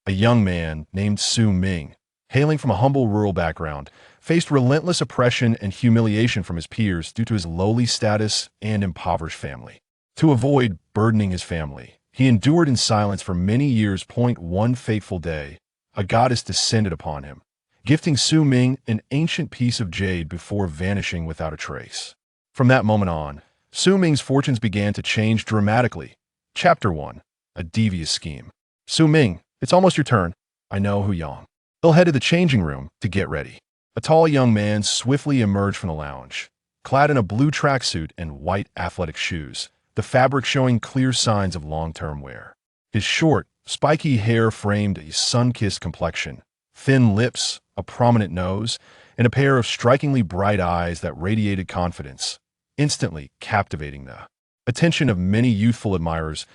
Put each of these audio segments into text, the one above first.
a young man named Su Ming, hailing from a humble rural background, faced relentless oppression and humiliation from his peers due to his lowly status and impoverished family. To avoid burdening his family, he endured in silence for many years. One fateful day, a goddess descended upon him, gifting Su Ming an ancient piece of jade before vanishing without a trace. From that moment on, Su Ming's fortunes began to change dramatically. Chapter 1. A Devious Scheme. Su Ming, it's almost your turn. I know Hu Yang. They'll head to the changing room to get ready. A tall young man swiftly emerged from the lounge, clad in a blue tracksuit and white athletic shoes, the fabric showing clear signs of long-term wear. His short, spiky hair framed a sun-kissed complexion, thin lips, a prominent nose, and a pair of strikingly bright eyes that radiated confidence, instantly captivating the attention of many youthful admirers.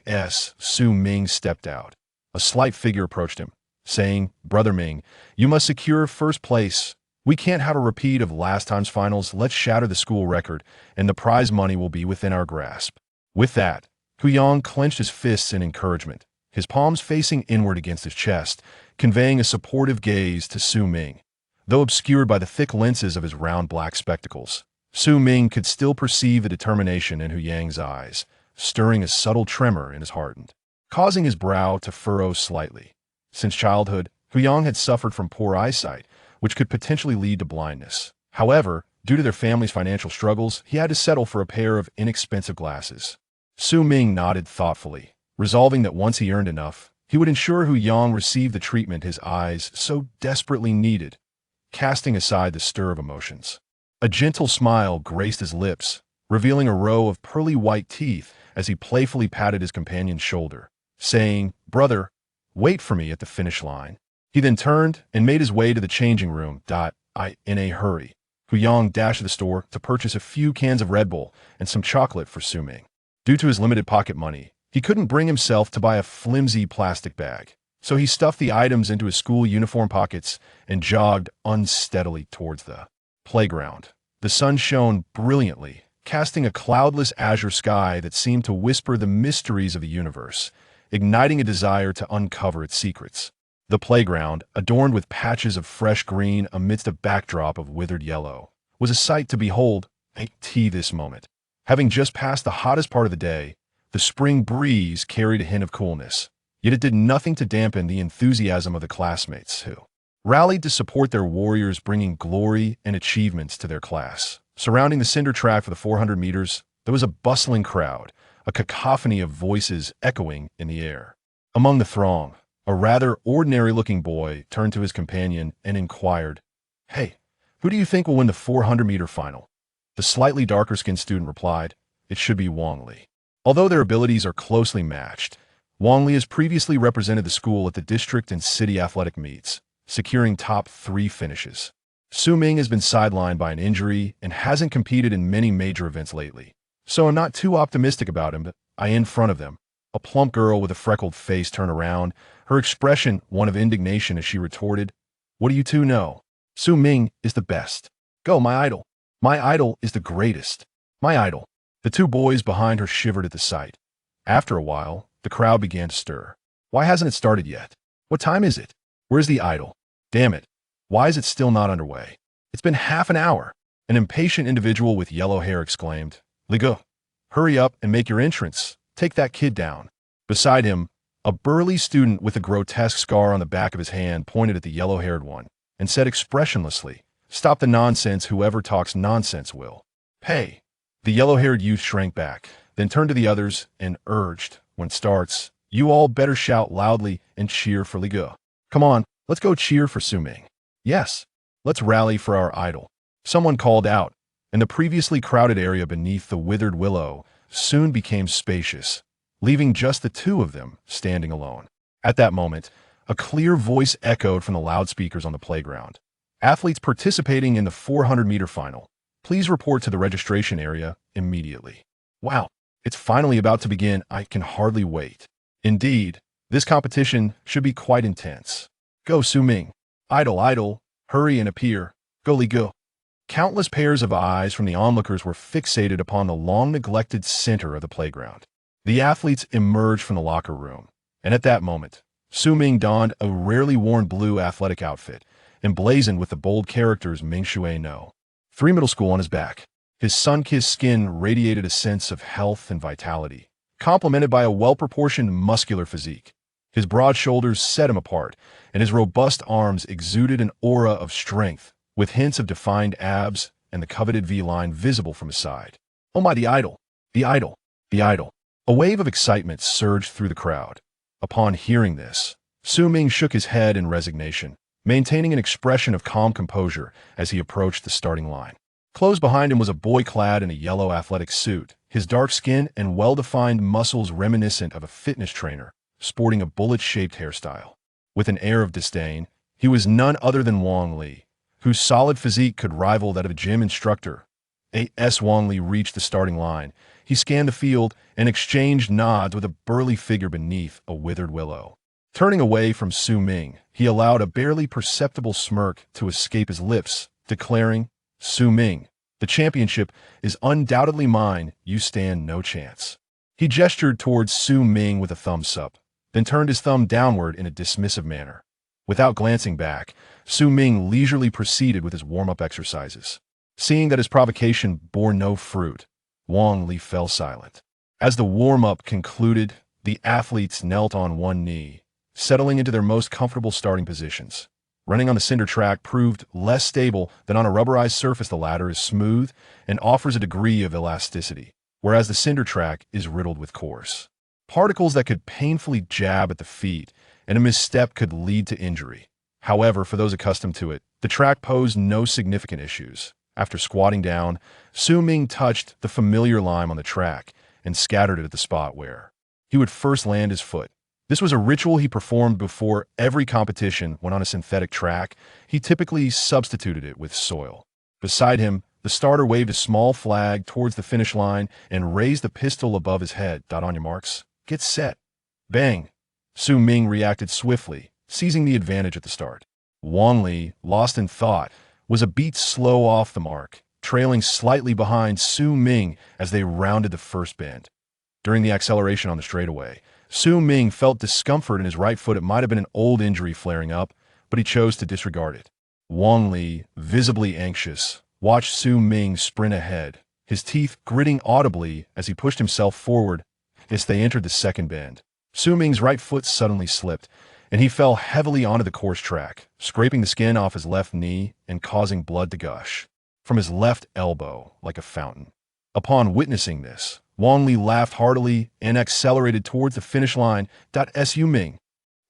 As Su Ming stepped out, a slight figure approached him, saying, "Brother Ming, you must secure first place. We can't have a repeat of last time's finals. Let's shatter the school record, and the prize money will be within our grasp." With that, Hu Yang clenched his fists in encouragement, his palms facing inward against his chest, conveying a supportive gaze to Su Ming. Though obscured by the thick lenses of his round black spectacles, Su Ming could still perceive the determination in Hu Yang's eyes, stirring a subtle tremor in his heart, causing his brow to furrow slightly. Since childhood, Hu Yang had suffered from poor eyesight, which could potentially lead to blindness. However, due to their family's financial struggles, he had to settle for a pair of inexpensive glasses. Su Ming nodded thoughtfully, resolving that once he earned enough, he would ensure Hu Yang received the treatment his eyes so desperately needed, casting aside the stir of emotions. A gentle smile graced his lips, revealing a row of pearly white teeth as he playfully patted his companion's shoulder, saying, "Brother, wait for me at the finish line." He then turned and made his way to the changing room. In a hurry, Hu Yang dashed to the store to purchase a few cans of Red Bull and some chocolate for Su Ming. Due to his limited pocket money, he couldn't bring himself to buy a flimsy plastic bag, so he stuffed the items into his school uniform pockets and jogged unsteadily towards the playground. The sun shone brilliantly, casting a cloudless azure sky that seemed to whisper the mysteries of the universe, igniting a desire to uncover its secrets. The playground, adorned with patches of fresh green amidst a backdrop of withered yellow, was a sight to behold. This moment. Having just passed the hottest part of the day, the spring breeze carried a hint of coolness, yet it did nothing to dampen the enthusiasm of the classmates who rallied to support their warriors, bringing glory and achievements to their class. Surrounding the cinder track for the 400 meters, there was a bustling crowd, a cacophony of voices echoing in the air. Among the throng, a rather ordinary-looking boy turned to his companion and inquired, "Hey, who do you think will win the 400-meter final?" The slightly darker-skinned student replied, "It should be Wang Li." Although their abilities are closely matched, Wang Li has previously represented the school at the district and city athletic meets, securing top 3 finishes. Su Ming has been sidelined by an injury and hasn't competed in many major events lately, so I'm not too optimistic about him. But in front of them, a plump girl with a freckled face turned around, her expression one of indignation as she retorted, "What do you two know? Su Ming is the best. Go, my idol. My idol is the greatest. My idol." The 2 boys behind her shivered at the sight. After a while, the crowd began to stir. "Why hasn't it started yet? What time is it? Where's the idol? Damn it. Why is it still not underway? It's been half an hour." An impatient individual with yellow hair exclaimed, "Ligo, hurry up and make your entrance. Take that kid down." Beside him, a burly student with a grotesque scar on the back of his hand pointed at the yellow-haired one and said expressionlessly, "Stop the nonsense. Whoever talks nonsense will pay." The yellow-haired youth shrank back, then turned to the others and urged, "When it starts, you all better shout loudly and cheer for Ligo. Come on, let's go cheer for Su Ming. Yes, let's rally for our idol." Someone called out, and the previously crowded area beneath the withered willow soon became spacious, leaving just the 2 of them standing alone. At that moment, a clear voice echoed from the loudspeakers on the playground. "Athletes participating in the 400-meter final, please report to the registration area immediately." Wow, it's finally about to begin. I can hardly wait. Indeed, this competition should be quite intense. Go, Su Ming. Idol, idol, hurry and appear. Go, Li Go. Countless pairs of eyes from the onlookers were fixated upon the long-neglected center of the playground. The athletes emerged from the locker room, and at that moment, Su Ming donned a rarely worn blue athletic outfit, emblazoned with the bold characters Ming Shui No. 3 middle school on his back. His sun-kissed skin radiated a sense of health and vitality, complemented by a well-proportioned muscular physique. His broad shoulders set him apart, and his robust arms exuded an aura of strength, with hints of defined abs and the coveted V-line visible from his side. "Oh my, the idol! The idol! The idol!" A wave of excitement surged through the crowd. Upon hearing this, Su Ming shook his head in resignation, maintaining an expression of calm composure as he approached the starting line. Close behind him was a boy clad in a yellow athletic suit, his dark skin and well-defined muscles reminiscent of a fitness trainer, sporting a bullet-shaped hairstyle. With an air of disdain, he was none other than Wang Li, whose solid physique could rival that of a gym instructor. As Wang Li reached the starting line, he scanned the field and exchanged nods with a burly figure beneath a withered willow. Turning away from Su Ming, he allowed a barely perceptible smirk to escape his lips, declaring, "Su Ming, the championship is undoubtedly mine, you stand no chance." He gestured towards Su Ming with a thumbs up, then turned his thumb downward in a dismissive manner. Without glancing back, Su Ming leisurely proceeded with his warm-up exercises. Seeing that his provocation bore no fruit, Wang Li fell silent. As the warm-up concluded, the athletes knelt on one knee, settling into their most comfortable starting positions. Running on the cinder track proved less stable than on a rubberized surface. The latter is smooth and offers a degree of elasticity, whereas the cinder track is riddled with coarse particles that could painfully jab at the feet, and a misstep could lead to injury. However, for those accustomed to it, the track posed no significant issues. After squatting down, Su Ming touched the familiar lime on the track and scattered it at the spot where he would first land his foot. This was a ritual he performed before every competition. When on a synthetic track, he typically substituted it with soil. Beside him, the starter waved a small flag towards the finish line and raised the pistol above his head. "On your marks, get set." Bang! Su Ming reacted swiftly, seizing the advantage at the start. Wang Li, lost in thought, was a beat slow off the mark, trailing slightly behind Su Ming as they rounded the first bend. During the acceleration on the straightaway, Su Ming felt discomfort in his right foot. It might have been an old injury flaring up, but he chose to disregard it. Wang Li, visibly anxious, watched Su Ming sprint ahead, his teeth gritting audibly as he pushed himself forward as they entered the second bend. Su Ming's right foot suddenly slipped, and he fell heavily onto the course track, scraping the skin off his left knee and causing blood to gush from his left elbow like a fountain. Upon witnessing this, Wang Li laughed heartily and accelerated towards the finish line. Su Ming.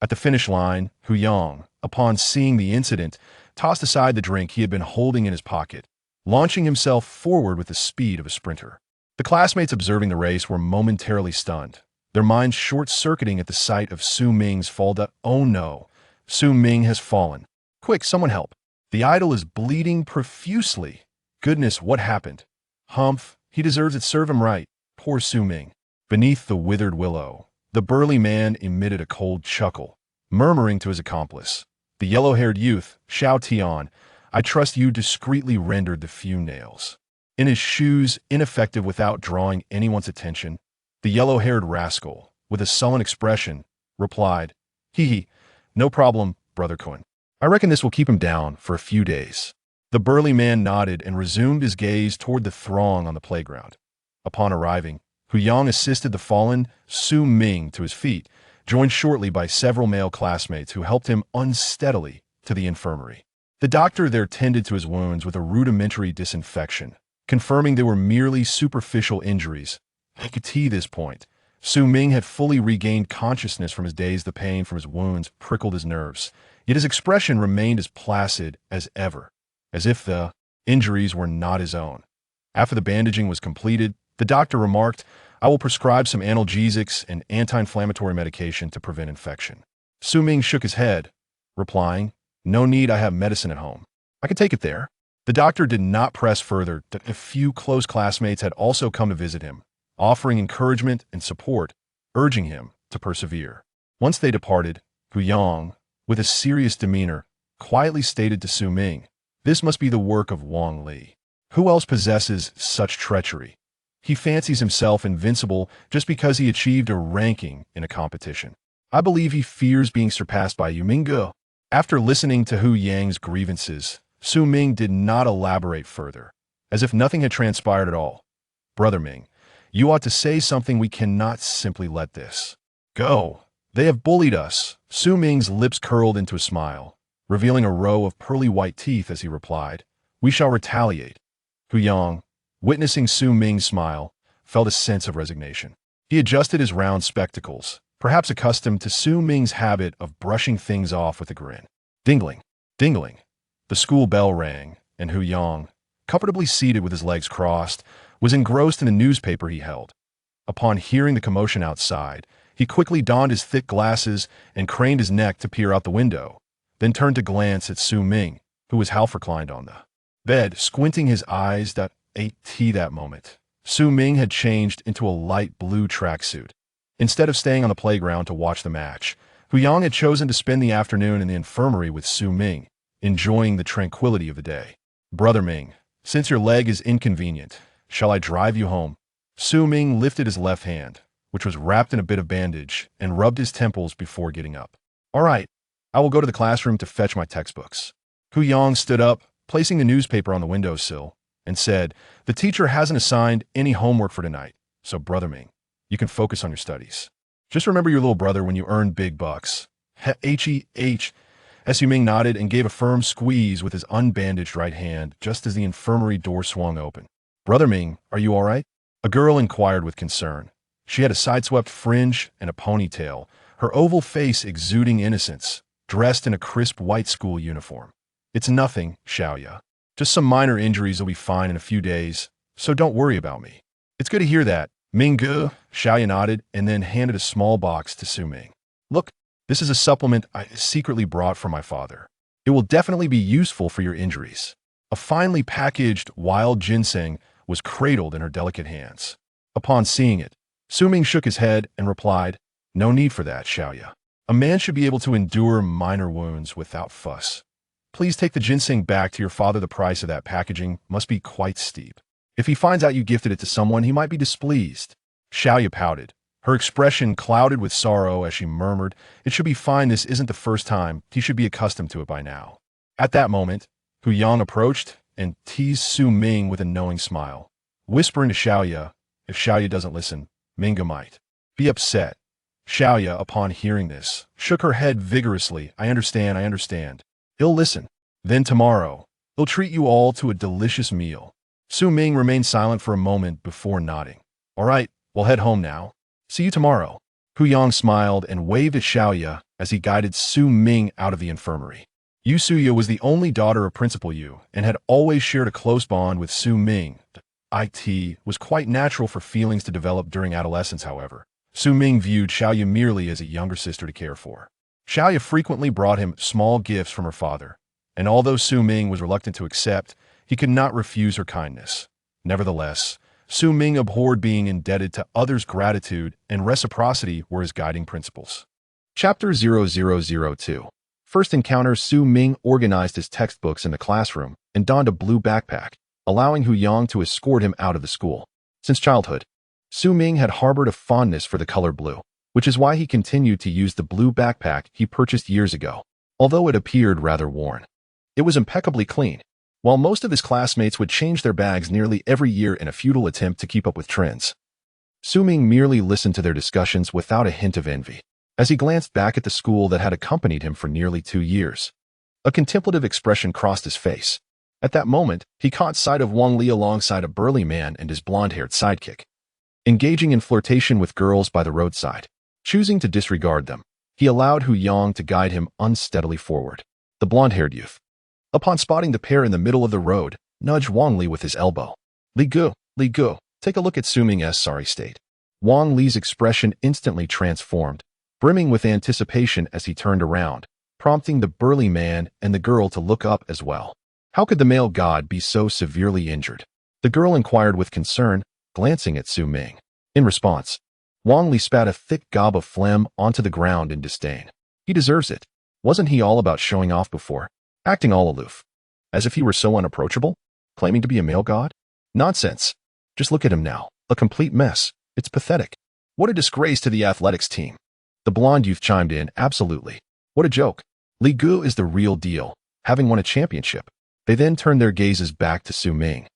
At the finish line, Hu Yang, upon seeing the incident, tossed aside the drink he had been holding in his pocket, launching himself forward with the speed of a sprinter. The classmates observing the race were momentarily stunned, their minds short-circuiting at the sight of Su Ming's fall. "Oh no, Su Ming has fallen. Quick, someone help. The idol is bleeding profusely. Goodness, what happened? Humph, he deserves it, serve him right. Poor Su Ming." Beneath the withered willow, the burly man emitted a cold chuckle, murmuring to his accomplice, the yellow-haired youth, Xiao Tian, "I trust you discreetly rendered the few nails in his shoes ineffective without drawing anyone's attention." The yellow-haired rascal, with a sullen expression, replied, "Hee, no problem, Brother Kun. I reckon this will keep him down for a few days." The burly man nodded and resumed his gaze toward the throng on the playground. Upon arriving, Hu Yang assisted the fallen Su Ming to his feet, joined shortly by several male classmates who helped him unsteadily to the infirmary. The doctor there tended to his wounds with a rudimentary disinfection, confirming they were merely superficial injuries. At this point, Su Ming had fully regained consciousness from his daze. The pain from his wounds prickled his nerves, yet his expression remained as placid as ever, as if the injuries were not his own. After the bandaging was completed, the doctor remarked, "I will prescribe some analgesics and anti-inflammatory medication to prevent infection." Su Ming shook his head, replying, "No need, I have medicine at home. I can take it there." The doctor did not press further. A few close classmates had also come to visit him, offering encouragement and support, urging him to persevere. Once they departed, Hu Yang, with a serious demeanor, quietly stated to Su Ming, "This must be the work of Wang Li. Who else possesses such treachery? He fancies himself invincible just because he achieved a ranking in a competition. I believe he fears being surpassed by you, Mingo. After listening to Hu Yang's grievances, Su Ming did not elaborate further, as if nothing had transpired at all. Brother Ming, you ought to say something. We cannot simply let this go. They have bullied us. Su Ming's lips curled into a smile, revealing a row of pearly white teeth as he replied, we shall retaliate. Hu Yang, witnessing Su Ming's smile, felt a sense of resignation. He adjusted his round spectacles, perhaps accustomed to Su Ming's habit of brushing things off with a grin. Dingling, dingling. The school bell rang, and Hu Yang, comfortably seated with his legs crossed, was engrossed in the newspaper he held. Upon hearing the commotion outside, he quickly donned his thick glasses and craned his neck to peer out the window, then turned to glance at Su Ming, who was half reclined on the bed, squinting his eyes. Ate tea that moment. Su Ming had changed into a light blue tracksuit. Instead of staying on the playground to watch the match, Hu Yang had chosen to spend the afternoon in the infirmary with Su Ming, enjoying the tranquility of the day. Brother Ming, since your leg is inconvenient, shall I drive you home? Su Ming lifted his left hand, which was wrapped in a bit of bandage, and rubbed his temples before getting up. All right, I will go to the classroom to fetch my textbooks. Hu Yang stood up, placing the newspaper on the windowsill, and said, the teacher hasn't assigned any homework for tonight, so Brother Ming, you can focus on your studies. Just remember your little brother when you earn big bucks. H-E-H. Su Ming nodded and gave a firm squeeze with his unbandaged right hand just as the infirmary door swung open. Brother Ming, are you all right? A girl inquired with concern. She had a sideswept fringe and a ponytail, her oval face exuding innocence, dressed in a crisp white school uniform. It's nothing, Xiaoya. Just some minor injuries will be fine in a few days, so don't worry about me. It's good to hear that. Minggu, Xiaoya nodded and then handed a small box to Su Ming. Look, this is a supplement I secretly brought for my father. It will definitely be useful for your injuries. A finely packaged wild ginseng was cradled in her delicate hands. Upon seeing it, Su Ming shook his head and replied, no need for that, Xiaoya. A man should be able to endure minor wounds without fuss. Please take the ginseng back to your father. The price of that packaging must be quite steep. If he finds out you gifted it to someone, he might be displeased. Xiaoya pouted, her expression clouded with sorrow as she murmured, it should be fine. This isn't the first time. He should be accustomed to it by now. At that moment, Hu Yang approached and teased Su Ming with a knowing smile, whispering to Xiaoya, if Xiaoya doesn't listen, Minga might be upset. Xiaoya, upon hearing this, shook her head vigorously. I understand. He'll listen. Then tomorrow, he'll treat you all to a delicious meal. Su Ming remained silent for a moment before nodding. All right, we'll head home now. See you tomorrow. Hu Yang smiled and waved at Xiaoya as he guided Su Ming out of the infirmary. Yu Suya was the only daughter of Principal Yu and had always shared a close bond with Su Ming. It was quite natural for feelings to develop during adolescence, however. Su Ming viewed Xiaoya merely as a younger sister to care for. Xiaoya frequently brought him small gifts from her father, and although Su Ming was reluctant to accept, he could not refuse her kindness. Nevertheless, Su Ming abhorred being indebted to others. Gratitude and reciprocity were his guiding principles. Chapter 0002. First encounter. Su Ming organized his textbooks in the classroom and donned a blue backpack, allowing Hu Yang to escort him out of the school. Since childhood, Su Ming had harbored a fondness for the color blue, which is why he continued to use the blue backpack he purchased years ago, although it appeared rather worn. It was impeccably clean. While most of his classmates would change their bags nearly every year in a futile attempt to keep up with trends, Su Ming merely listened to their discussions without a hint of envy. As he glanced back at the school that had accompanied him for nearly 2 years, a contemplative expression crossed his face. At that moment, he caught sight of Wang Li alongside a burly man and his blonde-haired sidekick, engaging in flirtation with girls by the roadside. Choosing to disregard them, he allowed Hu Yang to guide him unsteadily forward. The blonde-haired youth, upon spotting the pair in the middle of the road, nudged Wang Li with his elbow. Li Gu, take a look at Su Ming's sorry state. Wang Li's expression instantly transformed, brimming with anticipation as he turned around, prompting the burly man and the girl to look up as well. How could the male god be so severely injured? The girl inquired with concern, glancing at Su Ming. In response, Wang Li spat a thick gob of phlegm onto the ground in disdain. He deserves it. Wasn't he all about showing off before? Acting all aloof. As if he were so unapproachable? Claiming to be a male god? Nonsense. Just look at him now. A complete mess. It's pathetic. What a disgrace to the athletics team. The The blonde youth chimed in, absolutely. What a joke. Li Gu is the real deal, having won a championship. They then turned their gazes back to Su Ming,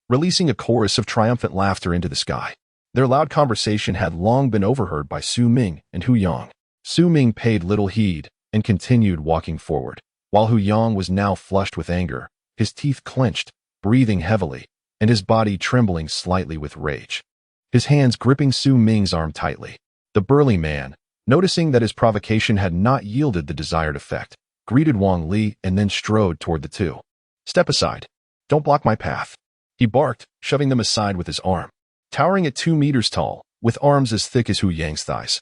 releasing a chorus of triumphant laughter into the sky. Their loud conversation had long been overheard by Su Ming and Hu Yang. Su Ming paid little heed and continued walking forward, while Hu Yang was now flushed with anger, his teeth clenched, breathing heavily, and his body trembling slightly with rage. His hands gripping Su Ming's arm tightly. The burly man, noticing that his provocation had not yielded the desired effect, greeted Wang Li and then strode toward the two. Step aside. Don't block my path. He barked, shoving them aside with his arm. Towering at 2 meters tall, with arms as thick as Hu Yang's thighs.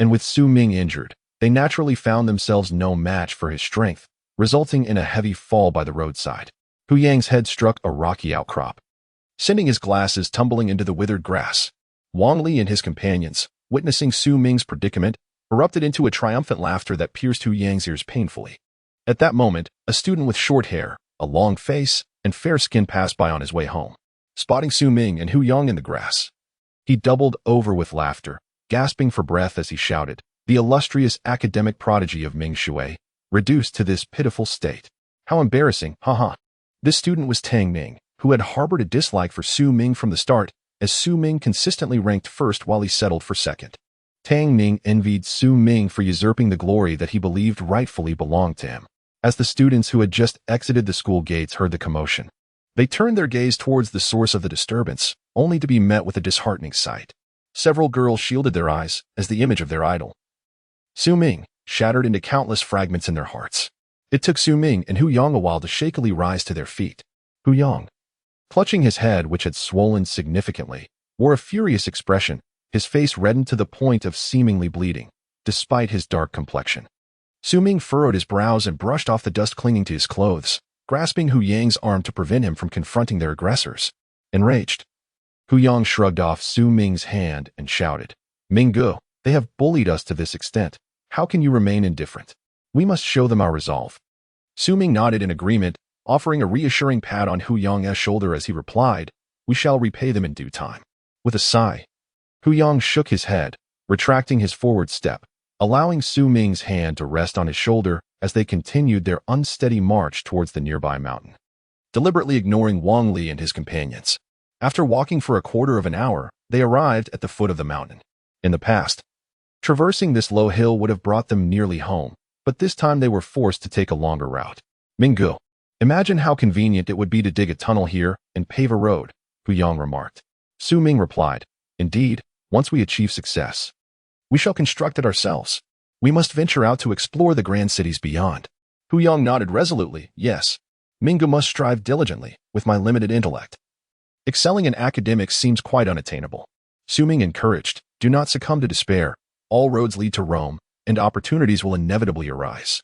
And with Su Ming injured, they naturally found themselves no match for his strength, resulting in a heavy fall by the roadside. Hu Yang's head struck a rocky outcrop, sending his glasses tumbling into the withered grass. Wang Li and his companions, witnessing Su Ming's predicament, erupted into a triumphant laughter that pierced Hu Yang's ears painfully. At that moment, a student with short hair, a long face, and fair skin passed by on his way home. Spotting Su Ming and Hu Yang in the grass, he doubled over with laughter, gasping for breath as he shouted, the illustrious academic prodigy of Ming Shui, reduced to this pitiful state. How embarrassing, haha. This student was Tang Ming, who had harbored a dislike for Su Ming from the start, as Su Ming consistently ranked first while he settled for second. Tang Ming envied Su Ming for usurping the glory that he believed rightfully belonged to him. As the students who had just exited the school gates heard the commotion, they turned their gaze towards the source of the disturbance, only to be met with a disheartening sight. Several girls shielded their eyes as the image of their idol, Su Ming, shattered into countless fragments in their hearts. It took Su Ming and Hu Yang a while to shakily rise to their feet. Hu Yang, clutching his head which had swollen significantly, wore a furious expression, his face reddened to the point of seemingly bleeding, despite his dark complexion. Su Ming furrowed his brows and brushed off the dust clinging to his clothes, grasping Hu Yang's arm to prevent him from confronting their aggressors. Enraged, Hu Yang shrugged off Su Ming's hand and shouted, Ming Gu, they have bullied us to this extent. How can you remain indifferent? We must show them our resolve. Su Ming nodded in agreement, offering a reassuring pat on Hu Yang's shoulder as he replied, we shall repay them in due time. With a sigh, Hu Yang shook his head, retracting his forward step, allowing Su Ming's hand to rest on his shoulder as they continued their unsteady march towards the nearby mountain, deliberately ignoring Wang Li and his companions. After walking for a quarter of an hour, they arrived at the foot of the mountain. In the past, traversing this low hill would have brought them nearly home, but this time they were forced to take a longer route. Minggu, imagine how convenient it would be to dig a tunnel here and pave a road, Hu Yang remarked. Su Ming replied, indeed, once we achieve success, we shall construct it ourselves. We must venture out to explore the grand cities beyond. Hu Yang nodded resolutely, yes. Minggu must strive diligently, with my limited intellect. Excelling in academics seems quite unattainable. Su Ming encouraged, do not succumb to despair. All roads lead to Rome, and opportunities will inevitably arise.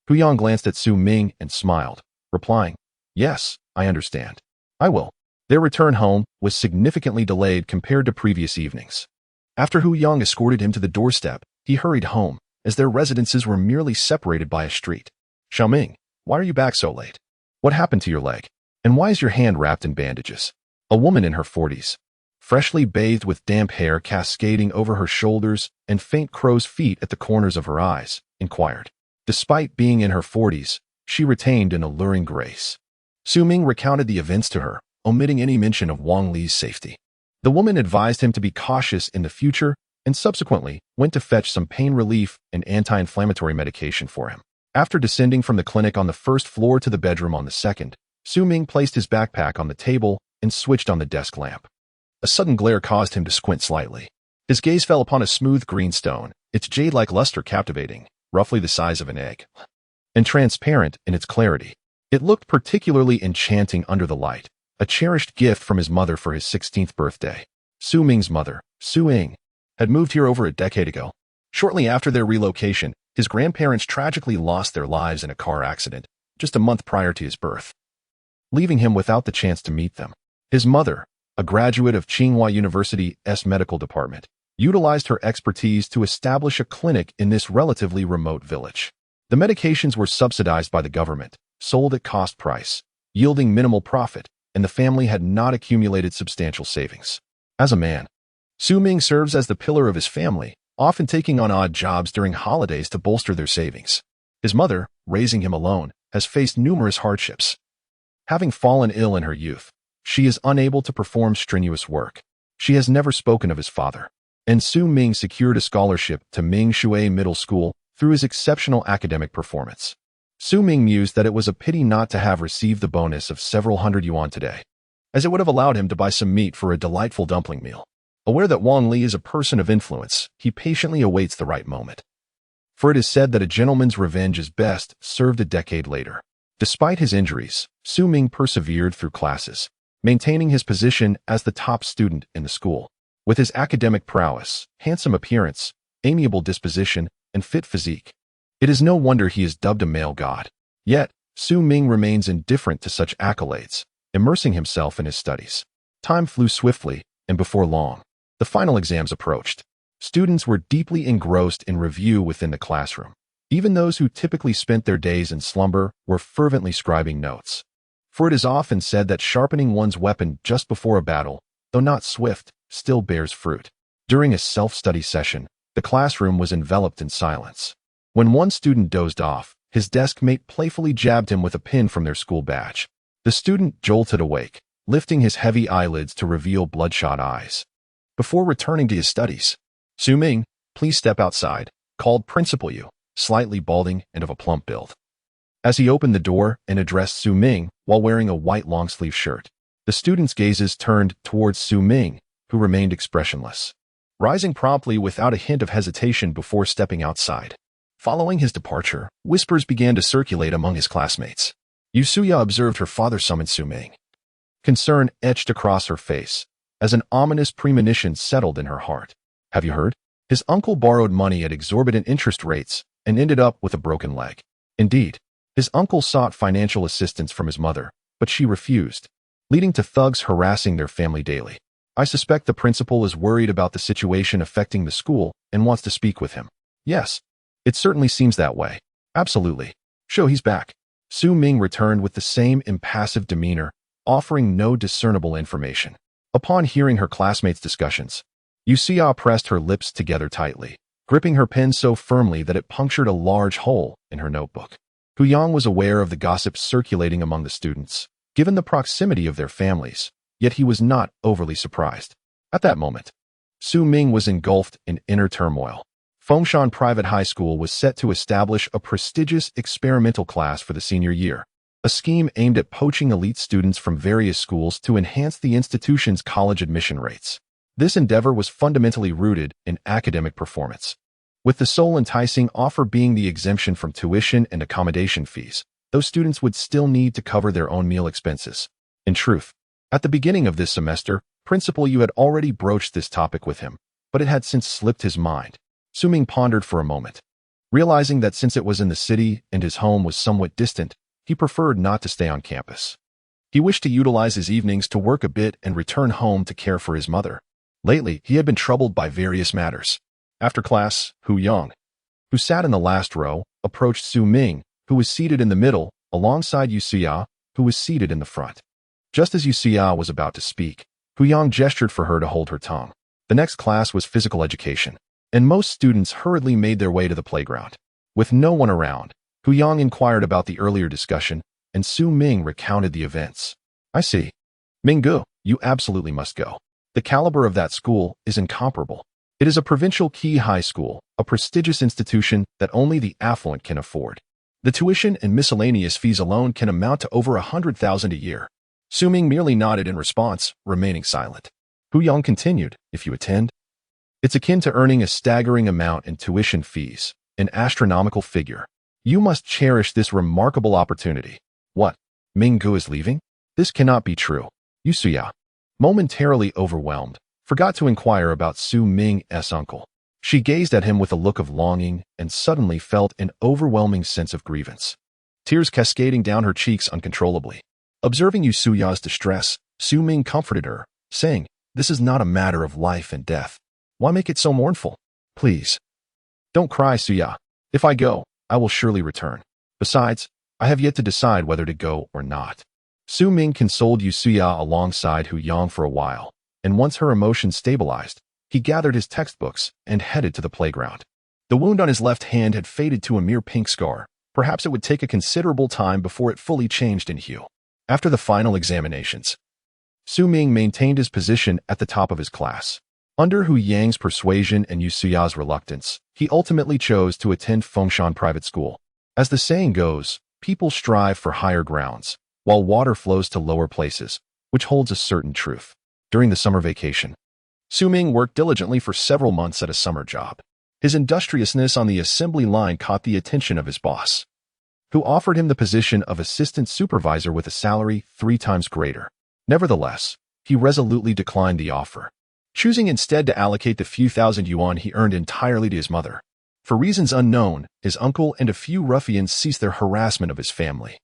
Hu Yang glanced at Su Ming and smiled, replying, yes, I understand. I will. Their return home was significantly delayed compared to previous evenings. After Hu Yang escorted him to the doorstep, he hurried home, as their residences were merely separated by a street. Xiaoming, why are you back so late? What happened to your leg? And why is your hand wrapped in bandages? A woman in her 40s, freshly bathed with damp hair cascading over her shoulders and faint crow's feet at the corners of her eyes, inquired. Despite being in her 40s, she retained an alluring grace. Su Ming recounted the events to her, omitting any mention of Wang Li's safety. The woman advised him to be cautious in the future and subsequently went to fetch some pain relief and anti-inflammatory medication for him. After descending from the clinic on the first floor to the bedroom on the second, Su Ming placed his backpack on the table and switched on the desk lamp. A sudden glare caused him to squint slightly. His gaze fell upon a smooth green stone, its jade-like luster captivating, roughly the size of an egg, and transparent in its clarity. It looked particularly enchanting under the light, a cherished gift from his mother for his 16th birthday. Su Ming's mother, Su Ying, had moved here over a decade ago. Shortly after their relocation, his grandparents tragically lost their lives in a car accident, just a month prior to his birth, leaving him without the chance to meet them. His mother, a graduate of Tsinghua University's medical department, utilized her expertise to establish a clinic in this relatively remote village. The medications were subsidized by the government, sold at cost price, yielding minimal profit, and the family had not accumulated substantial savings. As a man, Su Ming serves as the pillar of his family, often taking on odd jobs during holidays to bolster their savings. His mother, raising him alone, has faced numerous hardships. Having fallen ill in her youth, she is unable to perform strenuous work. She has never spoken of his father. And Su Ming secured a scholarship to Ming Shui Middle School through his exceptional academic performance. Su Ming mused that it was a pity not to have received the bonus of several hundred yuan today, as it would have allowed him to buy some meat for a delightful dumpling meal. Aware that Wang Li is a person of influence, he patiently awaits the right moment. For it is said that a gentleman's revenge is best served a decade later. Despite his injuries, Su Ming persevered through classes, maintaining his position as the top student in the school. With his academic prowess, handsome appearance, amiable disposition, and fit physique, it is no wonder he is dubbed a male god. Yet, Su Ming remains indifferent to such accolades, immersing himself in his studies. Time flew swiftly, and before long, the final exams approached. Students were deeply engrossed in review within the classroom. Even those who typically spent their days in slumber were fervently scribing notes. For it is often said that sharpening one's weapon just before a battle, though not swift, still bears fruit. During a self-study session, the classroom was enveloped in silence. When one student dozed off, his desk mate playfully jabbed him with a pin from their school badge. The student jolted awake, lifting his heavy eyelids to reveal bloodshot eyes. Before returning to his studies, Su Ming, please step outside, called Principal Yu, slightly balding and of a plump build. As he opened the door and addressed Su Ming while wearing a white long-sleeve shirt, the students' gazes turned towards Su Ming, who remained expressionless, rising promptly without a hint of hesitation before stepping outside. Following his departure, whispers began to circulate among his classmates. Yusuya observed her father summon Su Ming. Concern etched across her face, as an ominous premonition settled in her heart. Have you heard? His uncle borrowed money at exorbitant interest rates and ended up with a broken leg. Indeed, his uncle sought financial assistance from his mother, but she refused, leading to thugs harassing their family daily. I suspect the principal is worried about the situation affecting the school and wants to speak with him. Yes, it certainly seems that way. Absolutely. Show he's back. Su Ming returned with the same impassive demeanor, offering no discernible information. Upon hearing her classmates' discussions, Yusuya pressed her lips together tightly, gripping her pen so firmly that it punctured a large hole in her notebook. Hu Yang was aware of the gossip circulating among the students, given the proximity of their families, yet he was not overly surprised. At that moment, Su Ming was engulfed in inner turmoil. Fengshan Private High School was set to establish a prestigious experimental class for the senior year, a scheme aimed at poaching elite students from various schools to enhance the institution's college admission rates. This endeavor was fundamentally rooted in academic performance, with the sole enticing offer being the exemption from tuition and accommodation fees. Those students would still need to cover their own meal expenses. In truth, at the beginning of this semester, Principal Yu had already broached this topic with him, but it had since slipped his mind. Su Ming pondered for a moment. Realizing that since it was in the city and his home was somewhat distant, he preferred not to stay on campus. He wished to utilize his evenings to work a bit and return home to care for his mother. Lately, he had been troubled by various matters. After class, Hu Yang, who sat in the last row, approached Su Ming, who was seated in the middle, alongside Yusuya, who was seated in the front. Just as Yusuya was about to speak, Hu Yang gestured for her to hold her tongue. The next class was physical education, and most students hurriedly made their way to the playground. With no one around, Hu Yang inquired about the earlier discussion, and Su Ming recounted the events. I see. Minggu, you absolutely must go. The caliber of that school is incomparable. It is a provincial key high school, a prestigious institution that only the affluent can afford. The tuition and miscellaneous fees alone can amount to over 100,000 a year. Su Ming merely nodded in response, remaining silent. Hu Yang continued, if you attend, it's akin to earning a staggering amount in tuition fees, an astronomical figure. You must cherish this remarkable opportunity. What? Minggu is leaving? This cannot be true. Yusuya, momentarily overwhelmed, forgot to inquire about Su Ming's uncle. She gazed at him with a look of longing and suddenly felt an overwhelming sense of grievance, tears cascading down her cheeks uncontrollably. Observing Yusuya's distress, Su Ming comforted her, saying, this is not a matter of life and death. Why make it so mournful? Please. Don't cry, Suya. If I go, I will surely return. Besides, I have yet to decide whether to go or not. Su Ming consoled Yusuya alongside Hu Yang for a while, and once her emotions stabilized, He gathered his textbooks and headed to the playground. The wound on his left hand had faded to a mere pink scar. Perhaps it would take a considerable time before it fully changed in hue. After the final examinations, Su-Ming maintained his position at the top of his class. Under Hu Yang's persuasion and Yu Suya's reluctance, he ultimately chose to attend Fengshan Private School. As the saying goes, people strive for higher grounds, while water flows to lower places, which holds a certain truth. During the summer vacation, Su-Ming worked diligently for several months at a summer job. His industriousness on the assembly line caught the attention of his boss, who offered him the position of assistant supervisor with a salary 3 times greater. Nevertheless, he resolutely declined the offer, choosing instead to allocate the few thousand yuan he earned entirely to his mother. For reasons unknown, his uncle and a few ruffians ceased their harassment of his family,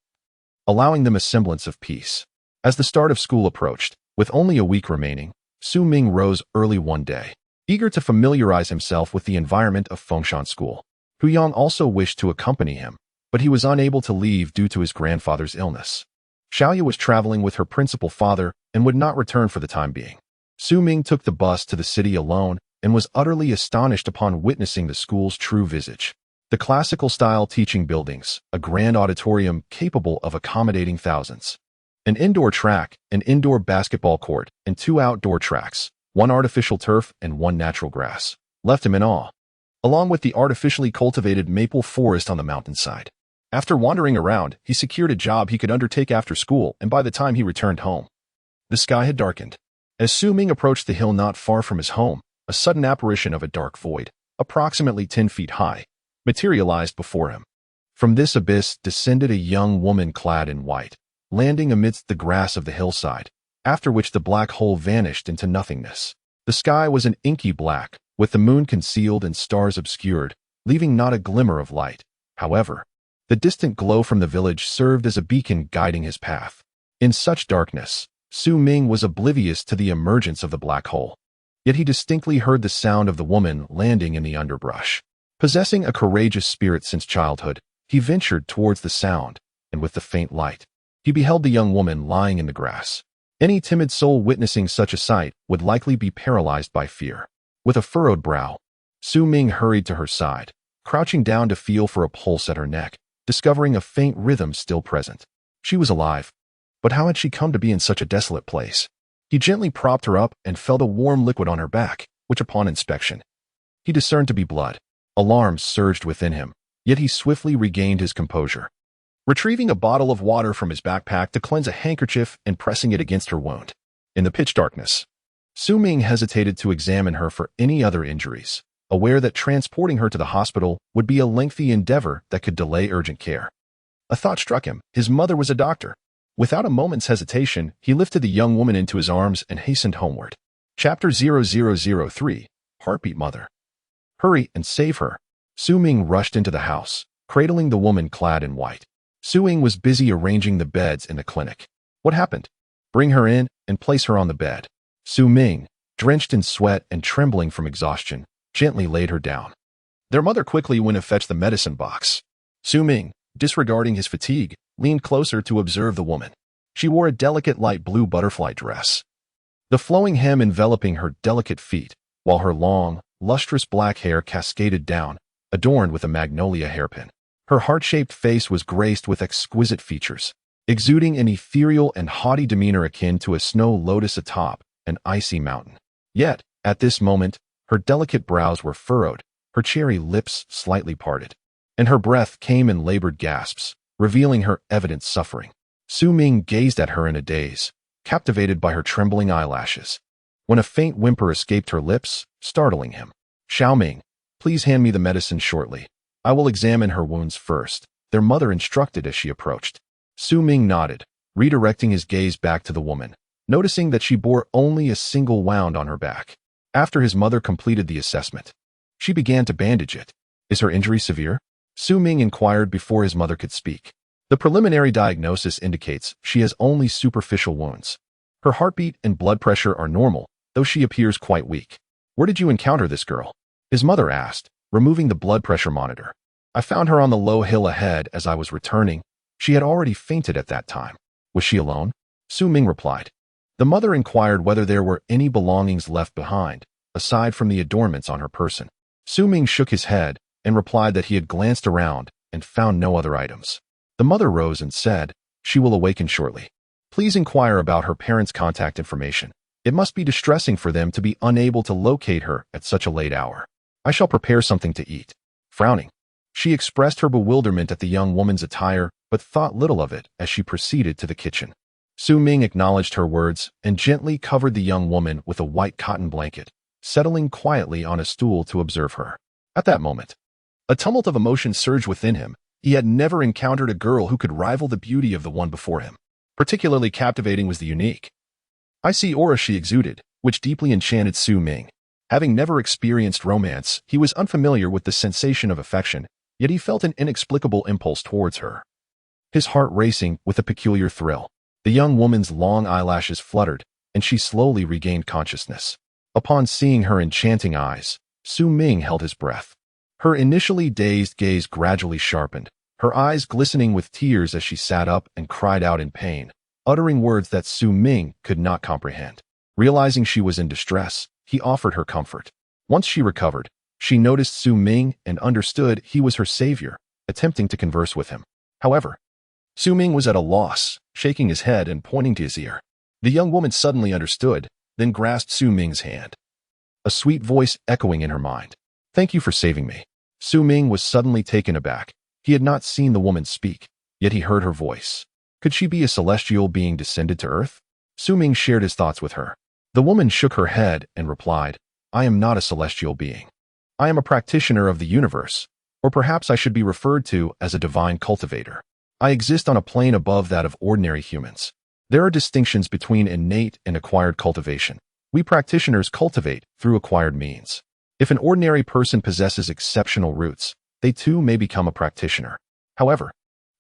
allowing them a semblance of peace. As the start of school approached, with only a week remaining, Su-Ming rose early one day, eager to familiarize himself with the environment of Fengshan School. Hu Yang also wished to accompany him, but he was unable to leave due to his grandfather's illness. Xiaoyu was traveling with her principal father and would not return for the time being. Su-Ming took the bus to the city alone and was utterly astonished upon witnessing the school's true visage. The classical-style teaching buildings, a grand auditorium capable of accommodating thousands, an indoor track, an indoor basketball court, and 2 outdoor tracks, 1 artificial turf and 1 natural grass, left him in awe, along with the artificially cultivated maple forest on the mountainside. After wandering around, he secured a job he could undertake after school, and by the time he returned home, the sky had darkened. As Su-Ming approached the hill not far from his home, a sudden apparition of a dark void, approximately 10 feet high, materialized before him. From this abyss descended a young woman clad in white, landing amidst the grass of the hillside, after which the black hole vanished into nothingness. The sky was an inky black, with the moon concealed and stars obscured, leaving not a glimmer of light. However, the distant glow from the village served as a beacon guiding his path. In such darkness, Su-Ming was oblivious to the emergence of the black hole. Yet he distinctly heard the sound of the woman landing in the underbrush. Possessing a courageous spirit since childhood, he ventured towards the sound, and with the faint light, he beheld the young woman lying in the grass. Any timid soul witnessing such a sight would likely be paralyzed by fear. With a furrowed brow, Su-Ming hurried to her side, crouching down to feel for a pulse at her neck, discovering a faint rhythm still present. She was alive, but how had she come to be in such a desolate place? He gently propped her up and felt a warm liquid on her back, which upon inspection, he discerned to be blood. Alarm surged within him, yet he swiftly regained his composure. Retrieving a bottle of water from his backpack to cleanse a handkerchief and pressing it against her wound. In the pitch darkness, Su-Ming hesitated to examine her for any other injuries, aware that transporting her to the hospital would be a lengthy endeavor that could delay urgent care. A thought struck him. His mother was a doctor. Without a moment's hesitation, he lifted the young woman into his arms and hastened homeward. Chapter 0003, Heartbeat Mother. Hurry and save her. Su-Ming rushed into the house, cradling the woman clad in white. Su-Ming was busy arranging the beds in the clinic. What happened? Bring her in and place her on the bed. Su-Ming, drenched in sweat and trembling from exhaustion, gently laid her down. Their mother quickly went to fetch the medicine box. Su-Ming, disregarding his fatigue, leaned closer to observe the woman. She wore a delicate light blue butterfly dress, the flowing hem enveloping her delicate feet, while her long, lustrous black hair cascaded down, adorned with a magnolia hairpin. Her heart-shaped face was graced with exquisite features, exuding an ethereal and haughty demeanor akin to a snow lotus atop an icy mountain. Yet, at this moment, her delicate brows were furrowed, her cherry lips slightly parted, and her breath came in labored gasps, revealing her evident suffering. Su-Ming gazed at her in a daze, captivated by her trembling eyelashes, when a faint whimper escaped her lips, startling him. Xiaoming, please hand me the medicine shortly. I will examine her wounds first, their mother instructed as she approached. Su-Ming nodded, redirecting his gaze back to the woman, noticing that she bore only a single wound on her back. After his mother completed the assessment, she began to bandage it. Is her injury severe? Su-Ming inquired before his mother could speak. The preliminary diagnosis indicates she has only superficial wounds. Her heartbeat and blood pressure are normal, though she appears quite weak. Where did you encounter this girl? His mother asked, removing the blood pressure monitor. I found her on the low hill ahead as I was returning. She had already fainted at that time. Was she alone? Su-Ming replied. The mother inquired whether there were any belongings left behind, aside from the adornments on her person. Su Ming shook his head and replied that he had glanced around and found no other items. The mother rose and said, "She will awaken shortly. Please inquire about her parents' contact information. It must be distressing for them to be unable to locate her at such a late hour. I shall prepare something to eat." Frowning, she expressed her bewilderment at the young woman's attire, but thought little of it as she proceeded to the kitchen. Su Ming acknowledged her words and gently covered the young woman with a white cotton blanket, settling quietly on a stool to observe her. At that moment, a tumult of emotion surged within him. He had never encountered a girl who could rival the beauty of the one before him. Particularly captivating was the unique, icy aura she exuded, which deeply enchanted Su Ming. Having never experienced romance, he was unfamiliar with the sensation of affection, yet he felt an inexplicable impulse towards her. His heart racing with a peculiar thrill. The young woman's long eyelashes fluttered, and she slowly regained consciousness. Upon seeing her enchanting eyes, Su Ming held his breath. Her initially dazed gaze gradually sharpened, her eyes glistening with tears as she sat up and cried out in pain, uttering words that Su Ming could not comprehend. Realizing she was in distress, he offered her comfort. Once she recovered, she noticed Su Ming and understood he was her savior, attempting to converse with him. However, Su Ming was at a loss, shaking his head and pointing to his ear. The young woman suddenly understood, then grasped Su Ming's hand. A sweet voice echoing in her mind. "Thank you for saving me." Su Ming was suddenly taken aback. He had not seen the woman speak, yet he heard her voice. Could she be a celestial being descended to Earth? Su Ming shared his thoughts with her. The woman shook her head and replied, "I am not a celestial being. I am a practitioner of the universe, or perhaps I should be referred to as a divine cultivator. I exist on a plane above that of ordinary humans. There are distinctions between innate and acquired cultivation. We practitioners cultivate through acquired means. If an ordinary person possesses exceptional roots, they too may become a practitioner. However,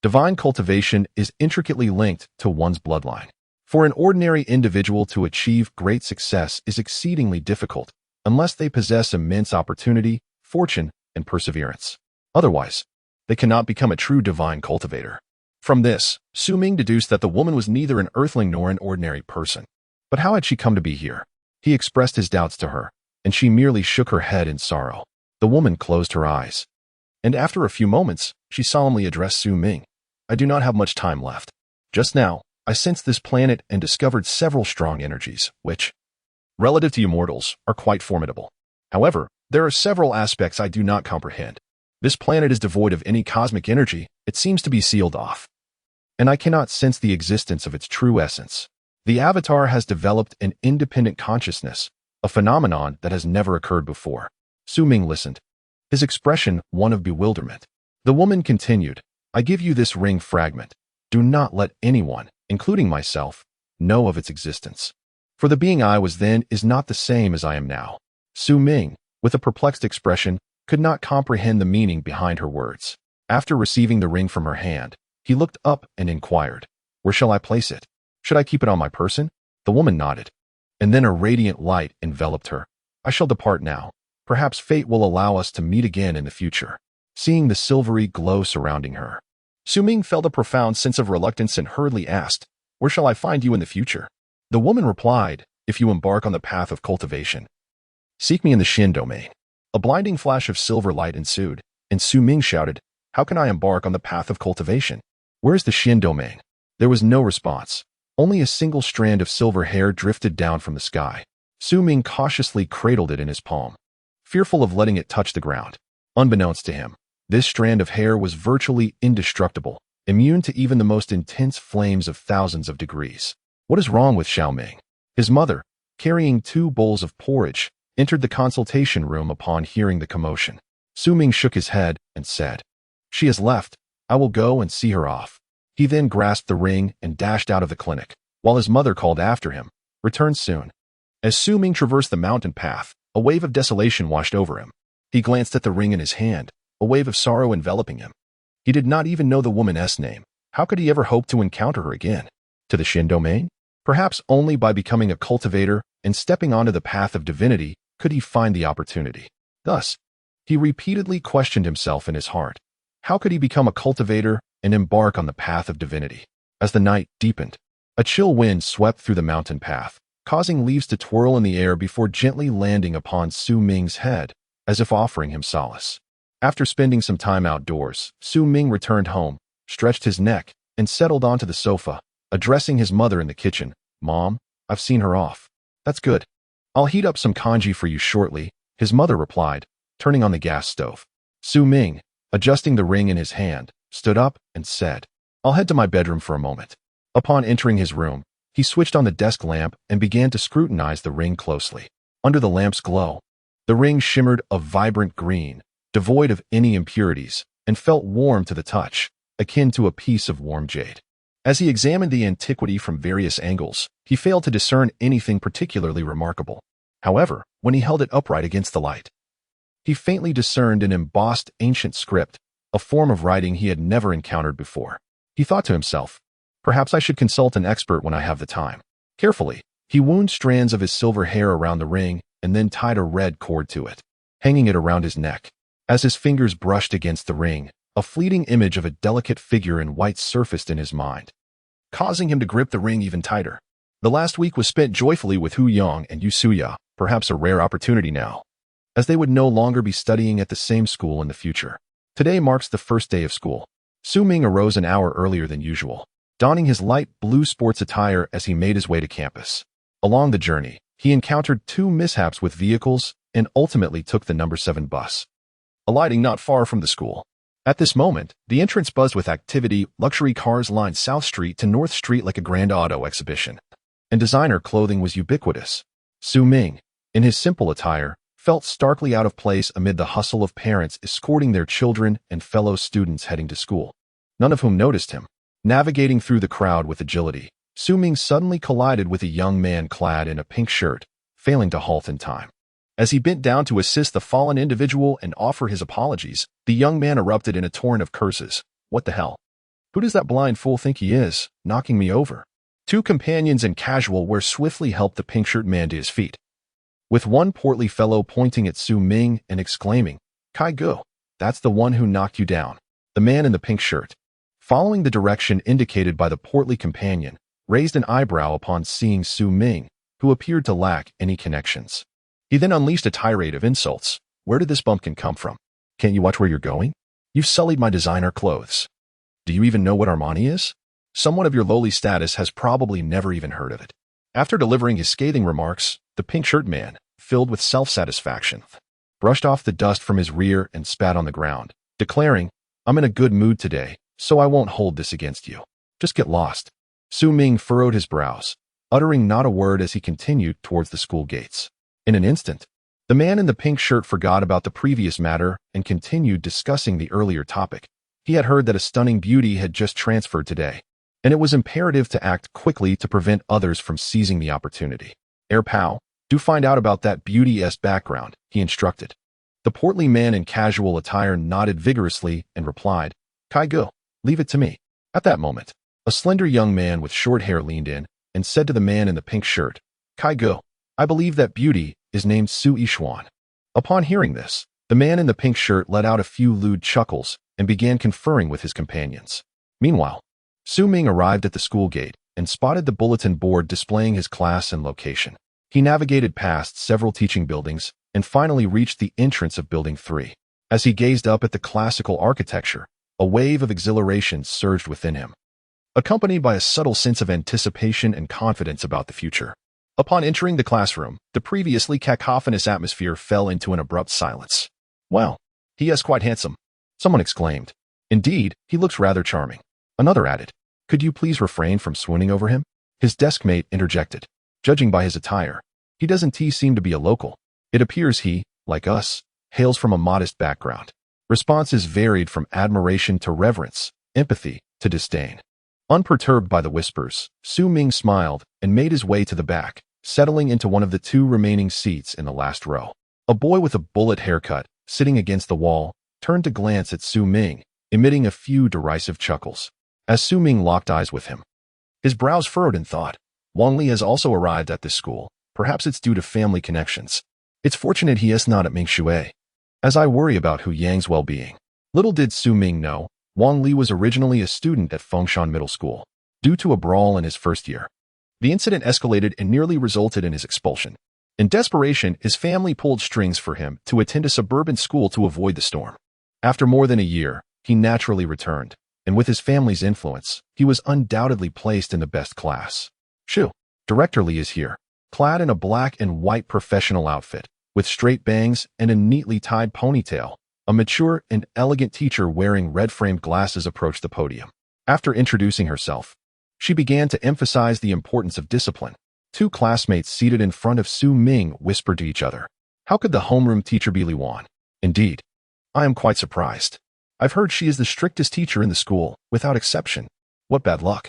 divine cultivation is intricately linked to one's bloodline. For an ordinary individual to achieve great success is exceedingly difficult unless they possess immense opportunity, fortune, and perseverance. Otherwise, they cannot become a true divine cultivator." From this, Su Ming deduced that the woman was neither an earthling nor an ordinary person. But how had she come to be here? He expressed his doubts to her, and she merely shook her head in sorrow. The woman closed her eyes, and after a few moments, she solemnly addressed Su Ming. "I do not have much time left. Just now, I sensed this planet and discovered several strong energies, which, relative to you mortals, are quite formidable. However, there are several aspects I do not comprehend. This planet is devoid of any cosmic energy. It seems to be sealed off, and I cannot sense the existence of its true essence. The Avatar has developed an independent consciousness, a phenomenon that has never occurred before." Su Ming listened, his expression one of bewilderment. The woman continued, "I give you this ring fragment. Do not let anyone, including myself, know of its existence. For the being I was then is not the same as I am now." Su Ming, with a perplexed expression, could not comprehend the meaning behind her words. After receiving the ring from her hand, he looked up and inquired, "Where shall I place it? Should I keep it on my person?" The woman nodded, and then a radiant light enveloped her. "I shall depart now. Perhaps fate will allow us to meet again in the future." Seeing the silvery glow surrounding her, Su Ming felt a profound sense of reluctance and hurriedly asked, "Where shall I find you in the future?" The woman replied, "If you embark on the path of cultivation, seek me in the Shin domain." A blinding flash of silver light ensued, and Su Ming shouted, "How can I embark on the path of cultivation? Where is the Shin domain?" There was no response. Only a single strand of silver hair drifted down from the sky. Su Ming cautiously cradled it in his palm, fearful of letting it touch the ground. Unbeknownst to him, this strand of hair was virtually indestructible, immune to even the most intense flames of thousands of degrees. "What is wrong with Xiao Ming?" His mother, carrying 2 bowls of porridge, entered the consultation room upon hearing the commotion. Su Ming shook his head and said, "She has left. I will go and see her off." He then grasped the ring and dashed out of the clinic, while his mother called after him, "Return soon." As Su Ming traversed the mountain path, a wave of desolation washed over him. He glanced at the ring in his hand, a wave of sorrow enveloping him. He did not even know the woman's name. How could he ever hope to encounter her again? To the Shin domain? Perhaps only by becoming a cultivator and stepping onto the path of divinity could he find the opportunity. Thus, he repeatedly questioned himself in his heart. How could he become a cultivator and embark on the path of divinity? As the night deepened, a chill wind swept through the mountain path, causing leaves to twirl in the air before gently landing upon Su Ming's head, as if offering him solace. After spending some time outdoors, Su Ming returned home, stretched his neck, and settled onto the sofa, addressing his mother in the kitchen. "Mom, I've seen her off." "That's good. I'll heat up some congee for you shortly," his mother replied, turning on the gas stove. Su Ming, adjusting the ring in his hand, stood up and said, "I'll head to my bedroom for a moment." Upon entering his room, he switched on the desk lamp and began to scrutinize the ring closely. Under the lamp's glow, the ring shimmered a vibrant green, devoid of any impurities, and felt warm to the touch, akin to a piece of warm jade. As he examined the antiquity from various angles, he failed to discern anything particularly remarkable. However, when he held it upright against the light, he faintly discerned an embossed ancient script, a form of writing he had never encountered before. He thought to himself, "Perhaps I should consult an expert when I have the time." Carefully, he wound strands of his silver hair around the ring and then tied a red cord to it, hanging it around his neck. As his fingers brushed against the ring, a fleeting image of a delicate figure in white surfaced in his mind, causing him to grip the ring even tighter. The last week was spent joyfully with Hu Yong and Yu Suya, perhaps a rare opportunity now, as they would no longer be studying at the same school in the future. Today marks the first day of school. Su Ming arose an hour earlier than usual, donning his light blue sports attire as he made his way to campus. Along the journey, he encountered 2 mishaps with vehicles and ultimately took the number 7 bus, alighting not far from the school. At this moment, the entrance buzzed with activity. Luxury cars lined South Street to North Street like a grand auto exhibition, and designer clothing was ubiquitous. Su Ming, in his simple attire, felt starkly out of place amid the hustle of parents escorting their children and fellow students heading to school, none of whom noticed him. Navigating through the crowd with agility, Su Ming suddenly collided with a young man clad in a pink shirt, failing to halt in time. As he bent down to assist the fallen individual and offer his apologies, the young man erupted in a torrent of curses. "What the hell? Who does that blind fool think he is, knocking me over?" 2 companions in casual wear swiftly helped the pink shirt man to his feet, with one portly fellow pointing at Su Ming and exclaiming, "Kai Go, that's the one who knocked you down." The man in the pink shirt, following the direction indicated by the portly companion, raised an eyebrow upon seeing Su Ming, who appeared to lack any connections. He then unleashed a tirade of insults. "Where did this bumpkin come from? Can't you watch where you're going? You've sullied my designer clothes. Do you even know what Armani is? Someone of your lowly status has probably never even heard of it." After delivering his scathing remarks, the pink shirt man, filled with self-satisfaction, brushed off the dust from his rear and spat on the ground, declaring, "I'm in a good mood today, so I won't hold this against you. Just get lost." Su Ming furrowed his brows, uttering not a word as he continued towards the school gates. In an instant, the man in the pink shirt forgot about the previous matter and continued discussing the earlier topic. He had heard that a stunning beauty had just transferred today, and it was imperative to act quickly to prevent others from seizing the opportunity. Pao, do find out about that beauty's background," he instructed. The portly man in casual attire nodded vigorously and replied, "Kai Go, leave it to me." At that moment, a slender young man with short hair leaned in and said to the man in the pink shirt, "Kai Go, I believe that beauty is named Su Yishuan." Upon hearing this, the man in the pink shirt let out a few lewd chuckles and began conferring with his companions. Meanwhile, Su Ming arrived at the school gate and spotted the bulletin board displaying his class and location. He navigated past several teaching buildings and finally reached the entrance of Building 3. As he gazed up at the classical architecture, a wave of exhilaration surged within him, accompanied by a subtle sense of anticipation and confidence about the future. Upon entering the classroom, the previously cacophonous atmosphere fell into an abrupt silence. "Well, he is quite handsome," someone exclaimed. "Indeed, he looks rather charming," another added. "Could you please refrain from swooning over him?" His desk mate interjected. "Judging by his attire, he doesn't seem to be a local. It appears he, like us, hails from a modest background." Responses varied from admiration to reverence, empathy to disdain. Unperturbed by the whispers, Su Ming smiled and made his way to the back, settling into one of the 2 remaining seats in the last row. A boy with a bullet haircut, sitting against the wall, turned to glance at Su Ming, emitting a few derisive chuckles. As Su Ming locked eyes with him, his brows furrowed in thought. Wang Li has also arrived at this school. Perhaps it's due to family connections. It's fortunate he is not at Mingshui, as I worry about Hu Yang's well-being. Little did Su Ming know, Wang Li was originally a student at Fengshan Middle School. Due to a brawl in his first year, The incident escalated and nearly resulted in his expulsion. In desperation, his family pulled strings for him to attend a suburban school to avoid the storm. After more than a year, he naturally returned, and with his family's influence, he was undoubtedly placed in the best class. Shoo! Director Lee is here, clad in a black and white professional outfit, with straight bangs and a neatly tied ponytail. A mature and elegant teacher wearing red-framed glasses approached the podium. After introducing herself, she began to emphasize the importance of discipline. Two classmates seated in front of Su Ming whispered to each other, "How could the homeroom teacher be Li Wan? Indeed, I am quite surprised. I've heard she is the strictest teacher in the school, without exception. What bad luck.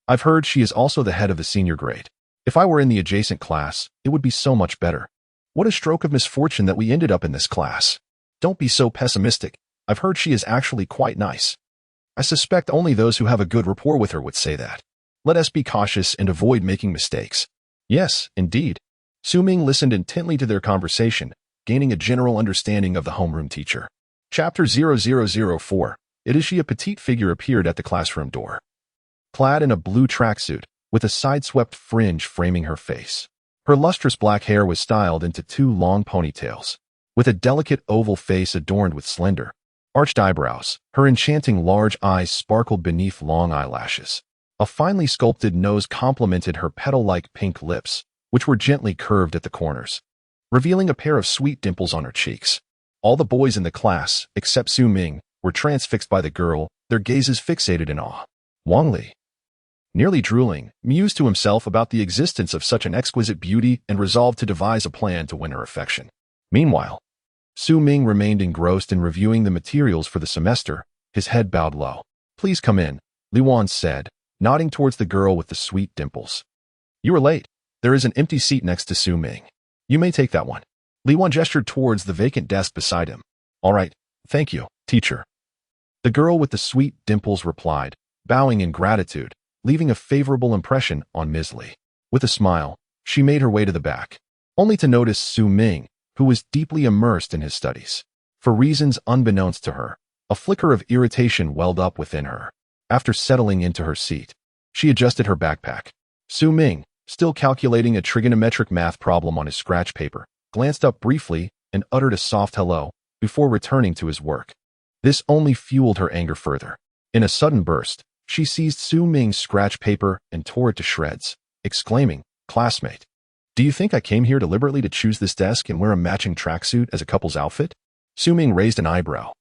I've heard she is also the head of the senior grade. If I were in the adjacent class, it would be so much better. What a stroke of misfortune that we ended up in this class. Don't be so pessimistic. I've heard she is actually quite nice. I suspect only those who have a good rapport with her would say that. Let us be cautious and avoid making mistakes." Yes, indeed. Su Ming listened intently to their conversation, gaining a general understanding of the homeroom teacher. Chapter 0004. It is she. A petite figure appeared at the classroom door. Clad in a blue tracksuit, with a side-swept fringe framing her face. Her lustrous black hair was styled into two long ponytails. With a delicate oval face adorned with slender, arched eyebrows, her enchanting large eyes sparkled beneath long eyelashes. A finely sculpted nose complemented her petal-like pink lips, which were gently curved at the corners, revealing a pair of sweet dimples on her cheeks. All the boys in the class, except Su Ming, were transfixed by the girl, their gazes fixated in awe. Wang Li, nearly drooling, mused to himself about the existence of such an exquisite beauty and resolved to devise a plan to win her affection. Meanwhile, Su Ming remained engrossed in reviewing the materials for the semester, his head bowed low. "Please come in," Li Wan said, nodding towards the girl with the sweet dimples. "You are late. There is an empty seat next to Su Ming. You may take that one." Li Wan gestured towards the vacant desk beside him. "All right, thank you, teacher." The girl with the sweet dimples replied, bowing in gratitude, leaving a favorable impression on Ms. Li. With a smile, she made her way to the back, only to notice Su Ming, who was deeply immersed in his studies. For reasons unbeknownst to her, a flicker of irritation welled up within her. After settling into her seat, she adjusted her backpack. Su Ming, still calculating a trigonometric math problem on his scratch paper, glanced up briefly and uttered a soft hello before returning to his work. This only fueled her anger further. In a sudden burst, she seized Su Ming's scratch paper and tore it to shreds, exclaiming, "Classmate, do you think I came here deliberately to choose this desk and wear a matching tracksuit as a couple's outfit?" Su Ming raised an eyebrow,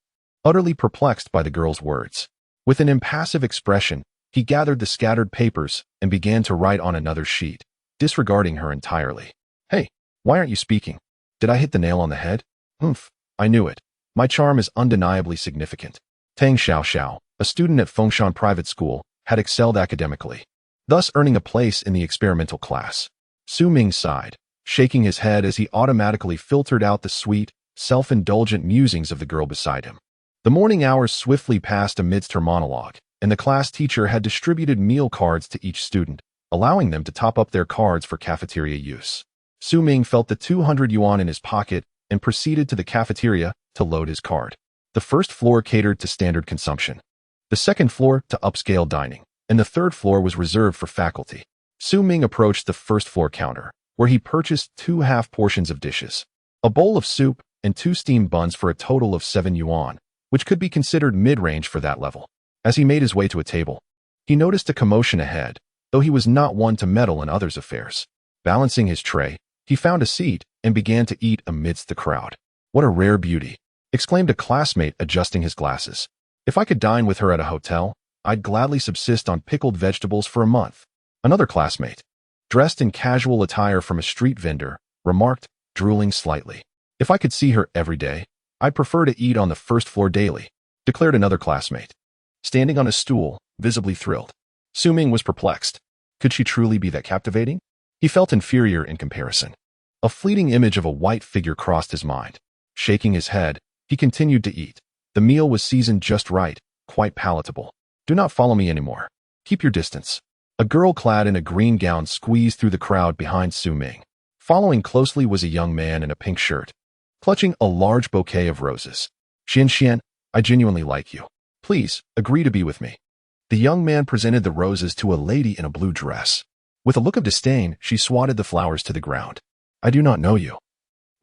utterly perplexed by the girl's words. With an impassive expression, he gathered the scattered papers and began to write on another sheet, disregarding her entirely. "Hey, why aren't you speaking? Did I hit the nail on the head? Humph, I knew it. My charm is undeniably significant." Tang Xiaoxiao, a student at Fengshan Private School, had excelled academically, thus earning a place in the experimental class. Su Ming sighed, shaking his head as he automatically filtered out the sweet, self-indulgent musings of the girl beside him. The morning hours swiftly passed amidst her monologue, and the class teacher had distributed meal cards to each student, allowing them to top up their cards for cafeteria use. Su Ming felt the 200 yuan in his pocket and proceeded to the cafeteria to load his card. The first floor catered to standard consumption, the second floor to upscale dining, and the third floor was reserved for faculty. Su Ming approached the first floor counter, where he purchased 2 half portions of dishes, a bowl of soup, and 2 steamed buns for a total of 7 yuan, which could be considered mid-range for that level. As he made his way to a table, he noticed a commotion ahead, though he was not one to meddle in others' affairs. Balancing his tray, he found a seat and began to eat amidst the crowd. "What a rare beauty," exclaimed a classmate adjusting his glasses. "If I could dine with her at a hotel, I'd gladly subsist on pickled vegetables for a month." Another classmate, dressed in casual attire from a street vendor, remarked, drooling slightly. "If I could see her every day, I'd prefer to eat on the first floor daily," declared another classmate, standing on a stool, visibly thrilled. Su Ming was perplexed. Could she truly be that captivating? He felt inferior in comparison. A fleeting image of a white figure crossed his mind. Shaking his head, he continued to eat. The meal was seasoned just right, quite palatable. "Do not follow me anymore. Keep your distance." A girl clad in a green gown squeezed through the crowd behind Su Ming. Following closely was a young man in a pink shirt, clutching a large bouquet of roses. "Xian Xian, I genuinely like you. Please, agree to be with me." The young man presented the roses to a lady in a blue dress. With a look of disdain, she swatted the flowers to the ground. I do not know you.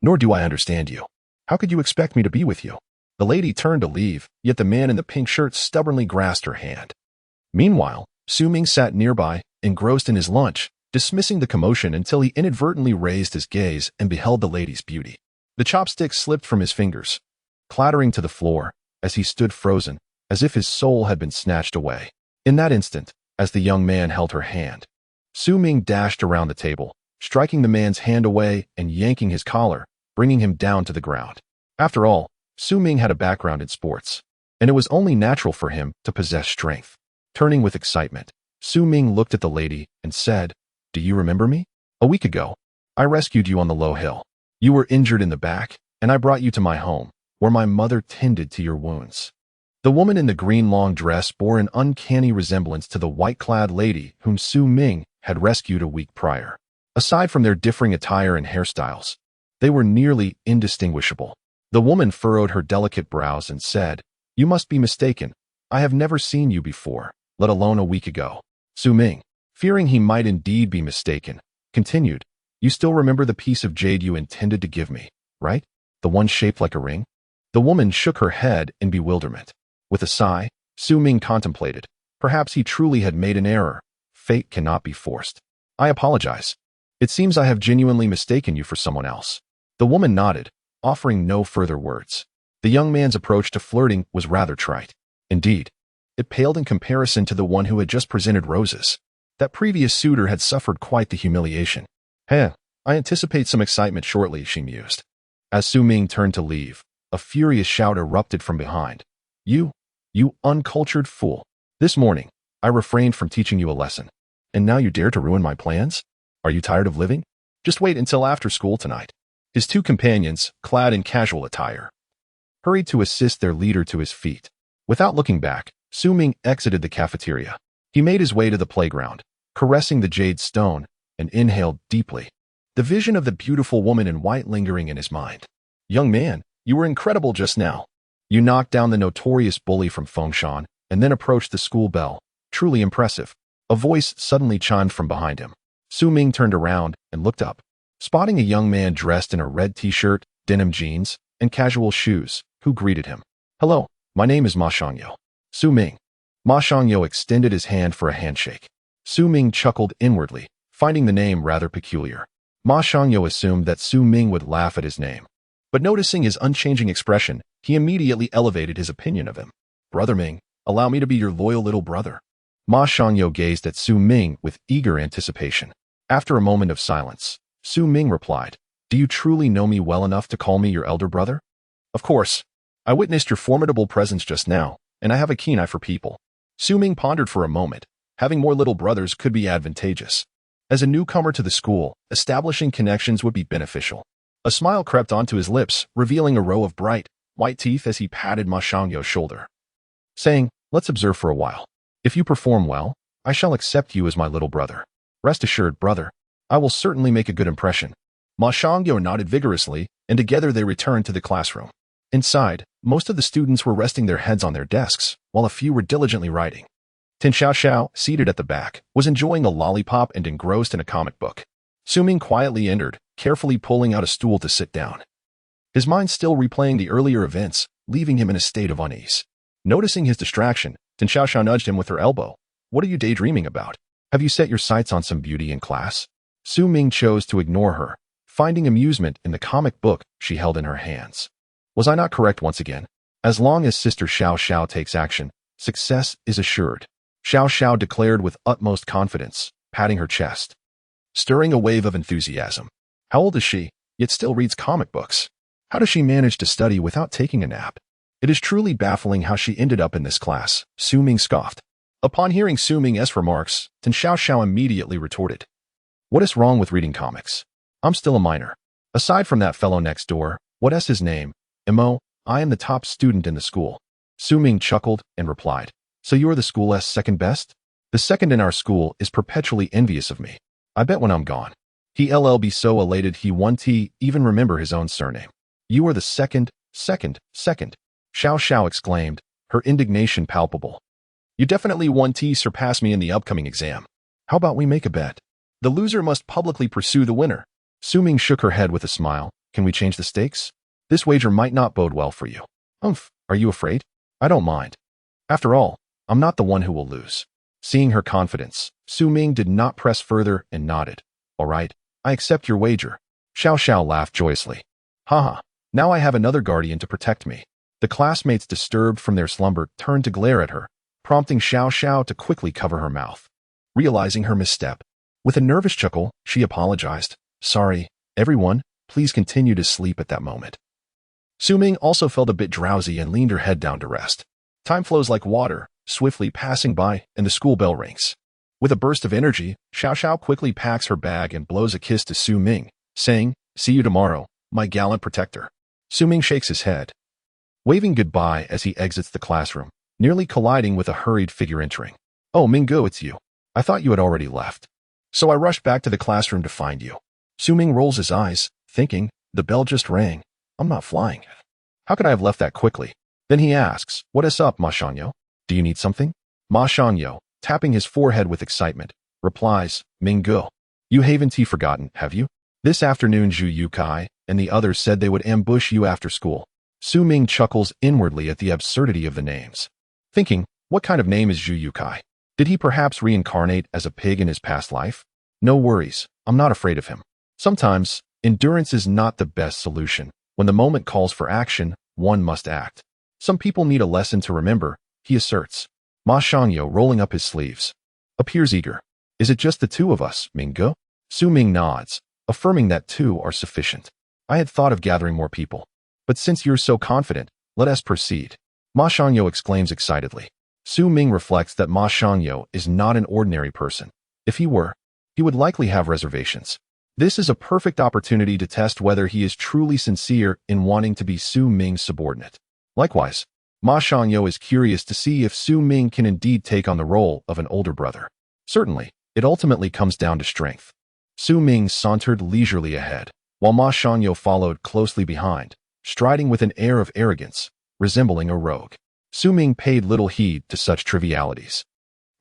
Nor do I understand you. How could you expect me to be with you? The lady turned to leave, yet the man in the pink shirt stubbornly grasped her hand. Meanwhile, Su Ming sat nearby, engrossed in his lunch, dismissing the commotion until he inadvertently raised his gaze and beheld the lady's beauty. The chopstick slipped from his fingers, clattering to the floor, as he stood frozen, as if his soul had been snatched away. In that instant, as the young man held her hand, Su Ming dashed around the table, striking the man's hand away and yanking his collar, bringing him down to the ground. After all, Su Ming had a background in sports, and it was only natural for him to possess strength. Turning with excitement, Su Ming looked at the lady and said, Do you remember me? A week ago, I rescued you on the low hill. You were injured in the back, and I brought you to my home, where my mother tended to your wounds. The woman in the green long dress bore an uncanny resemblance to the white-clad lady whom Su Ming had rescued a week prior. Aside from their differing attire and hairstyles, they were nearly indistinguishable. The woman furrowed her delicate brows and said, You must be mistaken. I have never seen you before, let alone a week ago. Su Ming, fearing he might indeed be mistaken, continued, You still remember the piece of jade you intended to give me, right? The one shaped like a ring? The woman shook her head in bewilderment. With a sigh, Su Ming contemplated. Perhaps he truly had made an error. Fate cannot be forced. I apologize. It seems I have genuinely mistaken you for someone else. The woman nodded, offering no further words. The young man's approach to flirting was rather trite. Indeed, it paled in comparison to the one who had just presented roses. That previous suitor had suffered quite the humiliation. I anticipate some excitement shortly, she mused. As Su Ming turned to leave, a furious shout erupted from behind. You uncultured fool. This morning, I refrained from teaching you a lesson. And now you dare to ruin my plans? Are you tired of living? Just wait until after school tonight. His two companions, clad in casual attire, hurried to assist their leader to his feet. Without looking back, Su Ming exited the cafeteria. He made his way to the playground, caressing the jade stone, and inhaled deeply, the vision of the beautiful woman in white lingering in his mind. Young man, you were incredible just now. You knocked down the notorious bully from Fengshan and then approached the school bell. Truly impressive. A voice suddenly chimed from behind him. Su Ming turned around and looked up, spotting a young man dressed in a red t-shirt, denim jeans, and casual shoes, who greeted him. Hello, my name is Ma Shangyo. Su Ming. Ma Shangyo extended his hand for a handshake. Su Ming chuckled inwardly, finding the name rather peculiar. Ma Shangyo assumed that Su Ming would laugh at his name. But noticing his unchanging expression, he immediately elevated his opinion of him. Brother Ming, allow me to be your loyal little brother. Ma Shangyo gazed at Su Ming with eager anticipation. After a moment of silence, Su Ming replied, Do you truly know me well enough to call me your elder brother? Of course. I witnessed your formidable presence just now, and I have a keen eye for people. Su Ming pondered for a moment. Having more little brothers could be advantageous. As a newcomer to the school, establishing connections would be beneficial. A smile crept onto his lips, revealing a row of bright, white teeth as he patted Ma Shangyo's shoulder, saying, Let's observe for a while. If you perform well, I shall accept you as my little brother. Rest assured, brother, I will certainly make a good impression. Ma Shangyo nodded vigorously, and together they returned to the classroom. Inside, most of the students were resting their heads on their desks, while a few were diligently writing. Tin Xiao, seated at the back, was enjoying a lollipop and engrossed in a comic book. Su Ming quietly entered, carefully pulling out a stool to sit down. His mind still replaying the earlier events, leaving him in a state of unease. Noticing his distraction, Tin Xiao nudged him with her elbow. What are you daydreaming about? Have you set your sights on some beauty in class? Su Ming chose to ignore her, finding amusement in the comic book she held in her hands. Was I not correct once again? As long as Sister Xiao takes action, success is assured. Xiao declared with utmost confidence, patting her chest, stirring a wave of enthusiasm. How old is she, yet still reads comic books? How does she manage to study without taking a nap? It is truly baffling how she ended up in this class, Su Ming scoffed. Upon hearing Su Ming's remarks, Tin Xiao immediately retorted. What is wrong with reading comics? I'm still a minor. Aside from that fellow next door, what's his name? Mo, I am the top student in the school. Su Ming chuckled and replied. So you are the school's second best? The second in our school is perpetually envious of me. I bet when I'm gone, he'll be so elated he won't even remember his own surname. You are the second. Xiao exclaimed, her indignation palpable. You definitely won't surpass me in the upcoming exam. How about we make a bet? The loser must publicly pursue the winner. Su Ming shook her head with a smile. Can we change the stakes? This wager might not bode well for you. Are you afraid? I don't mind. After all, I'm not the one who will lose. Seeing her confidence, Su Ming did not press further and nodded. All right, I accept your wager. Xiao Xiao laughed joyously. Haha, now I have another guardian to protect me. The classmates, disturbed from their slumber, turned to glare at her, prompting Xiao Xiao to quickly cover her mouth. Realizing her misstep, with a nervous chuckle, she apologized. Sorry, everyone, please continue to sleep at that moment. Su Ming also felt a bit drowsy and leaned her head down to rest. Time flows like water, swiftly passing by, and the school bell rings. With a burst of energy, Xiao Xiao quickly packs her bag and blows a kiss to Su Ming, saying, See you tomorrow, my gallant protector. Su Ming shakes his head, waving goodbye as he exits the classroom, nearly colliding with a hurried figure entering. Oh, Minggu, it's you. I thought you had already left. So I rushed back to the classroom to find you. Su Ming rolls his eyes, thinking, the bell just rang. I'm not flying. How could I have left that quickly? Then he asks, what is up, Ma Shanyo? Do you need something? Ma Shanyo, tapping his forehead with excitement, replies, Minggu. You haven't forgotten, have you? This afternoon Zhu Yukai and the others said they would ambush you after school. Su Ming chuckles inwardly at the absurdity of the names, thinking, what kind of name is Zhu Yukai? Did he perhaps reincarnate as a pig in his past life? No worries, I'm not afraid of him. Sometimes, endurance is not the best solution. When the moment calls for action, one must act. Some people need a lesson to remember, he asserts. Ma Shanyo, rolling up his sleeves, appears eager. Is it just the two of us, Minggu? Su Ming nods, affirming that two are sufficient. I had thought of gathering more people. But since you're so confident, let us proceed. Ma Shanyo exclaims excitedly. Su Ming reflects that Ma Shanyo is not an ordinary person. If he were, he would likely have reservations. This is a perfect opportunity to test whether he is truly sincere in wanting to be Su Ming's subordinate. Likewise, Ma Shanyo is curious to see if Su Ming can indeed take on the role of an older brother. Certainly, it ultimately comes down to strength. Su Ming sauntered leisurely ahead, while Ma Shanyo followed closely behind, striding with an air of arrogance, resembling a rogue. Su Ming paid little heed to such trivialities.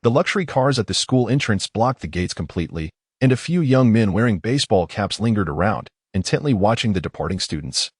The luxury cars at the school entrance blocked the gates completely, and a few young men wearing baseball caps lingered around, intently watching the departing students.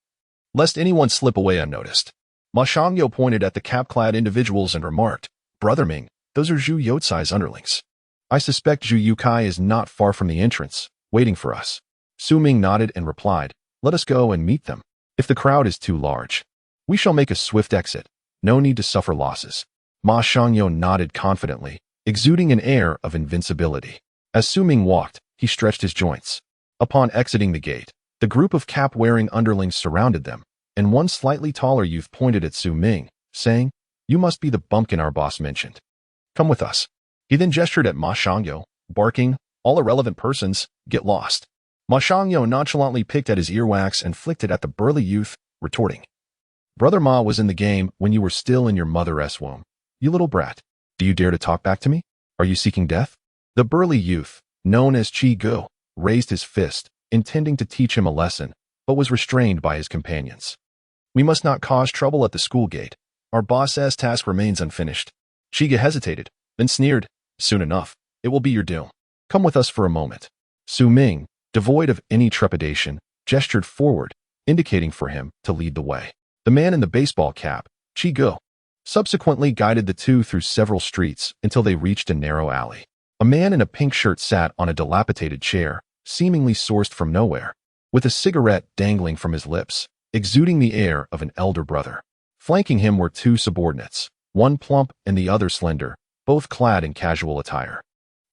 Lest anyone slip away unnoticed, Ma Shanyo pointed at the cap-clad individuals and remarked, Brother Ming, those are Zhu Youcai's underlings. I suspect Zhu Yukai is not far from the entrance, waiting for us. Su Ming nodded and replied, let us go and meet them. If the crowd is too large, we shall make a swift exit. No need to suffer losses. Ma Shanyo nodded confidently, exuding an air of invincibility. As Su Ming walked, he stretched his joints. Upon exiting the gate, the group of cap-wearing underlings surrounded them, and one slightly taller youth pointed at Su Ming, saying, You must be the bumpkin our boss mentioned. Come with us. He then gestured at Ma Shanyo, barking, All irrelevant persons, get lost. Ma Shanyo nonchalantly picked at his earwax and flicked it at the burly youth, retorting, Brother Ma was in the game when you were still in your mother's womb. You little brat. Do you dare to talk back to me? Are you seeking death? The burly youth, known as Chi Go, raised his fist, intending to teach him a lesson, but was restrained by his companions. We must not cause trouble at the school gate. Our boss's task remains unfinished. Chiga hesitated, then sneered, Soon enough, it will be your doom. Come with us for a moment. Su Ming, devoid of any trepidation, gestured forward, indicating for him to lead the way. The man in the baseball cap, Chi Go, subsequently guided the two through several streets until they reached a narrow alley. A man in a pink shirt sat on a dilapidated chair, seemingly sourced from nowhere, with a cigarette dangling from his lips, exuding the air of an elder brother. Flanking him were two subordinates, one plump and the other slender, both clad in casual attire.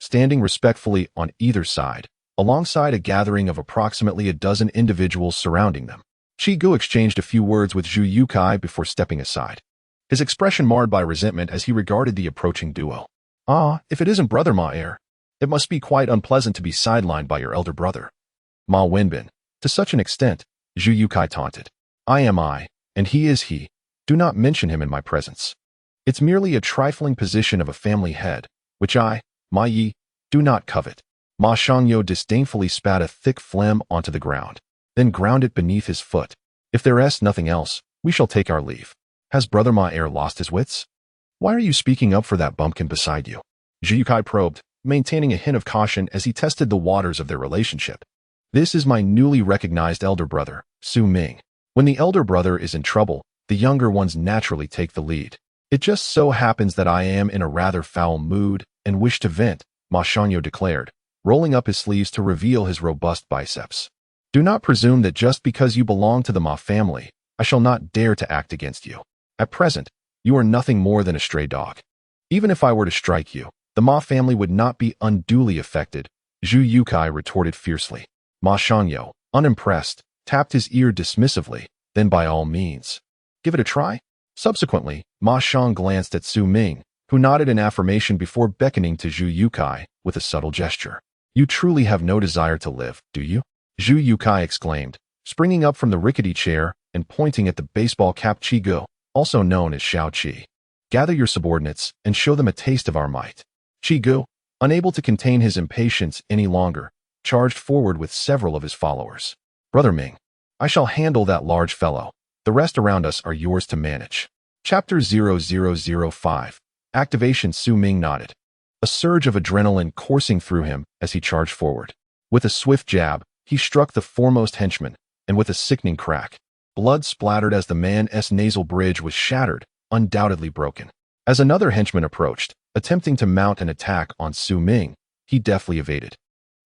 Standing respectfully on either side, alongside a gathering of approximately a dozen individuals surrounding them, Chi Go exchanged a few words with Zhu Yukai before stepping aside, his expression marred by resentment as he regarded the approaching duo. If it isn't Brother Ma Air, it must be quite unpleasant to be sidelined by your elder brother. Ma Wenbin, to such an extent, Zhu Yukai taunted. I am I, and he is he. Do not mention him in my presence. It's merely a trifling position of a family head, which I, Ma Yi, do not covet. Ma Shangyo disdainfully spat a thick phlegm onto the ground, then ground it beneath his foot. If there is nothing else, we shall take our leave. Has Brother Ma Air lost his wits? Why are you speaking up for that bumpkin beside you? Zhu Yukai probed, maintaining a hint of caution as he tested the waters of their relationship. This is my newly recognized elder brother, Su Ming. When the elder brother is in trouble, the younger ones naturally take the lead. It just so happens that I am in a rather foul mood and wish to vent, Ma Xiangyu declared, rolling up his sleeves to reveal his robust biceps. Do not presume that just because you belong to the Ma family, I shall not dare to act against you. At present, you are nothing more than a stray dog. Even if I were to strike you, the Ma family would not be unduly affected, Zhu Yukai retorted fiercely. Ma Xiangyu, unimpressed, tapped his ear dismissively, then by all means. Give it a try? Subsequently, Ma Xiang glanced at Su Ming, who nodded in affirmation before beckoning to Zhu Yukai with a subtle gesture. You truly have no desire to live, do you? Zhu Yukai exclaimed, springing up from the rickety chair and pointing at the baseball cap Qi, also known as Xiao Qi. Gather your subordinates and show them a taste of our might. Qi, unable to contain his impatience any longer, charged forward with several of his followers. Brother Ming, I shall handle that large fellow. The rest around us are yours to manage. Chapter 0005. Activation. Su Ming nodded. A surge of adrenaline coursing through him as he charged forward. With a swift jab, he struck the foremost henchman, and with a sickening crack, blood splattered as the man's nasal bridge was shattered, undoubtedly broken. As another henchman approached, attempting to mount an attack on Su Ming, he deftly evaded.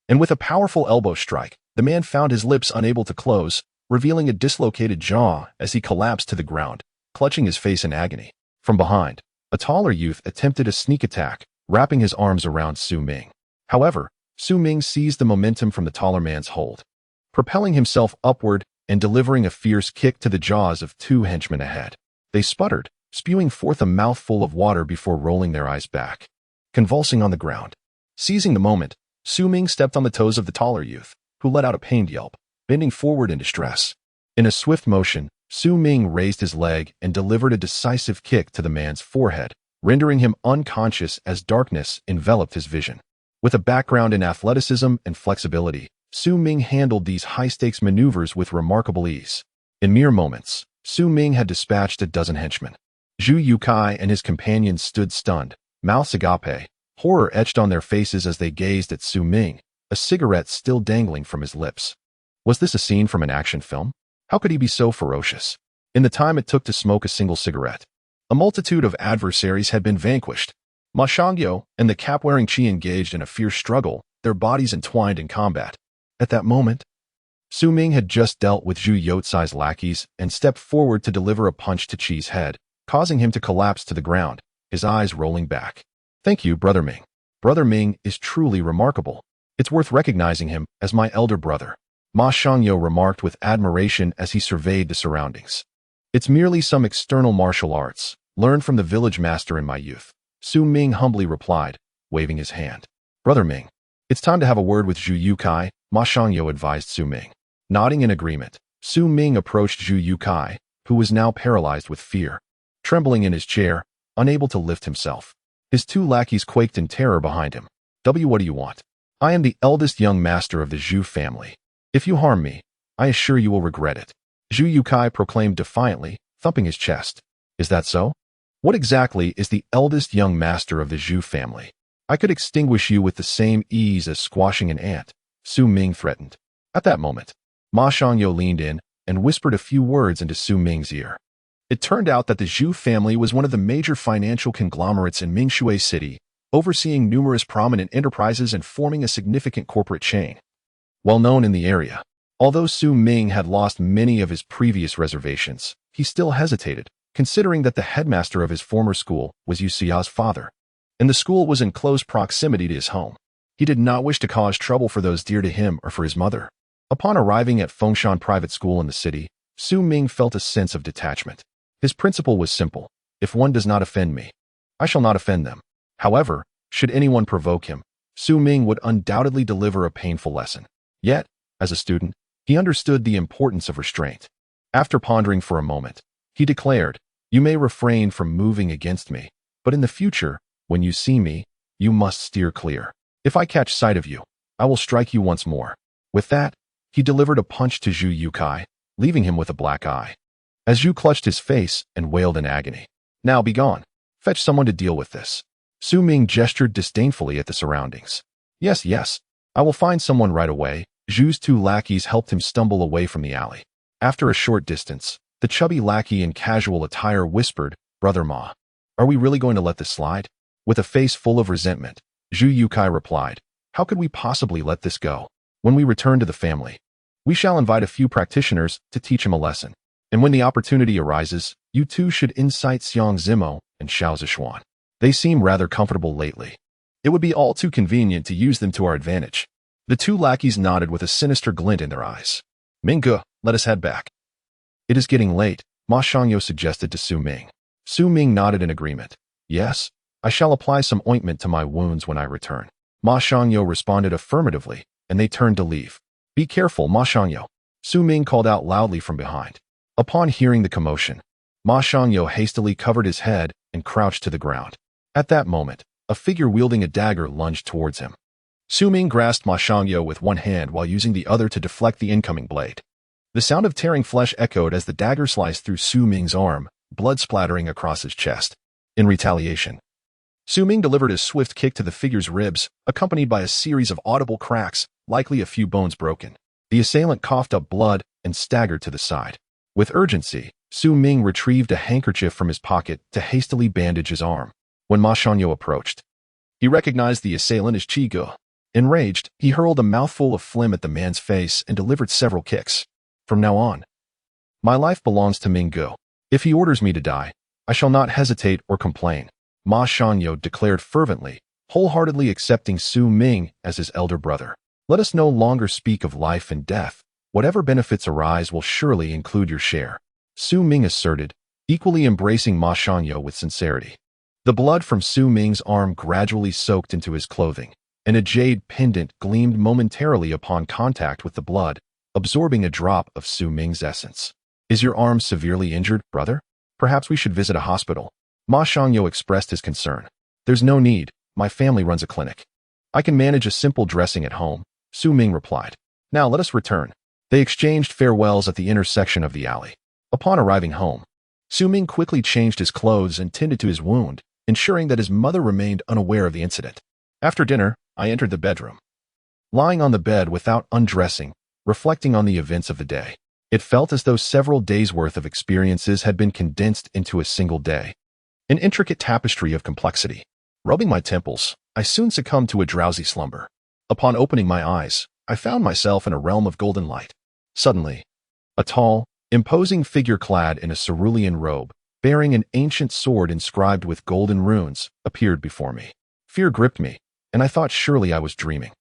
And with a powerful elbow strike, the man found his lips unable to close, revealing a dislocated jaw as he collapsed to the ground, clutching his face in agony. From behind, a taller youth attempted a sneak attack, wrapping his arms around Su Ming. However, Su Ming seized the momentum from the taller man's hold, propelling himself upward and delivering a fierce kick to the jaws of two henchmen ahead. They sputtered, spewing forth a mouthful of water before rolling their eyes back, convulsing on the ground. Seizing the moment, Su Ming stepped on the toes of the taller youth, who let out a pained yelp, bending forward in distress. In a swift motion, Su Ming raised his leg and delivered a decisive kick to the man's forehead, rendering him unconscious as darkness enveloped his vision. With a background in athleticism and flexibility, Su Ming handled these high-stakes maneuvers with remarkable ease. In mere moments, Su Ming had dispatched a dozen henchmen. Zhu Yukai and his companions stood stunned, mouths agape, horror etched on their faces as they gazed at Su Ming, a cigarette still dangling from his lips. Was this a scene from an action film? How could he be so ferocious? In the time it took to smoke a single cigarette, a multitude of adversaries had been vanquished. Ma Xiangyu and the cap-wearing Qi engaged in a fierce struggle, their bodies entwined in combat. At that moment, Su Ming had just dealt with Zhu Youcai's lackeys and stepped forward to deliver a punch to Qi's head, causing him to collapse to the ground, his eyes rolling back. Thank you, Brother Ming. Brother Ming is truly remarkable. It's worth recognizing him as my elder brother, Ma Xiangyu remarked with admiration as he surveyed the surroundings. It's merely some external martial arts, learned from the village master in my youth, Su Ming humbly replied, waving his hand. Brother Ming, it's time to have a word with Zhu Yukai, Ma Xiangyu advised Su Ming. Nodding in agreement, Su Ming approached Zhu Yukai, who was now paralyzed with fear, trembling in his chair, unable to lift himself. His two lackeys quaked in terror behind him. What do you want? I am the eldest young master of the Zhu family. If you harm me, I assure you will regret it. Zhu Yukai proclaimed defiantly, thumping his chest. Is that so? What exactly is the eldest young master of the Zhu family? I could extinguish you with the same ease as squashing an ant, Su Ming threatened. At that moment, Ma Xiangyu leaned in and whispered a few words into Su Ming's ear. It turned out that the Zhu family was one of the major financial conglomerates in Mingshui City, overseeing numerous prominent enterprises and forming a significant corporate chain, well known in the area. Although Su Ming had lost many of his previous reservations, he still hesitated, considering that the headmaster of his former school was Yu Xia's father, and the school was in close proximity to his home. He did not wish to cause trouble for those dear to him or for his mother. Upon arriving at Fengshan Private School in the city, Su Ming felt a sense of detachment. His principle was simple: if one does not offend me, I shall not offend them. However, should anyone provoke him, Su Ming would undoubtedly deliver a painful lesson. Yet, as a student, he understood the importance of restraint. After pondering for a moment, he declared, You may refrain from moving against me, but in the future, when you see me, you must steer clear. If I catch sight of you, I will strike you once more. With that, he delivered a punch to Zhu Yukai, leaving him with a black eye. As Zhu clutched his face and wailed in agony. Now be gone. Fetch someone to deal with this. Su Ming gestured disdainfully at the surroundings. Yes, yes. I will find someone right away. Zhu's two lackeys helped him stumble away from the alley. After a short distance, the chubby lackey in casual attire whispered, Brother Ma, are we really going to let this slide? With a face full of resentment, Zhu Yukai replied, how could we possibly let this go? When we return to the family, we shall invite a few practitioners to teach him a lesson. And when the opportunity arises, you two should incite Xiang Zimo and Xiao Zishuan. They seem rather comfortable lately. It would be all too convenient to use them to our advantage. The two lackeys nodded with a sinister glint in their eyes. Mingge, let us head back. It is getting late, Ma Shangyo suggested to Su Ming. Su Ming nodded in agreement. Yes, I shall apply some ointment to my wounds when I return. Ma Shangyo responded affirmatively, and they turned to leave. Be careful, Ma Shangyo. Su Ming called out loudly from behind. Upon hearing the commotion, Ma Shangyo hastily covered his head and crouched to the ground. At that moment, a figure wielding a dagger lunged towards him. Su Ming grasped Ma Shangyo with one hand while using the other to deflect the incoming blade. The sound of tearing flesh echoed as the dagger sliced through Su Ming's arm, blood splattering across his chest. In retaliation, Su Ming delivered a swift kick to the figure's ribs, accompanied by a series of audible cracks, likely a few bones broken. The assailant coughed up blood and staggered to the side. With urgency, Su Ming retrieved a handkerchief from his pocket to hastily bandage his arm. When Ma Shangyo approached, he recognized the assailant as Qi Ge. Enraged, he hurled a mouthful of phlegm at the man's face and delivered several kicks. From now on, my life belongs to Mingge. If he orders me to die, I shall not hesitate or complain. Ma Shangyo declared fervently, wholeheartedly accepting Su Ming as his elder brother. Let us no longer speak of life and death. Whatever benefits arise will surely include your share. Su Ming asserted, equally embracing Ma Shangyo with sincerity. The blood from Su Ming's arm gradually soaked into his clothing, and a jade pendant gleamed momentarily upon contact with the blood, absorbing a drop of Su Ming's essence. Is your arm severely injured, brother? Perhaps we should visit a hospital. Ma Shangyo expressed his concern. There's no need, my family runs a clinic. I can manage a simple dressing at home, Su Ming replied. Now let us return. They exchanged farewells at the intersection of the alley. Upon arriving home, Su Ming quickly changed his clothes and tended to his wound, ensuring that his mother remained unaware of the incident. After dinner, I entered the bedroom. Lying on the bed without undressing, reflecting on the events of the day, it felt as though several days' worth of experiences had been condensed into a single day. An intricate tapestry of complexity. Rubbing my temples, I soon succumbed to a drowsy slumber. Upon opening my eyes, I found myself in a realm of golden light. Suddenly, a tall, imposing figure clad in a cerulean robe, bearing an ancient sword inscribed with golden runes, appeared before me. Fear gripped me, and I thought surely I was dreaming.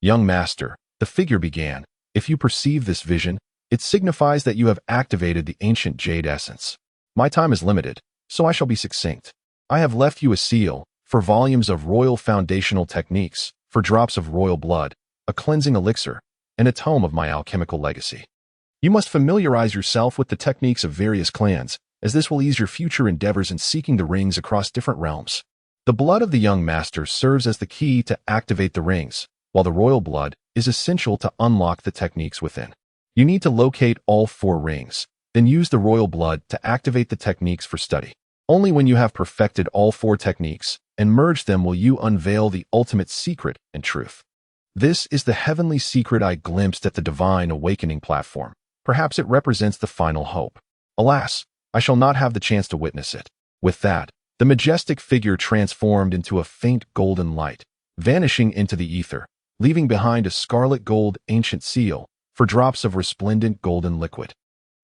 Young master, the figure began, if you perceive this vision, it signifies that you have activated the ancient jade essence. My time is limited, so I shall be succinct. I have left you a seal, for volumes of royal foundational techniques, for drops of royal blood, a cleansing elixir, and a tome of my alchemical legacy. You must familiarize yourself with the techniques of various clans, as this will ease your future endeavors in seeking the rings across different realms. The blood of the young master serves as the key to activate the rings, while the royal blood is essential to unlock the techniques within. You need to locate all 4 rings, then use the royal blood to activate the techniques for study. Only when you have perfected all 4 techniques and merged them will you unveil the ultimate secret and truth. This is the heavenly secret I glimpsed at the Divine Awakening platform. Perhaps it represents the final hope. Alas, I shall not have the chance to witness it. With that, the majestic figure transformed into a faint golden light, vanishing into the ether, leaving behind a scarlet gold ancient seal for drops of resplendent golden liquid.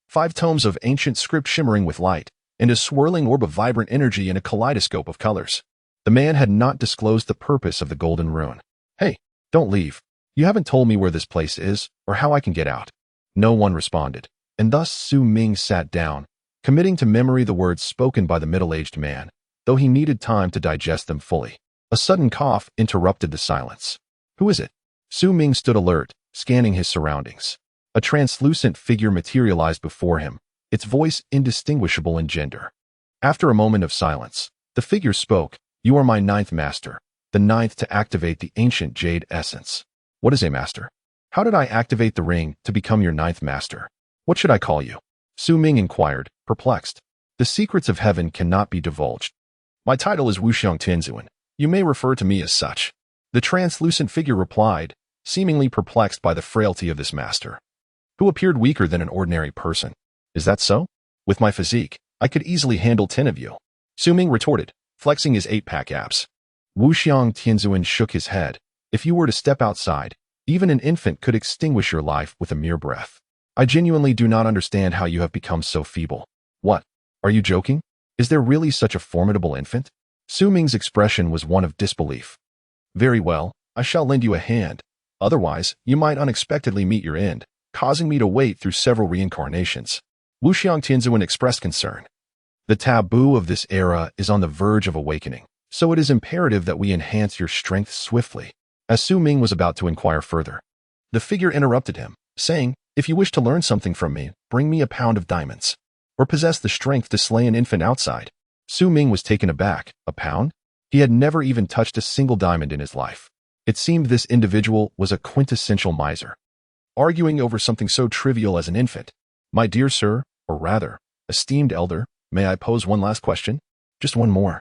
5 tomes of ancient script shimmering with light, and a swirling orb of vibrant energy in a kaleidoscope of colors. The man had not disclosed the purpose of the golden rune. Hey, don't leave. You haven't told me where this place is, or how I can get out. No one responded, and thus Su Ming sat down, committing to memory the words spoken by the middle-aged man, though he needed time to digest them fully. A sudden cough interrupted the silence. Who is it? Su Ming stood alert, scanning his surroundings. A translucent figure materialized before him, its voice indistinguishable in gender. After a moment of silence, the figure spoke, You are my 9th master, the 9th to activate the ancient jade essence. What is a master? How did I activate the ring to become your 9th master? What should I call you? Su Ming inquired, perplexed. The secrets of heaven cannot be divulged. My title is Wuxiang Tianzuan, You may refer to me as such. The translucent figure replied, seemingly perplexed by the frailty of this master, who appeared weaker than an ordinary person. Is that so? With my physique, I could easily handle 10 of you. Su Ming retorted, flexing his 8-pack abs. Wuxiang Tianzuan shook his head. If you were to step outside, even an infant could extinguish your life with a mere breath. I genuinely do not understand how you have become so feeble. What? Are you joking? Is there really such a formidable infant? Su Ming's expression was one of disbelief. Very well, I shall lend you a hand. Otherwise, you might unexpectedly meet your end, causing me to wait through several reincarnations. Wuxiang Tianzuan expressed concern. The taboo of this era is on the verge of awakening, so it is imperative that we enhance your strength swiftly. As Su Ming was about to inquire further, the figure interrupted him, saying, if you wish to learn something from me, bring me a pound of diamonds, or possess the strength to slay an infant outside. Su Ming was taken aback. A pound? He had never even touched a single diamond in his life. It seemed this individual was a quintessential miser, arguing over something so trivial as an infant. My dear sir, or rather, esteemed elder, may I pose one last question? Just one more.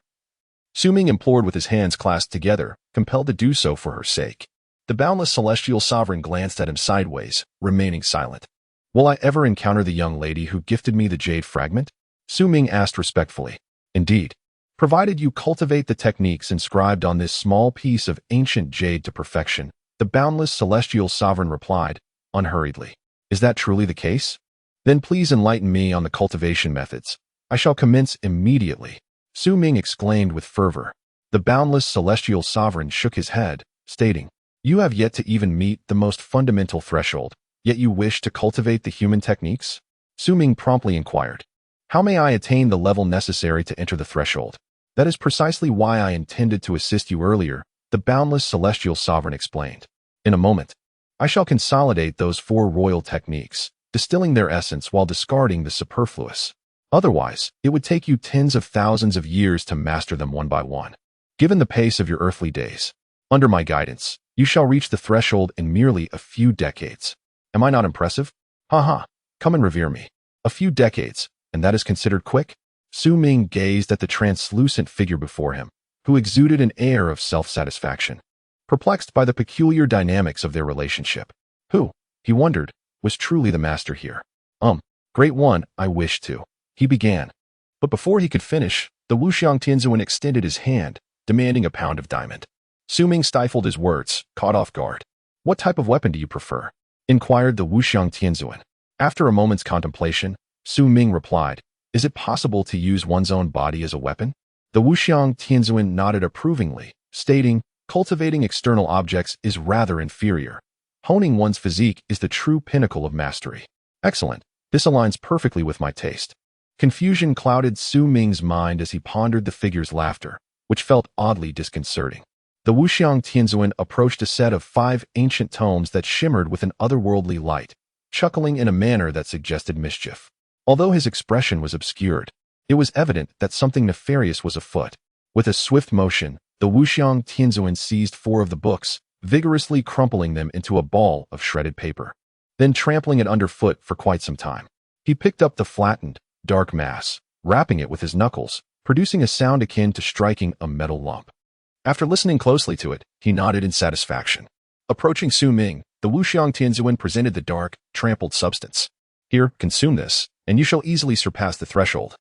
Su Ming implored with his hands clasped together, compelled to do so for her sake. The boundless celestial sovereign glanced at him sideways, remaining silent. Will I ever encounter the young lady who gifted me the jade fragment? Su Ming asked respectfully. Indeed, provided you cultivate the techniques inscribed on this small piece of ancient jade to perfection, the boundless celestial sovereign replied, unhurriedly. Is that truly the case? Then please enlighten me on the cultivation methods. I shall commence immediately. Su Ming exclaimed with fervor. The boundless celestial sovereign shook his head, stating, you have yet to even meet the most fundamental threshold, yet you wish to cultivate the human techniques? Su Ming promptly inquired. How may I attain the level necessary to enter the threshold? That is precisely why I intended to assist you earlier, the boundless celestial sovereign explained. In a moment, I shall consolidate those 4 royal techniques, distilling their essence while discarding the superfluous. Otherwise, it would take you tens of thousands of years to master them one by one. Given the pace of your earthly days, under my guidance, you shall reach the threshold in merely a few decades. Am I not impressive? Ha! Come and revere me. A few decades, and that is considered quick? Su Ming gazed at the translucent figure before him, who exuded an air of self-satisfaction, perplexed by the peculiar dynamics of their relationship. Who, he wondered, was truly the master here? Great one, I wish to. He began. But before he could finish, the Wuxiang Tianzuan extended his hand, demanding a pound of diamond. Su Ming stifled his words, caught off guard. What type of weapon do you prefer? Inquired the Wuxiang Tianzuan. After a moment's contemplation, Su Ming replied, is it possible to use one's own body as a weapon? The Wuxiang Tianzuan nodded approvingly, stating, cultivating external objects is rather inferior. Honing one's physique is the true pinnacle of mastery. Excellent. This aligns perfectly with my taste. Confusion clouded Su Ming's mind as he pondered the figure's laughter, which felt oddly disconcerting. The Wuxiang Tianzuan approached a set of 5 ancient tomes that shimmered with an otherworldly light, chuckling in a manner that suggested mischief. Although his expression was obscured, it was evident that something nefarious was afoot. With a swift motion, the Wuxiang Tianzuan seized 4 of the books, vigorously crumpling them into a ball of shredded paper, then trampling it underfoot for quite some time. He picked up the flattened, dark mass, rapping it with his knuckles, producing a sound akin to striking a metal lump. After listening closely to it, he nodded in satisfaction. Approaching Su Ming, the Wuxiang Tianzuan presented the dark, trampled substance. Here, consume this, and you shall easily surpass the threshold.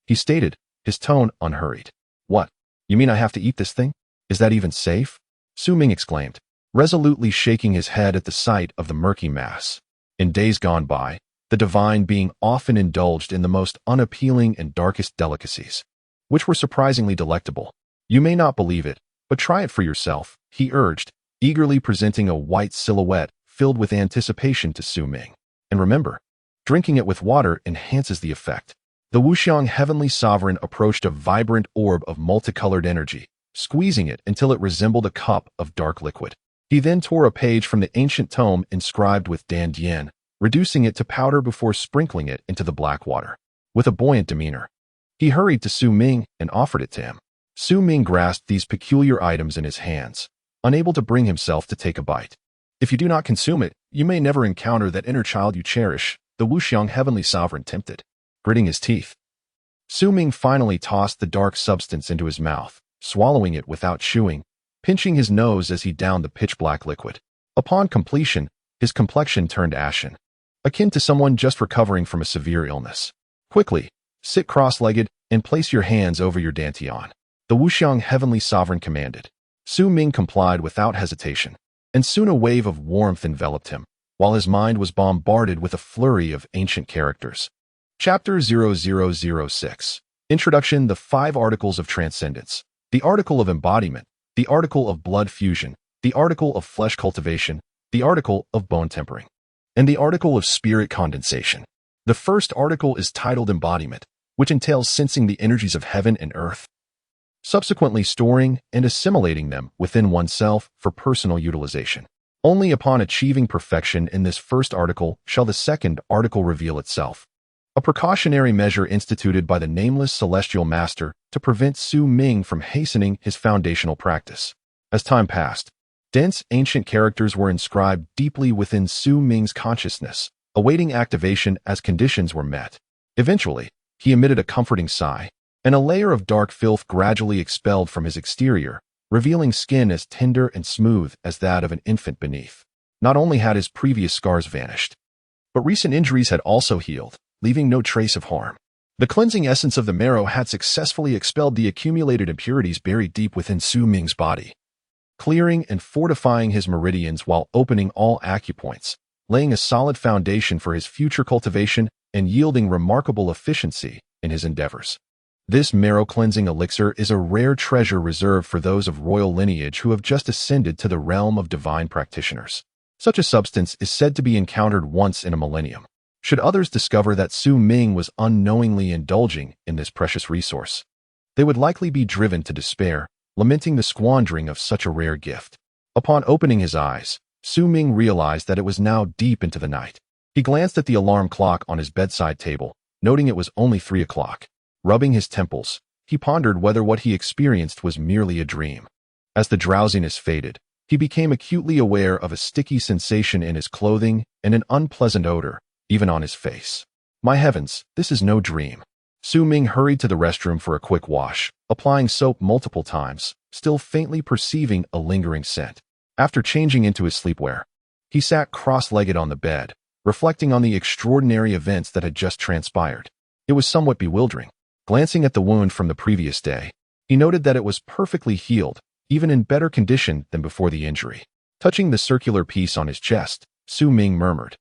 He stated, his tone unhurried. What? You mean I have to eat this thing? Is that even safe? Su Ming exclaimed, resolutely shaking his head at the sight of the murky mass. In days gone by, the divine being often indulged in the most unappealing and darkest delicacies, which were surprisingly delectable. You may not believe it, but try it for yourself, he urged, eagerly presenting a white silhouette filled with anticipation to Su Ming. And remember, drinking it with water enhances the effect. The Wuxiang heavenly sovereign approached a vibrant orb of multicolored energy, squeezing it until it resembled a cup of dark liquid. He then tore a page from the ancient tome inscribed with Dan Dian, reducing it to powder before sprinkling it into the black water. With a buoyant demeanor, he hurried to Su Ming and offered it to him. Su Ming grasped these peculiar items in his hands, unable to bring himself to take a bite. If you do not consume it, you may never encounter that inner child you cherish, the Wuxiang heavenly sovereign tempted. Gritting his teeth, Su Ming finally tossed the dark substance into his mouth, swallowing it without chewing, pinching his nose as he downed the pitch-black liquid. Upon completion, his complexion turned ashen, akin to someone just recovering from a severe illness. Quickly, sit cross-legged and place your hands over your dantian, the Wuxiang Heavenly Sovereign commanded. Su Ming complied without hesitation, and soon a wave of warmth enveloped him, while his mind was bombarded with a flurry of ancient characters. Chapter 0006. Introduction: The 5 Articles of Transcendence. The Article of Embodiment, the Article of Blood Fusion, the Article of Flesh Cultivation, the Article of Bone Tempering, and the Article of Spirit Condensation. The first article is titled Embodiment, which entails sensing the energies of heaven and earth, subsequently storing and assimilating them within oneself for personal utilization. Only upon achieving perfection in this first article shall the second article reveal itself, a precautionary measure instituted by the nameless celestial master to prevent Su Ming from hastening his foundational practice. As time passed, dense ancient characters were inscribed deeply within Su Ming's consciousness, awaiting activation as conditions were met. Eventually, he emitted a comforting sigh, and a layer of dark filth gradually expelled from his exterior, revealing skin as tender and smooth as that of an infant beneath. Not only had his previous scars vanished, but recent injuries had also healed, leaving no trace of harm. The cleansing essence of the marrow had successfully expelled the accumulated impurities buried deep within Su Ming's body, clearing and fortifying his meridians while opening all acupoints, laying a solid foundation for his future cultivation and yielding remarkable efficiency in his endeavors. This marrow-cleansing elixir is a rare treasure reserved for those of royal lineage who have just ascended to the realm of divine practitioners. Such a substance is said to be encountered once in a millennium. Should others discover that Su Ming was unknowingly indulging in this precious resource, they would likely be driven to despair, lamenting the squandering of such a rare gift. Upon opening his eyes, Su Ming realized that it was now deep into the night. He glanced at the alarm clock on his bedside table, noting it was only 3 o'clock. Rubbing his temples, he pondered whether what he experienced was merely a dream. As the drowsiness faded, he became acutely aware of a sticky sensation in his clothing and an unpleasant odor, even on his face. My heavens, this is no dream. Su Ming hurried to the restroom for a quick wash, applying soap multiple times, still faintly perceiving a lingering scent. After changing into his sleepwear, he sat cross-legged on the bed, reflecting on the extraordinary events that had just transpired. It was somewhat bewildering. Glancing at the wound from the previous day, he noted that it was perfectly healed, even in better condition than before the injury. Touching the circular piece on his chest, Su Ming murmured,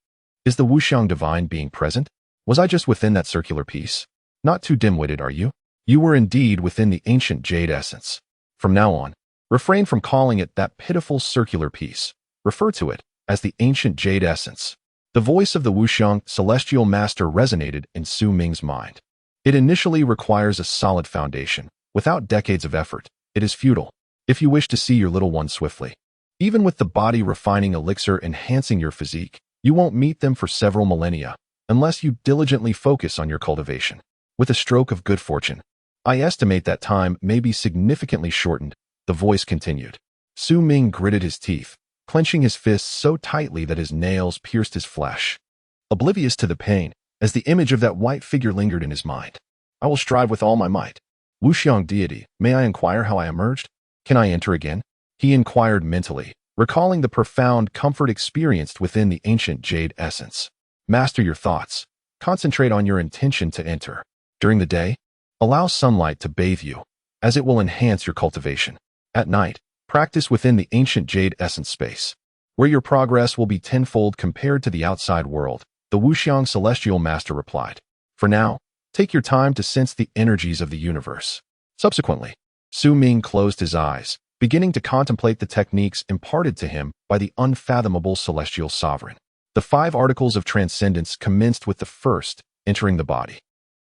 "Is the Wuxiang divine being present? Was I just within that circular piece? Not too dim-witted, are you? You were indeed within the ancient jade essence. From now on, refrain from calling it that pitiful circular piece. Refer to it as the ancient jade essence." The voice of the Wuxiang celestial master resonated in Su Ming's mind. It initially requires a solid foundation. Without decades of effort, it is futile. If you wish to see your little one swiftly, even with the body-refining elixir enhancing your physique, you won't meet them for several millennia, unless you diligently focus on your cultivation. With a stroke of good fortune, I estimate that time may be significantly shortened, the voice continued. Su Ming gritted his teeth, clenching his fists so tightly that his nails pierced his flesh. Oblivious to the pain, as the image of that white figure lingered in his mind. I will strive with all my might. Wuxiang deity, may I inquire how I emerged? Can I enter again? He inquired mentally, recalling the profound comfort experienced within the ancient jade essence. Master your thoughts. Concentrate on your intention to enter. During the day, allow sunlight to bathe you, as it will enhance your cultivation. At night, practice within the ancient jade essence space, where your progress will be tenfold compared to the outside world. The Wuxiang celestial master replied. For now, take your time to sense the energies of the universe. Subsequently, Su Ming closed his eyes, beginning to contemplate the techniques imparted to him by the unfathomable celestial sovereign. The 5 articles of transcendence commenced with the first, entering the body.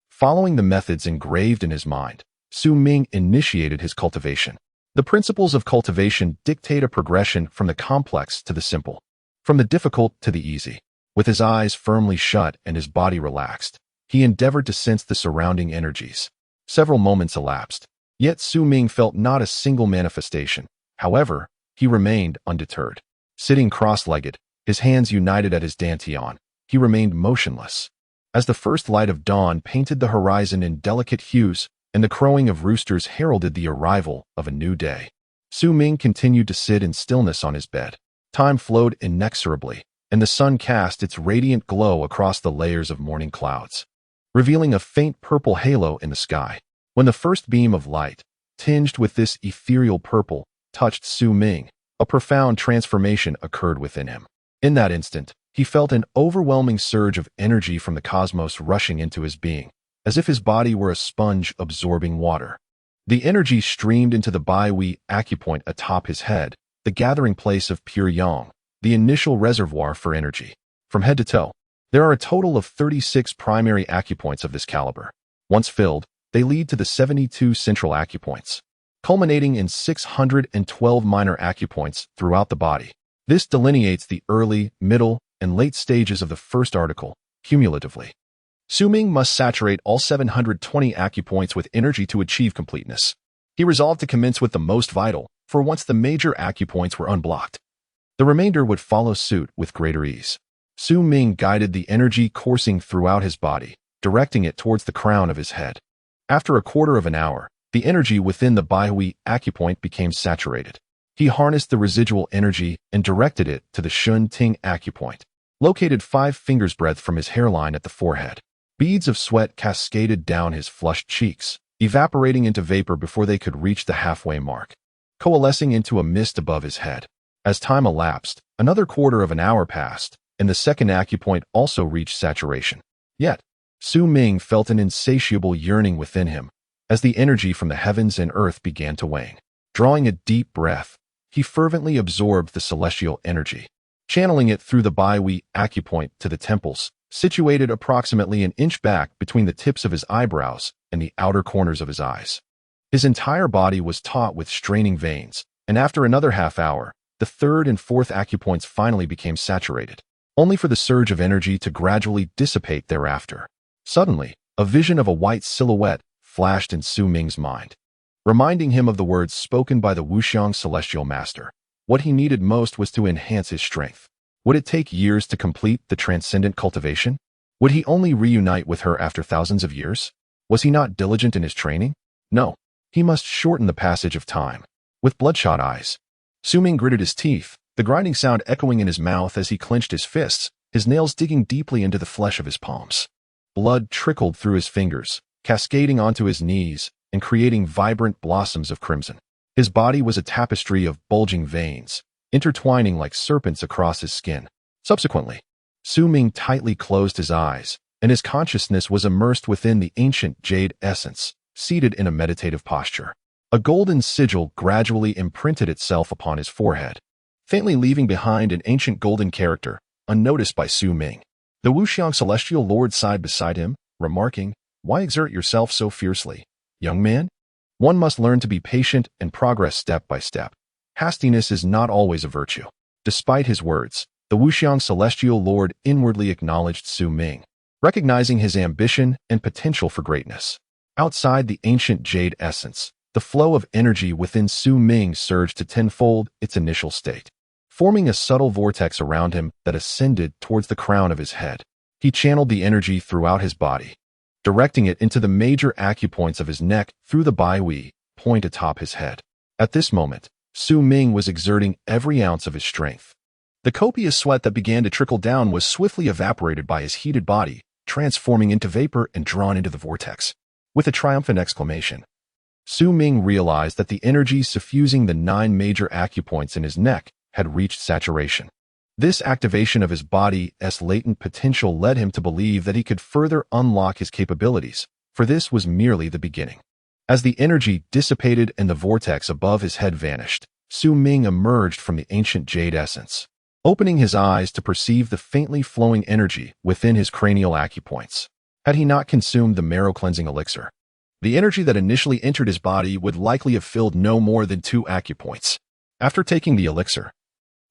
Following the methods engraved in his mind, Su Ming initiated his cultivation. The principles of cultivation dictate a progression from the complex to the simple, from the difficult to the easy. With his eyes firmly shut and his body relaxed, he endeavored to sense the surrounding energies. Several moments elapsed, yet Su Ming felt not a single manifestation. However, he remained undeterred. Sitting cross-legged, his hands united at his dantian, he remained motionless. As the first light of dawn painted the horizon in delicate hues, and the crowing of roosters heralded the arrival of a new day. Su Ming continued to sit in stillness on his bed. Time flowed inexorably, and the sun cast its radiant glow across the layers of morning clouds, revealing a faint purple halo in the sky. When the first beam of light, tinged with this ethereal purple, touched Su Ming, a profound transformation occurred within him. In that instant, he felt an overwhelming surge of energy from the cosmos rushing into his being, as if his body were a sponge absorbing water. The energy streamed into the Baihui acupoint atop his head, the gathering place of pure yang, the initial reservoir for energy. From head to toe, there are a total of 36 primary acupoints of this caliber. Once filled, they lead to the 72 central acupoints, culminating in 612 minor acupoints throughout the body. This delineates the early, middle, and late stages of the first article, cumulatively. Su Ming must saturate all 720 acupoints with energy to achieve completeness. He resolved to commence with the most vital, for once the major acupoints were unblocked, the remainder would follow suit with greater ease. Su Ming guided the energy coursing throughout his body, directing it towards the crown of his head. After a quarter of an hour, the energy within the Baihui acupoint became saturated. He harnessed the residual energy and directed it to the Shun Ting acupoint, located 5 fingers' breadth from his hairline at the forehead. Beads of sweat cascaded down his flushed cheeks, evaporating into vapor before they could reach the halfway mark, coalescing into a mist above his head. As time elapsed, another quarter of an hour passed, and the second acupoint also reached saturation. Yet, Su Ming felt an insatiable yearning within him, as the energy from the heavens and earth began to wane. Drawing a deep breath, he fervently absorbed the celestial energy, channeling it through the Baihui acupoint to the temples, situated approximately an inch back between the tips of his eyebrows and the outer corners of his eyes. His entire body was taut with straining veins, and after another half hour, the third and fourth acupoints finally became saturated, only for the surge of energy to gradually dissipate thereafter. Suddenly, a vision of a white silhouette flashed in Su Ming's mind, reminding him of the words spoken by the Wuxiang celestial master. What he needed most was to enhance his strength. Would it take years to complete the transcendent cultivation? Would he only reunite with her after thousands of years? Was he not diligent in his training? No, he must shorten the passage of time. With bloodshot eyes, Su Ming gritted his teeth, the grinding sound echoing in his mouth as he clenched his fists, his nails digging deeply into the flesh of his palms. Blood trickled through his fingers, cascading onto his knees and creating vibrant blossoms of crimson. His body was a tapestry of bulging veins, intertwining like serpents across his skin. Subsequently, Su Ming tightly closed his eyes, and his consciousness was immersed within the ancient jade essence, seated in a meditative posture. A golden sigil gradually imprinted itself upon his forehead, faintly leaving behind an ancient golden character, unnoticed by Su Ming. The Wuxiang celestial lord sighed beside him, remarking, "Why exert yourself so fiercely, young man? One must learn to be patient and progress step by step. Hastiness is not always a virtue." Despite his words, the Wuxiang celestial lord inwardly acknowledged Su Ming, recognizing his ambition and potential for greatness. Outside the ancient jade essence, the flow of energy within Su Ming surged to tenfold its initial state, forming a subtle vortex around him that ascended towards the crown of his head. He channeled the energy throughout his body, directing it into the major acupoints of his neck through the Baihui point atop his head. At this moment, Su Ming was exerting every ounce of his strength. The copious sweat that began to trickle down was swiftly evaporated by his heated body, transforming into vapor and drawn into the vortex. With a triumphant exclamation, Su Ming realized that the energy suffusing the 9 major acupoints in his neck had reached saturation. This activation of his body's latent potential led him to believe that he could further unlock his capabilities, for this was merely the beginning. As the energy dissipated and the vortex above his head vanished, Su Ming emerged from the ancient jade essence, opening his eyes to perceive the faintly flowing energy within his cranial acupoints. Had he not consumed the marrow-cleansing elixir, the energy that initially entered his body would likely have filled no more than 2 acupoints. After taking the elixir,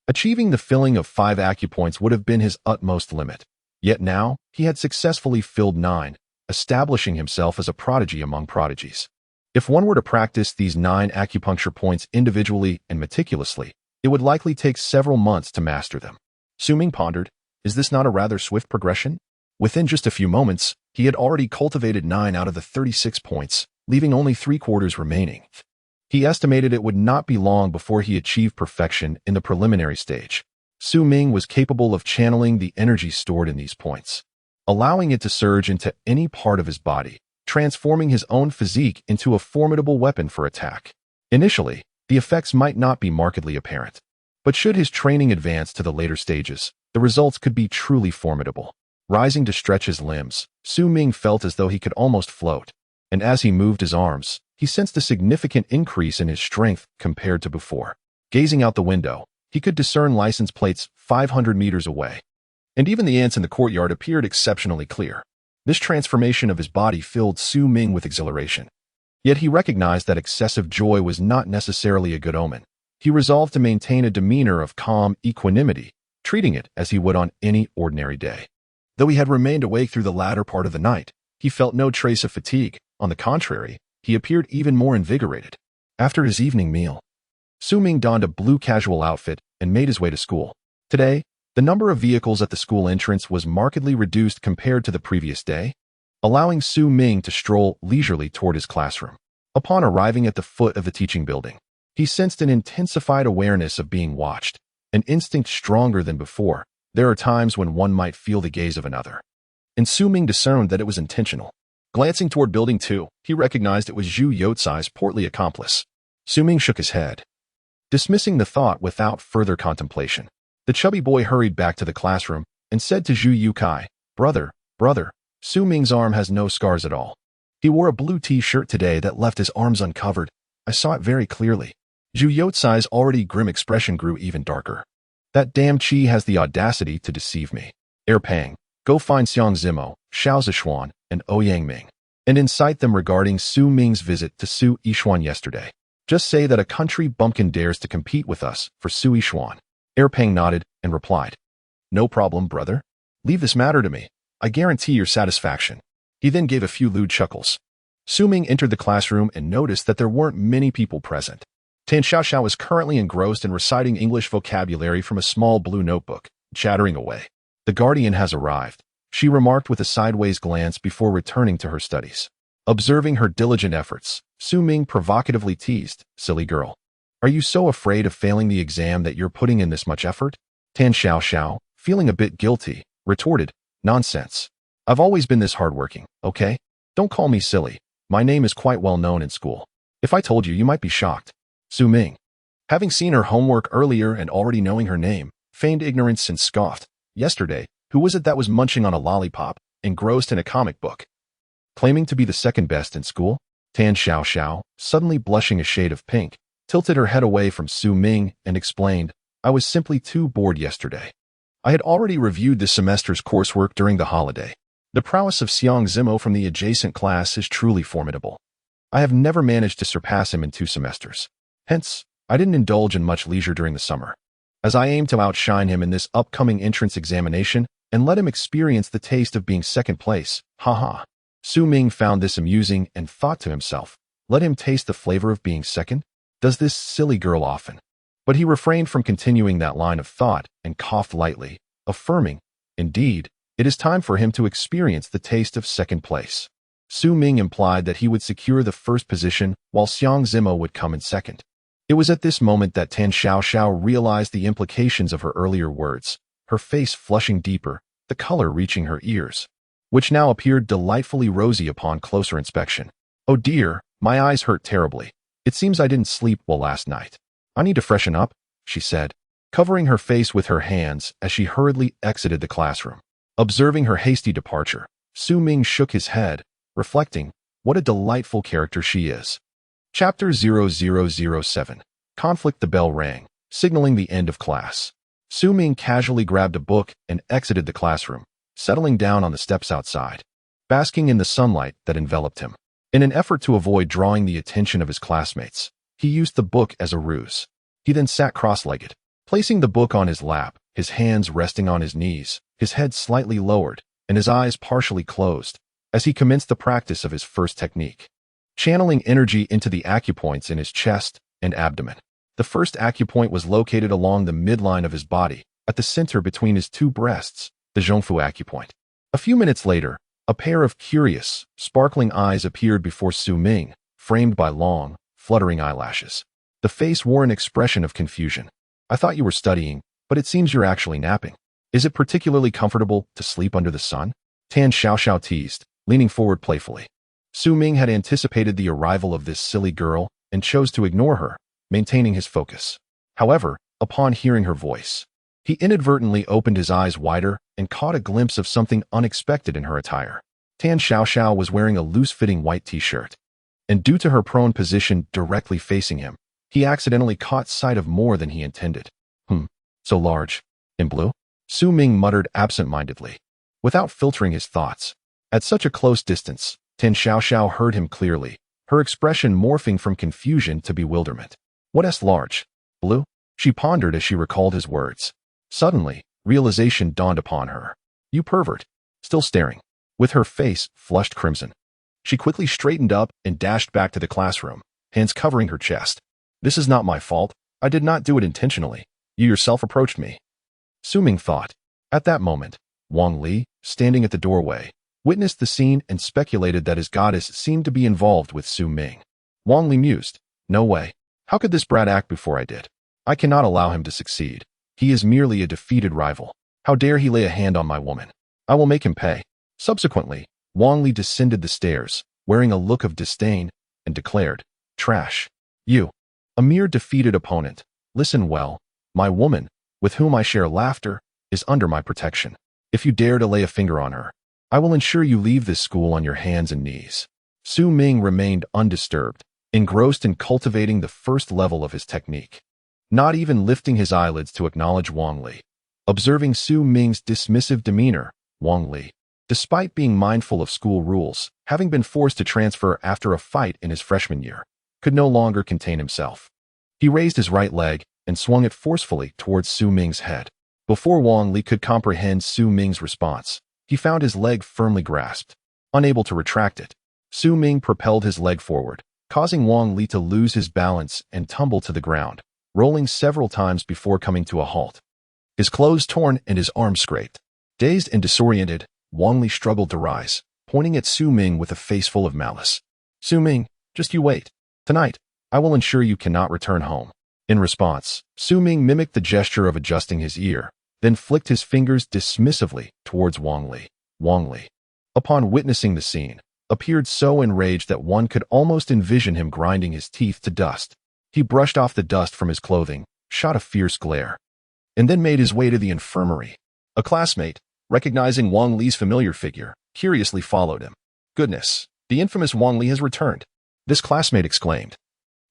achieving the filling of 5 acupoints would have been his utmost limit. Yet now, he had successfully filled 9, establishing himself as a prodigy among prodigies. If one were to practice these 9 acupuncture points individually and meticulously, it would likely take several months to master them. Su Ming pondered, is this not a rather swift progression? Within just a few moments, he had already cultivated 9 out of the 36 points, leaving only 3/4 remaining. He estimated it would not be long before he achieved perfection in the preliminary stage. Su Ming was capable of channeling the energy stored in these points, allowing it to surge into any part of his body, transforming his own physique into a formidable weapon for attack. Initially, the effects might not be markedly apparent, but should his training advance to the later stages, the results could be truly formidable. Rising to stretch his limbs, Su Ming felt as though he could almost float, and as he moved his arms, he sensed a significant increase in his strength compared to before. Gazing out the window, he could discern license plates 500 meters away, and even the ants in the courtyard appeared exceptionally clear. This transformation of his body filled Su Ming with exhilaration. Yet he recognized that excessive joy was not necessarily a good omen. He resolved to maintain a demeanor of calm equanimity, treating it as he would on any ordinary day. Though he had remained awake through the latter part of the night, he felt no trace of fatigue. On the contrary, he appeared even more invigorated. After his evening meal, Su Ming donned a blue casual outfit and made his way to school. Today, the number of vehicles at the school entrance was markedly reduced compared to the previous day, allowing Su Ming to stroll leisurely toward his classroom. Upon arriving at the foot of the teaching building, he sensed an intensified awareness of being watched, an instinct stronger than before. There are times when one might feel the gaze of another, and Su Ming discerned that it was intentional. Glancing toward Building 2, he recognized it was Zhu Youcai's portly accomplice. Su Ming shook his head, dismissing the thought without further contemplation. The chubby boy hurried back to the classroom and said to Zhu Youcai, Brother, Su Ming's arm has no scars at all. He wore a blue t-shirt today that left his arms uncovered. I saw it very clearly." Zhu Youcai's already grim expression grew even darker. "That damn Qi has the audacity to deceive me. Pang, go find Xiang Zimo, Xiao Zishuan, and Ouyang Ming, and incite them regarding Su Ming's visit to Su Yishuan yesterday. Just say that a country bumpkin dares to compete with us for Su Yishuan." Pang nodded and replied, "No problem, brother. Leave this matter to me. I guarantee your satisfaction." He then gave a few lewd chuckles. Su Ming entered the classroom and noticed that there weren't many people present. Tan Xiaoxiao was currently engrossed in reciting English vocabulary from a small blue notebook, chattering away. "The guardian has arrived," she remarked with a sideways glance before returning to her studies. Observing her diligent efforts, Su Ming provocatively teased, "Silly girl. Are you so afraid of failing the exam that you're putting in this much effort?" Tan Xiaoxiao, feeling a bit guilty, retorted, "Nonsense. I've always been this hardworking, okay? Don't call me silly. My name is quite well known in school. If I told you, you might be shocked." Su Ming, having seen her homework earlier and already knowing her name, feigned ignorance and scoffed. "Yesterday, who was it that was munching on a lollipop, engrossed in a comic book, claiming to be the second best in school?" Tan Xiaoxiao, suddenly blushing a shade of pink, tilted her head away from Su Ming and explained, "I was simply too bored yesterday. I had already reviewed this semester's coursework during the holiday. The prowess of Xiang Zimo from the adjacent class is truly formidable. I have never managed to surpass him in 2 semesters. Hence, I didn't indulge in much leisure during the summer, as I aim to outshine him in this upcoming entrance examination and let him experience the taste of being second place. Haha." Su Ming found this amusing and thought to himself, "Let him taste the flavor of being second? Does this silly girl often?" But he refrained from continuing that line of thought and coughed lightly, affirming, "Indeed, it is time for him to experience the taste of second place." Su Ming implied that he would secure the first position while Xiang Zimo would come in second. It was at this moment that Tan Xiaoxiao realized the implications of her earlier words, her face flushing deeper, the color reaching her ears, which now appeared delightfully rosy upon closer inspection. "Oh dear, my eyes hurt terribly. It seems I didn't sleep well last night. I need to freshen up," she said, covering her face with her hands as she hurriedly exited the classroom. Observing her hasty departure, Su Ming shook his head, reflecting, "What a delightful character she is." Chapter 0007. Conflict. The bell rang, signaling the end of class. Su Ming casually grabbed a book and exited the classroom, settling down on the steps outside, basking in the sunlight that enveloped him. In an effort to avoid drawing the attention of his classmates, he used the book as a ruse. He then sat cross-legged, placing the book on his lap, his hands resting on his knees, his head slightly lowered, and his eyes partially closed, as he commenced the practice of his first technique, channeling energy into the acupoints in his chest and abdomen. The first acupoint was located along the midline of his body, at the center between his 2 breasts, the Zhongfu acupoint. A few minutes later, A pair of curious, sparkling eyes appeared before Su Ming, framed by long, fluttering eyelashes. The face wore an expression of confusion. I thought you were studying, but it seems you're actually napping. Is it particularly comfortable to sleep under the sun? Tan Xiaoxiao teased, leaning forward playfully. Su Ming had anticipated the arrival of this silly girl and chose to ignore her, maintaining his focus. However, upon hearing her voice, he inadvertently opened his eyes wider and caught a glimpse of something unexpected in her attire. Tan Xiaoxiao was wearing a loose-fitting white t-shirt, and due to her prone position directly facing him, he accidentally caught sight of more than he intended. So large. In blue? Su Ming muttered absent-mindedly, without filtering his thoughts. At such a close distance, Tan Xiaoxiao heard him clearly, her expression morphing from confusion to bewilderment. What's large? Blue? She pondered as she recalled his words. Suddenly, realization dawned upon her. You pervert. Still staring. With her face flushed crimson, she quickly straightened up and dashed back to the classroom, hands covering her chest. This is not my fault. I did not do it intentionally. You yourself approached me. Su Ming thought. At that moment, Wang Li, standing at the doorway, witnessed the scene and speculated that his goddess seemed to be involved with Su Ming. Wang Li mused. No way. How could this brat act before I did? I cannot allow him to succeed. He is merely a defeated rival. How dare he lay a hand on my woman? I will make him pay. Subsequently, Wang Li descended the stairs, wearing a look of disdain, and declared, Trash. You. A mere defeated opponent. Listen well. My woman, with whom I share laughter, is under my protection. If you dare to lay a finger on her, I will ensure you leave this school on your hands and knees. Su Ming remained undisturbed, engrossed in cultivating the first level of his technique. Not even lifting his eyelids to acknowledge Wang Li. Observing Su Ming's dismissive demeanor, Wang Li, despite being mindful of school rules, having been forced to transfer after a fight in his freshman year, could no longer contain himself. He raised his right leg and swung it forcefully towards Su Ming's head. Before Wang Li could comprehend Su Ming's response, he found his leg firmly grasped. Unable to retract it, Su Ming propelled his leg forward, causing Wang Li to lose his balance and tumble to the ground, rolling several times before coming to a halt. His clothes torn and his arms scraped. Dazed and disoriented, Wang Li struggled to rise, pointing at Su Ming with a face full of malice. Su Ming, just you wait. Tonight, I will ensure you cannot return home. In response, Su Ming mimicked the gesture of adjusting his ear, then flicked his fingers dismissively towards Wang Li. Wang Li, upon witnessing the scene, appeared so enraged that one could almost envision him grinding his teeth to dust. He brushed off the dust from his clothing, shot a fierce glare, and then made his way to the infirmary. A classmate, recognizing Wang Li's familiar figure, curiously followed him. Goodness, the infamous Wang Li has returned, this classmate exclaimed,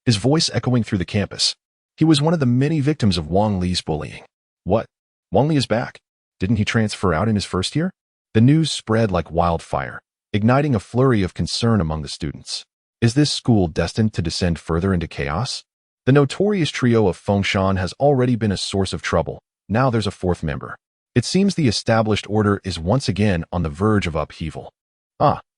his voice echoing through the campus. He was one of the many victims of Wang Li's bullying. What? Wang Li is back. Didn't he transfer out in his first year? The news spread like wildfire, igniting a flurry of concern among the students. Is this school destined to descend further into chaos? The notorious trio of Fengshan has already been a source of trouble. Now there's a fourth member. It seems the established order is once again on the verge of upheaval.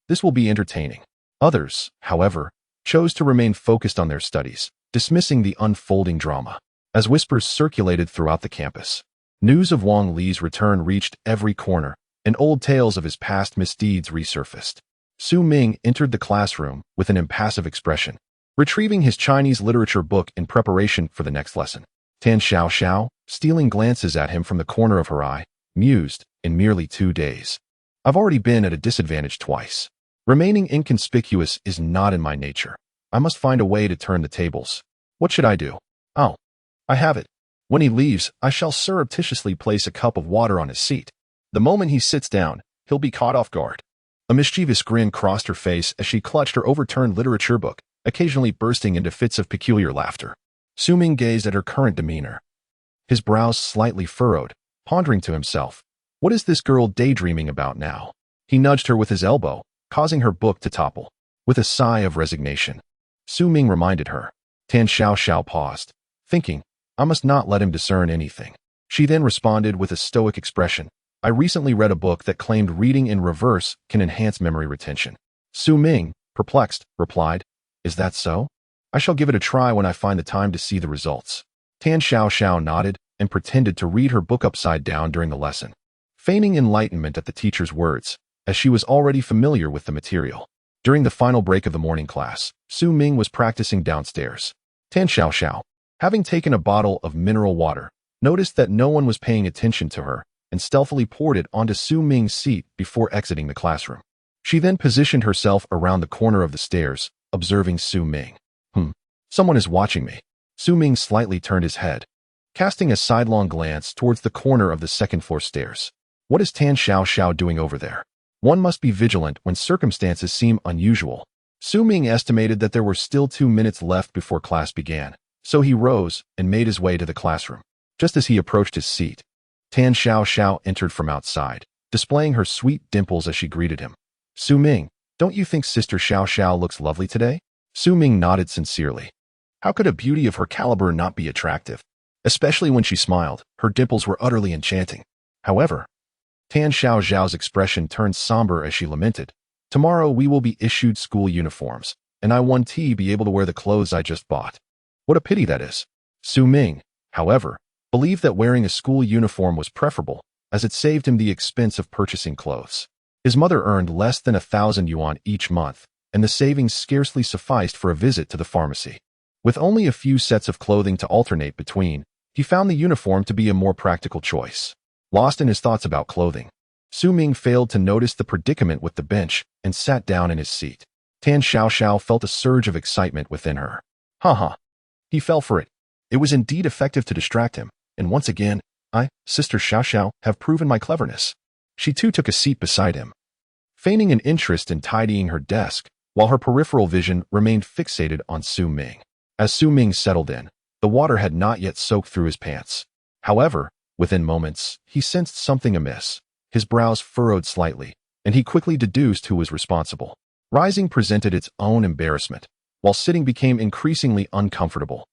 This will be entertaining. Others, however, chose to remain focused on their studies, dismissing the unfolding drama. As whispers circulated throughout the campus, news of Wang Li's return reached every corner, and old tales of his past misdeeds resurfaced. Su Ming entered the classroom with an impassive expression, retrieving his Chinese literature book in preparation for the next lesson. Tan Xiaoxiao, stealing glances at him from the corner of her eye, mused, in merely 2 days. I've already been at a disadvantage twice. Remaining inconspicuous is not in my nature. I must find a way to turn the tables. What should I do? Oh, I have it. When he leaves, I shall surreptitiously place a cup of water on his seat. The moment he sits down, he'll be caught off guard. A mischievous grin crossed her face as she clutched her overturned literature book, occasionally bursting into fits of peculiar laughter. Su Ming gazed at her current demeanor, his brows slightly furrowed, pondering to himself, what is this girl daydreaming about now? He nudged her with his elbow, causing her book to topple. With a sigh of resignation, Su Ming reminded her. Tan Xiaoxiao paused, thinking, I must not let him discern anything. She then responded with a stoic expression. I recently read a book that claimed reading in reverse can enhance memory retention. Su Ming, perplexed, replied, Is that so? I shall give it a try when I find the time to see the results. Tan Xiaoxiao nodded and pretended to read her book upside down during the lesson, feigning enlightenment at the teacher's words. as she was already familiar with the material. During the final break of the morning class, Su Ming was practicing downstairs. Tan Xiaoxiao, having taken a bottle of mineral water, noticed that no one was paying attention to her and stealthily poured it onto Su Ming's seat before exiting the classroom. She then positioned herself around the corner of the stairs, observing Su Ming. Someone is watching me. Su Ming slightly turned his head, casting a sidelong glance towards the corner of the second-floor stairs. What is Tan Xiaoxiao doing over there? One must be vigilant when circumstances seem unusual. Su Ming estimated that there were still 2 minutes left before class began, so he rose and made his way to the classroom. Just as he approached his seat, Tan Xiaoxiao entered from outside, displaying her sweet dimples as she greeted him. Su Ming, don't you think Sister Xiaoxiao looks lovely today? Su Ming nodded sincerely. How could a beauty of her caliber not be attractive? Especially when she smiled, her dimples were utterly enchanting. However, Tan Xiaoxiao's expression turned somber as she lamented. Tomorrow we will be issued school uniforms, and I want to be able to wear the clothes I just bought. What a pity that is. Su Ming, however, believed that wearing a school uniform was preferable, as it saved him the expense of purchasing clothes. His mother earned less than 1,000 yuan each month, and the savings scarcely sufficed for a visit to the pharmacy. With only a few sets of clothing to alternate between, he found the uniform to be a more practical choice. Lost in his thoughts about clothing, Su Ming failed to notice the predicament with the bench and sat down in his seat. Tan Xiaoxiao felt a surge of excitement within her. He fell for it. It was indeed effective to distract him, and once again, Sister Xiaoxiao, have proven my cleverness. She too took a seat beside him, feigning an interest in tidying her desk, while her peripheral vision remained fixated on Su Ming. As Su Ming settled in, the water had not yet soaked through his pants. However, within moments, he sensed something amiss. His brows furrowed slightly, and he quickly deduced who was responsible. Rising presented its own embarrassment, while sitting became increasingly uncomfortable,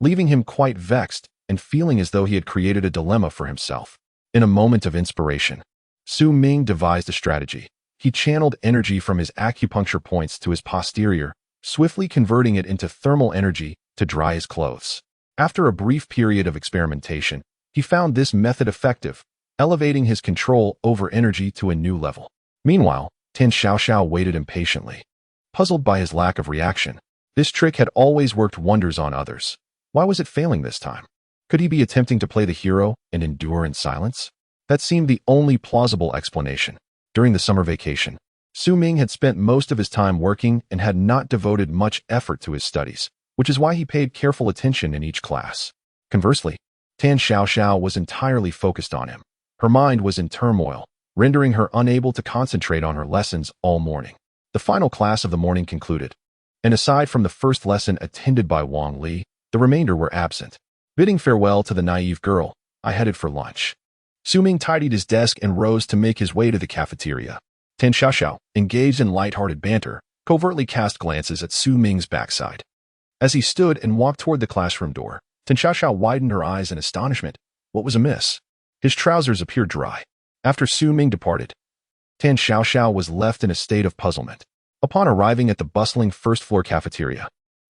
leaving him quite vexed and feeling as though he had created a dilemma for himself. In a moment of inspiration, Su Ming devised a strategy. He channeled energy from his acupuncture points to his posterior, swiftly converting it into thermal energy to dry his clothes. After a brief period of experimentation, he found this method effective, elevating his control over energy to a new level. Meanwhile, Tan Xiaoxiao waited impatiently. Puzzled by his lack of reaction, this trick had always worked wonders on others. Why was it failing this time? Could he be attempting to play the hero and endure in silence? That seemed the only plausible explanation. During the summer vacation, Su Ming had spent most of his time working and had not devoted much effort to his studies, which is why he paid careful attention in each class. Conversely, Tan Xiaoxiao was entirely focused on him. Her mind was in turmoil, rendering her unable to concentrate on her lessons all morning. The final class of the morning concluded, and aside from the first lesson attended by Wang Li, the remainder were absent. Bidding farewell to the naive girl, I headed for lunch. Su Ming tidied his desk and rose to make his way to the cafeteria. Tan Xiaoxiao, engaged in light-hearted banter, covertly cast glances at Su Ming's backside. As he stood and walked toward the classroom door, Tan Xiaoxiao widened her eyes in astonishment. What was amiss? His trousers appeared dry. After Su Ming departed, Tan Xiaoxiao was left in a state of puzzlement. Upon arriving at the bustling first-floor cafeteria,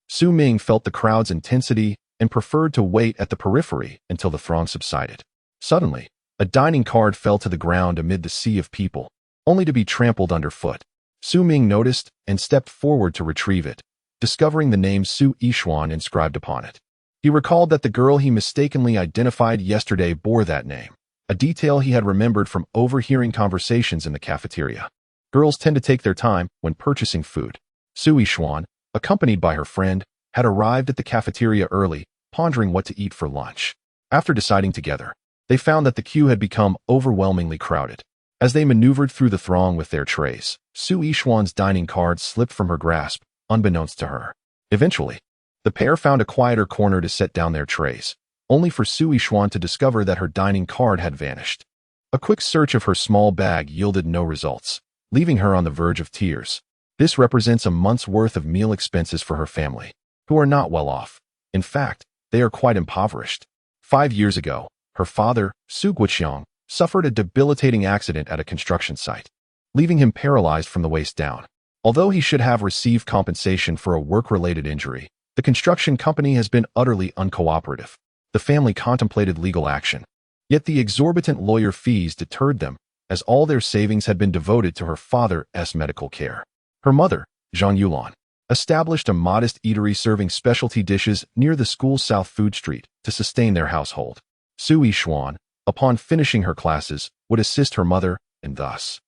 Su Ming felt the crowd's intensity and preferred to wait at the periphery until the throng subsided. Suddenly, a dining card fell to the ground amid the sea of people, only to be trampled underfoot. Su Ming noticed and stepped forward to retrieve it, discovering the name Su Yishuan inscribed upon it. He recalled that the girl he mistakenly identified yesterday bore that name, a detail he had remembered from overhearing conversations in the cafeteria. Girls tend to take their time when purchasing food. Su Yishuan, accompanied by her friend, had arrived at the cafeteria early, pondering what to eat for lunch. After deciding together, they found that the queue had become overwhelmingly crowded. As they maneuvered through the throng with their trays, Su Yishuan's dining card slipped from her grasp, unbeknownst to her. Eventually, the pair found a quieter corner to set down their trays, only for Su Yishuan to discover that her dining card had vanished. A quick search of her small bag yielded no results, leaving her on the verge of tears. This represents a month's worth of meal expenses for her family, who are not well off. In fact, they are quite impoverished. 5 years ago, her father, Su Guoqiang, suffered a debilitating accident at a construction site, leaving him paralyzed from the waist down. Although he should have received compensation for a work-related injury, the construction company has been utterly uncooperative. The family contemplated legal action, yet the exorbitant lawyer fees deterred them, as all their savings had been devoted to her father's medical care. Her mother, Zhang Yulan, established a modest eatery serving specialty dishes near the school's South Food Street to sustain their household. Su Yishuan, upon finishing her classes, would assist her mother, and thus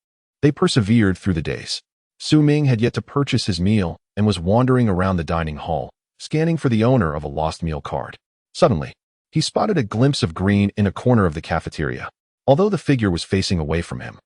they persevered through the days. Su Ming had yet to purchase his meal and was wandering around the dining hall, scanning for the owner of a lost meal card. Suddenly, he spotted a glimpse of green in a corner of the cafeteria. Although the figure was facing away from him,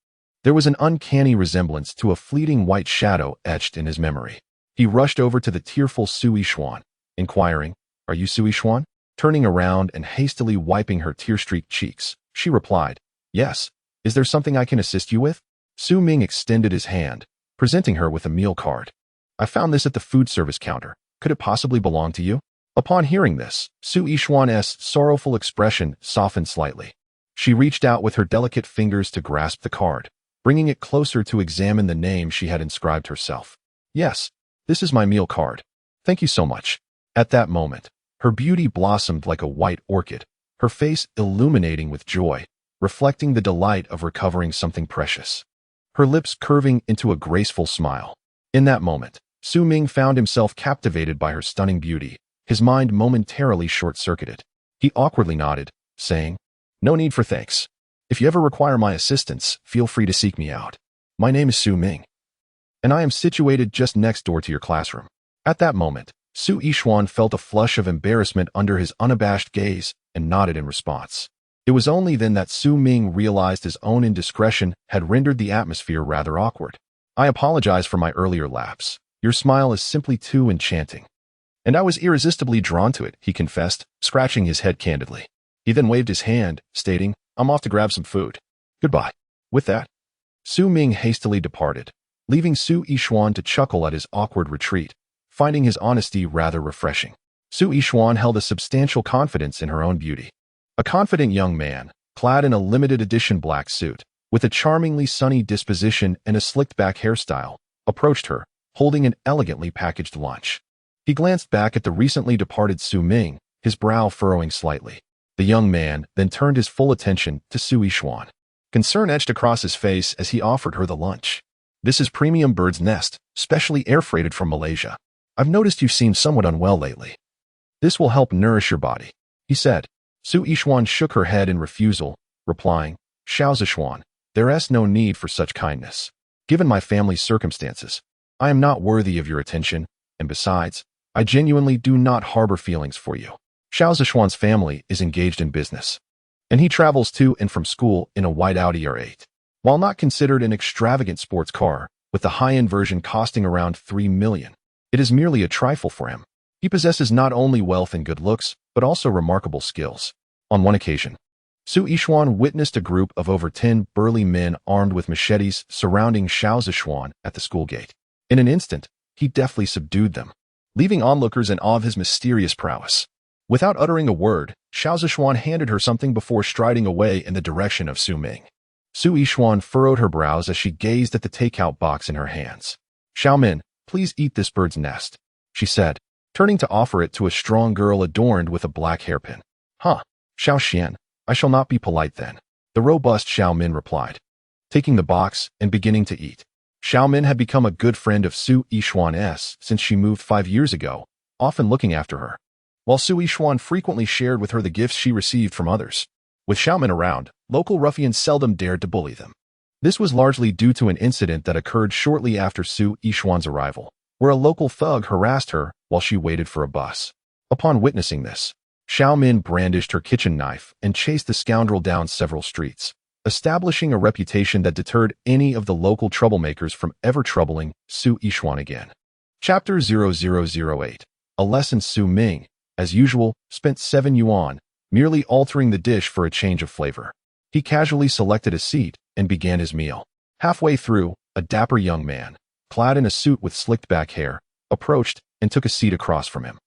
there was an uncanny resemblance to a fleeting white shadow etched in his memory. He rushed over to the tearful Su Yishuan, inquiring, "Are you Su Yishuan?" Turning around and hastily wiping her tear-streaked cheeks, she replied, "Yes. Is there something I can assist you with?" Su Ming extended his hand, presenting her with a meal card. "I found this at the food service counter. Could it possibly belong to you?" Upon hearing this, Su Yishuan's sorrowful expression softened slightly. She reached out with her delicate fingers to grasp the card, bringing it closer to examine the name she had inscribed herself. "Yes, this is my meal card. Thank you so much." At that moment, her beauty blossomed like a white orchid, her face illuminating with joy, reflecting the delight of recovering something precious. Her lips curving into a graceful smile. In that moment, Su Ming found himself captivated by her stunning beauty, his mind momentarily short-circuited. He awkwardly nodded, saying, "No need for thanks. If you ever require my assistance, feel free to seek me out. My name is Su Ming, and I am situated just next door to your classroom." At that moment, Su Yishuan felt a flush of embarrassment under his unabashed gaze and nodded in response. It was only then that Su Ming realized his own indiscretion had rendered the atmosphere rather awkward. "I apologize for my earlier lapse. Your smile is simply too enchanting. And I was irresistibly drawn to it," he confessed, scratching his head candidly. He then waved his hand, stating, "I'm off to grab some food. Goodbye." With that, Su Ming hastily departed, leaving Su Yishuan to chuckle at his awkward retreat, finding his honesty rather refreshing. Su Yishuan held a substantial confidence in her own beauty. A confident young man, clad in a limited-edition black suit, with a charmingly sunny disposition and a slicked-back hairstyle, approached her, holding an elegantly packaged lunch. He glanced back at the recently departed Su Ming, his brow furrowing slightly. The young man then turned his full attention to Su Yishuan. Concern etched across his face as he offered her the lunch. "This is premium bird's nest, specially air-freighted from Malaysia. I've noticed you've seemed somewhat unwell lately. This will help nourish your body," he said. Su Yishuan shook her head in refusal, replying, "Xiao Zishuan, there's no need for such kindness. Given my family's circumstances, I am not worthy of your attention, and besides, I genuinely do not harbor feelings for you." Xiao Zishuan's family is engaged in business, and he travels to and from school in a white Audi R8. While not considered an extravagant sports car, with the high-end version costing around 3 million, it is merely a trifle for him. He possesses not only wealth and good looks, but also remarkable skills. On one occasion, Su Yishuan witnessed a group of over 10 burly men armed with machetes surrounding Xiao Zishuan at the school gate. In an instant, he deftly subdued them, leaving onlookers in awe of his mysterious prowess. Without uttering a word, Xiao Zishuan handed her something before striding away in the direction of Su Ming. Su Yishuan furrowed her brows as she gazed at the takeout box in her hands. "Xiao Min, please eat this bird's nest," she said, turning to offer it to a strong girl adorned with a black hairpin. "Huh, Xiao Xian, I shall not be polite then," the robust Xiao Min replied, taking the box and beginning to eat. Xiao Min had become a good friend of Su Yishuan's since she moved 5 years ago, often looking after her, while Su Yishuan frequently shared with her the gifts she received from others. With Xiao Min around, local ruffians seldom dared to bully them. This was largely due to an incident that occurred shortly after Su Yishuan's arrival, where a local thug harassed her while she waited for a bus. Upon witnessing this, Xiao Min brandished her kitchen knife and chased the scoundrel down several streets, establishing a reputation that deterred any of the local troublemakers from ever troubling Su Yishuan again. Chapter 0008. A lesson. Su Ming, as usual, spent 7 yuan, merely altering the dish for a change of flavor. He casually selected a seat and began his meal. Halfway through, a dapper young man, clad in a suit with slicked back hair, approached and took a seat across from him.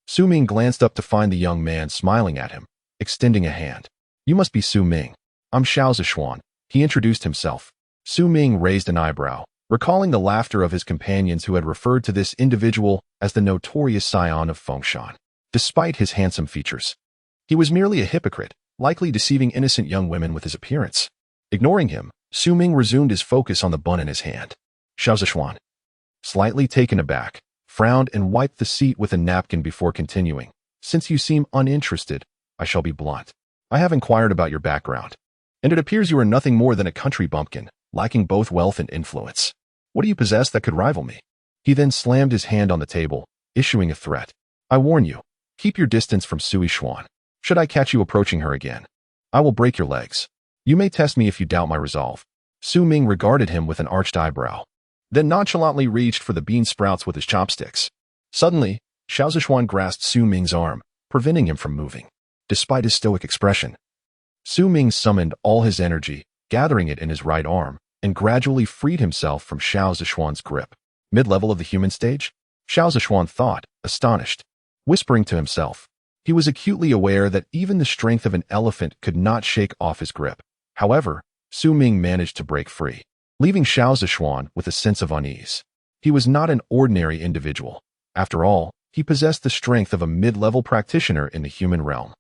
Su Ming glanced up to find the young man smiling at him, extending a hand. "You must be Su Ming. I'm Xiao Zishuan," he introduced himself. Su Ming raised an eyebrow, recalling the laughter of his companions who had referred to this individual as the notorious scion of Fengshan. Despite his handsome features, he was merely a hypocrite, likely deceiving innocent young women with his appearance. Ignoring him, Su Ming resumed his focus on the bun in his hand. Xiao Zishuan, slightly taken aback, frowned and wiped the seat with a napkin before continuing. Since you seem uninterested, I shall be blunt. I have inquired about your background, and it appears you are nothing more than a country bumpkin, lacking both wealth and influence. What do you possess that could rival me? He then slammed his hand on the table, issuing a threat. I warn you, keep your distance from Sui Xuan. Should I catch you approaching her again, I will break your legs. You may test me if you doubt my resolve. Su Ming regarded him with an arched eyebrow, then nonchalantly reached for the bean sprouts with his chopsticks. Suddenly, Xiao Zishuan grasped Su Ming's arm, preventing him from moving. Despite his stoic expression, Su Ming summoned all his energy, gathering it in his right arm, and gradually freed himself from Xiao Zishuan's grip. Mid-level of the human stage? Xiao Zishuan thought, astonished. Whispering to himself, he was acutely aware that even the strength of an elephant could not shake off his grip. However, Su Ming managed to break free, leaving Xiao Zishuan with a sense of unease. He was not an ordinary individual. After all, he possessed the strength of a mid-level practitioner in the human realm.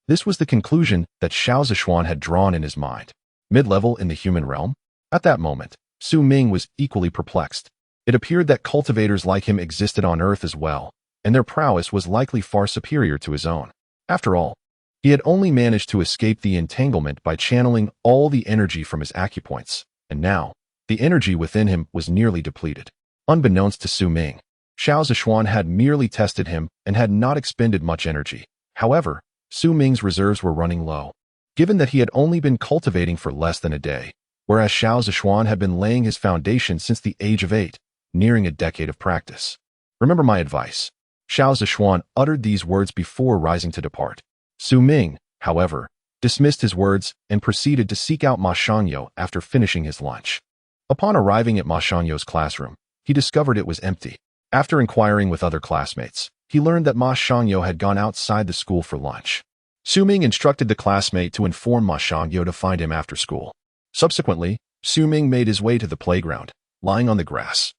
This was the conclusion that Xiao Zishuan had drawn in his mind. Mid-level in the human realm? At that moment, Su Ming was equally perplexed. It appeared that cultivators like him existed on Earth as well, and their prowess was likely far superior to his own. After all, he had only managed to escape the entanglement by channeling all the energy from his acupoints, and now, the energy within him was nearly depleted. Unbeknownst to Su Ming, Xiao Zishuan had merely tested him and had not expended much energy. However, Su Ming's reserves were running low, given that he had only been cultivating for less than a day, whereas Xiao Zishuan had been laying his foundation since the age of 8, nearing a decade of practice. Remember my advice. Xiao Zishuan uttered these words before rising to depart. Su Ming, however, dismissed his words and proceeded to seek out Ma Shangyo after finishing his lunch. Upon arriving at Ma Shangyo's classroom, he discovered it was empty. After inquiring with other classmates, he learned that Ma Shangyo had gone outside the school for lunch. Su Ming instructed the classmate to inform Ma Shangyo to find him after school. Subsequently, Su Ming made his way to the playground, lying on the grass,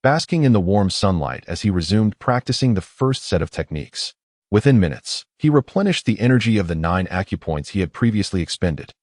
basking in the warm sunlight as he resumed practicing the first set of techniques. Within minutes, he replenished the energy of the 9 acupoints he had previously expended.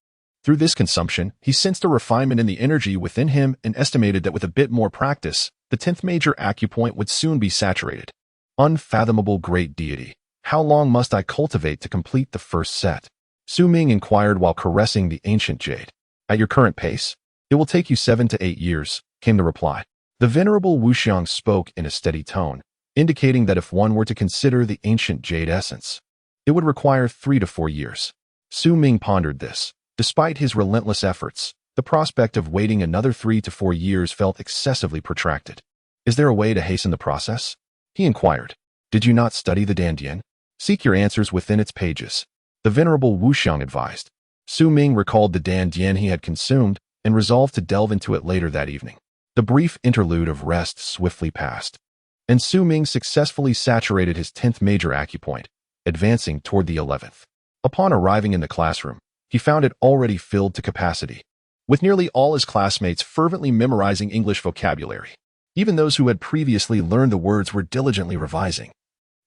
Through this consumption, he sensed a refinement in the energy within him and estimated that with a bit more practice, the 10th major acupoint would soon be saturated. Unfathomable great deity, how long must I cultivate to complete the first set? Su Ming inquired while caressing the ancient jade. At your current pace, it will take you 7 to 8 years, came the reply. The venerable Wuxiang spoke in a steady tone, indicating that if one were to consider the ancient jade essence, it would require 3 to 4 years. Su Ming pondered this. Despite his relentless efforts, the prospect of waiting another 3 to 4 years felt excessively protracted. Is there a way to hasten the process? He inquired. Did you not study the Dandian? Seek your answers within its pages. The venerable Wuxiang advised. Su Ming recalled the Dandian he had consumed and resolved to delve into it later that evening. The brief interlude of rest swiftly passed, and Su Ming successfully saturated his 10th major acupoint, advancing toward the 11th. Upon arriving in the classroom, he found it already filled to capacity, with nearly all his classmates fervently memorizing English vocabulary. Even those who had previously learned the words were diligently revising.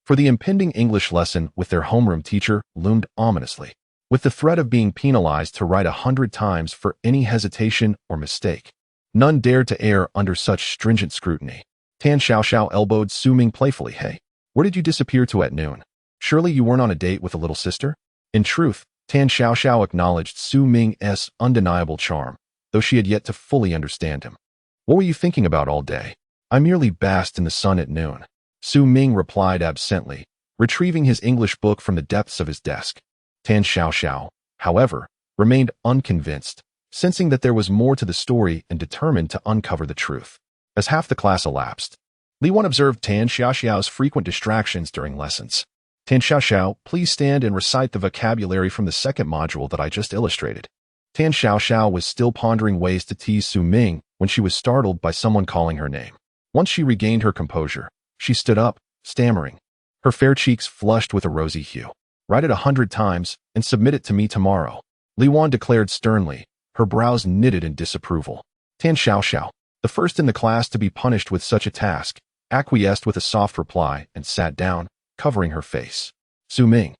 For the impending English lesson with their homeroom teacher loomed ominously, with the threat of being penalized to write 100 times for any hesitation or mistake. None dared to err under such stringent scrutiny. Tan Xiaoxiao elbowed Su Ming playfully. Hey, where did you disappear to at noon? Surely you weren't on a date with a little sister? In truth, Tan Xiaoxiao acknowledged Su Ming's undeniable charm, though she had yet to fully understand him. What were you thinking about all day? I merely basked in the sun at noon. Su Ming replied absently, retrieving his English book from the depths of his desk. Tan Xiaoxiao, however, remained unconvinced, sensing that there was more to the story and determined to uncover the truth. As half the class elapsed, Li Wan observed Tan Xiaoxiao's frequent distractions during lessons. Tan Xiaoxiao, please stand and recite the vocabulary from the second module that I just illustrated. Tan Xiaoxiao was still pondering ways to tease Su Ming when she was startled by someone calling her name. Once she regained her composure, she stood up, stammering, her fair cheeks flushed with a rosy hue. Write it 100 times and submit it to me tomorrow, Li Wan declared sternly, her brows knitted in disapproval. Tan Xiaoxiao, the first in the class to be punished with such a task, acquiesced with a soft reply and sat down, covering her face. Su Ming,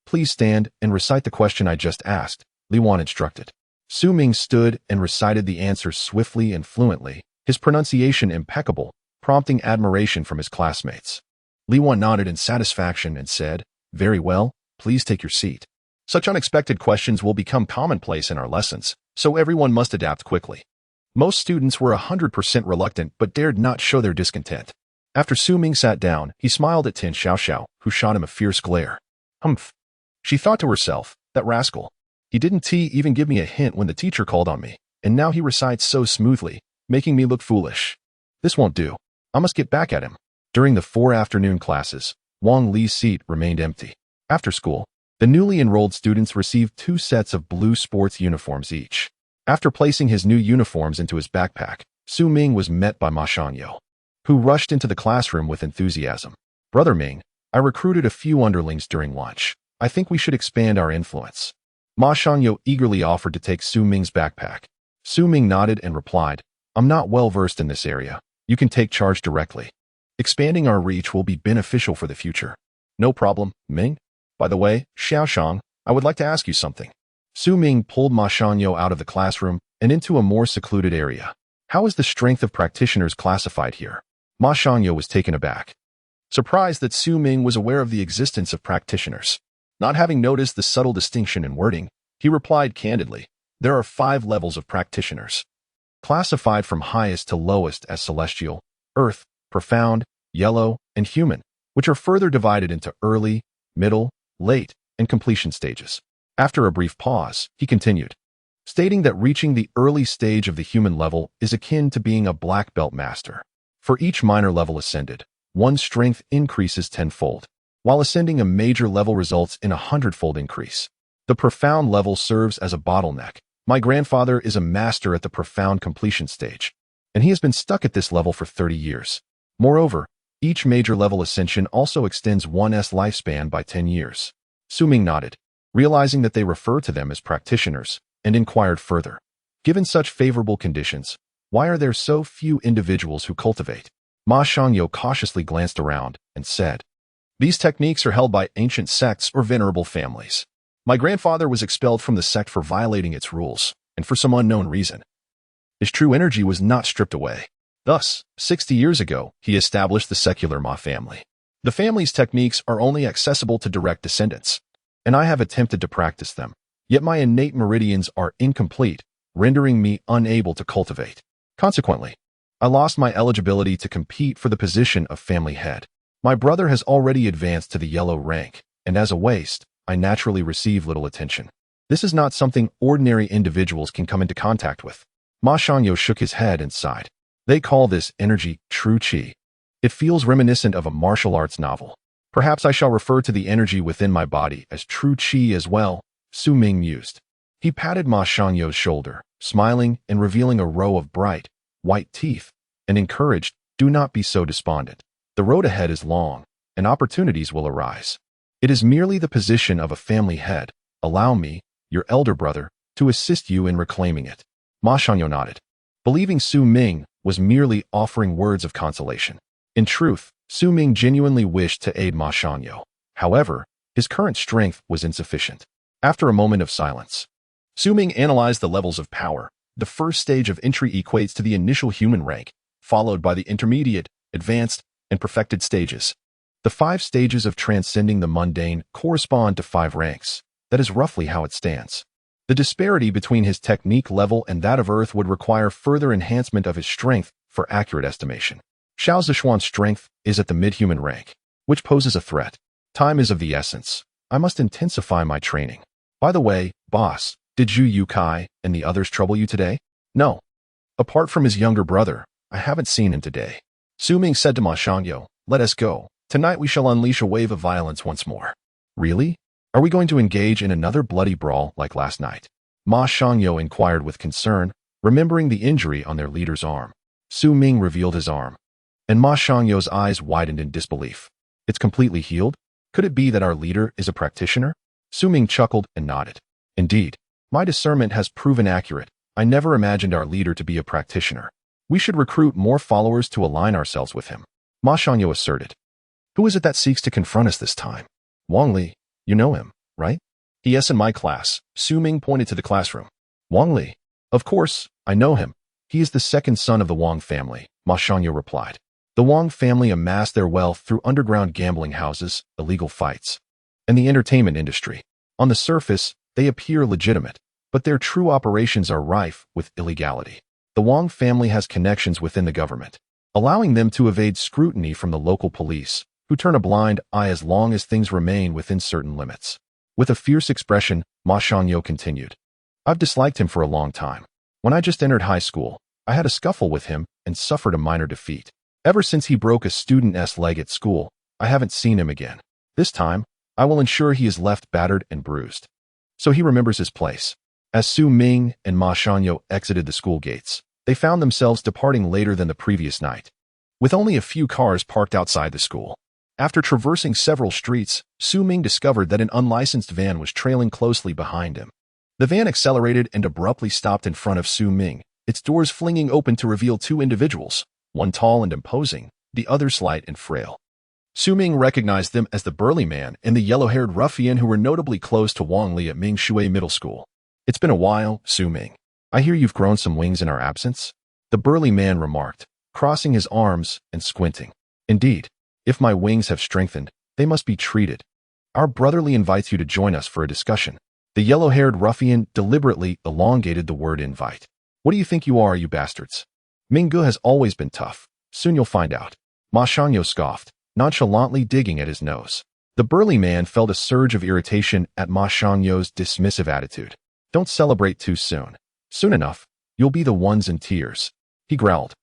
please stand and recite the question I just asked, Li Wan instructed. Su Ming stood and recited the answers swiftly and fluently, his pronunciation impeccable, prompting admiration from his classmates. Li Wan nodded in satisfaction and said, "Very well, please take your seat. Such unexpected questions will become commonplace in our lessons, so everyone must adapt quickly." Most students were 100% reluctant but dared not show their discontent. After Su Ming sat down, he smiled at Tin Xiaoxiao, who shot him a fierce glare. Humph. She thought to herself, that rascal. He didn't even give me a hint when the teacher called on me, and now he recites so smoothly, making me look foolish. This won't do. I must get back at him. During the 4 afternoon classes, Wang Li's seat remained empty. After school, the newly enrolled students received 2 sets of blue sports uniforms each. After placing his new uniforms into his backpack, Su Ming was met by Ma Shangyou, who rushed into the classroom with enthusiasm. "Brother Ming, I recruited a few underlings during lunch. I think we should expand our influence." Ma Shangyou eagerly offered to take Su Ming's backpack. Su Ming nodded and replied, "I'm not well versed in this area. You can take charge directly. Expanding our reach will be beneficial for the future." "No problem, Ming. By the way, Xiaoshang, I would like to ask you something." Su Ming pulled Ma Shangyou out of the classroom and into a more secluded area. "How is the strength of practitioners classified here?" Ma Shangyou was taken aback, surprised that Su Ming was aware of the existence of practitioners. Not having noticed the subtle distinction in wording, he replied candidly, "There are 5 levels of practitioners, classified from highest to lowest as celestial, earth, profound, yellow, and human, which are further divided into early, middle, late, and completion stages." After a brief pause, he continued, stating that reaching the early stage of the human level is akin to being a black belt master. For each minor level ascended, one's strength increases 10-fold, while ascending a major level results in a 100-fold increase. The profound level serves as a bottleneck. My grandfather is a master at the profound completion stage, and he has been stuck at this level for 30 years. Moreover, each major level ascension also extends one's lifespan by 10 years. Su Ming nodded, realizing that they refer to them as practitioners, and inquired further. Given such favorable conditions, why are there so few individuals who cultivate? Ma Shangyou cautiously glanced around and said, "These techniques are held by ancient sects or venerable families. My grandfather was expelled from the sect for violating its rules, and for some unknown reason. His true energy was not stripped away. Thus, 60 years ago, he established the secular Ma family. The family's techniques are only accessible to direct descendants, and I have attempted to practice them, yet my innate meridians are incomplete, rendering me unable to cultivate. Consequently, I lost my eligibility to compete for the position of family head. My brother has already advanced to the yellow rank, and as a waste, I naturally receive little attention. This is not something ordinary individuals can come into contact with." Ma Shangyou shook his head and sighed. "They call this energy true qi. It feels reminiscent of a martial arts novel. Perhaps I shall refer to the energy within my body as true qi as well," Su Ming mused. He patted Ma Shangyou's shoulder, smiling and revealing a row of bright, white teeth, and encouraged, "Do not be so despondent. The road ahead is long, and opportunities will arise. It is merely the position of a family head. Allow me, your elder brother, to assist you in reclaiming it." Ma Shangyou nodded, believing Su Ming was merely offering words of consolation. In truth, Su Ming genuinely wished to aid Ma Shangyou. However, his current strength was insufficient. After a moment of silence, Su Ming analyzed the levels of power. The first stage of entry equates to the initial human rank, followed by the intermediate, advanced, and perfected stages. The 5 stages of transcending the mundane correspond to 5 ranks. That is roughly how it stands. The disparity between his technique level and that of Earth would require further enhancement of his strength for accurate estimation. Xiao Zishuan's strength is at the mid-human rank, which poses a threat. Time is of the essence. I must intensify my training. By the way, boss, did Zhu Yukai and the others trouble you today? No. Apart from his younger brother, I haven't seen him today. Su Ming said to Ma Shangyou, "Let us go. Tonight we shall unleash a wave of violence once more." "Really? Are we going to engage in another bloody brawl like last night?" Ma Shangyou inquired with concern, remembering the injury on their leader's arm. Su Ming revealed his arm, and Ma Shangyou's eyes widened in disbelief. "It's completely healed? Could it be that our leader is a practitioner?" Su Ming chuckled and nodded. "Indeed, my discernment has proven accurate. I never imagined our leader to be a practitioner. We should recruit more followers to align ourselves with him," Ma Shangyou asserted. "Who is it that seeks to confront us this time?" "Wang Li. You know him, right?" "Yes, in my class." Su Ming pointed to the classroom. Wang Li. Of course, I know him. He is the second son of the Wang family, Ma Shangyo replied. The Wang family amassed their wealth through underground gambling houses, illegal fights, and the entertainment industry. On the surface, they appear legitimate, but their true operations are rife with illegality. The Wang family has connections within the government, allowing them to evade scrutiny from the local police, who turn a blind eye as long as things remain within certain limits. With a fierce expression, Ma Shangyo continued. I've disliked him for a long time. When I just entered high school, I had a scuffle with him and suffered a minor defeat. Ever since he broke a student's leg at school, I haven't seen him again. This time, I will ensure he is left battered and bruised, so he remembers his place. As Su Ming and Ma Shangyo exited the school gates, they found themselves departing later than the previous night, with only a few cars parked outside the school. After traversing several streets, Su Ming discovered that an unlicensed van was trailing closely behind him. The van accelerated and abruptly stopped in front of Su Ming, its doors flinging open to reveal two individuals, one tall and imposing, the other slight and frail. Su Ming recognized them as the burly man and the yellow-haired ruffian who were notably close to Wang Li at Ming Shui Middle School. It's been a while, Su Ming. I hear you've grown some wings in our absence, the burly man remarked, crossing his arms and squinting. Indeed, if my wings have strengthened, they must be treated. Our brotherly invites you to join us for a discussion. The yellow-haired ruffian deliberately elongated the word invite. What do you think you are, you bastards? Minggu has always been tough. Soon you'll find out. Ma Shangyo scoffed, nonchalantly digging at his nose. The burly man felt a surge of irritation at Ma Shangyo's dismissive attitude. Don't celebrate too soon. Soon enough, you'll be the ones in tears. He growled.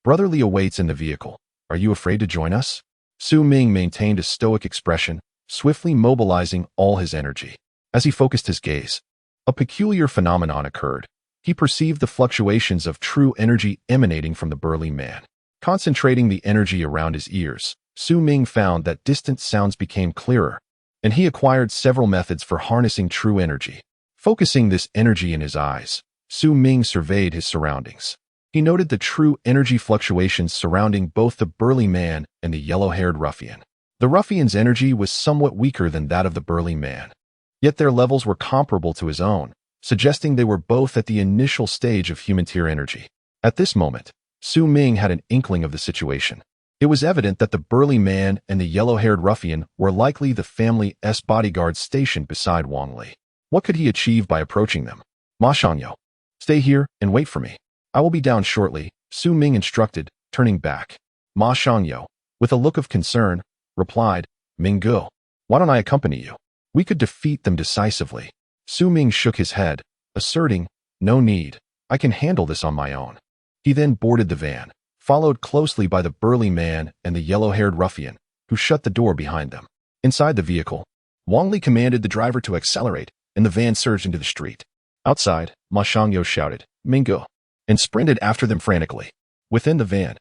Brotherly awaits in the vehicle. Are you afraid to join us? Su Ming maintained a stoic expression, swiftly mobilizing all his energy. As he focused his gaze, a peculiar phenomenon occurred. He perceived the fluctuations of true energy emanating from the burly man. Concentrating the energy around his ears, Su Ming found that distant sounds became clearer, and he acquired several methods for harnessing true energy. Focusing this energy in his eyes, Su Ming surveyed his surroundings. He noted the true energy fluctuations surrounding both the burly man and the yellow-haired ruffian. The ruffian's energy was somewhat weaker than that of the burly man, yet their levels were comparable to his own, suggesting they were both at the initial stage of human tier energy. At this moment, Su Ming had an inkling of the situation. It was evident that the burly man and the yellow-haired ruffian were likely the family's bodyguards stationed beside Wang Li. What could he achieve by approaching them? Ma Shangyo, stay here and wait for me. I will be down shortly, Su Ming instructed, turning back. Ma Shangyo, with a look of concern, replied, Minggu, why don't I accompany you? We could defeat them decisively. Su Ming shook his head, asserting, no need, I can handle this on my own. He then boarded the van, followed closely by the burly man and the yellow-haired ruffian, who shut the door behind them. Inside the vehicle, Wang Li commanded the driver to accelerate, and the van surged into the street. Outside, Ma Shangyo shouted, Minggu, and sprinted after them frantically. Within the van,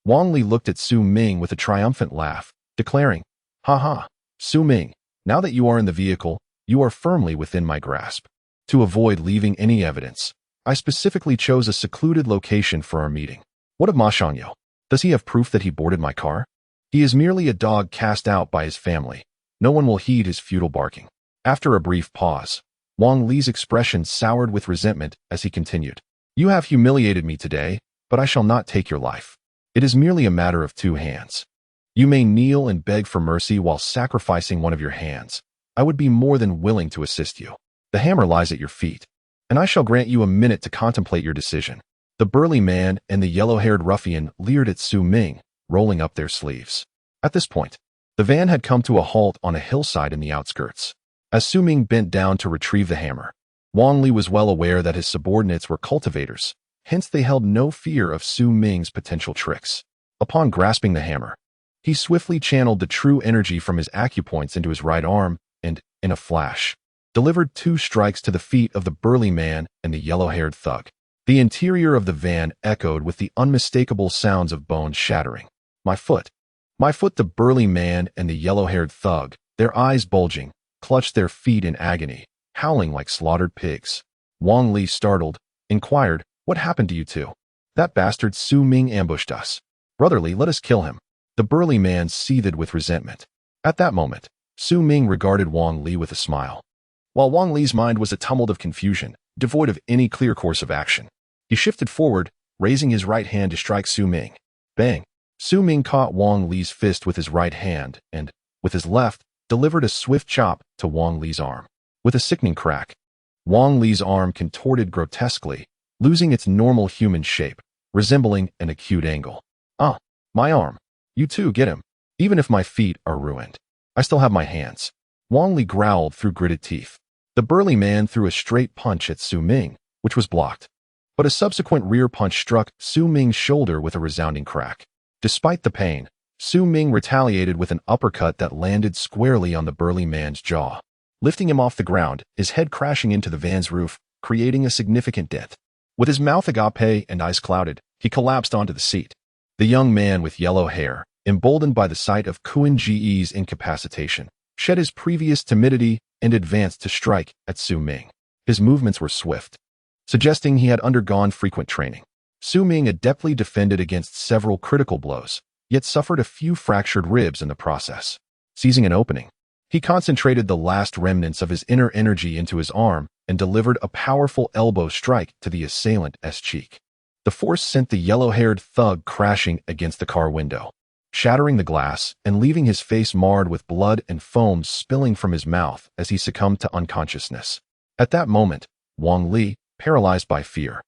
Wang Li looked at Su Ming with a triumphant laugh, declaring, ha ha, Su Ming, now that you are in the vehicle, you are firmly within my grasp. To avoid leaving any evidence, I specifically chose a secluded location for our meeting. What of Ma Shangyo? Does he have proof that he boarded my car? He is merely a dog cast out by his family. No one will heed his futile barking. After a brief pause, Wang Li's expression soured with resentment as he continued. You have humiliated me today, but I shall not take your life. It is merely a matter of two hands. You may kneel and beg for mercy while sacrificing one of your hands. I would be more than willing to assist you. The hammer lies at your feet, and I shall grant you a minute to contemplate your decision. The burly man and the yellow-haired ruffian leered at Su Ming, rolling up their sleeves. At this point, the van had come to a halt on a hillside in the outskirts. As Su Ming bent down to retrieve the hammer, Wang Li was well aware that his subordinates were cultivators, hence they held no fear of Su Ming's potential tricks. Upon grasping the hammer, he swiftly channeled the true energy from his acupoints into his right arm and, in a flash, delivered two strikes to the feet of the burly man and the yellow-haired thug. The interior of the van echoed with the unmistakable sounds of bones shattering. My foot! My foot! The burly man and the yellow-haired thug, their eyes bulging, clutched their feet in agony, howling like slaughtered pigs. Wang Li, startled, inquired, what happened to you two? That bastard Su Ming ambushed us. Brotherly, let us kill him. The burly man seethed with resentment. At that moment, Su Ming regarded Wang Li with a smile. While Wang Li's mind was a tumult of confusion, devoid of any clear course of action. He shifted forward, raising his right hand to strike Su Ming. Bang! Su Ming caught Wang Li's fist with his right hand and, with his left, delivered a swift chop to Wang Li's arm. With a sickening crack, Wang Li's arm contorted grotesquely, losing its normal human shape, resembling an acute angle. Ah, my arm. You too, get him. Even if my feet are ruined, I still have my hands. Wang Li growled through gritted teeth. The burly man threw a straight punch at Su Ming, which was blocked. But a subsequent rear punch struck Su Ming's shoulder with a resounding crack. Despite the pain, Su Ming retaliated with an uppercut that landed squarely on the burly man's jaw, lifting him off the ground, his head crashing into the van's roof, creating a significant dent. With his mouth agape and eyes clouded, he collapsed onto the seat. The young man with yellow hair, emboldened by the sight of Kuan Ji's incapacitation, shed his previous timidity and advanced to strike at Su Ming. His movements were swift, suggesting he had undergone frequent training. Su Ming adeptly defended against several critical blows, yet suffered a few fractured ribs in the process. Seizing an opening, he concentrated the last remnants of his inner energy into his arm and delivered a powerful elbow strike to the assailant's cheek. The force sent the yellow-haired thug crashing against the car window, shattering the glass and leaving his face marred with blood and foam spilling from his mouth as he succumbed to unconsciousness. At that moment, Wang Li, paralyzed by fear,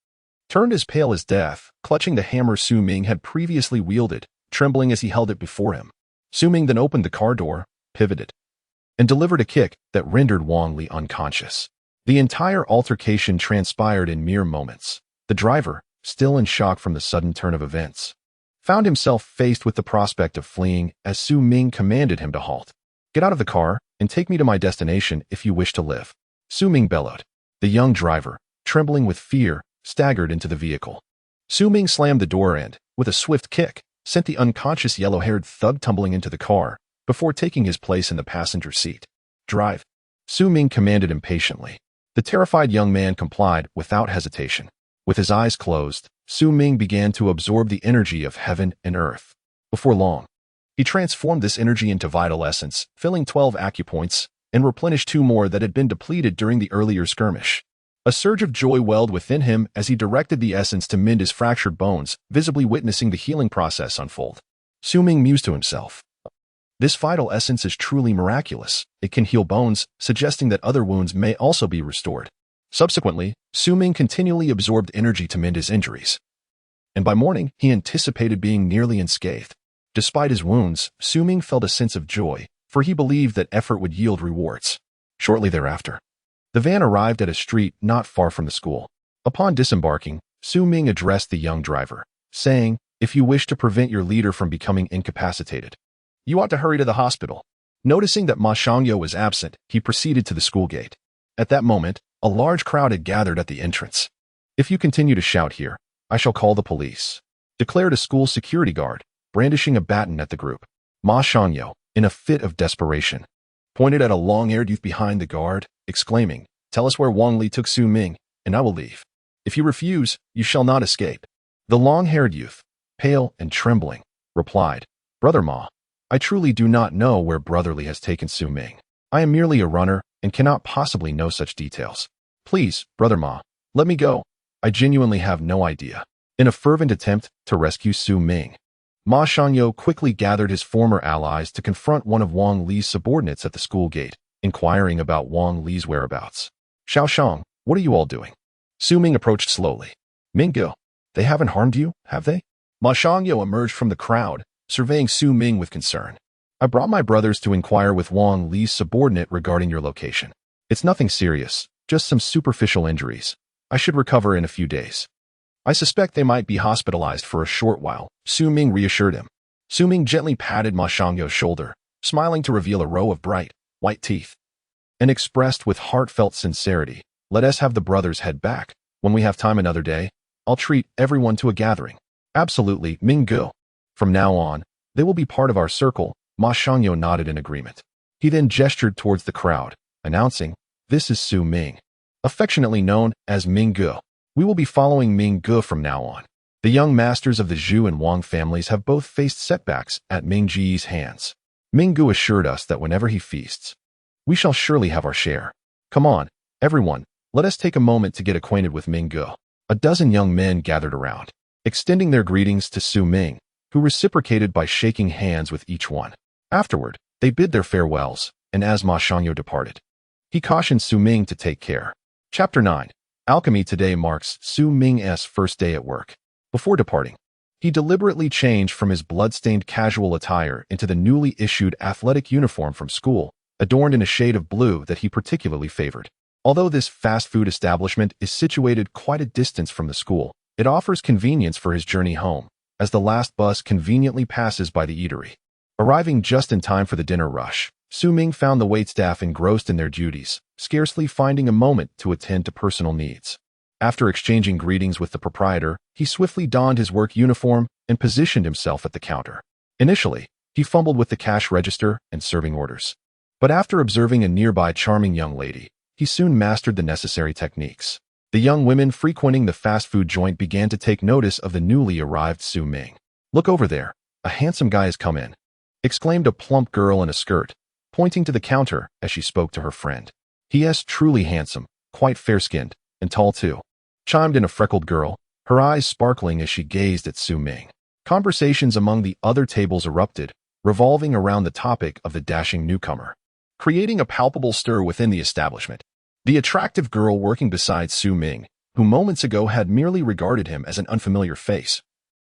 turned as pale as death, clutching the hammer Su Ming had previously wielded, trembling as he held it before him. Su Ming then opened the car door, pivoted, and delivered a kick that rendered Wang Li unconscious. The entire altercation transpired in mere moments. The driver, still in shock from the sudden turn of events, found himself faced with the prospect of fleeing as Su Ming commanded him to halt. "Get out of the car and take me to my destination if you wish to live," Su Ming bellowed. The young driver, trembling with fear, staggered into the vehicle. Su Ming slammed the door and, with a swift kick, sent the unconscious yellow-haired thug tumbling into the car before taking his place in the passenger seat. "Drive," Su Ming commanded impatiently. The terrified young man complied without hesitation. With his eyes closed, Su Ming began to absorb the energy of heaven and earth. Before long, he transformed this energy into vital essence, filling 12 acupoints, and replenished 2 more that had been depleted during the earlier skirmish. A surge of joy welled within him as he directed the essence to mend his fractured bones, visibly witnessing the healing process unfold. Su Ming mused to himself, "This vital essence is truly miraculous. It can heal bones, suggesting that other wounds may also be restored." Subsequently, Su Ming continually absorbed energy to mend his injuries, and by morning he anticipated being nearly unscathed. Despite his wounds, Su Ming felt a sense of joy, for he believed that effort would yield rewards. Shortly thereafter, the van arrived at a street not far from the school. Upon disembarking, Su Ming addressed the young driver, saying, "If you wish to prevent your leader from becoming incapacitated, you ought to hurry to the hospital." Noticing that Ma Shangyo was absent, he proceeded to the school gate. At that moment, a large crowd had gathered at the entrance. "If you continue to shout here, I shall call the police," declared a school security guard, brandishing a baton at the group. Ma Shangyo, in a fit of desperation, pointed at a long-haired youth behind the guard, exclaiming, "Tell us where Wang Li took Su Ming, and I will leave. If you refuse, you shall not escape." The long-haired youth, pale and trembling, replied, "Brother Ma, I truly do not know where Brother Li has taken Su Ming. I am merely a runner and cannot possibly know such details. Please, Brother Ma, let me go. I genuinely have no idea." In a fervent attempt to rescue Su Ming, Ma Shangyo quickly gathered his former allies to confront one of Wang Li's subordinates at the school gate, inquiring about Wang Li's whereabouts. "Xiao Shang, what are you all doing?" Su Ming approached slowly. "Mingyo, they haven't harmed you, have they?" Ma Shangyo emerged from the crowd, surveying Su Ming with concern. "I brought my brothers to inquire with Wang Li's subordinate regarding your location. It's nothing serious, just some superficial injuries. I should recover in a few days. I suspect they might be hospitalized for a short while," Su Ming reassured him. Su Ming gently patted Ma Shangyo's shoulder, smiling to reveal a row of bright, white teeth, and expressed with heartfelt sincerity, "Let us have the brothers head back. When we have time another day, I'll treat everyone to a gathering." "Absolutely, Minggu. From now on, they will be part of our circle." Ma Shangyo nodded in agreement. He then gestured towards the crowd, announcing, "This is Su Ming, affectionately known as Minggu. We will be following Minggu from now on." The young masters of the Zhu and Wang families have both faced setbacks at Mingji's hands. Minggu assured us that whenever he feasts, we shall surely have our share. Come on, everyone, let us take a moment to get acquainted with Ming Ge. A dozen young men gathered around, extending their greetings to Su Ming, who reciprocated by shaking hands with each one. Afterward, they bid their farewells, and as Ma Shangyo departed, he cautioned Su Ming to take care. Chapter 9. Alchemy. Today marks Su Ming's first day at work. Before departing, he deliberately changed from his blood-stained casual attire into the newly issued athletic uniform from school, adorned in a shade of blue that he particularly favored. Although this fast food establishment is situated quite a distance from the school, it offers convenience for his journey home, as the last bus conveniently passes by the eatery. Arriving just in time for the dinner rush, Su Ming found the waitstaff engrossed in their duties, scarcely finding a moment to attend to personal needs. After exchanging greetings with the proprietor, he swiftly donned his work uniform and positioned himself at the counter. Initially, he fumbled with the cash register and serving orders. But after observing a nearby charming young lady, he soon mastered the necessary techniques. The young women frequenting the fast food joint began to take notice of the newly arrived Su Ming. "Look over there, a handsome guy has come in," exclaimed a plump girl in a skirt, pointing to the counter as she spoke to her friend. "He is truly handsome, quite fair-skinned, and tall too," chimed in a freckled girl, her eyes sparkling as she gazed at Su Ming. Conversations among the other tables erupted, revolving around the topic of the dashing newcomer, creating a palpable stir within the establishment. The attractive girl working beside Su Ming, who moments ago had merely regarded him as an unfamiliar face,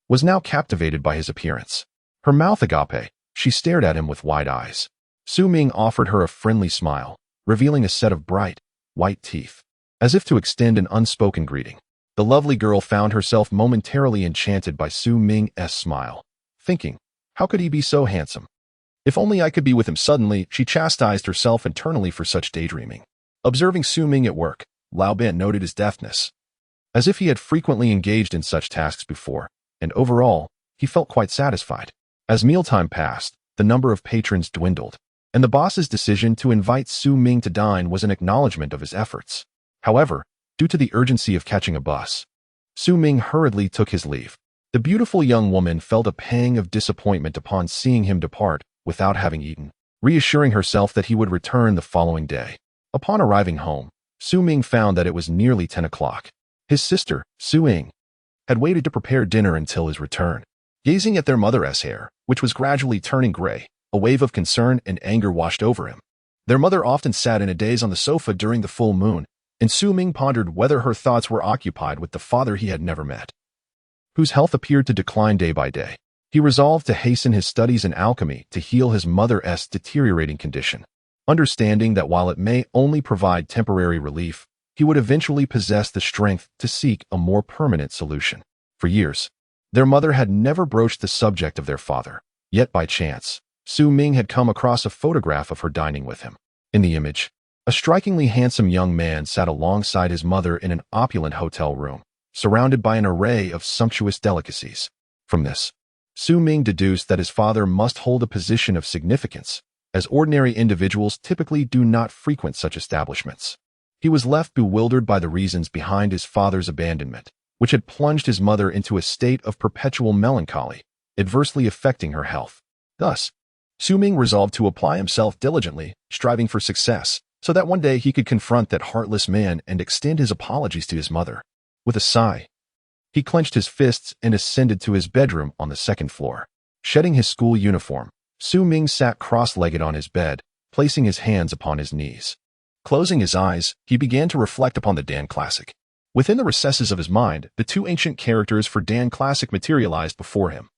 was now captivated by his appearance. Her mouth agape, she stared at him with wide eyes. Su Ming offered her a friendly smile, revealing a set of bright, white teeth, as if to extend an unspoken greeting. The lovely girl found herself momentarily enchanted by Su Ming's smile, thinking, how could he be so handsome? If only I could be with him. Suddenly, she chastised herself internally for such daydreaming. Observing Su Ming at work, Lao Bin noted his deftness, as if he had frequently engaged in such tasks before, and overall, he felt quite satisfied. As mealtime passed, the number of patrons dwindled, and the boss's decision to invite Su Ming to dine was an acknowledgement of his efforts. However, due to the urgency of catching a bus, Su Ming hurriedly took his leave. The beautiful young woman felt a pang of disappointment upon seeing him depart without having eaten, reassuring herself that he would return the following day. Upon arriving home, Su Ming found that it was nearly 10 o'clock. His sister, Su Ying, had waited to prepare dinner until his return. Gazing at their mother's hair, which was gradually turning gray, a wave of concern and anger washed over him. Their mother often sat in a daze on the sofa during the full moon, and Su Ming pondered whether her thoughts were occupied with the father he had never met, whose health appeared to decline day by day. He resolved to hasten his studies in alchemy to heal his mother's deteriorating condition, understanding that while it may only provide temporary relief, he would eventually possess the strength to seek a more permanent solution. For years, their mother had never broached the subject of their father, yet by chance, Su Ming had come across a photograph of her dining with him. In the image, a strikingly handsome young man sat alongside his mother in an opulent hotel room, surrounded by an array of sumptuous delicacies. From this, Su Ming deduced that his father must hold a position of significance, as ordinary individuals typically do not frequent such establishments. He was left bewildered by the reasons behind his father's abandonment, which had plunged his mother into a state of perpetual melancholy, adversely affecting her health. Thus, Su Ming resolved to apply himself diligently, striving for success, so that one day he could confront that heartless man and extend his apologies to his mother. With a sigh, he clenched his fists and ascended to his bedroom on the second floor. Shedding his school uniform, Su Ming sat cross-legged on his bed, placing his hands upon his knees. Closing his eyes, he began to reflect upon the Dan Classic. Within the recesses of his mind, the two ancient characters for Dan Classic materialized before him,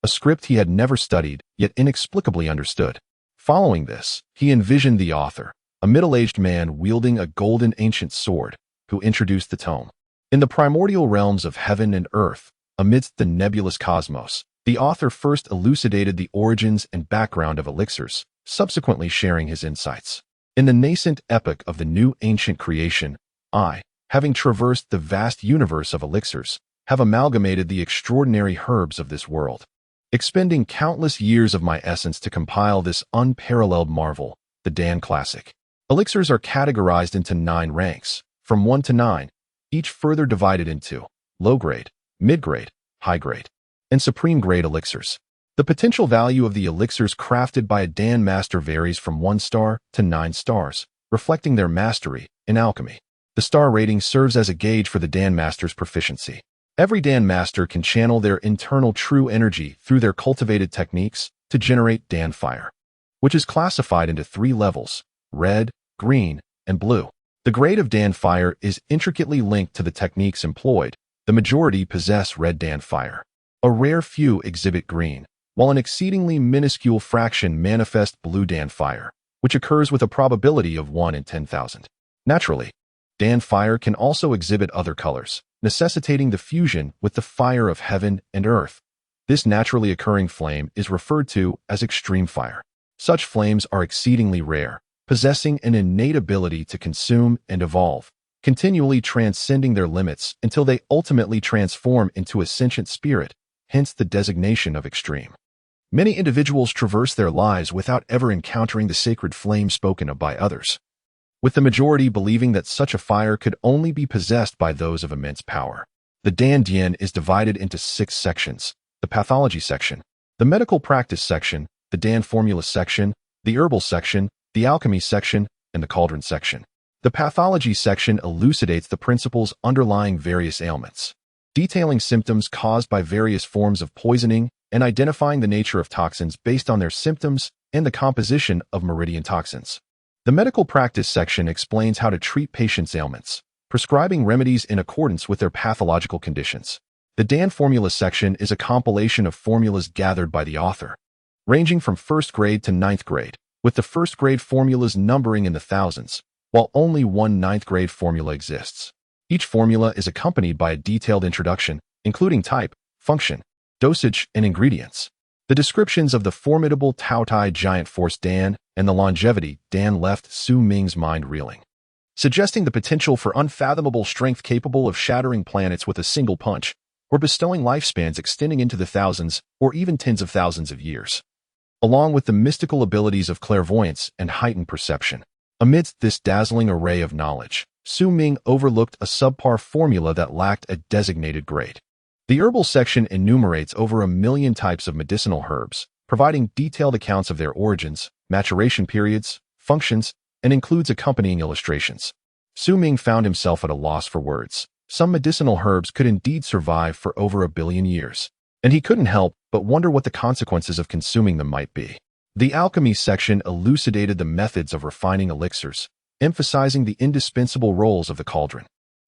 a script he had never studied, yet inexplicably understood. Following this, he envisioned the author, a middle-aged man wielding a golden ancient sword, who introduced the tome. In the primordial realms of heaven and earth, amidst the nebulous cosmos, the author first elucidated the origins and background of elixirs, subsequently sharing his insights. In the nascent epoch of the new ancient creation, I, having traversed the vast universe of elixirs, have amalgamated the extraordinary herbs of this world, expending countless years of my essence to compile this unparalleled marvel, the Dan Classic. Elixirs are categorized into 9 ranks, from 1 to 9, each further divided into low-grade, mid-grade, high-grade, and supreme-grade elixirs. The potential value of the elixirs crafted by a Dan master varies from 1 star to 9 stars, reflecting their mastery in alchemy. The star rating serves as a gauge for the Dan Master's proficiency. Every Dan Master can channel their internal true energy through their cultivated techniques to generate Dan Fire, which is classified into 3 levels: red, green, and blue. The grade of Dan Fire is intricately linked to the techniques employed. The majority possess red Dan Fire. A rare few exhibit green, while an exceedingly minuscule fraction manifest blue Dan Fire, which occurs with a probability of 1 in 10,000. Naturally, Dan Fire can also exhibit other colors, necessitating the fusion with the fire of heaven and earth. This naturally occurring flame is referred to as extreme fire. Such flames are exceedingly rare, possessing an innate ability to consume and evolve, continually transcending their limits until they ultimately transform into a sentient spirit, hence the designation of extreme. Many individuals traverse their lives without ever encountering the sacred flame spoken of by others, with the majority believing that such a fire could only be possessed by those of immense power. The Dan Dien is divided into 6 sections: the pathology section, the medical practice section, the Dan formula section, the herbal section, the alchemy section, and the cauldron section. The pathology section elucidates the principles underlying various ailments, detailing symptoms caused by various forms of poisoning and identifying the nature of toxins based on their symptoms and the composition of meridian toxins. The medical practice section explains how to treat patients' ailments, prescribing remedies in accordance with their pathological conditions. The Dan formula section is a compilation of formulas gathered by the author, ranging from 1st grade to 9th grade, with the 1st grade formulas numbering in the thousands, while only one 9th grade formula exists. Each formula is accompanied by a detailed introduction, including type, function, dosage, and ingredients. The descriptions of the formidable Tao Tai giant force Dan and the longevity Dan left Su Ming's mind reeling, suggesting the potential for unfathomable strength capable of shattering planets with a single punch, or bestowing lifespans extending into the thousands or even tens of thousands of years, along with the mystical abilities of clairvoyance and heightened perception. Amidst this dazzling array of knowledge, Su Ming overlooked a subpar formula that lacked a designated grade. The herbal section enumerates over 1 million types of medicinal herbs, providing detailed accounts of their origins, maturation periods, functions, and includes accompanying illustrations. Su Ming found himself at a loss for words. Some medicinal herbs could indeed survive for over 1 billion years, and he couldn't help but wonder what the consequences of consuming them might be. The alchemy section elucidated the methods of refining elixirs, emphasizing the indispensable roles of the cauldron,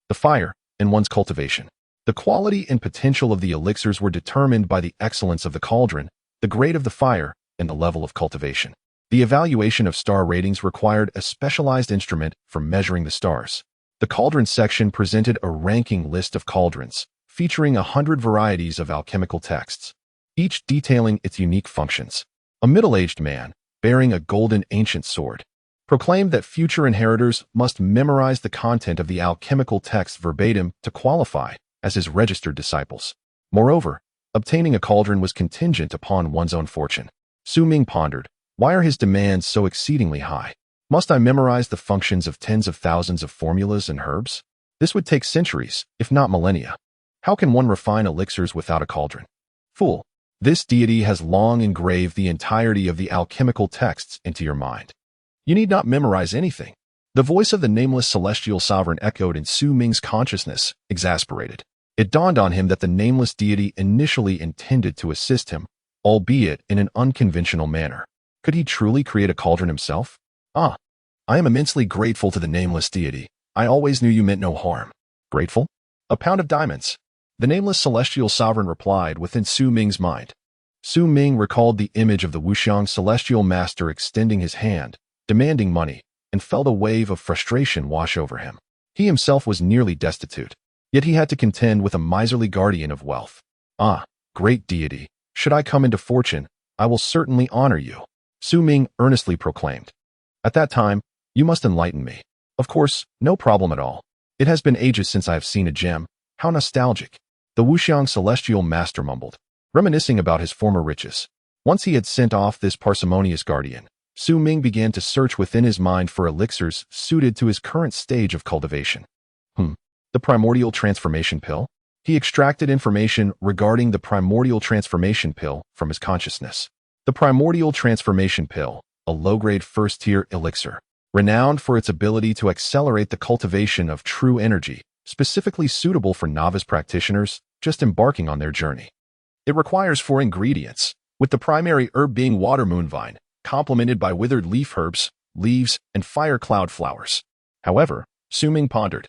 the fire, and one's cultivation. The quality and potential of the elixirs were determined by the excellence of the cauldron, the grade of the fire, and the level of cultivation. The evaluation of star ratings required a specialized instrument for measuring the stars. The cauldron section presented a ranking list of cauldrons, featuring 100 varieties of alchemical texts, each detailing its unique functions. A middle-aged man, bearing a golden ancient sword, proclaimed that future inheritors must memorize the content of the alchemical text verbatim to qualify as his registered disciples. Moreover, obtaining a cauldron was contingent upon one's own fortune. Su Ming pondered, why are his demands so exceedingly high? Must I memorize the functions of tens of thousands of formulas and herbs? This would take centuries, if not millennia. How can one refine elixirs without a cauldron? Fool! This deity has long engraved the entirety of the alchemical texts into your mind. You need not memorize anything. The voice of the nameless celestial sovereign echoed in Su Ming's consciousness, exasperated. It dawned on him that the nameless deity initially intended to assist him, albeit in an unconventional manner. Could he truly create a cauldron himself? I am immensely grateful to the nameless deity. I always knew you meant no harm. Grateful? A pound of diamonds. The nameless celestial sovereign replied within Su Ming's mind. Su Ming recalled the image of the Wuxiang celestial master extending his hand, demanding money, and felt a wave of frustration wash over him. He himself was nearly destitute, yet he had to contend with a miserly guardian of wealth. Great deity, should I come into fortune, I will certainly honor you, Su Ming earnestly proclaimed. At that time, you must enlighten me. Of course, no problem at all. It has been ages since I have seen a gem. How nostalgic. The Wuxiang celestial master mumbled, reminiscing about his former riches. Once he had sent off this parsimonious guardian, Su Ming began to search within his mind for elixirs suited to his current stage of cultivation. The primordial transformation pill? He extracted information regarding the primordial transformation pill from his consciousness. The primordial transformation pill, a low-grade first-tier elixir, renowned for its ability to accelerate the cultivation of true energy, specifically suitable for novice practitioners just embarking on their journey. It requires 4 ingredients, with the primary herb being water moonvine, complemented by withered leaf herbs, leaves, and fire cloud flowers. However, Su Ming pondered,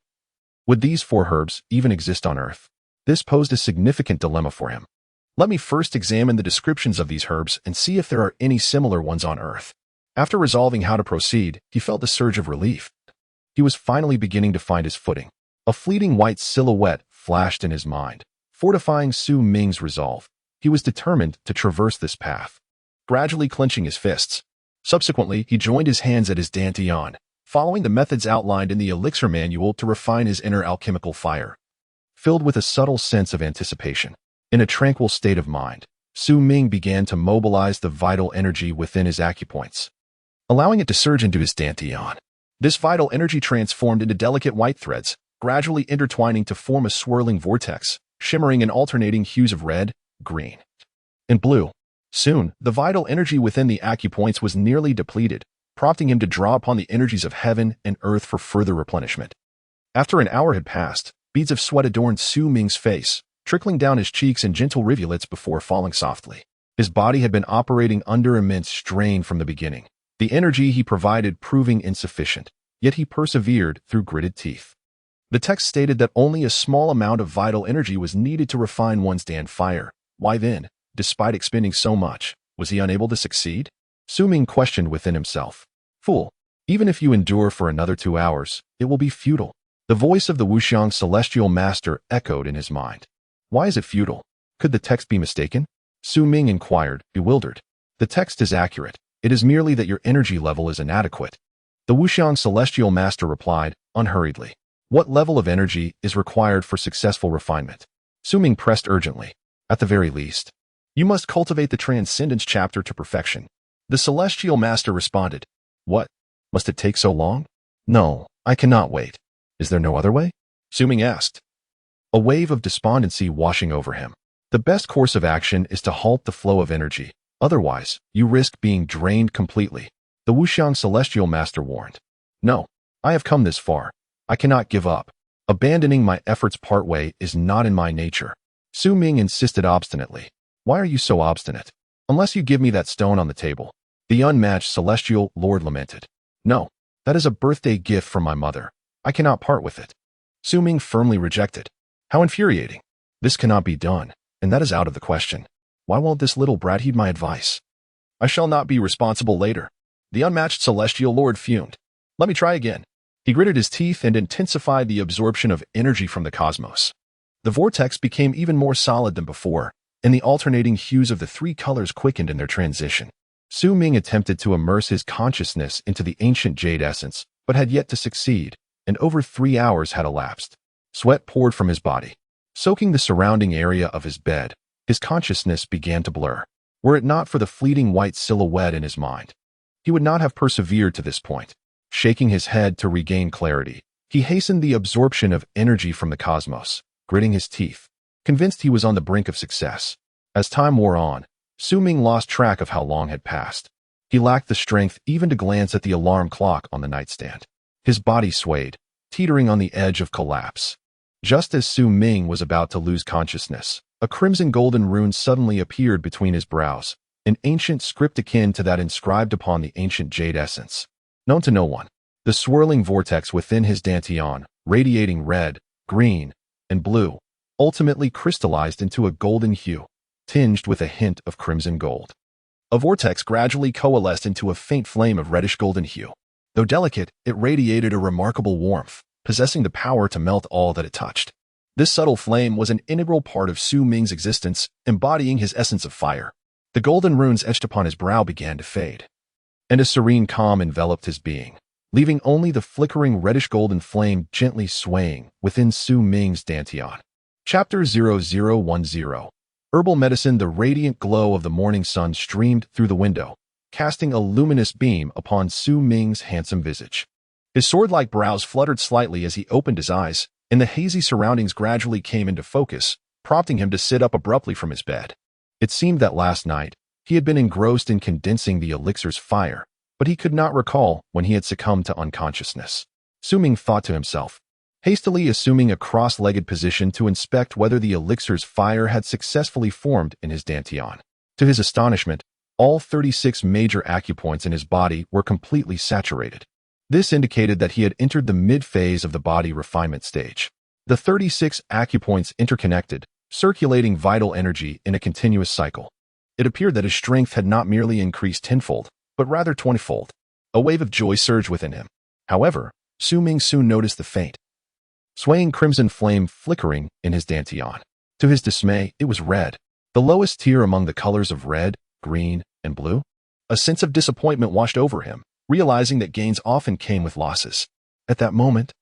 would these 4 herbs even exist on Earth? This posed a significant dilemma for him. Let me first examine the descriptions of these herbs and see if there are any similar ones on Earth. After resolving how to proceed, he felt a surge of relief. He was finally beginning to find his footing. A fleeting white silhouette flashed in his mind, fortifying Su Ming's resolve. He was determined to traverse this path, gradually clenching his fists. Subsequently, he joined his hands at his dantian, following the methods outlined in the elixir manual to refine his inner alchemical fire. Filled with a subtle sense of anticipation, in a tranquil state of mind, Su Ming began to mobilize the vital energy within his acupoints, allowing it to surge into his dantian. This vital energy transformed into delicate white threads, gradually intertwining to form a swirling vortex, shimmering in alternating hues of red, green, and blue. Soon, the vital energy within the acupoints was nearly depleted, prompting him to draw upon the energies of heaven and earth for further replenishment. After an hour had passed, beads of sweat adorned Su Ming's face, trickling down his cheeks in gentle rivulets before falling softly. His body had been operating under immense strain from the beginning, the energy he provided proving insufficient, yet he persevered through gritted teeth. The text stated that only a small amount of vital energy was needed to refine one's dan fire. Why then, despite expending so much, was he unable to succeed? Su Ming questioned within himself. Fool, even if you endure for another 2 hours, it will be futile. The voice of the Wuxiang celestial master echoed in his mind. Why is it futile? Could the text be mistaken? Su Ming inquired, bewildered. The text is accurate. It is merely that your energy level is inadequate. The Wuxiang celestial master replied, unhurriedly. What level of energy is required for successful refinement? Su Ming pressed urgently. At the very least, you must cultivate the Transcendence chapter to perfection. The celestial master responded. What? Must it take so long? No, I cannot wait. Is there no other way? Su Ming asked, a wave of despondency washing over him. The best course of action is to halt the flow of energy. Otherwise, you risk being drained completely. The Wuxiang celestial master warned. No, I have come this far. I cannot give up. Abandoning my efforts partway is not in my nature. Su Ming insisted obstinately. Why are you so obstinate? Unless you give me that stone on the table. The unmatched celestial lord lamented. No, that is a birthday gift from my mother. I cannot part with it. Su Ming firmly rejected. How infuriating. This cannot be done, and that is out of the question. Why won't this little brat heed my advice? I shall not be responsible later. The unmatched celestial lord fumed. Let me try again. He gritted his teeth and intensified the absorption of energy from the cosmos. The vortex became even more solid than before, and the alternating hues of the 3 colors quickened in their transition. Su Ming attempted to immerse his consciousness into the ancient jade essence, but had yet to succeed, and over 3 hours had elapsed. Sweat poured from his body, soaking the surrounding area of his bed. His consciousness began to blur. Were it not for the fleeting white silhouette in his mind, he would not have persevered to this point. Shaking his head to regain clarity, he hastened the absorption of energy from the cosmos, gritting his teeth, convinced he was on the brink of success. As time wore on, Su Ming lost track of how long had passed. He lacked the strength even to glance at the alarm clock on the nightstand. His body swayed, teetering on the edge of collapse. Just as Su Ming was about to lose consciousness, a crimson golden rune suddenly appeared between his brows, an ancient script akin to that inscribed upon the ancient jade essence. Known to no one, the swirling vortex within his dantian, radiating red, green, and blue, ultimately crystallized into a golden hue, tinged with a hint of crimson gold. A vortex gradually coalesced into a faint flame of reddish golden hue. Though delicate, it radiated a remarkable warmth, possessing the power to melt all that it touched. This subtle flame was an integral part of Su Ming's existence, embodying his essence of fire. The golden runes etched upon his brow began to fade, and a serene calm enveloped his being, leaving only the flickering reddish-golden flame gently swaying within Su Ming's dantian. Chapter 0010. Herbal Medicine. The radiant glow of the morning sun streamed through the window, casting a luminous beam upon Su Ming's handsome visage. His sword-like brows fluttered slightly as he opened his eyes, and the hazy surroundings gradually came into focus, prompting him to sit up abruptly from his bed. It seemed that last night, he had been engrossed in condensing the elixir's fire, but he could not recall when he had succumbed to unconsciousness. Su Ming thought to himself, hastily assuming a cross-legged position to inspect whether the elixir's fire had successfully formed in his dantian. To his astonishment, all 36 major acupoints in his body were completely saturated. This indicated that he had entered the mid-phase of the body refinement stage. The 36 acupoints interconnected, circulating vital energy in a continuous cycle. It appeared that his strength had not merely increased tenfold, but rather 20-fold. A wave of joy surged within him. However, Su Ming soon noticed the faint, swaying crimson flame flickering in his dantian. To his dismay, it was red, the lowest tier among the colors of red, green, and blue. A sense of disappointment washed over him, realizing that gains often came with losses. At that moment,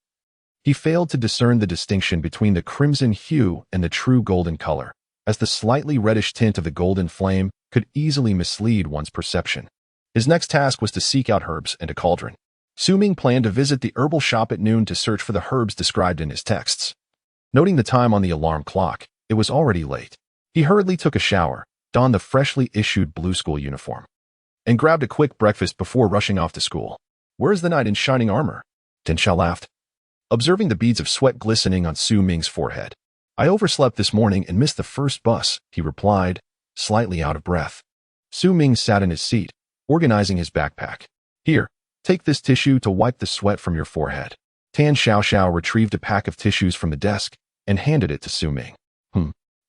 he failed to discern the distinction between the crimson hue and the true golden color, as the slightly reddish tint of the golden flame could easily mislead one's perception. His next task was to seek out herbs and a cauldron. Su Ming planned to visit the herbal shop at noon to search for the herbs described in his texts. Noting the time on the alarm clock, it was already late. He hurriedly took a shower, donned the freshly issued blue school uniform, and grabbed a quick breakfast before rushing off to school. "Where is the knight in shining armor?" Tin Xiao laughed, observing the beads of sweat glistening on Su Ming's forehead. "I overslept this morning and missed the first bus," he replied, slightly out of breath. Su Ming sat in his seat, organizing his backpack. "Here, take this tissue to wipe the sweat from your forehead." Tan Xiao retrieved a pack of tissues from the desk and handed it to Su Ming.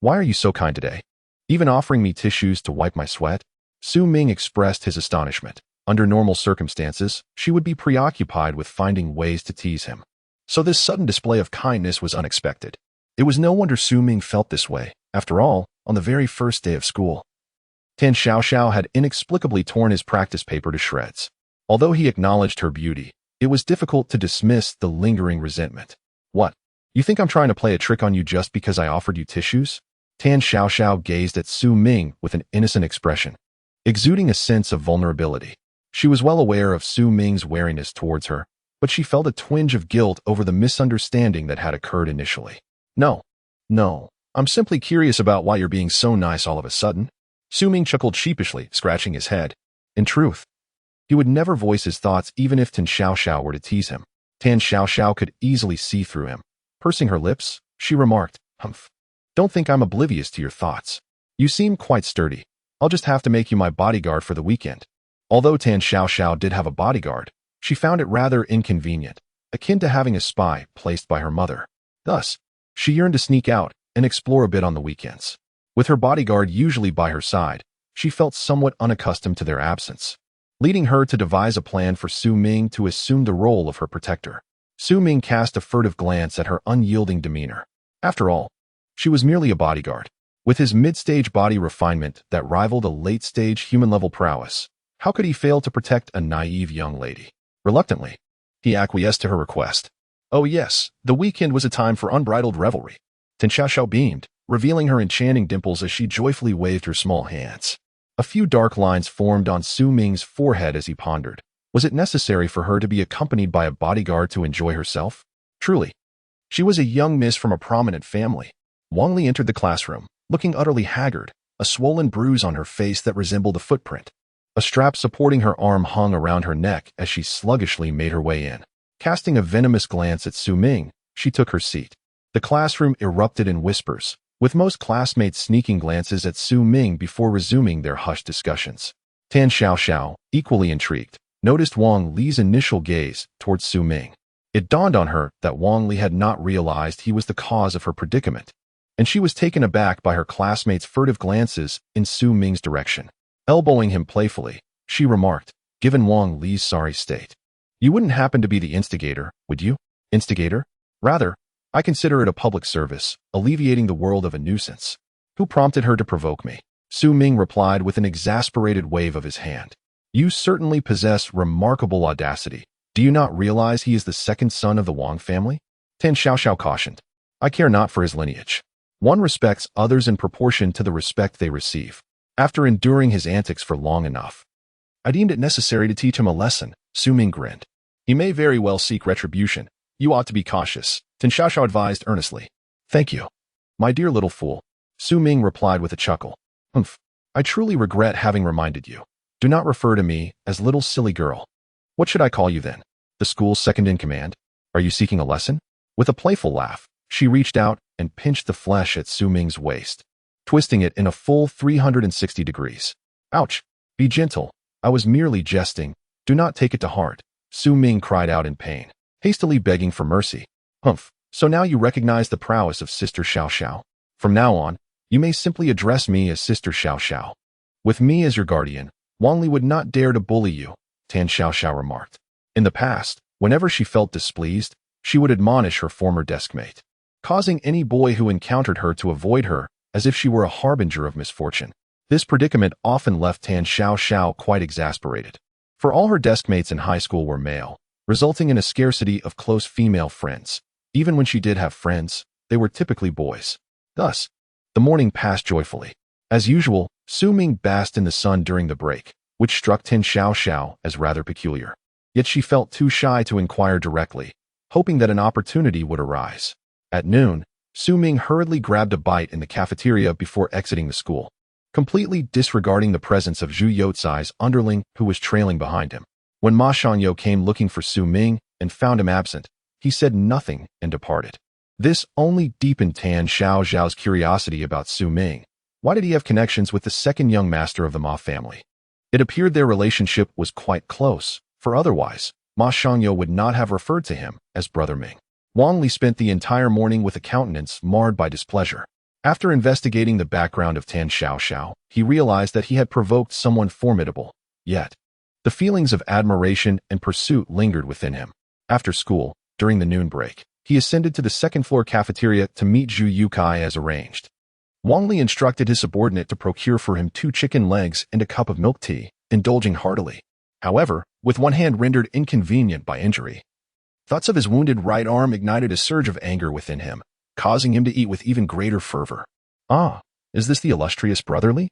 Why are you so kind today? Even offering me tissues to wipe my sweat?" Su Ming expressed his astonishment. Under normal circumstances, she would be preoccupied with finding ways to tease him. So this sudden display of kindness was unexpected. It was no wonder Su Ming felt this way. After all, on the very first day of school, Tan Xiao had inexplicably torn his practice paper to shreds. Although he acknowledged her beauty, it was difficult to dismiss the lingering resentment. "What? You think I'm trying to play a trick on you just because I offered you tissues?" Tan Xiao gazed at Su Ming with an innocent expression, exuding a sense of vulnerability. She was well aware of Su Ming's wariness towards her, but she felt a twinge of guilt over the misunderstanding that had occurred initially. No, I'm simply curious about why you're being so nice all of a sudden." Su Ming chuckled sheepishly, scratching his head. In truth, he would never voice his thoughts even if Tin Xiao were to tease him. Tan Xiao could easily see through him. Pursing her lips, she remarked, "Humph. Don't think I'm oblivious to your thoughts. You seem quite sturdy. I'll just have to make you my bodyguard for the weekend." Although Tan Xiao did have a bodyguard, she found it rather inconvenient, akin to having a spy placed by her mother. Thus, she yearned to sneak out and explore a bit on the weekends. With her bodyguard usually by her side, she felt somewhat unaccustomed to their absence, leading her to devise a plan for Su Ming to assume the role of her protector. Su Ming cast a furtive glance at her unyielding demeanor. After all, she was merely a bodyguard. With his mid-stage body refinement that rivaled a late-stage human-level prowess, how could he fail to protect a naive young lady? Reluctantly, he acquiesced to her request. Oh yes, the weekend was a time for unbridled revelry. Tin Xiao beamed, revealing her enchanting dimples as she joyfully waved her small hands. A few dark lines formed on Su Ming's forehead as he pondered. Was it necessary for her to be accompanied by a bodyguard to enjoy herself? Truly, she was a young miss from a prominent family. Wang Li entered the classroom, looking utterly haggard, a swollen bruise on her face that resembled a footprint. A strap supporting her arm hung around her neck as she sluggishly made her way in. Casting a venomous glance at Su Ming, she took her seat. The classroom erupted in whispers, with most classmates sneaking glances at Su Ming before resuming their hushed discussions. Tan Xiao, equally intrigued, noticed Wang Li's initial gaze towards Su Ming. It dawned on her that Wang Li had not realized he was the cause of her predicament, and she was taken aback by her classmates' furtive glances in Su Ming's direction. Elbowing him playfully, she remarked, given Wang Li's sorry state, "You wouldn't happen to be the instigator, would you?" "Instigator? Rather, I consider it a public service, alleviating the world of a nuisance." "Who prompted her to provoke me?" Su Ming replied with an exasperated wave of his hand. "You certainly possess remarkable audacity. Do you not realize he is the second son of the Wang family?" Tan Xiao cautioned. "I care not for his lineage. One respects others in proportion to the respect they receive." After enduring his antics for long enough, I deemed it necessary to teach him a lesson. Su Ming grinned. "He may very well seek retribution. You ought to be cautious," Tin Xiao advised earnestly. "Thank you, my dear little fool," Su Ming replied with a chuckle. "Humph, I truly regret having reminded you." Do not refer to me as little silly girl. What should I call you then? The school's second in command? Are you seeking a lesson? With a playful laugh, she reached out and pinched the flesh at Su Ming's waist, twisting it in a full 360 degrees. Ouch! Be gentle. I was merely jesting. Do not take it to heart. Su Ming cried out in pain, hastily begging for mercy. Humph. So now you recognize the prowess of Sister Xiao Xiao. From now on, you may simply address me as Sister Xiao Xiao. With me as your guardian, Wang Li would not dare to bully you, Tan Xiao Xiao remarked. In the past, whenever she felt displeased, she would admonish her former deskmate, causing any boy who encountered her to avoid her as if she were a harbinger of misfortune. This predicament often left Tan Xiao Xiao quite exasperated, for all her deskmates in high school were male, resulting in a scarcity of close female friends. Even when she did have friends, they were typically boys. Thus, the morning passed joyfully. As usual, Su Ming basked in the sun during the break, which struck Tan Xiao Xiao as rather peculiar. Yet she felt too shy to inquire directly, hoping that an opportunity would arise. At noon, Su Ming hurriedly grabbed a bite in the cafeteria before exiting the school, completely disregarding the presence of Zhu Youcai's underling who was trailing behind him. When Ma Shangyou came looking for Su Ming and found him absent, he said nothing and departed. This only deepened Tan Xiao Xiao's curiosity about Su Ming. Why did he have connections with the second young master of the Ma family? It appeared their relationship was quite close, for otherwise, Ma Shangyou would not have referred to him as Brother Ming. Wang Li spent the entire morning with a countenance marred by displeasure. After investigating the background of Tan Xiao Xiao, he realized that he had provoked someone formidable. Yet, the feelings of admiration and pursuit lingered within him. After school, during the noon break, he ascended to the second-floor cafeteria to meet Zhu Youcai as arranged. Wang Li instructed his subordinate to procure for him 2 chicken legs and a cup of milk tea, indulging heartily. However, with one hand rendered inconvenient by injury, thoughts of his wounded right arm ignited a surge of anger within him, causing him to eat with even greater fervor. Ah, is this the illustrious Brotherly?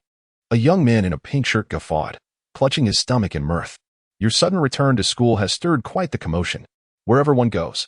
A young man in a pink shirt guffawed, clutching his stomach in mirth. Your sudden return to school has stirred quite the commotion. Wherever one goes,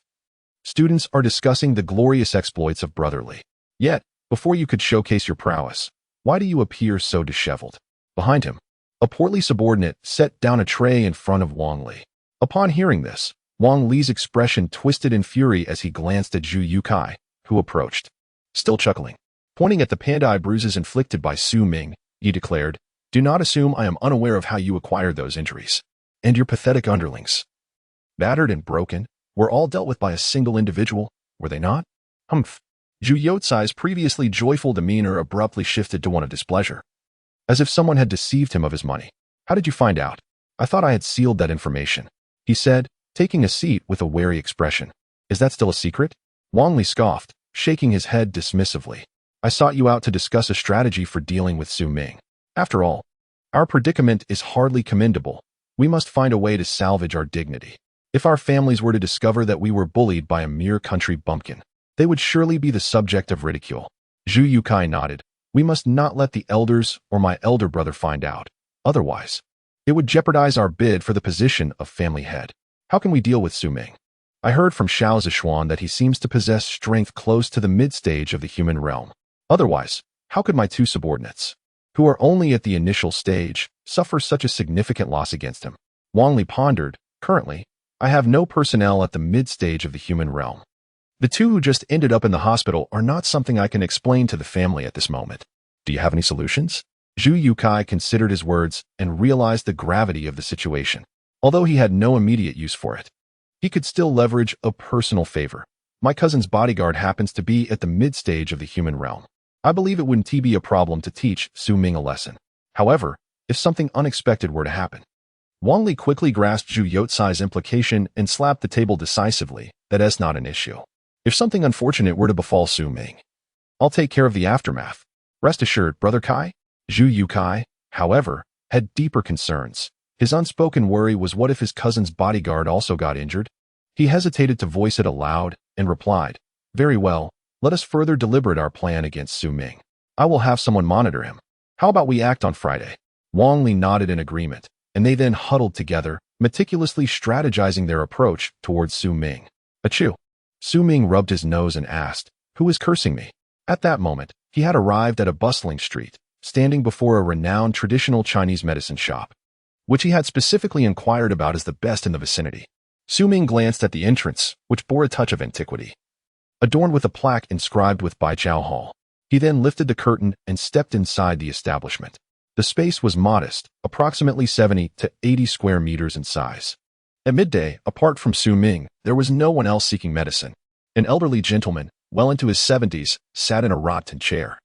students are discussing the glorious exploits of Brotherly. Yet, before you could showcase your prowess, why do you appear so disheveled? Behind him, a portly subordinate set down a tray in front of Wang Li. Upon hearing this, Wang Li's expression twisted in fury as he glanced at Zhu Youcai, who approached. Still chuckling, pointing at the panda-eye bruises inflicted by Su Ming, he declared, "Do not assume I am unaware of how you acquired those injuries. And your pathetic underlings, battered and broken, were all dealt with by a single individual, were they not?" Humph. Zhu Youcai's previously joyful demeanor abruptly shifted to one of displeasure, as if someone had deceived him of his money. How did you find out? I thought I had sealed that information, he said, taking a seat with a wary expression. Is that still a secret? Wang Li scoffed, shaking his head dismissively. I sought you out to discuss a strategy for dealing with Su Ming. After all, our predicament is hardly commendable. We must find a way to salvage our dignity. If our families were to discover that we were bullied by a mere country bumpkin, they would surely be the subject of ridicule. Zhu Youcai nodded. We must not let the elders or my elder brother find out. Otherwise, it would jeopardize our bid for the position of family head. How can we deal with Su Ming? I heard from Xiao Zishuan that he seems to possess strength close to the mid-stage of the human realm. Otherwise, how could my 2 subordinates, who are only at the initial stage, suffer such a significant loss against him? Wang Li pondered. Currently, I have no personnel at the mid-stage of the human realm. The 2 who just ended up in the hospital are not something I can explain to the family at this moment. Do you have any solutions? Zhu Youcai considered his words and realized the gravity of the situation. Although he had no immediate use for it, he could still leverage a personal favor. My cousin's bodyguard happens to be at the mid-stage of the human realm. I believe it wouldn't be a problem to teach Su Ming a lesson. However, if something unexpected were to happen. Wang Li quickly grasped Zhu Youcai's implication and slapped the table decisively. That is not an issue. If something unfortunate were to befall Su Ming, I'll take care of the aftermath. Rest assured, Brother Kai. Zhu Youcai, however, had deeper concerns. His unspoken worry was what if his cousin's bodyguard also got injured? He hesitated to voice it aloud and replied, Very well, let us further deliberate our plan against Su Ming. I will have someone monitor him. How about we act on Friday? Wang Li nodded in agreement, and they then huddled together, meticulously strategizing their approach towards Su Ming. Achoo! Su Ming rubbed his nose and asked, Who is cursing me? At that moment, he had arrived at a bustling street, standing before a renowned traditional Chinese medicine shop. which he had specifically inquired about as the best in the vicinity. Su Ming glanced at the entrance, which bore a touch of antiquity, adorned with a plaque inscribed with Bai Chao Hall. He then lifted the curtain and stepped inside the establishment. The space was modest, approximately 70 to 80 square meters in size. At midday, apart from Su Ming, there was no one else seeking medicine. An elderly gentleman, well into his 70s, sat in a rot-tin chair,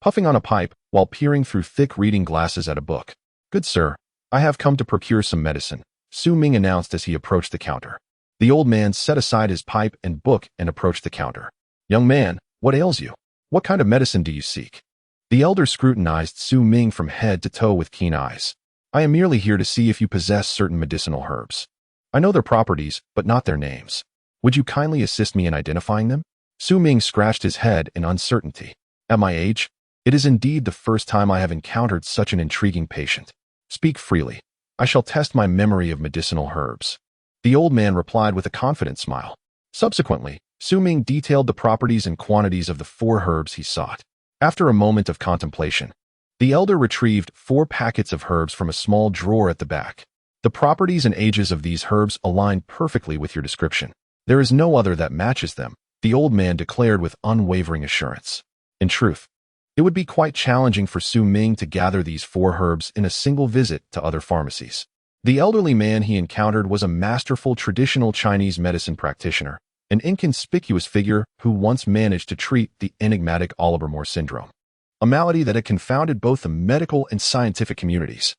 puffing on a pipe while peering through thick reading glasses at a book. "Good sir, I have come to procure some medicine," Su Ming announced as he approached the counter. The old man set aside his pipe and book and approached the counter. "Young man, what ails you? What kind of medicine do you seek?" The elder scrutinized Su Ming from head to toe with keen eyes. "I am merely here to see if you possess certain medicinal herbs. I know their properties, but not their names. Would you kindly assist me in identifying them?" Su Ming scratched his head in uncertainty. "At my age, it is indeed the first time I have encountered such an intriguing patient. Speak freely. I shall test my memory of medicinal herbs." The old man replied with a confident smile. Subsequently, Su Ming detailed the properties and quantities of the 4 herbs he sought. After a moment of contemplation, the elder retrieved 4 packets of herbs from a small drawer at the back. "The properties and ages of these herbs align perfectly with your description. There is no other that matches them," the old man declared with unwavering assurance. In truth, it would be quite challenging for Su Ming to gather these 4 herbs in a single visit to other pharmacies. The elderly man he encountered was a masterful traditional Chinese medicine practitioner, an inconspicuous figure who once managed to treat the enigmatic Oliver syndrome, a malady that had confounded both the medical and scientific communities.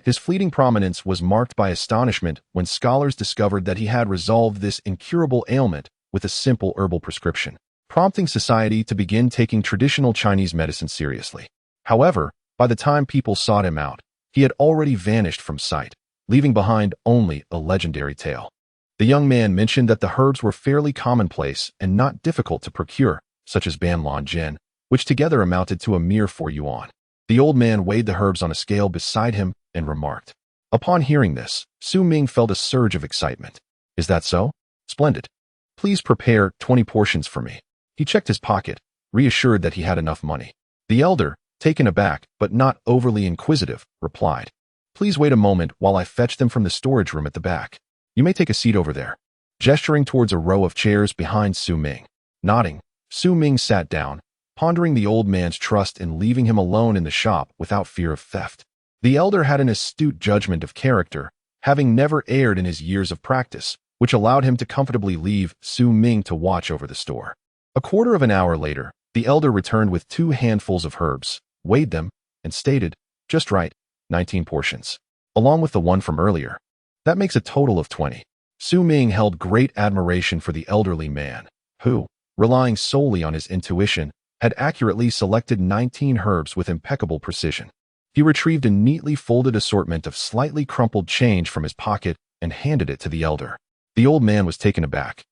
His fleeting prominence was marked by astonishment when scholars discovered that he had resolved this incurable ailment with a simple herbal prescription, prompting society to begin taking traditional Chinese medicine seriously. However, by the time people sought him out, he had already vanished from sight, leaving behind only a legendary tale. The young man mentioned that the herbs were fairly commonplace and not difficult to procure, such as Banlan Jin, which together amounted to a mere 4 yuan. The old man weighed the herbs on a scale beside him and remarked. Upon hearing this, Su Ming felt a surge of excitement. "Is that so? Splendid. Please prepare 20 portions for me." He checked his pocket, reassured that he had enough money. The elder, taken aback but not overly inquisitive, replied, "Please wait a moment while I fetch them from the storage room at the back. You may take a seat over there," gesturing towards a row of chairs behind Su Ming. Nodding, Su Ming sat down, pondering the old man's trust in leaving him alone in the shop without fear of theft. The elder had an astute judgment of character, having never erred in his years of practice, which allowed him to comfortably leave Su Ming to watch over the store. A quarter of an hour later, the elder returned with 2 handfuls of herbs, weighed them, and stated, "Just right, 19 portions, along with the one from earlier. That makes a total of 20. Su Ming held great admiration for the elderly man, who, relying solely on his intuition, had accurately selected 19 herbs with impeccable precision. He retrieved a neatly folded assortment of slightly crumpled change from his pocket and handed it to the elder. The old man was taken aback,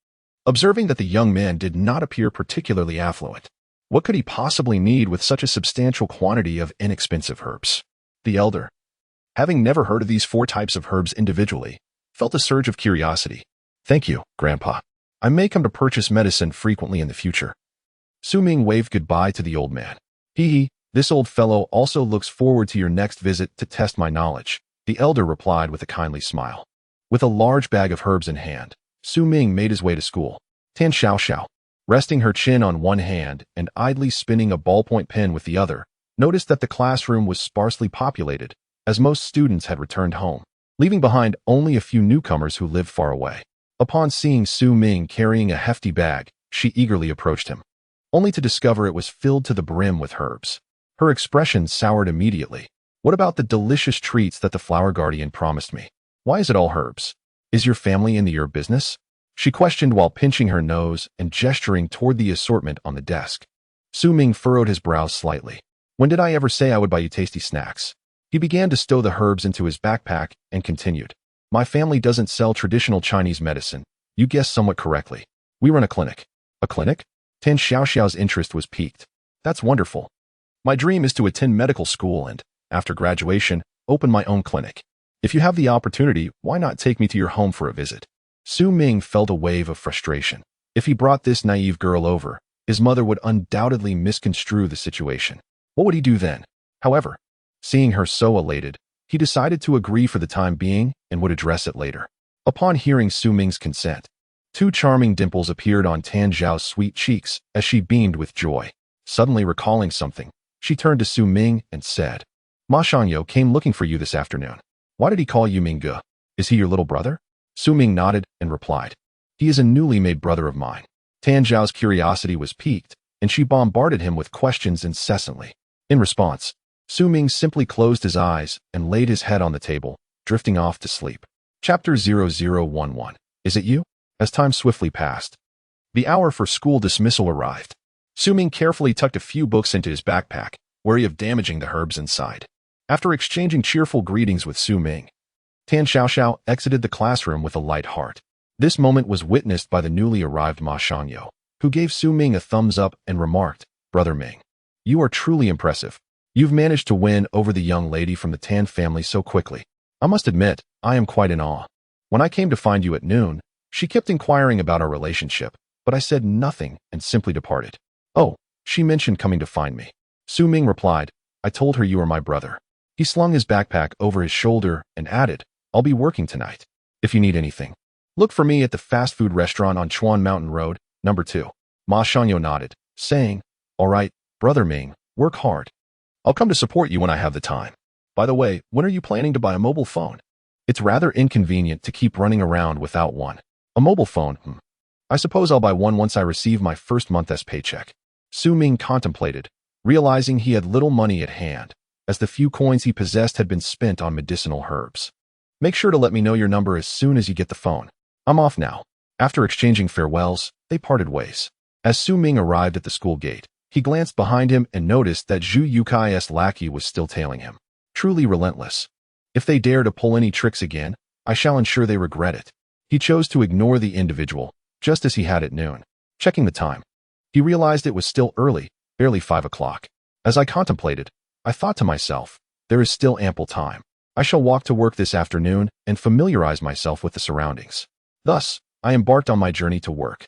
observing that the young man did not appear particularly affluent. What could he possibly need with such a substantial quantity of inexpensive herbs? The elder, having never heard of these 4 types of herbs individually, felt a surge of curiosity. "Thank you, Grandpa. I may come to purchase medicine frequently in the future." Su Ming waved goodbye to the old man. "Hee, this old fellow also looks forward to your next visit to test my knowledge," the elder replied with a kindly smile. With a large bag of herbs in hand, Su Ming made his way to school. Tan Xiaoxiao, resting her chin on one hand and idly spinning a ballpoint pen with the other, noticed that the classroom was sparsely populated, as most students had returned home, leaving behind only a few newcomers who lived far away. Upon seeing Su Ming carrying a hefty bag, she eagerly approached him, only to discover it was filled to the brim with herbs. Her expression soured immediately. "What about the delicious treats that the flower guardian promised me? Why is it all herbs? Is your family in the herb business?" she questioned while pinching her nose and gesturing toward the assortment on the desk. Su Ming furrowed his brows slightly. "When did I ever say I would buy you tasty snacks?" He began to stow the herbs into his backpack and continued. "My family doesn't sell traditional Chinese medicine. You guessed somewhat correctly. We run a clinic." "A clinic?" Tan Xiaoxiao's interest was piqued. "That's wonderful. My dream is to attend medical school and, after graduation, open my own clinic. If you have the opportunity, why not take me to your home for a visit?" Su Ming felt a wave of frustration. If he brought this naive girl over, his mother would undoubtedly misconstrue the situation. What would he do then? However, seeing her so elated, He decided to agree for the time being and would address it later. Upon hearing Su Ming's consent, two charming dimples appeared on Tan Zhao's sweet cheeks as she beamed with joy. Suddenly recalling something, she turned to Su Ming and said, Ma Shangyo came looking for you this afternoon. Why did he call you Mingge? Is he your little brother? Su Ming nodded and replied, he is a newly made brother of mine. Tan Zhao's curiosity was piqued, and she bombarded him with questions incessantly. In response, Su Ming simply closed his eyes and laid his head on the table, drifting off to sleep. Chapter 0011. Is it you? As time swiftly passed, the hour for school dismissal arrived. Su Ming carefully tucked a few books into his backpack, wary of damaging the herbs inside. After exchanging cheerful greetings with Su Ming, Tan Xiaoxiao exited the classroom with a light heart. This moment was witnessed by the newly arrived Ma Shangyo, who gave Su Ming a thumbs up and remarked, Brother Ming, you are truly impressive. You've managed to win over the young lady from the Tan family so quickly. I must admit, I am quite in awe. When I came to find you at noon, she kept inquiring about our relationship, but I said nothing and simply departed. Oh, she mentioned coming to find me. Su Ming replied, I told her you are my brother. He slung his backpack over his shoulder and added, I'll be working tonight. If you need anything, look for me at the fast food restaurant on Chuan Mountain Road, number 2. Ma Shangyo nodded, saying, all right, Brother Ming, work hard. I'll come to support you when I have the time. By the way, when are you planning to buy a mobile phone? It's rather inconvenient to keep running around without one. A mobile phone, I suppose I'll buy one once I receive my first month's paycheck. Su Ming contemplated, realizing he had little money at hand, as the few coins he possessed had been spent on medicinal herbs. Make sure to let me know your number as soon as you get the phone. I'm off now. After exchanging farewells, they parted ways. As Su Ming arrived at the school gate, he glanced behind him and noticed that Zhu Yukai's lackey was still tailing him. Truly relentless. If they dare to pull any tricks again, I shall ensure they regret it. He chose to ignore the individual, just as he had at noon. Checking the time, he realized it was still early, barely 5 o'clock. As I contemplated, I thought to myself, there is still ample time. I shall walk to work this afternoon and familiarize myself with the surroundings. Thus, I embarked on my journey to work.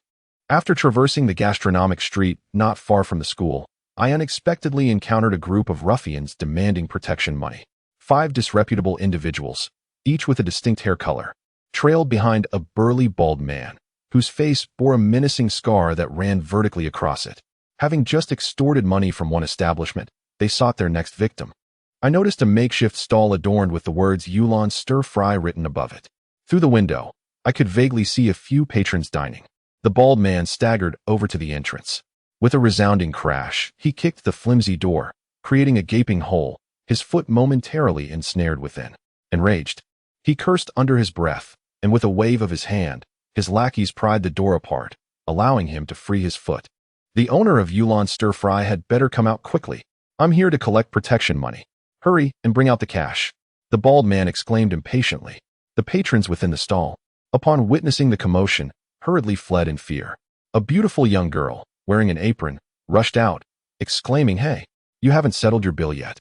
After traversing the gastronomic street not far from the school, I unexpectedly encountered a group of ruffians demanding protection money. 5 disreputable individuals, each with a distinct hair color, trailed behind a burly bald man, whose face bore a menacing scar that ran vertically across it. Having just extorted money from one establishment, they sought their next victim. I noticed a makeshift stall adorned with the words Yulon Stir Fry written above it. Through the window, I could vaguely see a few patrons dining. The bald man staggered over to the entrance. With a resounding crash, he kicked the flimsy door, creating a gaping hole, his foot momentarily ensnared within. Enraged, he cursed under his breath, and with a wave of his hand, his lackeys pried the door apart, allowing him to free his foot. The owner of Yulon Stir Fry had better come out quickly. I'm here to collect protection money. Hurry and bring out the cash. The bald man exclaimed impatiently. The patrons within the stall, upon witnessing the commotion, hurriedly fled in fear. A beautiful young girl, wearing an apron, rushed out, exclaiming, Hey, you haven't settled your bill yet.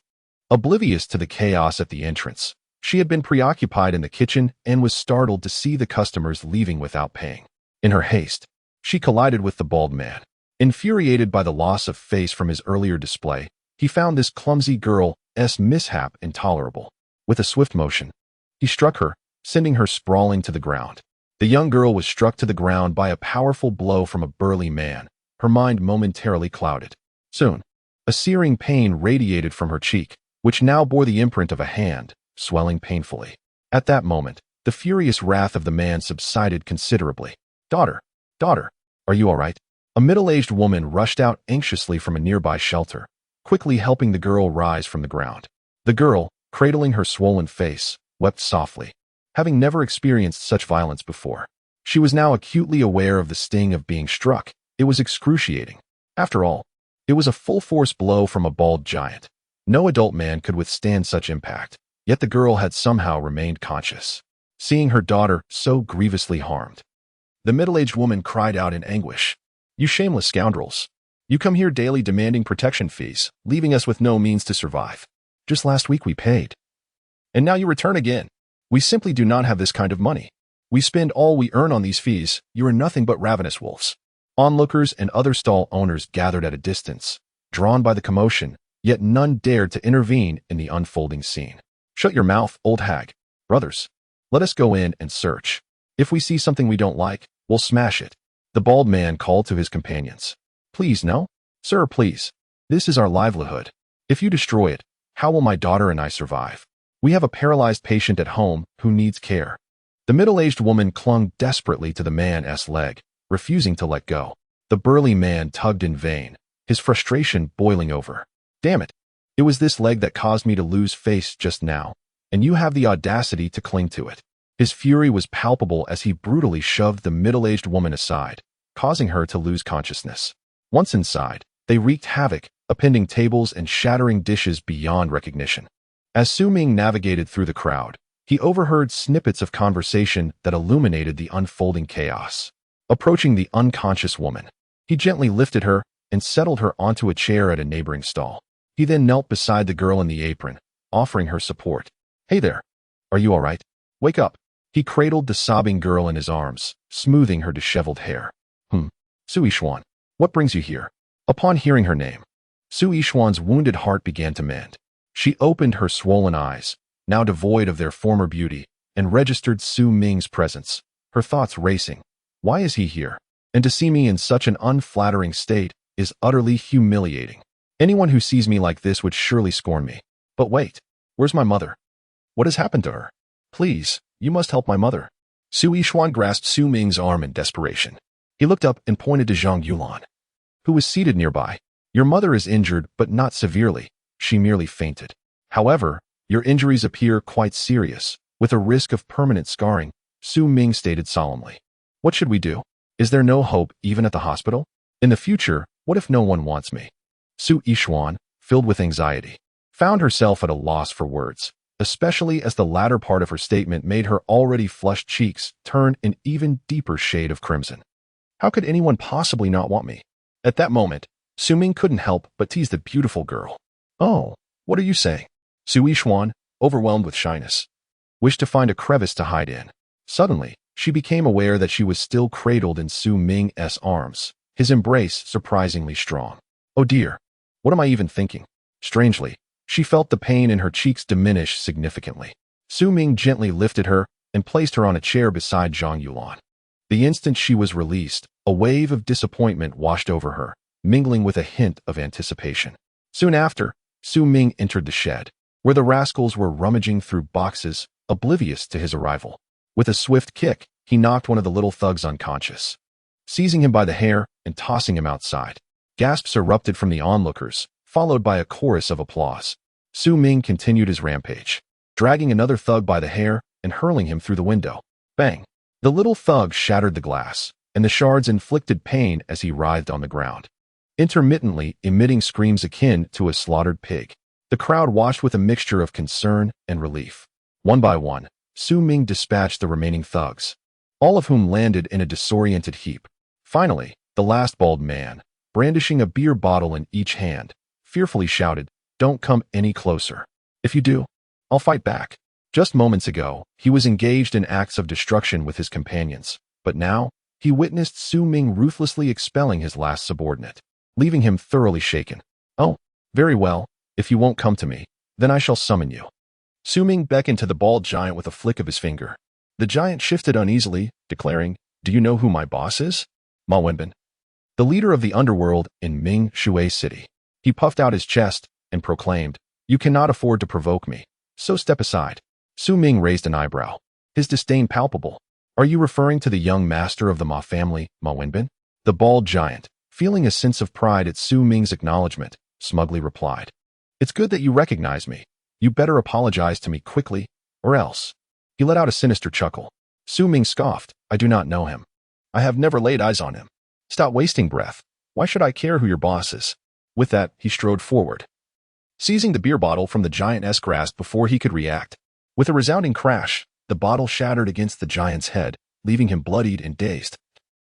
Oblivious to the chaos at the entrance, she had been preoccupied in the kitchen and was startled to see the customers leaving without paying. In her haste, she collided with the bald man. Infuriated by the loss of face from his earlier display, he found this clumsy girl's mishap intolerable. With a swift motion, he struck her, sending her sprawling to the ground. The young girl was struck to the ground by a powerful blow from a burly man, her mind momentarily clouded. Soon, a searing pain radiated from her cheek, which now bore the imprint of a hand, swelling painfully. At that moment, the furious wrath of the man subsided considerably. Daughter, are you all right? A middle-aged woman rushed out anxiously from a nearby shelter, quickly helping the girl rise from the ground. The girl, cradling her swollen face, wept softly. Having never experienced such violence before, she was now acutely aware of the sting of being struck. It was excruciating. After all, it was a full-force blow from a bald giant. No adult man could withstand such impact, yet the girl had somehow remained conscious. Seeing her daughter so grievously harmed, the middle-aged woman cried out in anguish. You shameless scoundrels. You come here daily demanding protection fees, leaving us with no means to survive. Just last week we paid. And now you return again. We simply do not have this kind of money. We spend all we earn on these fees. You are nothing but ravenous wolves. Onlookers and other stall owners gathered at a distance, drawn by the commotion, yet none dared to intervene in the unfolding scene. Shut your mouth, old hag. Brothers, let us go in and search. If we see something we don't like, we'll smash it. The bald man called to his companions. Please, no? Sir, please. This is our livelihood. If you destroy it, how will my daughter and I survive? We have a paralyzed patient at home who needs care. The middle-aged woman clung desperately to the man's leg, refusing to let go. The burly man tugged in vain, his frustration boiling over. Damn it. It was this leg that caused me to lose face just now, and you have the audacity to cling to it. His fury was palpable as he brutally shoved the middle-aged woman aside, causing her to lose consciousness. Once inside, they wreaked havoc, upending tables and shattering dishes beyond recognition. As Su Ming navigated through the crowd, he overheard snippets of conversation that illuminated the unfolding chaos. Approaching the unconscious woman, he gently lifted her and settled her onto a chair at a neighboring stall. He then knelt beside the girl in the apron, offering her support. Hey there. Are you all right? Wake up. He cradled the sobbing girl in his arms, smoothing her disheveled hair. Su Yishuan, what brings you here? Upon hearing her name, Su Yishuan's wounded heart began to mend. She opened her swollen eyes, now devoid of their former beauty, and registered Su Ming's presence, her thoughts racing. Why is he here? And to see me in such an unflattering state is utterly humiliating. Anyone who sees me like this would surely scorn me. But wait, where's my mother? What has happened to her? Please, you must help my mother. Su Yishuan grasped Su Ming's arm in desperation. He looked up and pointed to Zhang Yulan, who was seated nearby. Your mother is injured, but not severely. She merely fainted. However, your injuries appear quite serious, with a risk of permanent scarring, Su Ming stated solemnly. What should we do? Is there no hope even at the hospital? In the future, what if no one wants me? Su Yishuan, filled with anxiety, found herself at a loss for words, especially as the latter part of her statement made her already flushed cheeks turn an even deeper shade of crimson. How could anyone possibly not want me? At that moment, Su Ming couldn't help but tease the beautiful girl. Oh, what are you saying? Su Yishuan, overwhelmed with shyness, wished to find a crevice to hide in. Suddenly, she became aware that she was still cradled in Su Ming's arms, his embrace surprisingly strong. Oh dear, what am I even thinking? Strangely, she felt the pain in her cheeks diminish significantly. Su Ming gently lifted her and placed her on a chair beside Zhang Yulan. The instant she was released, a wave of disappointment washed over her, mingling with a hint of anticipation. Soon after, Su Ming entered the shed, where the rascals were rummaging through boxes, oblivious to his arrival. With a swift kick, he knocked one of the little thugs unconscious, seizing him by the hair and tossing him outside. Gasps erupted from the onlookers, followed by a chorus of applause. Su Ming continued his rampage, dragging another thug by the hair and hurling him through the window. Bang! The little thug shattered the glass, and the shards inflicted pain as he writhed on the ground, intermittently emitting screams akin to a slaughtered pig. The crowd watched with a mixture of concern and relief. One by one, Su Ming dispatched the remaining thugs, all of whom landed in a disoriented heap. Finally, the last bald man, brandishing a beer bottle in each hand, fearfully shouted, "Don't come any closer. If you do, I'll fight back." Just moments ago, he was engaged in acts of destruction with his companions, but now, he witnessed Su Ming ruthlessly expelling his last subordinate, leaving him thoroughly shaken. "Oh, very well, if you won't come to me, then I shall summon you." Su Ming beckoned to the bald giant with a flick of his finger. The giant shifted uneasily, declaring, "Do you know who my boss is? Ma Wenbin, the leader of the underworld in Ming Shui City." He puffed out his chest and proclaimed, "You cannot afford to provoke me, so step aside." Su Ming raised an eyebrow, his disdain palpable. "Are you referring to the young master of the Ma family, Ma Wenbin?" The bald giant, feeling a sense of pride at Su Ming's acknowledgement, smugly replied, "It's good that you recognize me. You better apologize to me quickly, or else." He let out a sinister chuckle. Su Ming scoffed, "I do not know him. I have never laid eyes on him. Stop wasting breath. Why should I care who your boss is?" With that, he strode forward, seizing the beer bottle from the giant's grasp before he could react. With a resounding crash, the bottle shattered against the giant's head, leaving him bloodied and dazed.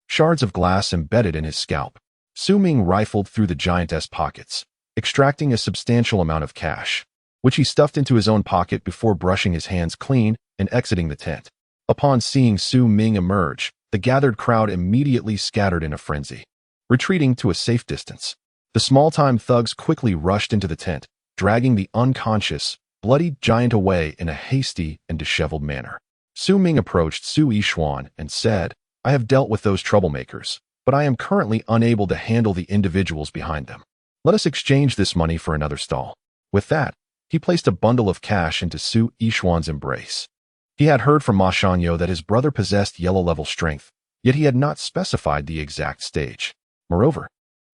Shards of glass embedded in his scalp. Su Ming rifled through the giant's pockets, extracting a substantial amount of cash, which he stuffed into his own pocket before brushing his hands clean and exiting the tent. Upon seeing Su Ming emerge, the gathered crowd immediately scattered in a frenzy, retreating to a safe distance. The small-time thugs quickly rushed into the tent, dragging the unconscious, bloodied giant away in a hasty and disheveled manner. Su Ming approached Su Yishuan and said, I have dealt with those troublemakers, but I am currently unable to handle the individuals behind them. Let us exchange this money for another stall. With that, he placed a bundle of cash into Su Yishuan's embrace. He had heard from Ma Shanyo that his brother possessed yellow-level strength, yet he had not specified the exact stage. Moreover,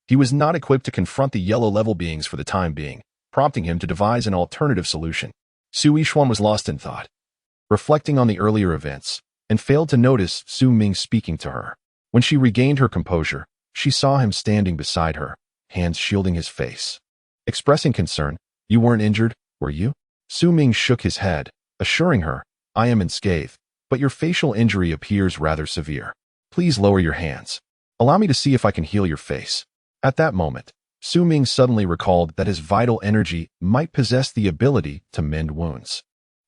he was not equipped to confront the yellow-level beings for the time being, prompting him to devise an alternative solution. Su Yishuan was lost in thought, reflecting on the earlier events, and failed to notice Su Ming speaking to her. When she regained her composure, she saw him standing beside her, hands shielding his face. Expressing concern, You weren't injured, were you? Su Ming shook his head, assuring her, I am unscathed, but your facial injury appears rather severe. Please lower your hands. Allow me to see if I can heal your face. At that moment, Su Ming suddenly recalled that his vital energy might possess the ability to mend wounds,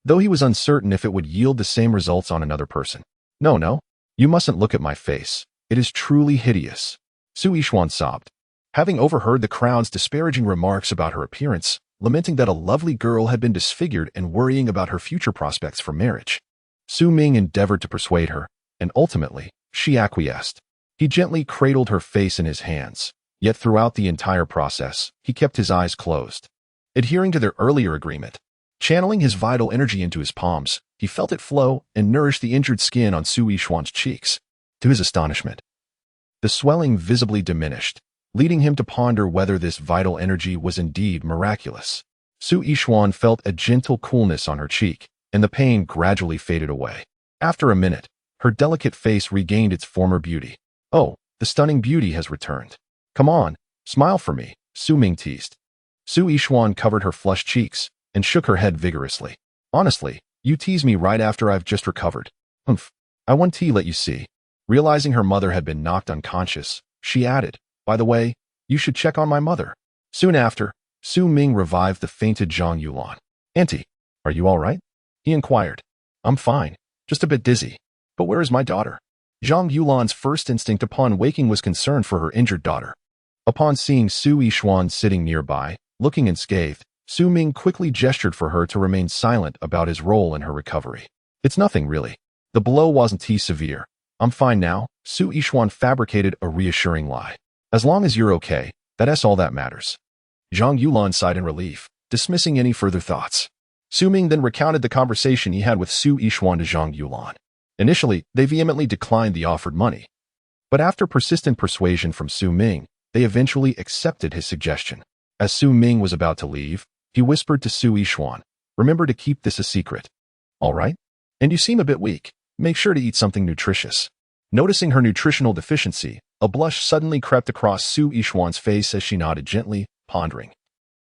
though he was uncertain if it would yield the same results on another person. No, you mustn't look at my face. It is truly hideous. Su Yishuan sobbed, having overheard the crowd's disparaging remarks about her appearance, lamenting that a lovely girl had been disfigured and worrying about her future prospects for marriage. Su Ming endeavored to persuade her, and ultimately, she acquiesced. He gently cradled her face in his hands, yet throughout the entire process, he kept his eyes closed. Adhering to their earlier agreement, channeling his vital energy into his palms, he felt it flow and nourish the injured skin on Su Yishuan's cheeks. To his astonishment, the swelling visibly diminished, leading him to ponder whether this vital energy was indeed miraculous. Su Yishuan felt a gentle coolness on her cheek, and the pain gradually faded away. After a minute, her delicate face regained its former beauty. Oh, the stunning beauty has returned. Come on, smile for me, Su Ming teased. Su Yishuan covered her flushed cheeks and shook her head vigorously. Honestly, you tease me right after I've just recovered. Humph, I won tea let you see. Realizing her mother had been knocked unconscious, she added, By the way, you should check on my mother. Soon after, Su Ming revived the fainted Zhang Yulan. Auntie, are you all right? He inquired. I'm fine, just a bit dizzy. But where is my daughter? Zhang Yulan's first instinct upon waking was concern for her injured daughter. Upon seeing Su Yishuan sitting nearby, looking unscathed, Su Ming quickly gestured for her to remain silent about his role in her recovery. It's nothing really. The blow wasn't too severe. I'm fine now, Su Yishuan fabricated a reassuring lie. As long as you're okay, that's all that matters. Zhang Yulan sighed in relief, dismissing any further thoughts. Su Ming then recounted the conversation he had with Su Yishuan to Zhang Yulan. Initially, they vehemently declined the offered money. But after persistent persuasion from Su Ming, they eventually accepted his suggestion. As Su Ming was about to leave, he whispered to Su Yishuan, Remember to keep this a secret. All right? And you seem a bit weak. Make sure to eat something nutritious. Noticing her nutritional deficiency, a blush suddenly crept across Su Yishuan's face as she nodded gently, pondering.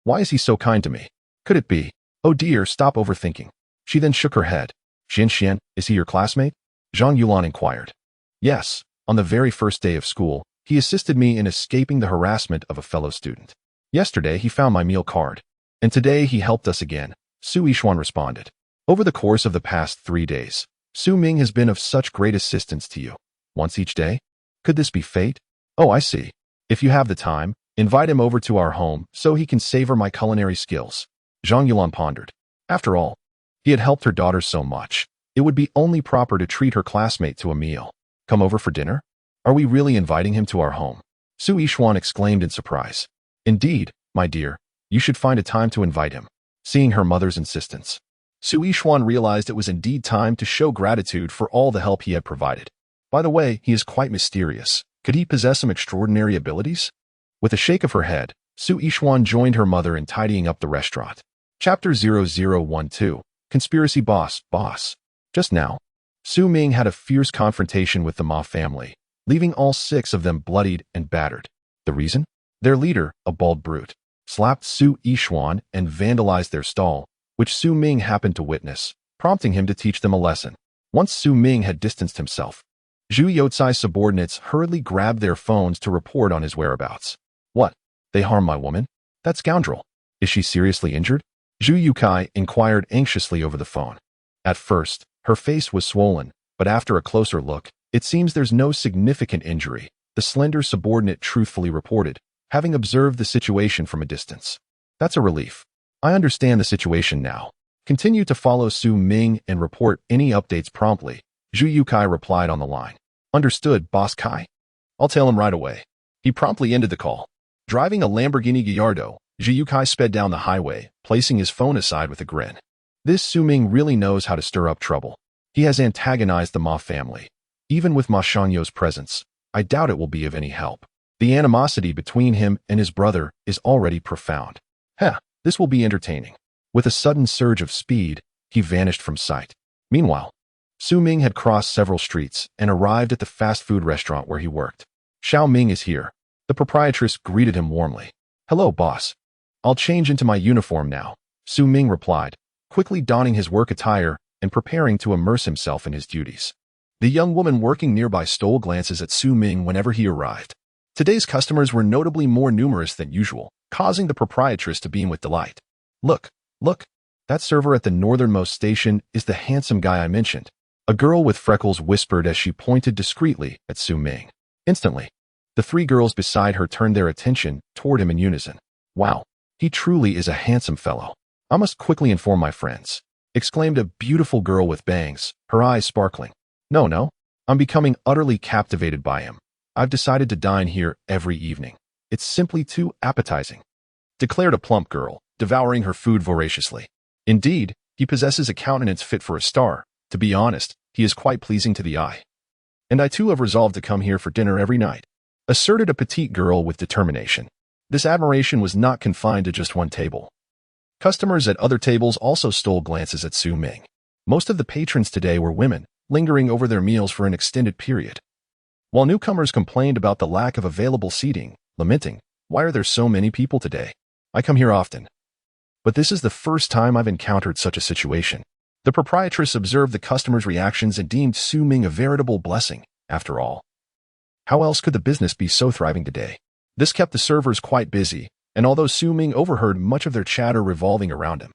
Why is he so kind to me? Could it be? Oh dear, stop overthinking. She then shook her head. Xian, is he your classmate? Zhang Yulan inquired. Yes, on the very first day of school, he assisted me in escaping the harassment of a fellow student. Yesterday, he found my meal card. And today, he helped us again, Su Yishuan responded. Over the course of the past 3 days, Su Ming has been of such great assistance to you. Once each day? Could this be fate? Oh, I see. If you have the time, invite him over to our home so he can savor my culinary skills. Zhang Yulan pondered. After all, he had helped her daughter so much. It would be only proper to treat her classmate to a meal. Come over for dinner? Are we really inviting him to our home? Su Yishuan exclaimed in surprise. Indeed, my dear, you should find a time to invite him. Seeing her mother's insistence, Su Yishuan realized it was indeed time to show gratitude for all the help he had provided. By the way, he is quite mysterious. Could he possess some extraordinary abilities? With a shake of her head, Su Yishuan joined her mother in tidying up the restaurant. Chapter 0012, Conspiracy Boss. Just now, Su Ming had a fierce confrontation with the Ma family, leaving all 6 of them bloodied and battered. The reason? Their leader, a bald brute, slapped Su Yishuan and vandalized their stall, which Su Ming happened to witness, prompting him to teach them a lesson. Once Su Ming had distanced himself, Zhu Youcai's subordinates hurriedly grabbed their phones to report on his whereabouts. What? They harmed my woman? That scoundrel. Is she seriously injured? Zhu Youcai inquired anxiously over the phone. At first, her face was swollen, but after a closer look, it seems there's no significant injury, the slender subordinate truthfully reported, having observed the situation from a distance. That's a relief. I understand the situation now. Continue to follow Su Ming and report any updates promptly. Zhu Yukai replied on the line. Understood, Boss Kai. I'll tell him right away. He promptly ended the call. Driving a Lamborghini Gallardo, Zhu Yukai sped down the highway, placing his phone aside with a grin. This Su Ming really knows how to stir up trouble. He has antagonized the Ma family. Even with Ma Shangyo's presence, I doubt it will be of any help. The animosity between him and his brother is already profound. This will be entertaining. With a sudden surge of speed, he vanished from sight. Meanwhile, Su Ming had crossed several streets and arrived at the fast food restaurant where he worked. Xiao Ming is here. The proprietress greeted him warmly. Hello, boss. I'll change into my uniform now, Su Ming replied, quickly donning his work attire and preparing to immerse himself in his duties. The young woman working nearby stole glances at Su Ming whenever he arrived. Today's customers were notably more numerous than usual, causing the proprietress to beam with delight. Look, that server at the northernmost station is the handsome guy I mentioned. A girl with freckles whispered as she pointed discreetly at Su Ming. Instantly, the three girls beside her turned their attention toward him in unison. Wow, he truly is a handsome fellow. I must quickly inform my friends, exclaimed a beautiful girl with bangs, her eyes sparkling. No, I'm becoming utterly captivated by him. I've decided to dine here every evening. It's simply too appetizing, declared a plump girl, devouring her food voraciously. Indeed, he possesses a countenance fit for a star. To be honest, he is quite pleasing to the eye. And I too have resolved to come here for dinner every night, asserted a petite girl with determination. This admiration was not confined to just one table. Customers at other tables also stole glances at Su Ming. Most of the patrons today were women, lingering over their meals for an extended period. While newcomers complained about the lack of available seating, lamenting, "Why are there so many people today? I come here often, but this is the first time I've encountered such a situation." The proprietress observed the customers' reactions and deemed Su Ming a veritable blessing. After all, how else could the business be so thriving today? This kept the servers quite busy, and although Su Ming overheard much of their chatter revolving around him,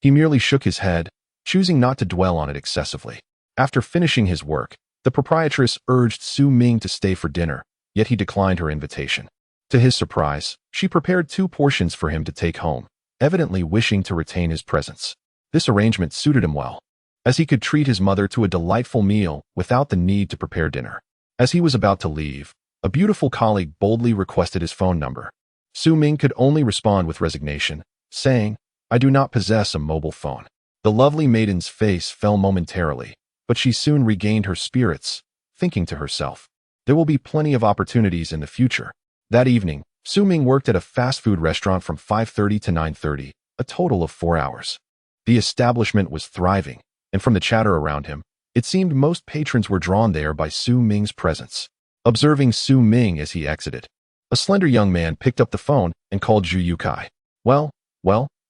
he merely shook his head, choosing not to dwell on it excessively. After finishing his work, the proprietress urged Su Ming to stay for dinner, yet he declined her invitation. To his surprise, she prepared 2 portions for him to take home, evidently wishing to retain his presence. This arrangement suited him well, as he could treat his mother to a delightful meal without the need to prepare dinner. As he was about to leave, a beautiful colleague boldly requested his phone number. Su Ming could only respond with resignation, saying, "I do not possess a mobile phone." The lovely maiden's face fell momentarily, but she soon regained her spirits, thinking to herself, there will be plenty of opportunities in the future. That evening, Su Ming worked at a fast food restaurant from 5:30 to 9:30, a total of 4 hours. The establishment was thriving, and from the chatter around him, it seemed most patrons were drawn there by Su Ming's presence. Observing Su Ming as he exited, a slender young man picked up the phone and called Zhu Yukai. Well,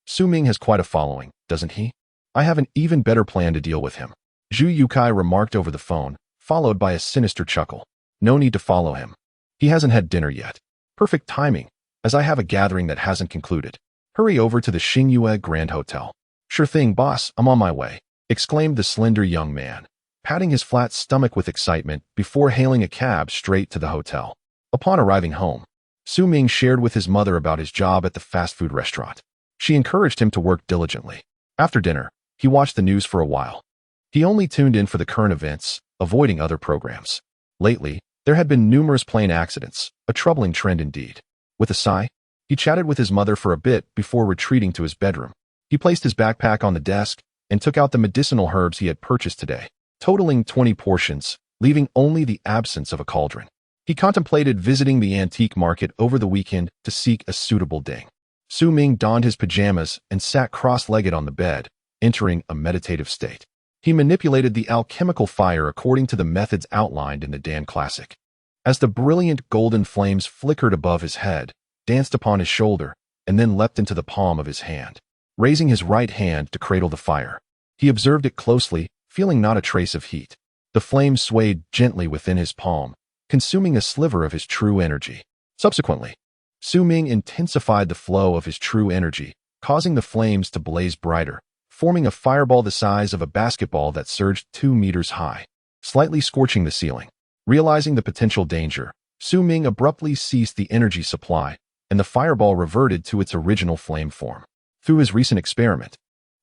Su Ming has quite a following, doesn't he? I have an even better plan to deal with him, Zhu Yukai remarked over the phone, followed by a sinister chuckle. No need to follow him. He hasn't had dinner yet. Perfect timing, as I have a gathering that hasn't concluded. Hurry over to the Xingyue Grand Hotel. Sure thing, boss, I'm on my way, exclaimed the slender young man, patting his flat stomach with excitement before hailing a cab straight to the hotel. Upon arriving home, Su Ming shared with his mother about his job at the fast food restaurant. She encouraged him to work diligently. After dinner, he watched the news for a while. He only tuned in for the current events, avoiding other programs. Lately, there had been numerous plane accidents, a troubling trend indeed. With a sigh, he chatted with his mother for a bit before retreating to his bedroom. He placed his backpack on the desk and took out the medicinal herbs he had purchased today, totaling 20 portions, leaving only the absence of a cauldron. He contemplated visiting the antique market over the weekend to seek a suitable ding. Su Ming donned his pajamas and sat cross-legged on the bed, entering a meditative state. He manipulated the alchemical fire according to the methods outlined in the Dan Classic. As the brilliant golden flames flickered above his head, danced upon his shoulder, and then leapt into the palm of his hand. Raising his right hand to cradle the fire, he observed it closely, feeling not a trace of heat. The flame swayed gently within his palm, consuming a sliver of his true energy. Subsequently, Su Ming intensified the flow of his true energy, causing the flames to blaze brighter, forming a fireball the size of a basketball that surged 2 meters high, slightly scorching the ceiling. Realizing the potential danger, Su Ming abruptly ceased the energy supply, and the fireball reverted to its original flame form. Through his recent experiment,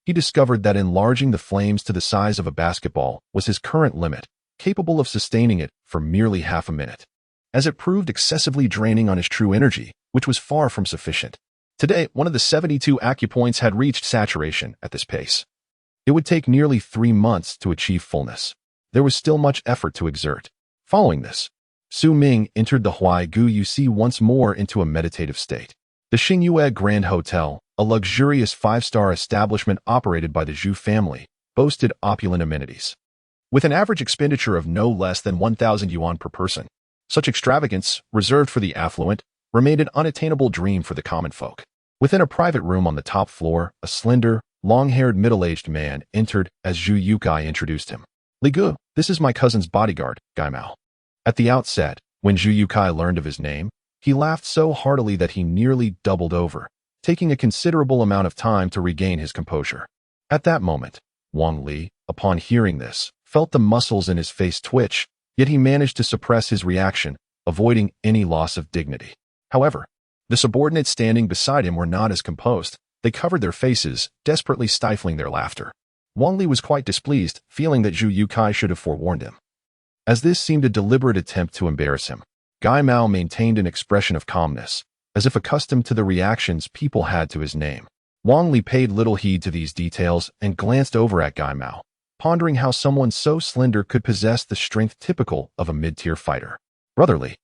He discovered that enlarging the flames to the size of a basketball was his current limit, capable of sustaining it for merely half a minute, as it proved excessively draining on his true energy, which was far from sufficient. Today, one of the 72 acupoints had reached saturation at this pace. It would take nearly 3 months to achieve fullness. There was still much effort to exert. Following this, Su Ming entered the Huaigu Yusi once more into a meditative state. The Xingyue Grand Hotel, a luxurious 5-star establishment operated by the Zhu family, boasted opulent amenities. With an average expenditure of no less than 1,000 yuan per person, such extravagance, reserved for the affluent, remained an unattainable dream for the common folk. Within a private room on the top floor, a slender, long-haired middle-aged man entered as Zhu Yukai introduced him. "Li Gu, this is my cousin's bodyguard, Gai Mao." At the outset, when Zhu Yukai learned of his name, he laughed so heartily that he nearly doubled over, taking a considerable amount of time to regain his composure. At that moment, Wang Li, upon hearing this, felt the muscles in his face twitch, yet he managed to suppress his reaction, avoiding any loss of dignity. However, the subordinates standing beside him were not as composed. They covered their faces, desperately stifling their laughter. Wang Li was quite displeased, feeling that Zhu Yukai should have forewarned him, as this seemed a deliberate attempt to embarrass him. Gai Mao maintained an expression of calmness, as if accustomed to the reactions people had to his name. Wang Li paid little heed to these details and glanced over at Gai Mao, pondering how someone so slender could possess the strength typical of a mid-tier fighter. "Brotherly,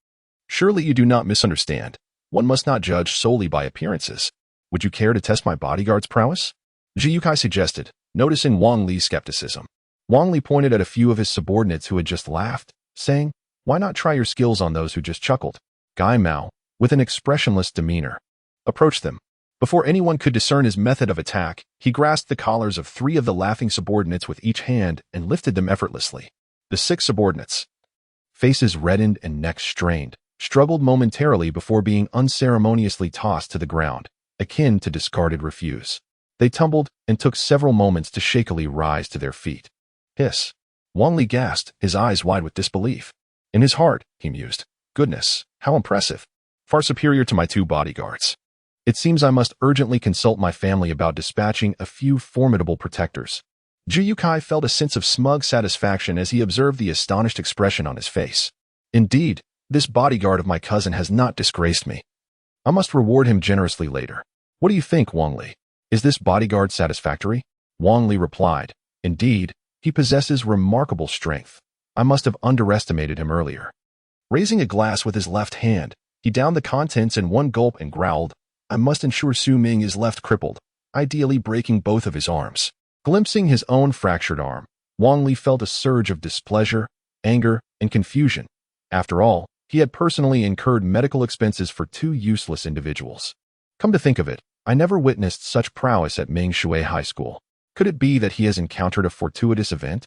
surely you do not misunderstand. One must not judge solely by appearances. Would you care to test my bodyguard's prowess?" Zhu Yukai suggested, noticing Wang Li's skepticism. Wang Li pointed at a few of his subordinates who had just laughed, saying, "Why not try your skills on those who just chuckled?" Gai Mao, with an expressionless demeanor, approached them. Before anyone could discern his method of attack, he grasped the collars of 3 of the laughing subordinates with each hand and lifted them effortlessly. The 6 subordinates, faces reddened and necks strained, struggled momentarily before being unceremoniously tossed to the ground, akin to discarded refuse. They tumbled and took several moments to shakily rise to their feet. "Hiss." Wang Li gasped, his eyes wide with disbelief. In his heart, he mused, "Goodness, how impressive. Far superior to my 2 bodyguards. It seems I must urgently consult my family about dispatching a few formidable protectors." Zhu Yukai felt a sense of smug satisfaction as he observed the astonished expression on his face. "Indeed, this bodyguard of my cousin has not disgraced me. I must reward him generously later. What do you think, Wang Li? Is this bodyguard satisfactory?" Wang Li replied, "Indeed, he possesses remarkable strength. I must have underestimated him earlier." Raising a glass with his left hand, he downed the contents in one gulp and growled, "I must ensure Su Ming is left crippled, ideally breaking both of his arms." Glimpsing his own fractured arm, Wang Li felt a surge of displeasure, anger, and confusion. After all, he had personally incurred medical expenses for 2 useless individuals. Come to think of it, I never witnessed such prowess at Ming Shui High School. Could it be that he has encountered a fortuitous event?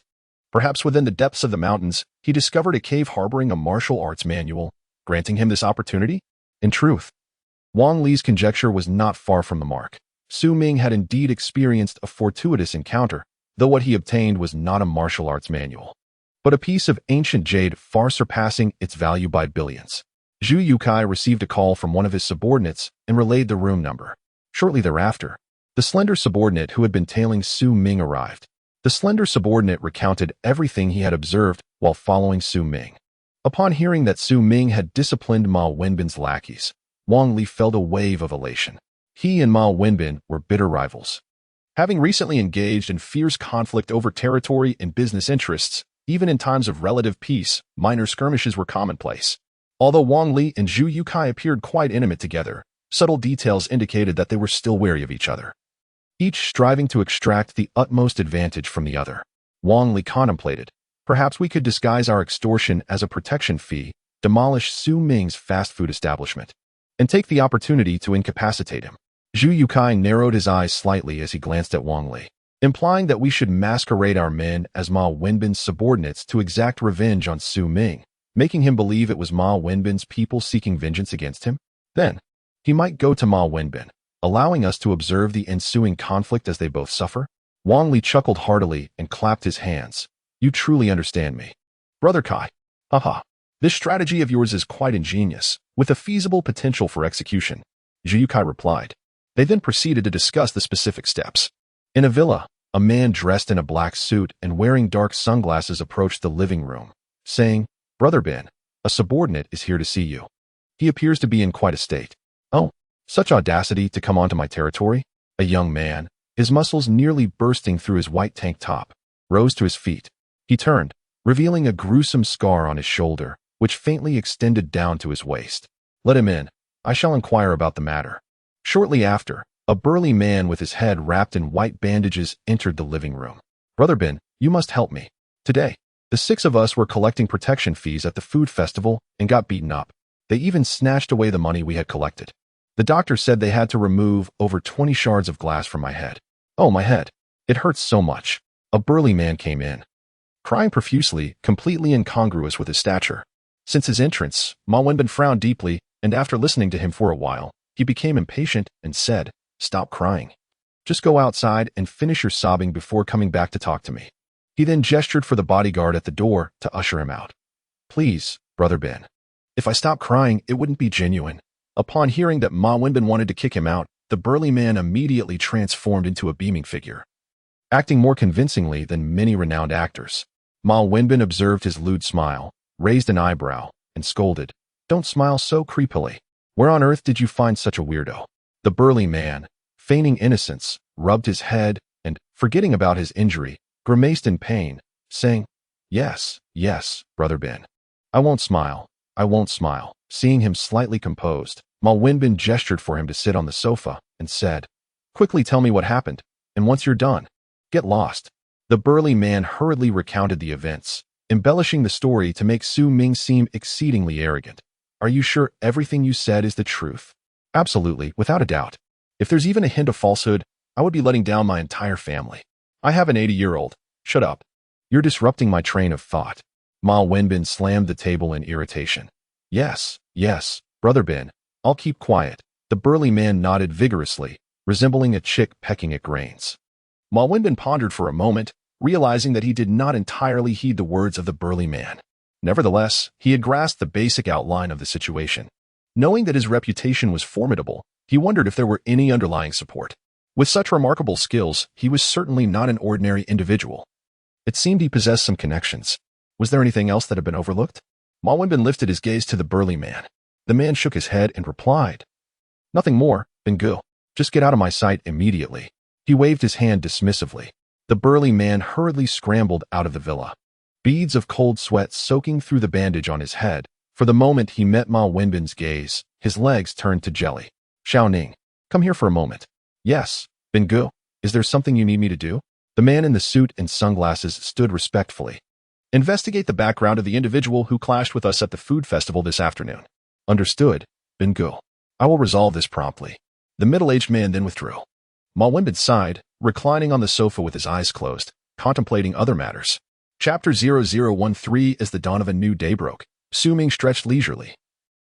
Perhaps within the depths of the mountains, he discovered a cave harboring a martial arts manual, granting him this opportunity? In truth, Wang Li's conjecture was not far from the mark. Su Ming had indeed experienced a fortuitous encounter, though what he obtained was not a martial arts manual, but a piece of ancient jade far surpassing its value by billions. Zhu Yukai received a call from one of his subordinates and relayed the room number. Shortly thereafter, the slender subordinate who had been tailing Su Ming arrived. The slender subordinate recounted everything he had observed while following Su Ming. Upon hearing that Su Ming had disciplined Ma Wenbin's lackeys, Wang Li felt a wave of elation. He and Ma Wenbin were bitter rivals, having recently engaged in fierce conflict over territory and business interests. Even in times of relative peace, minor skirmishes were commonplace. Although Wang Li and Zhu Yukai appeared quite intimate together, subtle details indicated that they were still wary of each other, each striving to extract the utmost advantage from the other. Wang Li contemplated, perhaps we could disguise our extortion as a protection fee, demolish Su Ming's fast food establishment, and take the opportunity to incapacitate him. Zhu Yukai narrowed his eyes slightly as he glanced at Wang Li, implying that we should masquerade our men as Ma Wenbin's subordinates to exact revenge on Su Ming, making him believe it was Ma Wenbin's people seeking vengeance against him. Then, he might go to Ma Wenbin, allowing us to observe the ensuing conflict as they both suffer. Wang Li chuckled heartily and clapped his hands. "You truly understand me, Brother Kai. Haha. This strategy of yours is quite ingenious, with a feasible potential for execution," Zhu Yukai replied. They then proceeded to discuss the specific steps. In a villa, a man dressed in a black suit and wearing dark sunglasses approached the living room, saying, "Brother Ben, a subordinate is here to see you. He appears to be in quite a state." "Oh, such audacity to come onto my territory?" A young man, his muscles nearly bursting through his white tank top, rose to his feet. He turned, revealing a gruesome scar on his shoulder, which faintly extended down to his waist. "Let him in. I shall inquire about the matter." Shortly after, a burly man with his head wrapped in white bandages entered the living room. "Brother Ben, you must help me. Today, the 6 of us were collecting protection fees at the food festival and got beaten up. They even snatched away the money we had collected. The doctor said they had to remove over 20 shards of glass from my head. Oh, my head. It hurts so much." A burly man came in, crying profusely, completely incongruous with his stature. Since his entrance, Ma Wenbin frowned deeply, and after listening to him for a while, he became impatient and said, "Stop crying. Just go outside and finish your sobbing before coming back to talk to me." He then gestured for the bodyguard at the door to usher him out. "Please, Brother Ben. If I stopped crying, it wouldn't be genuine." Upon hearing that Ma Wenbin wanted to kick him out, the burly man immediately transformed into a beaming figure, acting more convincingly than many renowned actors. Ma Wenbin observed his lewd smile, raised an eyebrow, and scolded, "Don't smile so creepily. Where on earth did you find such a weirdo?" The burly man, feigning innocence, rubbed his head and, forgetting about his injury, grimaced in pain, saying, Yes, Brother Ben. I won't smile. I won't smile." Seeing him slightly composed, Ma Wenbin gestured for him to sit on the sofa and said, "Quickly tell me what happened, and once you're done, get lost." The burly man hurriedly recounted the events, embellishing the story to make Su Ming seem exceedingly arrogant. "Are you sure everything you said is the truth?" "Absolutely, without a doubt. If there's even a hint of falsehood, I would be letting down my entire family. I have an 80-year-old. Shut up. You're disrupting my train of thought." Ma Wenbin slammed the table in irritation. Yes, Brother Ben, I'll keep quiet." The burly man nodded vigorously, resembling a chick pecking at grains. Ma Wenbin pondered for a moment, realizing that he did not entirely heed the words of the burly man. Nevertheless, he had grasped the basic outline of the situation. Knowing that his reputation was formidable, he wondered if there were any underlying support. With such remarkable skills, he was certainly not an ordinary individual. It seemed he possessed some connections. Was there anything else that had been overlooked? Ma Wenbin lifted his gaze to the burly man. The man shook his head and replied, "Nothing more, Bingu. Just get out of my sight immediately." He waved his hand dismissively. The burly man hurriedly scrambled out of the villa, beads of cold sweat soaking through the bandage on his head. For the moment he met Ma Wenbin's gaze, his legs turned to jelly. "Xiao Ning, come here for a moment." "Yes, Bingu. Is there something you need me to do?" The man in the suit and sunglasses stood respectfully. "Investigate the background of the individual who clashed with us at the food festival this afternoon." "Understood, Bingu. I will resolve this promptly." The middle-aged man then withdrew. Ma Wenbin sighed, reclining on the sofa with his eyes closed, contemplating other matters. Chapter 0013. As the dawn of a new day broke, Su Ming stretched leisurely.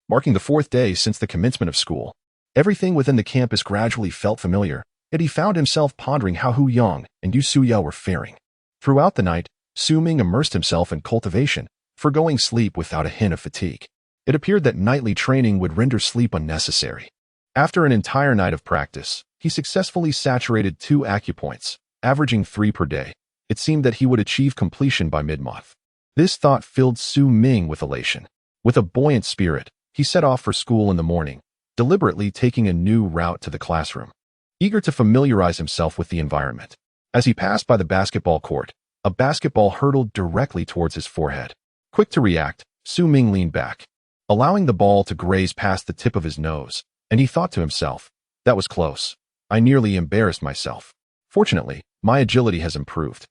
Marking the 4th day since the commencement of school, everything within the campus gradually felt familiar, yet he found himself pondering how Hu Yang and Yu Suya were faring. Throughout the night, Su Ming immersed himself in cultivation, forgoing sleep without a hint of fatigue. It appeared that nightly training would render sleep unnecessary. After an entire night of practice, he successfully saturated 2 acupoints, averaging 3 per day. It seemed that he would achieve completion by mid-month. This thought filled Su Ming with elation. With a buoyant spirit, he set off for school in the morning, deliberately taking a new route to the classroom, eager to familiarize himself with the environment. As he passed by the basketball court, a basketball hurtled directly towards his forehead. Quick to react, Su Ming leaned back, allowing the ball to graze past the tip of his nose, and he thought to himself, "That was close. I nearly embarrassed myself. Fortunately, my agility has improved."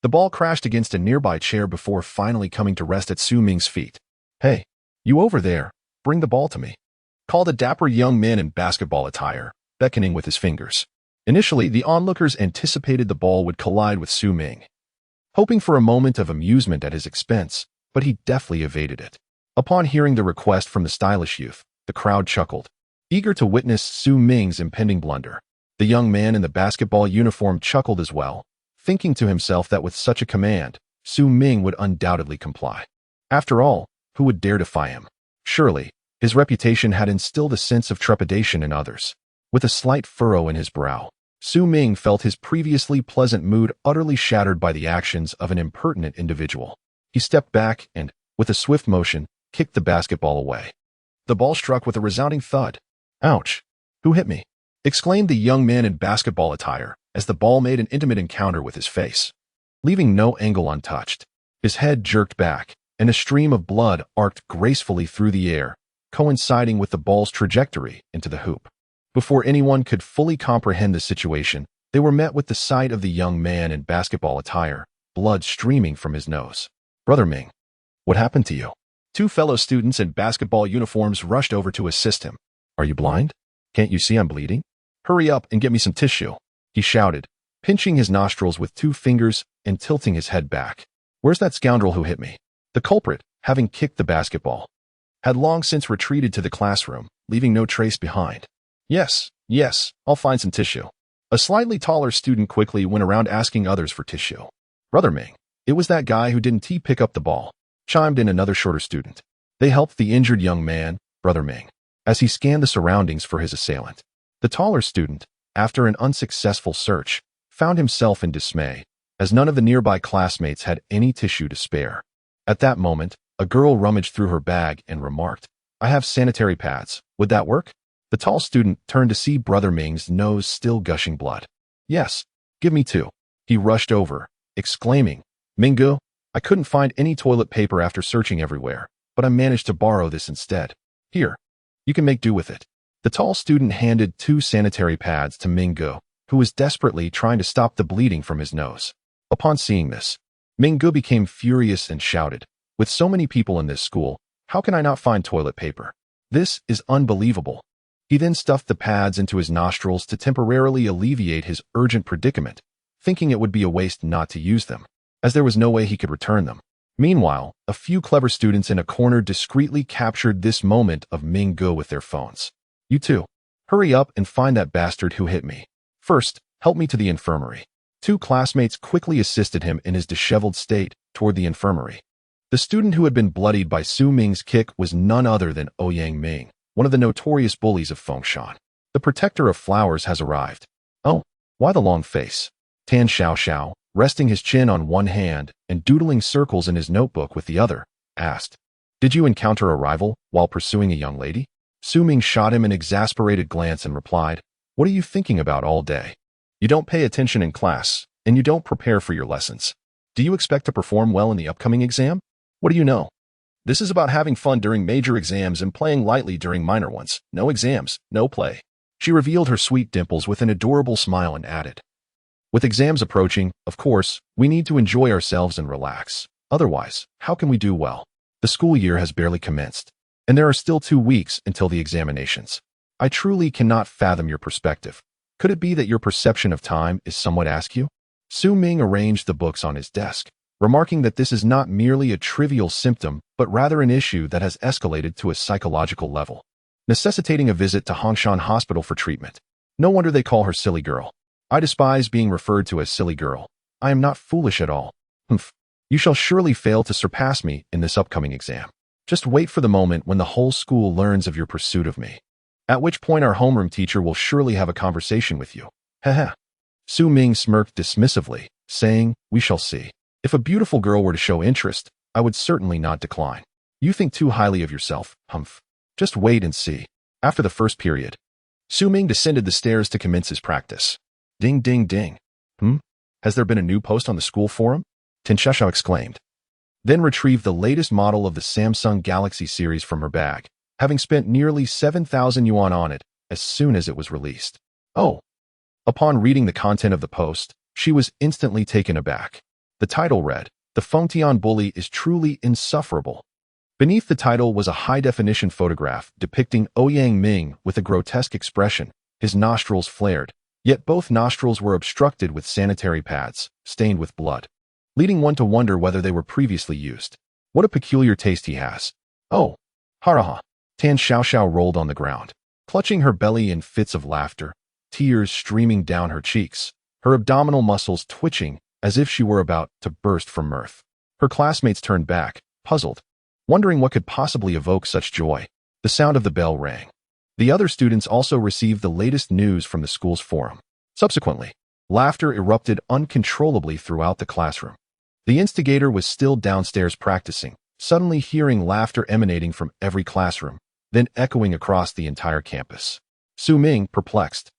The ball crashed against a nearby chair before finally coming to rest at Su Ming's feet. "Hey, you over there, bring the ball to me," called a dapper young man in basketball attire, beckoning with his fingers. Initially, the onlookers anticipated the ball would collide with Su Ming, hoping for a moment of amusement at his expense, but he deftly evaded it. Upon hearing the request from the stylish youth, the crowd chuckled, eager to witness Su Ming's impending blunder. The young man in the basketball uniform chuckled as well, thinking to himself that with such a command, Su Ming would undoubtedly comply. After all, who would dare defy him? Surely, his reputation had instilled a sense of trepidation in others. With a slight furrow in his brow, Su Ming felt his previously pleasant mood utterly shattered by the actions of an impertinent individual. He stepped back and, with a swift motion, kicked the basketball away. The ball struck with a resounding thud. "Ouch! Who hit me?" exclaimed the young man in basketball attire as the ball made an intimate encounter with his face. Leaving no angle untouched, his head jerked back, and a stream of blood arced gracefully through the air, coinciding with the ball's trajectory into the hoop. Before anyone could fully comprehend the situation, they were met with the sight of the young man in basketball attire, blood streaming from his nose. "Brother Ming, what happened to you?" Two fellow students in basketball uniforms rushed over to assist him. "Are you blind? Can't you see I'm bleeding? Hurry up and get me some tissue," he shouted, pinching his nostrils with 2 fingers and tilting his head back. "Where's that scoundrel who hit me?" The culprit, having kicked the basketball, had long since retreated to the classroom, leaving no trace behind. Yes, I'll find some tissue." A slightly taller student quickly went around asking others for tissue. "Brother Ming, it was that guy who didn't pick up the ball," chimed in another shorter student. They helped the injured young man, Brother Ming, as he scanned the surroundings for his assailant. The taller student, after an unsuccessful search, found himself in dismay, as none of the nearby classmates had any tissue to spare. At that moment, a girl rummaged through her bag and remarked, "I have sanitary pads. Would that work?" The tall student turned to see Brother Ming's nose still gushing blood. "Yes, give me 2. He rushed over, exclaiming, "Minggu, I couldn't find any toilet paper after searching everywhere, but I managed to borrow this instead. Here, you can make do with it." The tall student handed 2 sanitary pads to Minggu, who was desperately trying to stop the bleeding from his nose. Upon seeing this, Minggu became furious and shouted, "With so many people in this school, how can I not find toilet paper? This is unbelievable." He then stuffed the pads into his nostrils to temporarily alleviate his urgent predicament, thinking it would be a waste not to use them, as there was no way he could return them. Meanwhile, a few clever students in a corner discreetly captured this moment of Minggu with their phones. "You two, hurry up and find that bastard who hit me. First, help me to the infirmary." 2 classmates quickly assisted him in his disheveled state toward the infirmary. The student who had been bloodied by Su Ming's kick was none other than Ouyang Ming, one of the notorious bullies of Fengshan. "The protector of flowers has arrived." "Oh, why the long face?" Tan Xiao, resting his chin on one hand and doodling circles in his notebook with the other, asked, "Did you encounter a rival while pursuing a young lady?" Su Ming shot him an exasperated glance and replied, "What are you thinking about all day? You don't pay attention in class, and you don't prepare for your lessons. Do you expect to perform well in the upcoming exam? What do you know? This is about having fun during major exams and playing lightly during minor ones. No exams, no play." She revealed her sweet dimples with an adorable smile and added, "With exams approaching, of course, we need to enjoy ourselves and relax. Otherwise, how can we do well? The school year has barely commenced, and there are still 2 weeks until the examinations. I truly cannot fathom your perspective. Could it be that your perception of time is somewhat askew?" Su Ming arranged the books on his desk, remarking that this is not merely a trivial symptom, but rather an issue that has escalated to a psychological level, necessitating a visit to Hongshan Hospital for treatment. No wonder they call her silly girl. I despise being referred to as silly girl. I am not foolish at all. Humph. You shall surely fail to surpass me in this upcoming exam. Just wait for the moment when the whole school learns of your pursuit of me, at which point our homeroom teacher will surely have a conversation with you. Heh. Su Ming smirked dismissively, saying, "We shall see. If a beautiful girl were to show interest, I would certainly not decline. You think too highly of yourself, humph. Just wait and see." After the first period, Su Ming descended the stairs to commence his practice. Ding, ding, ding. Has there been a new post on the school forum? Tan Xiao exclaimed. Then retrieved the latest model of the Samsung Galaxy series from her bag, having spent nearly 7,000 yuan on it as soon as it was released. Oh. Upon reading the content of the post, she was instantly taken aback. The title read, "The Fengtian bully is truly insufferable." Beneath the title was a high-definition photograph depicting Ouyang Ming with a grotesque expression, his nostrils flared, yet both nostrils were obstructed with sanitary pads, stained with blood, leading one to wonder whether they were previously used. What a peculiar taste he has. Oh, haraha. Tan Xiao rolled on the ground, clutching her belly in fits of laughter, tears streaming down her cheeks, her abdominal muscles twitching as if she were about to burst from mirth. Her classmates turned back, puzzled, wondering what could possibly evoke such joy. The sound of the bell rang. The other students also received the latest news from the school's forum. Subsequently, laughter erupted uncontrollably throughout the classroom. The instigator was still downstairs practicing, suddenly hearing laughter emanating from every classroom, then echoing across the entire campus. Su Ming, perplexed,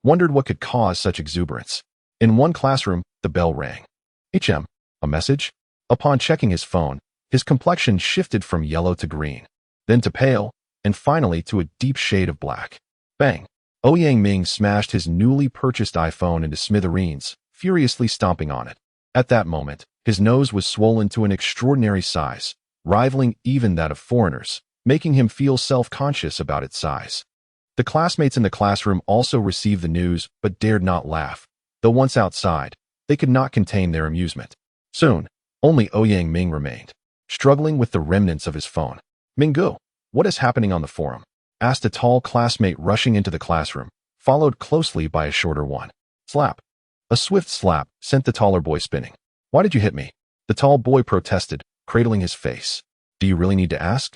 wondered what could cause such exuberance. In one classroom, the bell rang. A message? Upon checking his phone, his complexion shifted from yellow to green, then to pale, and finally to a deep shade of black. Bang! Ouyang Ming smashed his newly purchased iPhone into smithereens, furiously stomping on it. At that moment, his nose was swollen to an extraordinary size, rivaling even that of foreigners, making him feel self-conscious about its size. The classmates in the classroom also received the news but dared not laugh, though once outside, they could not contain their amusement. Soon, only Ouyang Ming remained, struggling with the remnants of his phone. "Minggu, what is happening on the forum?" asked a tall classmate rushing into the classroom, followed closely by a shorter one. Slap. A swift slap sent the taller boy spinning. "Why did you hit me?" The tall boy protested, cradling his face. "Do you really need to ask?"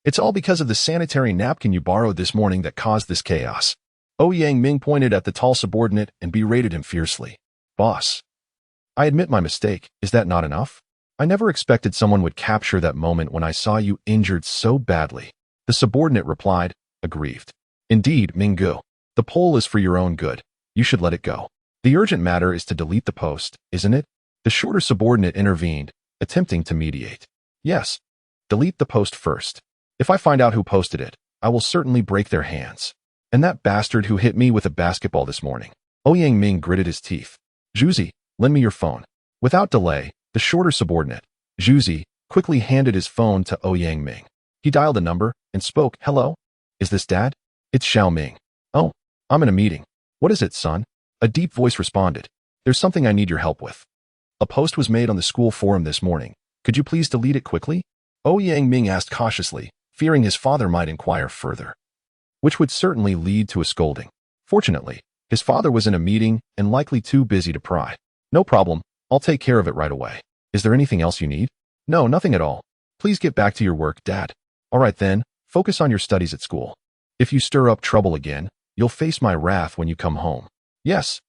"It's all because of the sanitary napkin you borrowed this morning that caused this chaos." Ouyang Ming pointed at the tall subordinate and berated him fiercely. "Boss, I admit my mistake. Is that not enough? I never expected someone would capture that moment when I saw you injured so badly." The subordinate replied, aggrieved. "Indeed, Minggu. The poll is for your own good. You should let it go. The urgent matter is to delete the post, isn't it?" The shorter subordinate intervened, attempting to mediate. "Yes. Delete the post first. If I find out who posted it, I will certainly break their hands. And that bastard who hit me with a basketball this morning." Ouyang Ming gritted his teeth. "Zhuzi, lend me your phone." Without delay, the shorter subordinate, Zhuzi, quickly handed his phone to Ouyang Ming. He dialed a number and spoke. "Hello? Is this Dad?" "It's Xiao Ming." "Oh, I'm in a meeting." "What is it, son?" A deep voice responded. "There's something I need your help with. A post was made on the school forum this morning. Could you please delete it quickly?" Ouyang Ming asked cautiously, fearing his father might inquire further, which would certainly lead to a scolding. Fortunately, his father was in a meeting and likely too busy to pry. "No problem. I'll take care of it right away. Is there anything else you need?" "No, nothing at all. Please get back to your work, Dad." "All right then, focus on your studies at school. If you stir up trouble again, you'll face my wrath when you come home." Yes,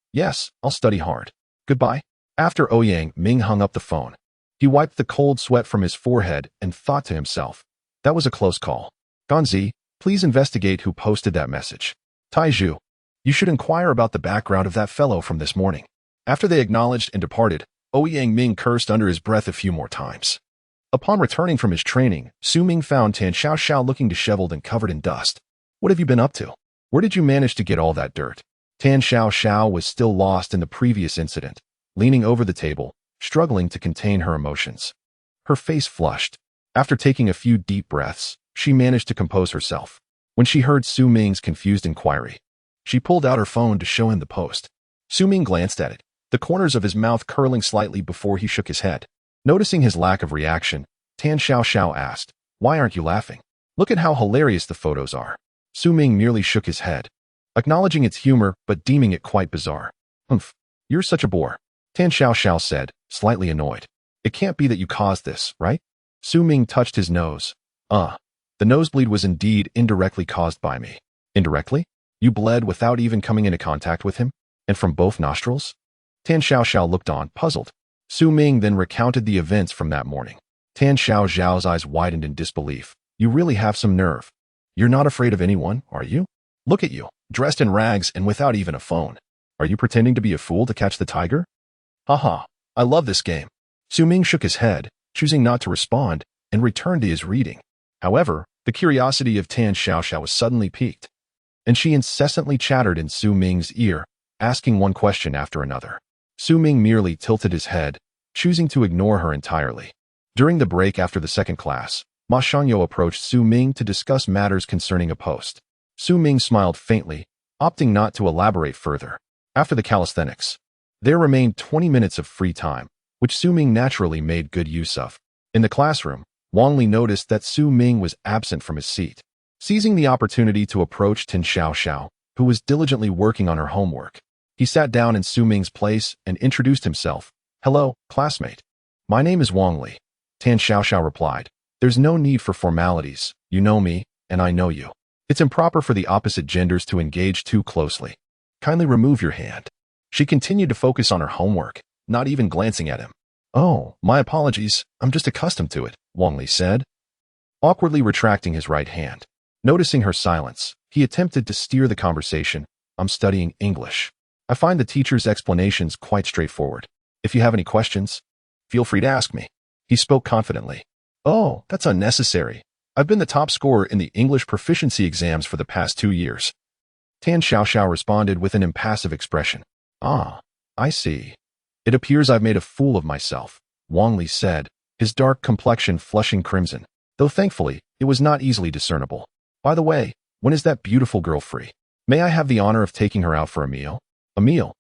I'll study hard. Goodbye." After Ouyang Ming hung up the phone, he wiped the cold sweat from his forehead and thought to himself, "That was a close call. Ganzi, please investigate who posted that message. Taizhu, you should inquire about the background of that fellow from this morning." After they acknowledged and departed, Ouyang Ming cursed under his breath a few more times. Upon returning from his training, Su Ming found Tan Xiao looking disheveled and covered in dust. "What have you been up to? Where did you manage to get all that dirt?" Tan Xiao was still lost in the previous incident, leaning over the table, struggling to contain her emotions. Her face flushed. After taking a few deep breaths, she managed to compose herself. When she heard Su Ming's confused inquiry, she pulled out her phone to show him the post. Su Ming glanced at it, the corners of his mouth curling slightly before he shook his head. Noticing his lack of reaction, Tan Xiao asked, "Why aren't you laughing? Look at how hilarious the photos are." Su Ming merely shook his head, acknowledging its humor but deeming it quite bizarre. "Humph, you're such a bore," Tan Xiao said, slightly annoyed. "It can't be that you caused this, right?" Su Ming touched his nose. The nosebleed was indeed indirectly caused by me." "Indirectly? You bled without even coming into contact with him? And from both nostrils?" Tan looked on, puzzled. Su Ming then recounted the events from that morning. Tan Xiao's eyes widened in disbelief. "You really have some nerve. You're not afraid of anyone, are you? Look at you, dressed in rags and without even a phone. Are you pretending to be a fool to catch the tiger?" "Haha, I love this game." Su Ming shook his head, choosing not to respond, and returned to his reading. However, the curiosity of Tan Xiao was suddenly piqued, and she incessantly chattered in Su Ming's ear, asking one question after another. Su Ming merely tilted his head, choosing to ignore her entirely. During the break after the second class, Ma Shangyo approached Su Ming to discuss matters concerning a post. Su Ming smiled faintly, opting not to elaborate further. After the calisthenics, there remained 20 minutes of free time, which Su Ming naturally made good use of. In the classroom, Wang Li noticed that Su Ming was absent from his seat. Seizing the opportunity to approach Tan Xiao, who was diligently working on her homework, he sat down in Su Ming's place and introduced himself. "Hello, classmate. My name is Wang Li." Tan Xiao replied. "There's no need for formalities. You know me, and I know you. It's improper for the opposite genders to engage too closely. Kindly remove your hand." She continued to focus on her homework, not even glancing at him. "Oh, my apologies. I'm just accustomed to it," Wang Li said, awkwardly retracting his right hand. Noticing her silence, he attempted to steer the conversation. "I'm studying English. I find the teacher's explanations quite straightforward. If you have any questions, feel free to ask me." He spoke confidently. "Oh, that's unnecessary. I've been the top scorer in the English proficiency exams for the past 2 years." Tan Xiaoxiao responded with an impassive expression. "Ah, I see. It appears I've made a fool of myself," Wang Li said, his dark complexion flushing crimson, though thankfully it was not easily discernible. "By the way, when is that beautiful girl free? May I have the honor of taking her out for a meal?" "A meal?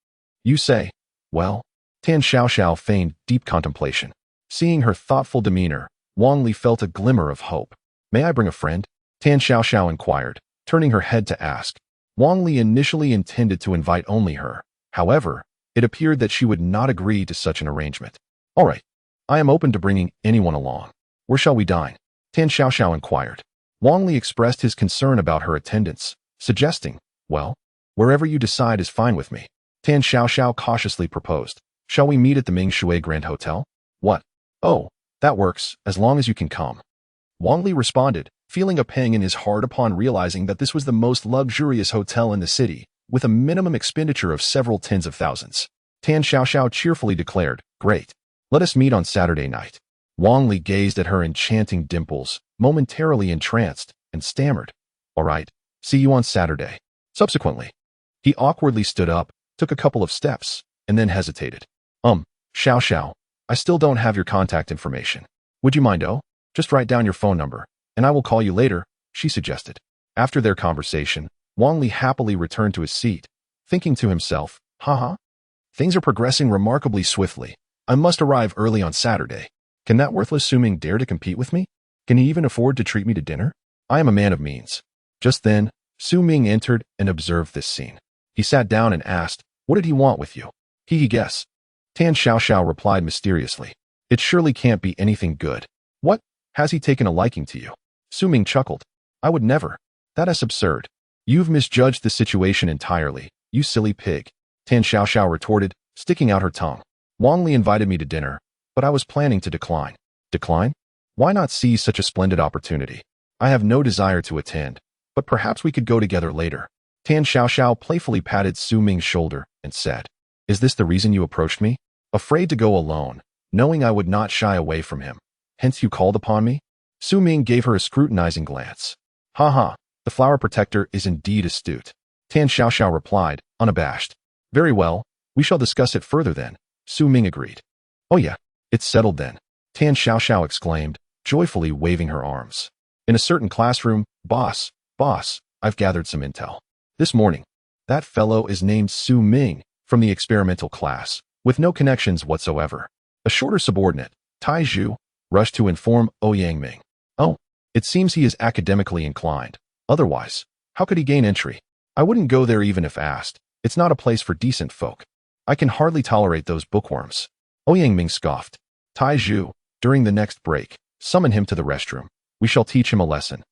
You say? Well," Tan Xiaoxiao feigned deep contemplation. Seeing her thoughtful demeanor, Wang Li felt a glimmer of hope. "May I bring a friend?" Tan Xiaoxiao inquired, turning her head to ask. Wang Li initially intended to invite only her. However, it appeared that she would not agree to such an arrangement. "All right, I am open to bringing anyone along. Where shall we dine?" Tan Xiaoxiao inquired. Wang Li expressed his concern about her attendance, suggesting, "Well, wherever you decide is fine with me." Tan Xiaoxiao cautiously proposed, "Shall we meet at the Ming Shui Grand Hotel?" "What? Oh, that works, as long as you can come." Wang Li responded, feeling a pang in his heart upon realizing that this was the most luxurious hotel in the city, with a minimum expenditure of several tens of thousands. Tan Xiaoxiao cheerfully declared, "Great. Let us meet on Saturday night." Wang Li gazed at her enchanting dimples, momentarily entranced, and stammered, "All right, see you on Saturday." Subsequently, he awkwardly stood up, took a couple of steps, and then hesitated. Xiao, I still don't have your contact information. Would you mind, just write down your phone number, and I will call you later," she suggested. After their conversation, Wang Li happily returned to his seat, thinking to himself, "Haha, things are progressing remarkably swiftly. I must arrive early on Saturday. Can that worthless Su Ming dare to compete with me? Can he even afford to treat me to dinner? I am a man of means." Just then, Su Ming entered and observed this scene. He sat down and asked, "What did he want with you?" "He guess." Tan Xiaoxiao replied mysteriously, "It surely can't be anything good." "What? Has he taken a liking to you?" Su Ming chuckled. "I would never. That is absurd. You've misjudged the situation entirely, you silly pig." Tan Xiaoxiao retorted, sticking out her tongue. "Wang Li invited me to dinner, but I was planning to decline." "Decline? Why not seize such a splendid opportunity?" "I have no desire to attend, but perhaps we could go together later." Tan Xiaoxiao playfully patted Su Ming's shoulder and said, "Is this the reason you approached me? Afraid to go alone, knowing I would not shy away from him. Hence you called upon me?" Su Ming gave her a scrutinizing glance. "Ha, the flower protector is indeed astute." Tan Xiaoxiao replied, unabashed. "Very well, we shall discuss it further then," Su Ming agreed. "Oh yeah, it's settled then," Tan Xiaoxiao exclaimed, joyfully waving her arms. "In a certain classroom, boss, I've gathered some intel. This morning, that fellow is named Su Ming from the experimental class, with no connections whatsoever. A shorter subordinate, Tai Zhu, rushed to inform Ouyang Ming. Oh, it seems he is academically inclined. Otherwise, how could he gain entry? I wouldn't go there even if asked. It's not a place for decent folk. I can hardly tolerate those bookworms." Ouyang Ming scoffed. "Tai Zhu, during the next break, summon him to the restroom. We shall teach him a lesson,"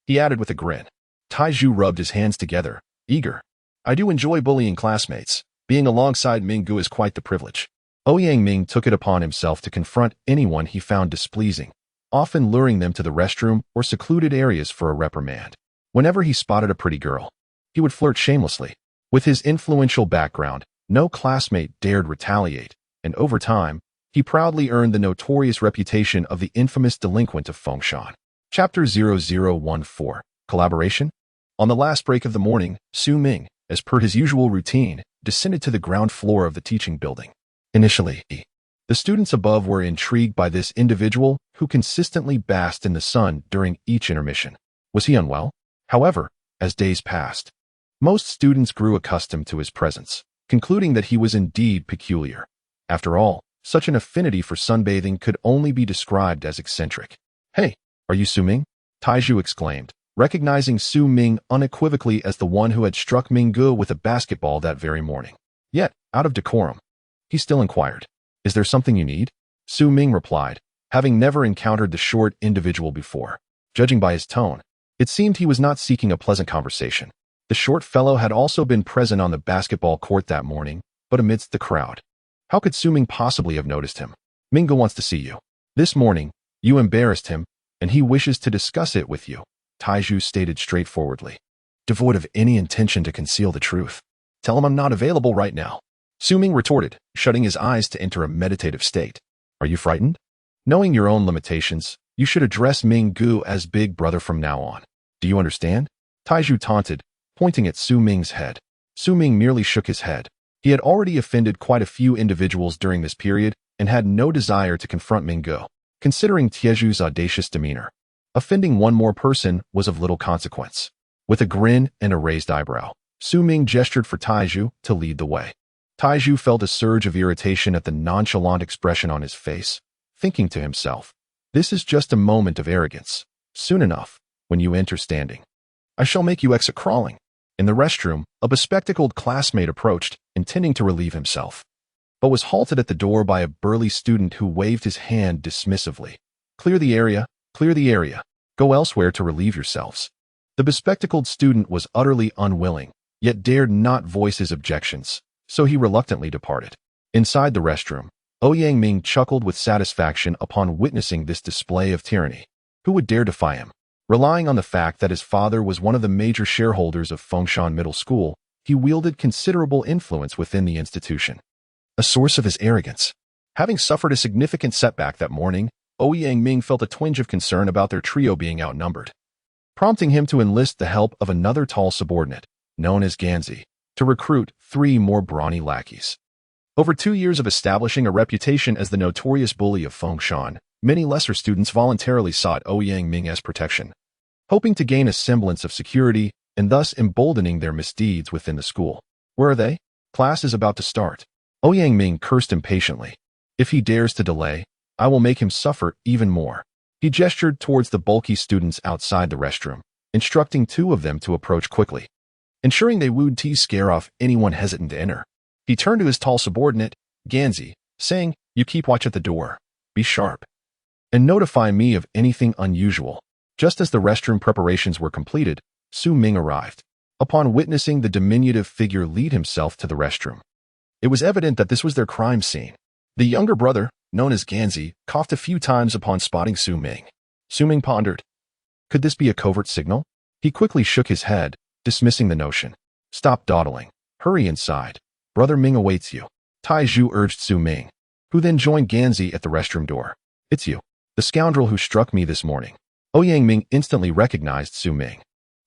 he added with a grin. Tai Zhu rubbed his hands together, eager. "I do enjoy bullying classmates. Being alongside Minggu is quite the privilege." Ouyang Ming took it upon himself to confront anyone he found displeasing, often luring them to the restroom or secluded areas for a reprimand. Whenever he spotted a pretty girl, he would flirt shamelessly. With his influential background, no classmate dared retaliate, and over time, he proudly earned the notorious reputation of the infamous delinquent of Fengshan. Chapter 0014, Collaboration? On the last break of the morning, Su Ming, as per his usual routine, descended to the ground floor of the teaching building. Initially, the students above were intrigued by this individual who consistently basked in the sun during each intermission. Was he unwell? However, as days passed, most students grew accustomed to his presence, concluding that he was indeed peculiar. After all, such an affinity for sunbathing could only be described as eccentric. "Hey, are you Su Ming?" Taizhu exclaimed, recognizing Su Ming unequivocally as the one who had struck Minggu with a basketball that very morning. Yet, out of decorum, he still inquired, "Is there something you need?" Su Ming replied, having never encountered the short individual before. Judging by his tone, it seemed he was not seeking a pleasant conversation. The short fellow had also been present on the basketball court that morning, but amidst the crowd. How could Su Ming possibly have noticed him? Mingo wants to see you. This morning, you embarrassed him, and he wishes to discuss it with you, Taiju stated straightforwardly, devoid of any intention to conceal the truth. Tell him I'm not available right now. Su Ming retorted, shutting his eyes to enter a meditative state. Are you frightened? Knowing your own limitations, you should address Ming Gu as big brother from now on. Do you understand? Taiju taunted, pointing at Su Ming's head. Su Ming merely shook his head. He had already offended quite a few individuals during this period and had no desire to confront Ming Gu. Considering Tieju's audacious demeanor, offending one more person was of little consequence. With a grin and a raised eyebrow, Su Ming gestured for Taiju to lead the way. Taiju felt a surge of irritation at the nonchalant expression on his face, thinking to himself, this is just a moment of arrogance. Soon enough, when you enter standing, I shall make you exit crawling. In the restroom, a bespectacled classmate approached, intending to relieve himself, but was halted at the door by a burly student who waved his hand dismissively. Clear the area, clear the area. Go elsewhere to relieve yourselves. The bespectacled student was utterly unwilling, yet dared not voice his objections, so he reluctantly departed. Inside the restroom, Ouyang Ming chuckled with satisfaction upon witnessing this display of tyranny. Who would dare defy him? Relying on the fact that his father was one of the major shareholders of Fengshan Middle School, he wielded considerable influence within the institution. A source of his arrogance. Having suffered a significant setback that morning, Ouyang Ming felt a twinge of concern about their trio being outnumbered, prompting him to enlist the help of another tall subordinate, known as Ganzi, to recruit 3 more brawny lackeys. Over 2 years of establishing a reputation as the notorious bully of Fengshan, many lesser students voluntarily sought Ouyang Ming as protection, hoping to gain a semblance of security and thus emboldening their misdeeds within the school. Where are they? Class is about to start. Ouyang Ming cursed impatiently. If he dares to delay, I will make him suffer even more. He gestured towards the bulky students outside the restroom, instructing 2 of them to approach quickly, ensuring they would scare off anyone hesitant to enter. He turned to his tall subordinate, Ganzi, saying, you keep watch at the door. Be sharp. And notify me of anything unusual. Just as the restroom preparations were completed, Su Ming arrived. Upon witnessing the diminutive figure lead himself to the restroom, it was evident that this was their crime scene. The younger brother, known as Ganzi, coughed a few times upon spotting Su Ming. Su Ming pondered. Could this be a covert signal? He quickly shook his head, dismissing the notion. Stop dawdling. Hurry inside. Brother Ming awaits you. Taiju urged Su Ming, who then joined Ganzi at the restroom door. It's you, the scoundrel who struck me this morning. Ouyang Ming instantly recognized Su Ming.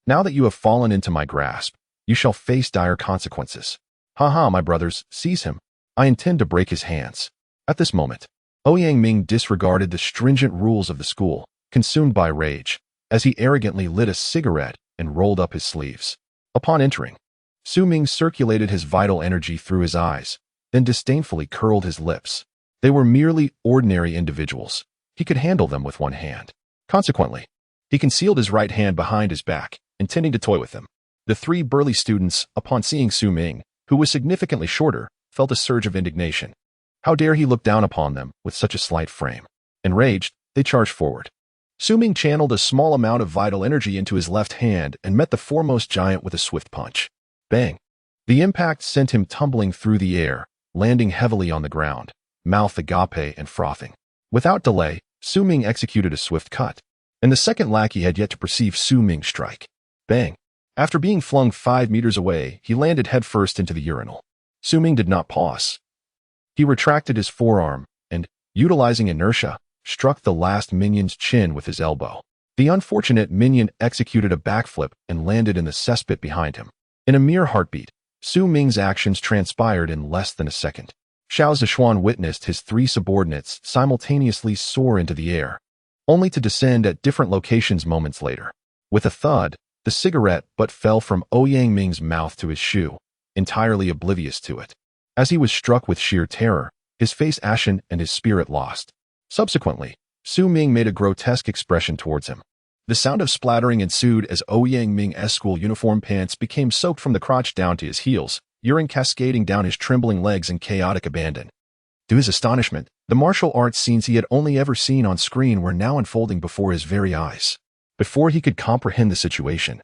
Now that you have fallen into my grasp, you shall face dire consequences. Ha, my brothers, seize him. I intend to break his hands. At this moment, Ouyang Ming disregarded the stringent rules of the school, consumed by rage, as he arrogantly lit a cigarette and rolled up his sleeves. Upon entering, Su Ming circulated his vital energy through his eyes, then disdainfully curled his lips. They were merely ordinary individuals. He could handle them with one hand. Consequently, he concealed his right hand behind his back, intending to toy with them. The 3 burly students, upon seeing Su Ming, who was significantly shorter, felt a surge of indignation. How dare he look down upon them with such a slight frame? Enraged, they charged forward. Su Ming channeled a small amount of vital energy into his left hand and met the foremost giant with a swift punch. Bang! The impact sent him tumbling through the air, landing heavily on the ground, mouth agape and frothing. Without delay, Su Ming executed a swift cut, and the second lackey had yet to perceive Su Ming's strike. Bang! After being flung 5 meters away, he landed headfirst into the urinal. Su Ming did not pause. He retracted his forearm and, utilizing inertia, struck the last minion's chin with his elbow. The unfortunate minion executed a backflip and landed in the cesspit behind him. In a mere heartbeat, Su Ming's actions transpired in less than a second. Xiao Zishuan witnessed his 3 subordinates simultaneously soar into the air, only to descend at different locations moments later. With a thud, the cigarette butt fell from Ouyang Ming's mouth to his shoe, entirely oblivious to it. As he was struck with sheer terror, his face ashen and his spirit lost. Subsequently, Su Ming made a grotesque expression towards him. The sound of splattering ensued as Ouyang Ming's school uniform pants became soaked from the crotch down to his heels, urine cascading down his trembling legs in chaotic abandon. To his astonishment, the martial arts scenes he had only ever seen on screen were now unfolding before his very eyes. Before he could comprehend the situation,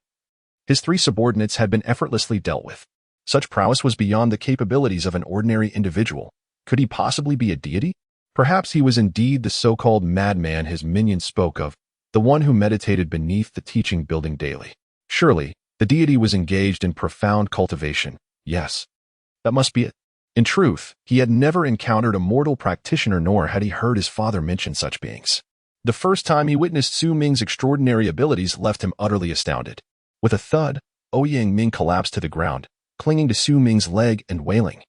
his 3 subordinates had been effortlessly dealt with. Such prowess was beyond the capabilities of an ordinary individual. Could he possibly be a deity? Perhaps he was indeed the so-called madman his minions spoke of, the one who meditated beneath the teaching building daily. Surely, the deity was engaged in profound cultivation. Yes, that must be it. In truth, he had never encountered a mortal practitioner, nor had he heard his father mention such beings. The first time he witnessed Su Ming's extraordinary abilities left him utterly astounded. With a thud, Ouyang Ming collapsed to the ground, clinging to Su Ming's leg and wailing.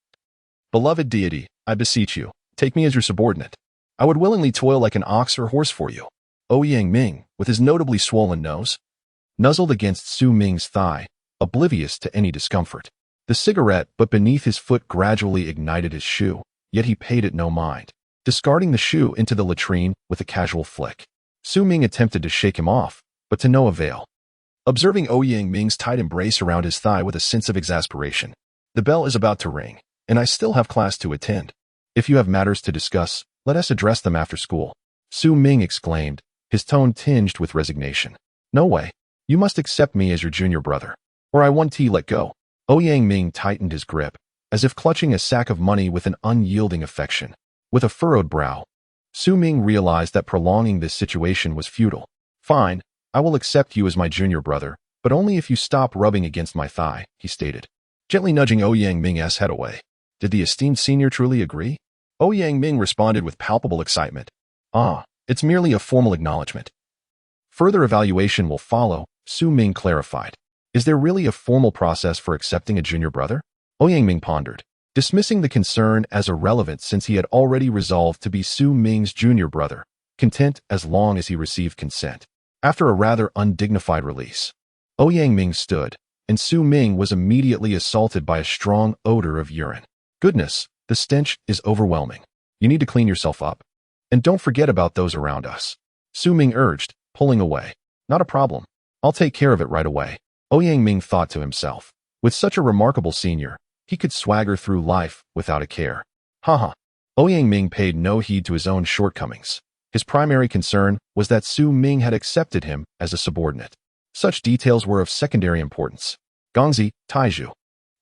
"Beloved deity, I beseech you, take me as your subordinate. I would willingly toil like an ox or horse for you." Ouyang Ming, with his notably swollen nose, nuzzled against Su Ming's thigh, oblivious to any discomfort. The cigarette but beneath his foot gradually ignited his shoe, yet he paid it no mind, discarding the shoe into the latrine with a casual flick. Su Ming attempted to shake him off, but to no avail. Observing Ouyang Ming's tight embrace around his thigh with a sense of exasperation, "The bell is about to ring, and I still have class to attend. If you have matters to discuss, let us address them after school," Su Ming exclaimed, his tone tinged with resignation. "No way. You must accept me as your junior brother, or I won't let go." Ouyang Ming tightened his grip, as if clutching a sack of money with an unyielding affection. With a furrowed brow, Su Ming realized that prolonging this situation was futile. "Fine, I will accept you as my junior brother, but only if you stop rubbing against my thigh," he stated, gently nudging Ouyang Ming's head away. Did the esteemed senior truly agree? Ouyang Ming responded with palpable excitement. "Ah, it's merely a formal acknowledgement. Further evaluation will follow," Su Ming clarified. "Is there really a formal process for accepting a junior brother?" Ouyang Ming pondered, dismissing the concern as irrelevant since he had already resolved to be Su Ming's junior brother, content as long as he received consent. After a rather undignified release, Ouyang Ming stood, and Su Ming was immediately assaulted by a strong odor of urine. "Goodness, the stench is overwhelming. You need to clean yourself up. And don't forget about those around us," Su Ming urged, pulling away. "Not a problem. I'll take care of it right away." Ouyang Ming thought to himself. With such a remarkable senior, he could swagger through life without a care. Haha. Ouyang Ming paid no heed to his own shortcomings. His primary concern was that Su Ming had accepted him as a subordinate. Such details were of secondary importance. "Gongzi, Taiju,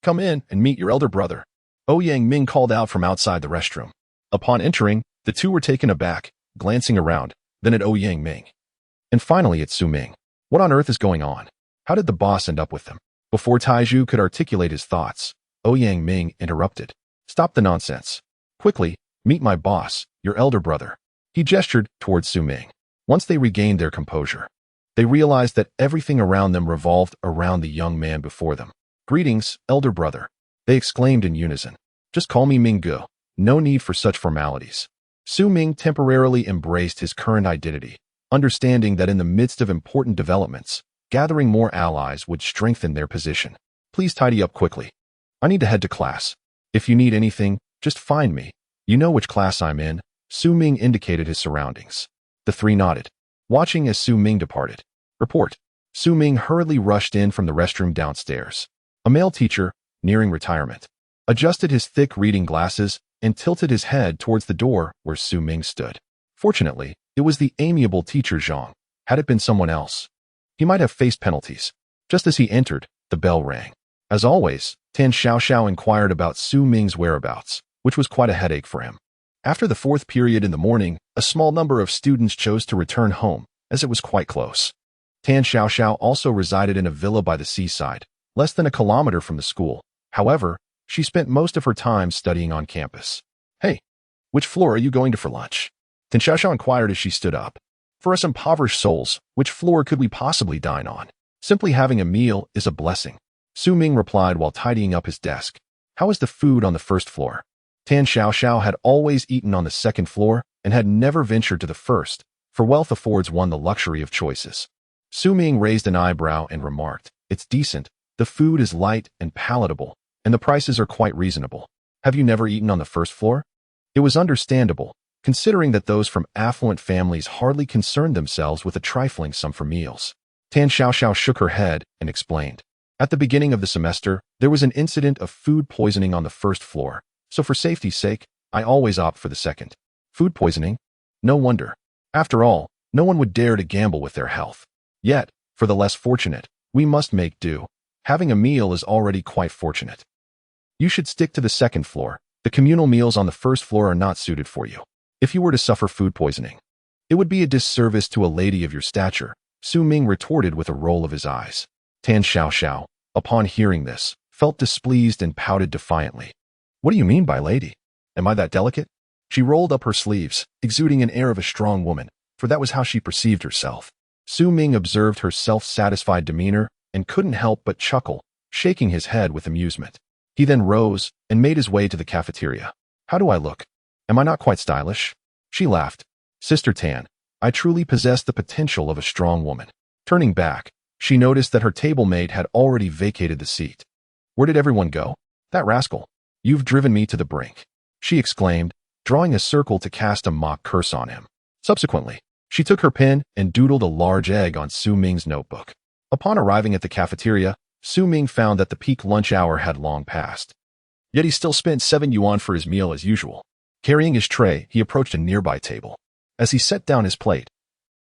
come in and meet your elder brother," Ouyang Ming called out from outside the restroom. Upon entering, the two were taken aback, glancing around, then at Ouyang Ming, and finally at Su Ming. What on earth is going on? How did the boss end up with them? Before Taiju could articulate his thoughts, Ouyang Ming interrupted. "Stop the nonsense. Quickly, meet my boss, your elder brother." He gestured towards Su Ming. Once they regained their composure, they realized that everything around them revolved around the young man before them. "Greetings, elder brother," they exclaimed in unison. "Just call me Minggu. No need for such formalities." Su Ming temporarily embraced his current identity, understanding that in the midst of important developments, gathering more allies would strengthen their position. "Please tidy up quickly. I need to head to class. If you need anything, just find me. You know which class I'm in." Su Ming indicated his surroundings. The three nodded, watching as Su Ming departed. "Report." Su Ming hurriedly rushed in from the restroom downstairs. A male teacher, nearing retirement, adjusted his thick reading glasses and tilted his head towards the door where Su Ming stood. Fortunately, it was the amiable teacher Zhang. Had it been someone else, he might have faced penalties. Just as he entered, the bell rang. As always, Tan Xiaoxiao inquired about Su Ming's whereabouts, which was quite a headache for him. After the fourth period in the morning, a small number of students chose to return home, as it was quite close. Tan Xiaoxiao also resided in a villa by the seaside, less than a kilometer from the school. However, she spent most of her time studying on campus. "Hey, which floor are you going to for lunch?" Tan Xiaoxiao inquired as she stood up. "For us impoverished souls, which floor could we possibly dine on? Simply having a meal is a blessing," Su Ming replied while tidying up his desk. "How is the food on the first floor?" Tan Xiaoxiao had always eaten on the second floor and had never ventured to the first, for wealth affords one the luxury of choices. Su Ming raised an eyebrow and remarked, "It's decent, the food is light and palatable, and the prices are quite reasonable. Have you never eaten on the first floor?" It was understandable, considering that those from affluent families hardly concerned themselves with a trifling sum for meals. Tan Xiaoxiao shook her head and explained. "At the beginning of the semester, there was an incident of food poisoning on the first floor, so for safety's sake, I always opt for the second." Food poisoning? No wonder. After all, no one would dare to gamble with their health. Yet, for the less fortunate, we must make do. Having a meal is already quite fortunate. You should stick to the second floor. The communal meals on the first floor are not suited for you. If you were to suffer food poisoning, it would be a disservice to a lady of your stature, Su Ming retorted with a roll of his eyes. Tan Xiao, upon hearing this, felt displeased and pouted defiantly. What do you mean by lady? Am I that delicate? She rolled up her sleeves, exuding an air of a strong woman, for that was how she perceived herself. Su Ming observed her self-satisfied demeanor and couldn't help but chuckle, shaking his head with amusement. He then rose and made his way to the cafeteria. How do I look? Am I not quite stylish? She laughed. Sister Tan, I truly possess the potential of a strong woman. Turning back, she noticed that her table mate had already vacated the seat. Where did everyone go? That rascal. You've driven me to the brink, she exclaimed, drawing a circle to cast a mock curse on him. Subsequently, she took her pen and doodled a large egg on Su Ming's notebook. Upon arriving at the cafeteria, Su Ming found that the peak lunch hour had long passed. Yet he still spent 7 yuan for his meal as usual. Carrying his tray, he approached a nearby table. As he set down his plate,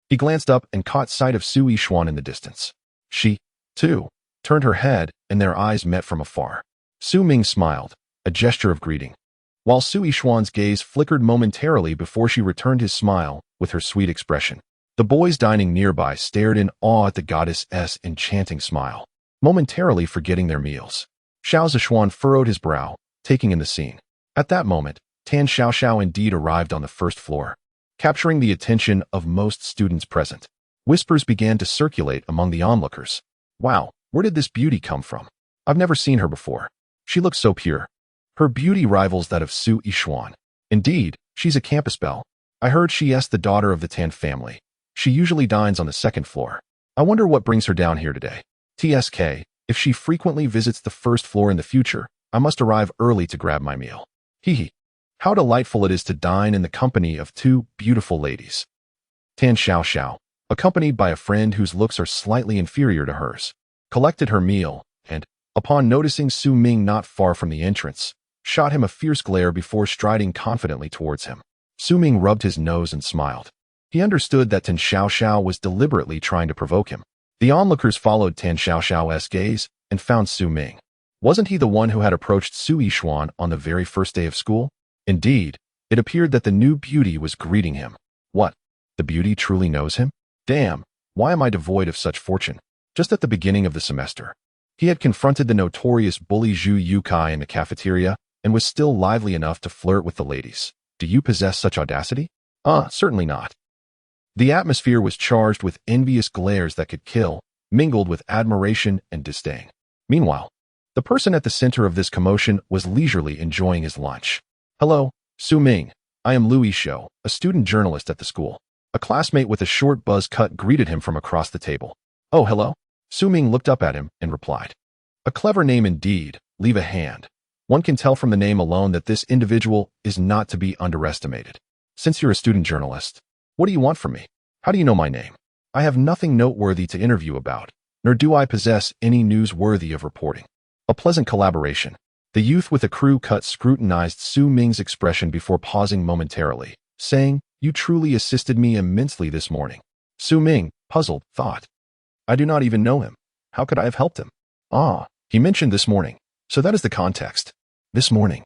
he glanced up and caught sight of Su Yishuan in the distance. She, too, turned her head and their eyes met from afar. Su Ming smiled, a gesture of greeting, while Su Yishuan's gaze flickered momentarily before she returned his smile with her sweet expression. The boys dining nearby stared in awe at the goddess's enchanting smile, momentarily forgetting their meals. Xiao Zishuan furrowed his brow, taking in the scene. At that moment, Tan Xiao indeed arrived on the first floor, capturing the attention of most students present. Whispers began to circulate among the onlookers. Wow, where did this beauty come from? I've never seen her before. She looks so pure. Her beauty rivals that of Su Yishuan. Indeed, she's a campus belle. I heard she's the daughter of the Tan family. She usually dines on the second floor. I wonder what brings her down here today. TSK, if she frequently visits the first floor in the future, I must arrive early to grab my meal. Hee. How delightful it is to dine in the company of 2 beautiful ladies. Tan Xiao, accompanied by a friend whose looks are slightly inferior to hers, collected her meal and, upon noticing Su Ming not far from the entrance, shot him a fierce glare before striding confidently towards him. Su Ming rubbed his nose and smiled. He understood that Tan Xiao was deliberately trying to provoke him. The onlookers followed Tan Xiao's gaze and found Su Ming. Wasn't he the one who had approached Su Yishuan on the very first day of school? Indeed, it appeared that the new beauty was greeting him. What? The beauty truly knows him? Damn, why am I devoid of such fortune? Just at the beginning of the semester, he had confronted the notorious bully Zhu Yukai in the cafeteria and was still lively enough to flirt with the ladies. Do you possess such audacity? Certainly not. The atmosphere was charged with envious glares that could kill, mingled with admiration and disdain. Meanwhile, the person at the center of this commotion was leisurely enjoying his lunch. Hello, Su Ming. I am Louis Shou, a student journalist at the school. A classmate with a short buzz cut greeted him from across the table. Oh, hello. Su Ming looked up at him and replied. A clever name indeed, leave a hand. One can tell from the name alone that this individual is not to be underestimated. Since you're a student journalist, what do you want from me? How do you know my name? I have nothing noteworthy to interview about, nor do I possess any news worthy of reporting. A pleasant collaboration. The youth with a crew cut scrutinized Su Ming's expression before pausing momentarily, saying, You truly assisted me immensely this morning. Su Ming, puzzled, thought. I do not even know him. How could I have helped him? He mentioned this morning, so that is the context. This morning.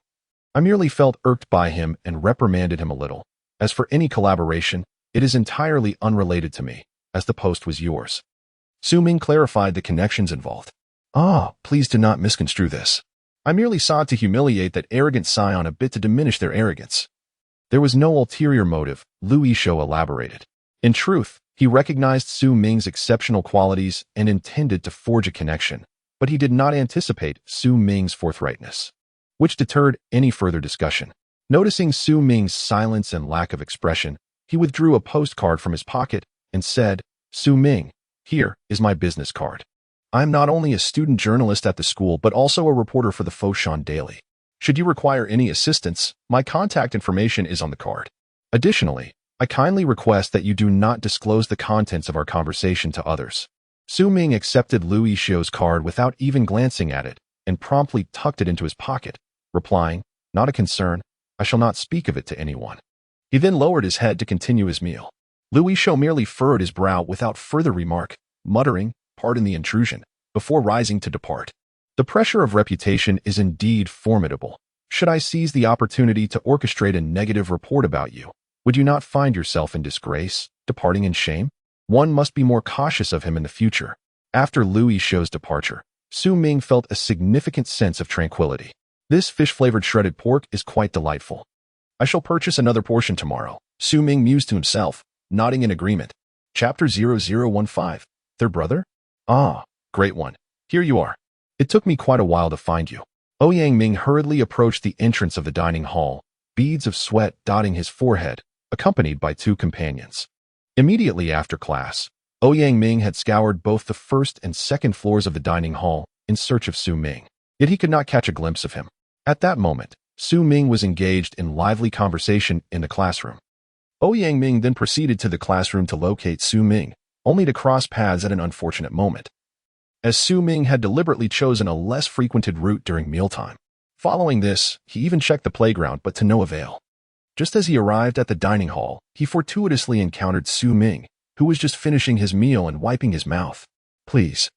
I merely felt irked by him and reprimanded him a little. As for any collaboration, it is entirely unrelated to me, as the post was yours. Su Ming clarified the connections involved. Please do not misconstrue this. I merely sought to humiliate that arrogant scion a bit to diminish their arrogance. There was no ulterior motive, Louis Shou elaborated. In truth, he recognized Su Ming's exceptional qualities and intended to forge a connection, but he did not anticipate Su Ming's forthrightness, which deterred any further discussion. Noticing Su Ming's silence and lack of expression, he withdrew a postcard from his pocket and said, Su Ming, here is my business card. I'm not only a student journalist at the school, but also a reporter for the Foshan Daily. Should you require any assistance, my contact information is on the card. Additionally, I kindly request that you do not disclose the contents of our conversation to others. Su Ming accepted Louis Shou's card without even glancing at it and promptly tucked it into his pocket, replying, Not a concern, I shall not speak of it to anyone. He then lowered his head to continue his meal. Louis Shou merely furrowed his brow without further remark, muttering, Pardon the intrusion, before rising to depart. The pressure of reputation is indeed formidable. Should I seize the opportunity to orchestrate a negative report about you, would you not find yourself in disgrace, departing in shame? One must be more cautious of him in the future. After Louis Shou's departure, Su Ming felt a significant sense of tranquility. This fish-flavored shredded pork is quite delightful. I shall purchase another portion tomorrow, Su Ming mused to himself, nodding in agreement. Chapter 0015. Their brother? Ah, great one. Here you are. It took me quite a while to find you. Ouyang Ming hurriedly approached the entrance of the dining hall, beads of sweat dotting his forehead, accompanied by two companions. Immediately after class, Ouyang Ming had scoured both the first and second floors of the dining hall in search of Su Ming, yet he could not catch a glimpse of him. At that moment, Su Ming was engaged in lively conversation in the classroom. Ouyang Ming then proceeded to the classroom to locate Su Ming, only to cross paths at an unfortunate moment, as Su Ming had deliberately chosen a less frequented route during mealtime. Following this, he even checked the playground, but to no avail. Just as he arrived at the dining hall, he fortuitously encountered Su Ming, who was just finishing his meal and wiping his mouth. Please,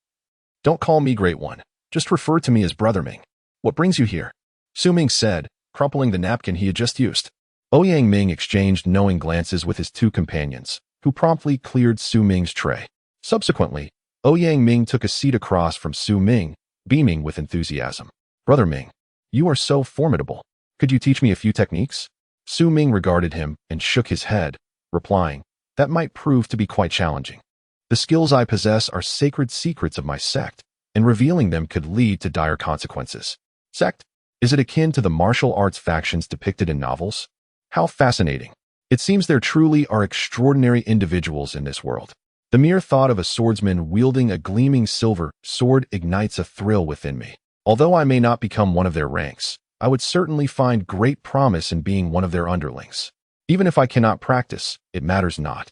don't call me Great One. Just refer to me as Brother Ming. What brings you here? Su Ming said, crumpling the napkin he had just used. Ouyang Ming exchanged knowing glances with his two companions, who promptly cleared Su Ming's tray. Subsequently, Ouyang Ming took a seat across from Su Ming, beaming with enthusiasm. Brother Ming, you are so formidable. Could you teach me a few techniques? Su Ming regarded him and shook his head, replying, that might prove to be quite challenging. The skills I possess are sacred secrets of my sect, and revealing them could lead to dire consequences. Sect? Is it akin to the martial arts factions depicted in novels? How fascinating. It seems there truly are extraordinary individuals in this world. The mere thought of a swordsman wielding a gleaming silver sword ignites a thrill within me. Although I may not become one of their ranks, I would certainly find great promise in being one of their underlings. Even if I cannot practice, it matters not.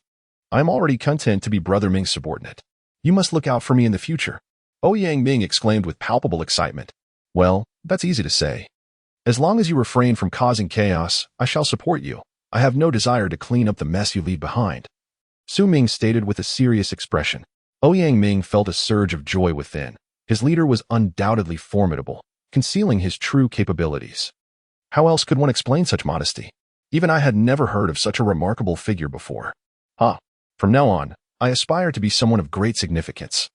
I am already content to be Brother Ming's subordinate. You must look out for me in the future. Ouyang Ming exclaimed with palpable excitement. Well, that's easy to say. As long as you refrain from causing chaos, I shall support you. I have no desire to clean up the mess you leave behind. Su Ming stated with a serious expression. Ouyang Ming felt a surge of joy within. His leader was undoubtedly formidable, concealing his true capabilities. How else could one explain such modesty? Even I had never heard of such a remarkable figure before. From now on, I aspire to be someone of great significance.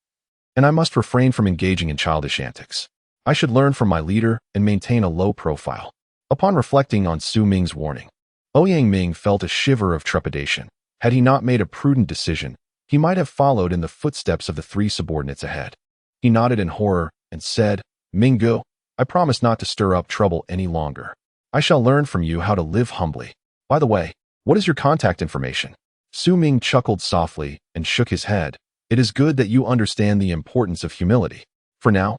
And I must refrain from engaging in childish antics. I should learn from my leader and maintain a low profile. Upon reflecting on Su Ming's warning, Ouyang Ming felt a shiver of trepidation. Had he not made a prudent decision, he might have followed in the footsteps of the three subordinates ahead. He nodded in horror and said, Mingo, I promise not to stir up trouble any longer. I shall learn from you how to live humbly. By the way, what is your contact information? Su Ming chuckled softly and shook his head. It is good that you understand the importance of humility. For now,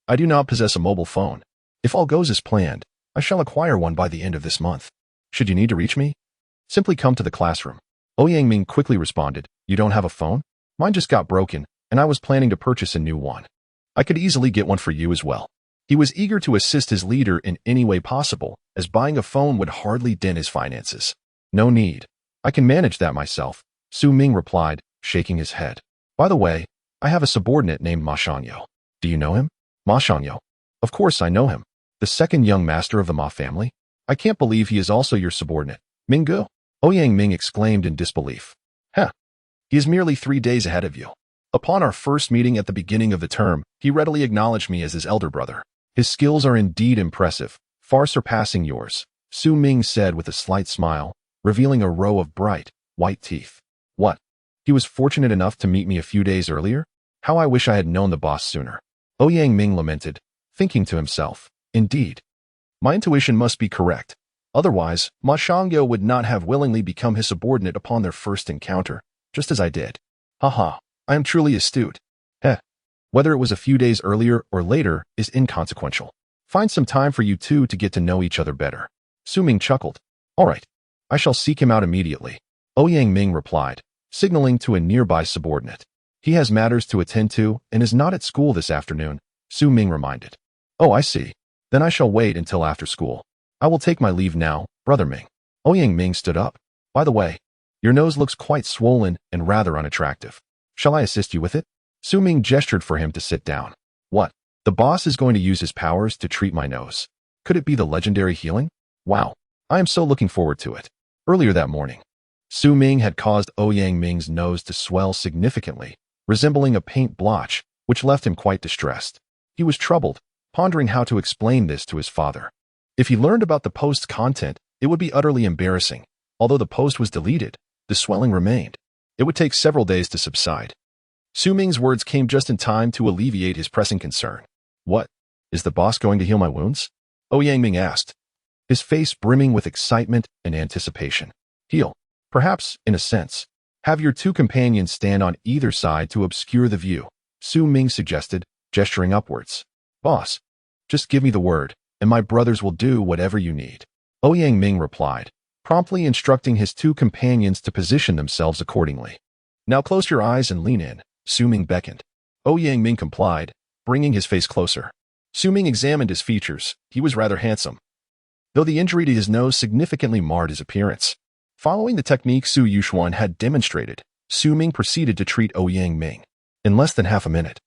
I do not possess a mobile phone. If all goes as planned, I shall acquire one by the end of this month. Should you need to reach me, simply come to the classroom. Ouyang Ming quickly responded, You don't have a phone? Mine just got broken, and I was planning to purchase a new one. I could easily get one for you as well. He was eager to assist his leader in any way possible, as buying a phone would hardly dent his finances. No need. I can manage that myself, Su Ming replied, shaking his head. By the way, I have a subordinate named Ma Shangyo. Do you know him? Ma Shangyo. Of course I know him. The second young master of the Ma family. I can't believe he is also your subordinate. Mingo? Ouyang Ming exclaimed in disbelief. He is merely 3 days ahead of you. Upon our first meeting at the beginning of the term, he readily acknowledged me as his elder brother. His skills are indeed impressive, far surpassing yours, Su Ming said with a slight smile, revealing a row of bright, white teeth. What? He was fortunate enough to meet me a few days earlier? How I wish I had known the boss sooner. Ouyang Ming lamented, thinking to himself, Indeed. My intuition must be correct. Otherwise, Ma Shangyo would not have willingly become his subordinate upon their first encounter, just as I did. I am truly astute. Whether it was a few days earlier or later is inconsequential. Find some time for you two to get to know each other better. Su Ming chuckled. All right. I shall seek him out immediately. Ouyang Ming replied, signaling to a nearby subordinate. He has matters to attend to and is not at school this afternoon, Su Ming reminded. Oh, I see. Then I shall wait until after school. I will take my leave now, Brother Ming. Ouyang Ming stood up. By the way, your nose looks quite swollen and rather unattractive. Shall I assist you with it? Su Ming gestured for him to sit down. What? The boss is going to use his powers to treat my nose. Could it be the legendary healing? Wow, I am so looking forward to it. Earlier that morning, Su Ming had caused Ouyang Ming's nose to swell significantly, resembling a paint blotch, which left him quite distressed. He was troubled, pondering how to explain this to his father. If he learned about the post's content, it would be utterly embarrassing. Although the post was deleted, the swelling remained. It would take several days to subside. Su Ming's words came just in time to alleviate his pressing concern. What? Is the boss going to heal my wounds? Ouyang Ming asked, his face brimming with excitement and anticipation. Heal. Perhaps, in a sense. Have your two companions stand on either side to obscure the view, Su Ming suggested, gesturing upwards. Boss, just give me the word, and my brothers will do whatever you need. Ouyang Ming replied, promptly instructing his two companions to position themselves accordingly. Now close your eyes and lean in, Su Ming beckoned. Ouyang Ming complied, bringing his face closer. Su Ming examined his features. He was rather handsome, though the injury to his nose significantly marred his appearance. Following the technique Su Yuxuan had demonstrated, Su Ming proceeded to treat Ouyang Ming. In less than half a minute,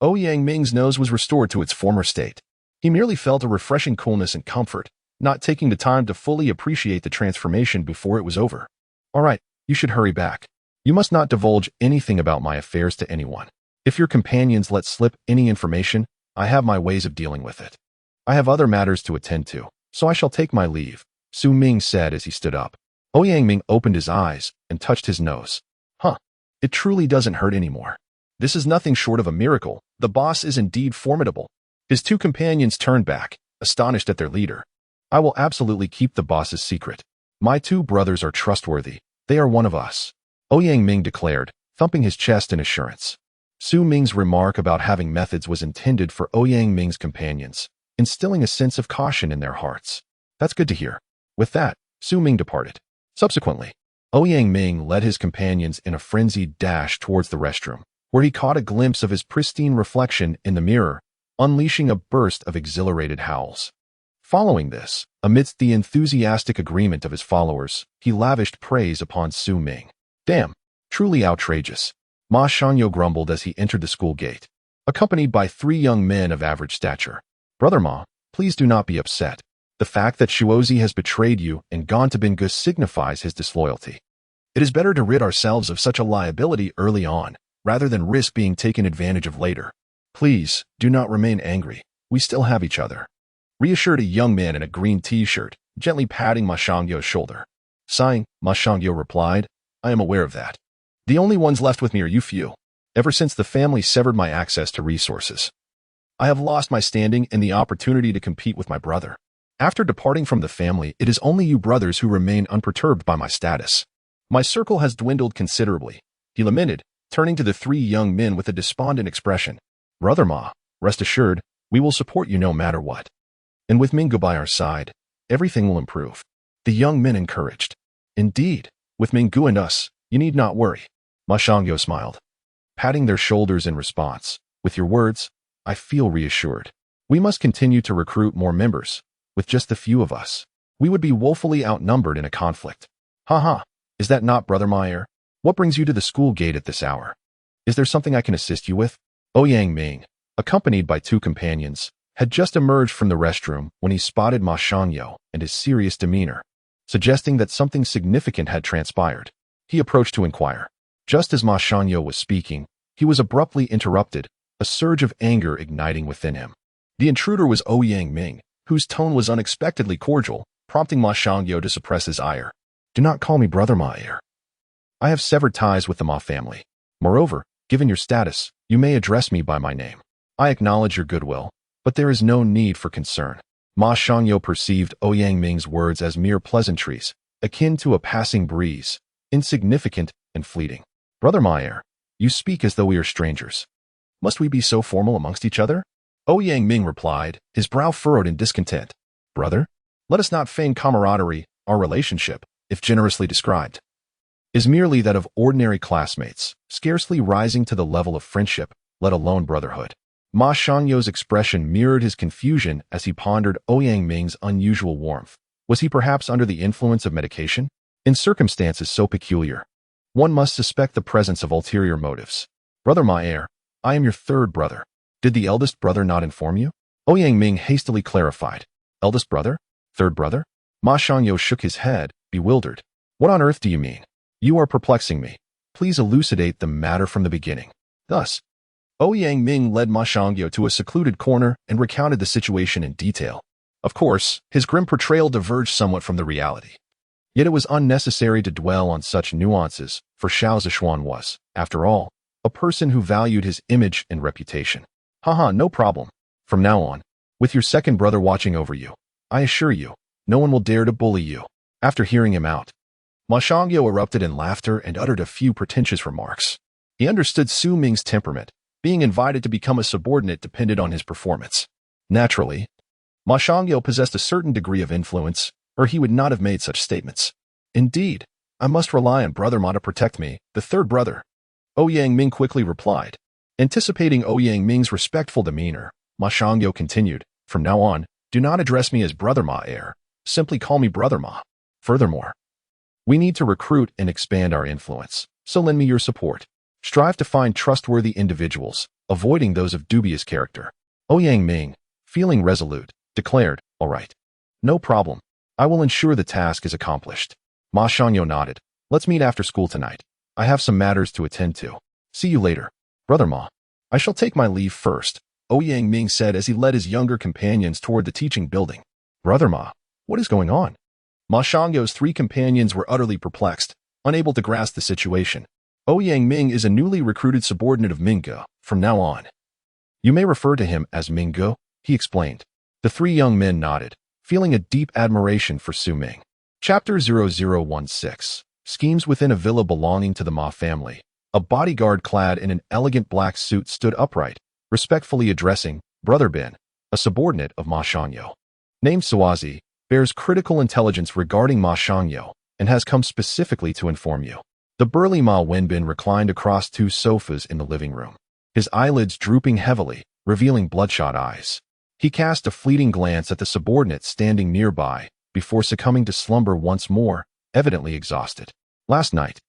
Ouyang Ming's nose was restored to its former state. He merely felt a refreshing coolness and comfort, not taking the time to fully appreciate the transformation before it was over. All right, you should hurry back. You must not divulge anything about my affairs to anyone. If your companions let slip any information, I have my ways of dealing with it. I have other matters to attend to, so I shall take my leave, Su Ming said as he stood up. Ouyang Ming opened his eyes and touched his nose. Huh, it truly doesn't hurt anymore. This is nothing short of a miracle. The boss is indeed formidable. His two companions turned back, astonished at their leader. I will absolutely keep the boss's secret. My two brothers are trustworthy. They are one of us, Ouyang Ming declared, thumping his chest in assurance. Su Ming's remark about having methods was intended for Ouyang Ming's companions, instilling a sense of caution in their hearts. That's good to hear. With that, Su Ming departed. Subsequently, Ouyang Ming led his companions in a frenzied dash towards the restroom, where he caught a glimpse of his pristine reflection in the mirror, unleashing a burst of exhilarated howls. Following this, amidst the enthusiastic agreement of his followers, he lavished praise upon Su Ming. Damn, truly outrageous, Ma Shanyo grumbled as he entered the school gate, accompanied by three young men of average stature. Brother Ma, please do not be upset. The fact that Shuozi has betrayed you and gone to Bingus signifies his disloyalty. It is better to rid ourselves of such a liability early on, rather than risk being taken advantage of later. Please, do not remain angry. We still have each other, reassured a young man in a green t-shirt, gently patting Ma Shangyo's shoulder. Sighing, Ma Shangyo replied, I am aware of that. The only ones left with me are you few. Ever since the family severed my access to resources, I have lost my standing and the opportunity to compete with my brother. After departing from the family, it is only you brothers who remain unperturbed by my status. My circle has dwindled considerably, he lamented, turning to the three young men with a despondent expression. Brother Ma, rest assured, we will support you no matter what. And with Mingu by our side, everything will improve. The young men encouraged. Indeed, with Mingu and us, you need not worry. Ma Shangyo smiled, patting their shoulders in response. With your words, I feel reassured. We must continue to recruit more members. With just the few of us, we would be woefully outnumbered in a conflict. Ha, is that not Brother Meyer? What brings you to the school gate at this hour? Is there something I can assist you with? Ouyang Ming, accompanied by two companions, had just emerged from the restroom when he spotted Ma Shangyo and his serious demeanor, suggesting that something significant had transpired. He approached to inquire. Just as Ma Shangyo was speaking, he was abruptly interrupted, a surge of anger igniting within him. The intruder was Ouyang Ming, whose tone was unexpectedly cordial, prompting Ma Shangyo to suppress his ire. Do not call me Brother Meyer. I have severed ties with the Ma family. Moreover, given your status, you may address me by my name. I acknowledge your goodwill, but there is no need for concern. Ma Shangyo perceived Ouyang Ming's words as mere pleasantries, akin to a passing breeze, insignificant and fleeting. Brother Meyer, you speak as though we are strangers. Must we be so formal amongst each other? Ouyang Ming replied, his brow furrowed in discontent. Brother, let us not feign camaraderie. Our relationship, if generously described, is merely that of ordinary classmates, scarcely rising to the level of friendship, let alone brotherhood. Ma Shangyo's expression mirrored his confusion as he pondered Ouyang Ming's unusual warmth. Was he perhaps under the influence of medication? In circumstances so peculiar, one must suspect the presence of ulterior motives. Brother Meyer, I am your third brother. Did the eldest brother not inform you? Ouyang Ming hastily clarified. Eldest brother? Third brother? Ma Xiangyo shook his head, bewildered. What on earth do you mean? You are perplexing me. Please elucidate the matter from the beginning. Thus, Ouyang Ming led Ma Xiangyo to a secluded corner and recounted the situation in detail. Of course, his grim portrayal diverged somewhat from the reality. Yet it was unnecessary to dwell on such nuances, for Xiao Zishuan was, after all, a person who valued his image and reputation. Haha, no problem. From now on, with your second brother watching over you, I assure you, no one will dare to bully you. After hearing him out, Ma Xiangyo erupted in laughter and uttered a few pretentious remarks. He understood Su Ming's temperament. Being invited to become a subordinate depended on his performance. Naturally, Ma Xiangyo possessed a certain degree of influence, or he would not have made such statements. Indeed, I must rely on Brother Ma to protect me, the third brother. Ouyang Ming quickly replied. Anticipating Ouyang Ming's respectful demeanor, Ma Xiangyo continued, from now on, do not address me as Brother Ma heir. Simply call me Brother Ma. Furthermore, we need to recruit and expand our influence, so lend me your support. Strive to find trustworthy individuals, avoiding those of dubious character. Ouyang Ming, feeling resolute, declared, all right. No problem. I will ensure the task is accomplished. Ma Xiangyo nodded. Let's meet after school tonight. I have some matters to attend to. See you later. Brother Ma, I shall take my leave first, Ouyang Ming said as he led his younger companions toward the teaching building. Brother Ma, what is going on? Ma Xiangyo's three companions were utterly perplexed, unable to grasp the situation. Ouyang Ming is a newly recruited subordinate of Mingo, from now on. You may refer to him as Mingo, he explained. The three young men nodded, feeling a deep admiration for Su Ming. Chapter 0016. Schemes within a villa belonging to the Ma family. A bodyguard clad in an elegant black suit stood upright, respectfully addressing Brother Bin, a subordinate of Ma Xiangyo. Named Suazi, bears critical intelligence regarding Ma Xiangyo, and has come specifically to inform you. The burly Ma Wenbin reclined across two sofas in the living room, his eyelids drooping heavily, revealing bloodshot eyes. He cast a fleeting glance at the subordinate standing nearby, before succumbing to slumber once more, evidently exhausted. Last night,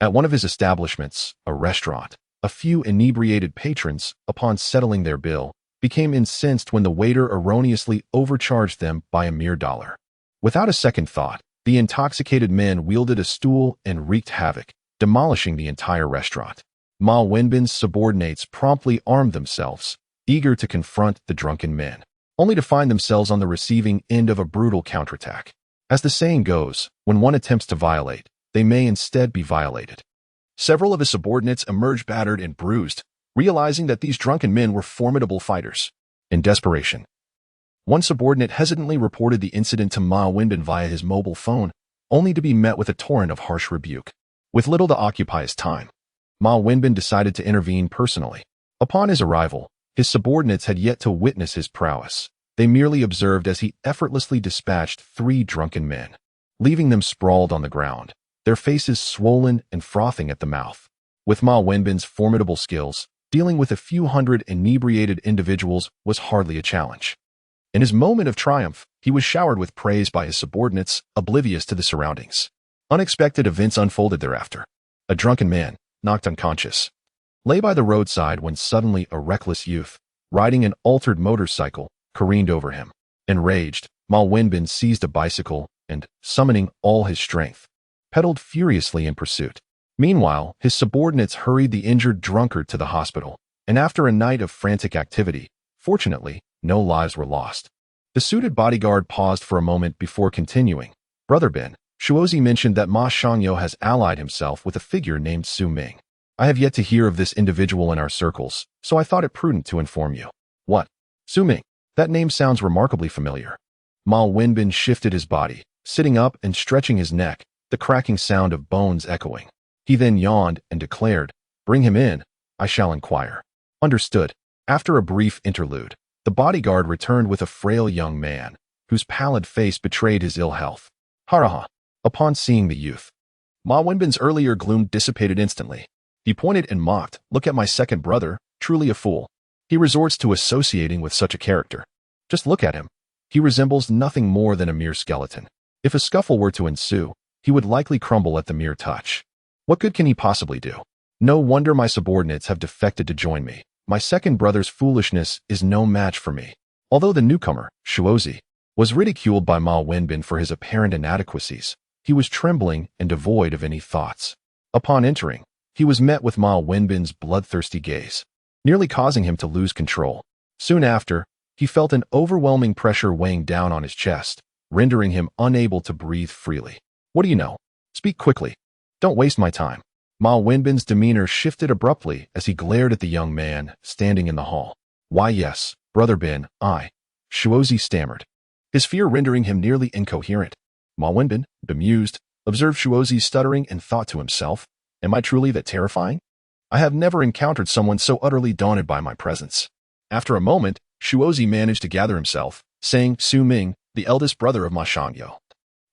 at one of his establishments, a restaurant, a few inebriated patrons, upon settling their bill, became incensed when the waiter erroneously overcharged them by a mere $1. Without a second thought, the intoxicated men wielded a stool and wreaked havoc, demolishing the entire restaurant. Ma Wenbin's subordinates promptly armed themselves, eager to confront the drunken men, only to find themselves on the receiving end of a brutal counterattack. As the saying goes, when one attempts to violate, they may instead be violated. Several of his subordinates emerged battered and bruised, realizing that these drunken men were formidable fighters. In desperation, one subordinate hesitantly reported the incident to Ma Wenbin via his mobile phone, only to be met with a torrent of harsh rebuke. With little to occupy his time, Ma Wenbin decided to intervene personally. Upon his arrival, his subordinates had yet to witness his prowess. They merely observed as he effortlessly dispatched 3 drunken men, leaving them sprawled on the ground, their faces swollen and frothing at the mouth. With Ma Wenbin's formidable skills, dealing with a few hundred inebriated individuals was hardly a challenge. In his moment of triumph, he was showered with praise by his subordinates, oblivious to the surroundings. Unexpected events unfolded thereafter. A drunken man, knocked unconscious, lay by the roadside when suddenly a reckless youth, riding an altered motorcycle, careened over him. Enraged, Ma Wenbin seized a bicycle and, summoning all his strength, pedaled furiously in pursuit. Meanwhile, his subordinates hurried the injured drunkard to the hospital, and after a night of frantic activity, fortunately, no lives were lost. The suited bodyguard paused for a moment before continuing. Brother Ben, Shuozi mentioned that Ma Xiangyo has allied himself with a figure named Su Ming. I have yet to hear of this individual in our circles, so I thought it prudent to inform you. What? Su Ming? That name sounds remarkably familiar. Ma Wenbin shifted his body, sitting up and stretching his neck, the cracking sound of bones echoing. He then yawned and declared, Bring him in, I shall inquire. Understood. After a brief interlude, the bodyguard returned with a frail young man, whose pallid face betrayed his ill health. Haraha. Upon seeing the youth, Ma Wenbin's earlier gloom dissipated instantly. He pointed and mocked, Look at my second brother, truly a fool. He resorts to associating with such a character. Just look at him. He resembles nothing more than a mere skeleton. If a scuffle were to ensue, he would likely crumble at the mere touch. What good can he possibly do? No wonder my subordinates have defected to join me. My second brother's foolishness is no match for me. Although the newcomer, Shuozi, was ridiculed by Ma Wenbin for his apparent inadequacies, he was trembling and devoid of any thoughts. Upon entering, he was met with Ma Wenbin's bloodthirsty gaze, nearly causing him to lose control. Soon after, he felt an overwhelming pressure weighing down on his chest, rendering him unable to breathe freely. What do you know? Speak quickly. Don't waste my time. Ma Wenbin's demeanor shifted abruptly as he glared at the young man standing in the hall. Why yes, Brother Bin, Shuozi stammered, his fear rendering him nearly incoherent. Ma Wenbin, bemused, observed Shuozi's stuttering and thought to himself, am I truly that terrifying? I have never encountered someone so utterly daunted by my presence. After a moment, Shuozi managed to gather himself, saying Su Ming, the eldest brother of Ma Shangyo,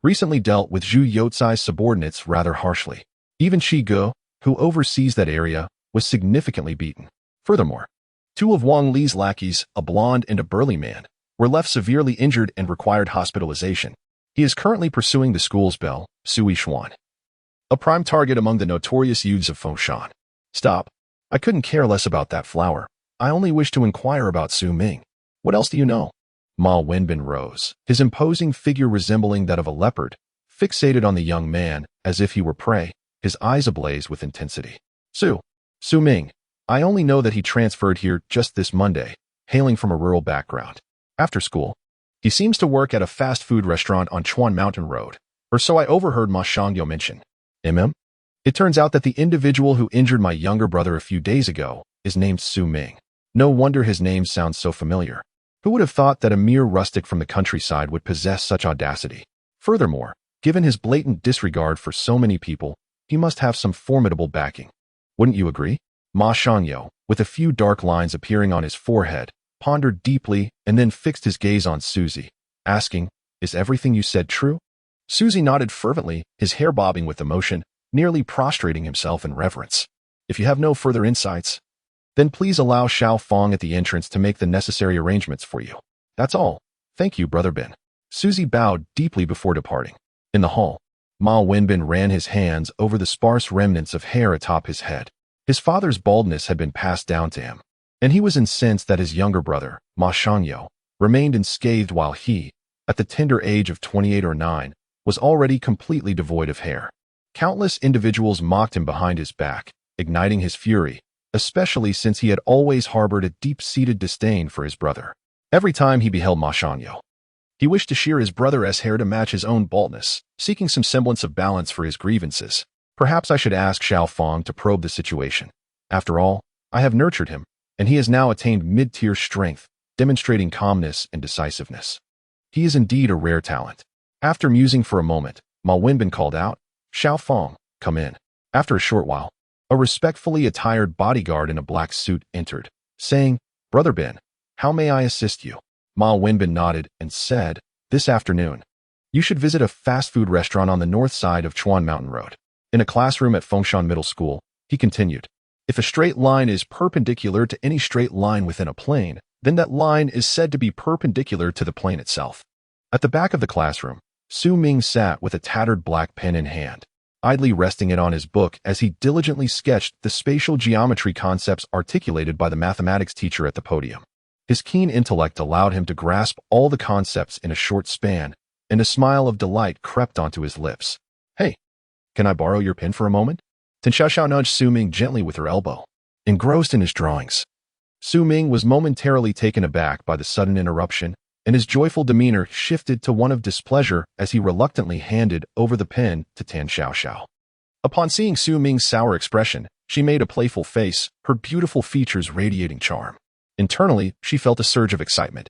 recently dealt with Zhu Youcai's subordinates rather harshly. Even Shi Ge, who oversees that area, was significantly beaten. Furthermore, two of Wang Li's lackeys, a blonde and a burly man, were left severely injured and required hospitalization. He is currently pursuing the school's belle, Sui Xuan, a prime target among the notorious youths of Fengshan. Stop. I couldn't care less about that flower. I only wish to inquire about Su Ming. What else do you know? Ma Wenbin rose, his imposing figure resembling that of a leopard, fixated on the young man as if he were prey, his eyes ablaze with intensity. Su Ming. I only know that he transferred here just this Monday, hailing from a rural background. After school, he seems to work at a fast food restaurant on Chuan Mountain Road, or so I overheard Ma Shangyo mention. It turns out that the individual who injured my younger brother a few days ago is named Su Ming. No wonder his name sounds so familiar. Who would have thought that a mere rustic from the countryside would possess such audacity? Furthermore, given his blatant disregard for so many people, he must have some formidable backing. Wouldn't you agree? Ma Shangyo, with a few dark lines appearing on his forehead, pondered deeply and then fixed his gaze on Suzy, asking, is everything you said true? Suzy nodded fervently, his hair bobbing with emotion, nearly prostrating himself in reverence. If you have no further insights, then please allow Xiao Fong at the entrance to make the necessary arrangements for you. That's all. Thank you, Brother Bin. Suzy bowed deeply before departing. In the hall, Ma Wenbin ran his hands over the sparse remnants of hair atop his head. His father's baldness had been passed down to him, and he was incensed that his younger brother, Ma Shangyo, remained unscathed while he, at the tender age of 28 or 9, was already completely devoid of hair. Countless individuals mocked him behind his back, igniting his fury, especially since he had always harbored a deep-seated disdain for his brother. Every time he beheld Ma Shangyo, he wished to shear his brother's hair to match his own baldness, seeking some semblance of balance for his grievances. Perhaps I should ask Xiao Fong to probe the situation. After all, I have nurtured him, and he has now attained mid-tier strength, demonstrating calmness and decisiveness. He is indeed a rare talent. After musing for a moment, Ma Wenbin called out, Xiao Fong, come in. After a short while, a respectfully attired bodyguard in a black suit entered, saying, Brother Bin, how may I assist you? Ma Wenbin nodded and said, this afternoon, you should visit a fast food restaurant on the north side of Chuan Mountain Road. In a classroom at Fengshan Middle School, he continued, if a straight line is perpendicular to any straight line within a plane, then that line is said to be perpendicular to the plane itself. At the back of the classroom, Su Ming sat with a tattered black pen in hand, idly resting it on his book as he diligently sketched the spatial geometry concepts articulated by the mathematics teacher at the podium. His keen intellect allowed him to grasp all the concepts in a short span, and a smile of delight crept onto his lips. Hey, can I borrow your pen for a moment? Tan Xiaoxiao nudged Su Ming gently with her elbow. Engrossed in his drawings, Su Ming was momentarily taken aback by the sudden interruption, and his joyful demeanor shifted to one of displeasure as he reluctantly handed over the pen to Tan Xiaoxiao. Upon seeing Su Ming's sour expression, she made a playful face, her beautiful features radiating charm. Internally, she felt a surge of excitement,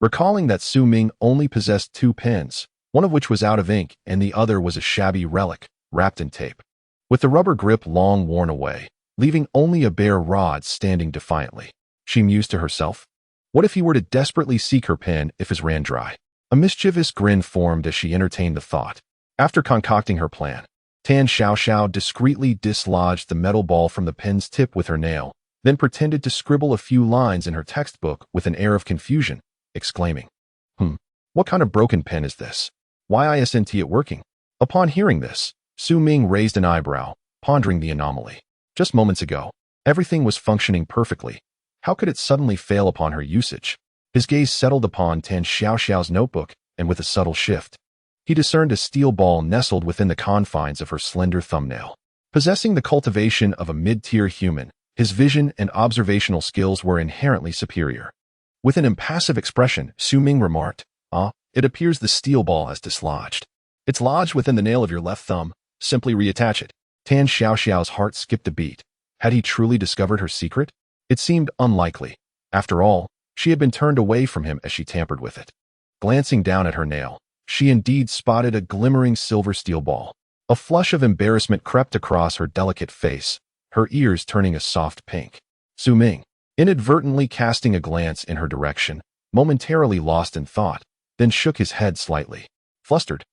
recalling that Su Ming only possessed 2 pens, one of which was out of ink and the other was a shabby relic, wrapped in tape, with the rubber grip long worn away, leaving only a bare rod standing defiantly. She mused to herself, what if he were to desperately seek her pen if his ran dry? A mischievous grin formed as she entertained the thought. After concocting her plan, Tan Xiaoxiao discreetly dislodged the metal ball from the pen's tip with her nail, then pretended to scribble a few lines in her textbook with an air of confusion, exclaiming, what kind of broken pen is this? Why isn't it working? Upon hearing this, Su Ming raised an eyebrow, pondering the anomaly. Just moments ago, everything was functioning perfectly. How could it suddenly fail upon her usage? His gaze settled upon Tan Xiaoxiao's notebook, and with a subtle shift, he discerned a steel ball nestled within the confines of her slender thumbnail. Possessing the cultivation of a mid-tier human, his vision and observational skills were inherently superior. With an impassive expression, Su Ming remarked, it appears the steel ball has dislodged. It's lodged within the nail of your left thumb. Simply reattach it. Tan Xiaoxiao's heart skipped a beat. Had he truly discovered her secret? It seemed unlikely. After all, she had been turned away from him as she tampered with it. Glancing down at her nail, she indeed spotted a glimmering silver steel ball. A flush of embarrassment crept across her delicate face, her ears turning a soft pink. Su Ming, inadvertently casting a glance in her direction, momentarily lost in thought, then shook his head slightly. Flustered,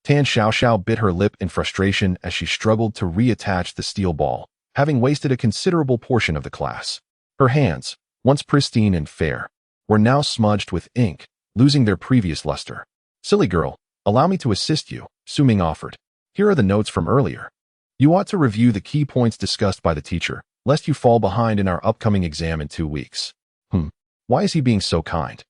Tan Xiaoxiao bit her lip in frustration as she struggled to reattach the steel ball, having wasted a considerable portion of the class. Her hands, once pristine and fair, were now smudged with ink, losing their previous luster. Silly girl, allow me to assist you, Su Ming offered. Here are the notes from earlier. You ought to review the key points discussed by the teacher, lest you fall behind in our upcoming exam in 2 weeks. Why is he being so kind?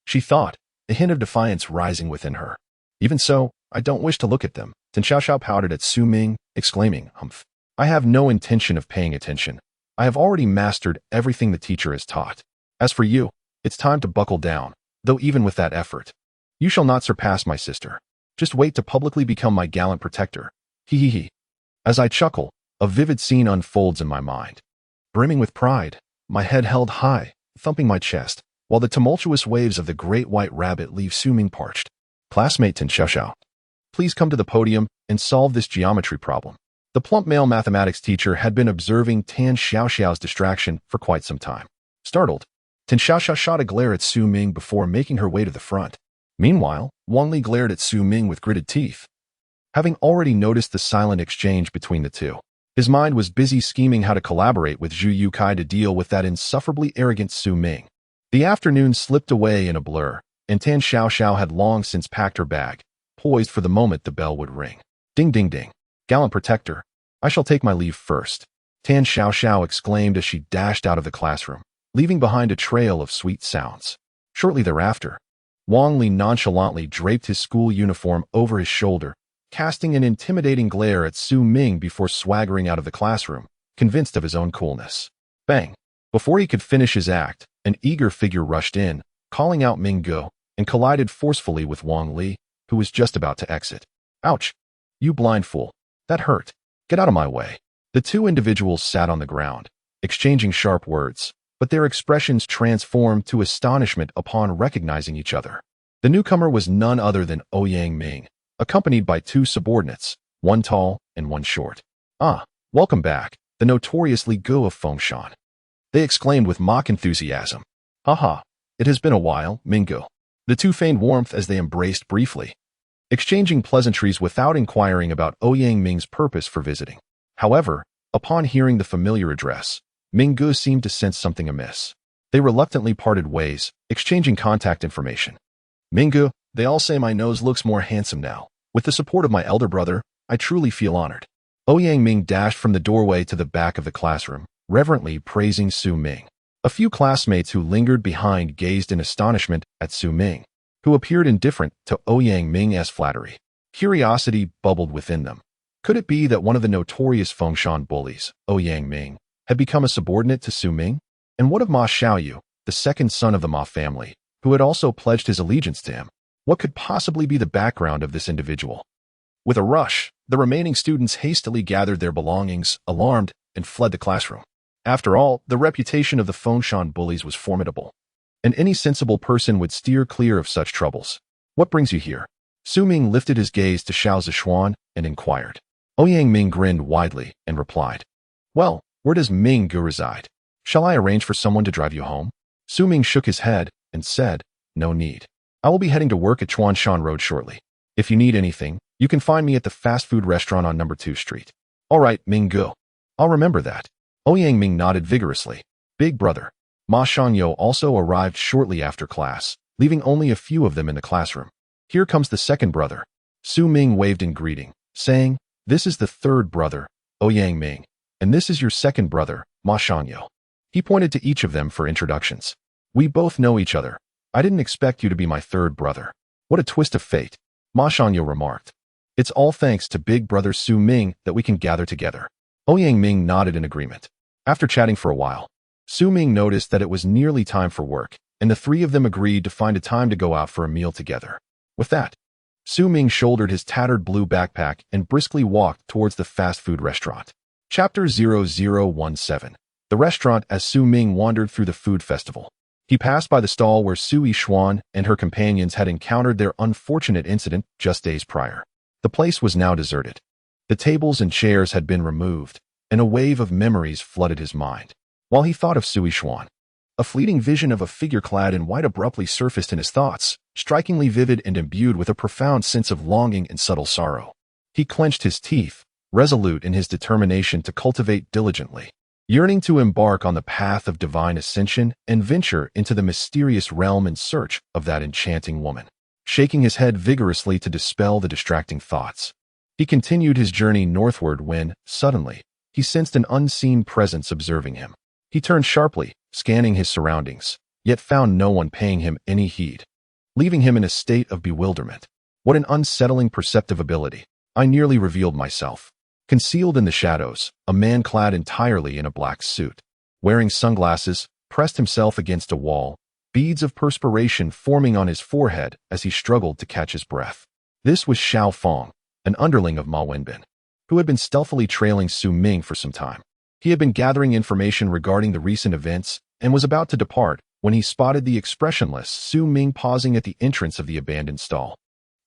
She thought, a hint of defiance rising within her. Even so, I don't wish to look at them. Tan Xiaoxiao pouted at Su Ming, exclaiming, Humph. I have no intention of paying attention. I have already mastered everything the teacher has taught. As for you, it's time to buckle down, though even with that effort, you shall not surpass my sister. Just wait to publicly become my gallant protector. He. As I chuckle, a vivid scene unfolds in my mind. Brimming with pride, my head held high, thumping my chest, while the tumultuous waves of the great white rabbit leave Su Ming parched. Classmate Tan Xiaoxiao, please come to the podium and solve this geometry problem. The plump male mathematics teacher had been observing Tan Xiaoxiao's distraction for quite some time. Startled, Tan Xiaoxiao shot a glare at Su Ming before making her way to the front. Meanwhile, Wang Li glared at Su Ming with gritted teeth. Having already noticed the silent exchange between the two, his mind was busy scheming how to collaborate with Zhu Yukai to deal with that insufferably arrogant Su Ming. The afternoon slipped away in a blur, and Tan Xiaoxiao had long since packed her bag, poised for the moment the bell would ring. Ding ding ding. Gallant protector, I shall take my leave first, Tan Xiaoxiao exclaimed as she dashed out of the classroom, leaving behind a trail of sweet sounds. Shortly thereafter, Wang Li nonchalantly draped his school uniform over his shoulder, casting an intimidating glare at Su Ming before swaggering out of the classroom, convinced of his own coolness. Bang! Before he could finish his act, an eager figure rushed in, calling out Ming Go, and collided forcefully with Wang Li, who was just about to exit. Ouch! You blind fool. That hurt. Get out of my way. The two individuals sat on the ground, exchanging sharp words, but their expressions transformed to astonishment upon recognizing each other. The newcomer was none other than Ouyang Ming, accompanied by 2 subordinates, one tall and one short. Welcome back, the notorious Li Gu of Fengshan. They exclaimed with mock enthusiasm. Haha, it has been a while, Mingo. The two feigned warmth as they embraced briefly, exchanging pleasantries without inquiring about Ouyang Ming's purpose for visiting. However, upon hearing the familiar address, Minggu seemed to sense something amiss. They reluctantly parted ways, exchanging contact information. Minggu, they all say my nose looks more handsome now. With the support of my elder brother, I truly feel honored. Ouyang Ming dashed from the doorway to the back of the classroom, reverently praising Su Ming. A few classmates who lingered behind gazed in astonishment at Su Ming, who appeared indifferent to Ouyang Ming's flattery. Curiosity bubbled within them. Could it be that one of the notorious Fengshan bullies, Ouyang Ming, had become a subordinate to Su Ming? And what of Ma Xiaoyu, the second son of the Ma family, who had also pledged his allegiance to him? What could possibly be the background of this individual? With a rush, the remaining students hastily gathered their belongings, alarmed, and fled the classroom. After all, the reputation of the Fengshan bullies was formidable, and any sensible person would steer clear of such troubles. What brings you here? Su Ming lifted his gaze to Xiao Zishuan and inquired. Ouyang Ming grinned widely and replied, Well, where does Ming Gu reside? Shall I arrange for someone to drive you home? Su Ming shook his head and said, No need. I will be heading to work at Chuanshan Road shortly. If you need anything, you can find me at the fast food restaurant on number 2 Street. All right, Ming Gu. I'll remember that. Ouyang Ming nodded vigorously. Big brother, Ma Shangyo also arrived shortly after class, leaving only a few of them in the classroom. Here comes the second brother. Su Ming waved in greeting, saying, This is the third brother, Ouyang Ming, and this is your second brother, Ma Shangyo. He pointed to each of them for introductions. We both know each other. I didn't expect you to be my third brother. What a twist of fate, Ma Shanyo remarked. It's all thanks to big brother Su Ming that we can gather together. Ouyang Ming nodded in agreement. After chatting for a while, Su Ming noticed that it was nearly time for work, and the three of them agreed to find a time to go out for a meal together. With that, Su Ming shouldered his tattered blue backpack and briskly walked towards the fast food restaurant. Chapter 0017. The restaurant. As Su Ming wandered through the food festival, he passed by the stall where Su Yixuan and her companions had encountered their unfortunate incident just days prior. The place was now deserted. The tables and chairs had been removed, and a wave of memories flooded his mind. While he thought of Su Yixuan, a fleeting vision of a figure clad in white abruptly surfaced in his thoughts, strikingly vivid and imbued with a profound sense of longing and subtle sorrow. He clenched his teeth, resolute in his determination to cultivate diligently, yearning to embark on the path of divine ascension and venture into the mysterious realm in search of that enchanting woman. Shaking his head vigorously to dispel the distracting thoughts, he continued his journey northward when, suddenly, he sensed an unseen presence observing him. He turned sharply, scanning his surroundings, yet found no one paying him any heed, leaving him in a state of bewilderment. What an unsettling perceptive ability. I nearly revealed myself. Concealed in the shadows, a man clad entirely in a black suit, wearing sunglasses, pressed himself against a wall, beads of perspiration forming on his forehead as he struggled to catch his breath. This was Xiao Fong, an underling of Ma Wenbin, who had been stealthily trailing Su Ming for some time. He had been gathering information regarding the recent events and was about to depart when he spotted the expressionless Su Ming pausing at the entrance of the abandoned stall.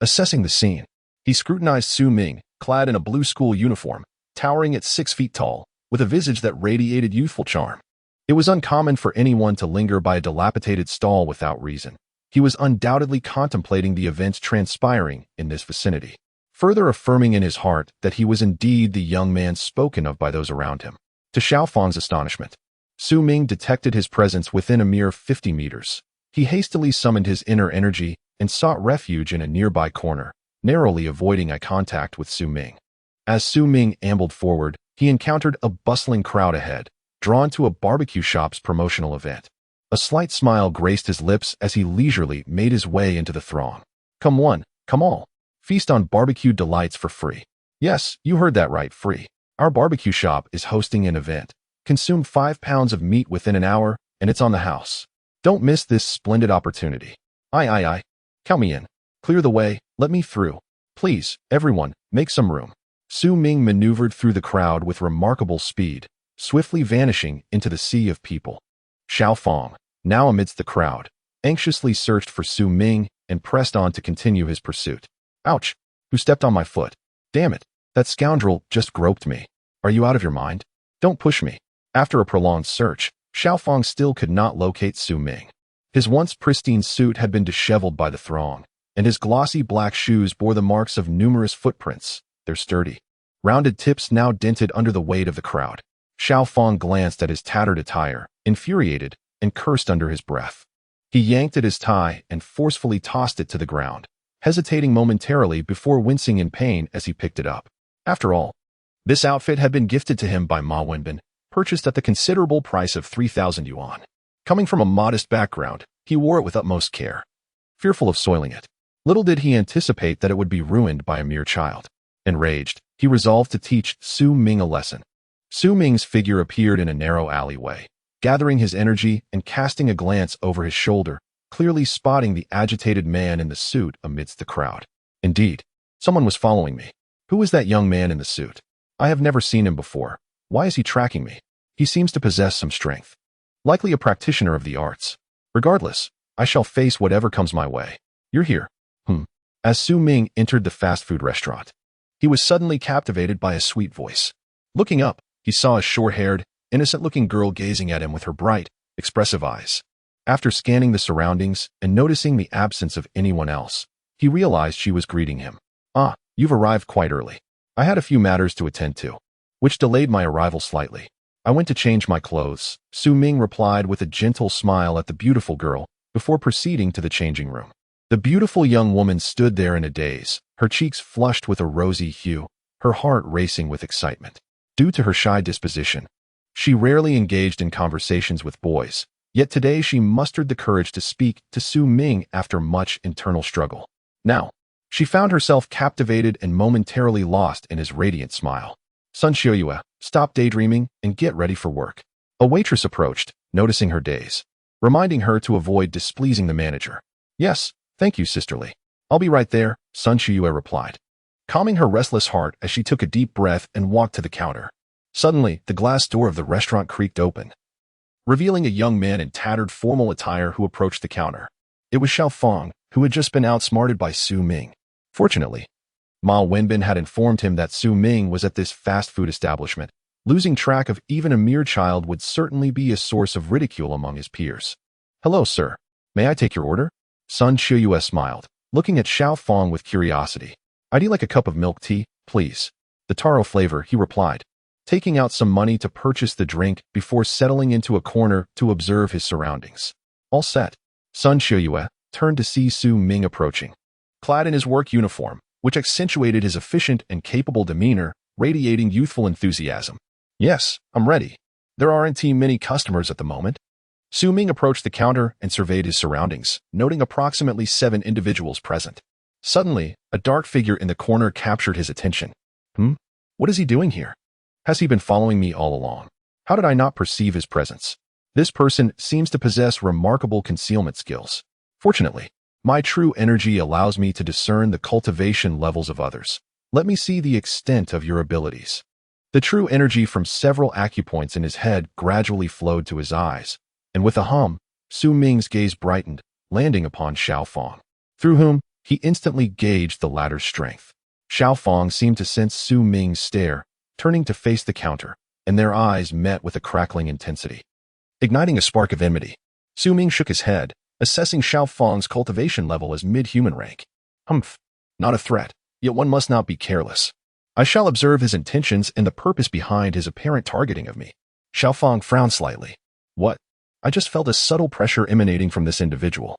Assessing the scene, he scrutinized Su Ming, clad in a blue school uniform, towering at 6 feet tall, with a visage that radiated youthful charm. It was uncommon for anyone to linger by a dilapidated stall without reason. He was undoubtedly contemplating the events transpiring in this vicinity, further affirming in his heart that he was indeed the young man spoken of by those around him. To Xiao Fang's astonishment, Su Ming detected his presence within a mere 50 meters. He hastily summoned his inner energy and sought refuge in a nearby corner, narrowly avoiding eye contact with Su Ming. As Su Ming ambled forward, he encountered a bustling crowd ahead, drawn to a barbecue shop's promotional event. A slight smile graced his lips as he leisurely made his way into the throng. Come one, come all. Feast on barbecue delights for free. Yes, you heard that right, free. Our barbecue shop is hosting an event. Consume 5 pounds of meat within an hour, and it's on the house. Don't miss this splendid opportunity. Aye. Count me in. Clear the way, let me through. Please, everyone, make some room. Su Ming maneuvered through the crowd with remarkable speed, swiftly vanishing into the sea of people. Xiao Fang, now amidst the crowd, anxiously searched for Su Ming and pressed on to continue his pursuit. Ouch! Who stepped on my foot? Damn it! That scoundrel just groped me. Are you out of your mind? Don't push me. After a prolonged search, Xiao Fang still could not locate Su Ming. His once pristine suit had been disheveled by the throng, and his glossy black shoes bore the marks of numerous footprints, their sturdy, rounded tips now dented under the weight of the crowd. Xiao Fang glanced at his tattered attire, infuriated, and cursed under his breath. He yanked at his tie and forcefully tossed it to the ground, hesitating momentarily before wincing in pain as he picked it up. After all, this outfit had been gifted to him by Ma Wenbin, purchased at the considerable price of 3,000 yuan. Coming from a modest background, he wore it with utmost care, fearful of soiling it. Little did he anticipate that it would be ruined by a mere child. Enraged, he resolved to teach Su Ming a lesson. Su Ming's figure appeared in a narrow alleyway, gathering his energy and casting a glance over his shoulder, clearly spotting the agitated man in the suit amidst the crowd. Indeed, someone was following me. Who is that young man in the suit? I have never seen him before. Why is he tracking me? He seems to possess some strength. Likely a practitioner of the arts. Regardless, I shall face whatever comes my way. You're here. As Su Ming entered the fast food restaurant, he was suddenly captivated by a sweet voice. Looking up, he saw a short-haired, innocent-looking girl gazing at him with her bright, expressive eyes. After scanning the surroundings and noticing the absence of anyone else, he realized she was greeting him. Ah, you've arrived quite early. I had a few matters to attend to, which delayed my arrival slightly. I went to change my clothes, Su Ming replied with a gentle smile at the beautiful girl before proceeding to the changing room. The beautiful young woman stood there in a daze, her cheeks flushed with a rosy hue, her heart racing with excitement. Due to her shy disposition, She rarely engaged in conversations with boys, yet today she mustered the courage to speak to Su Ming after much internal struggle. Now, she found herself captivated and momentarily lost in his radiant smile. Sun Xiuyue, stop daydreaming and get ready for work. A waitress approached, noticing her daze, reminding her to avoid displeasing the manager. Yes, thank you, sisterly. I'll be right there, Sun Xiuyue replied, calming her restless heart as she took a deep breath and walked to the counter. Suddenly, the glass door of the restaurant creaked open, revealing a young man in tattered formal attire who approached the counter. It was Xiao Fang, who had just been outsmarted by Su Ming. Fortunately, Ma Wenbin had informed him that Su Ming was at this fast food establishment. Losing track of even a mere child would certainly be a source of ridicule among his peers. Hello, sir. May I take your order? Sun Xiuyue smiled, looking at Xiao Fang with curiosity. I'd like a cup of milk tea, please. The taro flavor, he replied, taking out some money to purchase the drink before settling into a corner to observe his surroundings. All set. Sun Xiuyue turned to see Su Ming approaching, clad in his work uniform, which accentuated his efficient and capable demeanor, radiating youthful enthusiasm. Yes, I'm ready. There aren't many customers at the moment. Su Ming approached the counter and surveyed his surroundings, noting approximately 7 individuals present. Suddenly, a dark figure in the corner captured his attention. What is he doing here? Has he been following me all along? How did I not perceive his presence? This person seems to possess remarkable concealment skills. Fortunately, my true energy allows me to discern the cultivation levels of others. Let me see the extent of your abilities. The true energy from several acupoints in his head gradually flowed to his eyes, and with a hum, Su Ming's gaze brightened, landing upon Xiao Fang, through whom he instantly gauged the latter's strength. Xiao Fang seemed to sense Su Ming's stare, turning to face the counter, and their eyes met with a crackling intensity, igniting a spark of enmity. Su Ming shook his head, assessing Xiao Fang's cultivation level as mid-human rank. Not a threat, yet one must not be careless. I shall observe his intentions and the purpose behind his apparent targeting of me. Xiao Fang frowned slightly. What? I just felt a subtle pressure emanating from this individual.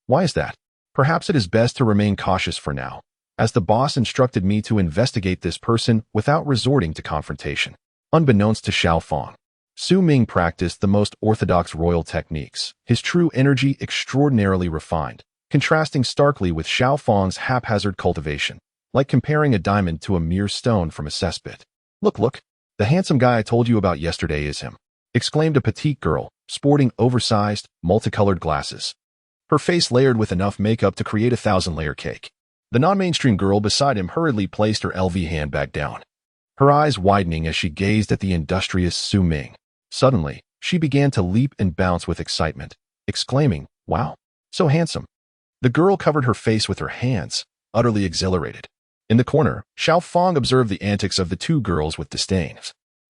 Why is that? Perhaps it is best to remain cautious for now, as the boss instructed me to investigate this person without resorting to confrontation. Unbeknownst to Xiao Fang, Su Ming practiced the most orthodox royal techniques, his true energy extraordinarily refined, contrasting starkly with Xiao Fang's haphazard cultivation, like comparing a diamond to a mere stone from a cesspit. Look, the handsome guy I told you about yesterday is him, exclaimed a petite girl, sporting oversized, multicolored glasses, her face layered with enough makeup to create a 1,000-layer cake. The non-mainstream girl beside him hurriedly placed her LV handbag down, her eyes widening as she gazed at the industrious Su Ming. Suddenly, she began to leap and bounce with excitement, exclaiming, "Wow, so handsome." The girl covered her face with her hands, utterly exhilarated. In the corner, Xiao Fang observed the antics of the two girls with disdain,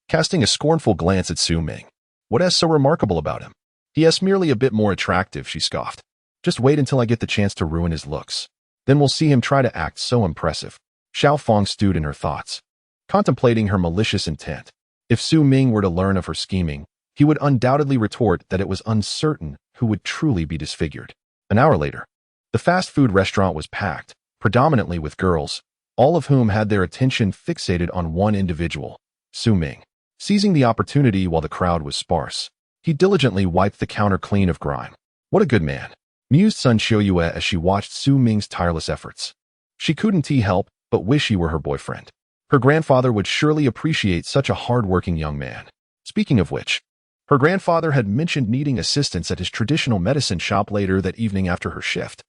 casting a scornful glance at Su Ming. What is so remarkable about him? He is merely a bit more attractive, she scoffed. Just wait until I get the chance to ruin his looks. Then we'll see him try to act so impressive. Xiao Fang stewed in her thoughts, contemplating her malicious intent. If Su Ming were to learn of her scheming, he would undoubtedly retort that it was uncertain who would truly be disfigured. An hour later, the fast food restaurant was packed, predominantly with girls, all of whom had their attention fixated on one individual, Su Ming. Seizing the opportunity while the crowd was sparse, he diligently wiped the counter clean of grime. What a good man, mused Sun Xiuyue as she watched Su Ming's tireless efforts. She couldn't help but wish he were her boyfriend. Her grandfather would surely appreciate such a hard-working young man. Speaking of which, her grandfather had mentioned needing assistance at his traditional medicine shop later that evening after her shift.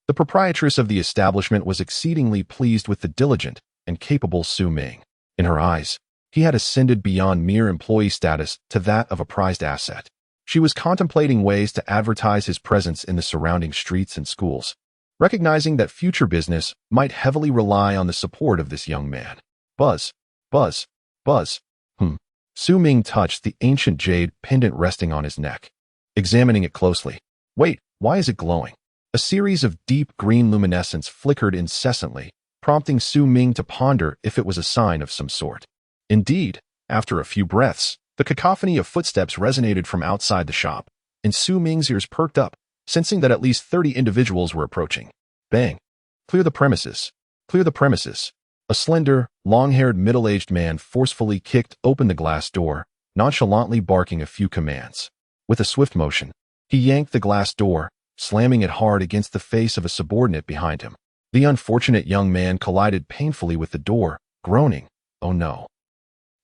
The proprietress of the establishment was exceedingly pleased with the diligent and capable Su Ming. In her eyes, he had ascended beyond mere employee status to that of a prized asset. She was contemplating ways to advertise his presence in the surrounding streets and schools, recognizing that future business might heavily rely on the support of this young man. Buzz, buzz, buzz. Su Ming touched the ancient jade pendant resting on his neck, examining it closely. Wait, why is it glowing? A series of deep green luminescence flickered incessantly, prompting Su Ming to ponder if it was a sign of some sort. Indeed, after a few breaths, the cacophony of footsteps resonated from outside the shop, and Su Ming's ears perked up, sensing that at least 30 individuals were approaching. Bang! Clear the premises! Clear the premises! A slender, long-haired middle-aged man forcefully kicked open the glass door, nonchalantly barking a few commands. With a swift motion, he yanked the glass door, slamming it hard against the face of a subordinate behind him. The unfortunate young man collided painfully with the door, groaning, "Oh no."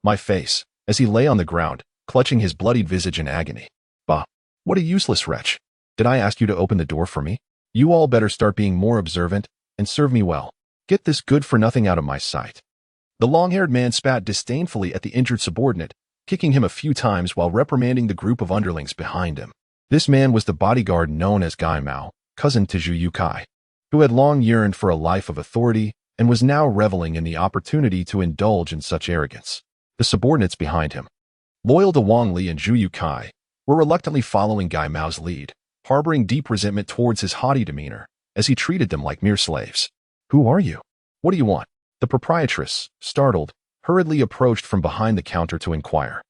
My face, as he lay on the ground, clutching his bloodied visage in agony. Bah, what a useless wretch. Did I ask you to open the door for me? You all better start being more observant and serve me well. Get this good-for-nothing out of my sight. The long-haired man spat disdainfully at the injured subordinate, kicking him a few times while reprimanding the group of underlings behind him. This man was the bodyguard known as Gai Mao, cousin to Zhu Yukai, who had long yearned for a life of authority and was now reveling in the opportunity to indulge in such arrogance. The subordinates behind him, loyal to Wang Li and Zhu Yukai, were reluctantly following Gai Mao's lead, harboring deep resentment towards his haughty demeanor, as he treated them like mere slaves. "Who are you? What do you want?" The proprietress, startled, hurriedly approached from behind the counter to inquire.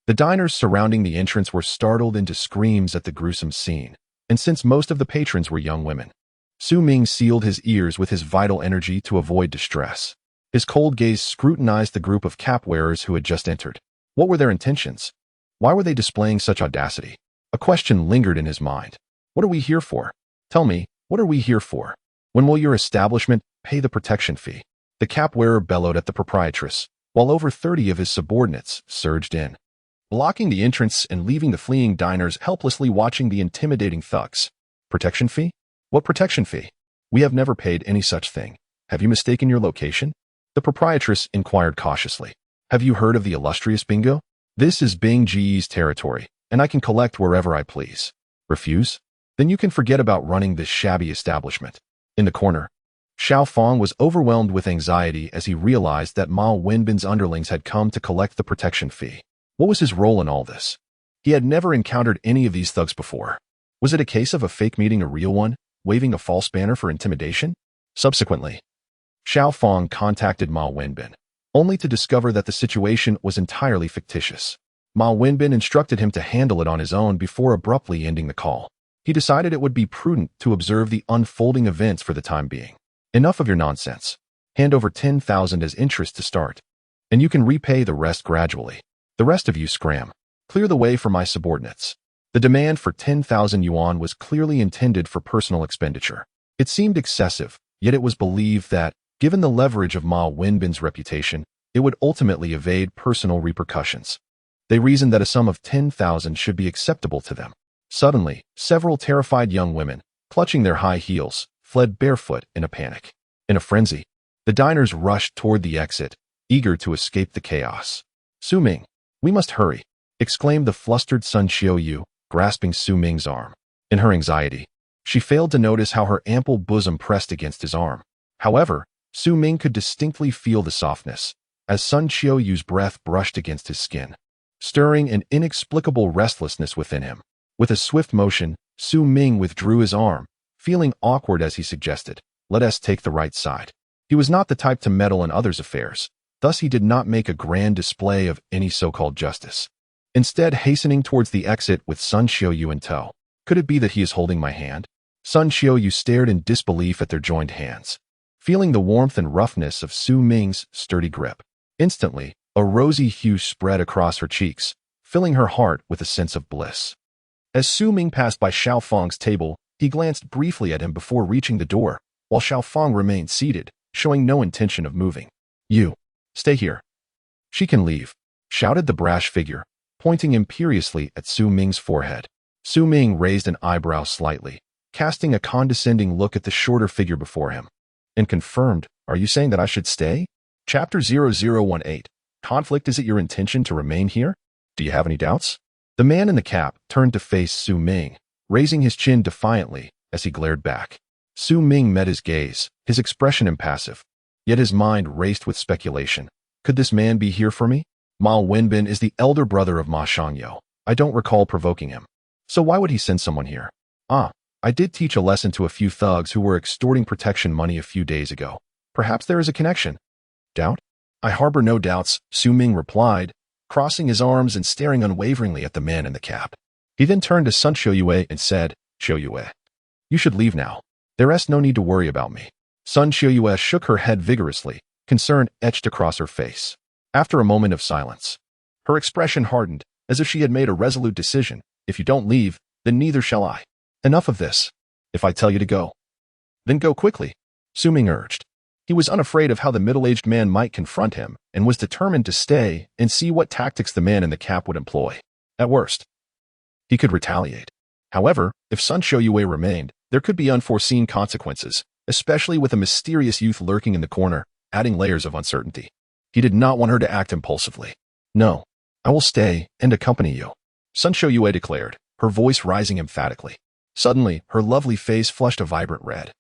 The diners surrounding the entrance were startled into screams at the gruesome scene, and since most of the patrons were young women, Su Ming sealed his ears with his vital energy to avoid distress. His cold gaze scrutinized the group of cap-wearers who had just entered. What were their intentions? Why were they displaying such audacity? A question lingered in his mind. What are we here for? Tell me, what are we here for? When will your establishment pay the protection fee? The cap-wearer bellowed at the proprietress, while over 30 of his subordinates surged in, blocking the entrance and leaving the fleeing diners helplessly watching the intimidating thugs. Protection fee? What protection fee? We have never paid any such thing. Have you mistaken your location? The proprietress inquired cautiously. Have you heard of the illustrious Bingo? This is Bing Ji's territory, and I can collect wherever I please. Refuse? Then you can forget about running this shabby establishment. In the corner, Xiao Fong was overwhelmed with anxiety as he realized that Mao Wenbin's underlings had come to collect the protection fee. What was his role in all this? He had never encountered any of these thugs before. Was it a case of a fake meeting a real one, waving a false banner for intimidation? Subsequently, Xiao Fong contacted Mao Wenbin, only to discover that the situation was entirely fictitious. Mao Wenbin instructed him to handle it on his own before abruptly ending the call. He decided it would be prudent to observe the unfolding events for the time being. Enough of your nonsense. Hand over 10,000 as interest to start, and you can repay the rest gradually. The rest of you scram. Clear the way for my subordinates. The demand for 10,000 yuan was clearly intended for personal expenditure. It seemed excessive, yet it was believed that, given the leverage of Mao Wenbin's reputation, it would ultimately evade personal repercussions. They reasoned that a sum of 10,000 should be acceptable to them. Suddenly, several terrified young women, clutching their high heels, fled barefoot in a panic. In a frenzy, the diners rushed toward the exit, eager to escape the chaos. Su Ming, we must hurry, exclaimed the flustered Sun Xiaoyu, grasping Su Ming's arm. In her anxiety, she failed to notice how her ample bosom pressed against his arm. However, Su Ming could distinctly feel the softness, as Sun Xiaoyu's breath brushed against his skin, stirring an inexplicable restlessness within him. With a swift motion, Su Ming withdrew his arm, feeling awkward as he suggested, "Let us take the right side." He was not the type to meddle in others' affairs, thus he did not make a grand display of any so-called justice. Instead, hastening towards the exit with Sun Xiaoyu in tow. Could it be that he is holding my hand? Sun Xiaoyu stared in disbelief at their joined hands, feeling the warmth and roughness of Su Ming's sturdy grip. Instantly, a rosy hue spread across her cheeks, filling her heart with a sense of bliss. As Su Ming passed by Xiao Fong's table, he glanced briefly at him before reaching the door, while Xiao Fong remained seated, showing no intention of moving. "You, stay here. She can leave," shouted the brash figure, pointing imperiously at Su Ming's forehead. Su Ming raised an eyebrow slightly, casting a condescending look at the shorter figure before him. And confirmed, "Are you saying that I should stay?" Chapter 0018. Conflict. Is it your intention to remain here? Do you have any doubts? The man in the cap turned to face Su Ming, raising his chin defiantly as he glared back. Su Ming met his gaze, his expression impassive. Yet his mind raced with speculation. Could this man be here for me? Mao Wenbin is the elder brother of Ma Shangyo. I don't recall provoking him. So why would he send someone here? I did teach a lesson to a few thugs who were extorting protection money a few days ago. Perhaps there is a connection. Doubt? I harbor no doubts, Su Ming replied, crossing his arms and staring unwaveringly at the man in the cap. He then turned to Sun Xiaoyue and said, "Xiaoyue, you should leave now. There is no need to worry about me." Sun Xiaoyue shook her head vigorously, concern etched across her face. After a moment of silence, Her expression hardened, as if she had made a resolute decision. If you don't leave, then neither shall I. Enough of this. If I tell you to go, then go quickly, Su Ming urged. He was unafraid of how the middle-aged man might confront him and was determined to stay and see what tactics the man in the cap would employ. At worst, he could retaliate. However, if Sun Shoyue remained, there could be unforeseen consequences, especially with a mysterious youth lurking in the corner, adding layers of uncertainty. He did not want her to act impulsively. No, I will stay and accompany you, Sun Shoyue declared, her voice rising emphatically. Suddenly, her lovely face flushed a vibrant red,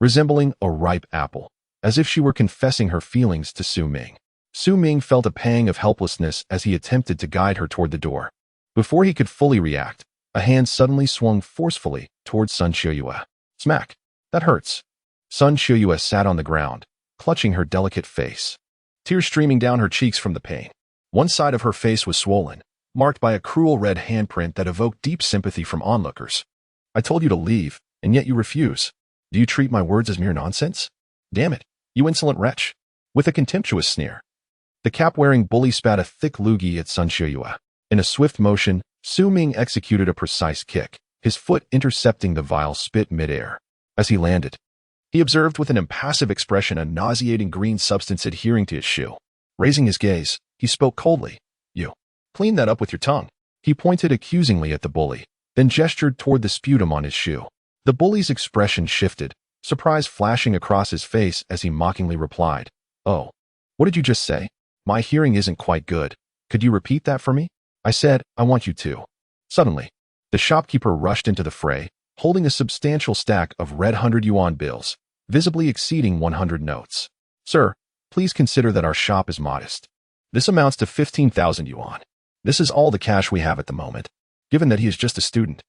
resembling a ripe apple, as if she were confessing her feelings to Su Ming. Su Ming felt a pang of helplessness as he attempted to guide her toward the door. Before he could fully react, a hand suddenly swung forcefully towards Sun Shoyue. Smack! That hurts. Sun Shoyue sat on the ground, clutching her delicate face, tears streaming down her cheeks from the pain. One side of her face was swollen, marked by a cruel red handprint that evoked deep sympathy from onlookers. I told you to leave, and yet you refuse. Do you treat my words as mere nonsense? Damn it, you insolent wretch. With a contemptuous sneer, the cap-wearing bully spat a thick loogie at Sun Shoyue. In a swift motion, Su Ming executed a precise kick, his foot intercepting the vile spit mid-air. As he landed, he observed with an impassive expression a nauseating green substance adhering to his shoe. Raising his gaze, he spoke coldly. You. Clean that up with your tongue. He pointed accusingly at the bully, then gestured toward the sputum on his shoe. The bully's expression shifted, surprise flashing across his face as he mockingly replied, Oh, what did you just say? My hearing isn't quite good. Could you repeat that for me? I said, I want you to. Suddenly, the shopkeeper rushed into the fray, holding a substantial stack of red 100 yuan bills, visibly exceeding 100 notes. Sir, please consider that our shop is modest. This amounts to 15,000 yuan. This is all the cash we have at the moment, given that he is just a student.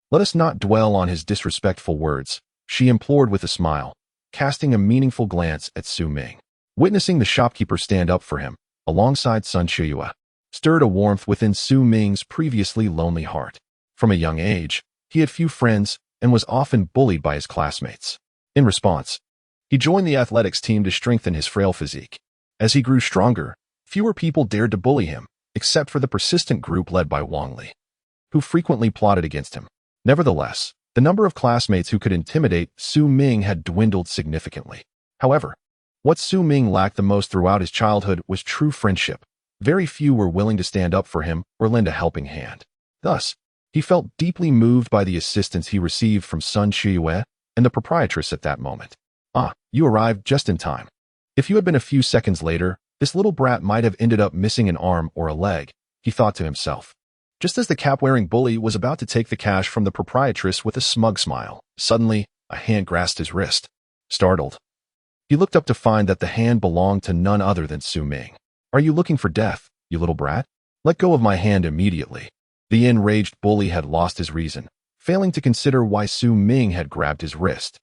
Let us not dwell on his disrespectful words, she implored with a smile, casting a meaningful glance at Su Ming. Witnessing the shopkeeper stand up for him, alongside Sun Shoyue, stirred a warmth within Su Ming's previously lonely heart. From a young age, he had few friends and was often bullied by his classmates. In response, he joined the athletics team to strengthen his frail physique. As he grew stronger, fewer people dared to bully him, except for the persistent group led by Wang Li, who frequently plotted against him. Nevertheless, the number of classmates who could intimidate Su Ming had dwindled significantly. However, what Su Ming lacked the most throughout his childhood was true friendship. Very few were willing to stand up for him or lend a helping hand. Thus, he felt deeply moved by the assistance he received from Sun Shoyue and the proprietress at that moment. Ah, you arrived just in time. If you had been a few seconds later, this little brat might have ended up missing an arm or a leg, he thought to himself. Just as the cap-wearing bully was about to take the cash from the proprietress with a smug smile, suddenly, a hand grasped his wrist. Startled, he looked up to find that the hand belonged to none other than Su Ming. Are you looking for death, you little brat? Let go of my hand immediately. The enraged bully had lost his reason, failing to consider why Su Ming had grabbed his wrist.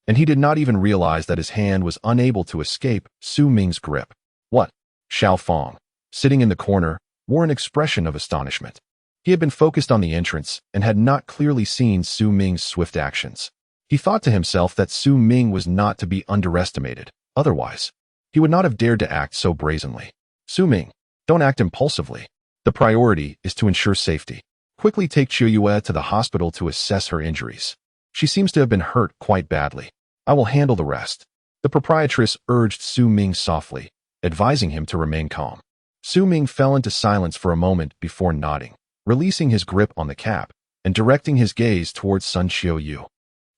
And he did not even realize that his hand was unable to escape Su Ming's grip. What? Xiao Fong, sitting in the corner, wore an expression of astonishment. He had been focused on the entrance and had not clearly seen Su Ming's swift actions. He thought to himself that Su Ming was not to be underestimated. Otherwise, he would not have dared to act so brazenly. Su Ming, don't act impulsively. The priority is to ensure safety. Quickly take Shoyue to the hospital to assess her injuries. She seems to have been hurt quite badly. I will handle the rest. The proprietress urged Su Ming softly, advising him to remain calm. Su Ming fell into silence for a moment before nodding, releasing his grip on the cap and directing his gaze towards Sun Shoyue,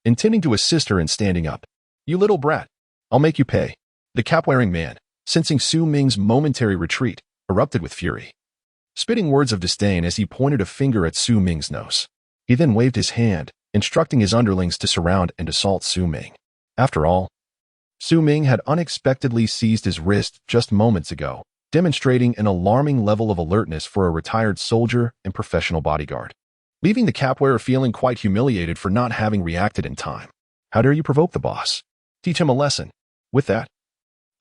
intending to assist her in standing up. You little brat, I'll make you pay. The cap-wearing man, sensing Su Ming's momentary retreat, erupted with fury, spitting words of disdain as he pointed a finger at Su Ming's nose. He then waved his hand, instructing his underlings to surround and assault Su Ming. After all, Su Ming had unexpectedly seized his wrist just moments ago, demonstrating an alarming level of alertness for a retired soldier and professional bodyguard, leaving the cap-wearer feeling quite humiliated for not having reacted in time. How dare you provoke the boss? Teach him a lesson. With that,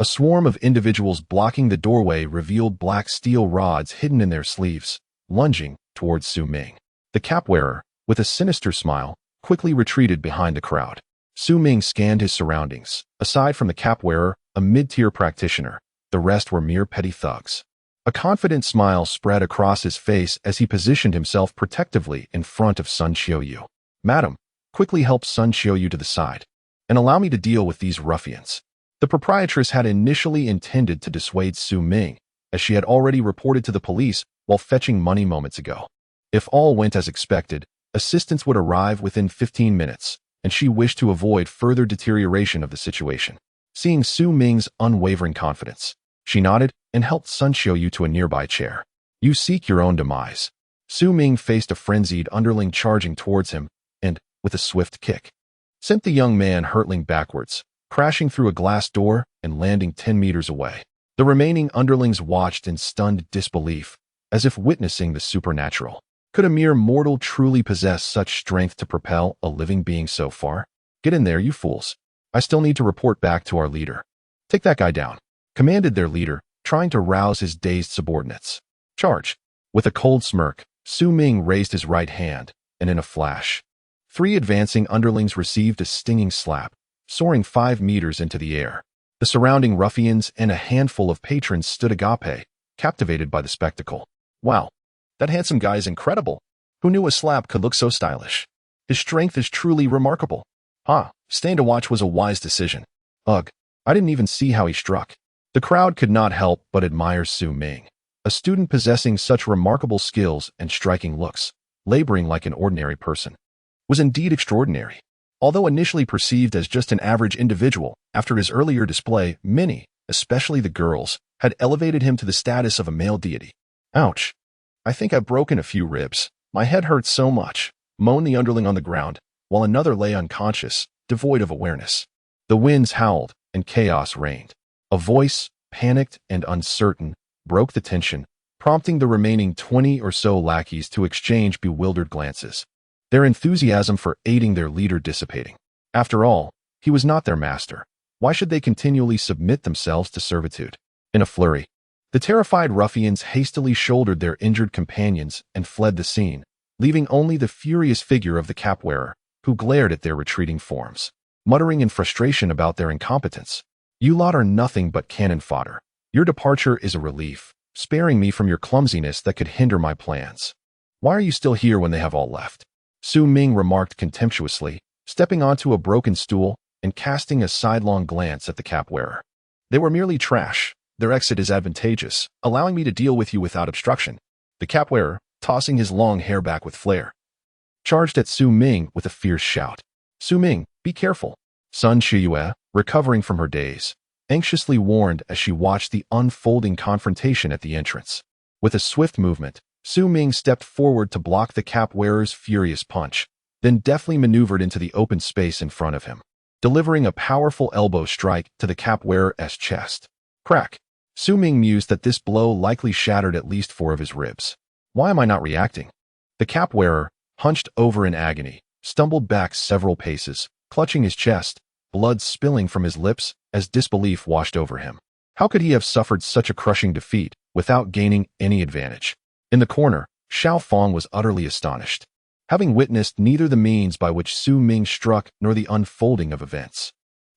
a swarm of individuals blocking the doorway revealed black steel rods hidden in their sleeves, lunging towards Su Ming. The cap-wearer, with a sinister smile, quickly retreated behind the crowd. Su Ming scanned his surroundings. Aside from the cap-wearer, a mid-tier practitioner, the rest were mere petty thugs. A confident smile spread across his face as he positioned himself protectively in front of Sun Xiaoyu. "Madam, quickly help Sun Xiaoyu to the side, and allow me to deal with these ruffians." The proprietress had initially intended to dissuade Su Ming, as she had already reported to the police while fetching money moments ago. If all went as expected, assistance would arrive within 15 minutes, and she wished to avoid further deterioration of the situation. Seeing Su Ming's unwavering confidence, she nodded and helped Sun Xiaoyu to a nearby chair. "You seek your own demise." Su Ming faced a frenzied underling charging towards him and, with a swift kick, sent the young man hurtling backwards, crashing through a glass door and landing 10 meters away. The remaining underlings watched in stunned disbelief, as if witnessing the supernatural. Could a mere mortal truly possess such strength to propel a living being so far? "Get in there, you fools. I still need to report back to our leader." "Take that guy down," commanded their leader, trying to rouse his dazed subordinates. "Charge." With a cold smirk, Su Ming raised his right hand, and in a flash, 3 advancing underlings received a stinging slap, soaring 5 meters into the air. The surrounding ruffians and a handful of patrons stood agape, captivated by the spectacle. "Wow, that handsome guy is incredible. Who knew a slap could look so stylish? His strength is truly remarkable." Staying to watch was a wise decision. "Ugh, I didn't even see how he struck." The crowd could not help but admire Su Ming, a student possessing such remarkable skills and striking looks, laboring like an ordinary person. Was indeed extraordinary. Although initially perceived as just an average individual, after his earlier display, many, especially the girls, had elevated him to the status of a male deity. "Ouch. I think I've broken a few ribs. My head hurts so much," moaned the underling on the ground, while another lay unconscious, devoid of awareness. The winds howled, and chaos reigned. A voice, panicked and uncertain, broke the tension, prompting the remaining 20 or so lackeys to exchange bewildered glances, their enthusiasm for aiding their leader dissipating. After all, he was not their master. Why should they continually submit themselves to servitude? In a flurry, the terrified ruffians hastily shouldered their injured companions and fled the scene, leaving only the furious figure of the cap-wearer, who glared at their retreating forms, muttering in frustration about their incompetence. "You lot are nothing but cannon fodder. Your departure is a relief, sparing me from your clumsiness that could hinder my plans. Why are you still here when they have all left?" Su Ming remarked contemptuously, stepping onto a broken stool and casting a sidelong glance at the cap-wearer. "They were merely trash. Their exit is advantageous, allowing me to deal with you without obstruction." The cap-wearer, tossing his long hair back with flair, charged at Su Ming with a fierce shout. "Su Ming, be careful." Sun Xiaoyu, recovering from her daze, anxiously warned as she watched the unfolding confrontation at the entrance. With a swift movement, Su Ming stepped forward to block the cap-wearer's furious punch, then deftly maneuvered into the open space in front of him, delivering a powerful elbow strike to the cap-wearer's chest. Crack! Su Ming mused that this blow likely shattered at least 4 of his ribs. Why am I not reacting? The cap-wearer, hunched over in agony, stumbled back several paces, clutching his chest, blood spilling from his lips as disbelief washed over him. How could he have suffered such a crushing defeat without gaining any advantage? In the corner, Xiao Fong was utterly astonished, having witnessed neither the means by which Su Ming struck nor the unfolding of events.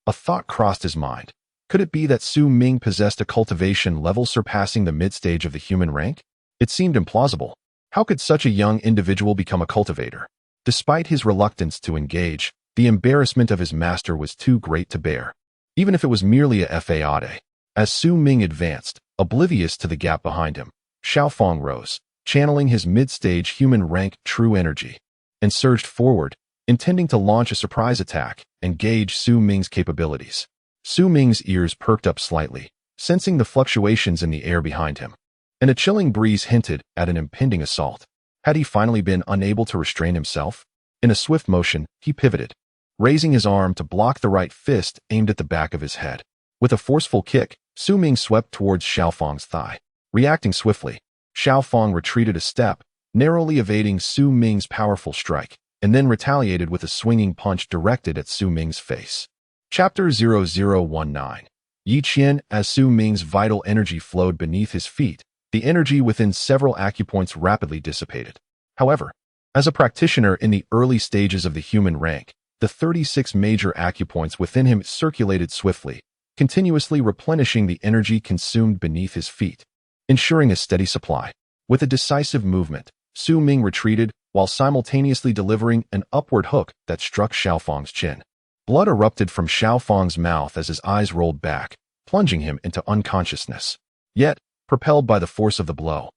A thought crossed his mind. Could it be that Su Ming possessed a cultivation level surpassing the mid-stage of the human rank? It seemed implausible. How could such a young individual become a cultivator? Despite his reluctance to engage, the embarrassment of his master was too great to bear, even if it was merely a fade. As Su Ming advanced, oblivious to the gap behind him, Xiao Fong rose, channeling his mid-stage human rank true energy, and surged forward, intending to launch a surprise attack and gauge Su Ming's capabilities. Su Ming's ears perked up slightly, sensing the fluctuations in the air behind him, and a chilling breeze hinted at an impending assault. Had he finally been unable to restrain himself? In a swift motion, he pivoted, raising his arm to block the right fist aimed at the back of his head. With a forceful kick, Su Ming swept towards Xiao Fong's thigh. Reacting swiftly, Xiao Fong retreated a step, narrowly evading Su Ming's powerful strike, and then retaliated with a swinging punch directed at Su Ming's face. Chapter 0019. Yi Qian. As Su Ming's vital energy flowed beneath his feet, the energy within several acupoints rapidly dissipated. However, as a practitioner in the early stages of the human rank, the 36 major acupoints within him circulated swiftly, continuously replenishing the energy consumed beneath his feet. ensuring a steady supply. With a decisive movement, Su Ming retreated while simultaneously delivering an upward hook that struck Xiaofang's chin. Blood erupted from Xiaofang's mouth as his eyes rolled back, plunging him into unconsciousness. Yet, propelled by the force of the blow,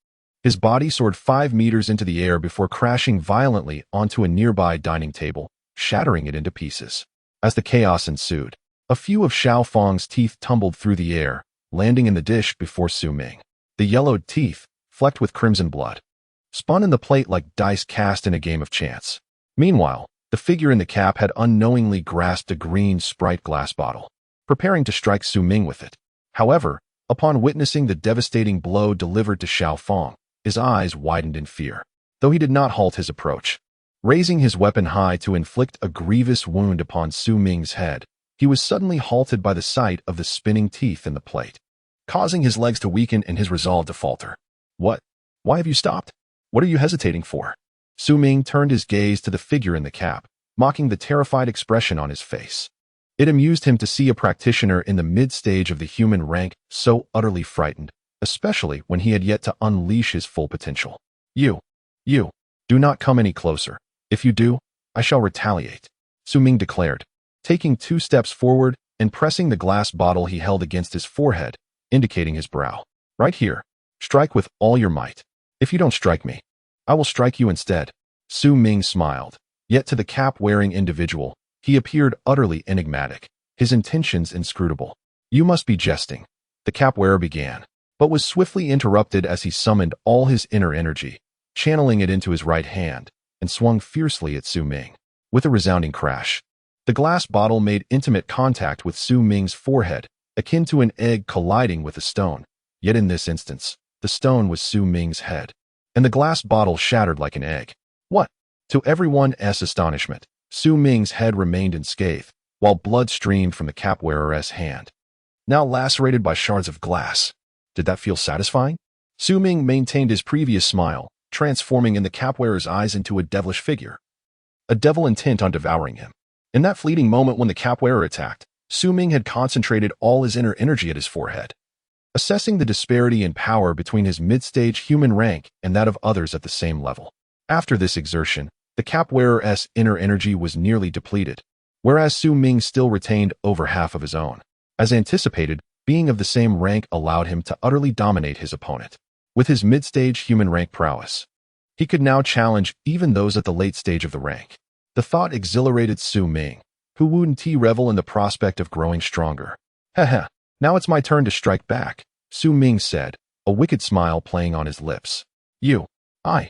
his body soared 5 meters into the air before crashing violently onto a nearby dining table, shattering it into pieces. As the chaos ensued, a few of Xiaofang's teeth tumbled through the air, landing in the dish before Su Ming. The yellowed teeth, flecked with crimson blood, spun in the plate like dice cast in a game of chance. Meanwhile, the figure in the cap had unknowingly grasped a green Sprite glass bottle, preparing to strike Su Ming with it. However, upon witnessing the devastating blow delivered to Xiaofang, his eyes widened in fear, though he did not halt his approach. Raising his weapon high to inflict a grievous wound upon Su Ming's head, he was suddenly halted by the sight of the spinning teeth in the plate, causing his legs to weaken and his resolve to falter. What? Why have you stopped? What are you hesitating for? Su Ming turned his gaze to the figure in the cap, mocking the terrified expression on his face. It amused him to see a practitioner in the mid-stage of the human rank so utterly frightened, especially when he had yet to unleash his full potential. You, do not come any closer. If you do, I shall retaliate, Su Ming declared, taking 2 steps forward and pressing the glass bottle he held against his forehead, indicating his brow. Right here. Strike with all your might. If you don't strike me, I will strike you instead. Su Ming smiled, yet to the cap-wearing individual, he appeared utterly enigmatic, his intentions inscrutable. You must be jesting, the cap-wearer began, but was swiftly interrupted as he summoned all his inner energy, channeling it into his right hand, and swung fiercely at Su Ming. With a resounding crash, the glass bottle made intimate contact with Su Ming's forehead, akin to an egg colliding with a stone. Yet in this instance, the stone was Su Ming's head, and the glass bottle shattered like an egg. What? To everyone's astonishment, Su Ming's head remained unscathed, while blood streamed from the cap-wearer's hand, now lacerated by shards of glass. Did that feel satisfying? Su Ming maintained his previous smile, transforming in the cap-wearer's eyes into a devilish figure, a devil intent on devouring him. In that fleeting moment when the cap-wearer attacked, Su Ming had concentrated all his inner energy at his forehead, assessing the disparity in power between his mid-stage human rank and that of others at the same level. After this exertion, the cap-wearer's inner energy was nearly depleted, whereas Su Ming still retained over half of his own. As anticipated, being of the same rank allowed him to utterly dominate his opponent. With his mid-stage human rank prowess, he could now challenge even those at the late stage of the rank. The thought exhilarated Su Ming, who wouldn't revel in the prospect of growing stronger. Heh, now it's my turn to strike back, Su Ming said, a wicked smile playing on his lips. I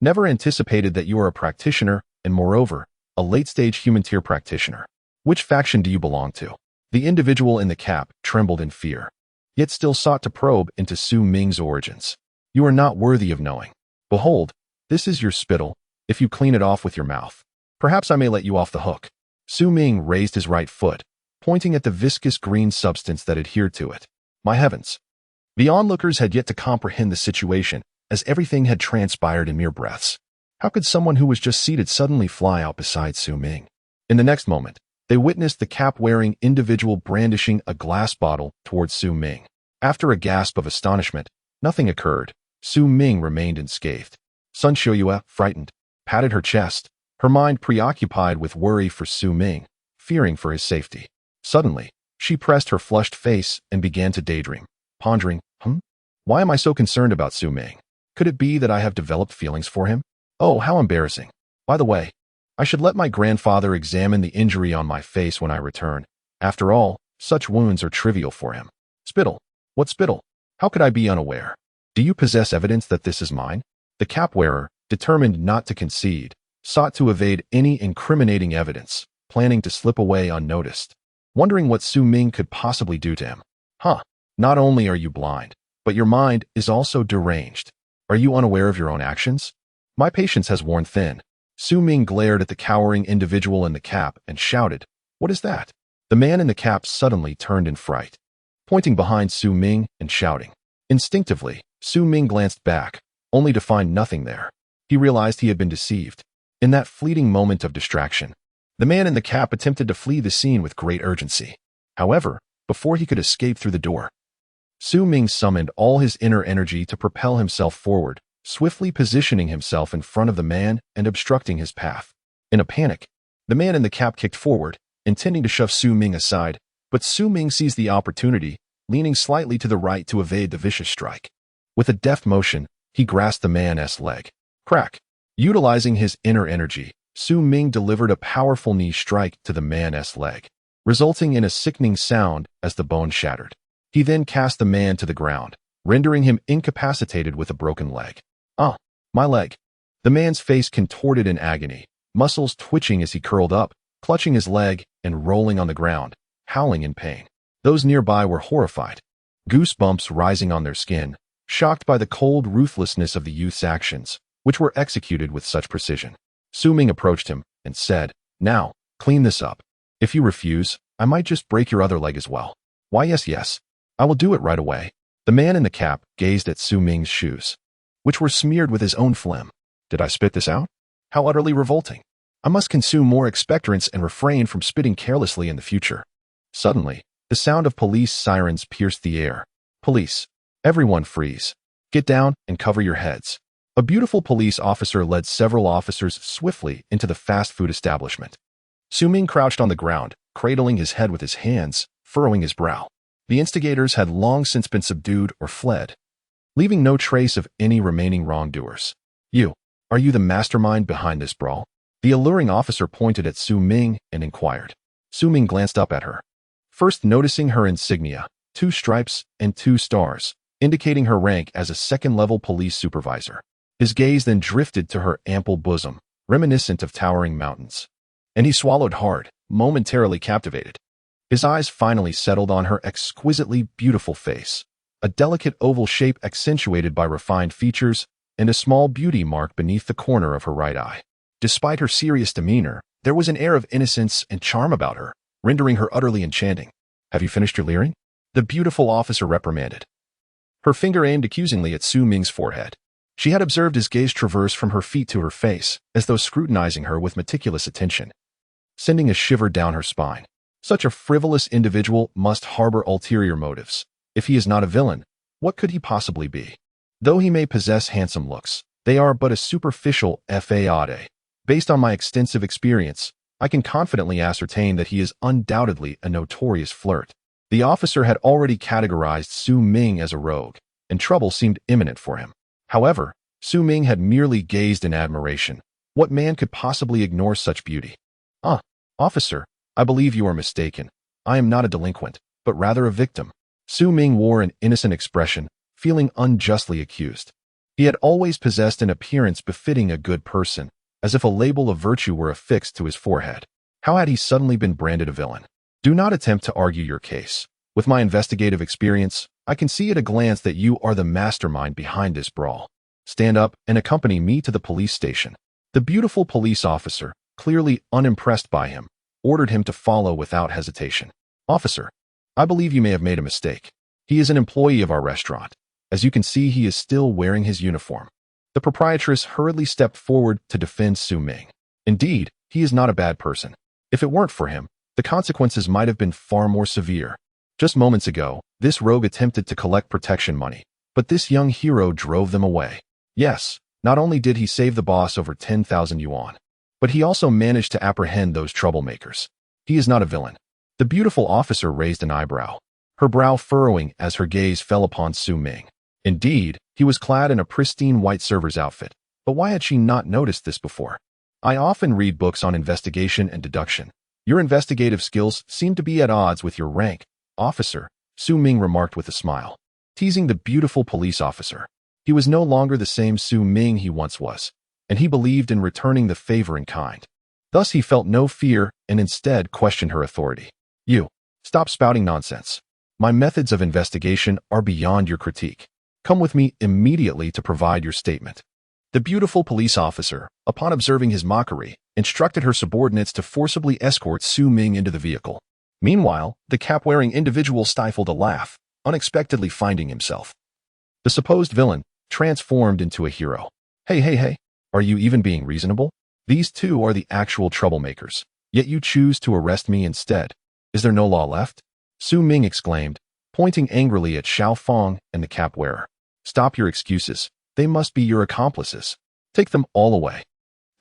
never anticipated that you are a practitioner, and moreover, a late-stage human tier practitioner. Which faction do you belong to? The individual in the cap trembled in fear, yet still sought to probe into Su Ming's origins. You are not worthy of knowing. Behold, this is your spittle. If you clean it off with your mouth, perhaps I may let you off the hook. Su Ming raised his right foot, pointing at the viscous green substance that adhered to it. My heavens! The onlookers had yet to comprehend the situation, as everything had transpired in mere breaths. How could someone who was just seated suddenly fly out beside Su Ming? In the next moment, they witnessed the cap-wearing individual brandishing a glass bottle towards Su Ming. After a gasp of astonishment, nothing occurred. Su Ming remained unscathed. Sun Xiuyue, frightened, patted her chest, her mind preoccupied with worry for Su Ming, fearing for his safety. Suddenly, she pressed her flushed face and began to daydream, pondering, why am I so concerned about Su Ming? Could it be that I have developed feelings for him? Oh, how embarrassing. By the way, I should let my grandfather examine the injury on my face when I return. After all, such wounds are trivial for him. Spittle. What spittle? How could I be unaware? Do you possess evidence that this is mine? The cap-wearer, determined not to concede, sought to evade any incriminating evidence, planning to slip away unnoticed, wondering what Su Ming could possibly do to him. Not only are you blind, but your mind is also deranged. Are you unaware of your own actions? My patience has worn thin. Su Ming glared at the cowering individual in the cap and shouted, What is that? The man in the cap suddenly turned in fright, pointing behind Su Ming and shouting. Instinctively, Su Ming glanced back, only to find nothing there. He realized he had been deceived. In that fleeting moment of distraction, the man in the cap attempted to flee the scene with great urgency. However, before he could escape through the door, Su Ming summoned all his inner energy to propel himself forward, swiftly positioning himself in front of the man and obstructing his path. In a panic, the man in the cap kicked forward, intending to shove Su Ming aside, but Su Ming seized the opportunity, leaning slightly to the right to evade the vicious strike. With a deft motion, he grasped the man's leg. Crack! Utilizing his inner energy, Su Ming delivered a powerful knee strike to the man's leg, resulting in a sickening sound as the bone shattered. He then cast the man to the ground, rendering him incapacitated with a broken leg. "Ah, my leg." The man's face contorted in agony, muscles twitching as he curled up, clutching his leg and rolling on the ground, howling in pain. Those nearby were horrified, goosebumps rising on their skin, shocked by the cold ruthlessness of the youth's actions, which were executed with such precision. Su Ming approached him and said, "Now, clean this up. If you refuse, I might just break your other leg as well." "Why, yes. I will do it right away." The man in the cap gazed at Su Ming's shoes, which were smeared with his own phlegm. "Did I spit this out? How utterly revolting. I must consume more expectorants and refrain from spitting carelessly in the future." Suddenly, the sound of police sirens pierced the air. "Police! Everyone freeze. Get down and cover your heads." A beautiful police officer led several officers swiftly into the fast food establishment. Su Ming crouched on the ground, cradling his head with his hands, furrowing his brow. The instigators had long since been subdued or fled, leaving no trace of any remaining wrongdoers. Are you the mastermind behind this brawl?" The alluring officer pointed at Su Ming and inquired. Su Ming glanced up at her, first noticing her insignia, 2 stripes and 2 stars, indicating her rank as a second-level police supervisor. His gaze then drifted to her ample bosom, reminiscent of towering mountains, and he swallowed hard, momentarily captivated. His eyes finally settled on her exquisitely beautiful face, a delicate oval shape accentuated by refined features and a small beauty mark beneath the corner of her right eye. Despite her serious demeanor, there was an air of innocence and charm about her, rendering her utterly enchanting. "Have you finished your leering?" the beautiful officer reprimanded, her finger aimed accusingly at Su Ming's forehead. She had observed his gaze traverse from her feet to her face, as though scrutinizing her with meticulous attention, sending a shiver down her spine. Such a frivolous individual must harbor ulterior motives. If he is not a villain, what could he possibly be? Though he may possess handsome looks, they are but a superficial facade. Based on my extensive experience, I can confidently ascertain that he is undoubtedly a notorious flirt. The officer had already categorized Su Ming as a rogue, and trouble seemed imminent for him. However, Su Ming had merely gazed in admiration. What man could possibly ignore such beauty? "Ah, officer, I believe you are mistaken. I am not a delinquent, but rather a victim." Su Ming wore an innocent expression, feeling unjustly accused. He had always possessed an appearance befitting a good person, as if a label of virtue were affixed to his forehead. How had he suddenly been branded a villain? "Do not attempt to argue your case. With my investigative experience, I can see at a glance that you are the mastermind behind this brawl. Stand up and accompany me to the police station." The beautiful police officer, clearly unimpressed by him, ordered him to follow without hesitation. "Officer, I believe you may have made a mistake. He is an employee of our restaurant. As you can see, he is still wearing his uniform." The proprietress hurriedly stepped forward to defend Su Ming. "Indeed, he is not a bad person. If it weren't for him, the consequences might have been far more severe. Just moments ago, this rogue attempted to collect protection money, but this young hero drove them away. Yes, not only did he save the boss over 10,000 yuan, but he also managed to apprehend those troublemakers. He is not a villain." The beautiful officer raised an eyebrow, her brow furrowing as her gaze fell upon Su Ming. Indeed, he was clad in a pristine white server's outfit, but why had she not noticed this before? "I often read books on investigation and deduction. Your investigative skills seem to be at odds with your rank, officer," Su Ming remarked with a smile, teasing the beautiful police officer. He was no longer the same Su Ming he once was, and he believed in returning the favor in kind. Thus he felt no fear and instead questioned her authority. "You, stop spouting nonsense. My methods of investigation are beyond your critique. Come with me immediately to provide your statement." The beautiful police officer, upon observing his mockery, instructed her subordinates to forcibly escort Su Ming into the vehicle. Meanwhile, the cap-wearing individual stifled a laugh, unexpectedly finding himself, the supposed villain, transformed into a hero. Hey, are you even being reasonable? These two are the actual troublemakers, yet you choose to arrest me instead. Is there no law left?" Su Ming exclaimed, pointing angrily at Xiao Fong and the cap wearer. Stop your excuses. They must be your accomplices. Take them all away.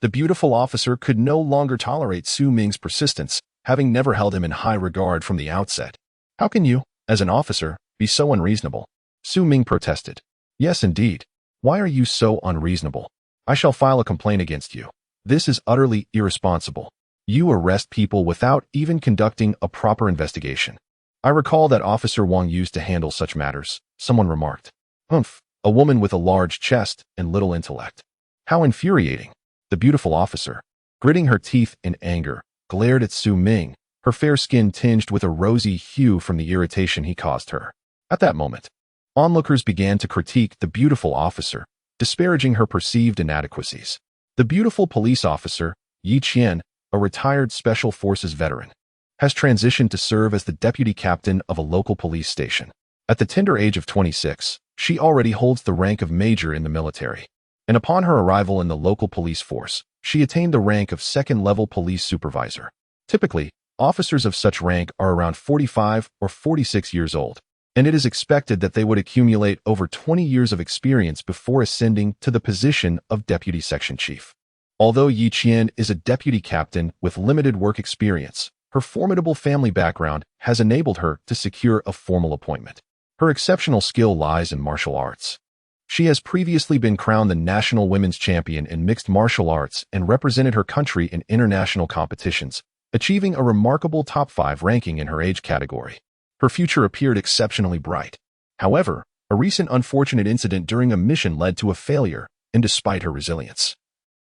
The beautiful officer could no longer tolerate Su Ming's persistence, having never held him in high regard from the outset. How can you, as an officer, be so unreasonable? Su Ming protested. Yes, indeed. Why are you so unreasonable? I shall file a complaint against you. This is utterly irresponsible. You arrest people without even conducting a proper investigation. I recall that Officer Wang used to handle such matters, someone remarked. Humph, a woman with a large chest and little intellect. How infuriating. The beautiful officer, gritting her teeth in anger, glared at Su Ming, her fair skin tinged with a rosy hue from the irritation he caused her. At that moment, onlookers began to critique the beautiful officer, disparaging her perceived inadequacies. The beautiful police officer, Yi Qian, a retired Special Forces veteran, has transitioned to serve as the deputy captain of a local police station. At the tender age of 26, she already holds the rank of major in the military. And upon her arrival in the local police force, she attained the rank of second-level police supervisor. Typically, officers of such rank are around 45 or 46 years old, and it is expected that they would accumulate over 20 years of experience before ascending to the position of deputy section chief. Although Yi Qian is a deputy captain with limited work experience, her formidable family background has enabled her to secure a formal appointment. Her exceptional skill lies in martial arts. She has previously been crowned the national women's champion in mixed martial arts and represented her country in international competitions, achieving a remarkable top 5 ranking in her age category. Her future appeared exceptionally bright. However, a recent unfortunate incident during a mission led to a failure, and despite her resilience,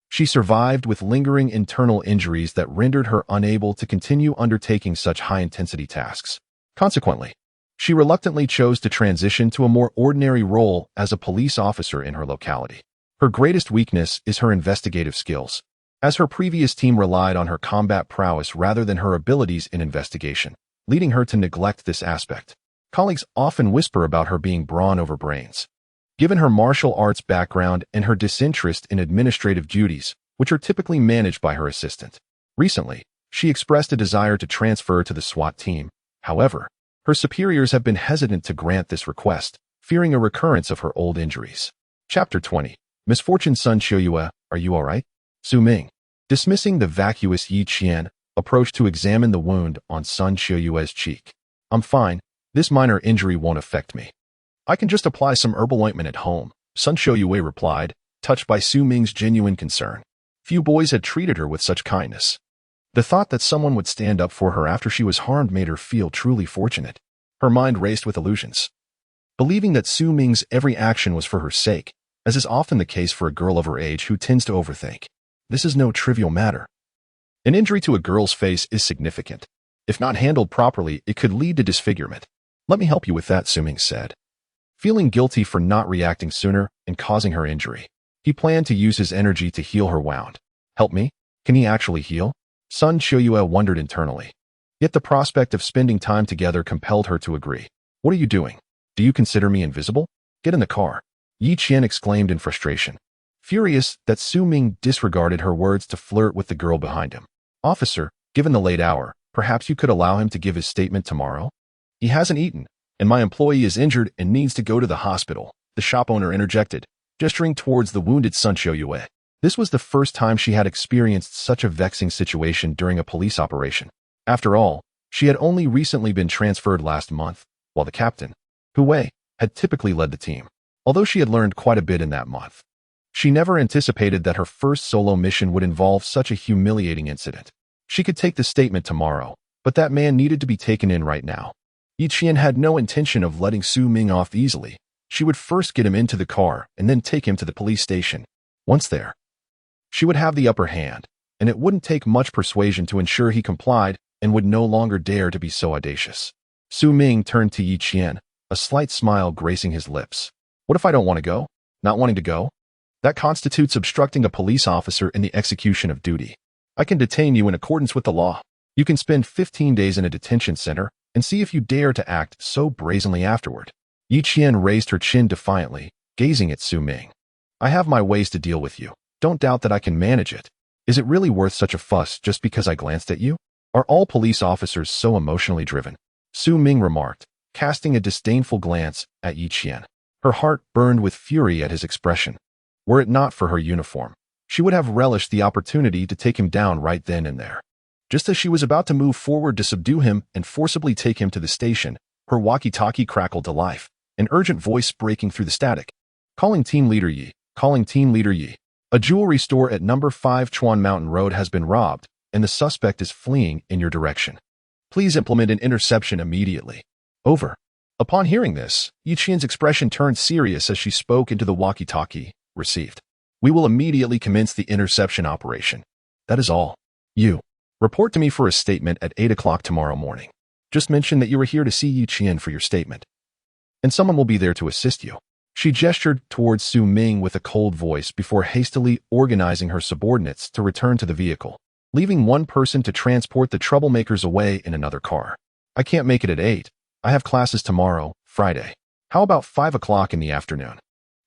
she survived with lingering internal injuries that rendered her unable to continue undertaking such high-intensity tasks. Consequently, she reluctantly chose to transition to a more ordinary role as a police officer in her locality. Her greatest weakness is her investigative skills, as her previous team relied on her combat prowess rather than her abilities in investigation, leading her to neglect this aspect. Colleagues often whisper about her being brawn over brains. Given her martial arts background and her disinterest in administrative duties, which are typically managed by her assistant. Recently, she expressed a desire to transfer to the SWAT team. However, her superiors have been hesitant to grant this request, fearing a recurrence of her old injuries. Chapter 20. Misfortune Sun Qiuyue, are you alright? Su Ming, dismissing the vacuous Yi Qian, approached to examine the wound on Sun Qiuyue's cheek. I'm fine, this minor injury won't affect me. I can just apply some herbal ointment at home, Sun Qiuyue replied, touched by Su Ming's genuine concern. Few boys had treated her with such kindness. The thought that someone would stand up for her after she was harmed made her feel truly fortunate. Her mind raced with illusions, believing that Su Ming's every action was for her sake, as is often the case for a girl of her age who tends to overthink. This is no trivial matter. An injury to a girl's face is significant. If not handled properly, it could lead to disfigurement. Let me help you with that, Su Ming said. Feeling guilty for not reacting sooner and causing her injury, he planned to use his energy to heal her wound. Help me? Can he actually heal? Sun Qiuyue wondered internally. Yet the prospect of spending time together compelled her to agree. What are you doing? Do you consider me invisible? Get in the car. Yi Qian exclaimed in frustration, furious that Su Ming disregarded her words to flirt with the girl behind him. Officer, given the late hour, perhaps you could allow him to give his statement tomorrow? He hasn't eaten, and my employee is injured and needs to go to the hospital, the shop owner interjected, gesturing towards the wounded Sun Qiuyue. This was the first time she had experienced such a vexing situation during a police operation. After all, she had only recently been transferred last month, while the captain, Hu Wei, had typically led the team. Although she had learned quite a bit in that month, she never anticipated that her first solo mission would involve such a humiliating incident. She could take the statement tomorrow, but that man needed to be taken in right now. Yi Qian had no intention of letting Su Ming off easily. She would first get him into the car and then take him to the police station. Once there, she would have the upper hand, and it wouldn't take much persuasion to ensure he complied and would no longer dare to be so audacious. Su Ming turned to Yi Qian, a slight smile gracing his lips. What if I don't want to go? Not wanting to go? That constitutes obstructing a police officer in the execution of duty. I can detain you in accordance with the law. You can spend 15 days in a detention center and see if you dare to act so brazenly afterward. Yi Qian raised her chin defiantly, gazing at Su Ming. I have my ways to deal with you. Don't doubt that I can manage it. Is it really worth such a fuss just because I glanced at you? Are all police officers so emotionally driven? Su Ming remarked, casting a disdainful glance at Yi Qian. Her heart burned with fury at his expression. Were it not for her uniform, she would have relished the opportunity to take him down right then and there. Just as she was about to move forward to subdue him and forcibly take him to the station, her walkie-talkie crackled to life, an urgent voice breaking through the static. Calling Team Leader Yi. Calling Team Leader Yi. A jewelry store at number 5 Chuan Mountain Road has been robbed, and the suspect is fleeing in your direction. Please implement an interception immediately. Over. Upon hearing this, Yi Qian's expression turned serious as she spoke into the walkie-talkie. Received. We will immediately commence the interception operation. That is all. You. Report to me for a statement at 8 o'clock tomorrow morning. Just mention that you are here to see Yi Qian for your statement. And someone will be there to assist you. She gestured towards Su Ming with a cold voice before hastily organizing her subordinates to return to the vehicle, leaving one person to transport the troublemakers away in another car. I can't make it at 8. I have classes tomorrow, Friday. How about 5 o'clock in the afternoon?